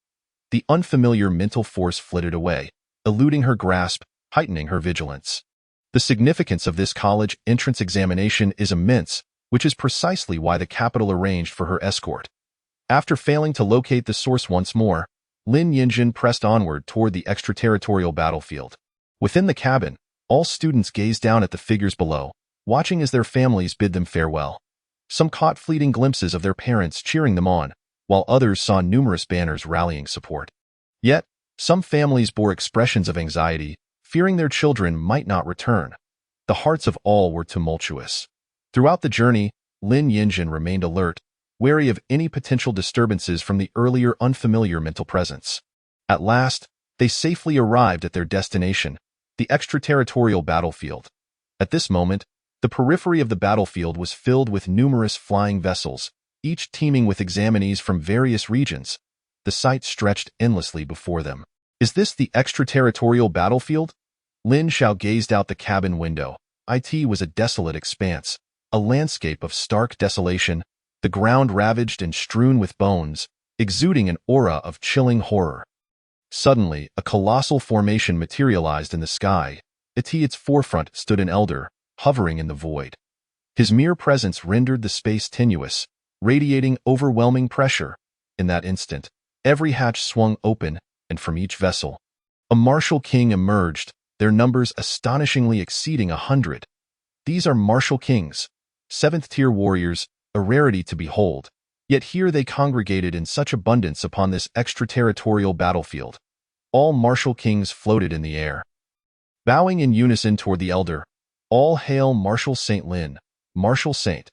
The unfamiliar mental force flitted away, eluding her grasp, heightening her vigilance. The significance of this college entrance examination is immense, which is precisely why the capital arranged for her escort. After failing to locate the source once more, Lin Yinjin pressed onward toward the extraterritorial battlefield. Within the cabin, all students gazed down at the figures below, watching as their families bid them farewell. Some caught fleeting glimpses of their parents cheering them on, while others saw numerous banners rallying support. Yet, some families bore expressions of anxiety, fearing their children might not return. The hearts of all were tumultuous. Throughout the journey, Lin Yinjin remained alert, wary of any potential disturbances from the earlier unfamiliar mental presence. At last, they safely arrived at their destination, the extraterritorial battlefield. At this moment, the periphery of the battlefield was filled with numerous flying vessels, each teeming with examinees from various regions. The sight stretched endlessly before them. Is this the extraterritorial battlefield? Lin Xiao gazed out the cabin window. It was a desolate expanse, a landscape of stark desolation, the ground ravaged and strewn with bones, exuding an aura of chilling horror. Suddenly, a colossal formation materialized in the sky. At its forefront stood an elder, hovering in the void. His mere presence rendered the space tenuous, radiating overwhelming pressure. In that instant, every hatch swung open, and from each vessel, a martial king emerged, their numbers astonishingly exceeding 100. These are martial kings, 7th-tier warriors, a rarity to behold. Yet here they congregated in such abundance upon this extraterritorial battlefield. All martial kings floated in the air. Bowing in unison toward the elder, all hail Martial Saint Lin, Martial Saint.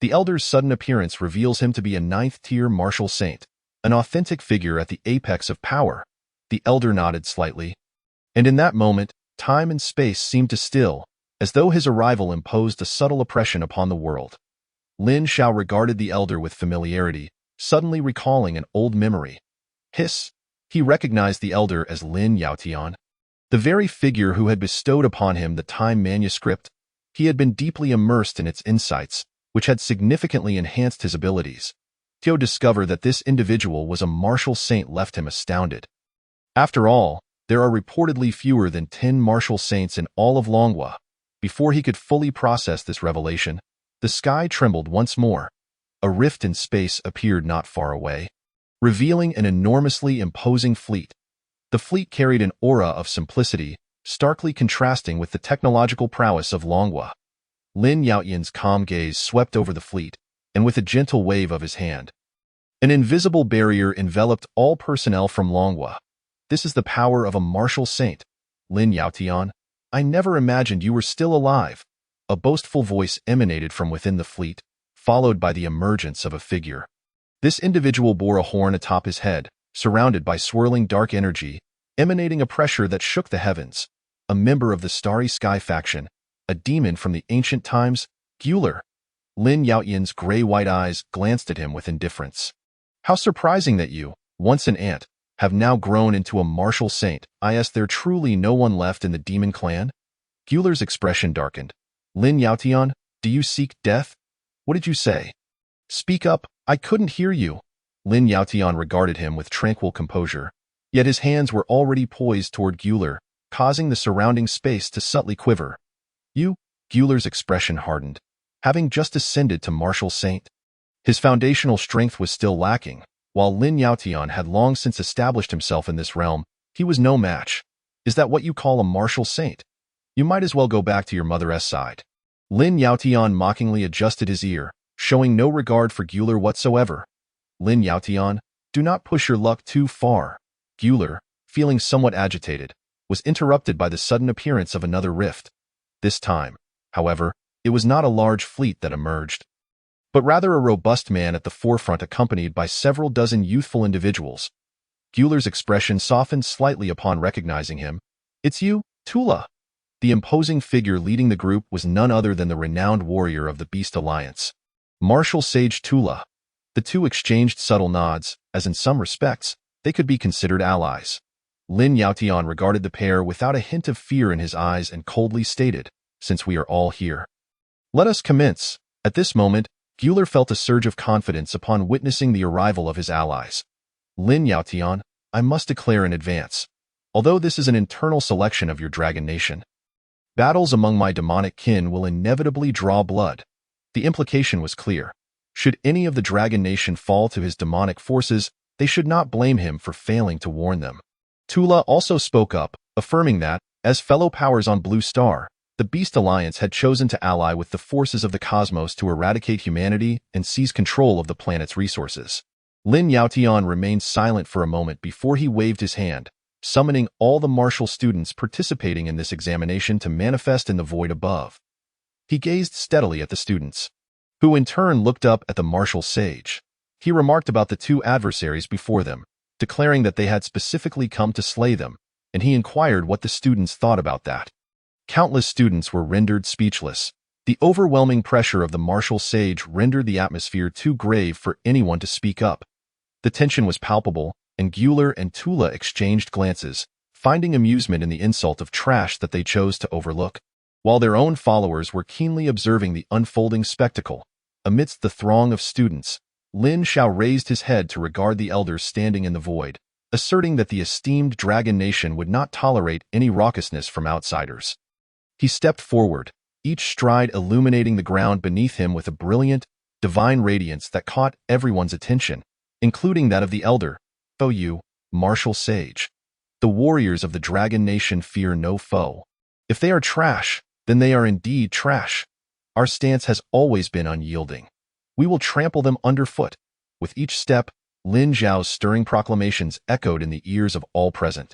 The elder's sudden appearance reveals him to be a 9th-tier martial saint, an authentic figure at the apex of power. The elder nodded slightly, and in that moment, time and space seemed to still, as though his arrival imposed a subtle oppression upon the world. Lin Xiao regarded the elder with familiarity, suddenly recalling an old memory. Hiss! He recognized the elder as Lin Yaotian, the very figure who had bestowed upon him the time manuscript. He had been deeply immersed in its insights, which had significantly enhanced his abilities. To discover that this individual was a martial saint left him astounded. After all, there are reportedly fewer than 10 martial saints in all of Longhua. Before he could fully process this revelation, the sky trembled once more. A rift in space appeared not far away, revealing an enormously imposing fleet. The fleet carried an aura of simplicity, starkly contrasting with the technological prowess of Longhua. Lin Yaotian's calm gaze swept over the fleet, and with a gentle wave of his hand, an invisible barrier enveloped all personnel from Longhua. This is the power of a martial saint. Lin Yaotian, I never imagined you were still alive. A boastful voice emanated from within the fleet, followed by the emergence of a figure. This individual bore a horn atop his head, surrounded by swirling dark energy, emanating a pressure that shook the heavens. A member of the Starry Sky faction, a demon from the ancient times, Gular. Lin Yaotian's gray-white eyes glanced at him with indifference. How surprising that you, once an ant, have now grown into a martial saint. Is there truly no one left in the demon clan? Gular's expression darkened. Lin Yaotian, do you seek death? What did you say? Speak up, I couldn't hear you. Lin Yaotian regarded him with tranquil composure, yet his hands were already poised toward Gular, causing the surrounding space to subtly quiver. You? Gular's expression hardened. Having just ascended to martial saint, his foundational strength was still lacking. While Lin Yaotian had long since established himself in this realm, he was no match. Is that what you call a martial saint? You might as well go back to your mother's side. Lin Yaotian mockingly adjusted his ear, showing no regard for Gular whatsoever. Lin Yaotian, do not push your luck too far. Gular, feeling somewhat agitated, was interrupted by the sudden appearance of another rift. This time, however, it was not a large fleet that emerged, but rather a robust man at the forefront accompanied by several dozen youthful individuals. Gular's expression softened slightly upon recognizing him. It's you, Tula. The imposing figure leading the group was none other than the renowned warrior of the Beast Alliance, Martial Sage Tula. The two exchanged subtle nods, as in some respects, they could be considered allies. Lin Yaotian regarded the pair without a hint of fear in his eyes and coldly stated, since we are all here, let us commence. At this moment, Gular felt a surge of confidence upon witnessing the arrival of his allies. Lin Yaotian, I must declare in advance, although this is an internal selection of your dragon nation, battles among my demonic kin will inevitably draw blood. The implication was clear. Should any of the dragon nation fall to his demonic forces, they should not blame him for failing to warn them. Tula also spoke up, affirming that, as fellow powers on Blue Star, the Beast Alliance had chosen to ally with the forces of the cosmos to eradicate humanity and seize control of the planet's resources. Lin Yaotian remained silent for a moment before he waved his hand, summoning all the martial students participating in this examination to manifest in the void above. He gazed steadily at the students, who in turn looked up at the martial sage. He remarked about the two adversaries before them, declaring that they had specifically come to slay them, and he inquired what the students thought about that. Countless students were rendered speechless. The overwhelming pressure of the martial sage rendered the atmosphere too grave for anyone to speak up. The tension was palpable, and Gular and Tula exchanged glances, finding amusement in the insult of trash that they chose to overlook, while their own followers were keenly observing the unfolding spectacle. Amidst the throng of students, Lin Shao raised his head to regard the elders standing in the void, asserting that the esteemed dragon nation would not tolerate any raucousness from outsiders. He stepped forward, each stride illuminating the ground beneath him with a brilliant, divine radiance that caught everyone's attention, including that of the elder, Yu, martial sage. The warriors of the dragon nation fear no foe. If they are trash, then they are indeed trash. Our stance has always been unyielding. We will trample them underfoot. With each step, Lin Zhao's stirring proclamations echoed in the ears of all present.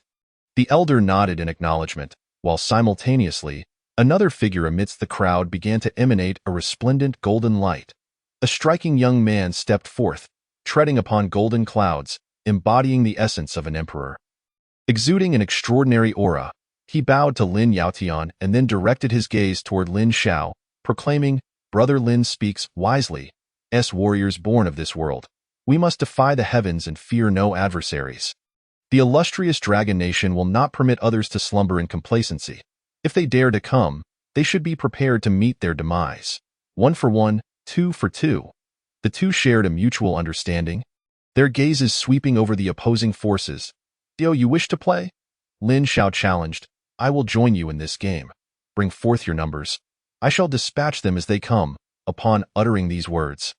The elder nodded in acknowledgement, while simultaneously, another figure amidst the crowd began to emanate a resplendent golden light. A striking young man stepped forth, treading upon golden clouds, embodying the essence of an emperor. Exuding an extraordinary aura, he bowed to Lin Yaotian and then directed his gaze toward Lin Shao, proclaiming, Brother Lin speaks wisely. S warriors born of this world, we must defy the heavens and fear no adversaries. The illustrious dragon nation will not permit others to slumber in complacency. If they dare to come, they should be prepared to meet their demise. 1 for 1, 2 for 2. The two shared a mutual understanding, their gazes sweeping over the opposing forces. Do you wish to play? Lin Shao challenged. I will join you in this game. Bring forth your numbers. I shall dispatch them as they come. Upon uttering these words,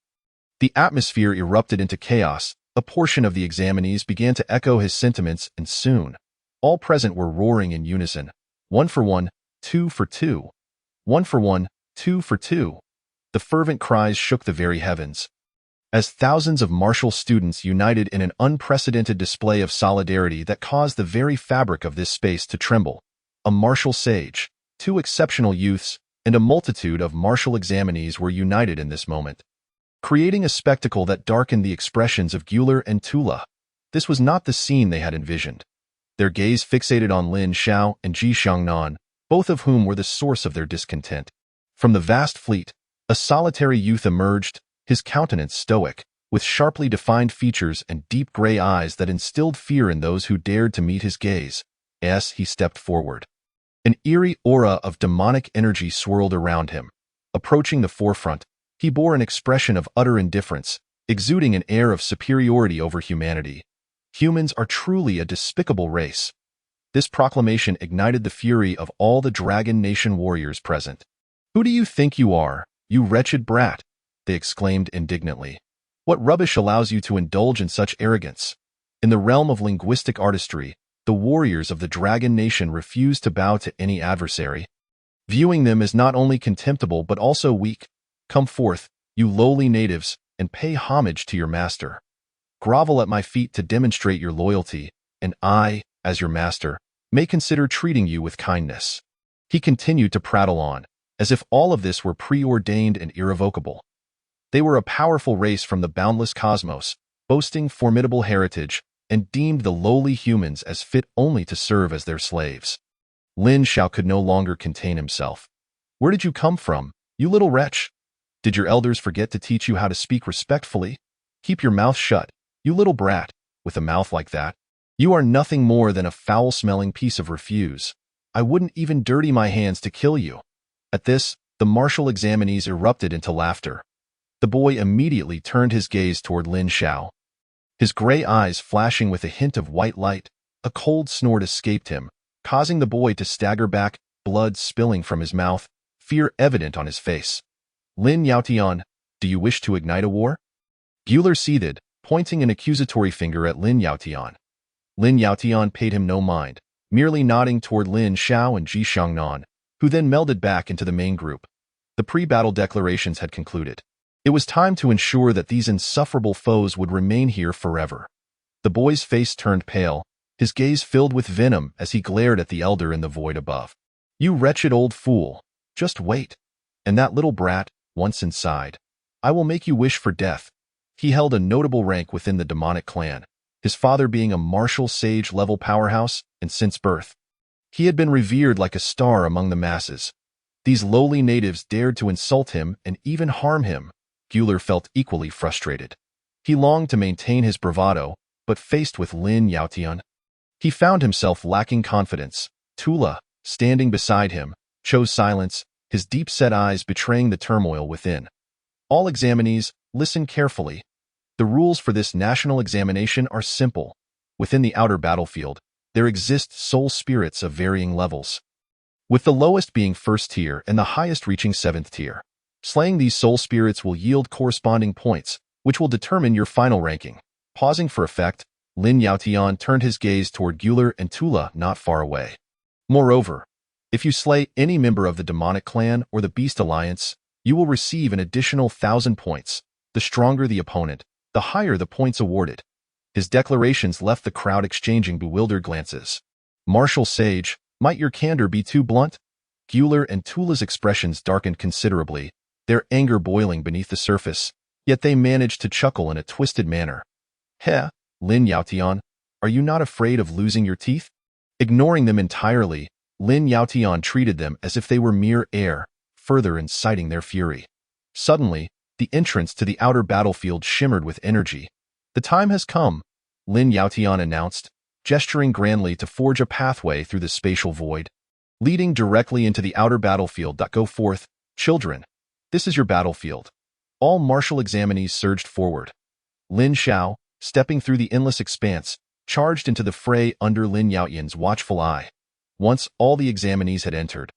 the atmosphere erupted into chaos. A portion of the examinees began to echo his sentiments, and soon, all present were roaring in unison. 1 for 1, 2 for 2. 1 for 1, 2 for 2. The fervent cries shook the very heavens. As thousands of martial students united in an unprecedented display of solidarity that caused the very fabric of this space to tremble, a martial sage, 2 exceptional youths, and a multitude of martial examinees were united in this moment, creating a spectacle that darkened the expressions of Gyuler and Tula. This was not the scene they had envisioned. Their gaze fixated on Lin Xiao and Ji Xiangnan, both of whom were the source of their discontent. From the vast fleet, a solitary youth emerged, his countenance stoic, with sharply defined features and deep gray eyes that instilled fear in those who dared to meet his gaze. As he stepped forward, an eerie aura of demonic energy swirled around him. Approaching the forefront, he bore an expression of utter indifference, exuding an air of superiority over humanity. Humans are truly a despicable race. This proclamation ignited the fury of all the Dragon Nation warriors present. "Who do you think you are, you wretched brat?" they exclaimed indignantly. "What rubbish allows you to indulge in such arrogance?" In the realm of linguistic artistry, the warriors of the Dragon Nation refused to bow to any adversary, viewing them as not only contemptible but also weak. "Come forth, you lowly natives, and pay homage to your master. Grovel at my feet to demonstrate your loyalty, and I, as your master, may consider treating you with kindness." He continued to prattle on, as if all of this were preordained and irrevocable. They were a powerful race from the boundless cosmos, boasting formidable heritage, and deemed the lowly humans as fit only to serve as their slaves. Lin Xiao could no longer contain himself. "Where did you come from, you little wretch? Did your elders forget to teach you how to speak respectfully? Keep your mouth shut, you little brat, with a mouth like that. You are nothing more than a foul-smelling piece of refuse. I wouldn't even dirty my hands to kill you." At this, the martial examinees erupted into laughter. The boy immediately turned his gaze toward Lin Xiao. His gray eyes flashing with a hint of white light, a cold snort escaped him, causing the boy to stagger back, blood spilling from his mouth, fear evident on his face. "Lin Yaotian, do you wish to ignite a war?" Gyuler seethed, pointing an accusatory finger at Lin Yaotian. Lin Yaotian paid him no mind, merely nodding toward Lin Xiao and Ji Xiangnan, who then melded back into the main group. The pre-battle declarations had concluded. It was time to ensure that these insufferable foes would remain here forever. The boy's face turned pale, his gaze filled with venom as he glared at the elder in the void above. "You wretched old fool, just wait. And that little brat, once inside, I will make you wish for death." He held a notable rank within the demonic clan, his father being a martial sage-level powerhouse, and since birth, he had been revered like a star among the masses. These lowly natives dared to insult him and even harm him. Gyuler felt equally frustrated. He longed to maintain his bravado, but faced with Lin Yaotian, he found himself lacking confidence. Tula, standing beside him, chose silence, his deep-set eyes betraying the turmoil within. "All examinees, listen carefully. The rules for this national examination are simple. Within the outer battlefield, there exist soul spirits of varying levels, with the lowest being first tier and the highest reaching 7th tier. Slaying these soul spirits will yield corresponding points, which will determine your final ranking." Pausing for effect, Lin Yaotian turned his gaze toward Gyuler and Tula not far away. "Moreover, if you slay any member of the demonic clan or the beast alliance, you will receive an additional 1,000 points. The stronger the opponent, the higher the points awarded." His declarations left the crowd exchanging bewildered glances. "Martial sage, might your candor be too blunt?" Gyuler and Tula's expressions darkened considerably, their anger boiling beneath the surface, yet they managed to chuckle in a twisted manner. "Heh, Lin Yaotian, are you not afraid of losing your teeth?" Ignoring them entirely, Lin Yaotian treated them as if they were mere air, further inciting their fury. Suddenly, the entrance to the outer battlefield shimmered with energy. "The time has come," Lin Yaotian announced, gesturing grandly to forge a pathway through the spatial void, leading directly into the outer battlefield. "Go forth, children. This is your battlefield." All martial examinees surged forward. Lin Xiao, stepping through the endless expanse, charged into the fray under Lin Yaotian's watchful eye. Once all the examinees had entered,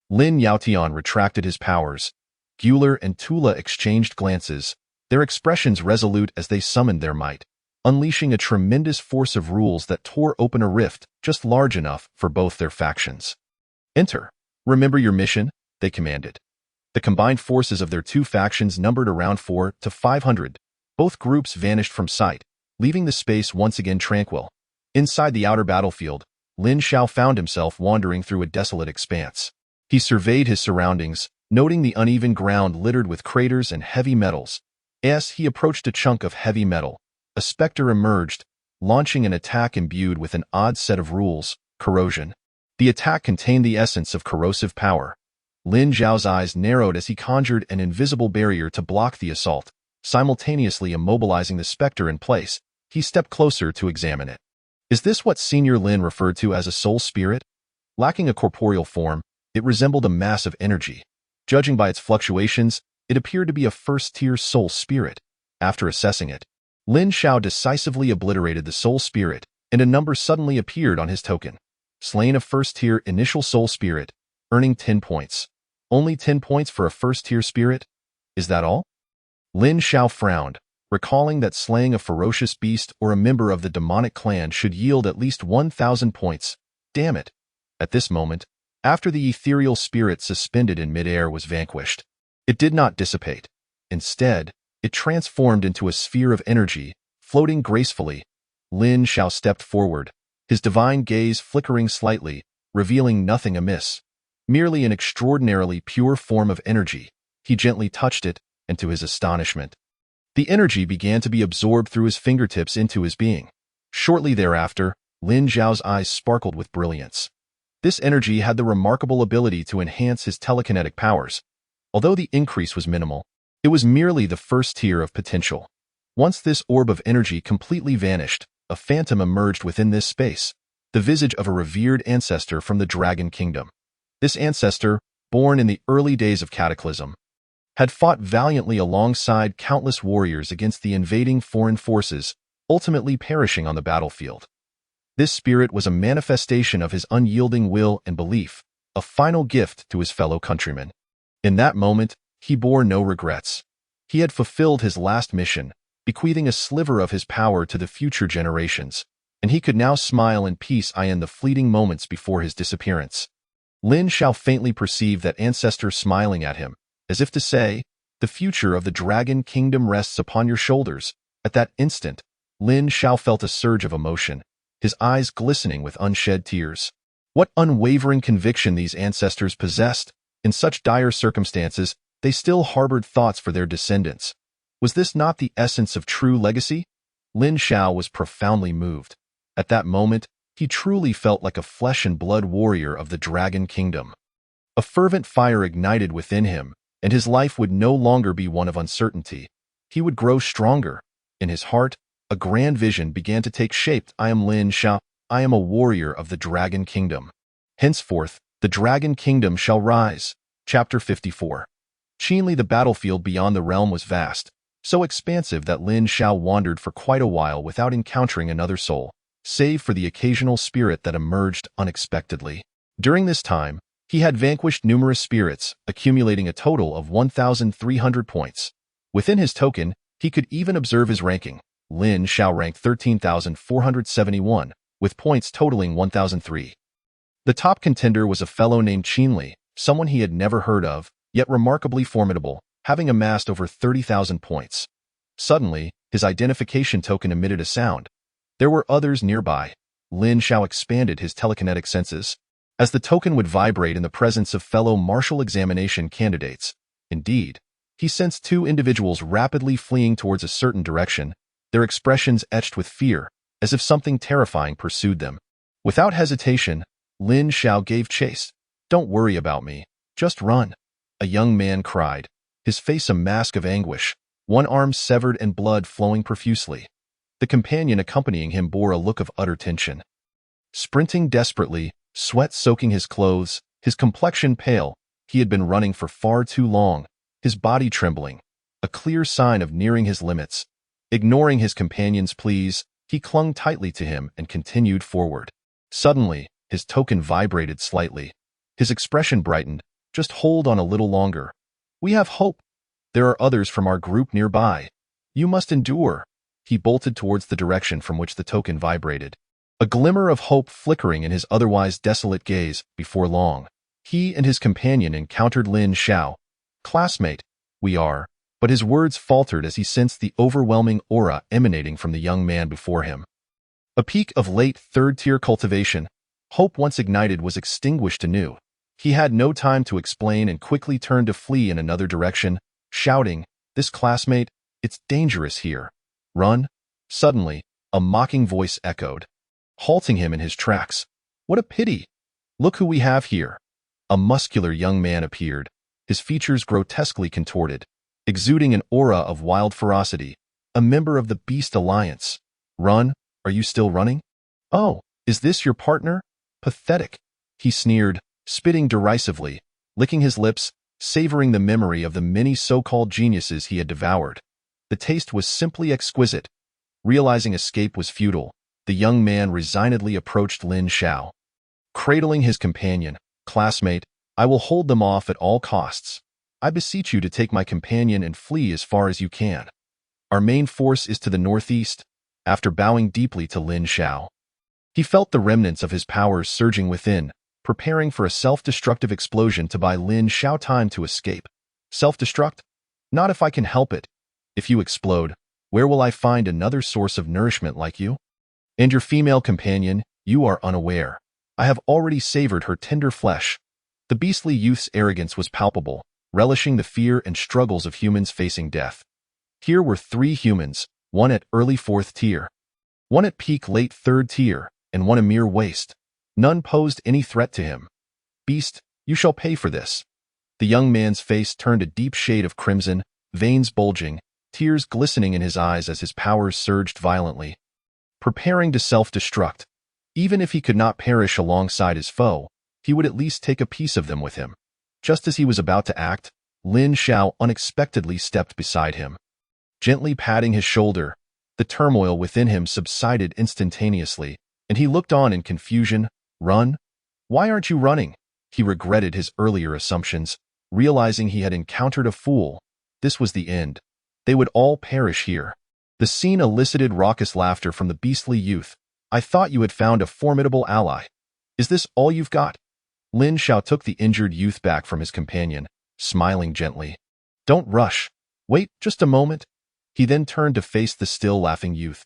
Lin Yaotian retracted his powers. Gyuler and Tula exchanged glances, their expressions resolute as they summoned their might, unleashing a tremendous force of rules that tore open a rift just large enough for both their factions. "Enter. Remember your mission," they commanded. The combined forces of their two factions numbered around 400 to 500. Both groups vanished from sight, leaving the space once again tranquil. Inside the outer battlefield, Lin Xiao found himself wandering through a desolate expanse. He surveyed his surroundings, noting the uneven ground littered with craters and heavy metals. As he approached a chunk of heavy metal, a specter emerged, launching an attack imbued with an odd set of rules: corrosion. The attack contained the essence of corrosive power. Lin Xiao's eyes narrowed as he conjured an invisible barrier to block the assault. Simultaneously immobilizing the specter in place, he stepped closer to examine it. Is this what Senior Lin referred to as a soul spirit? Lacking a corporeal form, it resembled a mass of energy. Judging by its fluctuations, it appeared to be a first-tier soul spirit. After assessing it, Lin Xiao decisively obliterated the soul spirit, and a number suddenly appeared on his token. Slain a first-tier initial soul spirit, earning 10 points. Only 10 points for a first-tier spirit? Is that all? Lin Xiao frowned, recalling that slaying a ferocious beast or a member of the demonic clan should yield at least 1,000 points. Damn it. At this moment, after the ethereal spirit suspended in midair was vanquished, it did not dissipate. Instead, it transformed into a sphere of energy, floating gracefully. Lin Xiao stepped forward, his divine gaze flickering slightly, revealing nothing amiss. Merely an extraordinarily pure form of energy. He gently touched it, and to his astonishment, the energy began to be absorbed through his fingertips into his being. Shortly thereafter, Lin Xiao's eyes sparkled with brilliance. This energy had the remarkable ability to enhance his telekinetic powers. Although the increase was minimal, it was merely the first tier of potential. Once this orb of energy completely vanished, a phantom emerged within this space, the visage of a revered ancestor from the Dragon Kingdom. This ancestor, born in the early days of Cataclysm, had fought valiantly alongside countless warriors against the invading foreign forces, ultimately perishing on the battlefield. This spirit was a manifestation of his unyielding will and belief, a final gift to his fellow countrymen. In that moment, he bore no regrets. He had fulfilled his last mission, bequeathing a sliver of his power to the future generations, and he could now smile in peace in the fleeting moments before his disappearance. Lin Xiao faintly perceived that ancestor smiling at him, as if to say, "The future of the Dragon Kingdom rests upon your shoulders." At that instant, Lin Xiao felt a surge of emotion, his eyes glistening with unshed tears. What unwavering conviction these ancestors possessed! In such dire circumstances, they still harbored thoughts for their descendants. Was this not the essence of true legacy? Lin Xiao was profoundly moved. At that moment, he truly felt like a flesh-and-blood warrior of the Dragon Kingdom. A fervent fire ignited within him, and his life would no longer be one of uncertainty. He would grow stronger. In his heart, a grand vision began to take shape. I am Lin Xiao. I am a warrior of the Dragon Kingdom. Henceforth, the Dragon Kingdom shall rise. Chapter 54. Qinli. The battlefield beyond the realm was vast, so expansive that Lin Xiao wandered for quite a while without encountering another soul, save for the occasional spirit that emerged unexpectedly. During this time, he had vanquished numerous spirits, accumulating a total of 1,300 points. Within his token, he could even observe his ranking. Lin Xiao ranked 13,471, with points totaling 1,003. The top contender was a fellow named Qinli, someone he had never heard of, yet remarkably formidable, having amassed over 30,000 points. Suddenly, his identification token emitted a sound. There were others nearby. Lin Xiao expanded his telekinetic senses, as the token would vibrate in the presence of fellow martial examination candidates. Indeed, he sensed two individuals rapidly fleeing towards a certain direction, their expressions etched with fear, as if something terrifying pursued them. Without hesitation, Lin Xiao gave chase. "Don't worry about me. Just run," a young man cried, his face a mask of anguish, one arm severed and blood flowing profusely. The companion accompanying him bore a look of utter tension. Sprinting desperately, sweat soaking his clothes, his complexion pale, he had been running for far too long, his body trembling, a clear sign of nearing his limits. Ignoring his companion's pleas, he clung tightly to him and continued forward. Suddenly, his token vibrated slightly. His expression brightened. "Just hold on a little longer. We have hope. There are others from our group nearby. You must endure." He bolted towards the direction from which the token vibrated, a glimmer of hope flickering in his otherwise desolate gaze. Before long, he and his companion encountered Lin Xiao. Classmate, we are, but his words faltered as he sensed the overwhelming aura emanating from the young man before him. A peak of late third-tier cultivation, hope once ignited was extinguished anew. He had no time to explain and quickly turned to flee in another direction, shouting, "This classmate, it's dangerous here. Run!" Suddenly, a mocking voice echoed, halting him in his tracks. "What a pity! Look who we have here." A muscular young man appeared, his features grotesquely contorted, exuding an aura of wild ferocity, a member of the Beast Alliance. "Run? Are you still running? Oh, is this your partner? Pathetic," he sneered, spitting derisively, licking his lips, savoring the memory of the many so-called geniuses he had devoured. The taste was simply exquisite. Realizing escape was futile, the young man resignedly approached Lin Xiao. Cradling his companion, "Classmate, I will hold them off at all costs. I beseech you to take my companion and flee as far as you can. Our main force is to the northeast." After bowing deeply to Lin Xiao, he felt the remnants of his powers surging within, preparing for a self-destructive explosion to buy Lin Xiao time to escape. Self-destruct? Not if I can help it. If you explode, where will I find another source of nourishment like you? And your female companion, you are unaware. I have already savored her tender flesh. The beastly youth's arrogance was palpable, relishing the fear and struggles of humans facing death. Here were 3 humans, one at early 4th tier, one at peak late 3rd tier, and one a mere waste. None posed any threat to him. "Beast, you shall pay for this." The young man's face turned a deep shade of crimson, veins bulging, tears glistening in his eyes as his powers surged violently. Preparing to self-destruct. Even if he could not perish alongside his foe, he would at least take a piece of them with him. Just as he was about to act, Lin Xiao unexpectedly stepped beside him. Gently patting his shoulder, the turmoil within him subsided instantaneously, and he looked on in confusion. "Run? Why aren't you running?" He regretted his earlier assumptions, realizing he had encountered a fool. This was the end. They would all perish here. The scene elicited raucous laughter from the beastly youth. "I thought you had found a formidable ally. Is this all you've got?" Lin Xiao took the injured youth back from his companion, smiling gently. "Don't rush. Wait just a moment." He then turned to face the still laughing youth.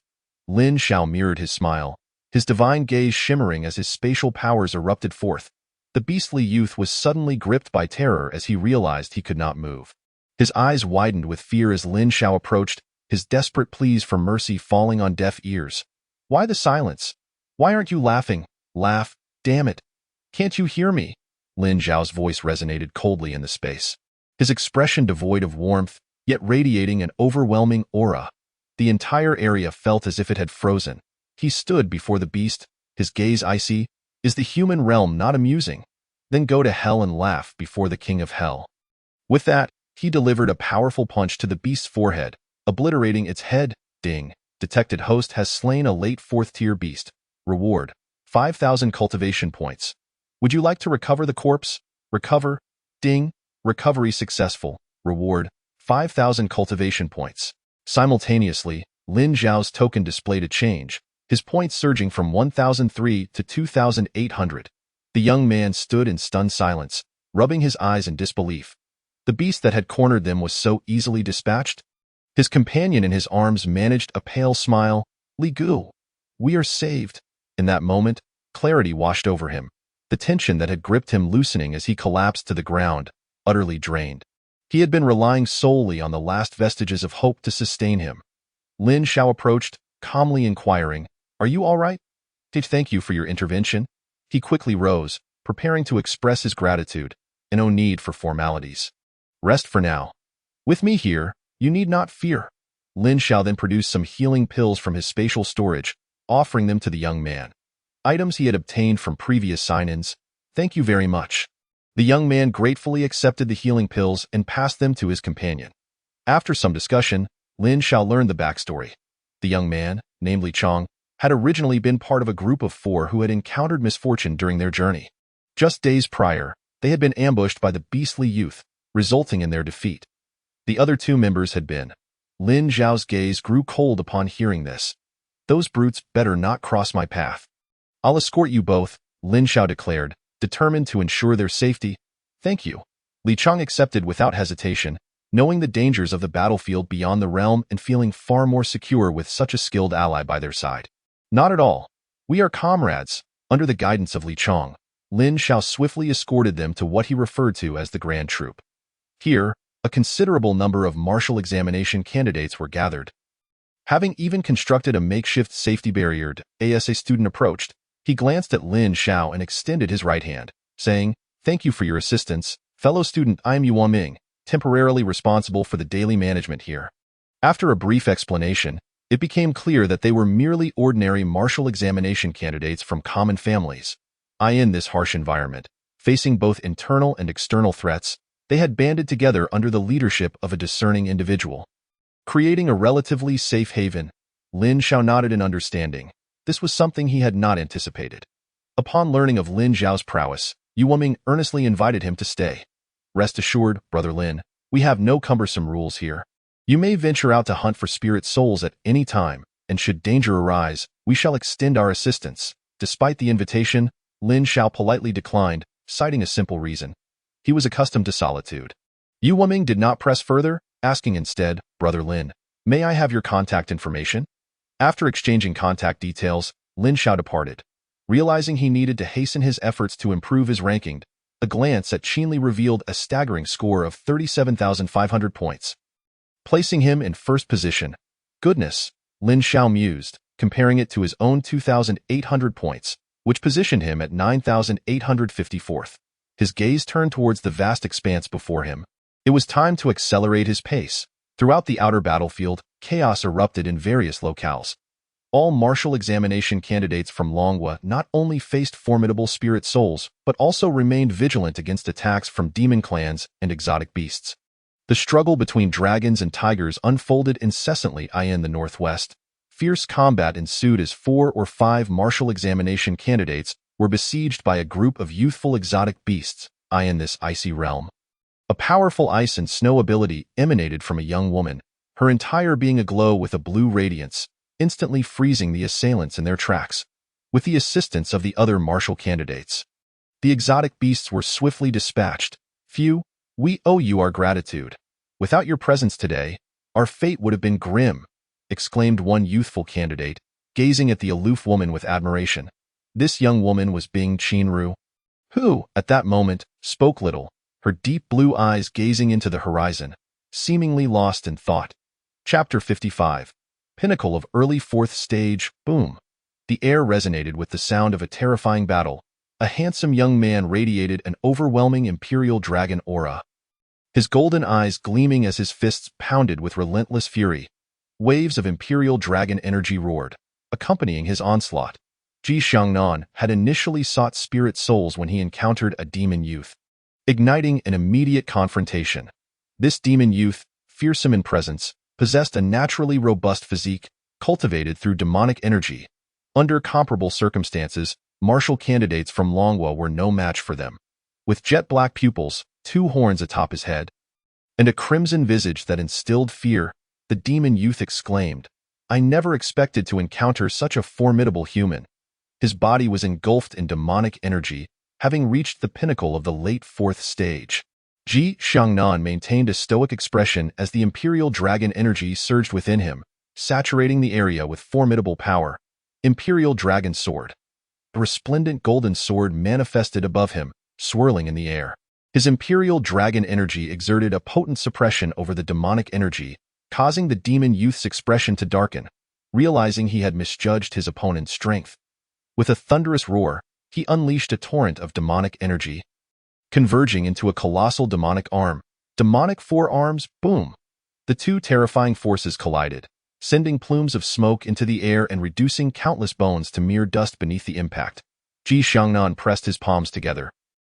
Lin Xiao mirrored his smile, his divine gaze shimmering as his spatial powers erupted forth. The beastly youth was suddenly gripped by terror as he realized he could not move. His eyes widened with fear as Lin Xiao approached, his desperate pleas for mercy falling on deaf ears. "Why the silence? Why aren't you laughing? Laugh, damn it. Can't you hear me?" Lin Xiao's voice resonated coldly in the space, his expression devoid of warmth, yet radiating an overwhelming aura. The entire area felt as if it had frozen. He stood before the beast, his gaze icy. "Is the human realm not amusing? Then go to hell and laugh before the king of hell." With that, he delivered a powerful punch to the beast's forehead, obliterating its head. Ding. Detected host has slain a late 4th tier beast. Reward: 5,000 cultivation points. Would you like to recover the corpse? Recover. Ding. Recovery successful. Reward: 5,000 cultivation points. Simultaneously, Lin Xiao's token displayed a change, his points surging from 1,003 to 2,800. The young man stood in stunned silence, rubbing his eyes in disbelief. The beast that had cornered them was so easily dispatched? His companion in his arms managed a pale smile. "Li Gu, we are saved." In that moment, clarity washed over him, the tension that had gripped him loosening as he collapsed to the ground, utterly drained. He had been relying solely on the last vestiges of hope to sustain him. Lin Xiao approached, calmly inquiring, "Are you all right?" "Thank you for your intervention." He quickly rose, preparing to express his gratitude, and no need for formalities. "Rest for now. With me here, you need not fear." Lin Xiao then produced some healing pills from his spatial storage, offering them to the young man. Items he had obtained from previous sign-ins. "Thank you very much." The young man gratefully accepted the healing pills and passed them to his companion. After some discussion, Lin Xiao learned the backstory. The young man, namely Chong, had originally been part of a group of 4 who had encountered misfortune during their journey. Just days prior, they had been ambushed by the beastly youth, resulting in their defeat. The other 2 members had been. Lin Xiao's gaze grew cold upon hearing this. "Those brutes better not cross my path." "I'll escort you both," Lin Xiao declared, determined to ensure their safety. "Thank you." Li Chang accepted without hesitation, knowing the dangers of the battlefield beyond the realm and feeling far more secure with such a skilled ally by their side. Not at all. We are comrades. Under the guidance of Li Chang, Lin Xiao swiftly escorted them to what he referred to as the Grand Troop. Here, a considerable number of martial examination candidates were gathered. Having even constructed a makeshift safety barrier as a student approached, he glanced at Lin Xiao and extended his right hand, saying, "Thank you for your assistance, fellow student. I am Yuan Ming, temporarily responsible for the daily management here." After a brief explanation, it became clear that they were merely ordinary martial examination candidates from common families. In this harsh environment, facing both internal and external threats, they had banded together under the leadership of a discerning individual, creating a relatively safe haven. Lin Xiao nodded in understanding. This was something he had not anticipated. Upon learning of Lin Xiao's prowess, Yuan Ming earnestly invited him to stay. "Rest assured, Brother Lin, we have no cumbersome rules here. You may venture out to hunt for spirit souls at any time, and should danger arise, we shall extend our assistance." Despite the invitation, Lin Xiao politely declined, citing a simple reason. He was accustomed to solitude. Yuan Ming did not press further, asking instead, "Brother Lin, may I have your contact information?" After exchanging contact details, Lin Xiao departed. Realizing he needed to hasten his efforts to improve his ranking, a glance at Qinli revealed a staggering score of 37,500 points, placing him in first position. Goodness, Lin Xiao mused, comparing it to his own 2,800 points, which positioned him at 9,854th. His gaze turned towards the vast expanse before him. It was time to accelerate his pace. Throughout the outer battlefield, chaos erupted in various locales. All martial examination candidates from Longhua not only faced formidable spirit souls, but also remained vigilant against attacks from demon clans and exotic beasts. The struggle between dragons and tigers unfolded incessantly in the northwest. Fierce combat ensued as 4 or 5 martial examination candidates were besieged by a group of youthful exotic beasts in this icy realm. A powerful ice and snow ability emanated from a young woman, her entire being aglow with a blue radiance, instantly freezing the assailants in their tracks. With the assistance of the other martial candidates, the exotic beasts were swiftly dispatched. "Phew, we owe you our gratitude. Without your presence today, our fate would have been grim," exclaimed one youthful candidate, gazing at the aloof woman with admiration. This young woman was Bing Qinru, who, at that moment, spoke little, her deep blue eyes gazing into the horizon, seemingly lost in thought. Chapter 55. Pinnacle of Early 4th Stage. Boom. The air resonated with the sound of a terrifying battle. A handsome young man radiated an overwhelming imperial dragon aura, his golden eyes gleaming as his fists pounded with relentless fury. Waves of imperial dragon energy roared, accompanying his onslaught. Ji Xiangnan had initially sought spirit souls when he encountered a demon youth, igniting an immediate confrontation. This demon youth, fearsome in presence, possessed a naturally robust physique, cultivated through demonic energy. Under comparable circumstances, martial candidates from Longhua were no match for them. With jet-black pupils, 2 horns atop his head, and a crimson visage that instilled fear, the demon youth exclaimed, "I never expected to encounter such a formidable human." His body was engulfed in demonic energy, having reached the pinnacle of the late 4th stage. Ji Xiangnan maintained a stoic expression as the imperial dragon energy surged within him, saturating the area with formidable power. Imperial Dragon Sword. A resplendent golden sword manifested above him, swirling in the air. His imperial dragon energy exerted a potent suppression over the demonic energy, causing the demon youth's expression to darken. Realizing he had misjudged his opponent's strength, with a thunderous roar, he unleashed a torrent of demonic energy, converging into a colossal demonic arm. Demonic 4 arms, boom! The 2 terrifying forces collided, sending plumes of smoke into the air and reducing countless bones to mere dust beneath the impact. Ji Xiangnan pressed his palms together,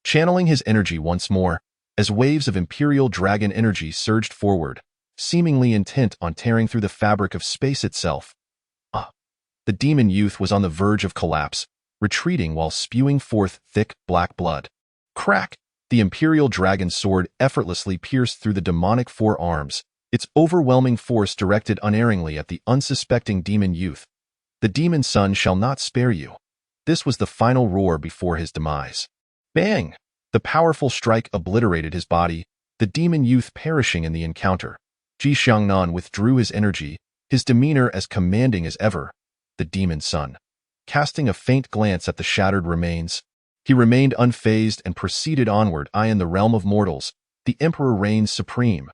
channeling his energy once more, as waves of imperial dragon energy surged forward, seemingly intent on tearing through the fabric of space itself. The demon youth was on the verge of collapse, retreating while spewing forth thick, black blood. Crack! The imperial dragon sword effortlessly pierced through the demonic 4 arms, its overwhelming force directed unerringly at the unsuspecting demon youth. The demon sun shall not spare you. This was the final roar before his demise. Bang! The powerful strike obliterated his body, the demon youth perishing in the encounter. Ji Xiangnan withdrew his energy, his demeanor as commanding as ever. The demon son. Casting a faint glance at the shattered remains, he remained unfazed and proceeded onward. In the realm of mortals, the emperor reigns supreme.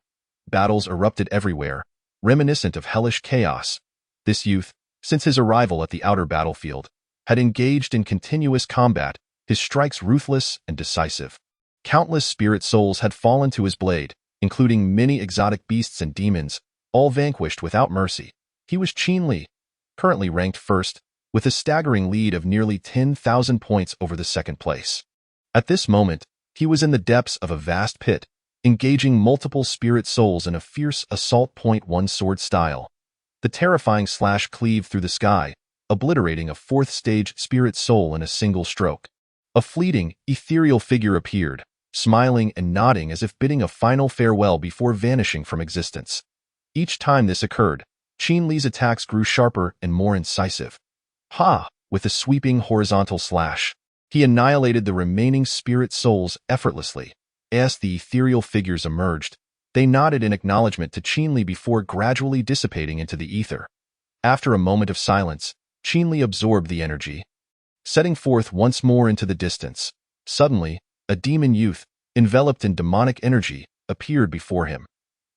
Battles erupted everywhere, reminiscent of hellish chaos. This youth, since his arrival at the outer battlefield, had engaged in continuous combat, his strikes ruthless and decisive. Countless spirit souls had fallen to his blade, including many exotic beasts and demons, all vanquished without mercy. He was Qin Li, currently ranked first, with a staggering lead of nearly 10,000 points over the second place. At this moment, he was in the depths of a vast pit, engaging multiple spirit souls in a fierce assault. One sword style. The terrifying slash cleaved through the sky, obliterating a fourth-stage spirit soul in a single stroke. A fleeting, ethereal figure appeared, smiling and nodding as if bidding a final farewell before vanishing from existence. Each time this occurred, Qin Li's attacks grew sharper and more incisive. With a sweeping horizontal slash, he annihilated the remaining spirit souls effortlessly. As the ethereal figures emerged, they nodded in acknowledgement to Qin Li before gradually dissipating into the ether. After a moment of silence, Qin Li absorbed the energy, setting forth once more into the distance. Suddenly, a demon youth, enveloped in demonic energy, appeared before him.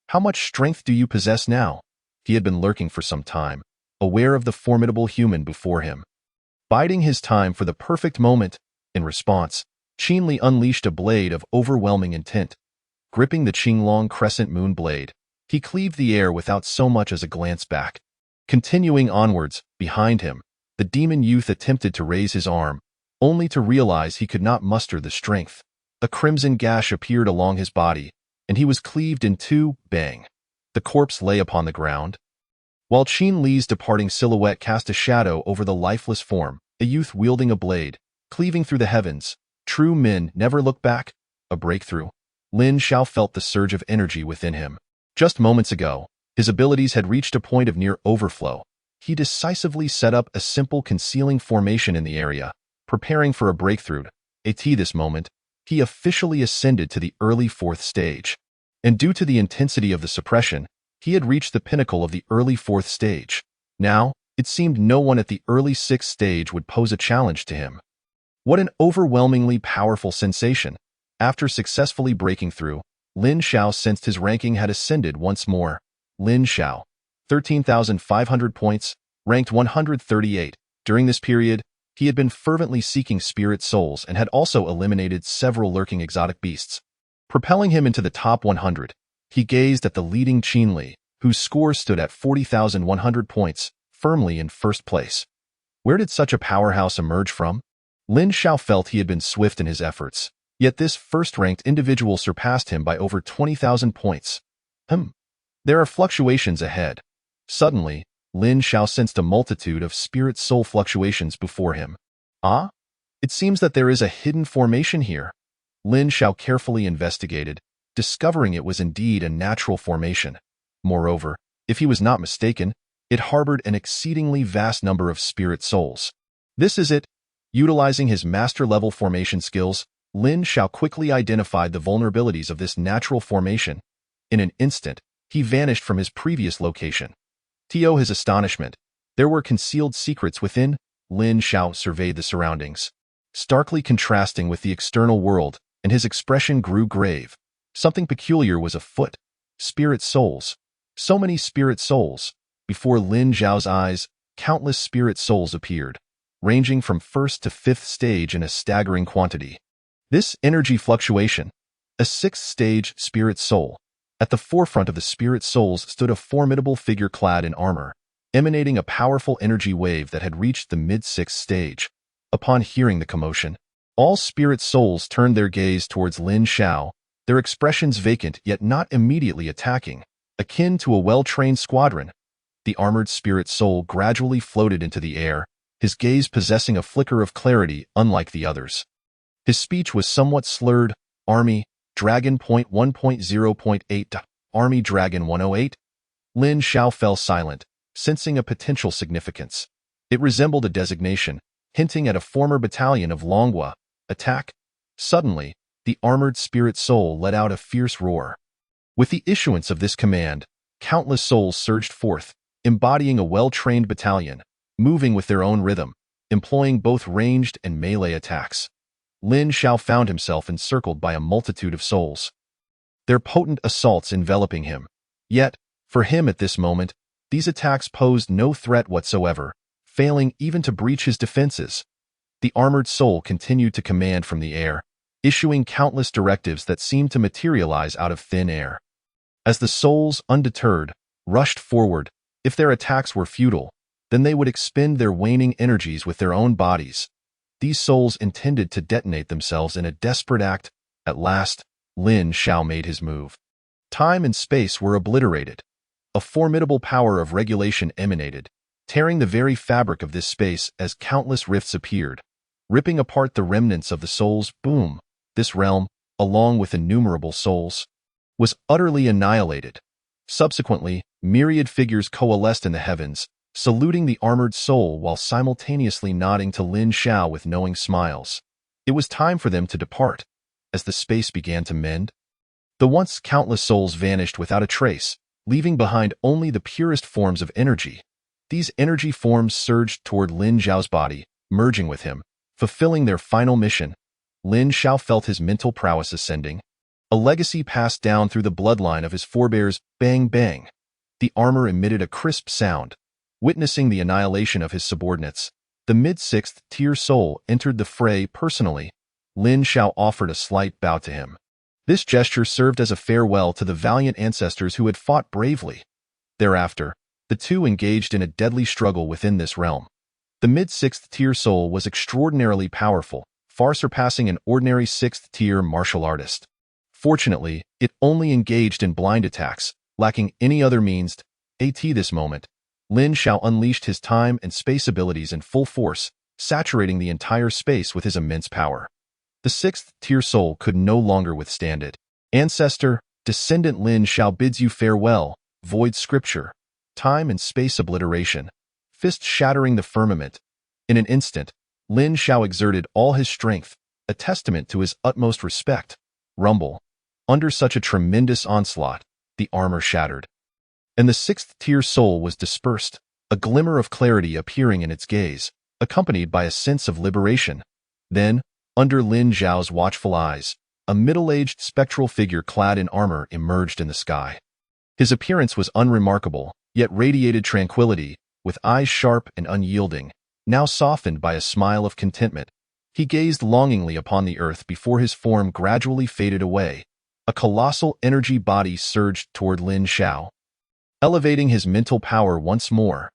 How much strength do you possess now? He had been lurking for some time, aware of the formidable human before him. Biding his time for the perfect moment, in response, Qin Li unleashed a blade of overwhelming intent. Gripping the Qinglong crescent moon blade, he cleaved the air without so much as a glance back. Continuing onwards, behind him, the demon youth attempted to raise his arm, only to realize he could not muster the strength. A crimson gash appeared along his body, and he was cleaved in two. Bang! The corpse lay upon the ground. While Qin Li's departing silhouette cast a shadow over the lifeless form, a youth wielding a blade, cleaving through the heavens. True men never look back. A breakthrough. Lin Xiao felt the surge of energy within him. Just moments ago, his abilities had reached a point of near overflow. He decisively set up a simple concealing formation in the area, preparing for a breakthrough. At this moment, he officially ascended to the early fourth stage. And due to the intensity of the suppression, he had reached the pinnacle of the early fourth stage. Now, it seemed no one at the early sixth stage would pose a challenge to him. What an overwhelmingly powerful sensation! After successfully breaking through, Lin Xiao sensed his ranking had ascended once more. Lin Xiao, 13,500 points, ranked 138. During this period, he had been fervently seeking spirit souls and had also eliminated several lurking exotic beasts. Propelling him into the top 100, he gazed at the leading Qin Li, whose score stood at 40,100 points, firmly in first place. Where did such a powerhouse emerge from? Lin Xiao felt he had been swift in his efforts, yet this first-ranked individual surpassed him by over 20,000 points. There are fluctuations ahead. Suddenly, Lin Xiao sensed a multitude of spirit soul fluctuations before him. It seems that there is a hidden formation here. Lin Xiao carefully investigated, discovering it was indeed a natural formation. Moreover, if he was not mistaken, it harbored an exceedingly vast number of spirit souls. This is it. Utilizing his master-level formation skills, Lin Xiao quickly identified the vulnerabilities of this natural formation. In an instant, he vanished from his previous location. To his astonishment, there were concealed secrets within. Lin Xiao surveyed the surroundings, starkly contrasting with the external world, and his expression grew grave. Something peculiar was afoot. Spirit souls. So many spirit souls. Before Lin Xiao's eyes, countless spirit souls appeared, ranging from first to fifth stage in a staggering quantity. This energy fluctuation, a sixth stage spirit soul. At the forefront of the spirit souls stood a formidable figure clad in armor, emanating a powerful energy wave that had reached the mid-sixth stage. Upon hearing the commotion, all spirit souls turned their gaze towards Lin Xiao, their expressions vacant yet not immediately attacking, akin to a well-trained squadron. The armored spirit soul gradually floated into the air, his gaze possessing a flicker of clarity unlike the others. His speech was somewhat slurred. Army, Dragon .1.0.8, Army Dragon 108. Lin Xiao fell silent, sensing a potential significance. It resembled a designation, hinting at a former battalion of Longhua. Attack. Suddenly, the armored spirit soul let out a fierce roar. With the issuance of this command, countless souls surged forth, embodying a well-trained battalion, moving with their own rhythm, employing both ranged and melee attacks. Lin Xiao found himself encircled by a multitude of souls, their potent assaults enveloping him. Yet, for him at this moment, these attacks posed no threat whatsoever, failing even to breach his defenses. The armored soul continued to command from the air, issuing countless directives that seemed to materialize out of thin air. As the souls, undeterred, rushed forward, if their attacks were futile, then they would expend their waning energies with their own bodies. These souls intended to detonate themselves in a desperate act. At last, Lin Xiao made his move. Time and space were obliterated. A formidable power of regulation emanated, tearing the very fabric of this space as countless rifts appeared, ripping apart the remnants of the souls. Boom! This realm, along with innumerable souls, was utterly annihilated. Subsequently, myriad figures coalesced in the heavens, saluting the armored soul while simultaneously nodding to Lin Xiao with knowing smiles. It was time for them to depart. As the space began to mend, the once countless souls vanished without a trace, leaving behind only the purest forms of energy. These energy forms surged toward Lin Xiao's body, merging with him, fulfilling their final mission. Lin Xiao felt his mental prowess ascending, a legacy passed down through the bloodline of his forebears. Bang, bang. The armor emitted a crisp sound. Witnessing the annihilation of his subordinates, the mid-6th tier soul entered the fray personally. Lin Xiao offered a slight bow to him. This gesture served as a farewell to the valiant ancestors who had fought bravely. Thereafter, the two engaged in a deadly struggle within this realm. The mid-6th tier soul was extraordinarily powerful, far surpassing an ordinary 6th tier martial artist. Fortunately, it only engaged in blind attacks, lacking any other means. At this moment, Lin Xiao unleashed his time and space abilities in full force, saturating the entire space with his immense power. The 6th tier soul could no longer withstand it. Ancestor, descendant Lin Xiao bids you farewell. Void scripture. Time and space obliteration. Fist shattering the firmament. In an instant, Lin Xiao exerted all his strength, a testament to his utmost respect. Rumble. Under such a tremendous onslaught, the armor shattered, and the 6th tier soul was dispersed, a glimmer of clarity appearing in its gaze, accompanied by a sense of liberation. Then, under Lin Xiao's watchful eyes, a middle-aged spectral figure clad in armor emerged in the sky. His appearance was unremarkable, yet radiated tranquility, with eyes sharp and unyielding, now softened by a smile of contentment. He gazed longingly upon the earth before his form gradually faded away. A colossal energy body surged toward Lin Xiao, elevating his mental power once more.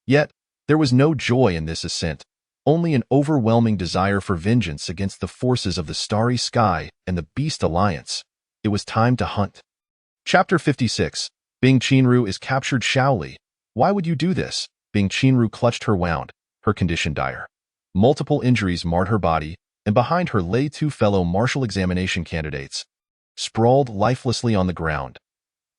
Yet, there was no joy in this ascent, only an overwhelming desire for vengeance against the forces of the Starry Sky and the Beast Alliance. It was time to hunt. Chapter 56. Bing Qianru is captured. Shaoli. Why would you do this? Bing Qianru clutched her wound, her condition dire. Multiple injuries marred her body, and behind her lay two fellow martial examination candidates, sprawled lifelessly on the ground.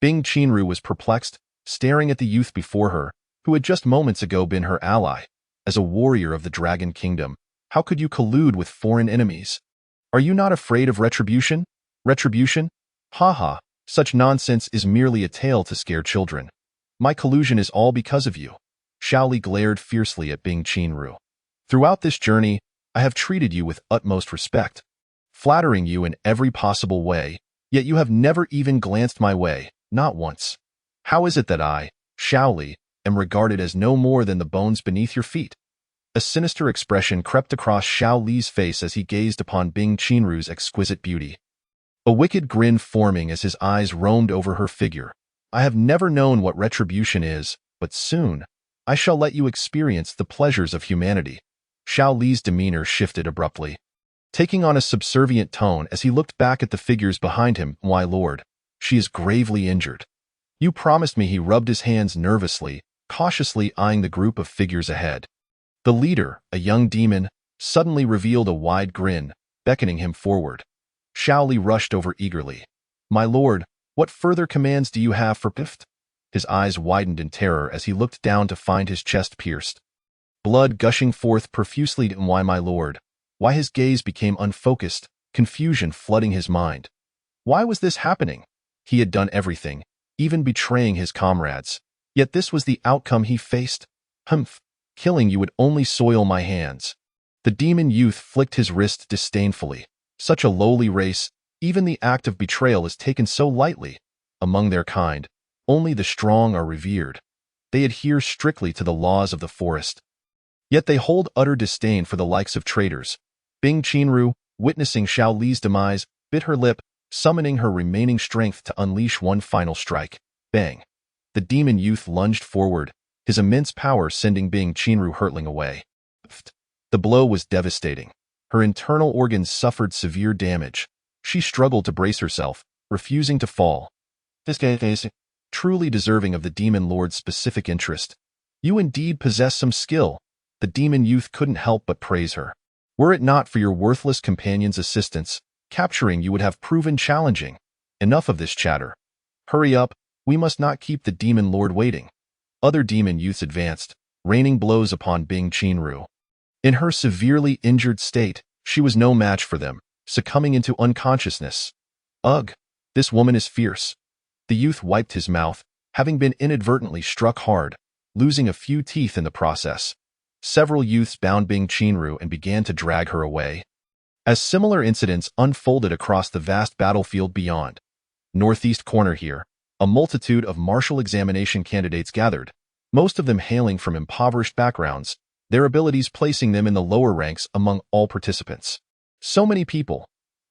Bing Qianru was perplexed, staring at the youth before her, who had just moments ago been her ally. As a warrior of the Dragon Kingdom, how could you collude with foreign enemies? Are you not afraid of retribution? Retribution? Ha! Such nonsense is merely a tale to scare children. My collusion is all because of you. Shaoli glared fiercely at Bing Qianru. Throughout this journey, I have treated you with utmost respect, flattering you in every possible way, yet you have never even glanced my way, not once. How is it that I, Shaoli, am regarded as no more than the bones beneath your feet? A sinister expression crept across Shaoli's face as he gazed upon Bing Qianru's exquisite beauty, a wicked grin forming as his eyes roamed over her figure. I have never known what retribution is, but soon, I shall let you experience the pleasures of humanity. Shaoli's demeanor shifted abruptly, taking on a subservient tone as he looked back at the figures behind him. My lord, she is gravely injured. You promised me. He rubbed his hands nervously, cautiously eyeing the group of figures ahead. The leader, a young demon, suddenly revealed a wide grin, beckoning him forward. Shaoli rushed over eagerly. My lord, what further commands do you have for Pift? His eyes widened in terror as he looked down to find his chest pierced, blood gushing forth profusely. Why, my lord? Why? His gaze became unfocused, confusion flooding his mind. Why was this happening? He had done everything, even betraying his comrades. Yet this was the outcome he faced. Humph, killing you would only soil my hands. The demon youth flicked his wrist disdainfully. Such a lowly race, even the act of betrayal is taken so lightly. Among their kind, only the strong are revered. They adhere strictly to the laws of the forest. Yet they hold utter disdain for the likes of traitors. Bing Qianru, witnessing Xiao Li's demise, bit her lip, summoning her remaining strength to unleash one final strike. Bang! The demon youth lunged forward, his immense power sending Bing Qianru hurtling away. The blow was devastating. Her internal organs suffered severe damage. She struggled to brace herself, refusing to fall. This guy is truly deserving of the demon lord's specific interest. You indeed possess some skill. The demon youth couldn't help but praise her. Were it not for your worthless companion's assistance, capturing you would have proven challenging. Enough of this chatter. Hurry up, we must not keep the demon lord waiting. Other demon youths advanced, raining blows upon Bing Qianru. In her severely injured state, she was no match for them, succumbing into unconsciousness. Ugh, this woman is fierce. The youth wiped his mouth, having been inadvertently struck hard, losing a few teeth in the process. Several youths bound Bing Qianru and began to drag her away. As similar incidents unfolded across the vast battlefield beyond, northeast corner here, a multitude of martial examination candidates gathered, most of them hailing from impoverished backgrounds, their abilities placing them in the lower ranks among all participants. So many people.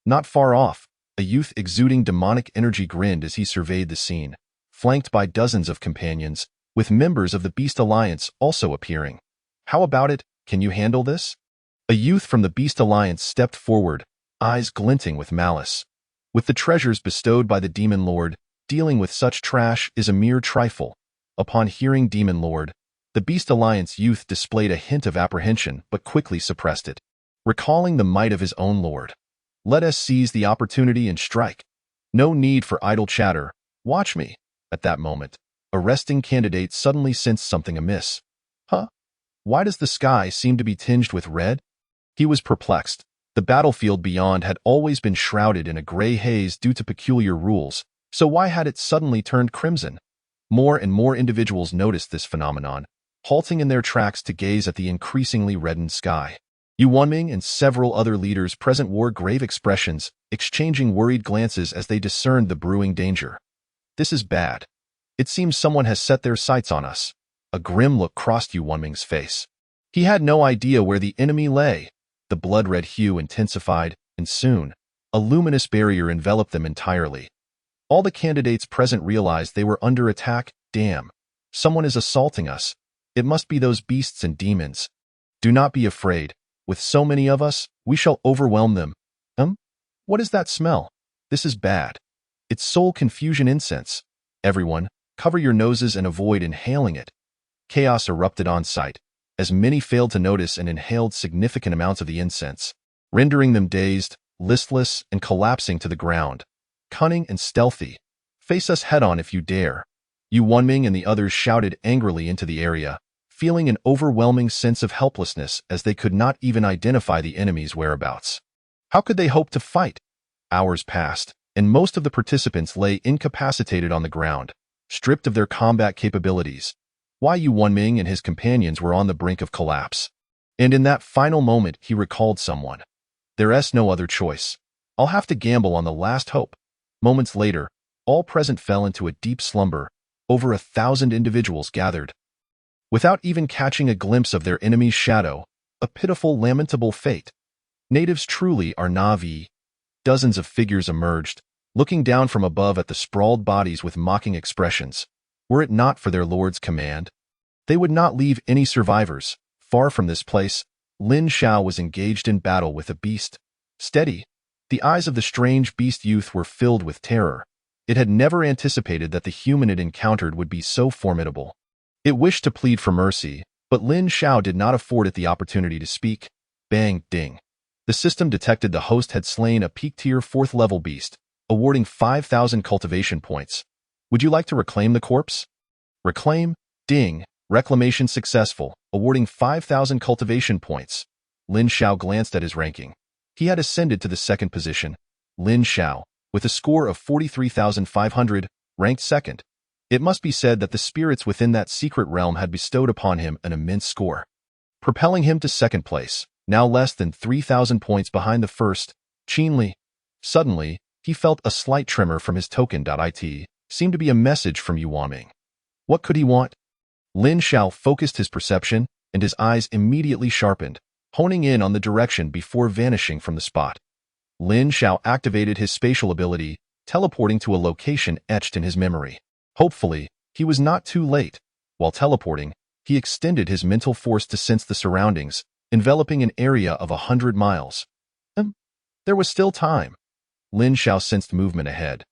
Not far off, a youth exuding demonic energy grinned as he surveyed the scene, flanked by dozens of companions, with members of the Beast Alliance also appearing. How about it? Can you handle this? A youth from the Beast Alliance stepped forward, eyes glinting with malice. With the treasures bestowed by the Demon Lord, dealing with such trash is a mere trifle. Upon hearing Demon Lord, the Beast Alliance youth displayed a hint of apprehension but quickly suppressed it, recalling the might of his own lord. Let us seize the opportunity and strike. No need for idle chatter. Watch me. At that moment, a resting candidate suddenly sensed something amiss. Huh? Why does the sky seem to be tinged with red? He was perplexed. The battlefield beyond had always been shrouded in a gray haze due to peculiar rules, so why had it suddenly turned crimson? More and more individuals noticed this phenomenon, halting in their tracks to gaze at the increasingly reddened sky. Yu Wanming and several other leaders present wore grave expressions, exchanging worried glances as they discerned the brewing danger. This is bad. It seems someone has set their sights on us. A grim look crossed Yu Wanming's face. He had no idea where the enemy lay. The blood-red hue intensified, and soon, a luminous barrier enveloped them entirely. All the candidates present realized they were under attack. Damn. Someone is assaulting us. It must be those beasts and demons. Do not be afraid. With so many of us, we shall overwhelm them. What is that smell? This is bad. It's soul confusion incense. Everyone, cover your noses and avoid inhaling it. Chaos erupted on sight, as many failed to notice and inhaled significant amounts of the incense, rendering them dazed, listless, and collapsing to the ground. Cunning and stealthy. Face us head-on if you dare. Yu Wanming and the others shouted angrily into the area, feeling an overwhelming sense of helplessness as they could not even identify the enemy's whereabouts. How could they hope to fight? Hours passed, and most of the participants lay incapacitated on the ground, stripped of their combat capabilities. Yu Wanming and his companions were on the brink of collapse. And in that final moment, he recalled someone. There's no other choice. I'll have to gamble on the last hope. Moments later, all present fell into a deep slumber. Over 1,000 individuals gathered. Without even catching a glimpse of their enemy's shadow, a pitiful, lamentable fate. Natives truly are Na'vi. Dozens of figures emerged, looking down from above at the sprawled bodies with mocking expressions. Were it not for their lord's command, they would not leave any survivors. Far from this place, Lin Xiao was engaged in battle with a beast. Steady. The eyes of the strange beast youth were filled with terror. It had never anticipated that the human it encountered would be so formidable. It wished to plead for mercy, but Lin Xiao did not afford it the opportunity to speak. Bang, ding. The system detected the host had slain a peak-tier 4th-level beast, awarding 5,000 cultivation points. Would you like to reclaim the corpse? Reclaim? Ding. Reclamation successful, awarding 5,000 cultivation points. Lin Xiao glanced at his ranking. He had ascended to the second position. Lin Xiao, with a score of 43,500, ranked second. It must be said that the spirits within that secret realm had bestowed upon him an immense score, propelling him to second place, now less than 3,000 points behind the first, Qin Li. Suddenly, he felt a slight tremor from his token.it, seemed to be a message from Yu Wanming. What could he want? Lin Xiao focused his perception, and his eyes immediately sharpened, honing in on the direction before vanishing from the spot. Lin Xiao activated his spatial ability, teleporting to a location etched in his memory. Hopefully, he was not too late. While teleporting, he extended his mental force to sense the surroundings, enveloping an area of 100 miles. There was still time. Lin Xiao sensed movement ahead.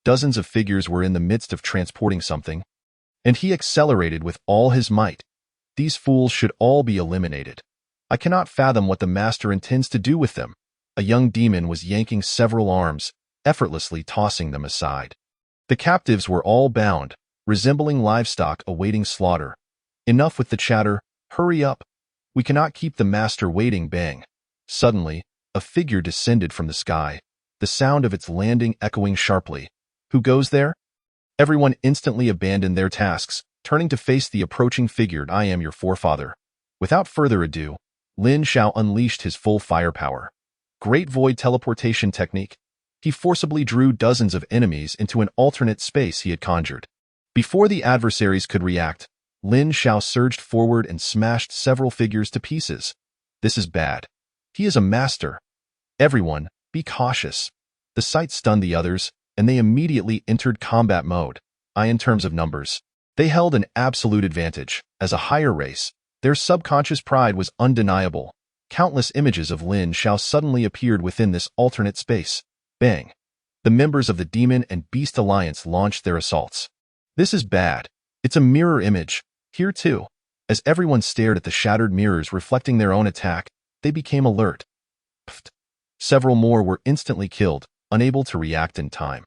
Dozens of figures were in the midst of transporting something, and he accelerated with all his might. These fools should all be eliminated. I cannot fathom what the master intends to do with them. A young demon was yanking several arms, effortlessly tossing them aside. The captives were all bound, resembling livestock awaiting slaughter. Enough with the chatter, hurry up. We cannot keep the master waiting. Bang. Suddenly, a figure descended from the sky, the sound of its landing echoing sharply. Who goes there? Everyone instantly abandoned their tasks, turning to face the approaching figure. I am your forefather. Without further ado, Lin Xiao unleashed his full firepower. Great Void Teleportation Technique. He forcibly drew dozens of enemies into an alternate space he had conjured. Before the adversaries could react, Lin Xiao surged forward and smashed several figures to pieces. This is bad. He is a master. Everyone, be cautious. The sight stunned the others, and they immediately entered combat mode. In terms of numbers, they held an absolute advantage. As a higher race, their subconscious pride was undeniable. Countless images of Lin Xiao suddenly appeared within this alternate space. Bang! The members of the Demon and Beast Alliance launched their assaults. This is bad. It's a mirror image. Here too. As everyone stared at the shattered mirrors reflecting their own attack, they became alert. Pfft. Several more were instantly killed, unable to react in time.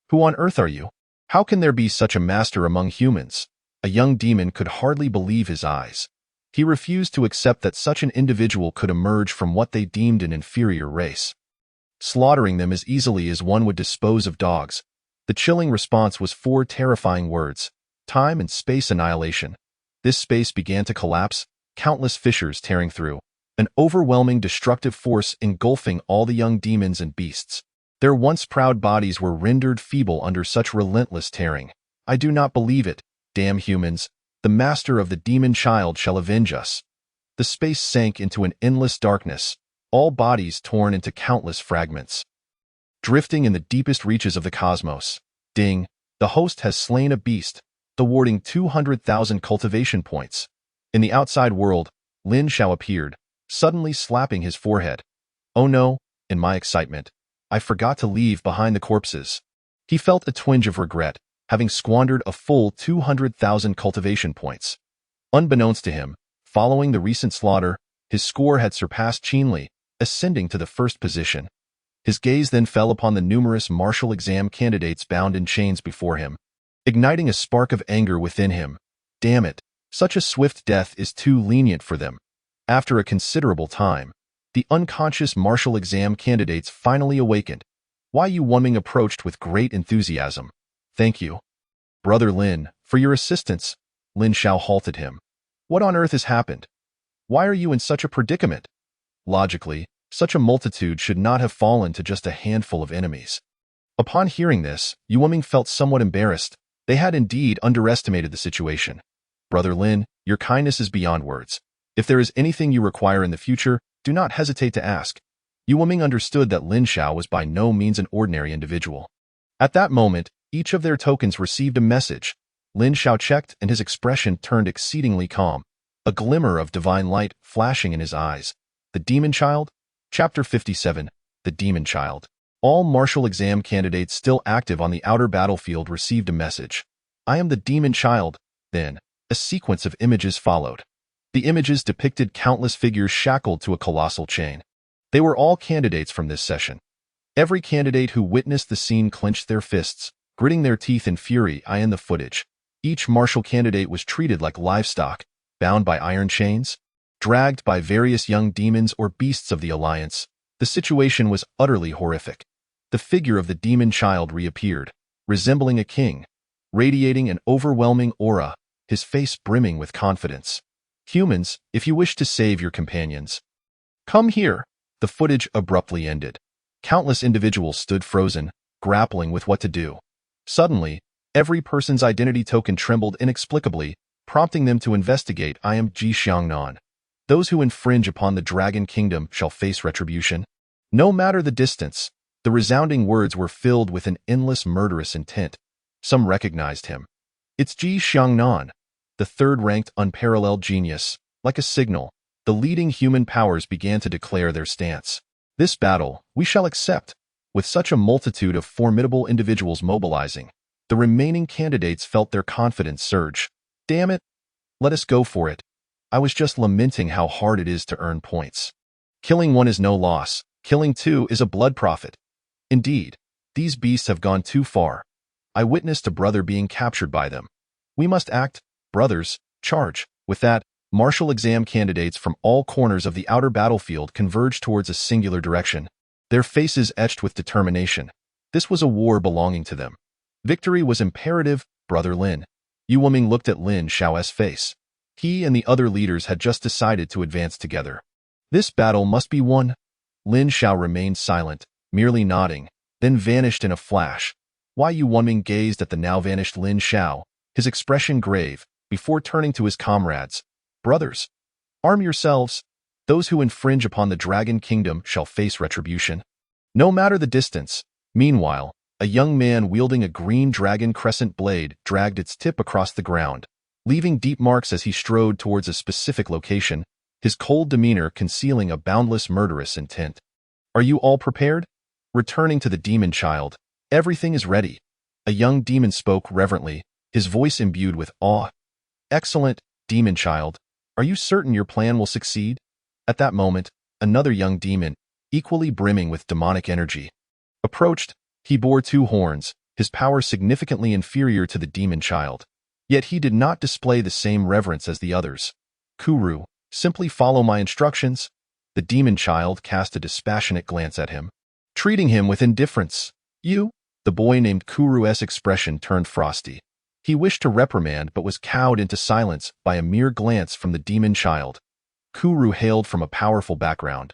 Who on earth are you? How can there be such a master among humans? A young demon could hardly believe his eyes. He refused to accept that such an individual could emerge from what they deemed an inferior race, slaughtering them as easily as one would dispose of dogs. The chilling response was 4 terrifying words: time and space annihilation. This space began to collapse, countless fissures tearing through, an overwhelming destructive force engulfing all the young demons and beasts. Their once proud bodies were rendered feeble under such relentless tearing. I do not believe it. Damn humans. The master of the demon child shall avenge us. The space sank into an endless darkness, all bodies torn into countless fragments, drifting in the deepest reaches of the cosmos. Ding! The host has slain a beast, awarding 200,000 cultivation points. In the outside world, Lin Xiao appeared, suddenly slapping his forehead. Oh no, in my excitement, I forgot to leave behind the corpses. He felt a twinge of regret, having squandered a full 200,000 cultivation points. Unbeknownst to him, following the recent slaughter, his score had surpassed Qin Li, ascending to the first position. His gaze then fell upon the numerous martial exam candidates bound in chains before him, igniting a spark of anger within him. Damn it, such a swift death is too lenient for them. After a considerable time, the unconscious martial exam candidates finally awakened. Yu Wanming approached with great enthusiasm. Thank you, Brother Lin, for your assistance. Lin Xiao halted him. What on earth has happened? Why are you in such a predicament? Logically, such a multitude should not have fallen to just a handful of enemies. Upon hearing this, Yu Wanming felt somewhat embarrassed. They had indeed underestimated the situation. Brother Lin, your kindness is beyond words. If there is anything you require in the future, do not hesitate to ask. Yu Wanming understood that Lin Xiao was by no means an ordinary individual. At that moment, each of their tokens received a message. Lin Xiao checked, and his expression turned exceedingly calm, a glimmer of divine light flashing in his eyes. The Demon Child? Chapter 57, The Demon Child. All martial exam candidates still active on the outer battlefield received a message. I am the Demon Child. Then, a sequence of images followed. The images depicted countless figures shackled to a colossal chain. They were all candidates from this session. Every candidate who witnessed the scene clenched their fists, gritting their teeth in fury. In the footage, each martial candidate was treated like livestock, bound by iron chains, dragged by various young demons or beasts of the Alliance. The situation was utterly horrific. The figure of the demon child reappeared, resembling a king, radiating an overwhelming aura, his face brimming with confidence. Humans, if you wish to save your companions, come here. The footage abruptly ended. Countless individuals stood frozen, grappling with what to do. Suddenly, every person's identity token trembled inexplicably, prompting them to investigate. I am Ji Xiangnan. Those who infringe upon the Dragon Kingdom shall face retribution. No matter the distance, the resounding words were filled with an endless murderous intent. Some recognized him. It's Ji Xiangnan, the third-ranked unparalleled genius. Like a signal, the leading human powers began to declare their stance. This battle, we shall accept. With such a multitude of formidable individuals mobilizing, the remaining candidates felt their confidence surge. Damn it! Let us go for it. I was just lamenting how hard it is to earn points. Killing one is no loss. Killing two is a blood profit. Indeed, these beasts have gone too far. I witnessed a brother being captured by them. We must act. Brothers, charge. With that, martial exam candidates from all corners of the outer battlefield converged towards a singular direction, their faces etched with determination. This was a war belonging to them. Victory was imperative. Brother Lin. Yu Wuming looked at Lin Xiao's face. He and the other leaders had just decided to advance together. This battle must be won. Lin Xiao remained silent, merely nodding, then vanished in a flash. Yu Wuming gazed at the now vanished Lin Xiao, his expression grave, before turning to his comrades. Brothers, arm yourselves. Those who infringe upon the Dragon Kingdom shall face retribution. No matter the distance. Meanwhile, a young man wielding a green dragon crescent blade dragged its tip across the ground, leaving deep marks as he strode towards a specific location, his cold demeanor concealing a boundless murderous intent. Are you all prepared? Returning to the demon child, everything is ready. A young demon spoke reverently, his voice imbued with awe. Excellent, demon child. Are you certain your plan will succeed? At that moment, another young demon, equally brimming with demonic energy, approached. He bore two horns, his power significantly inferior to the demon child. Yet he did not display the same reverence as the others. Kuru, simply follow my instructions. The demon child cast a dispassionate glance at him, treating him with indifference. You? The boy named Kuru's expression turned frosty. He wished to reprimand but was cowed into silence by a mere glance from the demon child. Kuru hailed from a powerful background.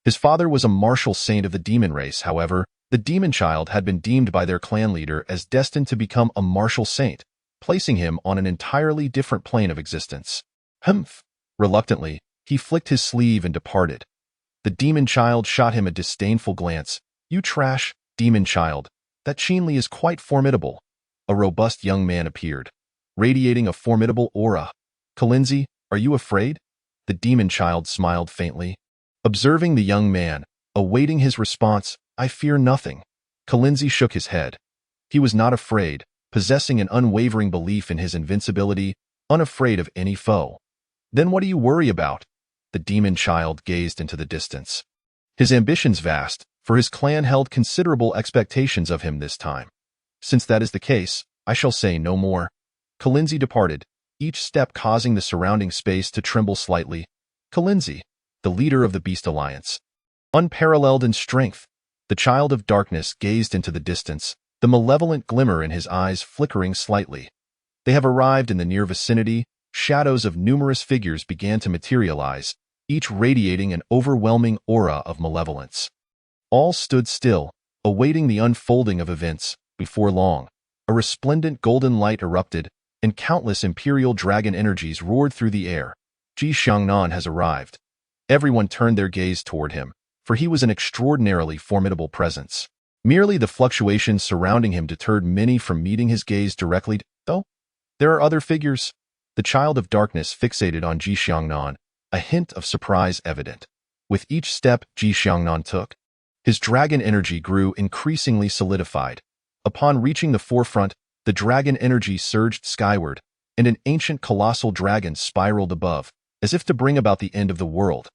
His father was a martial saint of the demon race. However, the demon child had been deemed by their clan leader as destined to become a martial saint, placing him on an entirely different plane of existence. Humph! Reluctantly, he flicked his sleeve and departed. The demon child shot him a disdainful glance. You trash, demon child. That Qinli is quite formidable. A robust young man appeared, radiating a formidable aura. Kalinzi, are you afraid? The demon child smiled faintly. Observing the young man, awaiting his response, I fear nothing. Kalinzi shook his head. He was not afraid, possessing an unwavering belief in his invincibility, unafraid of any foe. Then what do you worry about? The demon child gazed into the distance. His ambitions vast, for his clan held considerable expectations of him this time. Since that is the case, I shall say no more. Kalinzi departed, each step causing the surrounding space to tremble slightly. Kalinzi, the leader of the Beast Alliance. Unparalleled in strength, the child of darkness gazed into the distance, the malevolent glimmer in his eyes flickering slightly. They have arrived in the near vicinity. Shadows of numerous figures began to materialize, each radiating an overwhelming aura of malevolence. All stood still, awaiting the unfolding of events. Before long, a resplendent golden light erupted, and countless imperial dragon energies roared through the air. Ji Xiangnan has arrived. Everyone turned their gaze toward him, for he was an extraordinarily formidable presence. Merely the fluctuations surrounding him deterred many from meeting his gaze directly, though. There are other figures. The child of darkness fixated on Ji Xiangnan, a hint of surprise evident. With each step Ji Xiangnan took, his dragon energy grew increasingly solidified. Upon reaching the forefront, the dragon energy surged skyward, and an ancient colossal dragon spiraled above, as if to bring about the end of the world.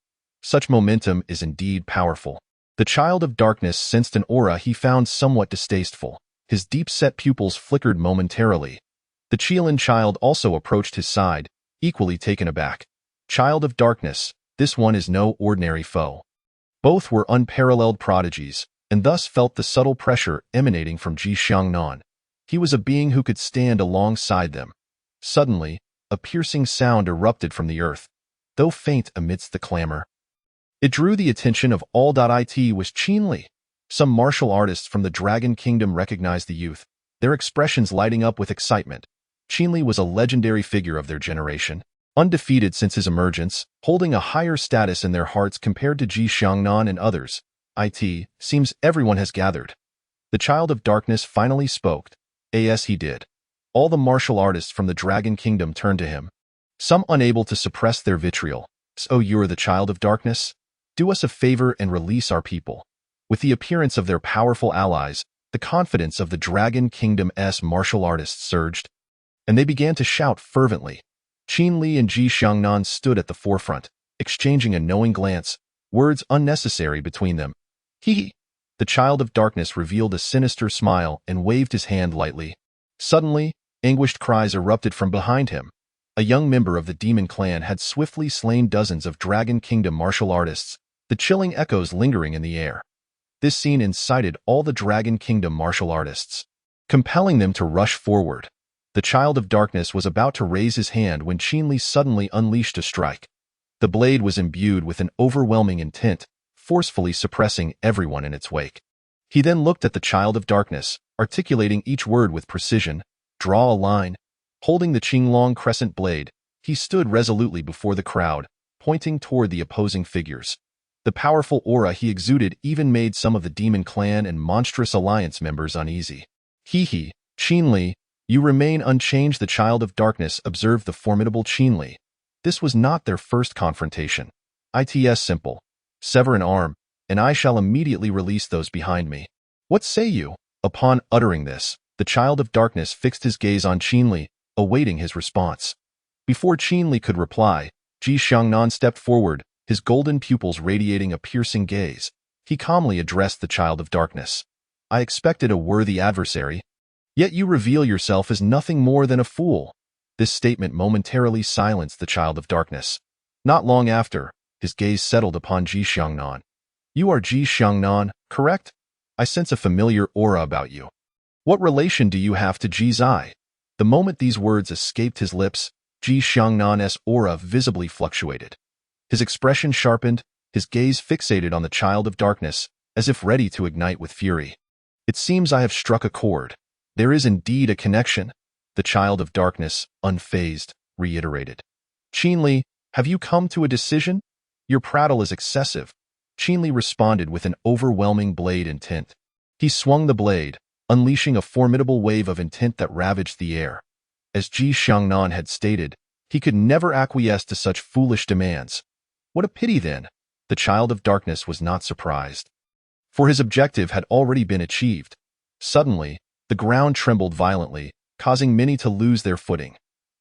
Such momentum is indeed powerful. The child of darkness sensed an aura he found somewhat distasteful. His deep-set pupils flickered momentarily. The Qilin child also approached his side, equally taken aback. Child of darkness, this one is no ordinary foe. Both were unparalleled prodigies, and thus felt the subtle pressure emanating from Ji Xiangnan. He was a being who could stand alongside them. Suddenly, a piercing sound erupted from the earth, though faint amidst the clamor. It drew the attention of all. It was Qin Li. Some martial artists from the Dragon Kingdom recognized the youth, their expressions lighting up with excitement. Qin Li was a legendary figure of their generation, undefeated since his emergence, holding a higher status in their hearts compared to Ji Xiangnan and others. It seems everyone has gathered. The Child of Darkness finally spoke. As he did, all the martial artists from the Dragon Kingdom turned to him, some unable to suppress their vitriol. So you're the Child of Darkness? Do us a favor and release our people. With the appearance of their powerful allies, the confidence of the Dragon Kingdom's martial artists surged, and they began to shout fervently. Qin Li and Ji Xiangnan stood at the forefront, exchanging a knowing glance, words unnecessary between them. He, the Child of Darkness, revealed a sinister smile and waved his hand lightly. Suddenly, anguished cries erupted from behind him. A young member of the Demon Clan had swiftly slain dozens of Dragon Kingdom martial artists, the chilling echoes lingering in the air. This scene incited all the Dragon Kingdom martial artists, compelling them to rush forward. The Child of Darkness was about to raise his hand when Qin Li suddenly unleashed a strike. The blade was imbued with an overwhelming intent, forcefully suppressing everyone in its wake. He then looked at the Child of Darkness, articulating each word with precision. Draw a line. Holding the Qinglong crescent blade, he stood resolutely before the crowd, pointing toward the opposing figures. The powerful aura he exuded even made some of the Demon Clan and Monstrous Alliance members uneasy. Qin Li, you remain unchanged. The Child of Darkness observed the formidable Qin Li. This was not their first confrontation. It's simple. Sever an arm, and I shall immediately release those behind me. What say you? Upon uttering this, the Child of Darkness fixed his gaze on Qin Li, awaiting his response. Before Qin Li could reply, Ji Xiangnan stepped forward, his golden pupils radiating a piercing gaze. He calmly addressed the Child of Darkness. I expected a worthy adversary, yet you reveal yourself as nothing more than a fool. This statement momentarily silenced the Child of Darkness. Not long after, his gaze settled upon Ji Xiangnan. You are Ji Xiangnan, correct? I sense a familiar aura about you. What relation do you have to Ji Zai? The moment these words escaped his lips, Ji Xiangnan's aura visibly fluctuated. His expression sharpened, his gaze fixated on the Child of Darkness, as if ready to ignite with fury. It seems I have struck a chord. There is indeed a connection. The Child of Darkness, unfazed, reiterated. Qin Li, have you come to a decision? Your prattle is excessive. Qin Li responded with an overwhelming blade intent. He swung the blade, unleashing a formidable wave of intent that ravaged the air. As Ji Xiangnan had stated, he could never acquiesce to such foolish demands. What a pity, then. The Child of Darkness was not surprised, for his objective had already been achieved. Suddenly, the ground trembled violently, causing many to lose their footing.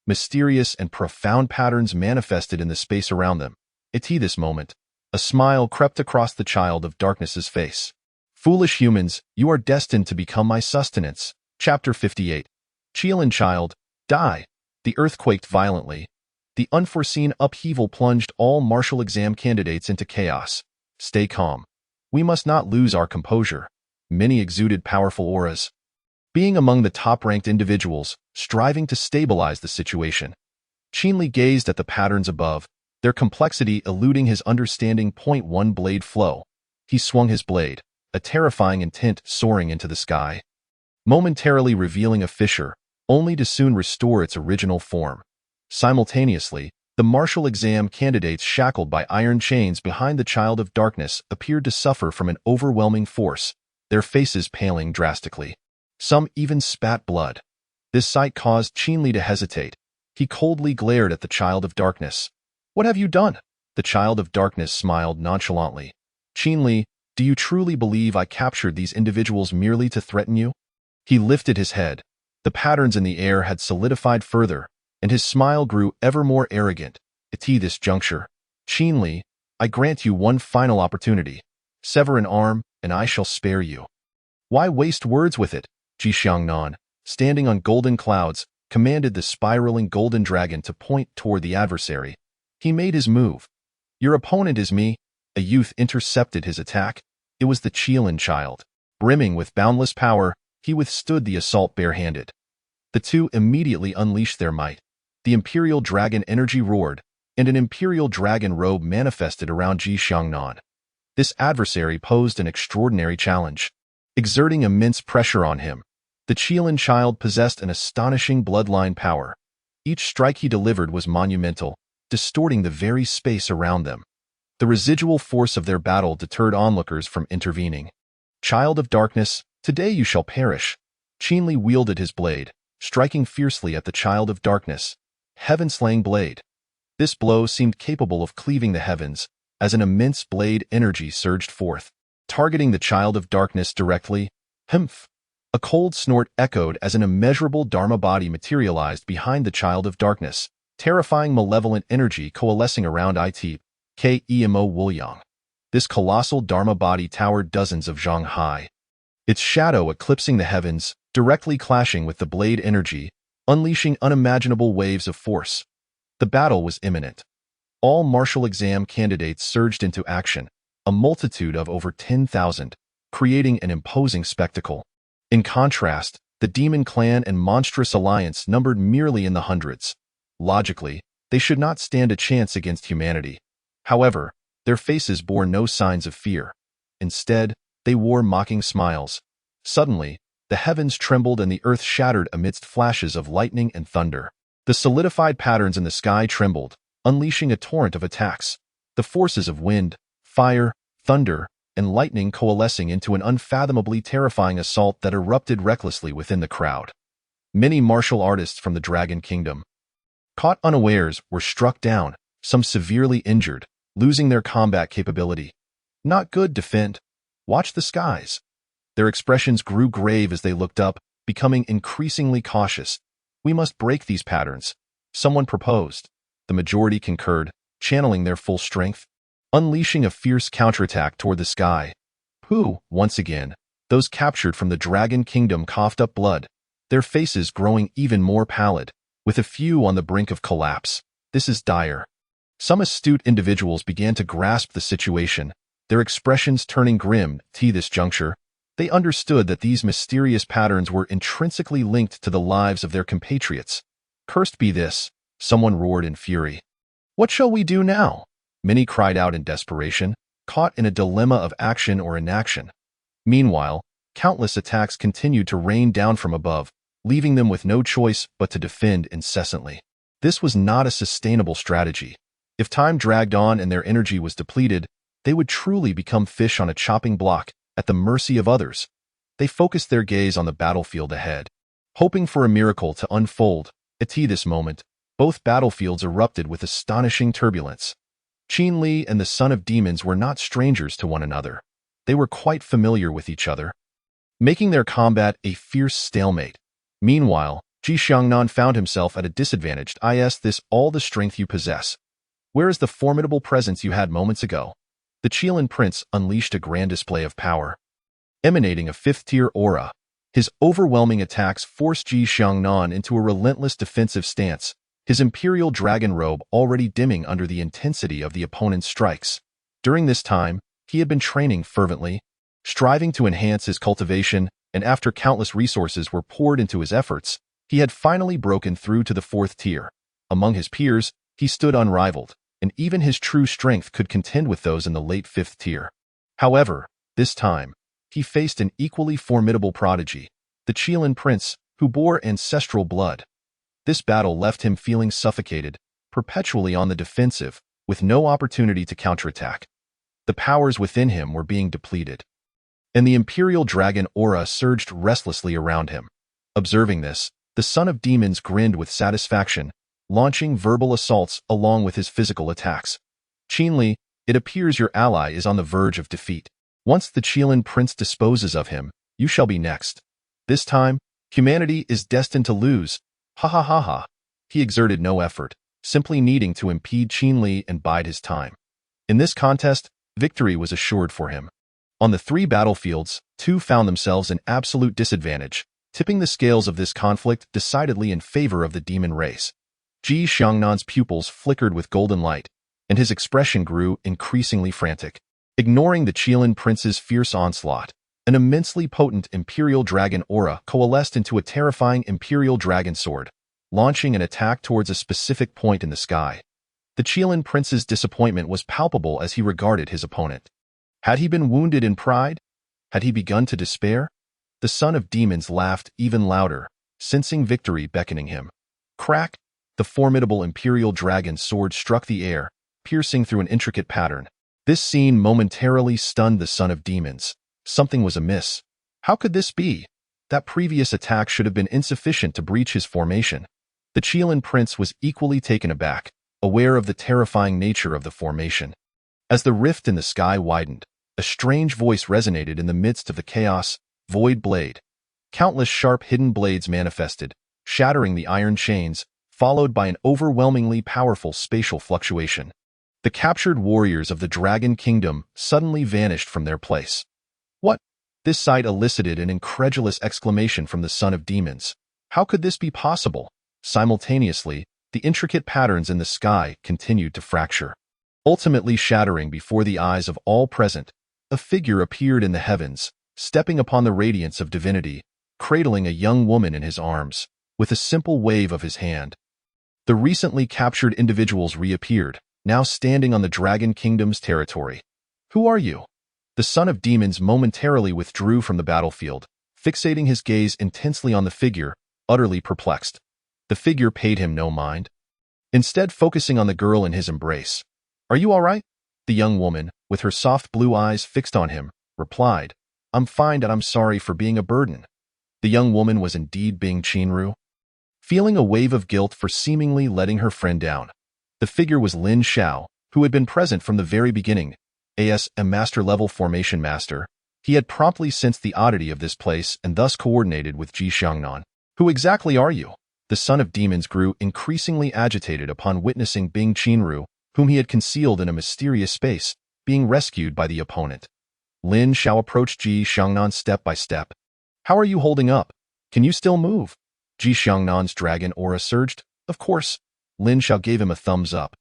Mysterious and profound patterns manifested in the space around them. At this moment, a smile crept across the Child of Darkness's face. Foolish humans, you are destined to become my sustenance. Chapter 58. Qilin Child, die. The earth quaked violently. The unforeseen upheaval plunged all martial exam candidates into chaos. Stay calm. We must not lose our composure. Many exuded powerful auras, being among the top-ranked individuals, striving to stabilize the situation. Qin Li gazed at the patterns above, their complexity eluding his understanding. One blade flow. He swung his blade, a terrifying intent soaring into the sky, momentarily revealing a fissure, only to soon restore its original form. Simultaneously, the martial exam candidates shackled by iron chains behind the Child of Darkness appeared to suffer from an overwhelming force, their faces paling drastically. Some even spat blood. This sight caused Qin Li to hesitate. He coldly glared at the Child of Darkness. What have you done? The Child of Darkness smiled nonchalantly. Qin Li, do you truly believe I captured these individuals merely to threaten you? He lifted his head. The patterns in the air had solidified further, and his smile grew ever more arrogant. At this juncture, Qin Li, I grant you one final opportunity. Sever an arm, and I shall spare you. Why waste words with it? Ji Xiangnan, standing on golden clouds, commanded the spiraling golden dragon to point toward the adversary. He made his move. Your opponent is me. a youth intercepted his attack. It was the Qilin child. Brimming with boundless power, he withstood the assault barehanded. The two immediately unleashed their might. The Imperial Dragon energy roared, and an Imperial Dragon robe manifested around Ji Xiangnan. This adversary posed an extraordinary challenge. Exerting immense pressure on him, the Qilin child possessed an astonishing bloodline power. Each strike he delivered was monumental, distorting the very space around them. The residual force of their battle deterred onlookers from intervening. Child of Darkness, today you shall perish. Qinli wielded his blade, striking fiercely at the Child of Darkness. Heaven-slaying blade. This blow seemed capable of cleaving the heavens, as an immense blade energy surged forth, targeting the Child of Darkness directly. Humph! A cold snort echoed as an immeasurable Dharma body materialized behind the Child of Darkness, terrifying malevolent energy coalescing around Kemo Wuliang. This colossal Dharma body towered dozens of zhang high, its shadow eclipsing the heavens, directly clashing with the blade energy, unleashing unimaginable waves of force. The battle was imminent. All martial exam candidates surged into action, a multitude of over 10,000, creating an imposing spectacle. In contrast, the Demon Clan and Monstrous Alliance numbered merely in the hundreds. Logically, they should not stand a chance against humanity. However, their faces bore no signs of fear. Instead, they wore mocking smiles. Suddenly, the heavens trembled and the earth shattered amidst flashes of lightning and thunder. The solidified patterns in the sky trembled, unleashing a torrent of attacks. The forces of wind, fire, thunder, and lightning coalescing into an unfathomably terrifying assault that erupted recklessly within the crowd. Many martial artists from the Dragon Kingdom, caught unawares, were struck down, some severely injured, losing their combat capability. Not good, defend. Watch the skies. Their expressions grew grave as they looked up, becoming increasingly cautious. We must break these patterns, someone proposed. The majority concurred, channeling their full strength, unleashing a fierce counterattack toward the sky. Once again, those captured from the Dragon Kingdom coughed up blood, their faces growing even more pallid, with a few on the brink of collapse. This is dire. Some astute individuals began to grasp the situation, their expressions turning grim. This juncture, they understood that these mysterious patterns were intrinsically linked to the lives of their compatriots. Cursed be this, someone roared in fury. What shall we do now? Many cried out in desperation, caught in a dilemma of action or inaction. Meanwhile, countless attacks continued to rain down from above, leaving them with no choice but to defend incessantly. This was not a sustainable strategy. If time dragged on and their energy was depleted, they would truly become fish on a chopping block, at the mercy of others. They focused their gaze on the battlefield ahead, hoping for a miracle to unfold. At this moment, both battlefields erupted with astonishing turbulence. Qinli and the Son of Demons were not strangers to one another. They were quite familiar with each other, making their combat a fierce stalemate. Meanwhile, Ji Xiangnan found himself at a disadvantage. Is this all the strength you possess? Where is the formidable presence you had moments ago? The Qilin Prince unleashed a grand display of power, emanating a fifth-tier aura. His overwhelming attacks forced Ji Xiangnan into a relentless defensive stance, his Imperial Dragon robe already dimming under the intensity of the opponent's strikes. During this time, he had been training fervently, striving to enhance his cultivation, and after countless resources were poured into his efforts, he had finally broken through to the fourth tier. Among his peers, he stood unrivaled, and even his true strength could contend with those in the late fifth tier. However, this time, he faced an equally formidable prodigy, the Qilin Prince, who bore ancestral blood. This battle left him feeling suffocated, perpetually on the defensive, with no opportunity to counterattack. The powers within him were being depleted, and the Imperial Dragon aura surged restlessly around him. Observing this, the Son of Demons grinned with satisfaction, launching verbal assaults along with his physical attacks. Qinli, it appears your ally is on the verge of defeat. Once the Qilin Prince disposes of him, you shall be next. This time, humanity is destined to lose. Ha ha ha ha. He exerted no effort, simply needing to impede Qinli and bide his time. In this contest, victory was assured for him. On the three battlefields, two found themselves in absolute disadvantage, tipping the scales of this conflict decidedly in favor of the demon race. Ji Xiangnan's pupils flickered with golden light, and his expression grew increasingly frantic. Ignoring the Qilin prince's fierce onslaught, an immensely potent Imperial Dragon aura coalesced into a terrifying Imperial Dragon sword, launching an attack towards a specific point in the sky. The Qilin prince's disappointment was palpable as he regarded his opponent. Had he been wounded in pride? Had he begun to despair? The son of demons laughed even louder, sensing victory beckoning him. Crack! The formidable Imperial Dragon sword struck the air, piercing through an intricate pattern. This scene momentarily stunned the son of demons. Something was amiss. How could this be? That previous attack should have been insufficient to breach his formation. The Qilin prince was equally taken aback, aware of the terrifying nature of the formation. As the rift in the sky widened, a strange voice resonated in the midst of the chaos. Void blade. Countless sharp hidden blades manifested, shattering the iron chains, followed by an overwhelmingly powerful spatial fluctuation. The captured warriors of the Dragon Kingdom suddenly vanished from their place. What? This sight elicited an incredulous exclamation from the son of demons. How could this be possible? Simultaneously, the intricate patterns in the sky continued to fracture. Ultimately shattering before the eyes of all present, a figure appeared in the heavens, stepping upon the radiance of divinity, cradling a young woman in his arms, with a simple wave of his hand. The recently captured individuals reappeared, now standing on the Dragon Kingdom's territory. Who are you? The son of demons momentarily withdrew from the battlefield, fixating his gaze intensely on the figure, utterly perplexed. The figure paid him no mind, instead focusing on the girl in his embrace. Are you all right? The young woman, with her soft blue eyes fixed on him, replied, I'm fine and I'm sorry for being a burden. The young woman was indeed Bing Qianru. Feeling a wave of guilt for seemingly letting her friend down, the figure was Lin Xiao, who had been present from the very beginning. As a master-level formation master, he had promptly sensed the oddity of this place and thus coordinated with Ji Xiangnan. Who exactly are you? The son of demons grew increasingly agitated upon witnessing Bing Qianru, whom he had concealed in a mysterious space, being rescued by the opponent. Lin Xiao approached Ji Xiangnan step by step. How are you holding up? Can you still move? Ji Xiangnan's dragon aura surged. Of course. Lin Xiao gave him a thumbs up.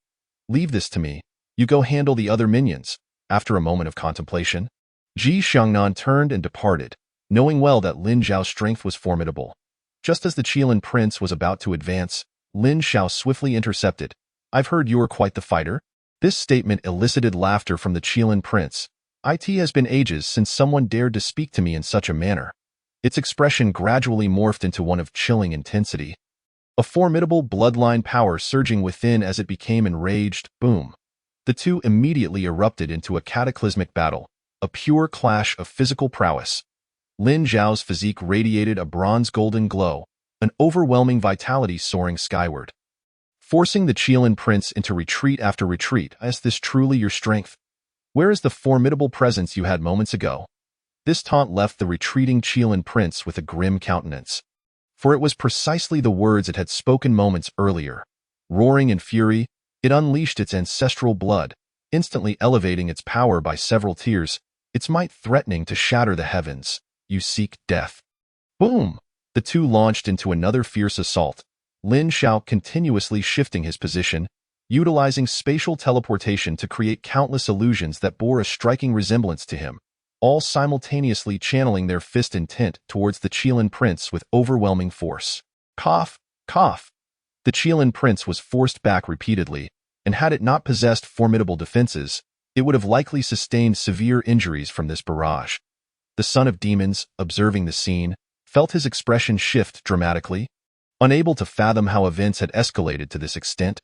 Leave this to me. You go handle the other minions. After a moment of contemplation, Ji Xiangnan turned and departed, knowing well that Lin Xiao's strength was formidable. Just as the Qilin prince was about to advance, Lin Xiao swiftly intercepted. I've heard you are quite the fighter. This statement elicited laughter from the Qilin prince. It has been ages since someone dared to speak to me in such a manner. Its expression gradually morphed into one of chilling intensity. A formidable bloodline power surging within as it became enraged. Boom. The two immediately erupted into a cataclysmic battle, a pure clash of physical prowess. Lin Xiao's physique radiated a bronze-golden glow, an overwhelming vitality soaring skyward. Forcing the Qilin prince into retreat after retreat. Is this truly your strength? Where is the formidable presence you had moments ago? This taunt left the retreating Qilin prince with a grim countenance. For it was precisely the words it had spoken moments earlier. Roaring in fury, it unleashed its ancestral blood, instantly elevating its power by several tiers, its might threatening to shatter the heavens. You seek death. Boom! The two launched into another fierce assault, Lin Xiao continuously shifting his position, utilizing spatial teleportation to create countless illusions that bore a striking resemblance to him, all simultaneously channeling their fist intent towards the Qilin prince with overwhelming force. Cough, cough. The Qilin prince was forced back repeatedly, and had it not possessed formidable defenses, it would have likely sustained severe injuries from this barrage. The son of demons, observing the scene, felt his expression shift dramatically. Unable to fathom how events had escalated to this extent,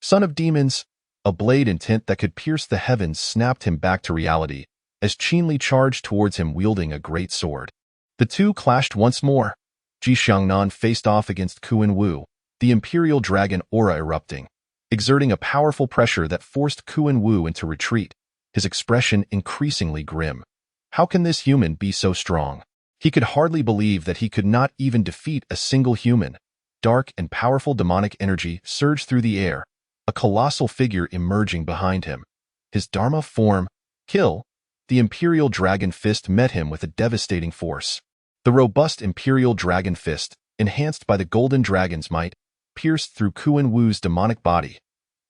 son of demons, a blade intent that could pierce the heavens snapped him back to reality, as Qin Li charged towards him wielding a great sword. The two clashed once more. Ji Xiangnan faced off against Kuan Wu, the Imperial Dragon aura erupting, exerting a powerful pressure that forced Kuan Wu into retreat, his expression increasingly grim. How can this human be so strong? He could hardly believe that he could not even defeat a single human. Dark and powerful demonic energy surged through the air, a colossal figure emerging behind him. His Dharma form, kill, the Imperial Dragon Fist met him with a devastating force. The robust Imperial Dragon Fist, enhanced by the Golden Dragon's might, pierced through Kuan Wu's demonic body.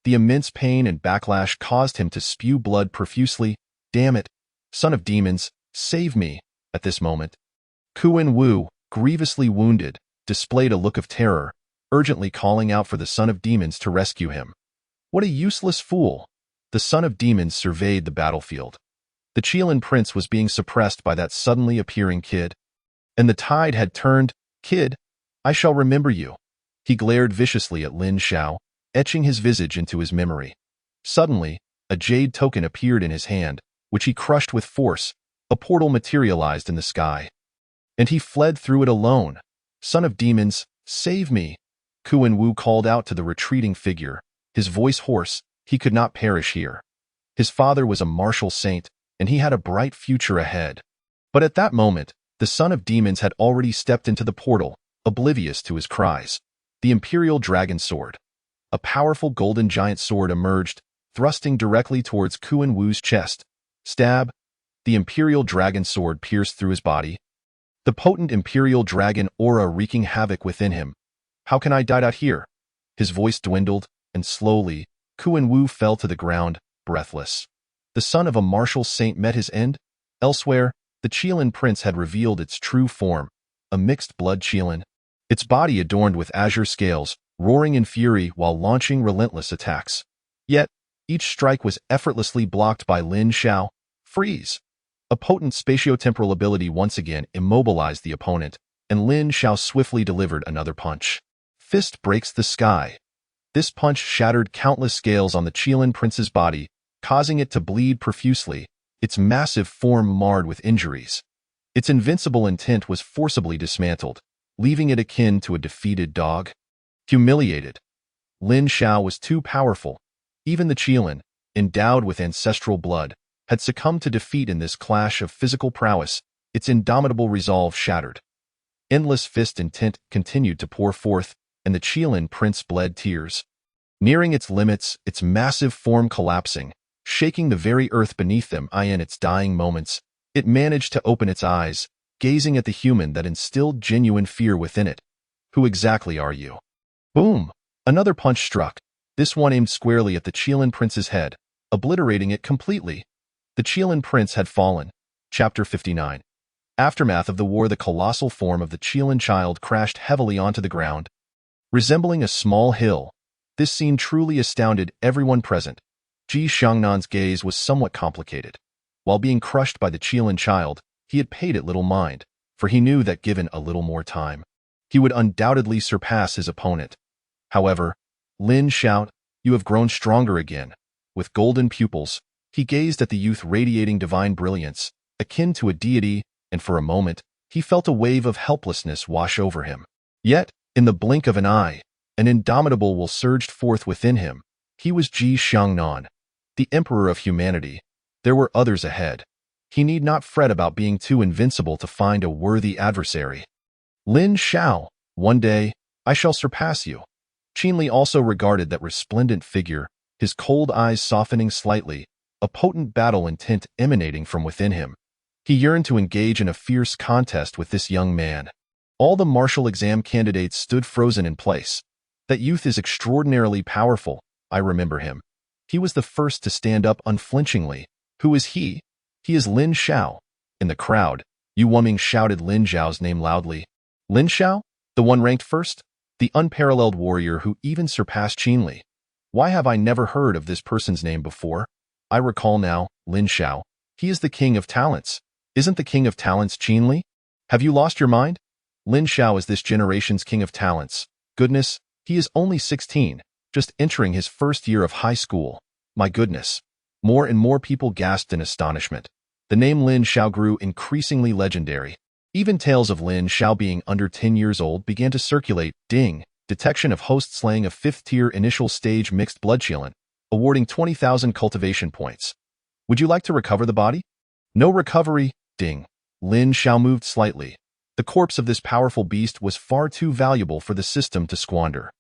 The immense pain and backlash caused him to spew blood profusely. Damn it! Son of demons, save me! At this moment, Kuan Wu, grievously wounded, displayed a look of terror, urgently calling out for the son of demons to rescue him. What a useless fool! The son of demons surveyed the battlefield. The Qilin prince was being suppressed by that suddenly appearing kid. And the tide had turned. Kid, I shall remember you. He glared viciously at Lin Xiao, etching his visage into his memory. Suddenly, a jade token appeared in his hand, which he crushed with force. A portal materialized in the sky. And he fled through it alone. Son of demons, save me! Kuan Wu called out to the retreating figure, his voice hoarse. He could not perish here. His father was a martial saint, and he had a bright future ahead. But at that moment, the son of demons had already stepped into the portal, oblivious to his cries. The Imperial Dragon Sword. A powerful golden giant sword emerged, thrusting directly towards Kuan Wu's chest. Stab! The Imperial Dragon Sword pierced through his body. The potent Imperial Dragon aura wreaking havoc within him. How can I die out here? His voice dwindled, and slowly, Kuan Wu fell to the ground, breathless. The son of a martial saint met his end. Elsewhere, the Qilin prince had revealed its true form, a mixed-blood Qilin. Its body adorned with azure scales, roaring in fury while launching relentless attacks. Yet, each strike was effortlessly blocked by Lin Xiao. Freeze! A potent spatiotemporal ability once again immobilized the opponent, and Lin Xiao swiftly delivered another punch. Fist breaks the sky. This punch shattered countless scales on the Qilin prince's body, causing it to bleed profusely, its massive form marred with injuries. Its invincible intent was forcibly dismantled, leaving it akin to a defeated dog. Humiliated. Lin Xiao was too powerful. Even the Qilin, endowed with ancestral blood, had succumbed to defeat in this clash of physical prowess, its indomitable resolve shattered. Endless fist intent continued to pour forth, and the Qilin prince bled tears. Nearing its limits, its massive form collapsing, shaking the very earth beneath them. In its dying moments, it managed to open its eyes, gazing at the human that instilled genuine fear within it. Who exactly are you? Boom! Another punch struck, this one aimed squarely at the Qilin prince's head, obliterating it completely. The Qilin prince had fallen. Chapter 59. Aftermath of the war. The colossal form of the Qilin child crashed heavily onto the ground, resembling a small hill. This scene truly astounded everyone present. Ji Xiangnan's gaze was somewhat complicated. While being crushed by the Qilin child, he had paid it little mind, for he knew that given a little more time, he would undoubtedly surpass his opponent. However, Lin Xiao, you have grown stronger again. With golden pupils, he gazed at the youth radiating divine brilliance, akin to a deity, and for a moment, he felt a wave of helplessness wash over him. Yet, in the blink of an eye, an indomitable will surged forth within him. He was Ji Xiangnan, the emperor of humanity. There were others ahead. He need not fret about being too invincible to find a worthy adversary. Lin Xiao, one day, I shall surpass you. Qinli also regarded that resplendent figure, his cold eyes softening slightly, a potent battle intent emanating from within him. He yearned to engage in a fierce contest with this young man. All the martial exam candidates stood frozen in place. That youth is extraordinarily powerful. I remember him. He was the first to stand up unflinchingly. Who is he? He is Lin Xiao. In the crowd, Yu Wuming shouted Lin Xiao's name loudly. Lin Xiao? The one ranked first? The unparalleled warrior who even surpassed Qinli. Why have I never heard of this person's name before? I recall now, Lin Xiao. He is the king of talents. Isn't the king of talents Qinli? Have you lost your mind? Lin Xiao is this generation's king of talents. Goodness, he is only 16, just entering his first year of high school. My goodness. More and more people gasped in astonishment. The name Lin Xiao grew increasingly legendary. Even tales of Lin Xiao being under 10 years old began to circulate. Ding! Detection of host slaying of 5th-tier initial stage mixed blood Qilin, awarding 20,000 cultivation points. Would you like to recover the body? No recovery. Ding! Lin Xiao moved slightly. The corpse of this powerful beast was far too valuable for the system to squander.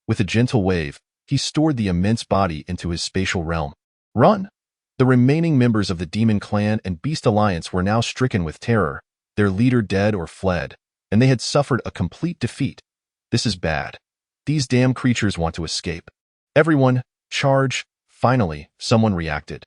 With a gentle wave, he stored the immense body into his spatial realm. Run! The remaining members of the Demon Clan and Beast Alliance were now stricken with terror, their leader dead or fled, and they had suffered a complete defeat. This is bad. These damn creatures want to escape. Everyone, Charge! Finally, someone reacted.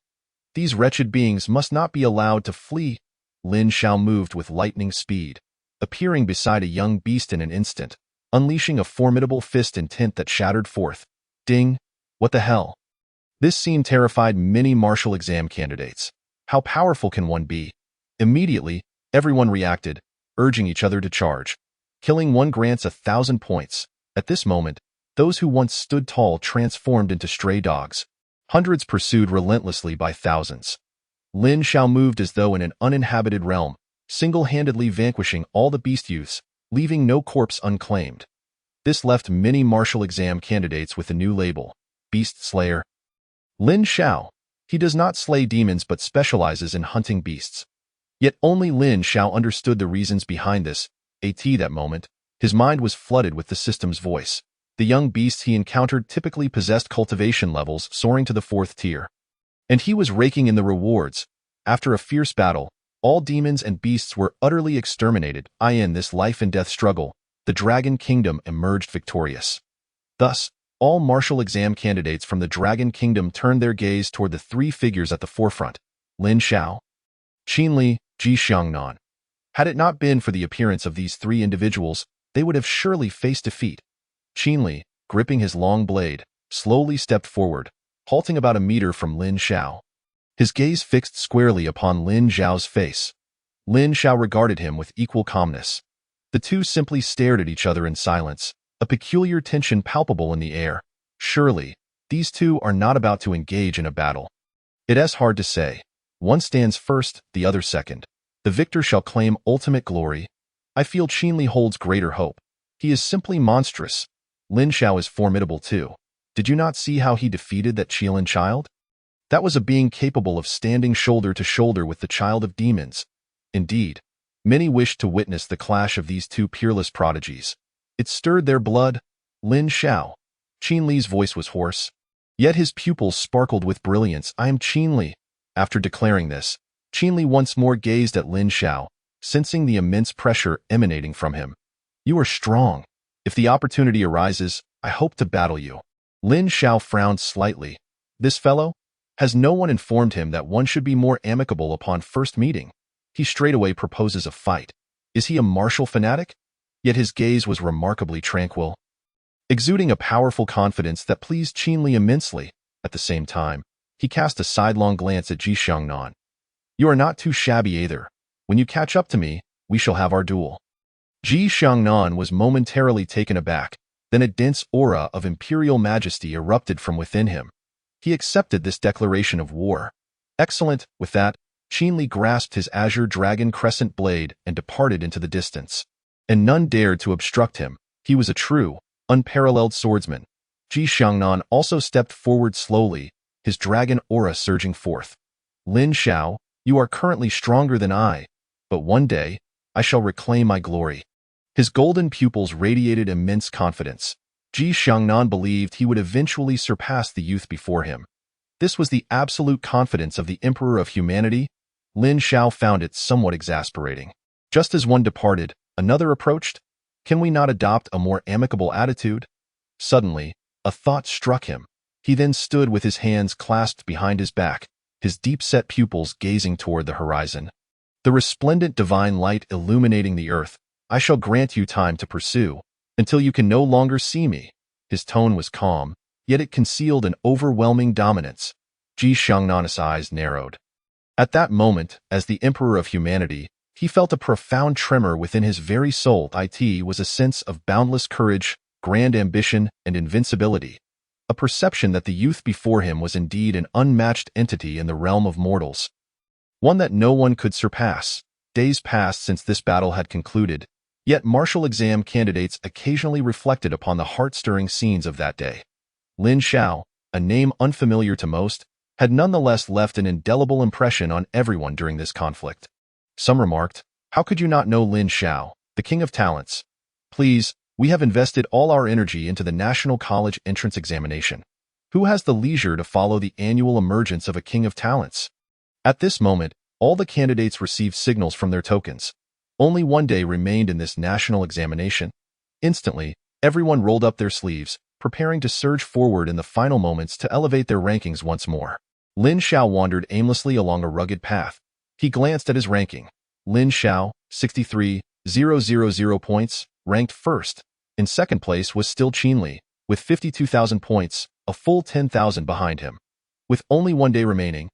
These wretched beings must not be allowed to flee. Lin Xiao moved with lightning speed, appearing beside a young beast in an instant, unleashing a formidable fist and tint that shattered forth. Ding! What the hell? This scene terrified many martial exam candidates. How powerful can one be? Immediately, everyone reacted, urging each other to charge. Killing one grants 1,000 points. At this moment, those who once stood tall transformed into stray dogs. Hundreds pursued relentlessly by thousands. Lin Xiao moved as though in an uninhabited realm, single-handedly vanquishing all the beast youths, leaving no corpse unclaimed. This left many martial exam candidates with a new label, Beast Slayer. Lin Xiao. He does not slay demons but specializes in hunting beasts. Yet only Lin Xiao understood the reasons behind this. At that moment, his mind was flooded with the system's voice. The young beasts he encountered typically possessed cultivation levels soaring to the 4th tier. And he was raking in the rewards. After a fierce battle, all demons and beasts were utterly exterminated. In this life-and-death struggle, the Dragon Kingdom emerged victorious. Thus, all martial exam candidates from the Dragon Kingdom turned their gaze toward the three figures at the forefront, Lin Xiao, Qin Li, Ji Xiangnan. Had it not been for the appearance of these three individuals, they would have surely faced defeat. Qin Li, gripping his long blade, slowly stepped forward, halting about a meter from Lin Xiao. His gaze fixed squarely upon Lin Xiao's face. Lin Xiao regarded him with equal calmness. The two simply stared at each other in silence, a peculiar tension palpable in the air. Surely, these two are not about to engage in a battle. It is hard to say. One stands first, the other second. The victor shall claim ultimate glory. I feel Qin Li holds greater hope. He is simply monstrous. Lin Xiao is formidable too. Did you not see how he defeated that Qilin child? That was a being capable of standing shoulder to shoulder with the child of demons. Indeed, many wished to witness the clash of these two peerless prodigies. It stirred their blood. Lin Xiao. Qin Li's voice was hoarse, yet his pupils sparkled with brilliance. I am Qin Li. After declaring this, Qin Li once more gazed at Lin Xiao, sensing the immense pressure emanating from him. You are strong. If the opportunity arises, I hope to battle you. Lin Xiao frowned slightly. This fellow? Has no one informed him that one should be more amicable upon first meeting? He straightaway proposes a fight. Is he a martial fanatic? Yet his gaze was remarkably tranquil, exuding a powerful confidence that pleased Qin Li immensely. At the same time, he cast a sidelong glance at Ji Xiangnan. You are not too shabby either. When you catch up to me, we shall have our duel. Ji Xiangnan was momentarily taken aback, then a dense aura of imperial majesty erupted from within him. He accepted this declaration of war. Excellent. With that, Qin Li grasped his azure dragon crescent blade and departed into the distance. And none dared to obstruct him. He was a true, unparalleled swordsman. Ji Xiangnan also stepped forward slowly, his dragon aura surging forth. Lin Xiao, you are currently stronger than I, but one day, I shall reclaim my glory. His golden pupils radiated immense confidence. Ji Xiangnan believed he would eventually surpass the youth before him. This was the absolute confidence of the Emperor of Humanity. Lin Xiao found it somewhat exasperating. Just as one departed, another approached. Can we not adopt a more amicable attitude? Suddenly, a thought struck him. He then stood with his hands clasped behind his back, his deep-set pupils gazing toward the horizon. The resplendent divine light illuminating the earth. I shall grant you time to pursue, until you can no longer see me. His tone was calm, yet it concealed an overwhelming dominance. Ji Xiangnan's eyes narrowed. At that moment, as the Emperor of Humanity, he felt a profound tremor within his very soul. It was a sense of boundless courage, grand ambition, and invincibility. A perception that the youth before him was indeed an unmatched entity in the realm of mortals. One that no one could surpass. Days passed since this battle had concluded, yet martial exam candidates occasionally reflected upon the heart-stirring scenes of that day. Lin Xiao, a name unfamiliar to most, had nonetheless left an indelible impression on everyone during this conflict. Some remarked, how could you not know Lin Xiao, the king of talents? Please, we have invested all our energy into the National College entrance examination. Who has the leisure to follow the annual emergence of a king of talents? At this moment, all the candidates received signals from their tokens. Only one day remained in this national examination. Instantly, everyone rolled up their sleeves, preparing to surge forward in the final moments to elevate their rankings once more. Lin Xiao wandered aimlessly along a rugged path. He glanced at his ranking. Lin Xiao, 63,000 points, ranked first. In second place was still Qin Li, with 52,000 points, a full 10,000 behind him. With only 1 day remaining,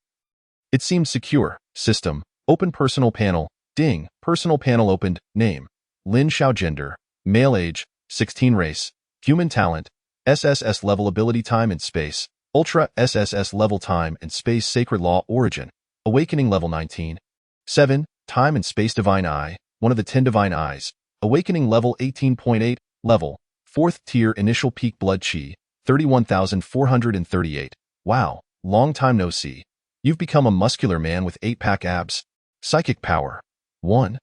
it seemed secure. System, open personal panel, ding, personal panel opened, name, Lin Xiao gender, male age, 16 race, human talent, SSS level ability time and space, Ultra SSS level time and space sacred law origin, awakening level 19. 7. Time and space divine eye, one of the 10 divine eyes, awakening level 18.8, level, 4th tier initial peak blood chi, 31,438. Wow, long time no see. You've become a muscular man with 8-pack abs. Psychic power, 1.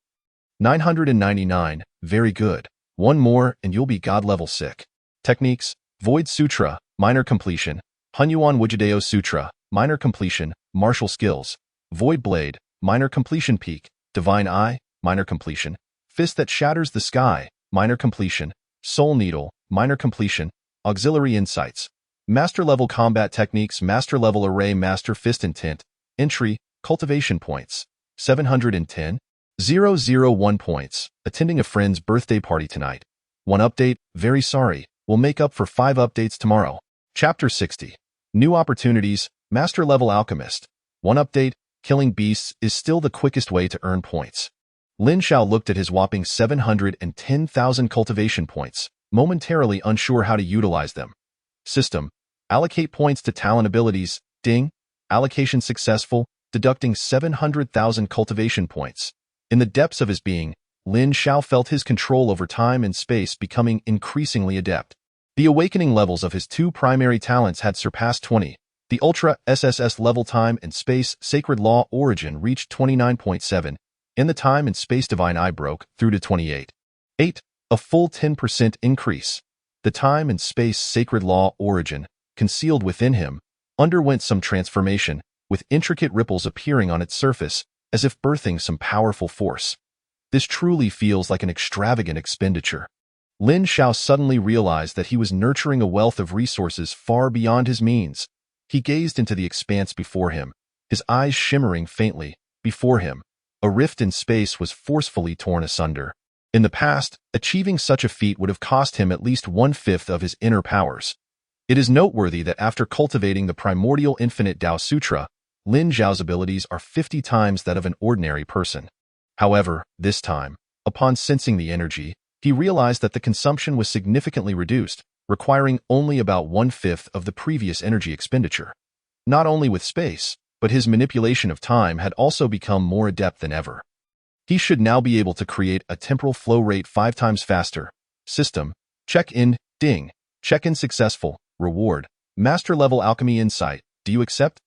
999, very good. One more and you'll be god level sick. Techniques, Void Sutra, minor completion. Hunyuan Wujideo Sutra, minor completion, martial skills. Void Blade, minor completion peak. Divine Eye, minor completion. Fist that shatters the sky, minor completion. Soul Needle, minor completion. Auxiliary Insights. Master level combat techniques, master level array, master fist intent. Entry, cultivation points. 710. 001 points. Attending a friend's birthday party tonight. 1 update, very sorry. We'll make up for 5 updates tomorrow. Chapter 60. New opportunities, master level alchemist. 1 update, killing beasts is still the quickest way to earn points. Lin Xiao looked at his whopping 710,000 cultivation points, momentarily unsure how to utilize them. System, allocate points to talent abilities, ding, allocation successful, deducting 700,000 cultivation points. In the depths of his being, Lin Xiao felt his control over time and space becoming increasingly adept. The awakening levels of his 2 primary talents had surpassed 20. The Ultra SSS level time and space sacred law origin reached 29.7, and the time and space divine eye broke through to 28. 8. A full 10% increase. The time and space sacred law origin, concealed within him, underwent some transformation, with intricate ripples appearing on its surface, as if birthing some powerful force. This truly feels like an extravagant expenditure. Lin Xiao suddenly realized that he was nurturing a wealth of resources far beyond his means. He gazed into the expanse before him, his eyes shimmering faintly. Before him, a rift in space was forcefully torn asunder. In the past, achieving such a feat would have cost him at least 1/5 of his inner powers. It is noteworthy that after cultivating the primordial infinite Tao Sutra, Lin Xiao's abilities are 50 times that of an ordinary person. However, this time, upon sensing the energy, he realized that the consumption was significantly reduced, requiring only about 1/5 of the previous energy expenditure. Not only with space, but his manipulation of time had also become more adept than ever. He should now be able to create a temporal flow rate 5 times faster. System, check-in, ding, check-in successful, reward, master level alchemy insight, do you accept?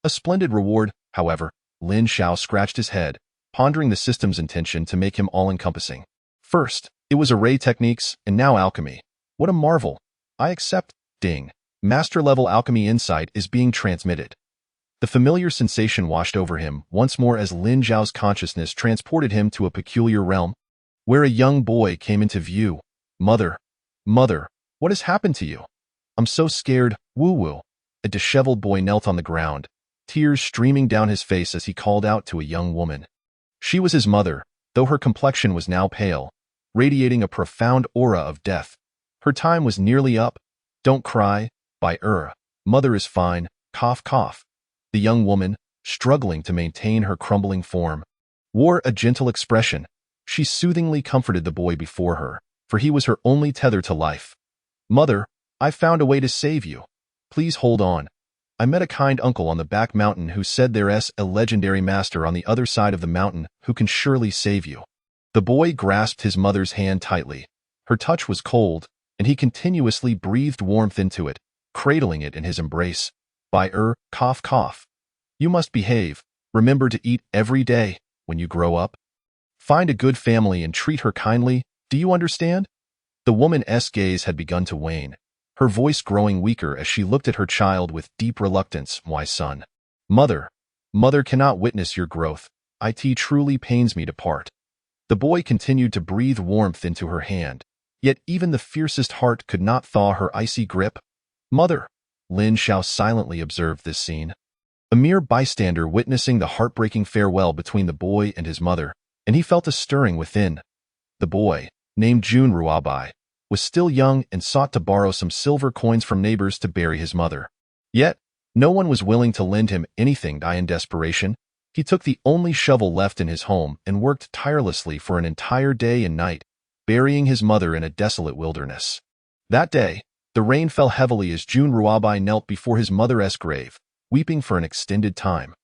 A splendid reward, however. Lin Xiao scratched his head, pondering the system's intention to make him all-encompassing. First, it was array techniques, and now alchemy. What a marvel. I accept, ding. Master level alchemy insight is being transmitted. The familiar sensation washed over him once more as Lin Xiao's consciousness transported him to a peculiar realm, where a young boy came into view. Mother, what has happened to you? I'm so scared, woo-woo. A disheveled boy knelt on the ground, tears streaming down his face as he called out to a young woman. She was his mother, though her complexion was now pale, radiating a profound aura of death. Her time was nearly up. Don't cry, by mother is fine, cough cough. The young woman, struggling to maintain her crumbling form, wore a gentle expression. She soothingly comforted the boy before her, for he was her only tether to life. Mother, I found a way to save you. Please hold on. I met a kind uncle on the back mountain who said there's a legendary master on the other side of the mountain who can surely save you. The boy grasped his mother's hand tightly. Her touch was cold, and he continuously breathed warmth into it, cradling it in his embrace. By cough cough. You must behave. Remember to eat every day when you grow up. Find a good family and treat her kindly. Do you understand? The woman's gaze had begun to wane, her voice growing weaker as she looked at her child with deep reluctance. My son. Mother cannot witness your growth. It truly pains me to part. The boy continued to breathe warmth into her hand, Yet even the fiercest heart could not thaw her icy grip. "Mother!" Lin Xiao silently observed this scene. A mere bystander witnessing the heartbreaking farewell between the boy and his mother, and he felt a stirring within. The boy, named Jun Ruabai, was still young and sought to borrow some silver coins from neighbors to bury his mother. Yet, no one was willing to lend him anything. In desperation, he took the only shovel left in his home and worked tirelessly for an entire day and night, burying his mother in a desolate wilderness. That day, the rain fell heavily as Jun Ruabai knelt before his mother's grave, weeping for an extended time.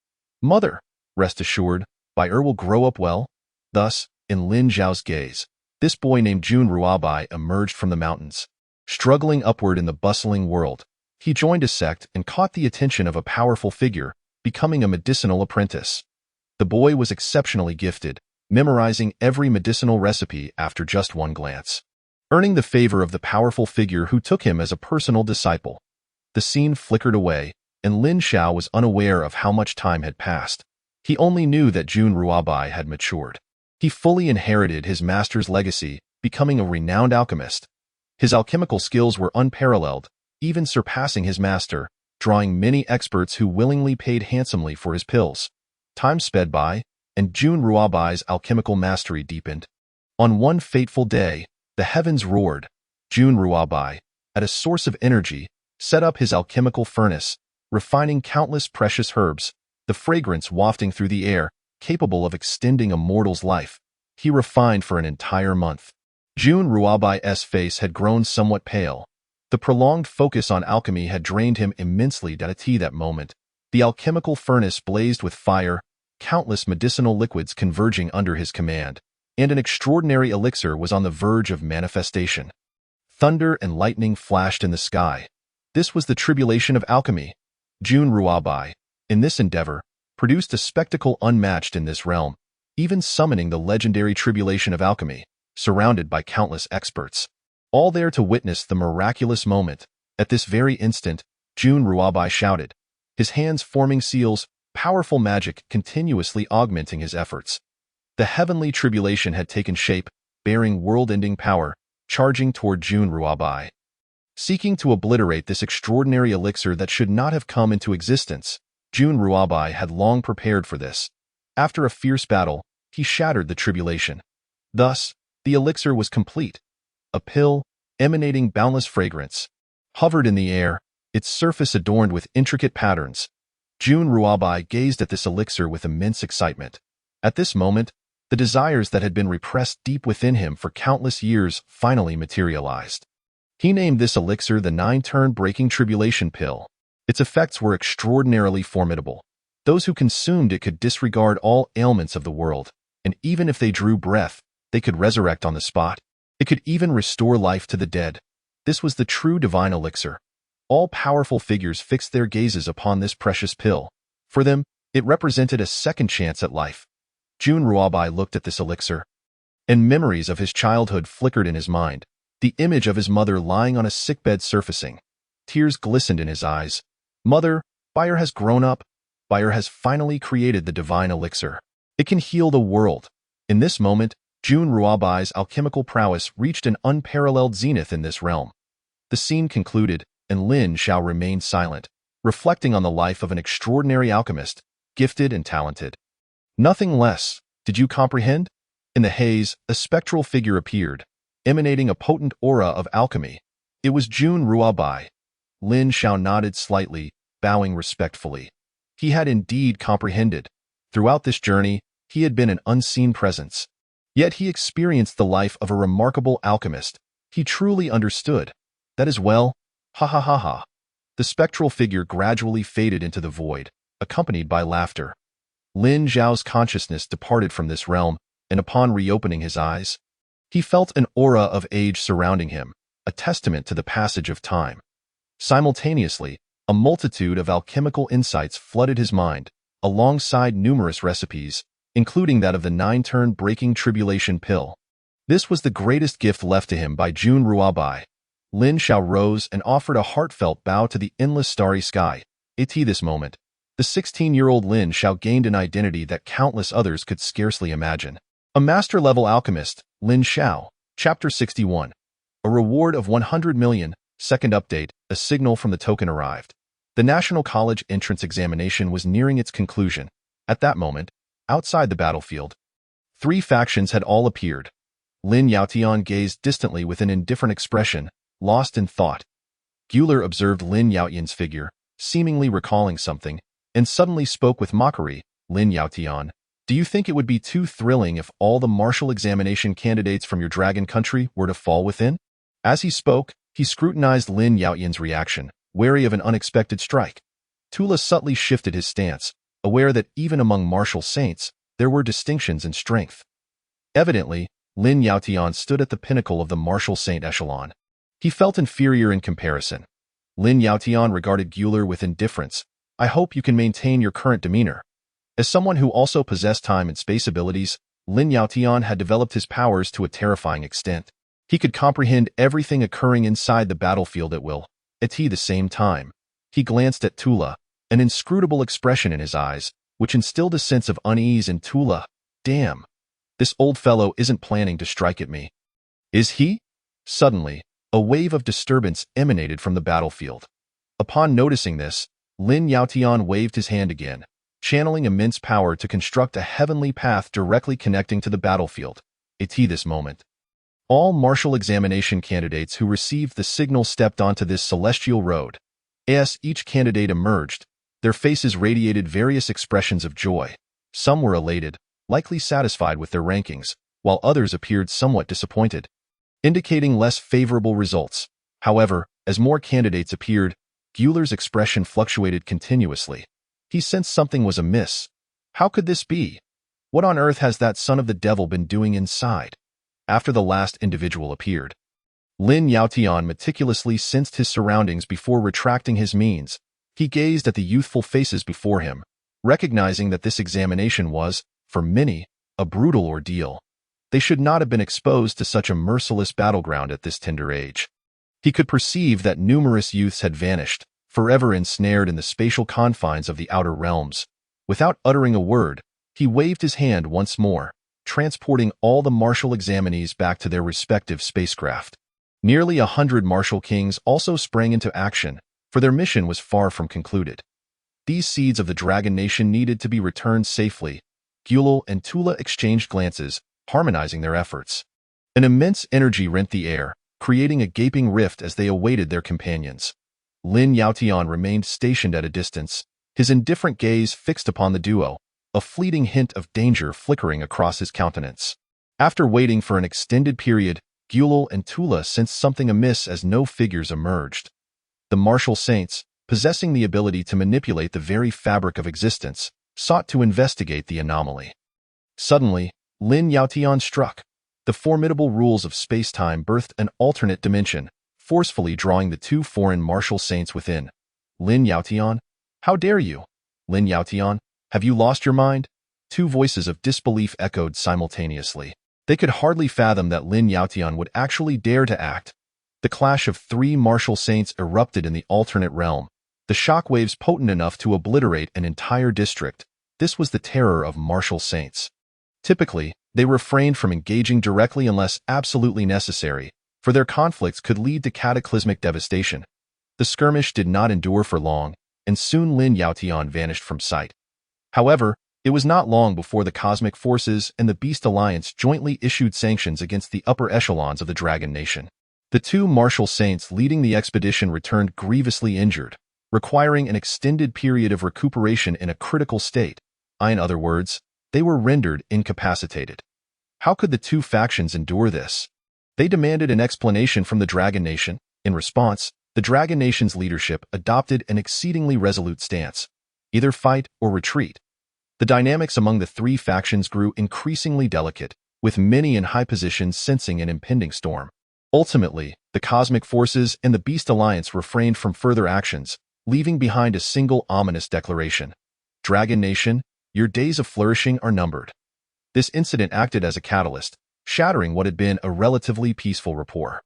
"Mother, rest assured, Bai will grow up well." Thus, in Lin Zhao's gaze, this boy named Jun Ruabai emerged from the mountains. Struggling upward in the bustling world, he joined a sect and caught the attention of a powerful figure, becoming a medicinal apprentice. The boy was exceptionally gifted, memorizing every medicinal recipe after just one glance, earning the favor of the powerful figure who took him as a personal disciple. The scene flickered away, and Lin Xiao was unaware of how much time had passed. He only knew that Jun Ruabai had matured. He fully inherited his master's legacy, becoming a renowned alchemist. His alchemical skills were unparalleled, even surpassing his master, drawing many experts who willingly paid handsomely for his pills. Time sped by, and Jun Ruabai's alchemical mastery deepened. On one fateful day, the heavens roared. Jun Ruabai, at a source of energy, set up his alchemical furnace, refining countless precious herbs, the fragrance wafting through the air, capable of extending a mortal's life. He refined for an entire month. Jun Ruabai's face had grown somewhat pale. The prolonged focus on alchemy had drained him immensely. At that moment, the alchemical furnace blazed with fire, countless medicinal liquids converging under his command, and an extraordinary elixir was on the verge of manifestation. Thunder and lightning flashed in the sky. This was the tribulation of alchemy. Jun Ruabai, in this endeavor, produced a spectacle unmatched in this realm, even summoning the legendary tribulation of alchemy, surrounded by countless experts, all there to witness the miraculous moment. At this very instant, Jun Ruabai shouted, his hands forming seals, powerful magic continuously augmenting his efforts. The heavenly tribulation had taken shape, bearing world-ending power, charging toward Jun Ruabai. Seeking to obliterate this extraordinary elixir that should not have come into existence, Jun Ruabai had long prepared for this. After a fierce battle, he shattered the tribulation. Thus, the elixir was complete. A pill, emanating boundless fragrance, hovered in the air, its surface adorned with intricate patterns. Jun Ruabai gazed at this elixir with immense excitement. At this moment, the desires that had been repressed deep within him for countless years finally materialized. He named this elixir the Nine-Turn Breaking Tribulation Pill. Its effects were extraordinarily formidable. Those who consumed it could disregard all ailments of the world, and even if they drew breath, they could resurrect on the spot. It could even restore life to the dead. This was the true divine elixir. All powerful figures fixed their gazes upon this precious pill. For them, it represented a second chance at life. Jun Ruabai looked at this elixir, and memories of his childhood flickered in his mind. The image of his mother lying on a sickbed surfacing. Tears glistened in his eyes. Mother, Bayer has grown up. Bayer has finally created the divine elixir. It can heal the world. In this moment, Jun Ruabai's alchemical prowess reached an unparalleled zenith in this realm. The scene concluded, and Lin Xiao remained silent, reflecting on the life of an extraordinary alchemist, gifted and talented. Nothing less. Did you comprehend? In the haze, a spectral figure appeared, emanating a potent aura of alchemy. It was Jun Ruabai. Lin Xiao nodded slightly, bowing respectfully. He had indeed comprehended. Throughout this journey, he had been an unseen presence. Yet he experienced the life of a remarkable alchemist. He truly understood. That is well. Ha ha ha ha. The spectral figure gradually faded into the void, accompanied by laughter. Lin Zhao's consciousness departed from this realm, and upon reopening his eyes, he felt an aura of age surrounding him, a testament to the passage of time. Simultaneously, a multitude of alchemical insights flooded his mind, alongside numerous recipes, including that of the Nine-Turn Breaking Tribulation Pill. This was the greatest gift left to him by Jun Ruabai. Lin Xiao rose and offered a heartfelt bow to the endless starry sky. At this moment, the 16-year-old Lin Xiao gained an identity that countless others could scarcely imagine. A master-level alchemist, Lin Xiao, Chapter 61. A reward of 100 million. Second update, a signal from the token arrived. The National College entrance examination was nearing its conclusion. At that moment, outside the battlefield, three factions had all appeared. Lin Yaotian gazed distantly with an indifferent expression, lost in thought. Gular observed Lin Yaotian's figure, seemingly recalling something, and suddenly spoke with mockery. Lin Yaotian, do you think it would be too thrilling if all the martial examination candidates from your dragon country were to fall within? As he spoke, he scrutinized Lin Yaotian's reaction, wary of an unexpected strike. Tula subtly shifted his stance, aware that even among martial saints, there were distinctions in strength. Evidently, Lin Yaotian stood at the pinnacle of the martial saint echelon. He felt inferior in comparison. Lin Yaotian regarded Gular with indifference. I hope you can maintain your current demeanor. As someone who also possessed time and space abilities, Lin Yaotian had developed his powers to a terrifying extent. He could comprehend everything occurring inside the battlefield at will. At the same time, he glanced at Tula, an inscrutable expression in his eyes, which instilled a sense of unease in Tula. Damn, this old fellow isn't planning to strike at me. Is he? Suddenly, a wave of disturbance emanated from the battlefield. Upon noticing this, Lin Yaotian waved his hand again, channeling immense power to construct a heavenly path directly connecting to the battlefield. At this moment, all martial examination candidates who received the signal stepped onto this celestial road. As each candidate emerged, their faces radiated various expressions of joy. Some were elated, likely satisfied with their rankings, while others appeared somewhat disappointed, indicating less favorable results. However, as more candidates appeared, Gular's expression fluctuated continuously. He sensed something was amiss. How could this be? What on earth has that son of the devil been doing inside? After the last individual appeared, Lin Yaotian meticulously sensed his surroundings before retracting his means. He gazed at the youthful faces before him, recognizing that this examination was, for many, a brutal ordeal. They should not have been exposed to such a merciless battleground at this tender age. He could perceive that numerous youths had vanished, forever ensnared in the spatial confines of the outer realms. Without uttering a word, he waved his hand once more, transporting all the martial examinees back to their respective spacecraft. Nearly 100 martial kings also sprang into action, for their mission was far from concluded. These seeds of the Dragon Nation needed to be returned safely. Gular and Tula exchanged glances, harmonizing their efforts. An immense energy rent the air, creating a gaping rift as they awaited their companions. Lin Yaotian remained stationed at a distance, his indifferent gaze fixed upon the duo, a fleeting hint of danger flickering across his countenance. After waiting for an extended period, Gular and Tula sensed something amiss as no figures emerged. The martial saints, possessing the ability to manipulate the very fabric of existence, sought to investigate the anomaly. Suddenly, Lin Yaotian struck. The formidable rules of space-time birthed an alternate dimension, forcefully drawing the two foreign martial saints within. Lin Yaotian, how dare you? Lin Yaotian, have you lost your mind? Two voices of disbelief echoed simultaneously. They could hardly fathom that Lin Yaotian would actually dare to act. The clash of three martial saints erupted in the alternate realm, the shockwaves potent enough to obliterate an entire district. This was the terror of martial saints. Typically, they refrained from engaging directly unless absolutely necessary, for their conflicts could lead to cataclysmic devastation. The skirmish did not endure for long, and soon Lin Yaotian vanished from sight. However, it was not long before the Cosmic Forces and the Beast Alliance jointly issued sanctions against the upper echelons of the Dragon Nation. The two martial saints leading the expedition returned grievously injured, requiring an extended period of recuperation in a critical state. In other words, they were rendered incapacitated. How could the two factions endure this? They demanded an explanation from the Dragon Nation. In response, the Dragon Nation's leadership adopted an exceedingly resolute stance: either fight or retreat. The dynamics among the three factions grew increasingly delicate, with many in high positions sensing an impending storm. Ultimately, the Cosmic Forces and the Beast Alliance refrained from further actions, leaving behind a single ominous declaration: Dragon Nation, your days of flourishing are numbered. This incident acted as a catalyst, shattering what had been a relatively peaceful rapport.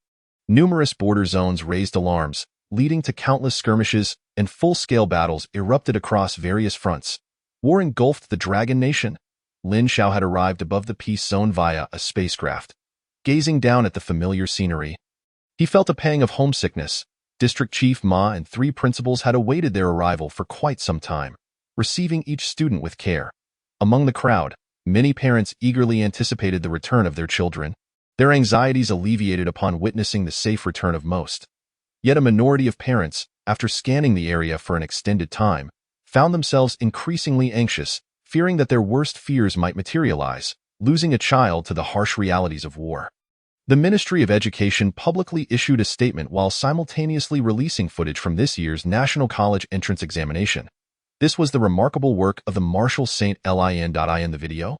Numerous border zones raised alarms, leading to countless skirmishes, and full-scale battles erupted across various fronts. War engulfed the Dragon Nation. Lin Shao had arrived above the peace zone via a spacecraft. Gazing down at the familiar scenery, He felt a pang of homesickness. District Chief Ma and 3 principals had awaited their arrival for quite some time, receiving each student with care. Among the crowd, many parents eagerly anticipated the return of their children, their anxieties alleviated upon witnessing the safe return of most. Yet a minority of parents, after scanning the area for an extended time, found themselves increasingly anxious, fearing that their worst fears might materialize, losing a child to the harsh realities of war. The Ministry of Education publicly issued a statement while simultaneously releasing footage from this year's National College Entrance Examination. This was the remarkable work of the Marshal St. Lin. In the video,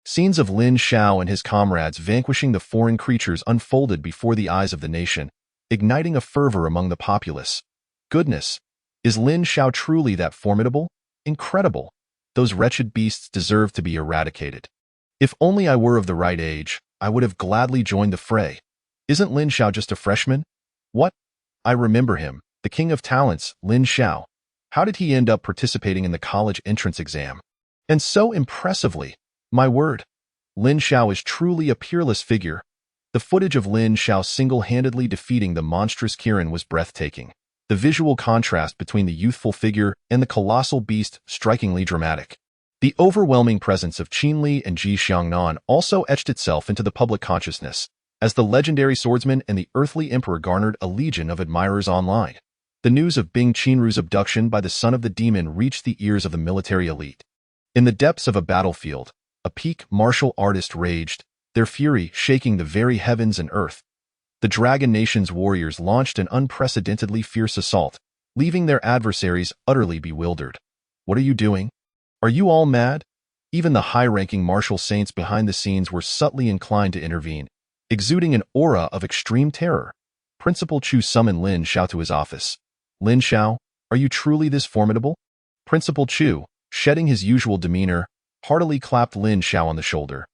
scenes of Lin Xiao and his comrades vanquishing the foreign creatures unfolded before the eyes of the nation, igniting a fervor among the populace. Goodness, is Lin Xiao truly that formidable? Incredible. Those wretched beasts deserve to be eradicated. If only I were of the right age, I would have gladly joined the fray. Isn't Lin Xiao just a freshman? What? I remember him, the king of talents, Lin Xiao. How did he end up participating in the college entrance exam? And so impressively. My word. Lin Xiao is truly a peerless figure. The footage of Lin Xiao single-handedly defeating the monstrous Kirin was breathtaking. The visual contrast between the youthful figure and the colossal beast strikingly dramatic. The overwhelming presence of Qin Li and Ji Xiangnan also etched itself into the public consciousness, as the legendary swordsman and the earthly emperor garnered a legion of admirers online. The news of Bing Qianru's abduction by the son of the demon reached the ears of the military elite. In the depths of a battlefield, a peak martial artist raged, their fury shaking the very heavens and earth. The Dragon Nation's warriors launched an unprecedentedly fierce assault, leaving their adversaries utterly bewildered. What are you doing? Are you all mad? Even the high-ranking martial saints behind the scenes were subtly inclined to intervene, exuding an aura of extreme terror. Principal Chu summoned Lin Xiao to his office. Lin Xiao, are you truly this formidable? Principal Chu, shedding his usual demeanor, heartily clapped Lin Xiao on the shoulder.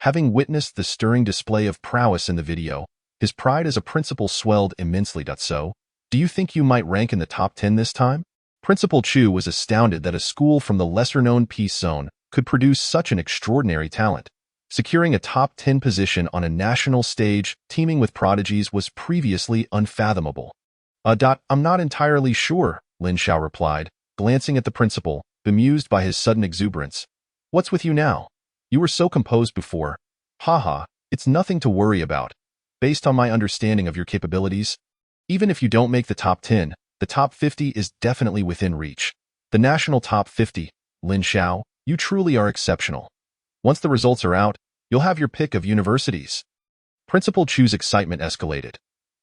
Having witnessed the stirring display of prowess in the video, his pride as a principal swelled immensely. So, do you think you might rank in the top 10 this time? Principal Chu was astounded that a school from the lesser-known Peace Zone could produce such an extraordinary talent. Securing a top 10 position on a national stage teeming with prodigies was previously unfathomable. I'm not entirely sure, Lin Xiao replied, glancing at the principal, bemused by his sudden exuberance. What's with you now? You were so composed before. Haha, it's nothing to worry about. Based on my understanding of your capabilities, even if you don't make the top 10, the top 50 is definitely within reach. The national top 50, Lin Xiao, you truly are exceptional. Once the results are out, you'll have your pick of universities. Principal Chu's excitement escalated.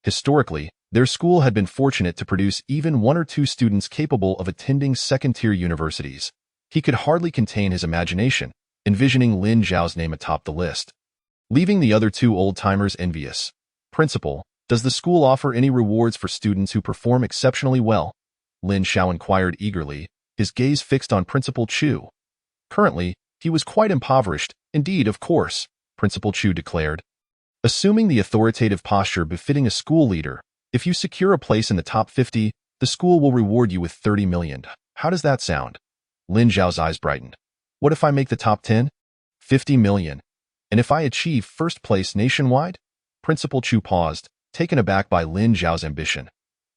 Historically, their school had been fortunate to produce even 1 or 2 students capable of attending second-tier universities. He could hardly contain his imagination, envisioning Lin Xiao's name atop the list, leaving the other 2 old-timers envious. Principal, does the school offer any rewards for students who perform exceptionally well? Lin Xiao inquired eagerly, his gaze fixed on Principal Chu. Currently, he was quite impoverished. Indeed, of course, Principal Chu declared. Assuming the authoritative posture befitting a school leader, if you secure a place in the top 50, the school will reward you with 30 million. How does that sound? Lin Xiao's eyes brightened. What if I make the top 10? 50 million. And if I achieve first place nationwide? Principal Chu paused, taken aback by Lin Xiao's ambition.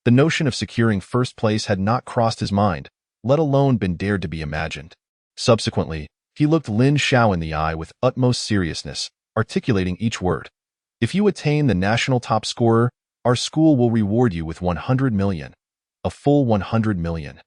The notion of securing first place had not crossed his mind, let alone been dared to be imagined. Subsequently, he looked Lin Xiao in the eye with utmost seriousness, articulating each word. If you attain the national top scorer, our school will reward you with 100 million. A full 100 million.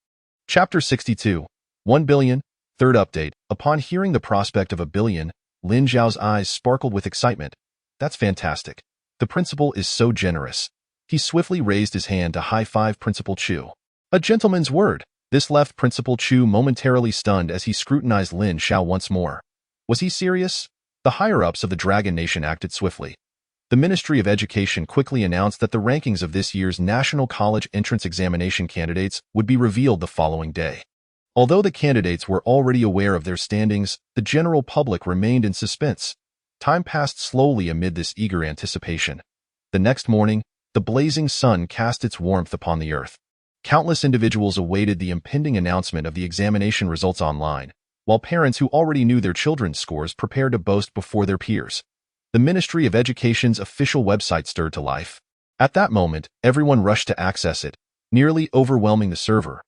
Chapter 62. 1 billion. Third update. Upon hearing the prospect of 1 billion, Lin Xiao's eyes sparkled with excitement. That's fantastic. The principal is so generous. He swiftly raised his hand to high-five Principal Chu. A gentleman's word. This left Principal Chu momentarily stunned as he scrutinized Lin Xiao once more. Was he serious? The higher-ups of the Dragon Nation acted swiftly. The Ministry of Education quickly announced that the rankings of this year's National College Entrance Examination candidates would be revealed the following day. Although the candidates were already aware of their standings, the general public remained in suspense. Time passed slowly amid this eager anticipation. The next morning, the blazing sun cast its warmth upon the earth. Countless individuals awaited the impending announcement of the examination results online, while parents who already knew their children's scores prepared to boast before their peers. The Ministry of Education's official website stirred to life. At that moment, everyone rushed to access it, nearly overwhelming the server.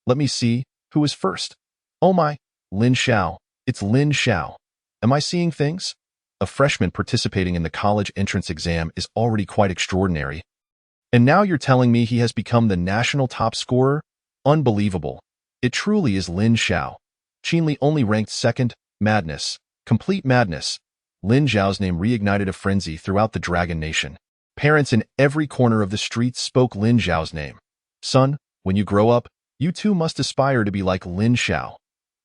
Let me see, who is first? Oh my, Lin Xiao. It's Lin Xiao. Am I seeing things? A freshman participating in the college entrance exam is already quite extraordinary. And now you're telling me he has become the national top scorer? Unbelievable. It truly is Lin Xiao. Qinli only ranked second. Madness. Complete madness. Lin Xiao's name reignited a frenzy throughout the Dragon Nation. Parents in every corner of the streets spoke Lin Xiao's name. Son, when you grow up, you too must aspire to be like Lin Xiao.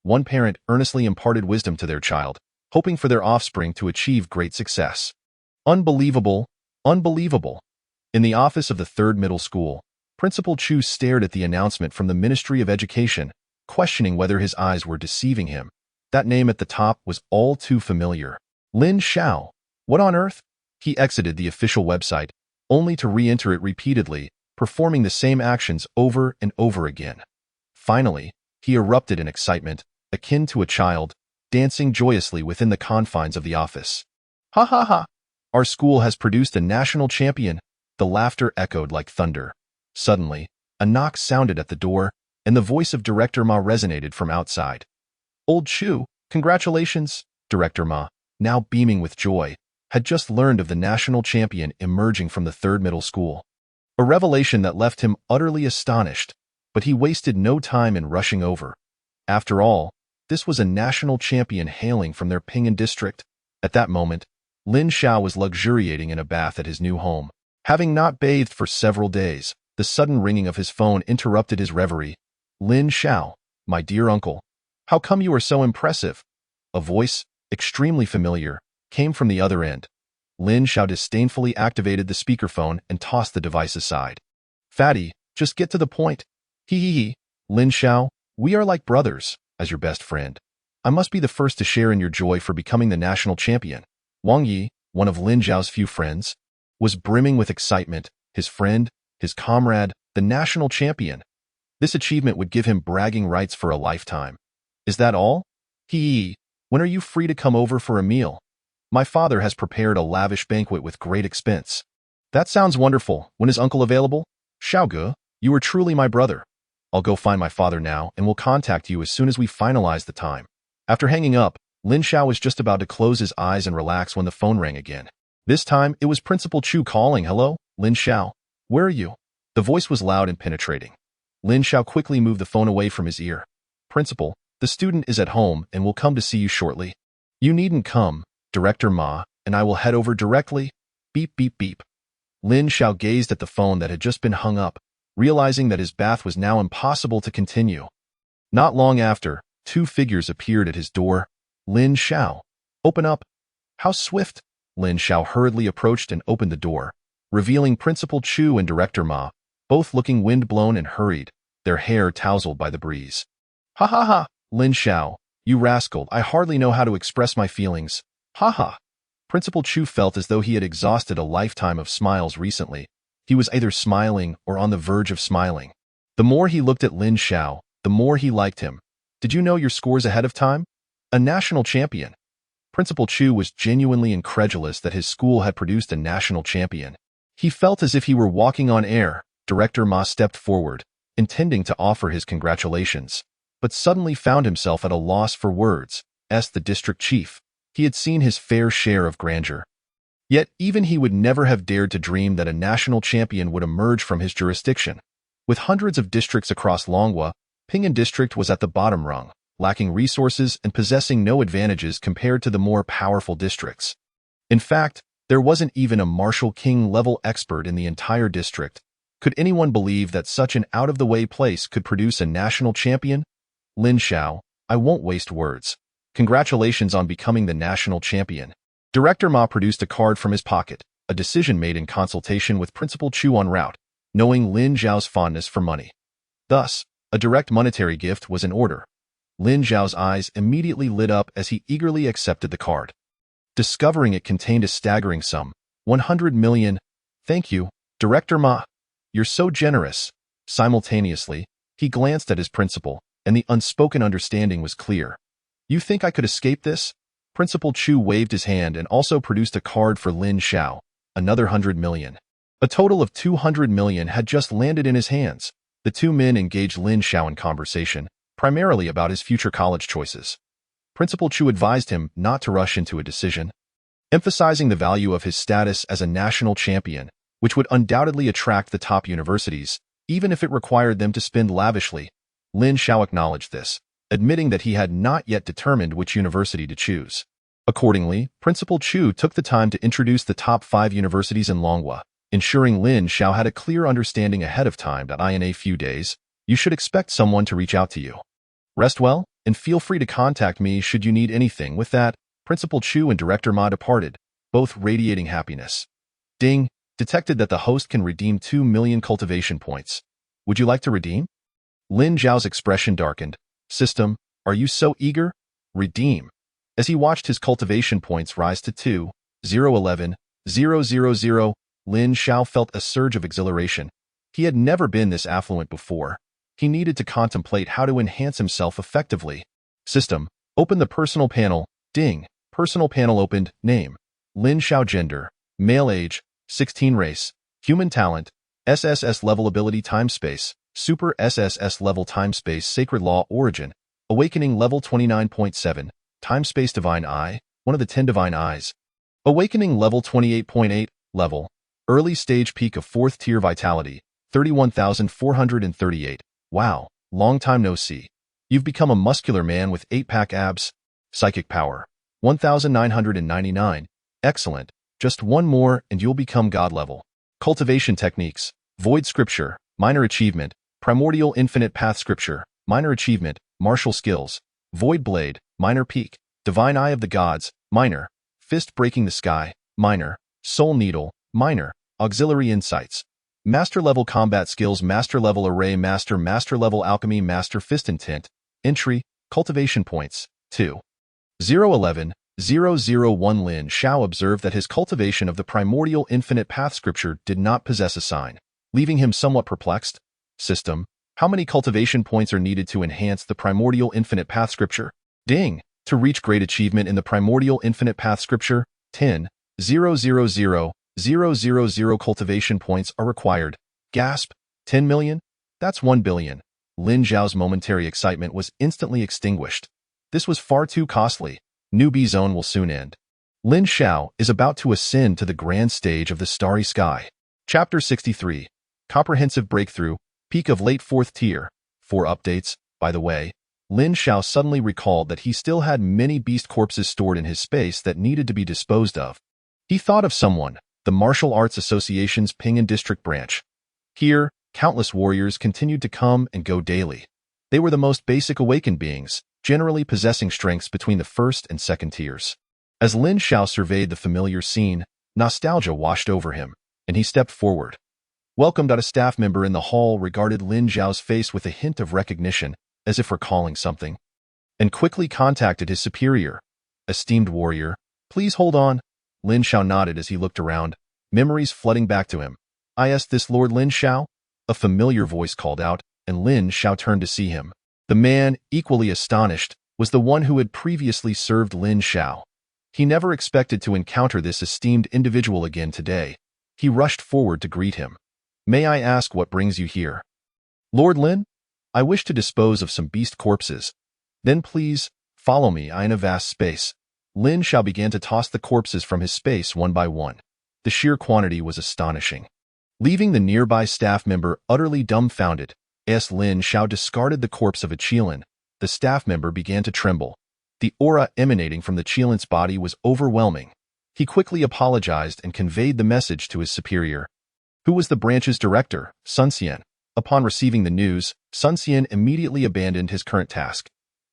One parent earnestly imparted wisdom to their child, hoping for their offspring to achieve great success. Unbelievable, unbelievable. In the office of the third middle school, Principal Chu stared at the announcement from the Ministry of Education, questioning whether his eyes were deceiving him. That name at the top was all too familiar. Lin Xiao. What on earth? He exited the official website, only to re-enter it repeatedly, performing the same actions over and over again. Finally, he erupted in excitement, akin to a child, dancing joyously within the confines of the office. Ha ha ha! Our school has produced a national champion. The laughter echoed like thunder. Suddenly, a knock sounded at the door, and the voice of Director Ma resonated from outside. Old Chu, congratulations! Director Ma, now beaming with joy, had just learned of the national champion emerging from the third middle school. A revelation that left him utterly astonished, but he wasted no time in rushing over. After all, this was a national champion hailing from their Ping'an district. At that moment, Lin Xiao was luxuriating in a bath at his new home. Having not bathed for several days, the sudden ringing of his phone interrupted his reverie. Lin Xiao, my dear uncle, how come you are so impressive? A voice, extremely familiar, came from the other end. Lin Xiao disdainfully activated the speakerphone and tossed the device aside. Fatty, just get to the point. Hee hee hee. Lin Xiao, we are like brothers, as your best friend. I must be the first to share in your joy for becoming the national champion. Wang Yi, one of Lin Xiao's few friends, was brimming with excitement. His friend, his comrade, the national champion. This achievement would give him bragging rights for a lifetime. Is that all? Hee, when are you free to come over for a meal? My father has prepared a lavish banquet with great expense. That sounds wonderful. When is uncle available? Xiaoge, you are truly my brother. I'll go find my father now and will contact you as soon as we finalize the time. After hanging up, Lin Xiao was just about to close his eyes and relax when the phone rang again. This time, it was Principal Chu calling. Hello, Lin Xiao. Where are you? The voice was loud and penetrating. Lin Xiao quickly moved the phone away from his ear. Principal, the student is at home and will come to see you shortly. You needn't come, Director Ma, and I will head over directly. Beep, beep, beep. Lin Xiao gazed at the phone that had just been hung up, realizing that his bath was now impossible to continue. Not long after, two figures appeared at his door. Lin Xiao. Open up. How swift. Lin Xiao hurriedly approached and opened the door, revealing Principal Chu and Director Ma, both looking wind-blown and hurried, their hair tousled by the breeze. Ha ha ha, Lin Xiao, you rascal, I hardly know how to express my feelings. Ha ha. Principal Chu felt as though he had exhausted a lifetime of smiles recently. He was either smiling or on the verge of smiling. The more he looked at Lin Xiao, the more he liked him. Did you know your scores ahead of time? A national champion. Principal Chu was genuinely incredulous that his school had produced a national champion. He felt as if he were walking on air. Director Ma stepped forward, intending to offer his congratulations, but suddenly found himself at a loss for words. As the district chief, he had seen his fair share of grandeur. Yet even he would never have dared to dream that a national champion would emerge from his jurisdiction. With hundreds of districts across Longhua, Ping'an District was at the bottom rung, lacking resources and possessing no advantages compared to the more powerful districts. In fact, there wasn't even a Martial King-level expert in the entire district. Could anyone believe that such an out-of-the-way place could produce a national champion? Lin Xiao, I won't waste words. Congratulations on becoming the national champion. Director Ma produced a card from his pocket, a decision made in consultation with Principal Chu en route, knowing Lin Xiao's fondness for money. Thus, a direct monetary gift was in order. Lin Xiao's eyes immediately lit up as he eagerly accepted the card. Discovering it contained a staggering sum, 100 million. Thank you, Director Ma. You're so generous. Simultaneously, he glanced at his principal, and the unspoken understanding was clear. You think I could escape this? Principal Chu waved his hand and also produced a card for Lin Xiao, another 100 million. A total of 200 million had just landed in his hands. The two men engaged Lin Xiao in conversation, primarily about his future college choices. Principal Chu advised him not to rush into a decision, emphasizing the value of his status as a national champion, which would undoubtedly attract the top universities, even if it required them to spend lavishly. Lin Xiao acknowledged this, admitting that he had not yet determined which university to choose. Accordingly, Principal Chu took the time to introduce the top 5 universities in Longhua, ensuring Lin Xiao had a clear understanding ahead of time that in a few days, you should expect someone to reach out to you. Rest well, and feel free to contact me should you need anything. With that, Principal Chu and Director Ma departed, both radiating happiness. Ding, detected that the host can redeem 2 million cultivation points. Would you like to redeem? Lin Zhao's expression darkened. System, are you so eager? Redeem. As he watched his cultivation points rise to 2,011,000, Lin Xiao felt a surge of exhilaration. He had never been this affluent before. He needed to contemplate how to enhance himself effectively. System, open the personal panel. Ding. Personal panel opened. Name, Lin Xiao. Gender, male. Age, 16. Race, human. Talent, SSS level. Ability, time space, super SSS level. Time space, sacred law. Origin, awakening level 29.7. Time space, divine eye, one of the 10 divine eyes. Awakening level 28.8. Level, early stage. Peak of 4th tier. Vitality, 31,438. Wow, long time no see. You've become a muscular man with 8-pack abs. Psychic power, 1,999. Excellent. Just one more and you'll become god level. Cultivation techniques, void scripture, minor achievement, primordial infinite path scripture, minor achievement, martial skills, void blade, minor peak, divine eye of the gods, minor, fist breaking the sky, minor, soul needle, minor, auxiliary insights, master level combat skills, master level array, master level alchemy, master fist intent, entry, cultivation points, 2,011,001. Lin Xiao observed that his cultivation of the primordial infinite path scripture did not possess a sign, leaving him somewhat perplexed. System, how many cultivation points are needed to enhance the primordial infinite path scripture? Ding. To reach great achievement in the primordial infinite path scripture, 10,000,000 cultivation points are required. Gasp. 10 million? That's 1 billion. Lin Zhao's momentary excitement was instantly extinguished. This was far too costly. Newbie zone will soon end. Lin Xiao is about to ascend to the grand stage of the starry sky. Chapter 63. Comprehensive breakthrough. Peak of late 4th tier. 4 updates. By the way, Lin Xiao suddenly recalled that he still had many beast corpses stored in his space that needed to be disposed of. He thought of someone, the Martial Arts Association's Ping'an District branch. Here, countless warriors continued to come and go daily. They were the most basic awakened beings, generally possessing strengths between the 1st and 2nd tiers. As Lin Xiao surveyed the familiar scene, nostalgia washed over him, and he stepped forward. Welcomed. A staff member in the hall regarded Lin Xiao's face with a hint of recognition, as if recalling something, and quickly contacted his superior. Esteemed warrior, please hold on. Lin Xiao nodded as he looked around, memories flooding back to him. Is this Lord Lin Xiao? A familiar voice called out, and Lin Xiao turned to see him. The man, equally astonished, was the one who had previously served Lin Xiao. He never expected to encounter this esteemed individual again today. He rushed forward to greet him. May I ask what brings you here? Lord Lin? I wish to dispose of some beast corpses. Then please, follow me. In a vast space. Lin Xiao began to toss the corpses from his space one by one. The sheer quantity was astonishing. Leaving the nearby staff member utterly dumbfounded, as Lin Xiao discarded the corpse of a Qilin, the staff member began to tremble. The aura emanating from the Qilin's body was overwhelming. He quickly apologized and conveyed the message to his superior, who was the branch's director, Sun Xian. Upon receiving the news, Sun Xian immediately abandoned his current task.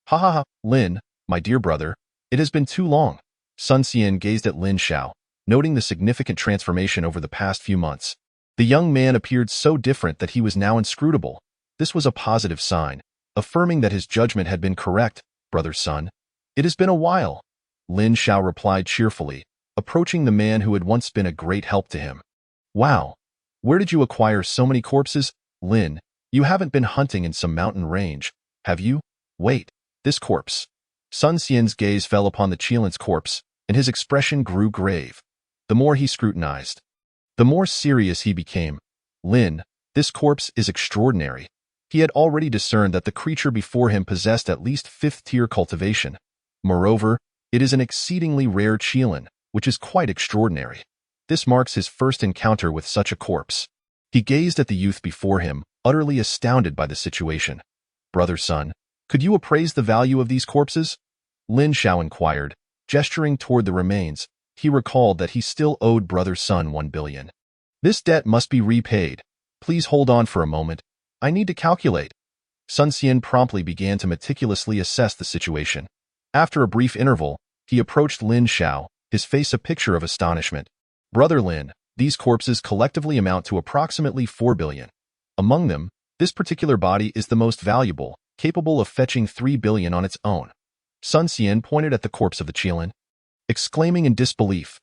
Ha ha ha, Lin, my dear brother, it has been too long. Sun Xian gazed at Lin Xiao, noting the significant transformation over the past few months. The young man appeared so different that he was now inscrutable. This was a positive sign, affirming that his judgment had been correct. Brother Sun, it has been a while. Lin Xiao replied cheerfully, approaching the man who had once been a great help to him. Wow, where did you acquire so many corpses? Lin, you haven't been hunting in some mountain range, have you? Wait, this corpse. Sun Xian's gaze fell upon the Qilin's corpse, and his expression grew grave. The more he scrutinized, The more serious he became. Lin, this corpse is extraordinary. He had already discerned that the creature before him possessed at least 5th-tier cultivation. Moreover, it is an exceedingly rare Qilin, which is quite extraordinary. This marks his first encounter with such a corpse. He gazed at the youth before him, utterly astounded by the situation. Brother Sun, could you appraise the value of these corpses? Lin Xiao inquired, gesturing toward the remains. He recalled that he still owed Brother Sun 1 billion. This debt must be repaid. Please hold on for a moment. I need to calculate. Sun Xian promptly began to meticulously assess the situation. After a brief interval, he approached Lin Xiao, his face a picture of astonishment. Brother Lin, these corpses collectively amount to approximately 4 billion. Among them, this particular body is the most valuable, capable of fetching 3 billion on its own. Sun Xian pointed at the corpse of the Qilin, exclaiming in disbelief.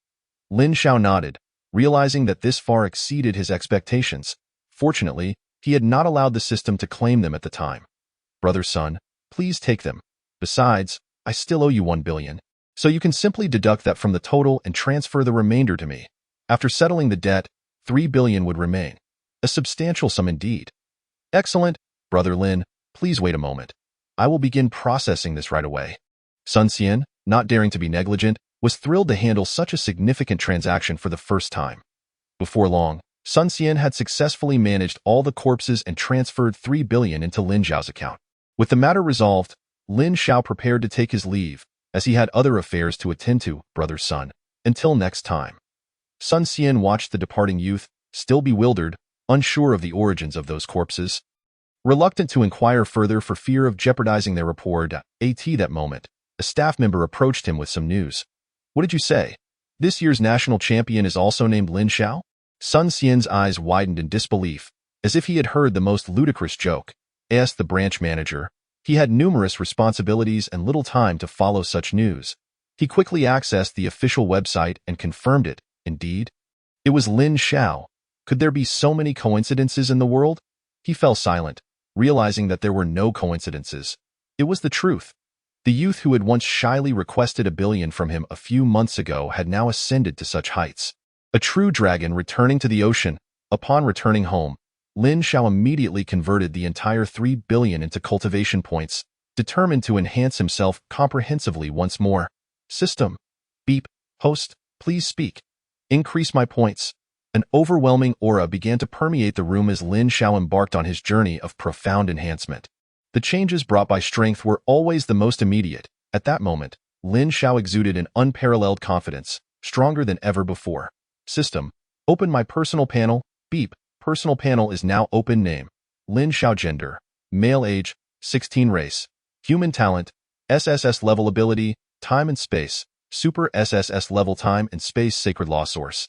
Lin Xiao nodded, realizing that this far exceeded his expectations. Fortunately, he had not allowed the system to claim them at the time. Brother Sun, please take them. Besides, I still owe you 1 billion. So you can simply deduct that from the total and transfer the remainder to me. After settling the debt, 3 billion would remain. A substantial sum indeed. Excellent, Brother Lin, please wait a moment. I will begin processing this right away. Sun Xian, not daring to be negligent, was thrilled to handle such a significant transaction for the first time. Before long, Sun Xian had successfully managed all the corpses and transferred 3 billion into Lin Xiao's account. With the matter resolved, Lin Xiao prepared to take his leave, as he had other affairs to attend to, Brother Sun. Until next time. Sun Xian watched the departing youth, still bewildered, unsure of the origins of those corpses. Reluctant to inquire further for fear of jeopardizing their rapport at that moment, a staff member approached him with some news. What did you say? This year's national champion is also named Lin Xiao? Sun Xian's eyes widened in disbelief, as if he had heard the most ludicrous joke. As the branch manager, he had numerous responsibilities and little time to follow such news. He quickly accessed the official website and confirmed it. Indeed, it was Lin Xiao. Could there be so many coincidences in the world? He fell silent, realizing that there were no coincidences. It was the truth. The youth who had once shyly requested 1 billion from him a few months ago had now ascended to such heights. A true dragon returning to the ocean. Upon returning home, Lin Xiao immediately converted the entire 3 billion into cultivation points, determined to enhance himself comprehensively once more. System. Beep. Host, please speak. Increase my points. An overwhelming aura began to permeate the room as Lin Xiao embarked on his journey of profound enhancement. The changes brought by strength were always the most immediate. At that moment, Lin Xiao exuded an unparalleled confidence, stronger than ever before. System. Open my personal panel. Beep. Personal panel is now open. Name. Lin Xiao. Gender. Male. Age. 16. Race. Human talent. SSS level ability. Time and space. Super SSS level time and space sacred law source.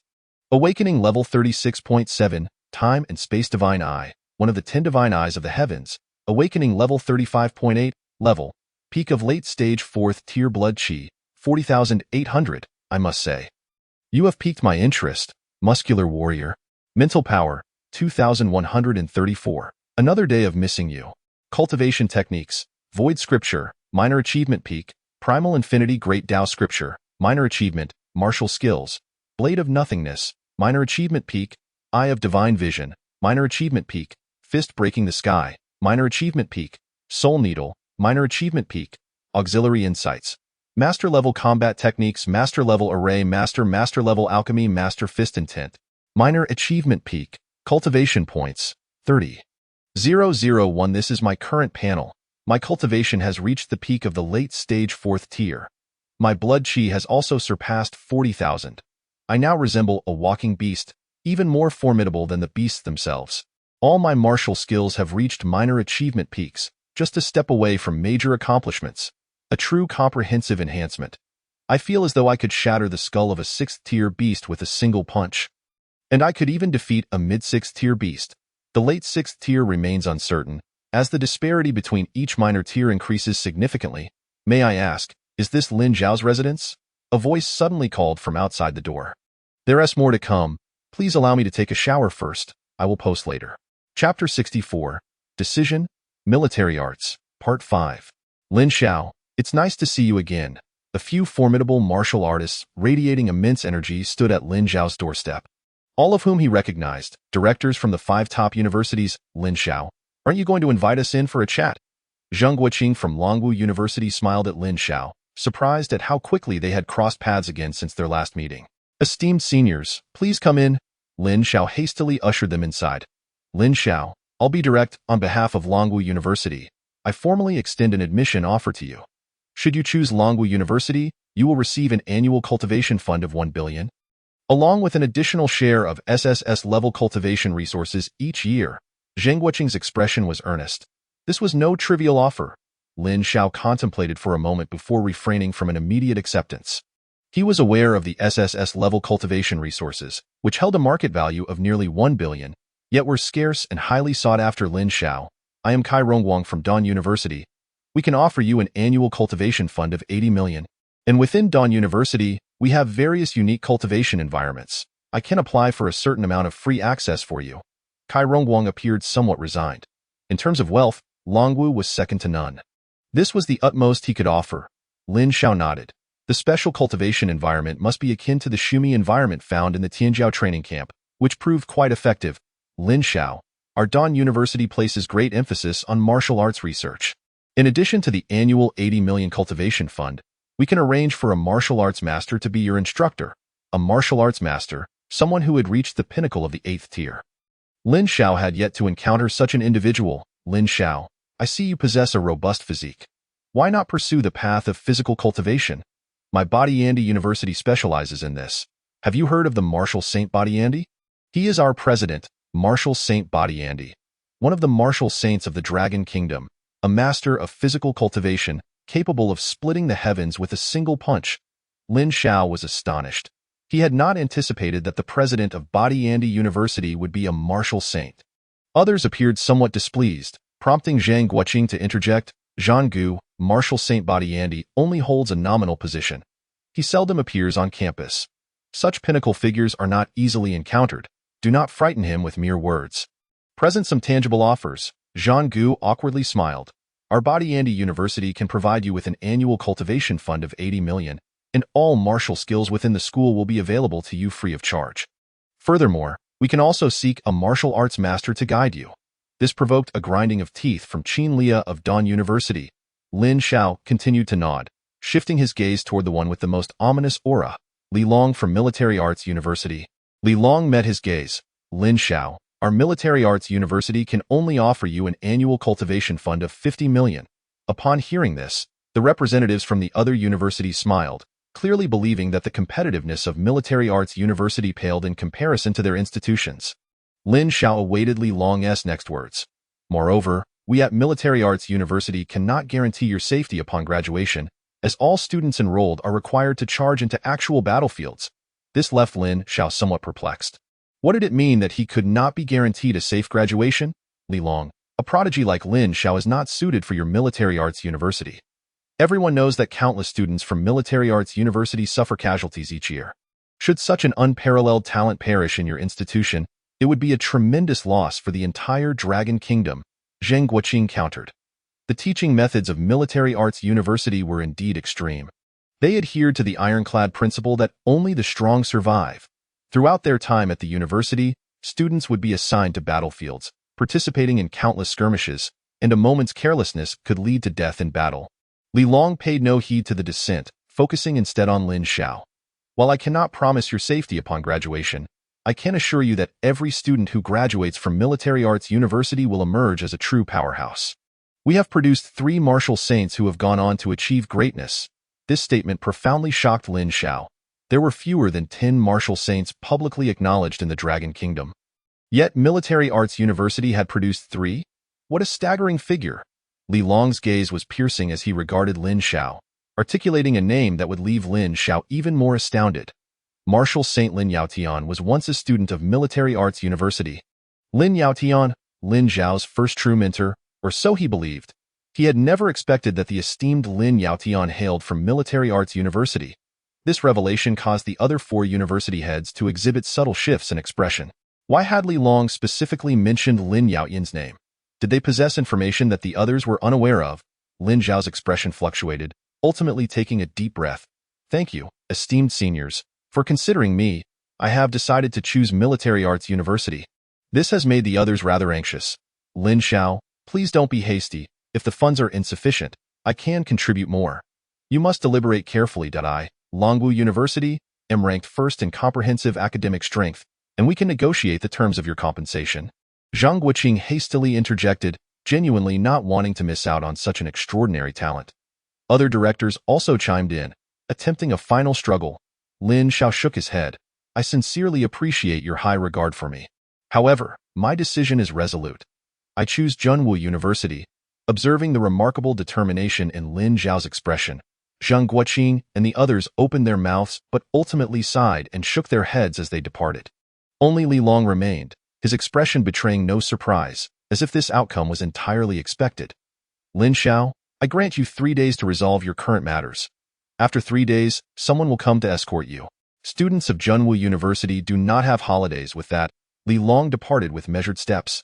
Awakening level 36.7. Time and space divine eye. One of the 10 divine eyes of the heavens. Awakening level 35.8. Level. Peak of late stage 4th tier blood chi. 40,800, I must say. You have piqued my interest, muscular warrior. Mental power, 2,134. Another day of missing you. Cultivation techniques, void scripture, minor achievement peak, primal infinity great Tao scripture, minor achievement, martial skills, blade of nothingness, minor achievement peak, eye of divine vision, minor achievement peak, fist breaking the sky, minor achievement peak, soul needle, minor achievement peak, auxiliary insights, master level combat techniques, master level array, master level alchemy, master fist intent, minor achievement peak, cultivation points, 30,001. This is my current panel. My cultivation has reached the peak of the late stage 4th tier. My blood chi has also surpassed 40,000. I now resemble a walking beast, even more formidable than the beasts themselves. All my martial skills have reached minor achievement peaks, just a step away from major accomplishments. A true comprehensive enhancement. I feel as though I could shatter the skull of a 6th tier beast with a single punch. And I could even defeat a mid-6th tier beast. The late 6th tier remains uncertain, as the disparity between each minor tier increases significantly. May I ask, is this Lin Xiao's residence? A voice suddenly called from outside the door. There is more to come. Please allow me to take a shower first. I will post later. Chapter 64. Decision. Military Arts. Part 5. Lin Xiao, it's nice to see you again. A few formidable martial artists, radiating immense energy, stood at Lin Xiao's doorstep. all of whom he recognized, directors from the 5 top universities. Lin Xiao, aren't you going to invite us in for a chat? Zhang Guoqing from Longwu University smiled at Lin Xiao, surprised at how quickly they had crossed paths again since their last meeting. Esteemed seniors, please come in. Lin Xiao hastily ushered them inside. Lin Xiao, I'll be direct. On behalf of Longwu University, I formally extend an admission offer to you. Should you choose Longwu University, you will receive an annual cultivation fund of 1 billion, along with an additional share of SSS-level cultivation resources each year. Zhang Guoqing's expression was earnest. This was no trivial offer. Lin Xiao contemplated for a moment before refraining from an immediate acceptance. He was aware of the SSS-level cultivation resources, which held a market value of nearly 1 billion, yet were scarce and highly sought after. Lin Xiao, I am Kai Rongguang from Dan University. We can offer you an annual cultivation fund of 80 million. And within Dan University, we have various unique cultivation environments. I can apply for a certain amount of free access for you. Kai Rongguang appeared somewhat resigned. In terms of wealth, Longwu was second to none. This was the utmost he could offer. Lin Xiao nodded. The special cultivation environment must be akin to the Shumi environment found in the Tianjiao training camp, which proved quite effective. Lin Xiao, our Dan University places great emphasis on martial arts research. In addition to the annual 80 million cultivation fund, we can arrange for a martial arts master to be your instructor. A martial arts master, someone who had reached the pinnacle of the 8th tier. Lin Xiao had yet to encounter such an individual. Lin Xiao, I see you possess a robust physique. Why not pursue the path of physical cultivation? My Badiandi University specializes in this. Have you heard of the Martial Saint Badiandi? He is our president, Martial Saint Badiandi, one of the martial saints of the Dragon Kingdom, a master of physical cultivation, capable of splitting the heavens with a single punch. Lin Xiao was astonished. He had not anticipated that the president of Badiandi University would be a martial saint. Others appeared somewhat displeased, prompting Zhang Guoqing to interject. Zhang Gu, Martial Saint Badiandi, only holds a nominal position. He seldom appears on campus. Such pinnacle figures are not easily encountered. Do not frighten him with mere words. Present some tangible offers. Zhang Gu awkwardly smiled. Our Badiandi University can provide you with an annual cultivation fund of 80 million, and all martial skills within the school will be available to you free of charge. Furthermore, we can also seek a martial arts master to guide you. This provoked a grinding of teeth from Qin Lia of Dan University. Lin Xiao continued to nod, shifting his gaze toward the one with the most ominous aura, Li Long from Military Arts University. Li Long met his gaze. Lin Xiao, our Military Arts University can only offer you an annual cultivation fund of 50 million. Upon hearing this, the representatives from the other universities smiled, clearly believing that the competitiveness of Military Arts University paled in comparison to their institutions. Lin Xiao awaited Li Long's next words. Moreover, we at Military Arts University cannot guarantee your safety upon graduation, as all students enrolled are required to charge into actual battlefields. This left Lin Xiao somewhat perplexed. What did it mean that he could not be guaranteed a safe graduation? Li Long, a prodigy like Lin Xiao is not suited for your Military Arts University. Everyone knows that countless students from Military Arts University suffer casualties each year. Should such an unparalleled talent perish in your institution, it would be a tremendous loss for the entire Dragon Kingdom, Zhang Guoqing countered. The teaching methods of Military Arts University were indeed extreme. They adhered to the ironclad principle that only the strong survive. Throughout their time at the university, students would be assigned to battlefields, participating in countless skirmishes, and a moment's carelessness could lead to death in battle. Li Long paid no heed to the dissent, focusing instead on Lin Xiao. While I cannot promise your safety upon graduation, I can assure you that every student who graduates from Military Arts University will emerge as a true powerhouse. We have produced 3 martial saints who have gone on to achieve greatness. This statement profoundly shocked Lin Xiao. There were fewer than 10 martial saints publicly acknowledged in the Dragon Kingdom. Yet Military Arts University had produced 3? What a staggering figure! Li Long's gaze was piercing as he regarded Lin Xiao, articulating a name that would leave Lin Xiao even more astounded. Martial Saint Lin Yaotian was once a student of Military Arts University. Lin Yaotian, Lin Xiao's first true mentor, or so he believed. He had never expected that the esteemed Lin Yaotian hailed from Military Arts University. This revelation caused the other 4 university heads to exhibit subtle shifts in expression. Why had Li Long specifically mentioned Lin Yaotian's name? Did they possess information that the others were unaware of? Lin Xiao's expression fluctuated, ultimately taking a deep breath. Thank you, esteemed seniors, for considering me. I have decided to choose Military Arts University. This has made the others rather anxious. Lin Xiao, please don't be hasty. If the funds are insufficient, I can contribute more. You must deliberate carefully. I, Longwu University, am ranked first in comprehensive academic strength, and we can negotiate the terms of your compensation. Zhang Guoqing hastily interjected, genuinely not wanting to miss out on such an extraordinary talent. Other directors also chimed in, attempting a final struggle. Lin Xiao shook his head. I sincerely appreciate your high regard for me. However, my decision is resolute. I choose Zhenwu University. Observing the remarkable determination in Lin Xiao's expression, Zhang Guoqing and the others opened their mouths but ultimately sighed and shook their heads as they departed. Only Li Long remained, his expression betraying no surprise, as if this outcome was entirely expected. Lin Xiao, I grant you 3 days to resolve your current matters. After 3 days, someone will come to escort you. Students of Zhenwu University do not have holidays. With that, Li Long departed with measured steps.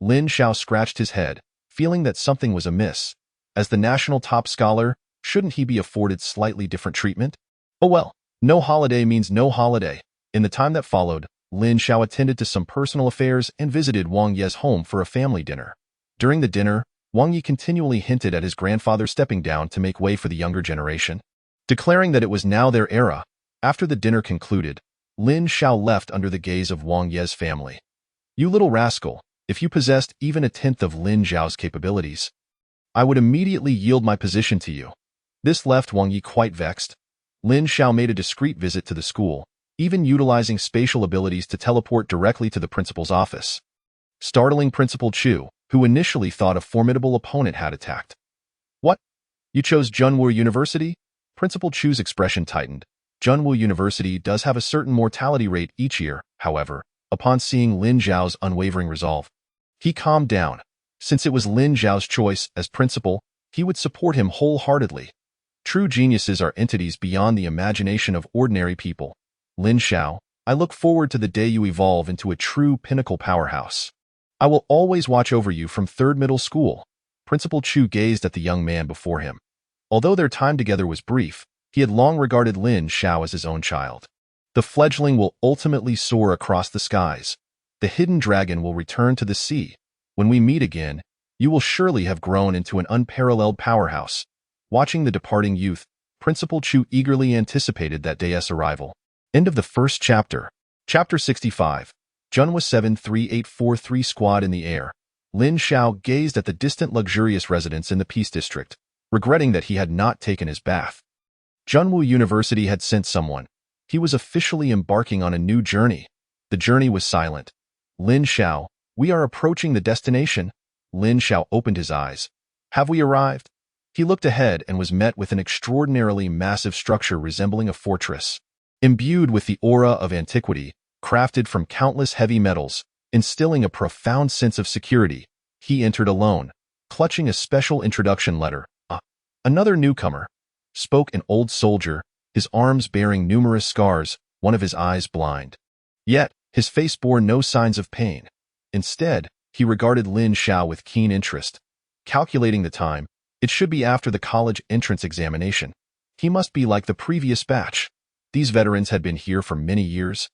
Lin Xiao scratched his head, feeling that something was amiss. As the national top scholar, shouldn't he be afforded slightly different treatment? Oh well, no holiday means no holiday. In the time that followed, Lin Xiao attended to some personal affairs and visited Wang Ye's home for a family dinner. During the dinner, Wang Yi continually hinted at his grandfather stepping down to make way for the younger generation, declaring that it was now their era. After the dinner concluded, Lin Xiao left under the gaze of Wang Ye's family. You little rascal, if you possessed even a tenth of Lin Xiao's capabilities, I would immediately yield my position to you. This left Wang Yi quite vexed. Lin Xiao made a discreet visit to the school, even utilizing spatial abilities to teleport directly to the principal's office, startling Principal Chu, who initially thought a formidable opponent had attacked. What? You chose Zhenwu University? Principal Chu's expression tightened. Zhenwu University does have a certain mortality rate each year, however. Upon seeing Lin Xiao's unwavering resolve, he calmed down. Since it was Lin Xiao's choice as principal, he would support him wholeheartedly. True geniuses are entities beyond the imagination of ordinary people. Lin Xiao, I look forward to the day you evolve into a true pinnacle powerhouse. I will always watch over you from third middle school. Principal Chu gazed at the young man before him. Although their time together was brief, he had long regarded Lin Xiao as his own child. The fledgling will ultimately soar across the skies. The hidden dragon will return to the sea. When we meet again, you will surely have grown into an unparalleled powerhouse. Watching the departing youth, Principal Chu eagerly anticipated that day's arrival. End of the first chapter. Chapter 65. Zhenwu 73843 Squad in the air. Lin Xiao gazed at the distant luxurious residence in the Peace District, regretting that he had not taken his bath. Zhenwu University had sent someone. He was officially embarking on a new journey. The journey was silent. Lin Xiao, we are approaching the destination. Lin Xiao opened his eyes. Have we arrived? He looked ahead and was met with an extraordinarily massive structure resembling a fortress. Imbued with the aura of antiquity, crafted from countless heavy metals, instilling a profound sense of security, he entered alone, clutching a special introduction letter. Another newcomer, spoke an old soldier, his arms bearing numerous scars, one of his eyes blind. Yet, his face bore no signs of pain. Instead, he regarded Lin Xiao with keen interest. Calculating the time, it should be after the college entrance examination. He must be like the previous batch. These veterans had been here for many years.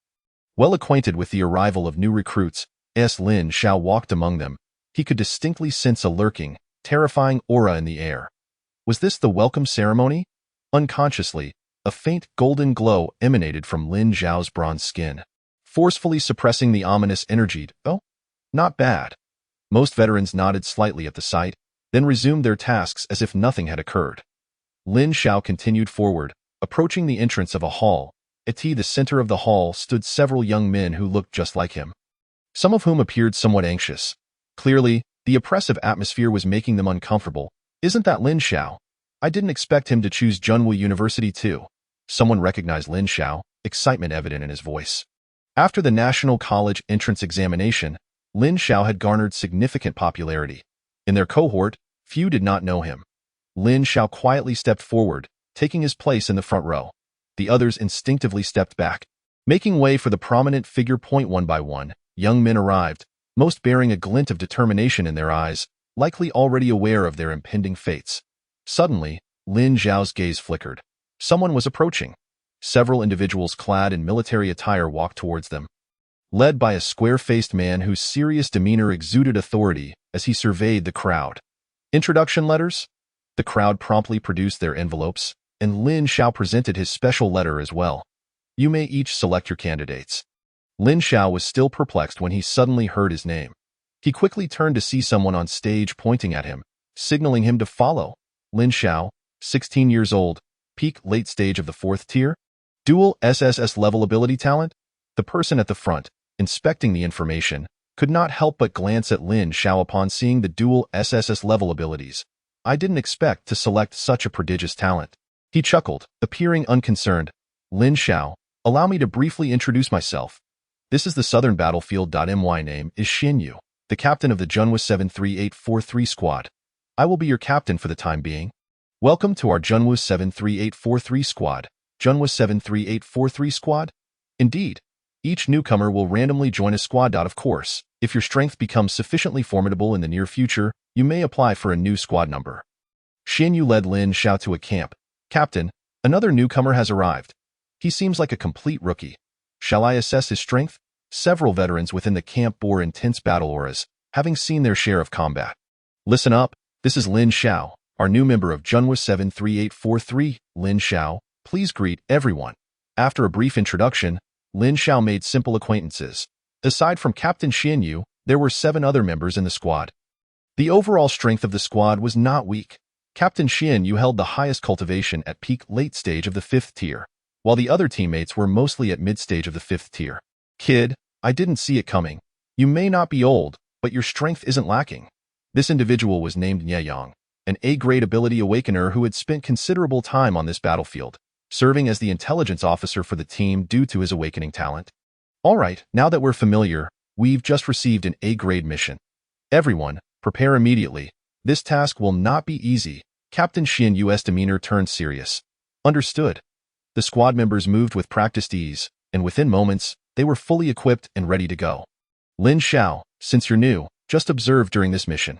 Well acquainted with the arrival of new recruits, as Lin Xiao walked among them, he could distinctly sense a lurking, terrifying aura in the air. Was this the welcome ceremony? Unconsciously, a faint golden glow emanated from Lin Xiao's bronze skin, forcefully suppressing the ominous energy. Oh, not bad. Most veterans nodded slightly at the sight, then resumed their tasks as if nothing had occurred. Lin Xiao continued forward, approaching the entrance of a hall. At the center of the hall stood several young men who looked just like him, some of whom appeared somewhat anxious. Clearly, the oppressive atmosphere was making them uncomfortable. Isn't that Lin Xiao? I didn't expect him to choose Zhenwu University too. Someone recognized Lin Xiao, excitement evident in his voice. After the National College entrance examination, Lin Xiao had garnered significant popularity. In their cohort, few did not know him. Lin Xiao quietly stepped forward, taking his place in the front row. The others instinctively stepped back, making way for the prominent figure. One by one, young men arrived, most bearing a glint of determination in their eyes, likely already aware of their impending fates. Suddenly, Lin Xiao's gaze flickered. Someone was approaching. Several individuals clad in military attire walked towards them, led by a square-faced man whose serious demeanor exuded authority as he surveyed the crowd. Introduction letters? The crowd promptly produced their envelopes, and Lin Xiao presented his special letter as well. You may each select your candidates. Lin Xiao was still perplexed when he suddenly heard his name. He quickly turned to see someone on stage pointing at him, signaling him to follow. Lin Xiao, 16 years old, peak late stage of the 4th tier, dual SSS level ability talent. The person at the front, inspecting the information, could not help but glance at Lin Xiao upon seeing the dual SSS level abilities. I didn't expect to select such a prodigious talent. He chuckled, appearing unconcerned. Lin Xiao, allow me to briefly introduce myself. This is the Southern Battlefield. My name is Xin Yu, the captain of the Junhua 73843 squad. I will be your captain for the time being. Welcome to our Junhua 73843 squad. Junhua 73843 squad? Indeed. Each newcomer will randomly join a squad. Of course, if your strength becomes sufficiently formidable in the near future, you may apply for a new squad number. Xin Yu led Lin Xiao to a camp. Captain, another newcomer has arrived. He seems like a complete rookie. Shall I assess his strength? Several veterans within the camp bore intense battle auras, having seen their share of combat. Listen up, this is Lin Xiao, our new member of Junhua 73843. Lin Xiao, please greet everyone. After a brief introduction, Lin Xiao made simple acquaintances. Aside from Captain Xin Yu, there were 7 other members in the squad. The overall strength of the squad was not weak. Captain Xin Yu held the highest cultivation at peak late stage of the 5th tier, while the other teammates were mostly at mid-stage of the 5th tier. Kid, I didn't see it coming. You may not be old, but your strength isn't lacking. This individual was named Nye Yang, an A-grade ability awakener who had spent considerable time on this battlefield, serving as the intelligence officer for the team due to his awakening talent. Alright, now that we're familiar, we've just received an A-grade mission. Everyone, prepare immediately. This task will not be easy. Captain Xin Yu's demeanor turned serious. Understood. The squad members moved with practiced ease, and within moments, they were fully equipped and ready to go. Lin Xiao, since you're new, just observe during this mission.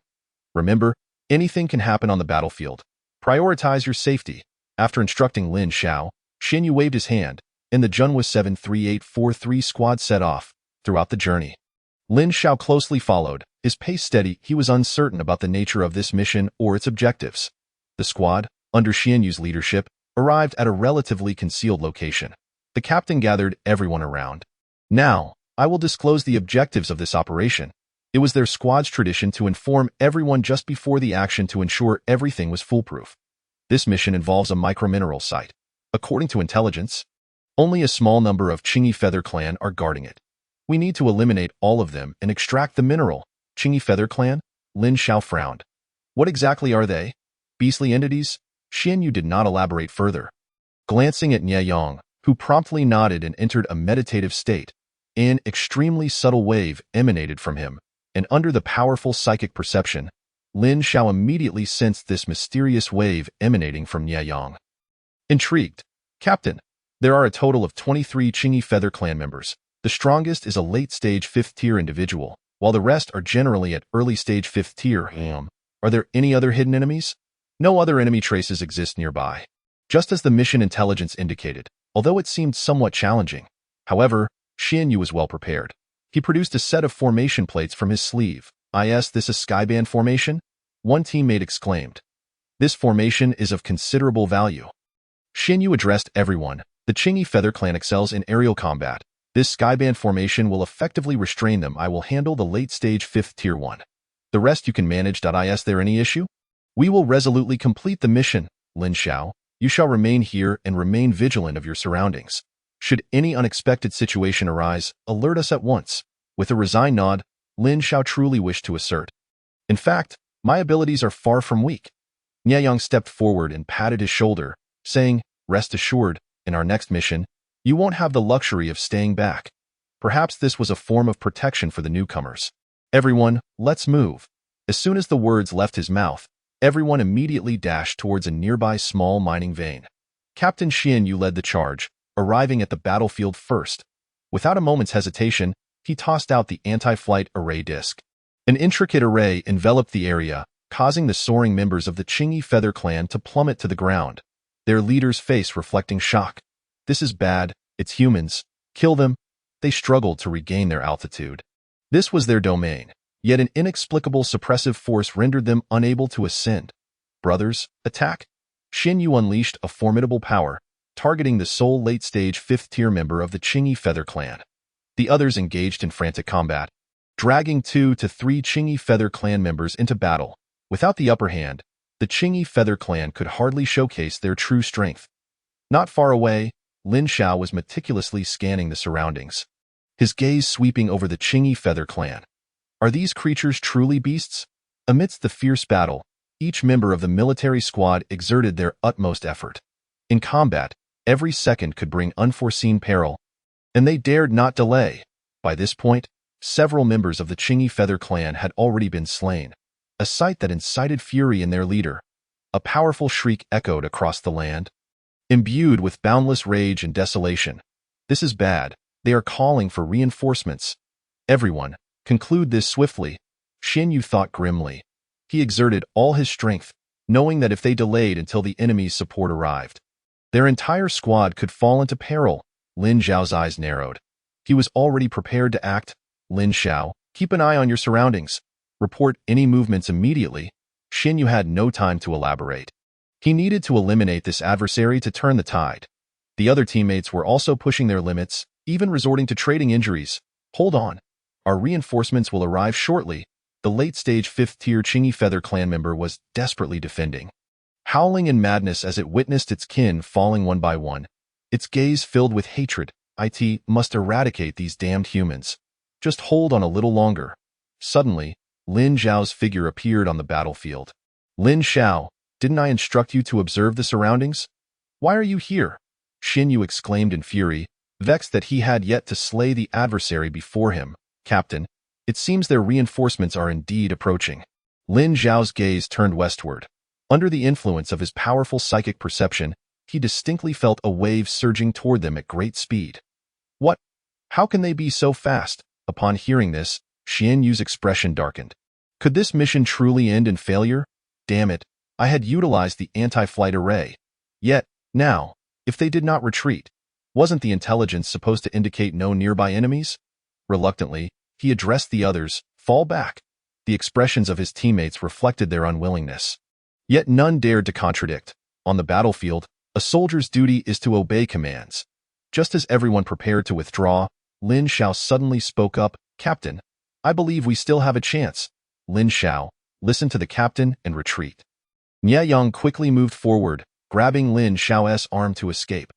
Remember, anything can happen on the battlefield. Prioritize your safety. After instructing Lin Xiao, Xin Yu waved his hand, and the Junhua 73843 squad set off. Throughout the journey, Lin Xiao closely followed, his pace steady. He was uncertain about the nature of this mission or its objectives. The squad, under Xin Yu's leadership, arrived at a relatively concealed location. The captain gathered everyone around. Now, I will disclose the objectives of this operation. It was their squad's tradition to inform everyone just before the action to ensure everything was foolproof. This mission involves a micromineral site. According to intelligence, only a small number of Qingyi Feather Clan are guarding it. We need to eliminate all of them and extract the mineral. Qingyi Feather Clan? Lin Xiao frowned. What exactly are they? Beastly entities? Xin Yu did not elaborate further. Glancing at Nye Yang, who promptly nodded and entered a meditative state, an extremely subtle wave emanated from him, and under the powerful psychic perception, Lin Xiao immediately sensed this mysterious wave emanating from Nye Yang. Intrigued, Captain, there are a total of 23 Qingyi Feather Clan members. The strongest is a late-stage 5th-tier individual, while the rest are generally at early-stage 5th tier. Are there any other hidden enemies? No other enemy traces exist nearby. Just as the mission intelligence indicated, although it seemed somewhat challenging. However, Xin Yu was well prepared. He produced a set of formation plates from his sleeve. Is this a Skyband formation? One teammate exclaimed. This formation is of considerable value. Xin Yu addressed everyone. The Qingyi Feather Clan excels in aerial combat. This Skyband formation will effectively restrain them. I will handle the late-stage 5th tier one. The rest you can manage. Is there any issue? We will resolutely complete the mission. Lin Xiao, you shall remain here and remain vigilant of your surroundings. Should any unexpected situation arise, alert us at once. With a resigned nod, Lin Xiao truly wished to assert. In fact, my abilities are far from weak. Nye Yang stepped forward and patted his shoulder, saying, rest assured, in our next mission, you won't have the luxury of staying back. Perhaps this was a form of protection for the newcomers. Everyone, let's move. As soon as the words left his mouth, everyone immediately dashed towards a nearby small mining vein. Captain Xin Yu led the charge, arriving at the battlefield first. Without a moment's hesitation, he tossed out the anti-flight array disc. An intricate array enveloped the area, causing the soaring members of the Qingyi Feather Clan to plummet to the ground, their leader's face reflecting shock. This is bad. It's humans. Kill them. They struggled to regain their altitude. This was their domain, yet an inexplicable suppressive force rendered them unable to ascend. Brothers, attack! Xin Yu unleashed a formidable power, targeting the sole late-stage 5th-tier member of the Qingyi Feather Clan. The others engaged in frantic combat, dragging 2 to 3 Qingyi Feather Clan members into battle. Without the upper hand, the Qingyi Feather Clan could hardly showcase their true strength. Not far away, Lin Xiao was meticulously scanning the surroundings, his gaze sweeping over the Qingyi Feather Clan. Are these creatures truly beasts? Amidst the fierce battle, each member of the military squad exerted their utmost effort. In combat, every second could bring unforeseen peril, and they dared not delay. By this point, several members of the Qingyi Feather Clan had already been slain, a sight that incited fury in their leader. A powerful shriek echoed across the land, imbued with boundless rage and desolation. This is bad. They are calling for reinforcements. Everyone, conclude this swiftly. Xin Yu thought grimly. He exerted all his strength, knowing that if they delayed until the enemy's support arrived, their entire squad could fall into peril. Lin Xiao's eyes narrowed. He was already prepared to act. Lin Xiao, keep an eye on your surroundings. Report any movements immediately. Xin Yu had no time to elaborate. He needed to eliminate this adversary to turn the tide. The other teammates were also pushing their limits, even resorting to trading injuries. Hold on. Our reinforcements will arrive shortly. The late-stage 5th-tier Qingyi Feather Clan member was desperately defending, howling in madness as it witnessed its kin falling one by one. Its gaze filled with hatred. It must eradicate these damned humans. Just hold on a little longer. Suddenly, Lin Xiao's figure appeared on the battlefield. Lin Xiao, didn't I instruct you to observe the surroundings? Why are you here? Xin Yu exclaimed in fury, vexed that he had yet to slay the adversary before him. Captain, it seems their reinforcements are indeed approaching. Lin Xiao's gaze turned westward. Under the influence of his powerful psychic perception, he distinctly felt a wave surging toward them at great speed. What? How can they be so fast? Upon hearing this, Xin Yu's expression darkened. Could this mission truly end in failure? Damn it, I had utilized the anti-flight array. Yet, now, if they did not retreat, wasn't the intelligence supposed to indicate no nearby enemies? Reluctantly, he addressed the others. Fall back. The expressions of his teammates reflected their unwillingness. Yet none dared to contradict. On the battlefield, a soldier's duty is to obey commands. Just as everyone prepared to withdraw, Lin Xiao suddenly spoke up. Captain, I believe we still have a chance. Lin Xiao, listen to the captain and retreat. Nie Yang quickly moved forward, grabbing Lin Xiao's arm to escape.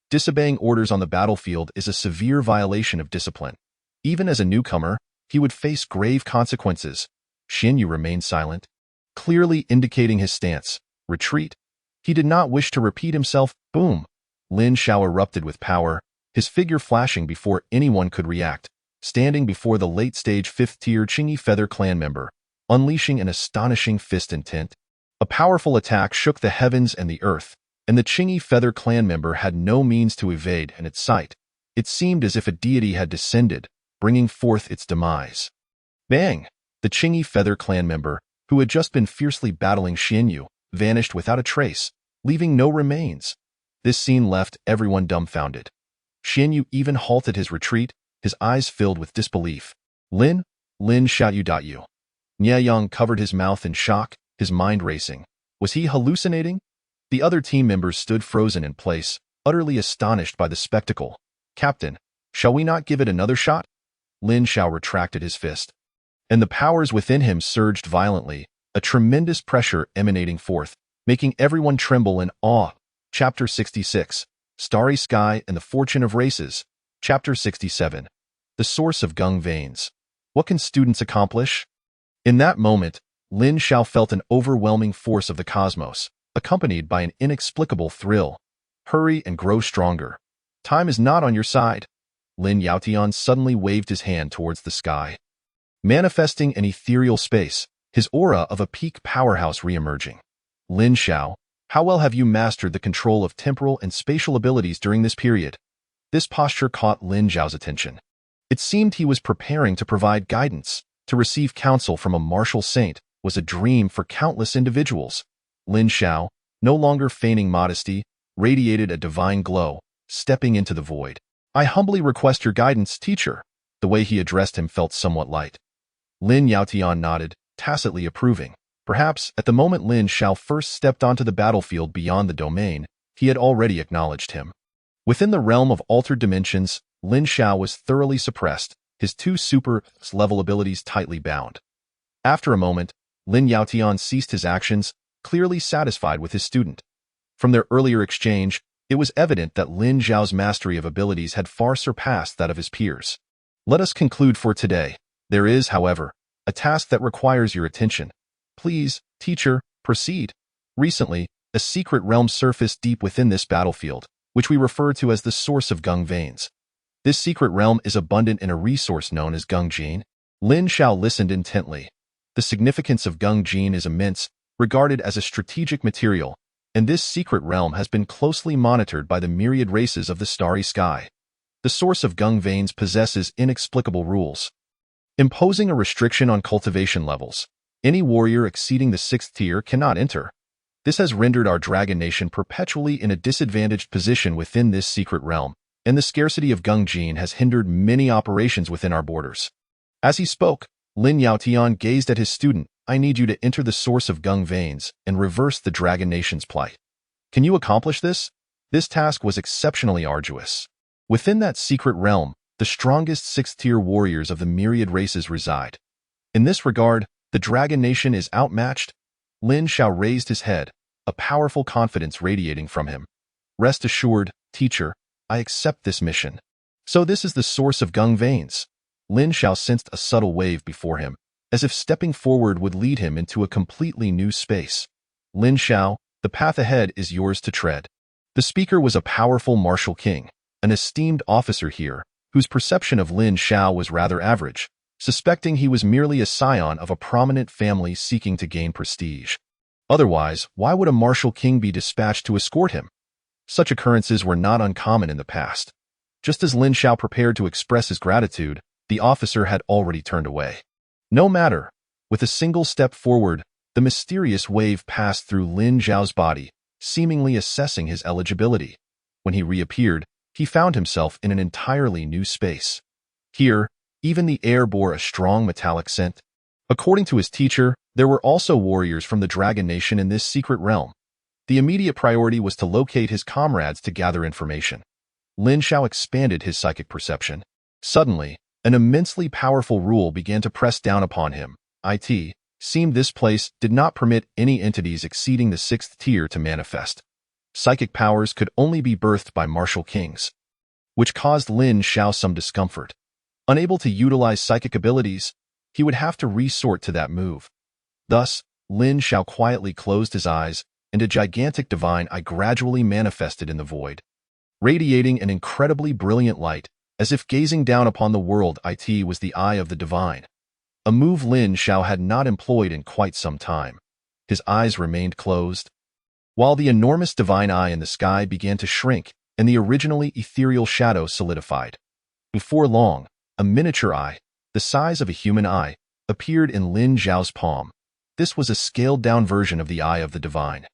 Disobeying orders on the battlefield is a severe violation of discipline. Even as a newcomer, he would face grave consequences. Xin Yu remained silent, clearly indicating his stance. Retreat. He did not wish to repeat himself. Boom! Lin Xiao erupted with power, his figure flashing before anyone could react, standing before the late-stage 5th-tier Qingyi Feather Clan member, unleashing an astonishing fist intent. A powerful attack shook the heavens and the earth, and the Qingyi Feather Clan member had no means to evade in its sight. It seemed as if a deity had descended, bringing forth its demise. Bang! The Qingyi Feather Clan member, who had just been fiercely battling Xin Yu, vanished without a trace, leaving no remains. This scene left everyone dumbfounded. Xin Yu even halted his retreat, his eyes filled with disbelief. Lin Xiao. Nie Yang covered his mouth in shock, his mind racing. Was he hallucinating? The other team members stood frozen in place, utterly astonished by the spectacle. Captain, shall we not give it another shot? Lin Xiao retracted his fist, and the powers within him surged violently, a tremendous pressure emanating forth, making everyone tremble in awe. Chapter 66. Starry Sky and the Fortune of Races. Chapter 67. The Source of Gung Veins. What can students accomplish? In that moment, Lin Xiao felt an overwhelming force of the cosmos, accompanied by an inexplicable thrill. Hurry and grow stronger. Time is not on your side. Lin Yaotian suddenly waved his hand towards the sky, manifesting an ethereal space, his aura of a peak powerhouse re-emerging. Lin Xiao, how well have you mastered the control of temporal and spatial abilities during this period? This posture caught Lin Xiao's attention. It seemed he was preparing to provide guidance. To receive counsel from a martial saint was a dream for countless individuals. Lin Xiao, no longer feigning modesty, radiated a divine glow, stepping into the void. "I humbly request your guidance, teacher." The way he addressed him felt somewhat light. Lin Yaotian nodded, tacitly approving. Perhaps, at the moment Lin Xiao first stepped onto the battlefield beyond the domain, he had already acknowledged him. Within the realm of altered dimensions, Lin Xiao was thoroughly suppressed, his two super-level abilities tightly bound. After a moment, Lin Yaotian ceased his actions, clearly satisfied with his student. From their earlier exchange, it was evident that Lin Xiao's mastery of abilities had far surpassed that of his peers. Let us conclude for today. There is, however, a task that requires your attention. Please, teacher, proceed. Recently, a secret realm surfaced deep within this battlefield, which we refer to as the source of Gung veins. This secret realm is abundant in a resource known as Gung Jin. Lin Xiao listened intently. The significance of Gung Jin is immense, regarded as a strategic material, and this secret realm has been closely monitored by the myriad races of the starry sky. The source of Gung veins possesses inexplicable rules, imposing a restriction on cultivation levels. Any warrior exceeding the 6th tier cannot enter. This has rendered our Dragon Nation perpetually in a disadvantaged position within this secret realm, and the scarcity of Gung Jin has hindered many operations within our borders. As he spoke, Lin Yaotian gazed at his student. "I need you to enter the source of Gung veins and reverse the Dragon Nation's plight. Can you accomplish this?" This task was exceptionally arduous. Within that secret realm, the strongest 6th-tier warriors of the myriad races reside. In this regard, the Dragon Nation is outmatched. Lin Xiao raised his head, a powerful confidence radiating from him. "Rest assured, teacher, I accept this mission." "So this is the source of Gung veins." Lin Xiao sensed a subtle wave before him, as if stepping forward would lead him into a completely new space. "Lin Xiao, the path ahead is yours to tread." The speaker was a powerful martial king, an esteemed officer here, whose perception of Lin Xiao was rather average, suspecting he was merely a scion of a prominent family seeking to gain prestige. Otherwise, why would a martial king be dispatched to escort him? Such occurrences were not uncommon in the past. Just as Lin Xiao prepared to express his gratitude, the officer had already turned away. No matter. With a single step forward, the mysterious wave passed through Lin Xiao's body, seemingly assessing his eligibility. When he reappeared, he found himself in an entirely new space. Here, even the air bore a strong metallic scent. According to his teacher, there were also warriors from the Dragon Nation in this secret realm. The immediate priority was to locate his comrades to gather information. Lin Xiao expanded his psychic perception. Suddenly, an immensely powerful rule began to press down upon him. It seemed this place did not permit any entities exceeding the 6th tier to manifest. Psychic powers could only be birthed by martial kings, which caused Lin Xiao some discomfort. Unable to utilize psychic abilities, he would have to resort to that move. Thus, Lin Xiao quietly closed his eyes, and a gigantic divine eye gradually manifested in the void, radiating an incredibly brilliant light. As if gazing down upon the world, it was the eye of the divine. A move Lin Xiao had not employed in quite some time. His eyes remained closed, while the enormous divine eye in the sky began to shrink and the originally ethereal shadow solidified. Before long, a miniature eye, the size of a human eye, appeared in Lin Xiao's palm. This was a scaled-down version of the eye of the divine.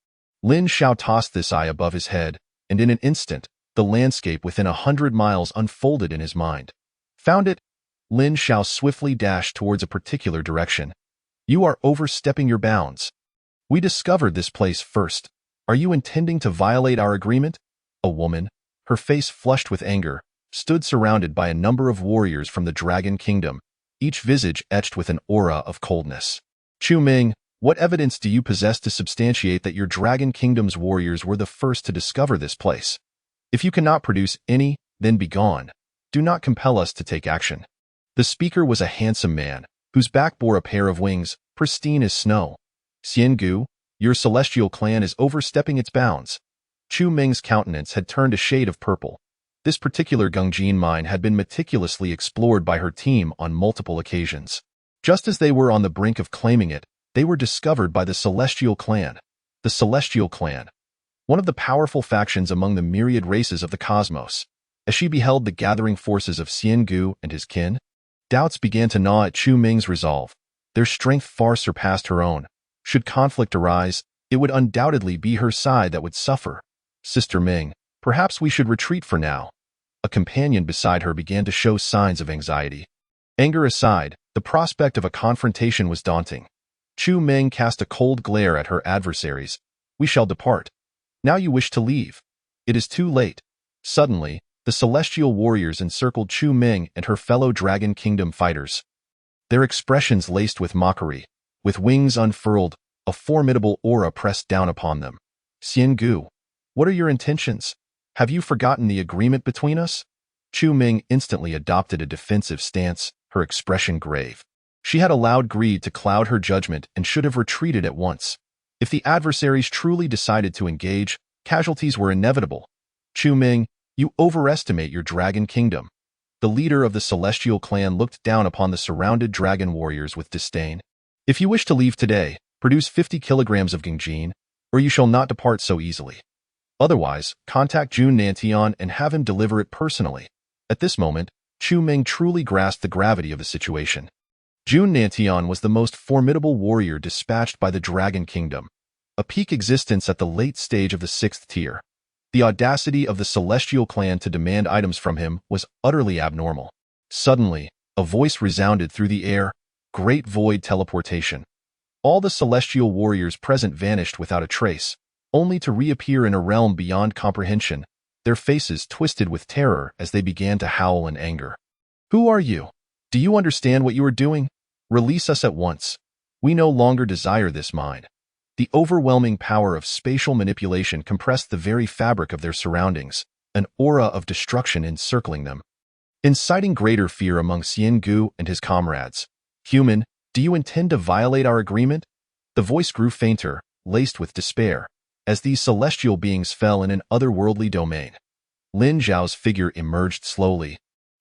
Lin Xiao tossed this eye above his head, and in an instant, the landscape within 100 miles unfolded in his mind. "Found it?" Lin Xiao swiftly dashed towards a particular direction. "You are overstepping your bounds. We discovered this place first. Are you intending to violate our agreement?" A woman, her face flushed with anger, stood surrounded by a number of warriors from the Dragon Kingdom, each visage etched with an aura of coldness. "Chu Ming, what evidence do you possess to substantiate that your Dragon Kingdom's warriors were the first to discover this place? If you cannot produce any, then be gone. Do not compel us to take action." The speaker was a handsome man, whose back bore a pair of wings, pristine as snow. "Xian Gu, your celestial clan is overstepping its bounds." Chu Ming's countenance had turned a shade of purple. This particular Gung Jin mine had been meticulously explored by her team on multiple occasions. Just as they were on the brink of claiming it, they were discovered by the Celestial Clan. The Celestial Clan, one of the powerful factions among the myriad races of the cosmos. As she beheld the gathering forces of Xian Gu and his kin, doubts began to gnaw at Chu Ming's resolve. Their strength far surpassed her own. Should conflict arise, it would undoubtedly be her side that would suffer. "Sister Ming, Perhaps we should retreat for now. A companion beside her began to show signs of anxiety. Anger aside, the prospect of a confrontation was daunting. Chu Ming cast a cold glare at her adversaries. We shall depart. Now you wish to leave. It is too late. Suddenly, the celestial warriors encircled Chu Ming and her fellow Dragon Kingdom fighters. Their expressions laced with mockery. With wings unfurled, a formidable aura pressed down upon them. Xian Gu, what are your intentions? Have you forgotten the agreement between us? Chu Ming instantly adopted a defensive stance, her expression grave. She had allowed greed to cloud her judgment and should have retreated at once. If the adversaries truly decided to engage, casualties were inevitable. Chu Ming, you overestimate your Dragon Kingdom. The leader of the Celestial Clan looked down upon the surrounded dragon warriors with disdain. If you wish to leave today, produce 50 kilograms of Gengjin, or you shall not depart so easily. Otherwise, contact Jun Nantian and have him deliver it personally. At this moment, Chu Ming truly grasped the gravity of the situation. Jun Nantian was the most formidable warrior dispatched by the Dragon Kingdom, a peak existence at the late stage of the 6th tier. The audacity of the Celestial Clan to demand items from him was utterly abnormal. Suddenly, a voice resounded through the air, Great Void Teleportation. All the Celestial warriors present vanished without a trace, only to reappear in a realm beyond comprehension, their faces twisted with terror as they began to howl in anger. Who are you? Do you understand what you are doing? Release us at once. We no longer desire this mine. The overwhelming power of spatial manipulation compressed the very fabric of their surroundings, an aura of destruction encircling them, inciting greater fear among Xian Gu and his comrades. Human, do you intend to violate our agreement? The voice grew fainter, laced with despair, as these celestial beings fell in an otherworldly domain. Lin Zhao's figure emerged slowly,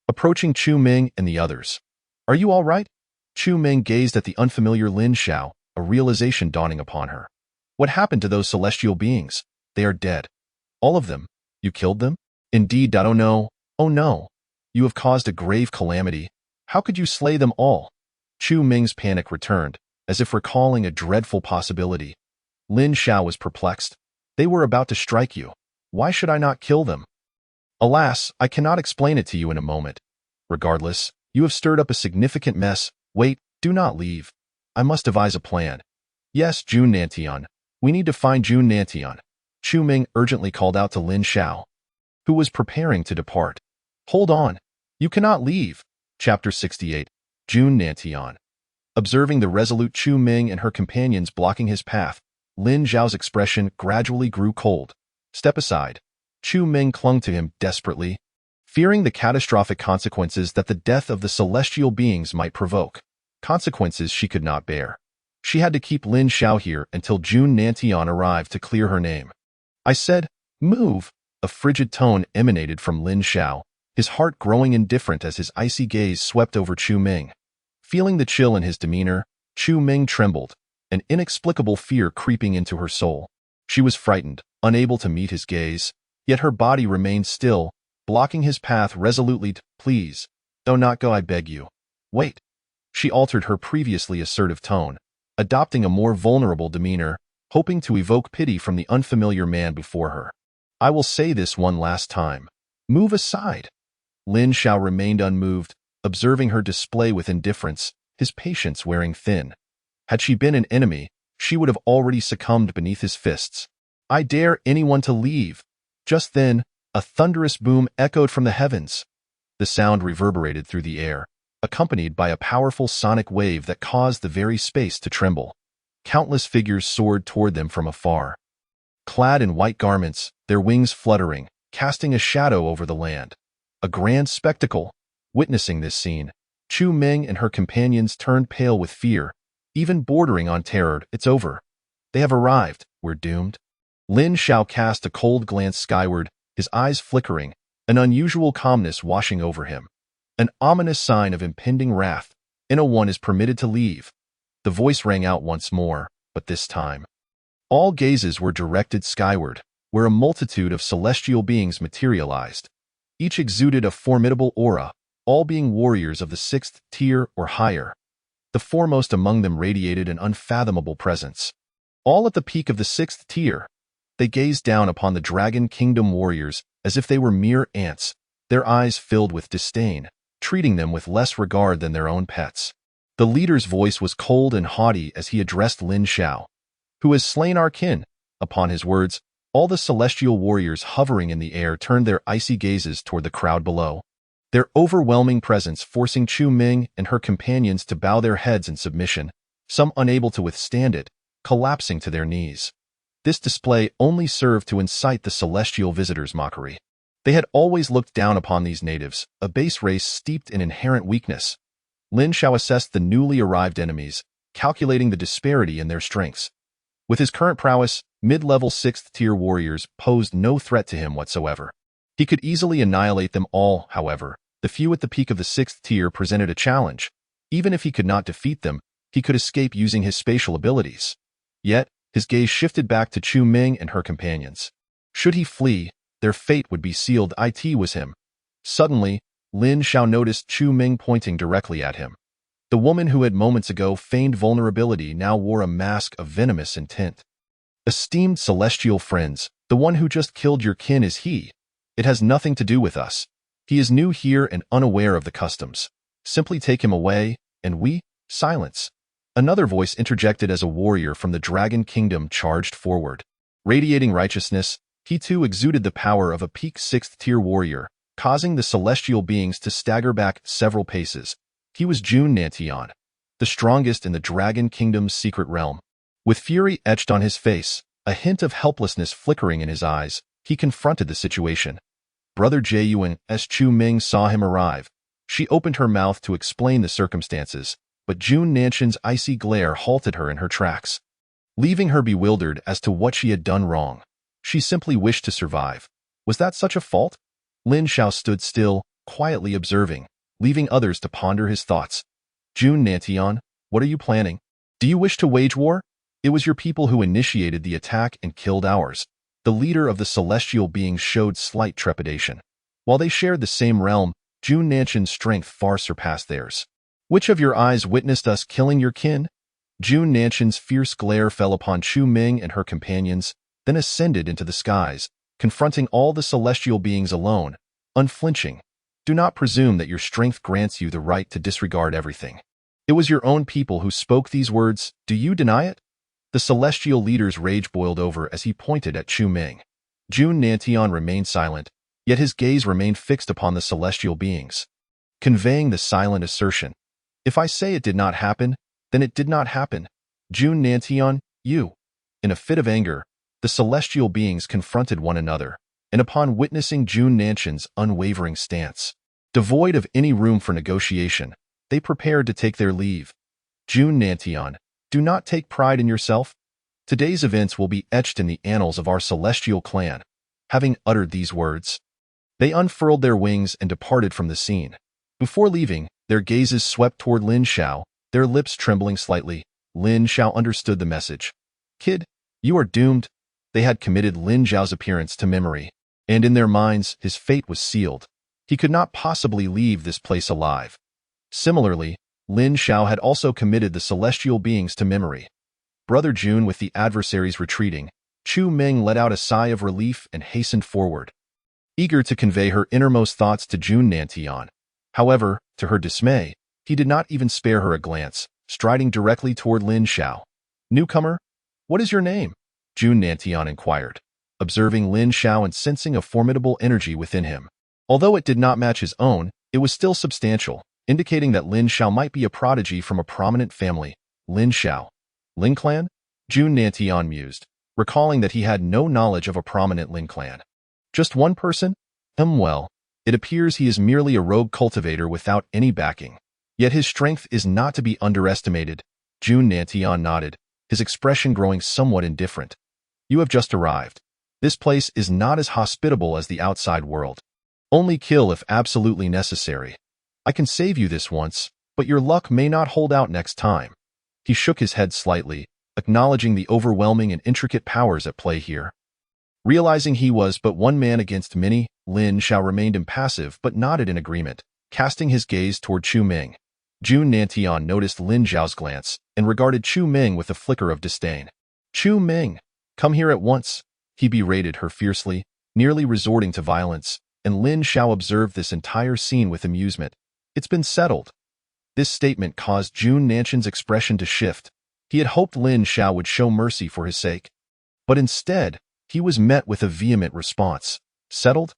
approaching Chu Ming and the others. Are you all right? Chu Ming gazed at the unfamiliar Lin Zhao, a realization dawning upon her. What happened to those celestial beings? They are dead. All of them? You killed them? Indeed, oh no. Oh no. You have caused a grave calamity. How could you slay them all? Chu Ming's panic returned, as if recalling a dreadful possibility. Lin Zhao was perplexed. They were about to strike you. Why should I not kill them? Alas, I cannot explain it to you in a moment. Regardless, you have stirred up a significant mess. Wait, do not leave. I must devise a plan. Yes, Jun Nantian. We need to find Jun Nantian. Chu Ming urgently called out to Lin Zhao, who was preparing to depart. Hold on. You cannot leave. Chapter 68. Jun Nantian. Observing the resolute Chu Ming and her companions blocking his path, Lin Zhao's expression gradually grew cold. Step aside. Chu Ming clung to him desperately, fearing the catastrophic consequences that the death of the celestial beings might provoke. Consequences she could not bear. She had to keep Lin Zhao here until Jun Nantian arrived to clear her name. I said, move. A frigid tone emanated from Lin Zhao, his heart growing indifferent as his icy gaze swept over Chu Ming. Feeling the chill in his demeanor, Chu Ming trembled, an inexplicable fear creeping into her soul. She was frightened, unable to meet his gaze, yet her body remained still, blocking his path resolutely. Please, do not go, I beg you. Wait. She altered her previously assertive tone, adopting a more vulnerable demeanor, hoping to evoke pity from the unfamiliar man before her. I will say this one last time. Move aside. Lin Zhao remained unmoved, observing her display with indifference, his patience wearing thin. Had she been an enemy, she would have already succumbed beneath his fists. I dare anyone to leave. Just then, a thunderous boom echoed from the heavens. The sound reverberated through the air, accompanied by a powerful sonic wave that caused the very space to tremble. Countless figures soared toward them from afar, clad in white garments, their wings fluttering, casting a shadow over the land. A grand spectacle. Witnessing this scene, Chu Ming and her companions turned pale with fear, even bordering on terror. It's over. They have arrived. We're doomed. Lin Zhao cast a cold glance skyward, his eyes flickering, an unusual calmness washing over him. An ominous sign of impending wrath. No one is permitted to leave. The voice rang out once more, but this time, all gazes were directed skyward, where a multitude of celestial beings materialized. Each exuded a formidable aura, all being warriors of the 6th tier or higher. The foremost among them radiated an unfathomable presence. All at the peak of the 6th tier, they gazed down upon the Dragon Kingdom warriors, as if they were mere ants, their eyes filled with disdain, treating them with less regard than their own pets. The leader's voice was cold and haughty as he addressed Lin Xiao. "Who has slain our kin?" Upon his words, all the celestial warriors hovering in the air turned their icy gazes toward the crowd below, their overwhelming presence forcing Chu Ming and her companions to bow their heads in submission, some unable to withstand it, collapsing to their knees. This display only served to incite the celestial visitors' mockery. They had always looked down upon these natives, a base race steeped in inherent weakness. Lin Xiao assessed the newly arrived enemies, calculating the disparity in their strengths. With his current prowess, mid-level 6th-tier warriors posed no threat to him whatsoever. He could easily annihilate them all, however. The few at the peak of the 6th tier presented a challenge. Even if he could not defeat them, he could escape using his spatial abilities. Yet, his gaze shifted back to Chu Ming and her companions. Should he flee, their fate would be sealed. It was him. Suddenly, Lin Xiao noticed Chu Ming pointing directly at him. The woman who had moments ago feigned vulnerability now wore a mask of venomous intent. "Esteemed celestial friends, the one who just killed your kin is he. It has nothing to do with us. He is new here and unaware of the customs. Simply take him away, and we—" Silence. Another voice interjected as a warrior from the Dragon Kingdom charged forward. Radiating righteousness, he too exuded the power of a peak 6th-tier warrior, causing the celestial beings to stagger back several paces. He was Jun Nantian, the strongest in the Dragon Kingdom's secret realm. With fury etched on his face, a hint of helplessness flickering in his eyes, he confronted the situation. Brother Jiayuan, as Chu Ming saw him arrive, she opened her mouth to explain the circumstances, but Jun Nantian's icy glare halted her in her tracks, leaving her bewildered as to what she had done wrong. She simply wished to survive. Was that such a fault? Lin Xiao stood still, quietly observing, leaving others to ponder his thoughts. Jun Nantian, what are you planning? Do you wish to wage war? It was your people who initiated the attack and killed ours. The leader of the celestial beings showed slight trepidation. While they shared the same realm, Jun Nantian's strength far surpassed theirs. Which of your eyes witnessed us killing your kin? Jun Nantian's fierce glare fell upon Chu Ming and her companions, then ascended into the skies, confronting all the celestial beings alone, unflinching. Do not presume that your strength grants you the right to disregard everything. It was your own people who spoke these words. Do you deny it? The celestial leader's rage boiled over as he pointed at Chu Ming. Jun Nantian remained silent, yet his gaze remained fixed upon the celestial beings, conveying the silent assertion. If I say it did not happen, then it did not happen. Jun Nantian, you. In a fit of anger, the celestial beings confronted one another, and upon witnessing Jun Nantian's unwavering stance, devoid of any room for negotiation, they prepared to take their leave. Jun Nantian, do not take pride in yourself. Today's events will be etched in the annals of our celestial clan. Having uttered these words, they unfurled their wings and departed from the scene. Before leaving, their gazes swept toward Lin Xiao, their lips trembling slightly. Lin Xiao understood the message. Kid, you are doomed. They had committed Lin Xiao's appearance to memory, and in their minds, his fate was sealed. He could not possibly leave this place alive. Similarly, Lin Xiao had also committed the celestial beings to memory. Brother Jun, with the adversaries retreating, Chu Ming let out a sigh of relief and hastened forward, eager to convey her innermost thoughts to Jun Nantian. However, to her dismay, he did not even spare her a glance, striding directly toward Lin Xiao. Newcomer, what is your name? Jun Nantian inquired, observing Lin Xiao and sensing a formidable energy within him. Although it did not match his own, it was still substantial, indicating that Lin Xiao might be a prodigy from a prominent family. Lin Xiao. Lin clan? Jun Nantian mused, recalling that he had no knowledge of a prominent Lin clan. Just one person? Well, it appears he is merely a rogue cultivator without any backing. Yet his strength is not to be underestimated. Jun Nantian nodded, his expression growing somewhat indifferent. You have just arrived. This place is not as hospitable as the outside world. Only kill if absolutely necessary. I can save you this once, but your luck may not hold out next time. He shook his head slightly, acknowledging the overwhelming and intricate powers at play here. Realizing he was but one man against many, Lin Xiao remained impassive but nodded in agreement, casting his gaze toward Chu Ming. Jun Nantian noticed Lin Xiao's glance and regarded Chu Ming with a flicker of disdain. Chu Ming, come here at once, he berated her fiercely. nearly resorting to violence, and Lin Xiao observed this entire scene with amusement. It's been settled. This statement caused Jun Nanshan's expression to shift. He had hoped Lin Xiao would show mercy for his sake. But instead, he was met with a vehement response. Settled?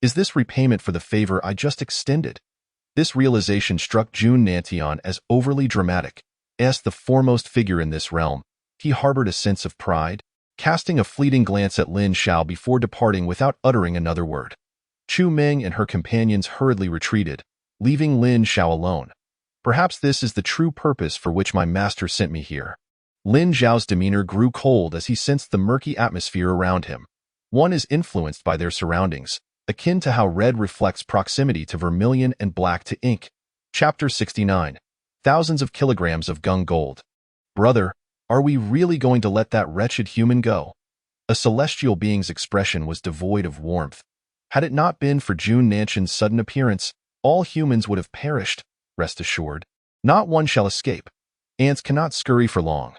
Is this repayment for the favor I just extended? This realization struck Jun Nantian as overly dramatic. As the foremost figure in this realm, he harbored a sense of pride, casting a fleeting glance at Lin Xiao before departing without uttering another word. Chu Meng and her companions hurriedly retreated, leaving Lin Xiao alone. Perhaps this is the true purpose for which my master sent me here. Lin Xiao's demeanor grew cold as he sensed the murky atmosphere around him. One is influenced by their surroundings, akin to how red reflects proximity to vermilion and black to ink. Chapter 69. Thousands of kilograms of gung gold. Brother, are we really going to let that wretched human go? A celestial being's expression was devoid of warmth. Had it not been for Jun Nanshan's sudden appearance, all humans would have perished, rest assured. Not one shall escape. Ants cannot scurry for long.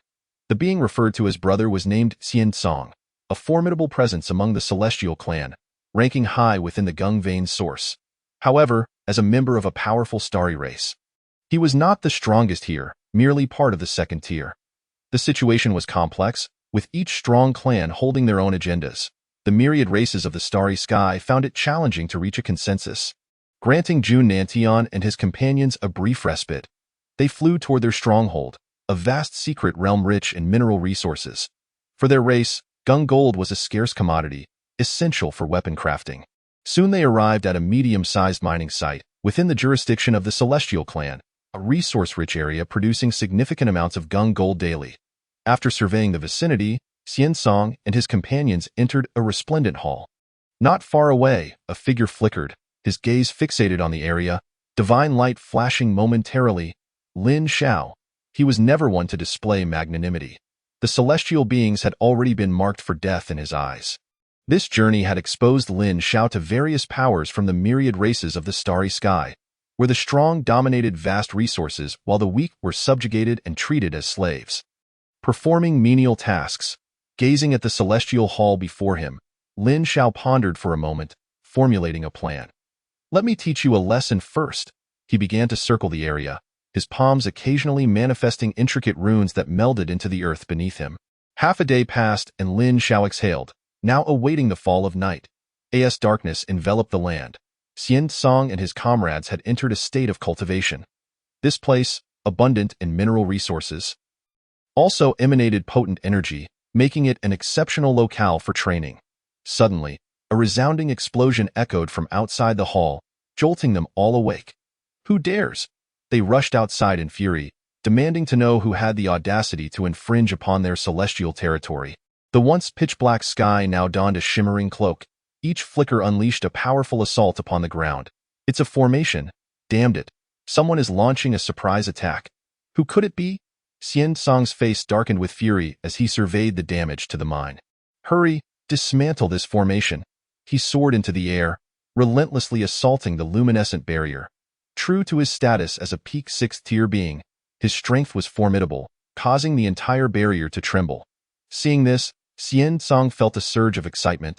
The being referred to as brother was named Xian Song, a formidable presence among the Celestial clan, ranking high within the Gung Vein source. However, as a member of a powerful starry race, he was not the strongest here, merely part of the second tier. The situation was complex, with each strong clan holding their own agendas. The myriad races of the starry sky found it challenging to reach a consensus. Granting Jun Nantian and his companions a brief respite, they flew toward their stronghold, a vast secret realm rich in mineral resources. For their race, gung gold was a scarce commodity, essential for weapon crafting. Soon they arrived at a medium-sized mining site, within the jurisdiction of the Celestial clan, a resource-rich area producing significant amounts of gung gold daily. After surveying the vicinity, Xian Song and his companions entered a resplendent hall. Not far away, a figure flickered, his gaze fixated on the area, divine light flashing momentarily. Lin Xiao. He was never one to display magnanimity. The celestial beings had already been marked for death in his eyes. This journey had exposed Lin Xiao to various powers from the myriad races of the starry sky, where the strong dominated vast resources while the weak were subjugated and treated as slaves. Performing menial tasks, gazing at the celestial hall before him, Lin Xiao pondered for a moment, formulating a plan. Let me teach you a lesson first. He began to circle the area, his palms occasionally manifesting intricate runes that melded into the earth beneath him. Half a day passed and Lin Xiao exhaled, now awaiting the fall of night. As darkness enveloped the land, Xian Song and his comrades had entered a state of cultivation. This place, abundant in mineral resources, also emanated potent energy, making it an exceptional locale for training. Suddenly, a resounding explosion echoed from outside the hall, jolting them all awake. Who dares? They rushed outside in fury, demanding to know who had the audacity to infringe upon their celestial territory. The once pitch-black sky now donned a shimmering cloak. Each flicker unleashed a powerful assault upon the ground. It's a formation. Damned it. Someone is launching a surprise attack. Who could it be? Xian Song's face darkened with fury as he surveyed the damage to the mine. Hurry, dismantle this formation. He soared into the air, relentlessly assaulting the luminescent barrier. True to his status as a peak 6th-tier being, his strength was formidable, causing the entire barrier to tremble. Seeing this, Xian Song felt a surge of excitement.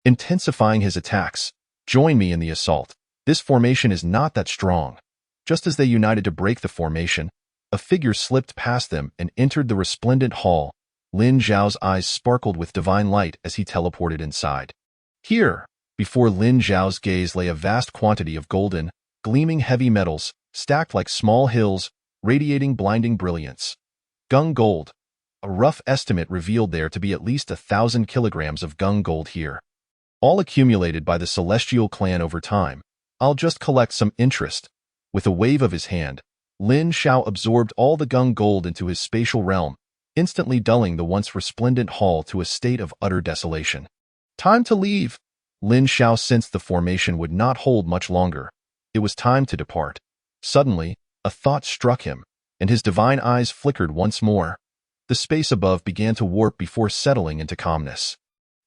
Intensifying his attacks, join me in the assault. This formation is not that strong. Just as they united to break the formation, a figure slipped past them and entered the resplendent hall. Lin Xiao's eyes sparkled with divine light as he teleported inside. Here, before Lin Xiao's gaze lay a vast quantity of golden, gleaming heavy metals, stacked like small hills, radiating blinding brilliance. Gung gold. A rough estimate revealed there to be at least 1,000 kilograms of gung gold here. All accumulated by the Celestial clan over time. I'll just collect some interest. With a wave of his hand, Lin Xiao absorbed all the gung gold into his spatial realm, instantly dulling the once resplendent hall to a state of utter desolation. Time to leave. Lin Xiao sensed the formation would not hold much longer. It was time to depart. Suddenly, a thought struck him, and his divine eyes flickered once more. The space above began to warp before settling into calmness.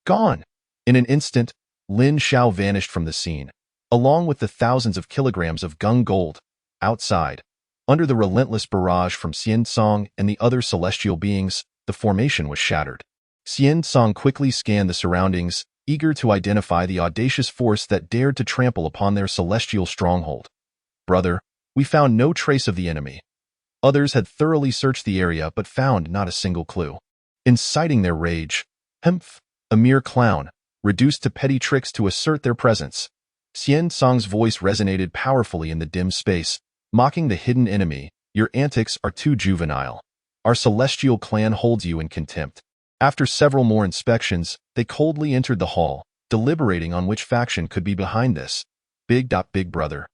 Gone! In an instant, Lin Xiao vanished from the scene, along with the thousands of kilograms of gung gold. Outside, under the relentless barrage from Xian Song and the other celestial beings, the formation was shattered. Xian Song quickly scanned the surroundings, eager to identify the audacious force that dared to trample upon their celestial stronghold. "Brother, we found no trace of the enemy." Others had thoroughly searched the area but found not a single clue. Inciting their rage, Hemph, a mere clown, reduced to petty tricks to assert their presence. Xian Song's voice resonated powerfully in the dim space, mocking the hidden enemy. "Your antics are too juvenile. Our celestial clan holds you in contempt." After several more inspections, they coldly entered the hall, deliberating on which faction could be behind this. Big brother.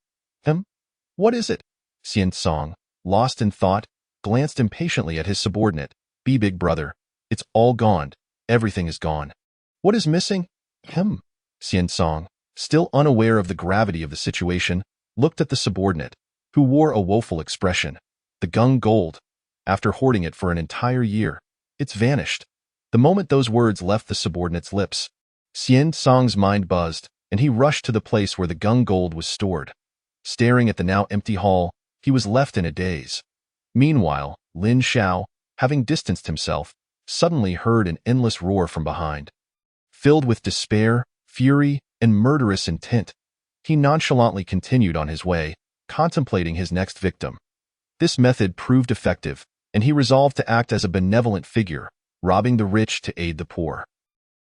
What is it?" Xian Song, lost in thought, glanced impatiently at his subordinate. "Big brother. It's all gone. Everything is gone." "What is missing?" Xian Song, still unaware of the gravity of the situation, looked at the subordinate, who wore a woeful expression. "The Gung gold. After hoarding it for an entire year, it's vanished." The moment those words left the subordinate's lips, Xian Song's mind buzzed, and he rushed to the place where the Gung gold was stored. Staring at the now empty hall, he was left in a daze. Meanwhile, Lin Xiao, having distanced himself, suddenly heard an endless roar from behind. Filled with despair, fury, and murderous intent, he nonchalantly continued on his way, contemplating his next victim. This method proved effective, and he resolved to act as a benevolent figure, robbing the rich to aid the poor.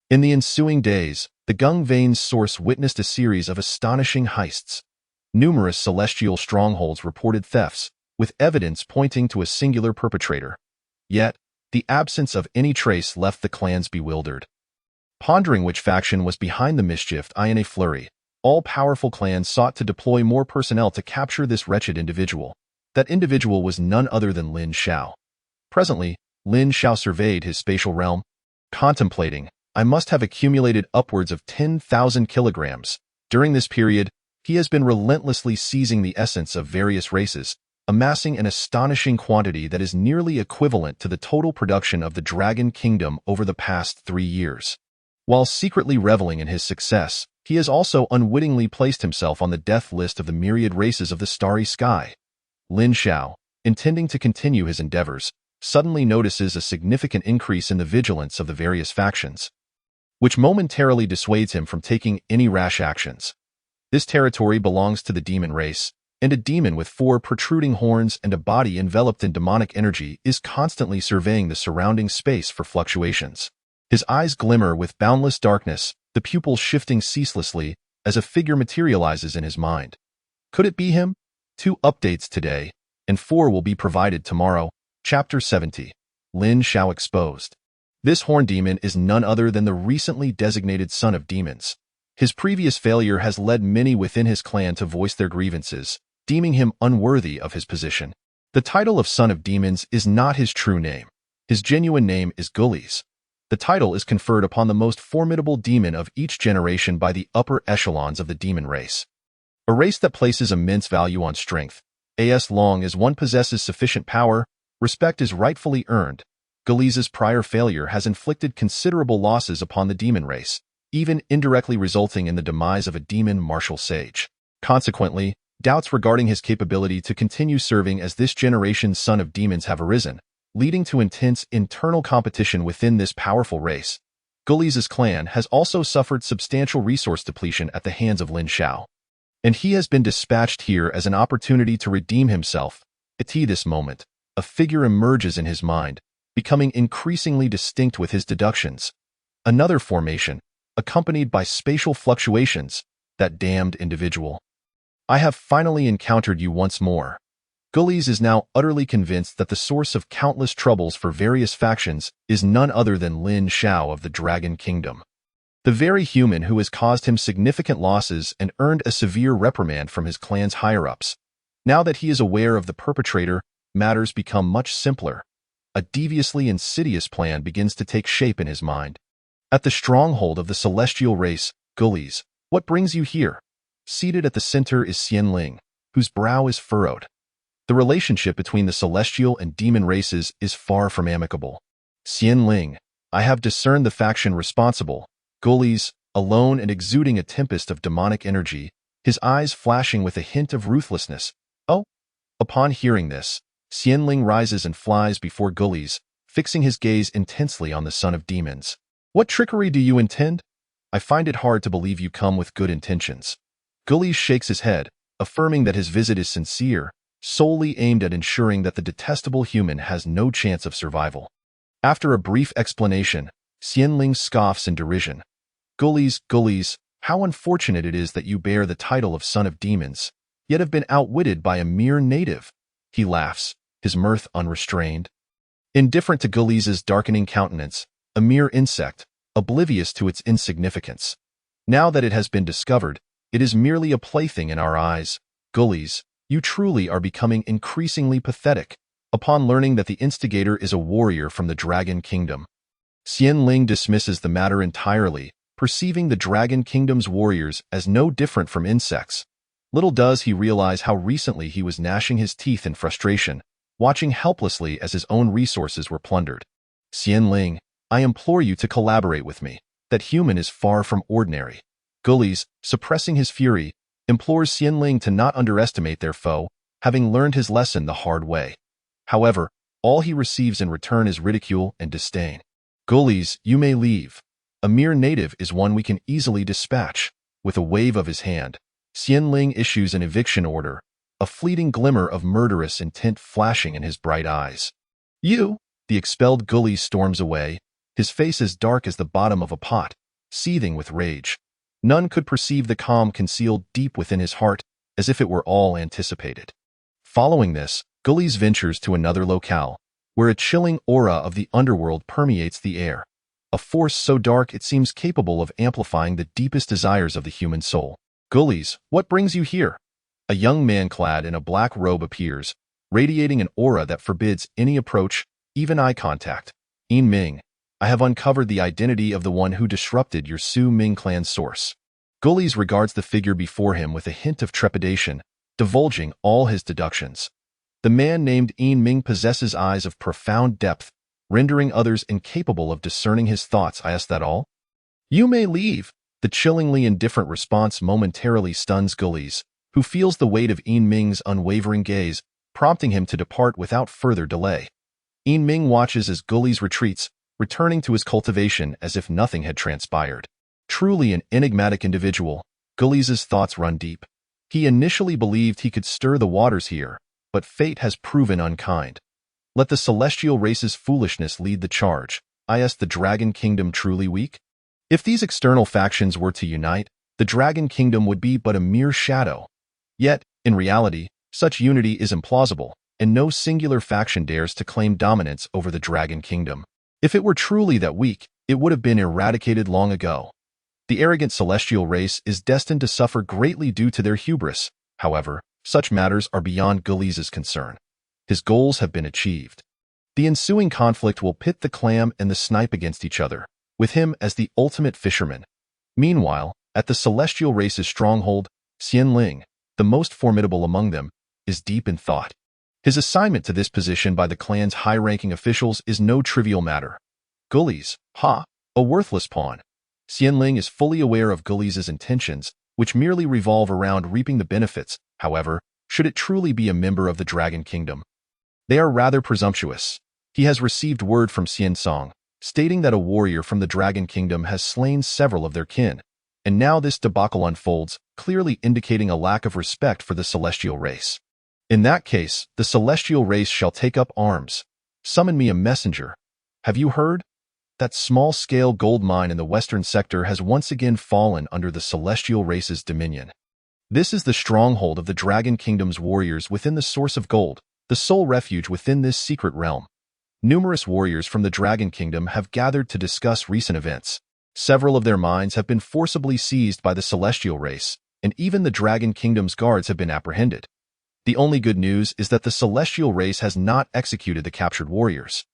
In the ensuing days, the Gung Vein's source witnessed a series of astonishing heists. Numerous celestial strongholds reported thefts, with evidence pointing to a singular perpetrator. Yet, the absence of any trace left the clans bewildered. Pondering which faction was behind the mischief, in a flurry, all-powerful clans sought to deploy more personnel to capture this wretched individual. That individual was none other than Lin Xiao. Presently, Lin Xiao surveyed his spatial realm, contemplating, "I must have accumulated upwards of 10,000 kilograms. During this period, he has been relentlessly seizing the essence of various races, amassing an astonishing quantity that is nearly equivalent to the total production of the Dragon Kingdom over the past 3 years. While secretly reveling in his success, he has also unwittingly placed himself on the death list of the myriad races of the starry sky." Lin Xiao, intending to continue his endeavors, suddenly notices a significant increase in the vigilance of the various factions, which momentarily dissuades him from taking any rash actions. This territory belongs to the demon race, and a demon with 4 protruding horns and a body enveloped in demonic energy is constantly surveying the surrounding space for fluctuations. His eyes glimmer with boundless darkness, the pupils shifting ceaselessly as a figure materializes in his mind. Could it be him? 2 updates today, and 4 will be provided tomorrow. Chapter 70. Lin Xiao Exposed. This horn demon is none other than the recently designated Son of Demons. His previous failure has led many within his clan to voice their grievances, deeming him unworthy of his position. The title of Son of Demons is not his true name. His genuine name is Gulis. The title is conferred upon the most formidable demon of each generation by the upper echelons of the demon race. A race that places immense value on strength. As long as one possesses sufficient power, respect is rightfully earned. Gulis's prior failure has inflicted considerable losses upon the demon race, even indirectly resulting in the demise of a demon martial sage. Consequently, doubts regarding his capability to continue serving as this generation's Son of Demons have arisen, leading to intense internal competition within this powerful race. Gulis's clan has also suffered substantial resource depletion at the hands of Lin Xiao, and he has been dispatched here as an opportunity to redeem himself. At this moment, a figure emerges in his mind, becoming increasingly distinct with his deductions. Another formation, accompanied by spatial fluctuations, that damned individual. "I have finally encountered you once more." Gulis is now utterly convinced that the source of countless troubles for various factions is none other than Lin Xiao of the Dragon Kingdom, the very human who has caused him significant losses and earned a severe reprimand from his clan's higher-ups. Now that he is aware of the perpetrator, matters become much simpler. A deviously insidious plan begins to take shape in his mind. At the stronghold of the celestial race, Gulis, what brings you here? Seated at the center is Xian Ling, whose brow is furrowed. The relationship between the celestial and demon races is far from amicable. "Xian Ling, I have discerned the faction responsible." Gulis, alone and exuding a tempest of demonic energy, his eyes flashing with a hint of ruthlessness. "Oh." Upon hearing this, Xian Ling rises and flies before Gulis, fixing his gaze intensely on the Son of Demons. "What trickery do you intend?" I find it hard to believe you come with good intentions. Gullies shakes his head, affirming that his visit is sincere, solely aimed at ensuring that the detestable human has no chance of survival. After a brief explanation, Xianling scoffs in derision. Gullies, how unfortunate it is that you bear the title of Son of Demons, yet have been outwitted by a mere native. He laughs, his mirth unrestrained. Indifferent to Gullies' darkening countenance, a mere insect, oblivious to its insignificance. Now that it has been discovered, it is merely a plaything in our eyes. Gullies, you truly are becoming increasingly pathetic, upon learning that the instigator is a warrior from the Dragon Kingdom. Xianling dismisses the matter entirely, perceiving the Dragon Kingdom's warriors as no different from insects. Little does he realize how recently he was gnashing his teeth in frustration, watching helplessly as his own resources were plundered. Xianling, I implore you to collaborate with me. That human is far from ordinary. Gullies, suppressing his fury, implores Xianling to not underestimate their foe, having learned his lesson the hard way. However, all he receives in return is ridicule and disdain. Gullies, you may leave. A mere native is one we can easily dispatch. With a wave of his hand, Xianling issues an eviction order, a fleeting glimmer of murderous intent flashing in his bright eyes. You! The expelled Gullies storms away, his face as dark as the bottom of a pot, seething with rage. None could perceive the calm concealed deep within his heart, as if it were all anticipated. Following this, Gullies ventures to another locale, where a chilling aura of the underworld permeates the air, a force so dark it seems capable of amplifying the deepest desires of the human soul. Gullies, what brings you here? A young man clad in a black robe appears, radiating an aura that forbids any approach, even eye contact. Yin Ming, I have uncovered the identity of the one who disrupted your Su Ming clan's source. Gullies regards the figure before him with a hint of trepidation, divulging all his deductions. The man named Yin Ming possesses eyes of profound depth, rendering others incapable of discerning his thoughts. I ask that all? You may leave. The chillingly indifferent response momentarily stuns Gullies, who feels the weight of Yin Ming's unwavering gaze, prompting him to depart without further delay. Yin Ming watches as Gullies retreats, returning to his cultivation as if nothing had transpired. Truly an enigmatic individual, Gullies' thoughts run deep. He initially believed he could stir the waters here, but fate has proven unkind. Let the celestial race's foolishness lead the charge. Is the Dragon Kingdom truly weak? If these external factions were to unite, the Dragon Kingdom would be but a mere shadow. Yet, in reality, such unity is implausible, and no singular faction dares to claim dominance over the Dragon Kingdom. If it were truly that weak, it would have been eradicated long ago. The arrogant celestial race is destined to suffer greatly due to their hubris. However, such matters are beyond Gullies' concern. His goals have been achieved. The ensuing conflict will pit the clam and the snipe against each other, with him as the ultimate fisherman. Meanwhile, at the celestial race's stronghold, Xianling, the most formidable among them, is deep in thought. His assignment to this position by the clan's high-ranking officials is no trivial matter. Gullies, a worthless pawn. Xianling is fully aware of Gullies' intentions, which merely revolve around reaping the benefits, however, should it truly be a member of the Dragon Kingdom. They are rather presumptuous. He has received word from Xiansong, stating that a warrior from the Dragon Kingdom has slain several of their kin, and now this debacle unfolds, clearly indicating a lack of respect for the celestial race. In that case, the celestial race shall take up arms. Summon me a messenger. Have you heard? That small-scale gold mine in the western sector has once again fallen under the celestial race's dominion. This is the stronghold of the Dragon Kingdom's warriors within the source of gold, the sole refuge within this secret realm. Numerous warriors from the Dragon Kingdom have gathered to discuss recent events. Several of their mines have been forcibly seized by the celestial race, and even the Dragon Kingdom's guards have been apprehended. The only good news is that the celestial race has not executed the captured warriors.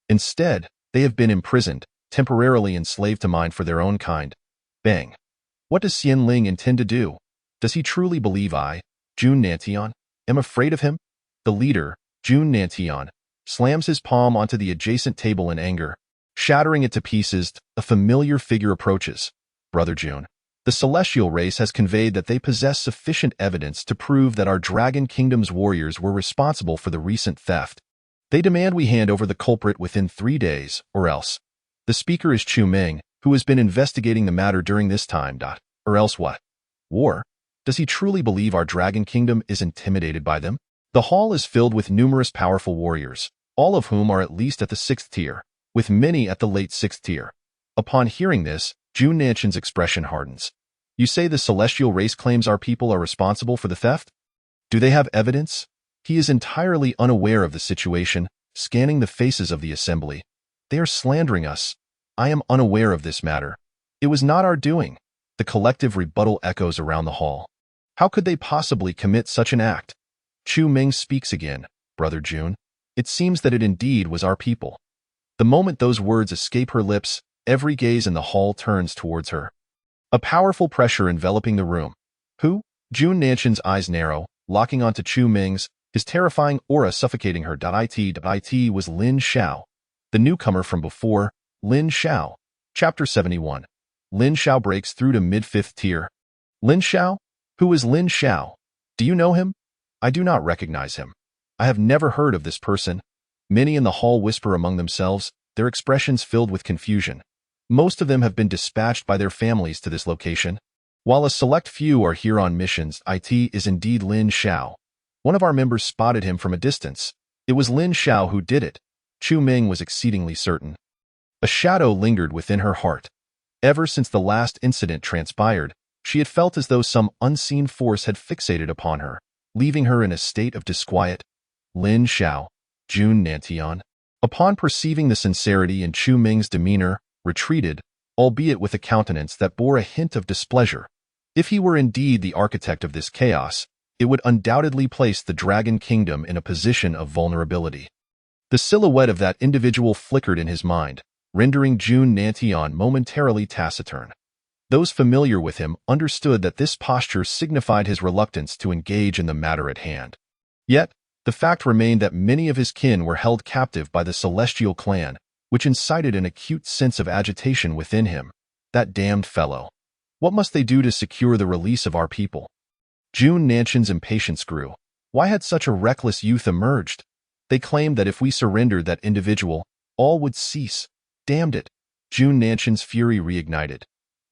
Instead, they have been imprisoned, temporarily enslaved to mine for their own kind. Bang. What does Xianling intend to do? Does he truly believe I, Jun Nantian, am afraid of him? The leader, Jun Nantian, slams his palm onto the adjacent table in anger. Shattering it to pieces, a familiar figure approaches. Brother Jun, the celestial race has conveyed that they possess sufficient evidence to prove that our Dragon Kingdom's warriors were responsible for the recent theft. They demand we hand over the culprit within 3 days, or else. The speaker is Chu Ming, who has been investigating the matter during this time. Or else what? War? Does he truly believe our Dragon Kingdom is intimidated by them? The hall is filled with numerous powerful warriors, all of whom are at least at the 6th tier, with many at the late 6th tier. Upon hearing this, Jun Nanshan's expression hardens. You say the celestial race claims our people are responsible for the theft? Do they have evidence? He is entirely unaware of the situation, scanning the faces of the assembly. They are slandering us. I am unaware of this matter. It was not our doing. The collective rebuttal echoes around the hall. How could they possibly commit such an act? Chu Ming speaks again. Brother Jun, it seems that it indeed was our people. The moment those words escape her lips, every gaze in the hall turns towards her. A powerful pressure enveloping the room. Who? Jun Nanshan's eyes narrow, locking onto Chu Ming's, his terrifying aura suffocating her. It was Lin Xiao, the newcomer from before. Lin Xiao. Chapter 71. Lin Xiao breaks through to mid-5th tier. Lin Xiao? Who is Lin Xiao? Do you know him? I do not recognize him. I have never heard of this person. Many in the hall whisper among themselves, their expressions filled with confusion. Most of them have been dispatched by their families to this location. While a select few are here on missions, it is indeed Lin Xiao. One of our members spotted him from a distance. It was Lin Xiao who did it. Chu Ming was exceedingly certain. A shadow lingered within her heart. Ever since the last incident transpired, she had felt as though some unseen force had fixated upon her, leaving her in a state of disquiet. Lin Xiao, Jun Nanshan. Upon perceiving the sincerity in Chu Ming's demeanor, retreated, albeit with a countenance that bore a hint of displeasure. If he were indeed the architect of this chaos, it would undoubtedly place the Dragon Kingdom in a position of vulnerability. The silhouette of that individual flickered in his mind, rendering Jun Nanshan momentarily taciturn. Those familiar with him understood that this posture signified his reluctance to engage in the matter at hand. Yet, the fact remained that many of his kin were held captive by the Celestial Clan, which incited an acute sense of agitation within him. That damned fellow. What must they do to secure the release of our people? Jun Nanshan's impatience grew. Why had such a reckless youth emerged? They claimed that if we surrendered that individual, all would cease. Damned it! Jun Nanshan's fury reignited.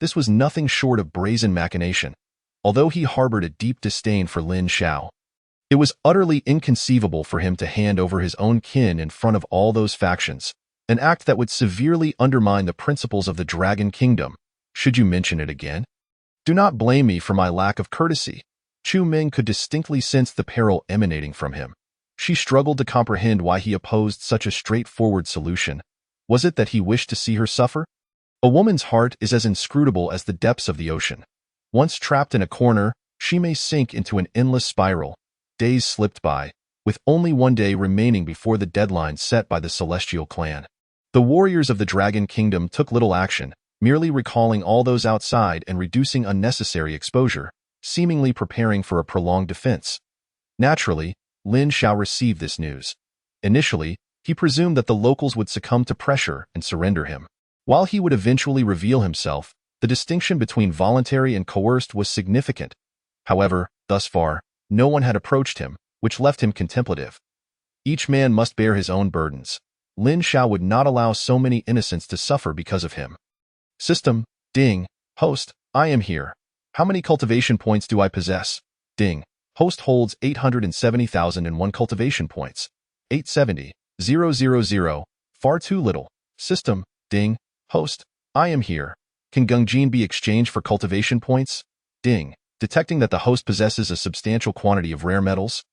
This was nothing short of brazen machination, although he harbored a deep disdain for Lin Xiao. It was utterly inconceivable for him to hand over his own kin in front of all those factions, an act that would severely undermine the principles of the Dragon Kingdom. Should you mention it again? Do not blame me for my lack of courtesy. Chu Ming could distinctly sense the peril emanating from him. She struggled to comprehend why he opposed such a straightforward solution. Was it that he wished to see her suffer? A woman's heart is as inscrutable as the depths of the ocean. Once trapped in a corner, she may sink into an endless spiral. Days slipped by, with only one day remaining before the deadline set by the Celestial Clan. The warriors of the Dragon Kingdom took little action, merely recalling all those outside and reducing unnecessary exposure, seemingly preparing for a prolonged defense. Naturally, Lin Xiao received this news. Initially, he presumed that the locals would succumb to pressure and surrender him. While he would eventually reveal himself, the distinction between voluntary and coerced was significant. However, thus far, no one had approached him, which left him contemplative. Each man must bear his own burdens. Lin Xiao would not allow so many innocents to suffer because of him. System, ding, host, I am here. How many cultivation points do I possess? Ding, host holds 870,001 cultivation points. 870,000, far too little. System, ding, host, I am here. Can Gungjin be exchanged for cultivation points? Ding, detecting that the host possesses a substantial quantity of rare metals.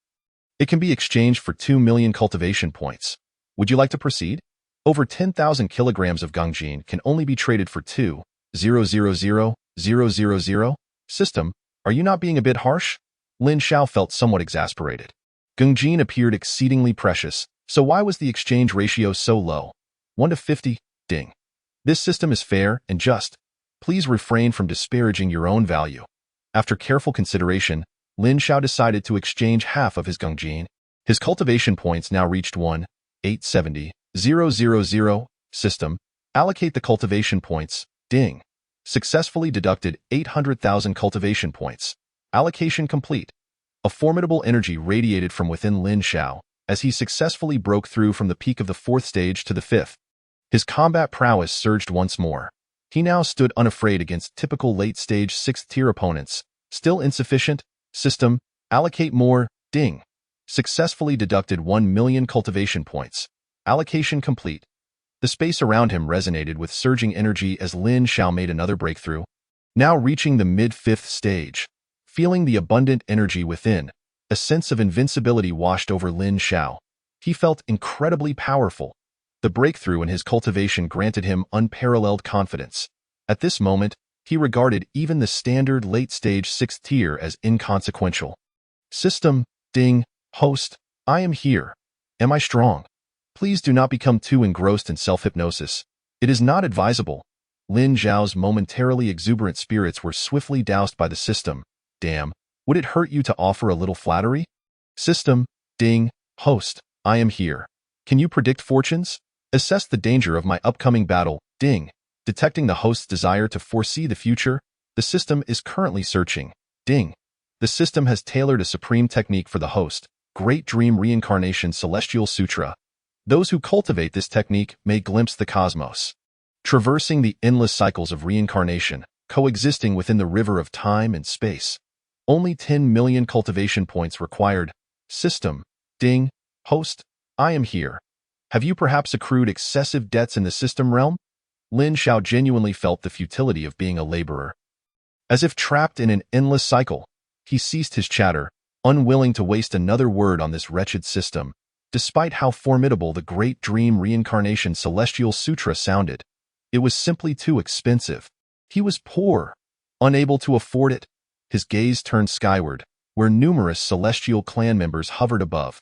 It can be exchanged for 2 million cultivation points. Would you like to proceed? Over 10,000 kilograms of Gungjin can only be traded for 2,000,000. System, are you not being a bit harsh? Lin Xiao felt somewhat exasperated. Gungjin appeared exceedingly precious, so why was the exchange ratio so low? 1 to 50, ding. This system is fair and just. Please refrain from disparaging your own value. After careful consideration, Lin Xiao decided to exchange half of his Gungjin. His cultivation points now reached 1,870,000. System, allocate the cultivation points, ding. Successfully deducted 800,000 cultivation points. Allocation complete. A formidable energy radiated from within Lin Xiao as he successfully broke through from the peak of the 4th stage to the 5th. His combat prowess surged once more. He now stood unafraid against typical late-stage 6th-tier opponents. Still insufficient? System, allocate more, ding. Successfully deducted 1 million cultivation points. Allocation complete. The space around him resonated with surging energy as Lin Xiao made another breakthrough. Now reaching the mid-5th stage. Feeling the abundant energy within, a sense of invincibility washed over Lin Xiao. He felt incredibly powerful. The breakthrough in his cultivation granted him unparalleled confidence. At this moment, he regarded even the standard late-stage 6th tier as inconsequential. System, ding, host, I am here. Am I strong? Please do not become too engrossed in self-hypnosis. It is not advisable. Lin Xiao's momentarily exuberant spirits were swiftly doused by the system. Damn, would it hurt you to offer a little flattery? System, ding, host, I am here. Can you predict fortunes? Assess the danger of my upcoming battle, ding. Detecting the host's desire to foresee the future, the system is currently searching, ding. The system has tailored a supreme technique for the host, Great Dream Reincarnation Celestial Sutra. Those who cultivate this technique may glimpse the cosmos, traversing the endless cycles of reincarnation, coexisting within the river of time and space. Only 10 million cultivation points required. System, ding, host, I am here. Have you perhaps accrued excessive debts in the system realm? Lin Xiao genuinely felt the futility of being a laborer. As if trapped in an endless cycle, he ceased his chatter, unwilling to waste another word on this wretched system. Despite how formidable the Great Dream Reincarnation Celestial Sutra sounded, it was simply too expensive. He was poor, unable to afford it. His gaze turned skyward, where numerous celestial clan members hovered above.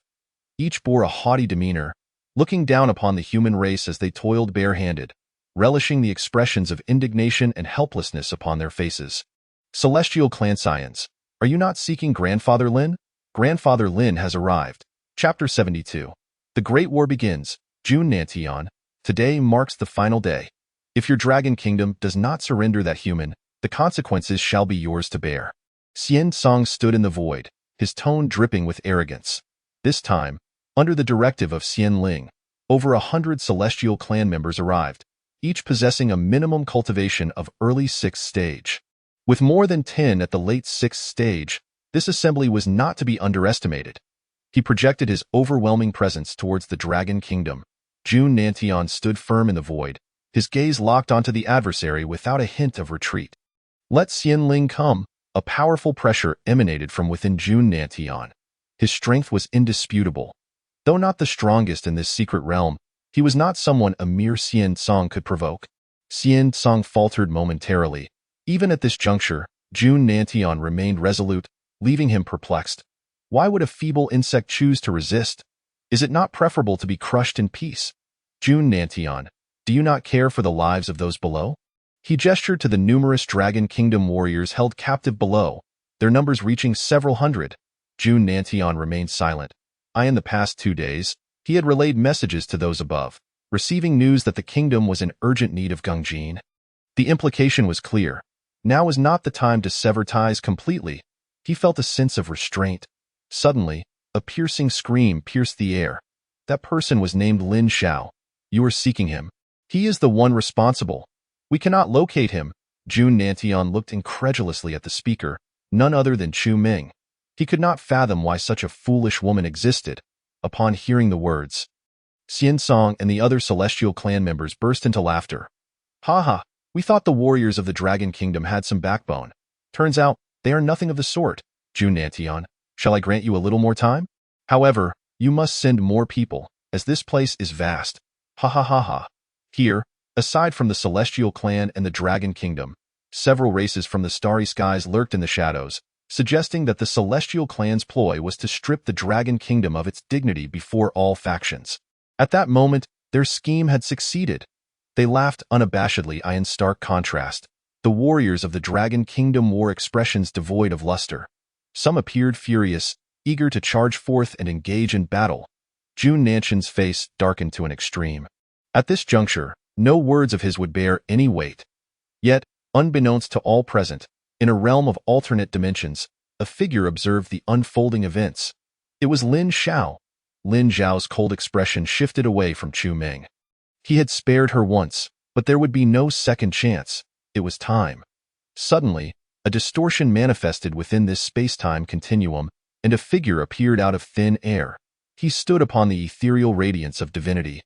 Each bore a haughty demeanor, looking down upon the human race as they toiled barehanded, relishing the expressions of indignation and helplessness upon their faces. Celestial clan scions, are you not seeking Grandfather Lin? Grandfather Lin has arrived. Chapter 72. The Great War begins. June Nantian. Today marks the final day. If your Dragon Kingdom does not surrender that human, the consequences shall be yours to bear. Xian Song stood in the void, his tone dripping with arrogance. This time, under the directive of Xian Ling, over 100 celestial clan members arrived, each possessing a minimum cultivation of early 6th stage. With more than 10 at the late 6th stage, this assembly was not to be underestimated. He projected his overwhelming presence towards the Dragon Kingdom. June Nantian stood firm in the void, his gaze locked onto the adversary without a hint of retreat. Let Xian Ling come. A powerful pressure emanated from within June Nantian. His strength was indisputable. Though not the strongest in this secret realm, he was not someone a mere Xian Song could provoke. Xian Song faltered momentarily. Even at this juncture, June Nantian remained resolute, leaving him perplexed. Why would a feeble insect choose to resist? Is it not preferable to be crushed in peace? June Nantian, do you not care for the lives of those below? He gestured to the numerous Dragon Kingdom warriors held captive below, their numbers reaching several hundred. June Nantian remained silent. In the past 2 days, he had relayed messages to those above, receiving news that the kingdom was in urgent need of Gongjin. The implication was clear. Now was not the time to sever ties completely. He felt a sense of restraint. Suddenly, a piercing scream pierced the air. That person was named Lin Xiao. You are seeking him. He is the one responsible. We cannot locate him. June Nantian looked incredulously at the speaker, none other than Chu Ming. He could not fathom why such a foolish woman existed. Upon hearing the words, Xian Song and the other celestial clan members burst into laughter. Ha ha, we thought the warriors of the Dragon Kingdom had some backbone. Turns out, they are nothing of the sort. June Nantian, shall I grant you a little more time? However, you must send more people, as this place is vast. Ha ha ha ha. Here, aside from the Celestial Clan and the Dragon Kingdom, several races from the starry skies lurked in the shadows, suggesting that the Celestial Clan's ploy was to strip the Dragon Kingdom of its dignity before all factions. At that moment, their scheme had succeeded. They laughed unabashedly. In stark contrast, the warriors of the Dragon Kingdom wore expressions devoid of luster. Some appeared furious, eager to charge forth and engage in battle. June Nantian's face darkened to an extreme. At this juncture, no words of his would bear any weight. Yet, unbeknownst to all present, in a realm of alternate dimensions, a figure observed the unfolding events. It was Lin Xiao. Lin Xiao's cold expression shifted away from Chu Ming. He had spared her once, But there would be no second chance. It was time. Suddenly, a distortion manifested within this space-time continuum, and a figure appeared out of thin air. He stood upon the ethereal radiance of divinity.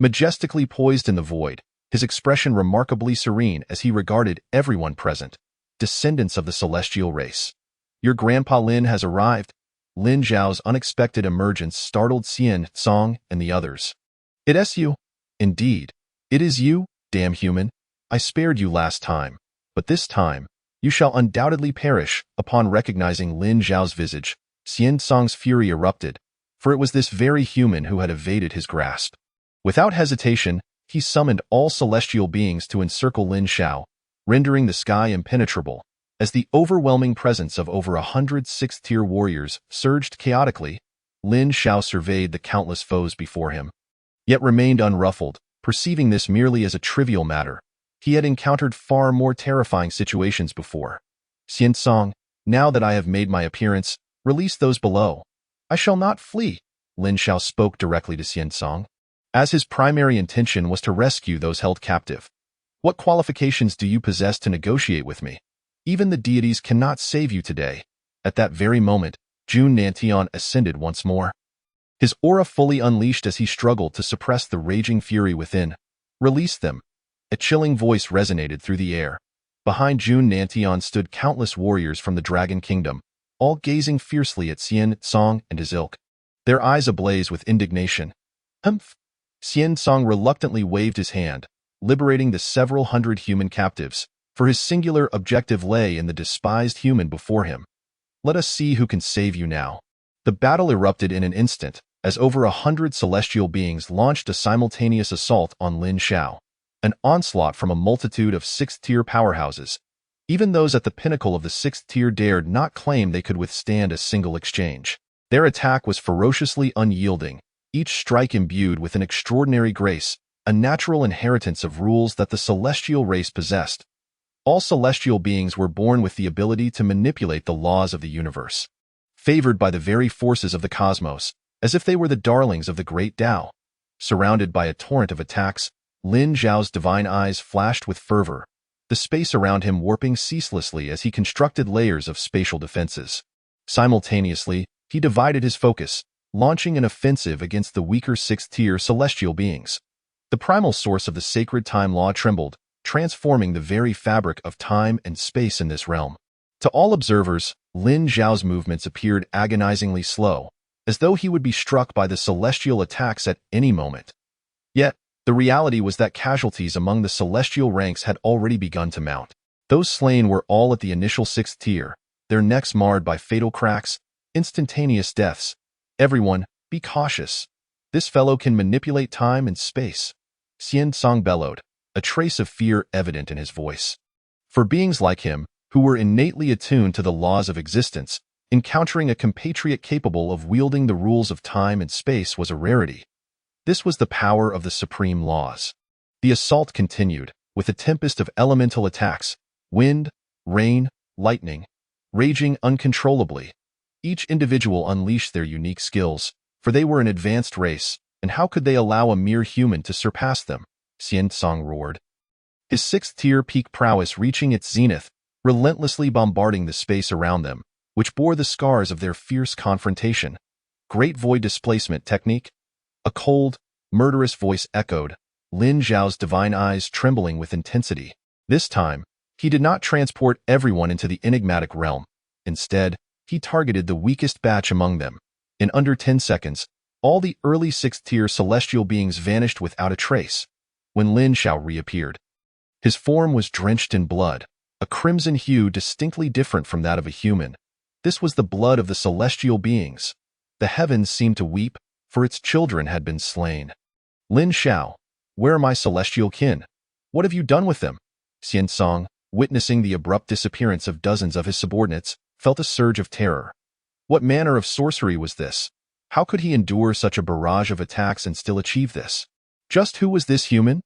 Majestically poised in the void, his expression remarkably serene as he regarded everyone present, descendants of the celestial race. "Your grandpa Lin has arrived." Lin Zhao's unexpected emergence startled Xian Song and the others. "It is you?" "Indeed. It is you, damn human. I spared you last time, but this time, you shall undoubtedly perish." Upon recognizing Lin Zhao's visage, Xian Song's fury erupted, for it was this very human who had evaded his grasp. Without hesitation, he summoned all celestial beings to encircle Lin Zhao, rendering the sky impenetrable. As the overwhelming presence of over 100 sixth-tier warriors surged chaotically, Lin Zhao surveyed the countless foes before him, yet remained unruffled, perceiving this merely as a trivial matter. He had encountered far more terrifying situations before. "Xian Song, now that I have made my appearance, release those below." "I shall not flee," Lin Zhao spoke directly to Xian Song, as his primary intention was to rescue those held captive. "What qualifications do you possess to negotiate with me? Even the deities cannot save you today." At that very moment, Jun Nantian ascended once more. His aura fully unleashed as he struggled to suppress the raging fury within. "Release them." A chilling voice resonated through the air. Behind Jun Nantian stood countless warriors from the Dragon Kingdom, all gazing fiercely at Xian Song and his ilk, their eyes ablaze with indignation. "Humph!" Xian Song reluctantly waved his hand, liberating the several hundred human captives, for his singular objective lay in the despised human before him. "Let us see who can save you now." The battle erupted in an instant, as over 100 celestial beings launched a simultaneous assault on Lin Zhao, an onslaught from a multitude of sixth-tier powerhouses. Even those at the pinnacle of the sixth tier dared not claim they could withstand a single exchange. Their attack was ferociously unyielding, each strike imbued with an extraordinary grace, a natural inheritance of rules that the celestial race possessed. All celestial beings were born with the ability to manipulate the laws of the universe, favored by the very forces of the cosmos, as if they were the darlings of the great Tao. Surrounded by a torrent of attacks, Lin Zhao's divine eyes flashed with fervor, the space around him warping ceaselessly as he constructed layers of spatial defenses. Simultaneously, he divided his focus, launching an offensive against the weaker sixth-tier celestial beings. The primal source of the sacred time law trembled, transforming the very fabric of time and space in this realm. To all observers, Lin Zhao's movements appeared agonizingly slow, as though he would be struck by the celestial attacks at any moment. Yet, the reality was that casualties among the celestial ranks had already begun to mount. Those slain were all at the initial sixth tier, their necks marred by fatal cracks, instantaneous deaths. "Everyone, be cautious. This fellow can manipulate time and space," Xian Song bellowed, a trace of fear evident in his voice. For beings like him, who were innately attuned to the laws of existence, encountering a compatriot capable of wielding the rules of time and space was a rarity. This was the power of the supreme laws. The assault continued, with a tempest of elemental attacks, wind, rain, lightning, raging uncontrollably. Each individual unleashed their unique skills, for they were an advanced race, and how could they allow a mere human to surpass them? Xian Song roared, his sixth-tier peak prowess reaching its zenith, relentlessly bombarding the space around them, which bore the scars of their fierce confrontation. "Great void displacement technique?" A cold, murderous voice echoed, Lin Zhao's divine eyes trembling with intensity. This time, he did not transport everyone into the enigmatic realm. Instead, he targeted the weakest batch among them. In under 10 seconds, all the early sixth-tier celestial beings vanished without a trace. When Lin Zhao reappeared, his form was drenched in blood, a crimson hue distinctly different from that of a human. This was the blood of the celestial beings. The heavens seemed to weep, for its children had been slain. "Lin Zhao, where are my celestial kin? What have you done with them?" Xian Song, witnessing the abrupt disappearance of dozens of his subordinates, felt a surge of terror. What manner of sorcery was this? How could he endure such a barrage of attacks and still achieve this? Just who was this human?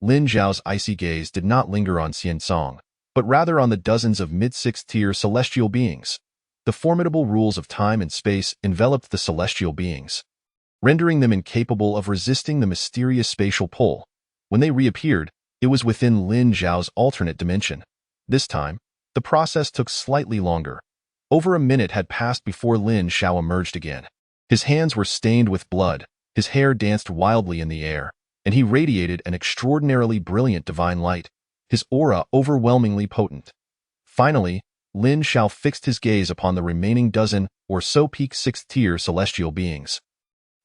Lin Zhao's icy gaze did not linger on Xian Song, but rather on the dozens of mid-sixth-tier celestial beings. The formidable rules of time and space enveloped the celestial beings, rendering them incapable of resisting the mysterious spatial pull. When they reappeared, It was within Lin Zhao's alternate dimension. This time, the process took slightly longer. Over a minute had passed before Lin Zhao emerged again. His hands were stained with blood, his hair danced wildly in the air, and he radiated an extraordinarily brilliant divine light, his aura overwhelmingly potent. Finally, Lin Zhao fixed his gaze upon the remaining dozen or so peak sixth-tier celestial beings.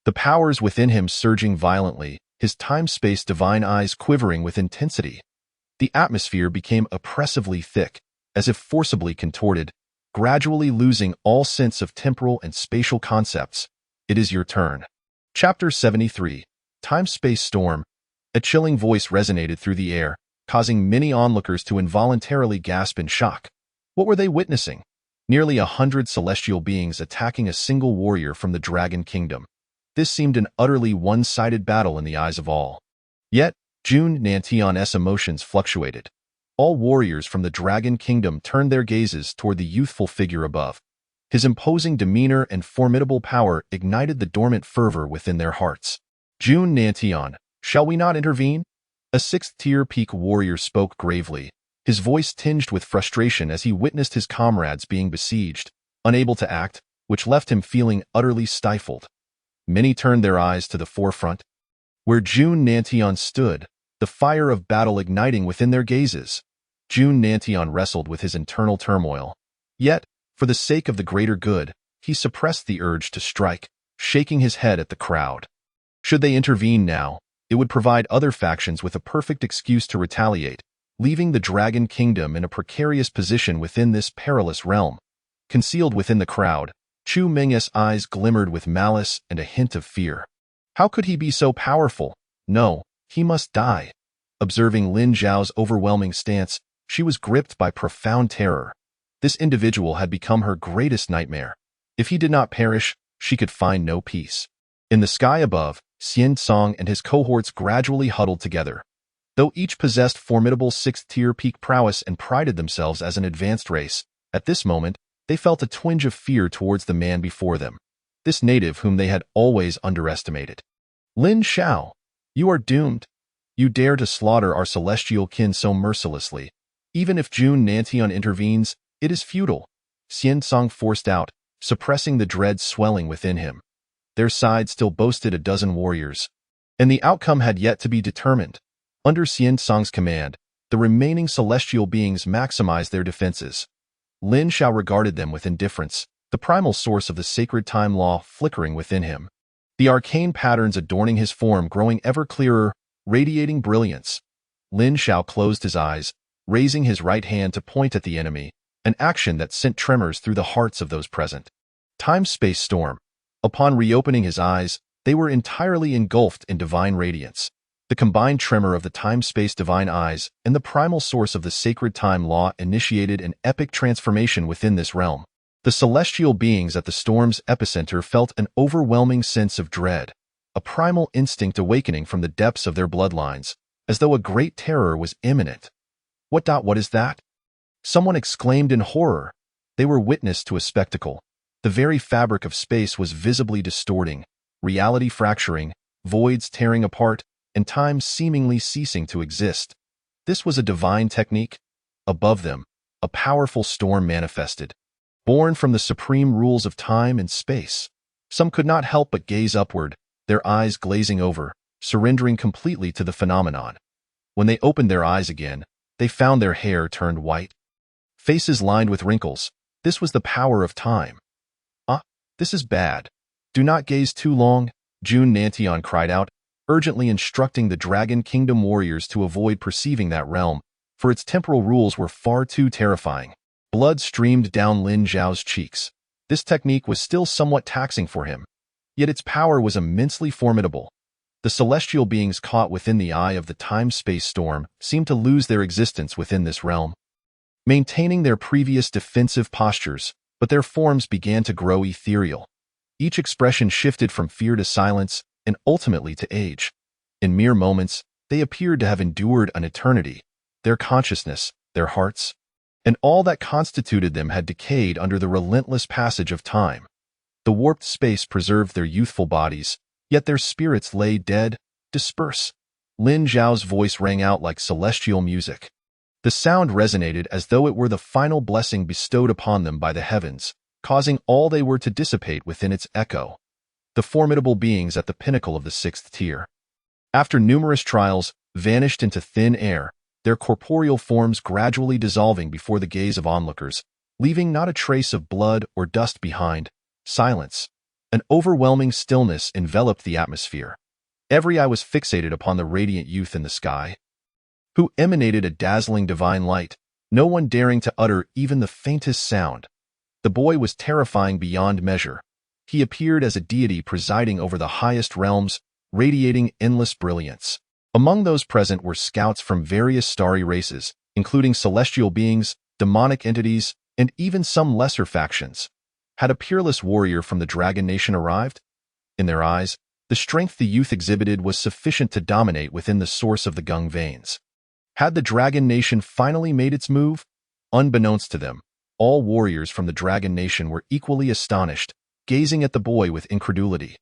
The powers within him surging violently, his time-space divine eyes quivering with intensity. The atmosphere became oppressively thick, as if forcibly contorted, gradually losing all sense of temporal and spatial concepts. It is your turn. Chapter 73. Time-Space Storm. A chilling voice resonated through the air, causing many onlookers to involuntarily gasp in shock. What were they witnessing? Nearly 100 celestial beings attacking a single warrior from the Dragon Kingdom. This seemed an utterly one-sided battle in the eyes of all. Yet, Jun Nantian's emotions fluctuated. All warriors from the Dragon Kingdom turned their gazes toward the youthful figure above. His imposing demeanor and formidable power ignited the dormant fervor within their hearts. Jun Nantian, shall we not intervene? A sixth-tier peak warrior spoke gravely, his voice tinged with frustration as he witnessed his comrades being besieged, unable to act, which left him feeling utterly stifled. Many turned their eyes to the forefront. Where Jun Nantian stood, the fire of battle igniting within their gazes. Jun Nantian wrestled with his internal turmoil. Yet, for the sake of the greater good, he suppressed the urge to strike, shaking his head at the crowd. Should they intervene now, it would provide other factions with a perfect excuse to retaliate, leaving the Dragon Kingdom in a precarious position within this perilous realm. Concealed within the crowd, Chu Meng's eyes glimmered with malice and a hint of fear. How could he be so powerful? No, he must die. Observing Lin Zhao's overwhelming stance, she was gripped by profound terror. This individual had become her greatest nightmare. If he did not perish, she could find no peace. In the sky above, Xian Song and his cohorts gradually huddled together. Though each possessed formidable sixth-tier peak prowess and prided themselves as an advanced race, at this moment, they felt a twinge of fear towards the man before them, this native whom they had always underestimated. Lin Zhao, you are doomed. You dare to slaughter our celestial kin so mercilessly. Even if Jun Nantian intervenes, it is futile. Xian Song forced out, suppressing the dread swelling within him. Their side still boasted a dozen warriors, and the outcome had yet to be determined. Under Xian Song's command, the remaining celestial beings maximized their defenses. Lin Zhao regarded them with indifference, the primal source of the sacred time law flickering within him. The arcane patterns adorning his form growing ever clearer, radiating brilliance. Lin Zhao closed his eyes, raising his right hand to point at the enemy, an action that sent tremors through the hearts of those present. Time-Space Storm. Upon reopening his eyes, they were entirely engulfed in divine radiance. The combined tremor of the time-space divine eyes and the primal source of the sacred time law initiated an epic transformation within this realm. The celestial beings at the storm's epicenter felt an overwhelming sense of dread, a primal instinct awakening from the depths of their bloodlines, as though a great terror was imminent. What is that? Someone exclaimed in horror. They were witness to a spectacle. The very fabric of space was visibly distorting, reality fracturing, voids tearing apart, and time seemingly ceasing to exist. This was a divine technique. Above them, a powerful storm manifested, born from the supreme rules of time and space. Some could not help but gaze upward, their eyes glazing over, surrendering completely to the phenomenon. When they opened their eyes again, they found their hair turned white, faces lined with wrinkles. This was the power of time. This is bad. Do not gaze too long, Jun Nantian cried out, urgently instructing the Dragon Kingdom warriors to avoid perceiving that realm, for its temporal rules were far too terrifying. Blood streamed down Lin Zhao's cheeks. This technique was still somewhat taxing for him, yet its power was immensely formidable. The celestial beings caught within the eye of the time-space storm seemed to lose their existence within this realm, maintaining their previous defensive postures, but their forms began to grow ethereal. Each expression shifted from fear to silence and ultimately to age. In mere moments, they appeared to have endured an eternity. Their consciousness, their hearts, and all that constituted them had decayed under the relentless passage of time. The warped space preserved their youthful bodies, yet their spirits lay dead, dispersed. Lin Zhao's voice rang out like celestial music. The sound resonated as though it were the final blessing bestowed upon them by the heavens, causing all they were to dissipate within its echo. The formidable beings at the pinnacle of the sixth tier, after numerous trials, vanished into thin air, their corporeal forms gradually dissolving before the gaze of onlookers, leaving not a trace of blood or dust behind. Silence. An overwhelming stillness enveloped the atmosphere. Every eye was fixated upon the radiant youth in the sky, who emanated a dazzling divine light, no one daring to utter even the faintest sound. The boy was terrifying beyond measure. He appeared as a deity presiding over the highest realms, radiating endless brilliance. Among those present were scouts from various starry races, including celestial beings, demonic entities, and even some lesser factions. Had a peerless warrior from the Dragon Nation arrived? In their eyes, the strength the youth exhibited was sufficient to dominate within the source of the Gung veins. Had the Dragon Nation finally made its move? Unbeknownst to them, all warriors from the Dragon Nation were equally astonished, gazing at the boy with incredulity.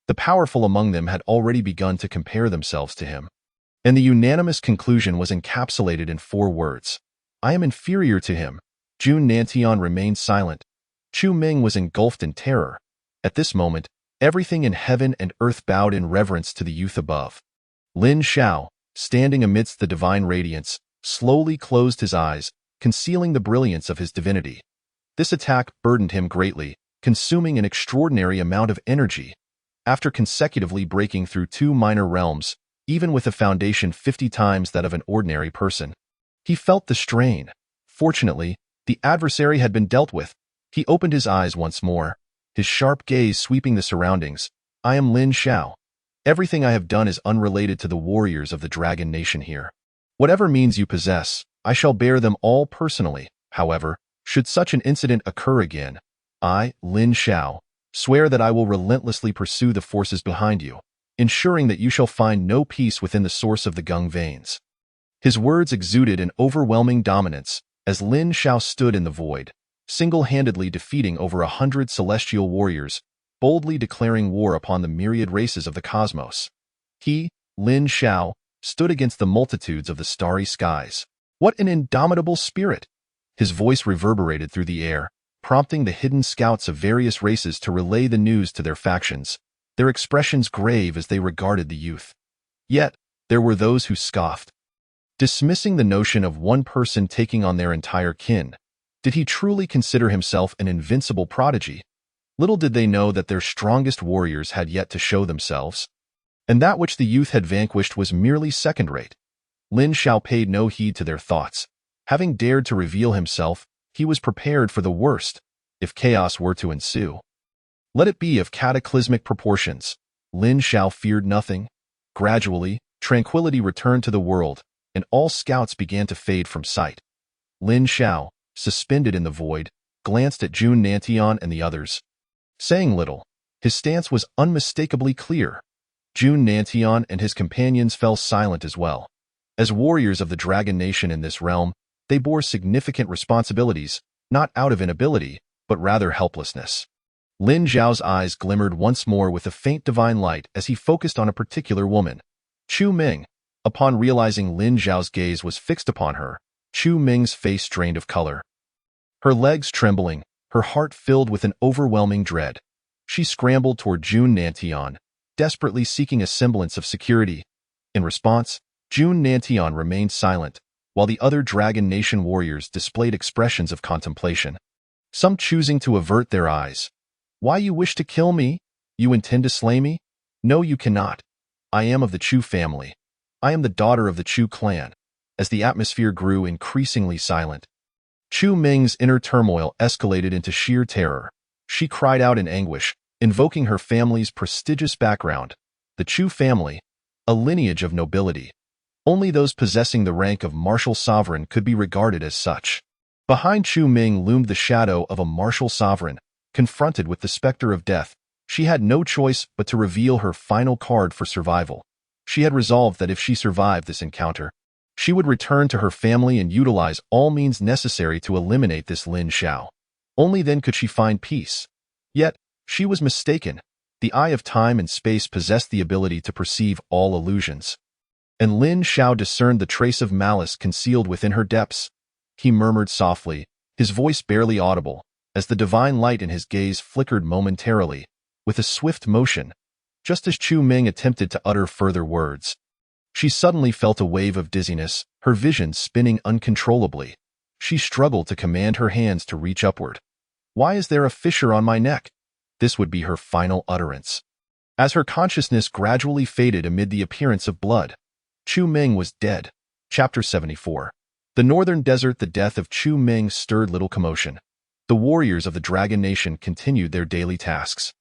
The powerful among them had already begun to compare themselves to him, and the unanimous conclusion was encapsulated in 4 words. I am inferior to him. Jun Nantian remained silent. Chu Ming was engulfed in terror. At this moment, everything in heaven and earth bowed in reverence to the youth above. Lin Zhao, standing amidst the divine radiance, slowly closed his eyes, concealing the brilliance of his divinity. This attack burdened him greatly, consuming an extraordinary amount of energy. After consecutively breaking through 2 minor realms, even with a foundation 50 times that of an ordinary person, he felt the strain. Fortunately, the adversary had been dealt with. He opened his eyes once more, his sharp gaze sweeping the surroundings. I am Lin Zhao. Everything I have done is unrelated to the warriors of the Dragon Nation here. Whatever means you possess, I shall bear them all personally. However, should such an incident occur again, I, Lin Zhao, swear that I will relentlessly pursue the forces behind you, ensuring that you shall find no peace within the source of the Gung veins. His words exuded an overwhelming dominance as Lin Zhao stood in the void, single-handedly defeating over 100 celestial warriors, boldly declaring war upon the myriad races of the cosmos. He, Lin Zhao, stood against the multitudes of the starry skies. What an indomitable spirit! His voice reverberated through the air, prompting the hidden scouts of various races to relay the news to their factions, their expressions grave as they regarded the youth. Yet, there were those who scoffed, dismissing the notion of one person taking on their entire kin. Did he truly consider himself an invincible prodigy? Little did they know that their strongest warriors had yet to show themselves, and that which the youth had vanquished was merely second-rate. Lin Zhao paid no heed to their thoughts. Having dared to reveal himself, he was prepared for the worst, if chaos were to ensue. Let it be of cataclysmic proportions. Lin Zhao feared nothing. Gradually, tranquility returned to the world, and all scouts began to fade from sight. Lin Zhao, suspended in the void, glanced at Jun Nantian and the others. Saying little, his stance was unmistakably clear. Jun Nantian and his companions fell silent as well. As warriors of the Dragon Nation in this realm, they bore significant responsibilities, not out of inability, but rather helplessness. Lin Zhao's eyes glimmered once more with a faint divine light as he focused on a particular woman, Chu Ming. Upon realizing Lin Zhao's gaze was fixed upon her, Chu Ming's face drained of color. Her legs trembling, her heart filled with an overwhelming dread. She scrambled toward Jun Nantian, desperately seeking a semblance of security. In response, Jun Nantian remained silent, while the other Dragon Nation warriors displayed expressions of contemplation, some choosing to avert their eyes. Why you wish to kill me? You intend to slay me? No, you cannot. I am of the Chu family. I am the daughter of the Chu clan. As the atmosphere grew increasingly silent, Chu Ming's inner turmoil escalated into sheer terror. She cried out in anguish, invoking her family's prestigious background. The Chu family, a lineage of nobility. Only those possessing the rank of martial sovereign could be regarded as such. Behind Chu Ming loomed the shadow of a martial sovereign. Confronted with the specter of death, she had no choice but to reveal her final card for survival. She had resolved that if she survived this encounter, she would return to her family and utilize all means necessary to eliminate this Lin Zhao. Only then could she find peace. Yet, she was mistaken. The eye of time and space possessed the ability to perceive all illusions. and Lin Xiao discerned the trace of malice concealed within her depths. He murmured softly, his voice barely audible, as the divine light in his gaze flickered momentarily, with a swift motion, just as Chu Ming attempted to utter further words. She suddenly felt a wave of dizziness, her vision spinning uncontrollably. She struggled to command her hands to reach upward. "Why is there a fissure on my neck?" This would be her final utterance. As her consciousness gradually faded amid the appearance of blood, Chu Ming was dead. Chapter 74. The Northern Desert. The death of Chu Ming stirred little commotion. The warriors of the Dragon Nation continued their daily tasks,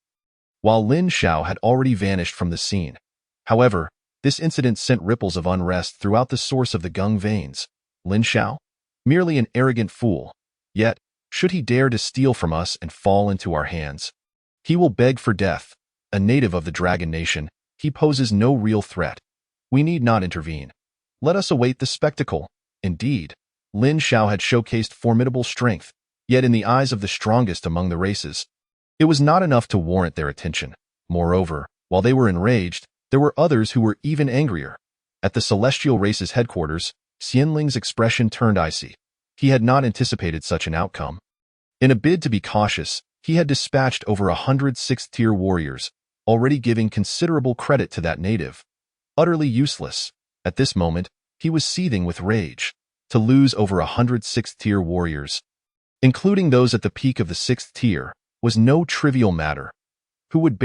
while Lin Xiao had already vanished from the scene. However, this incident sent ripples of unrest throughout the source of the Gung veins. Lin Xiao? Merely an arrogant fool. Yet, should he dare to steal from us and fall into our hands, he will beg for death. A native of the Dragon Nation, he poses no real threat. We need not intervene. Let us await the spectacle. Indeed, Lin Xiao had showcased formidable strength, yet in the eyes of the strongest among the races, it was not enough to warrant their attention. Moreover, while they were enraged, there were others who were even angrier. At the Celestial Race's headquarters, Xianling's expression turned icy. He had not anticipated such an outcome. In a bid to be cautious, he had dispatched over 100 6th-tier warriors, already giving considerable credit to that native. Utterly useless. At this moment, he was seething with rage. To lose over 100 6th-tier warriors, including those at the peak of the 6th tier, was no trivial matter. Who would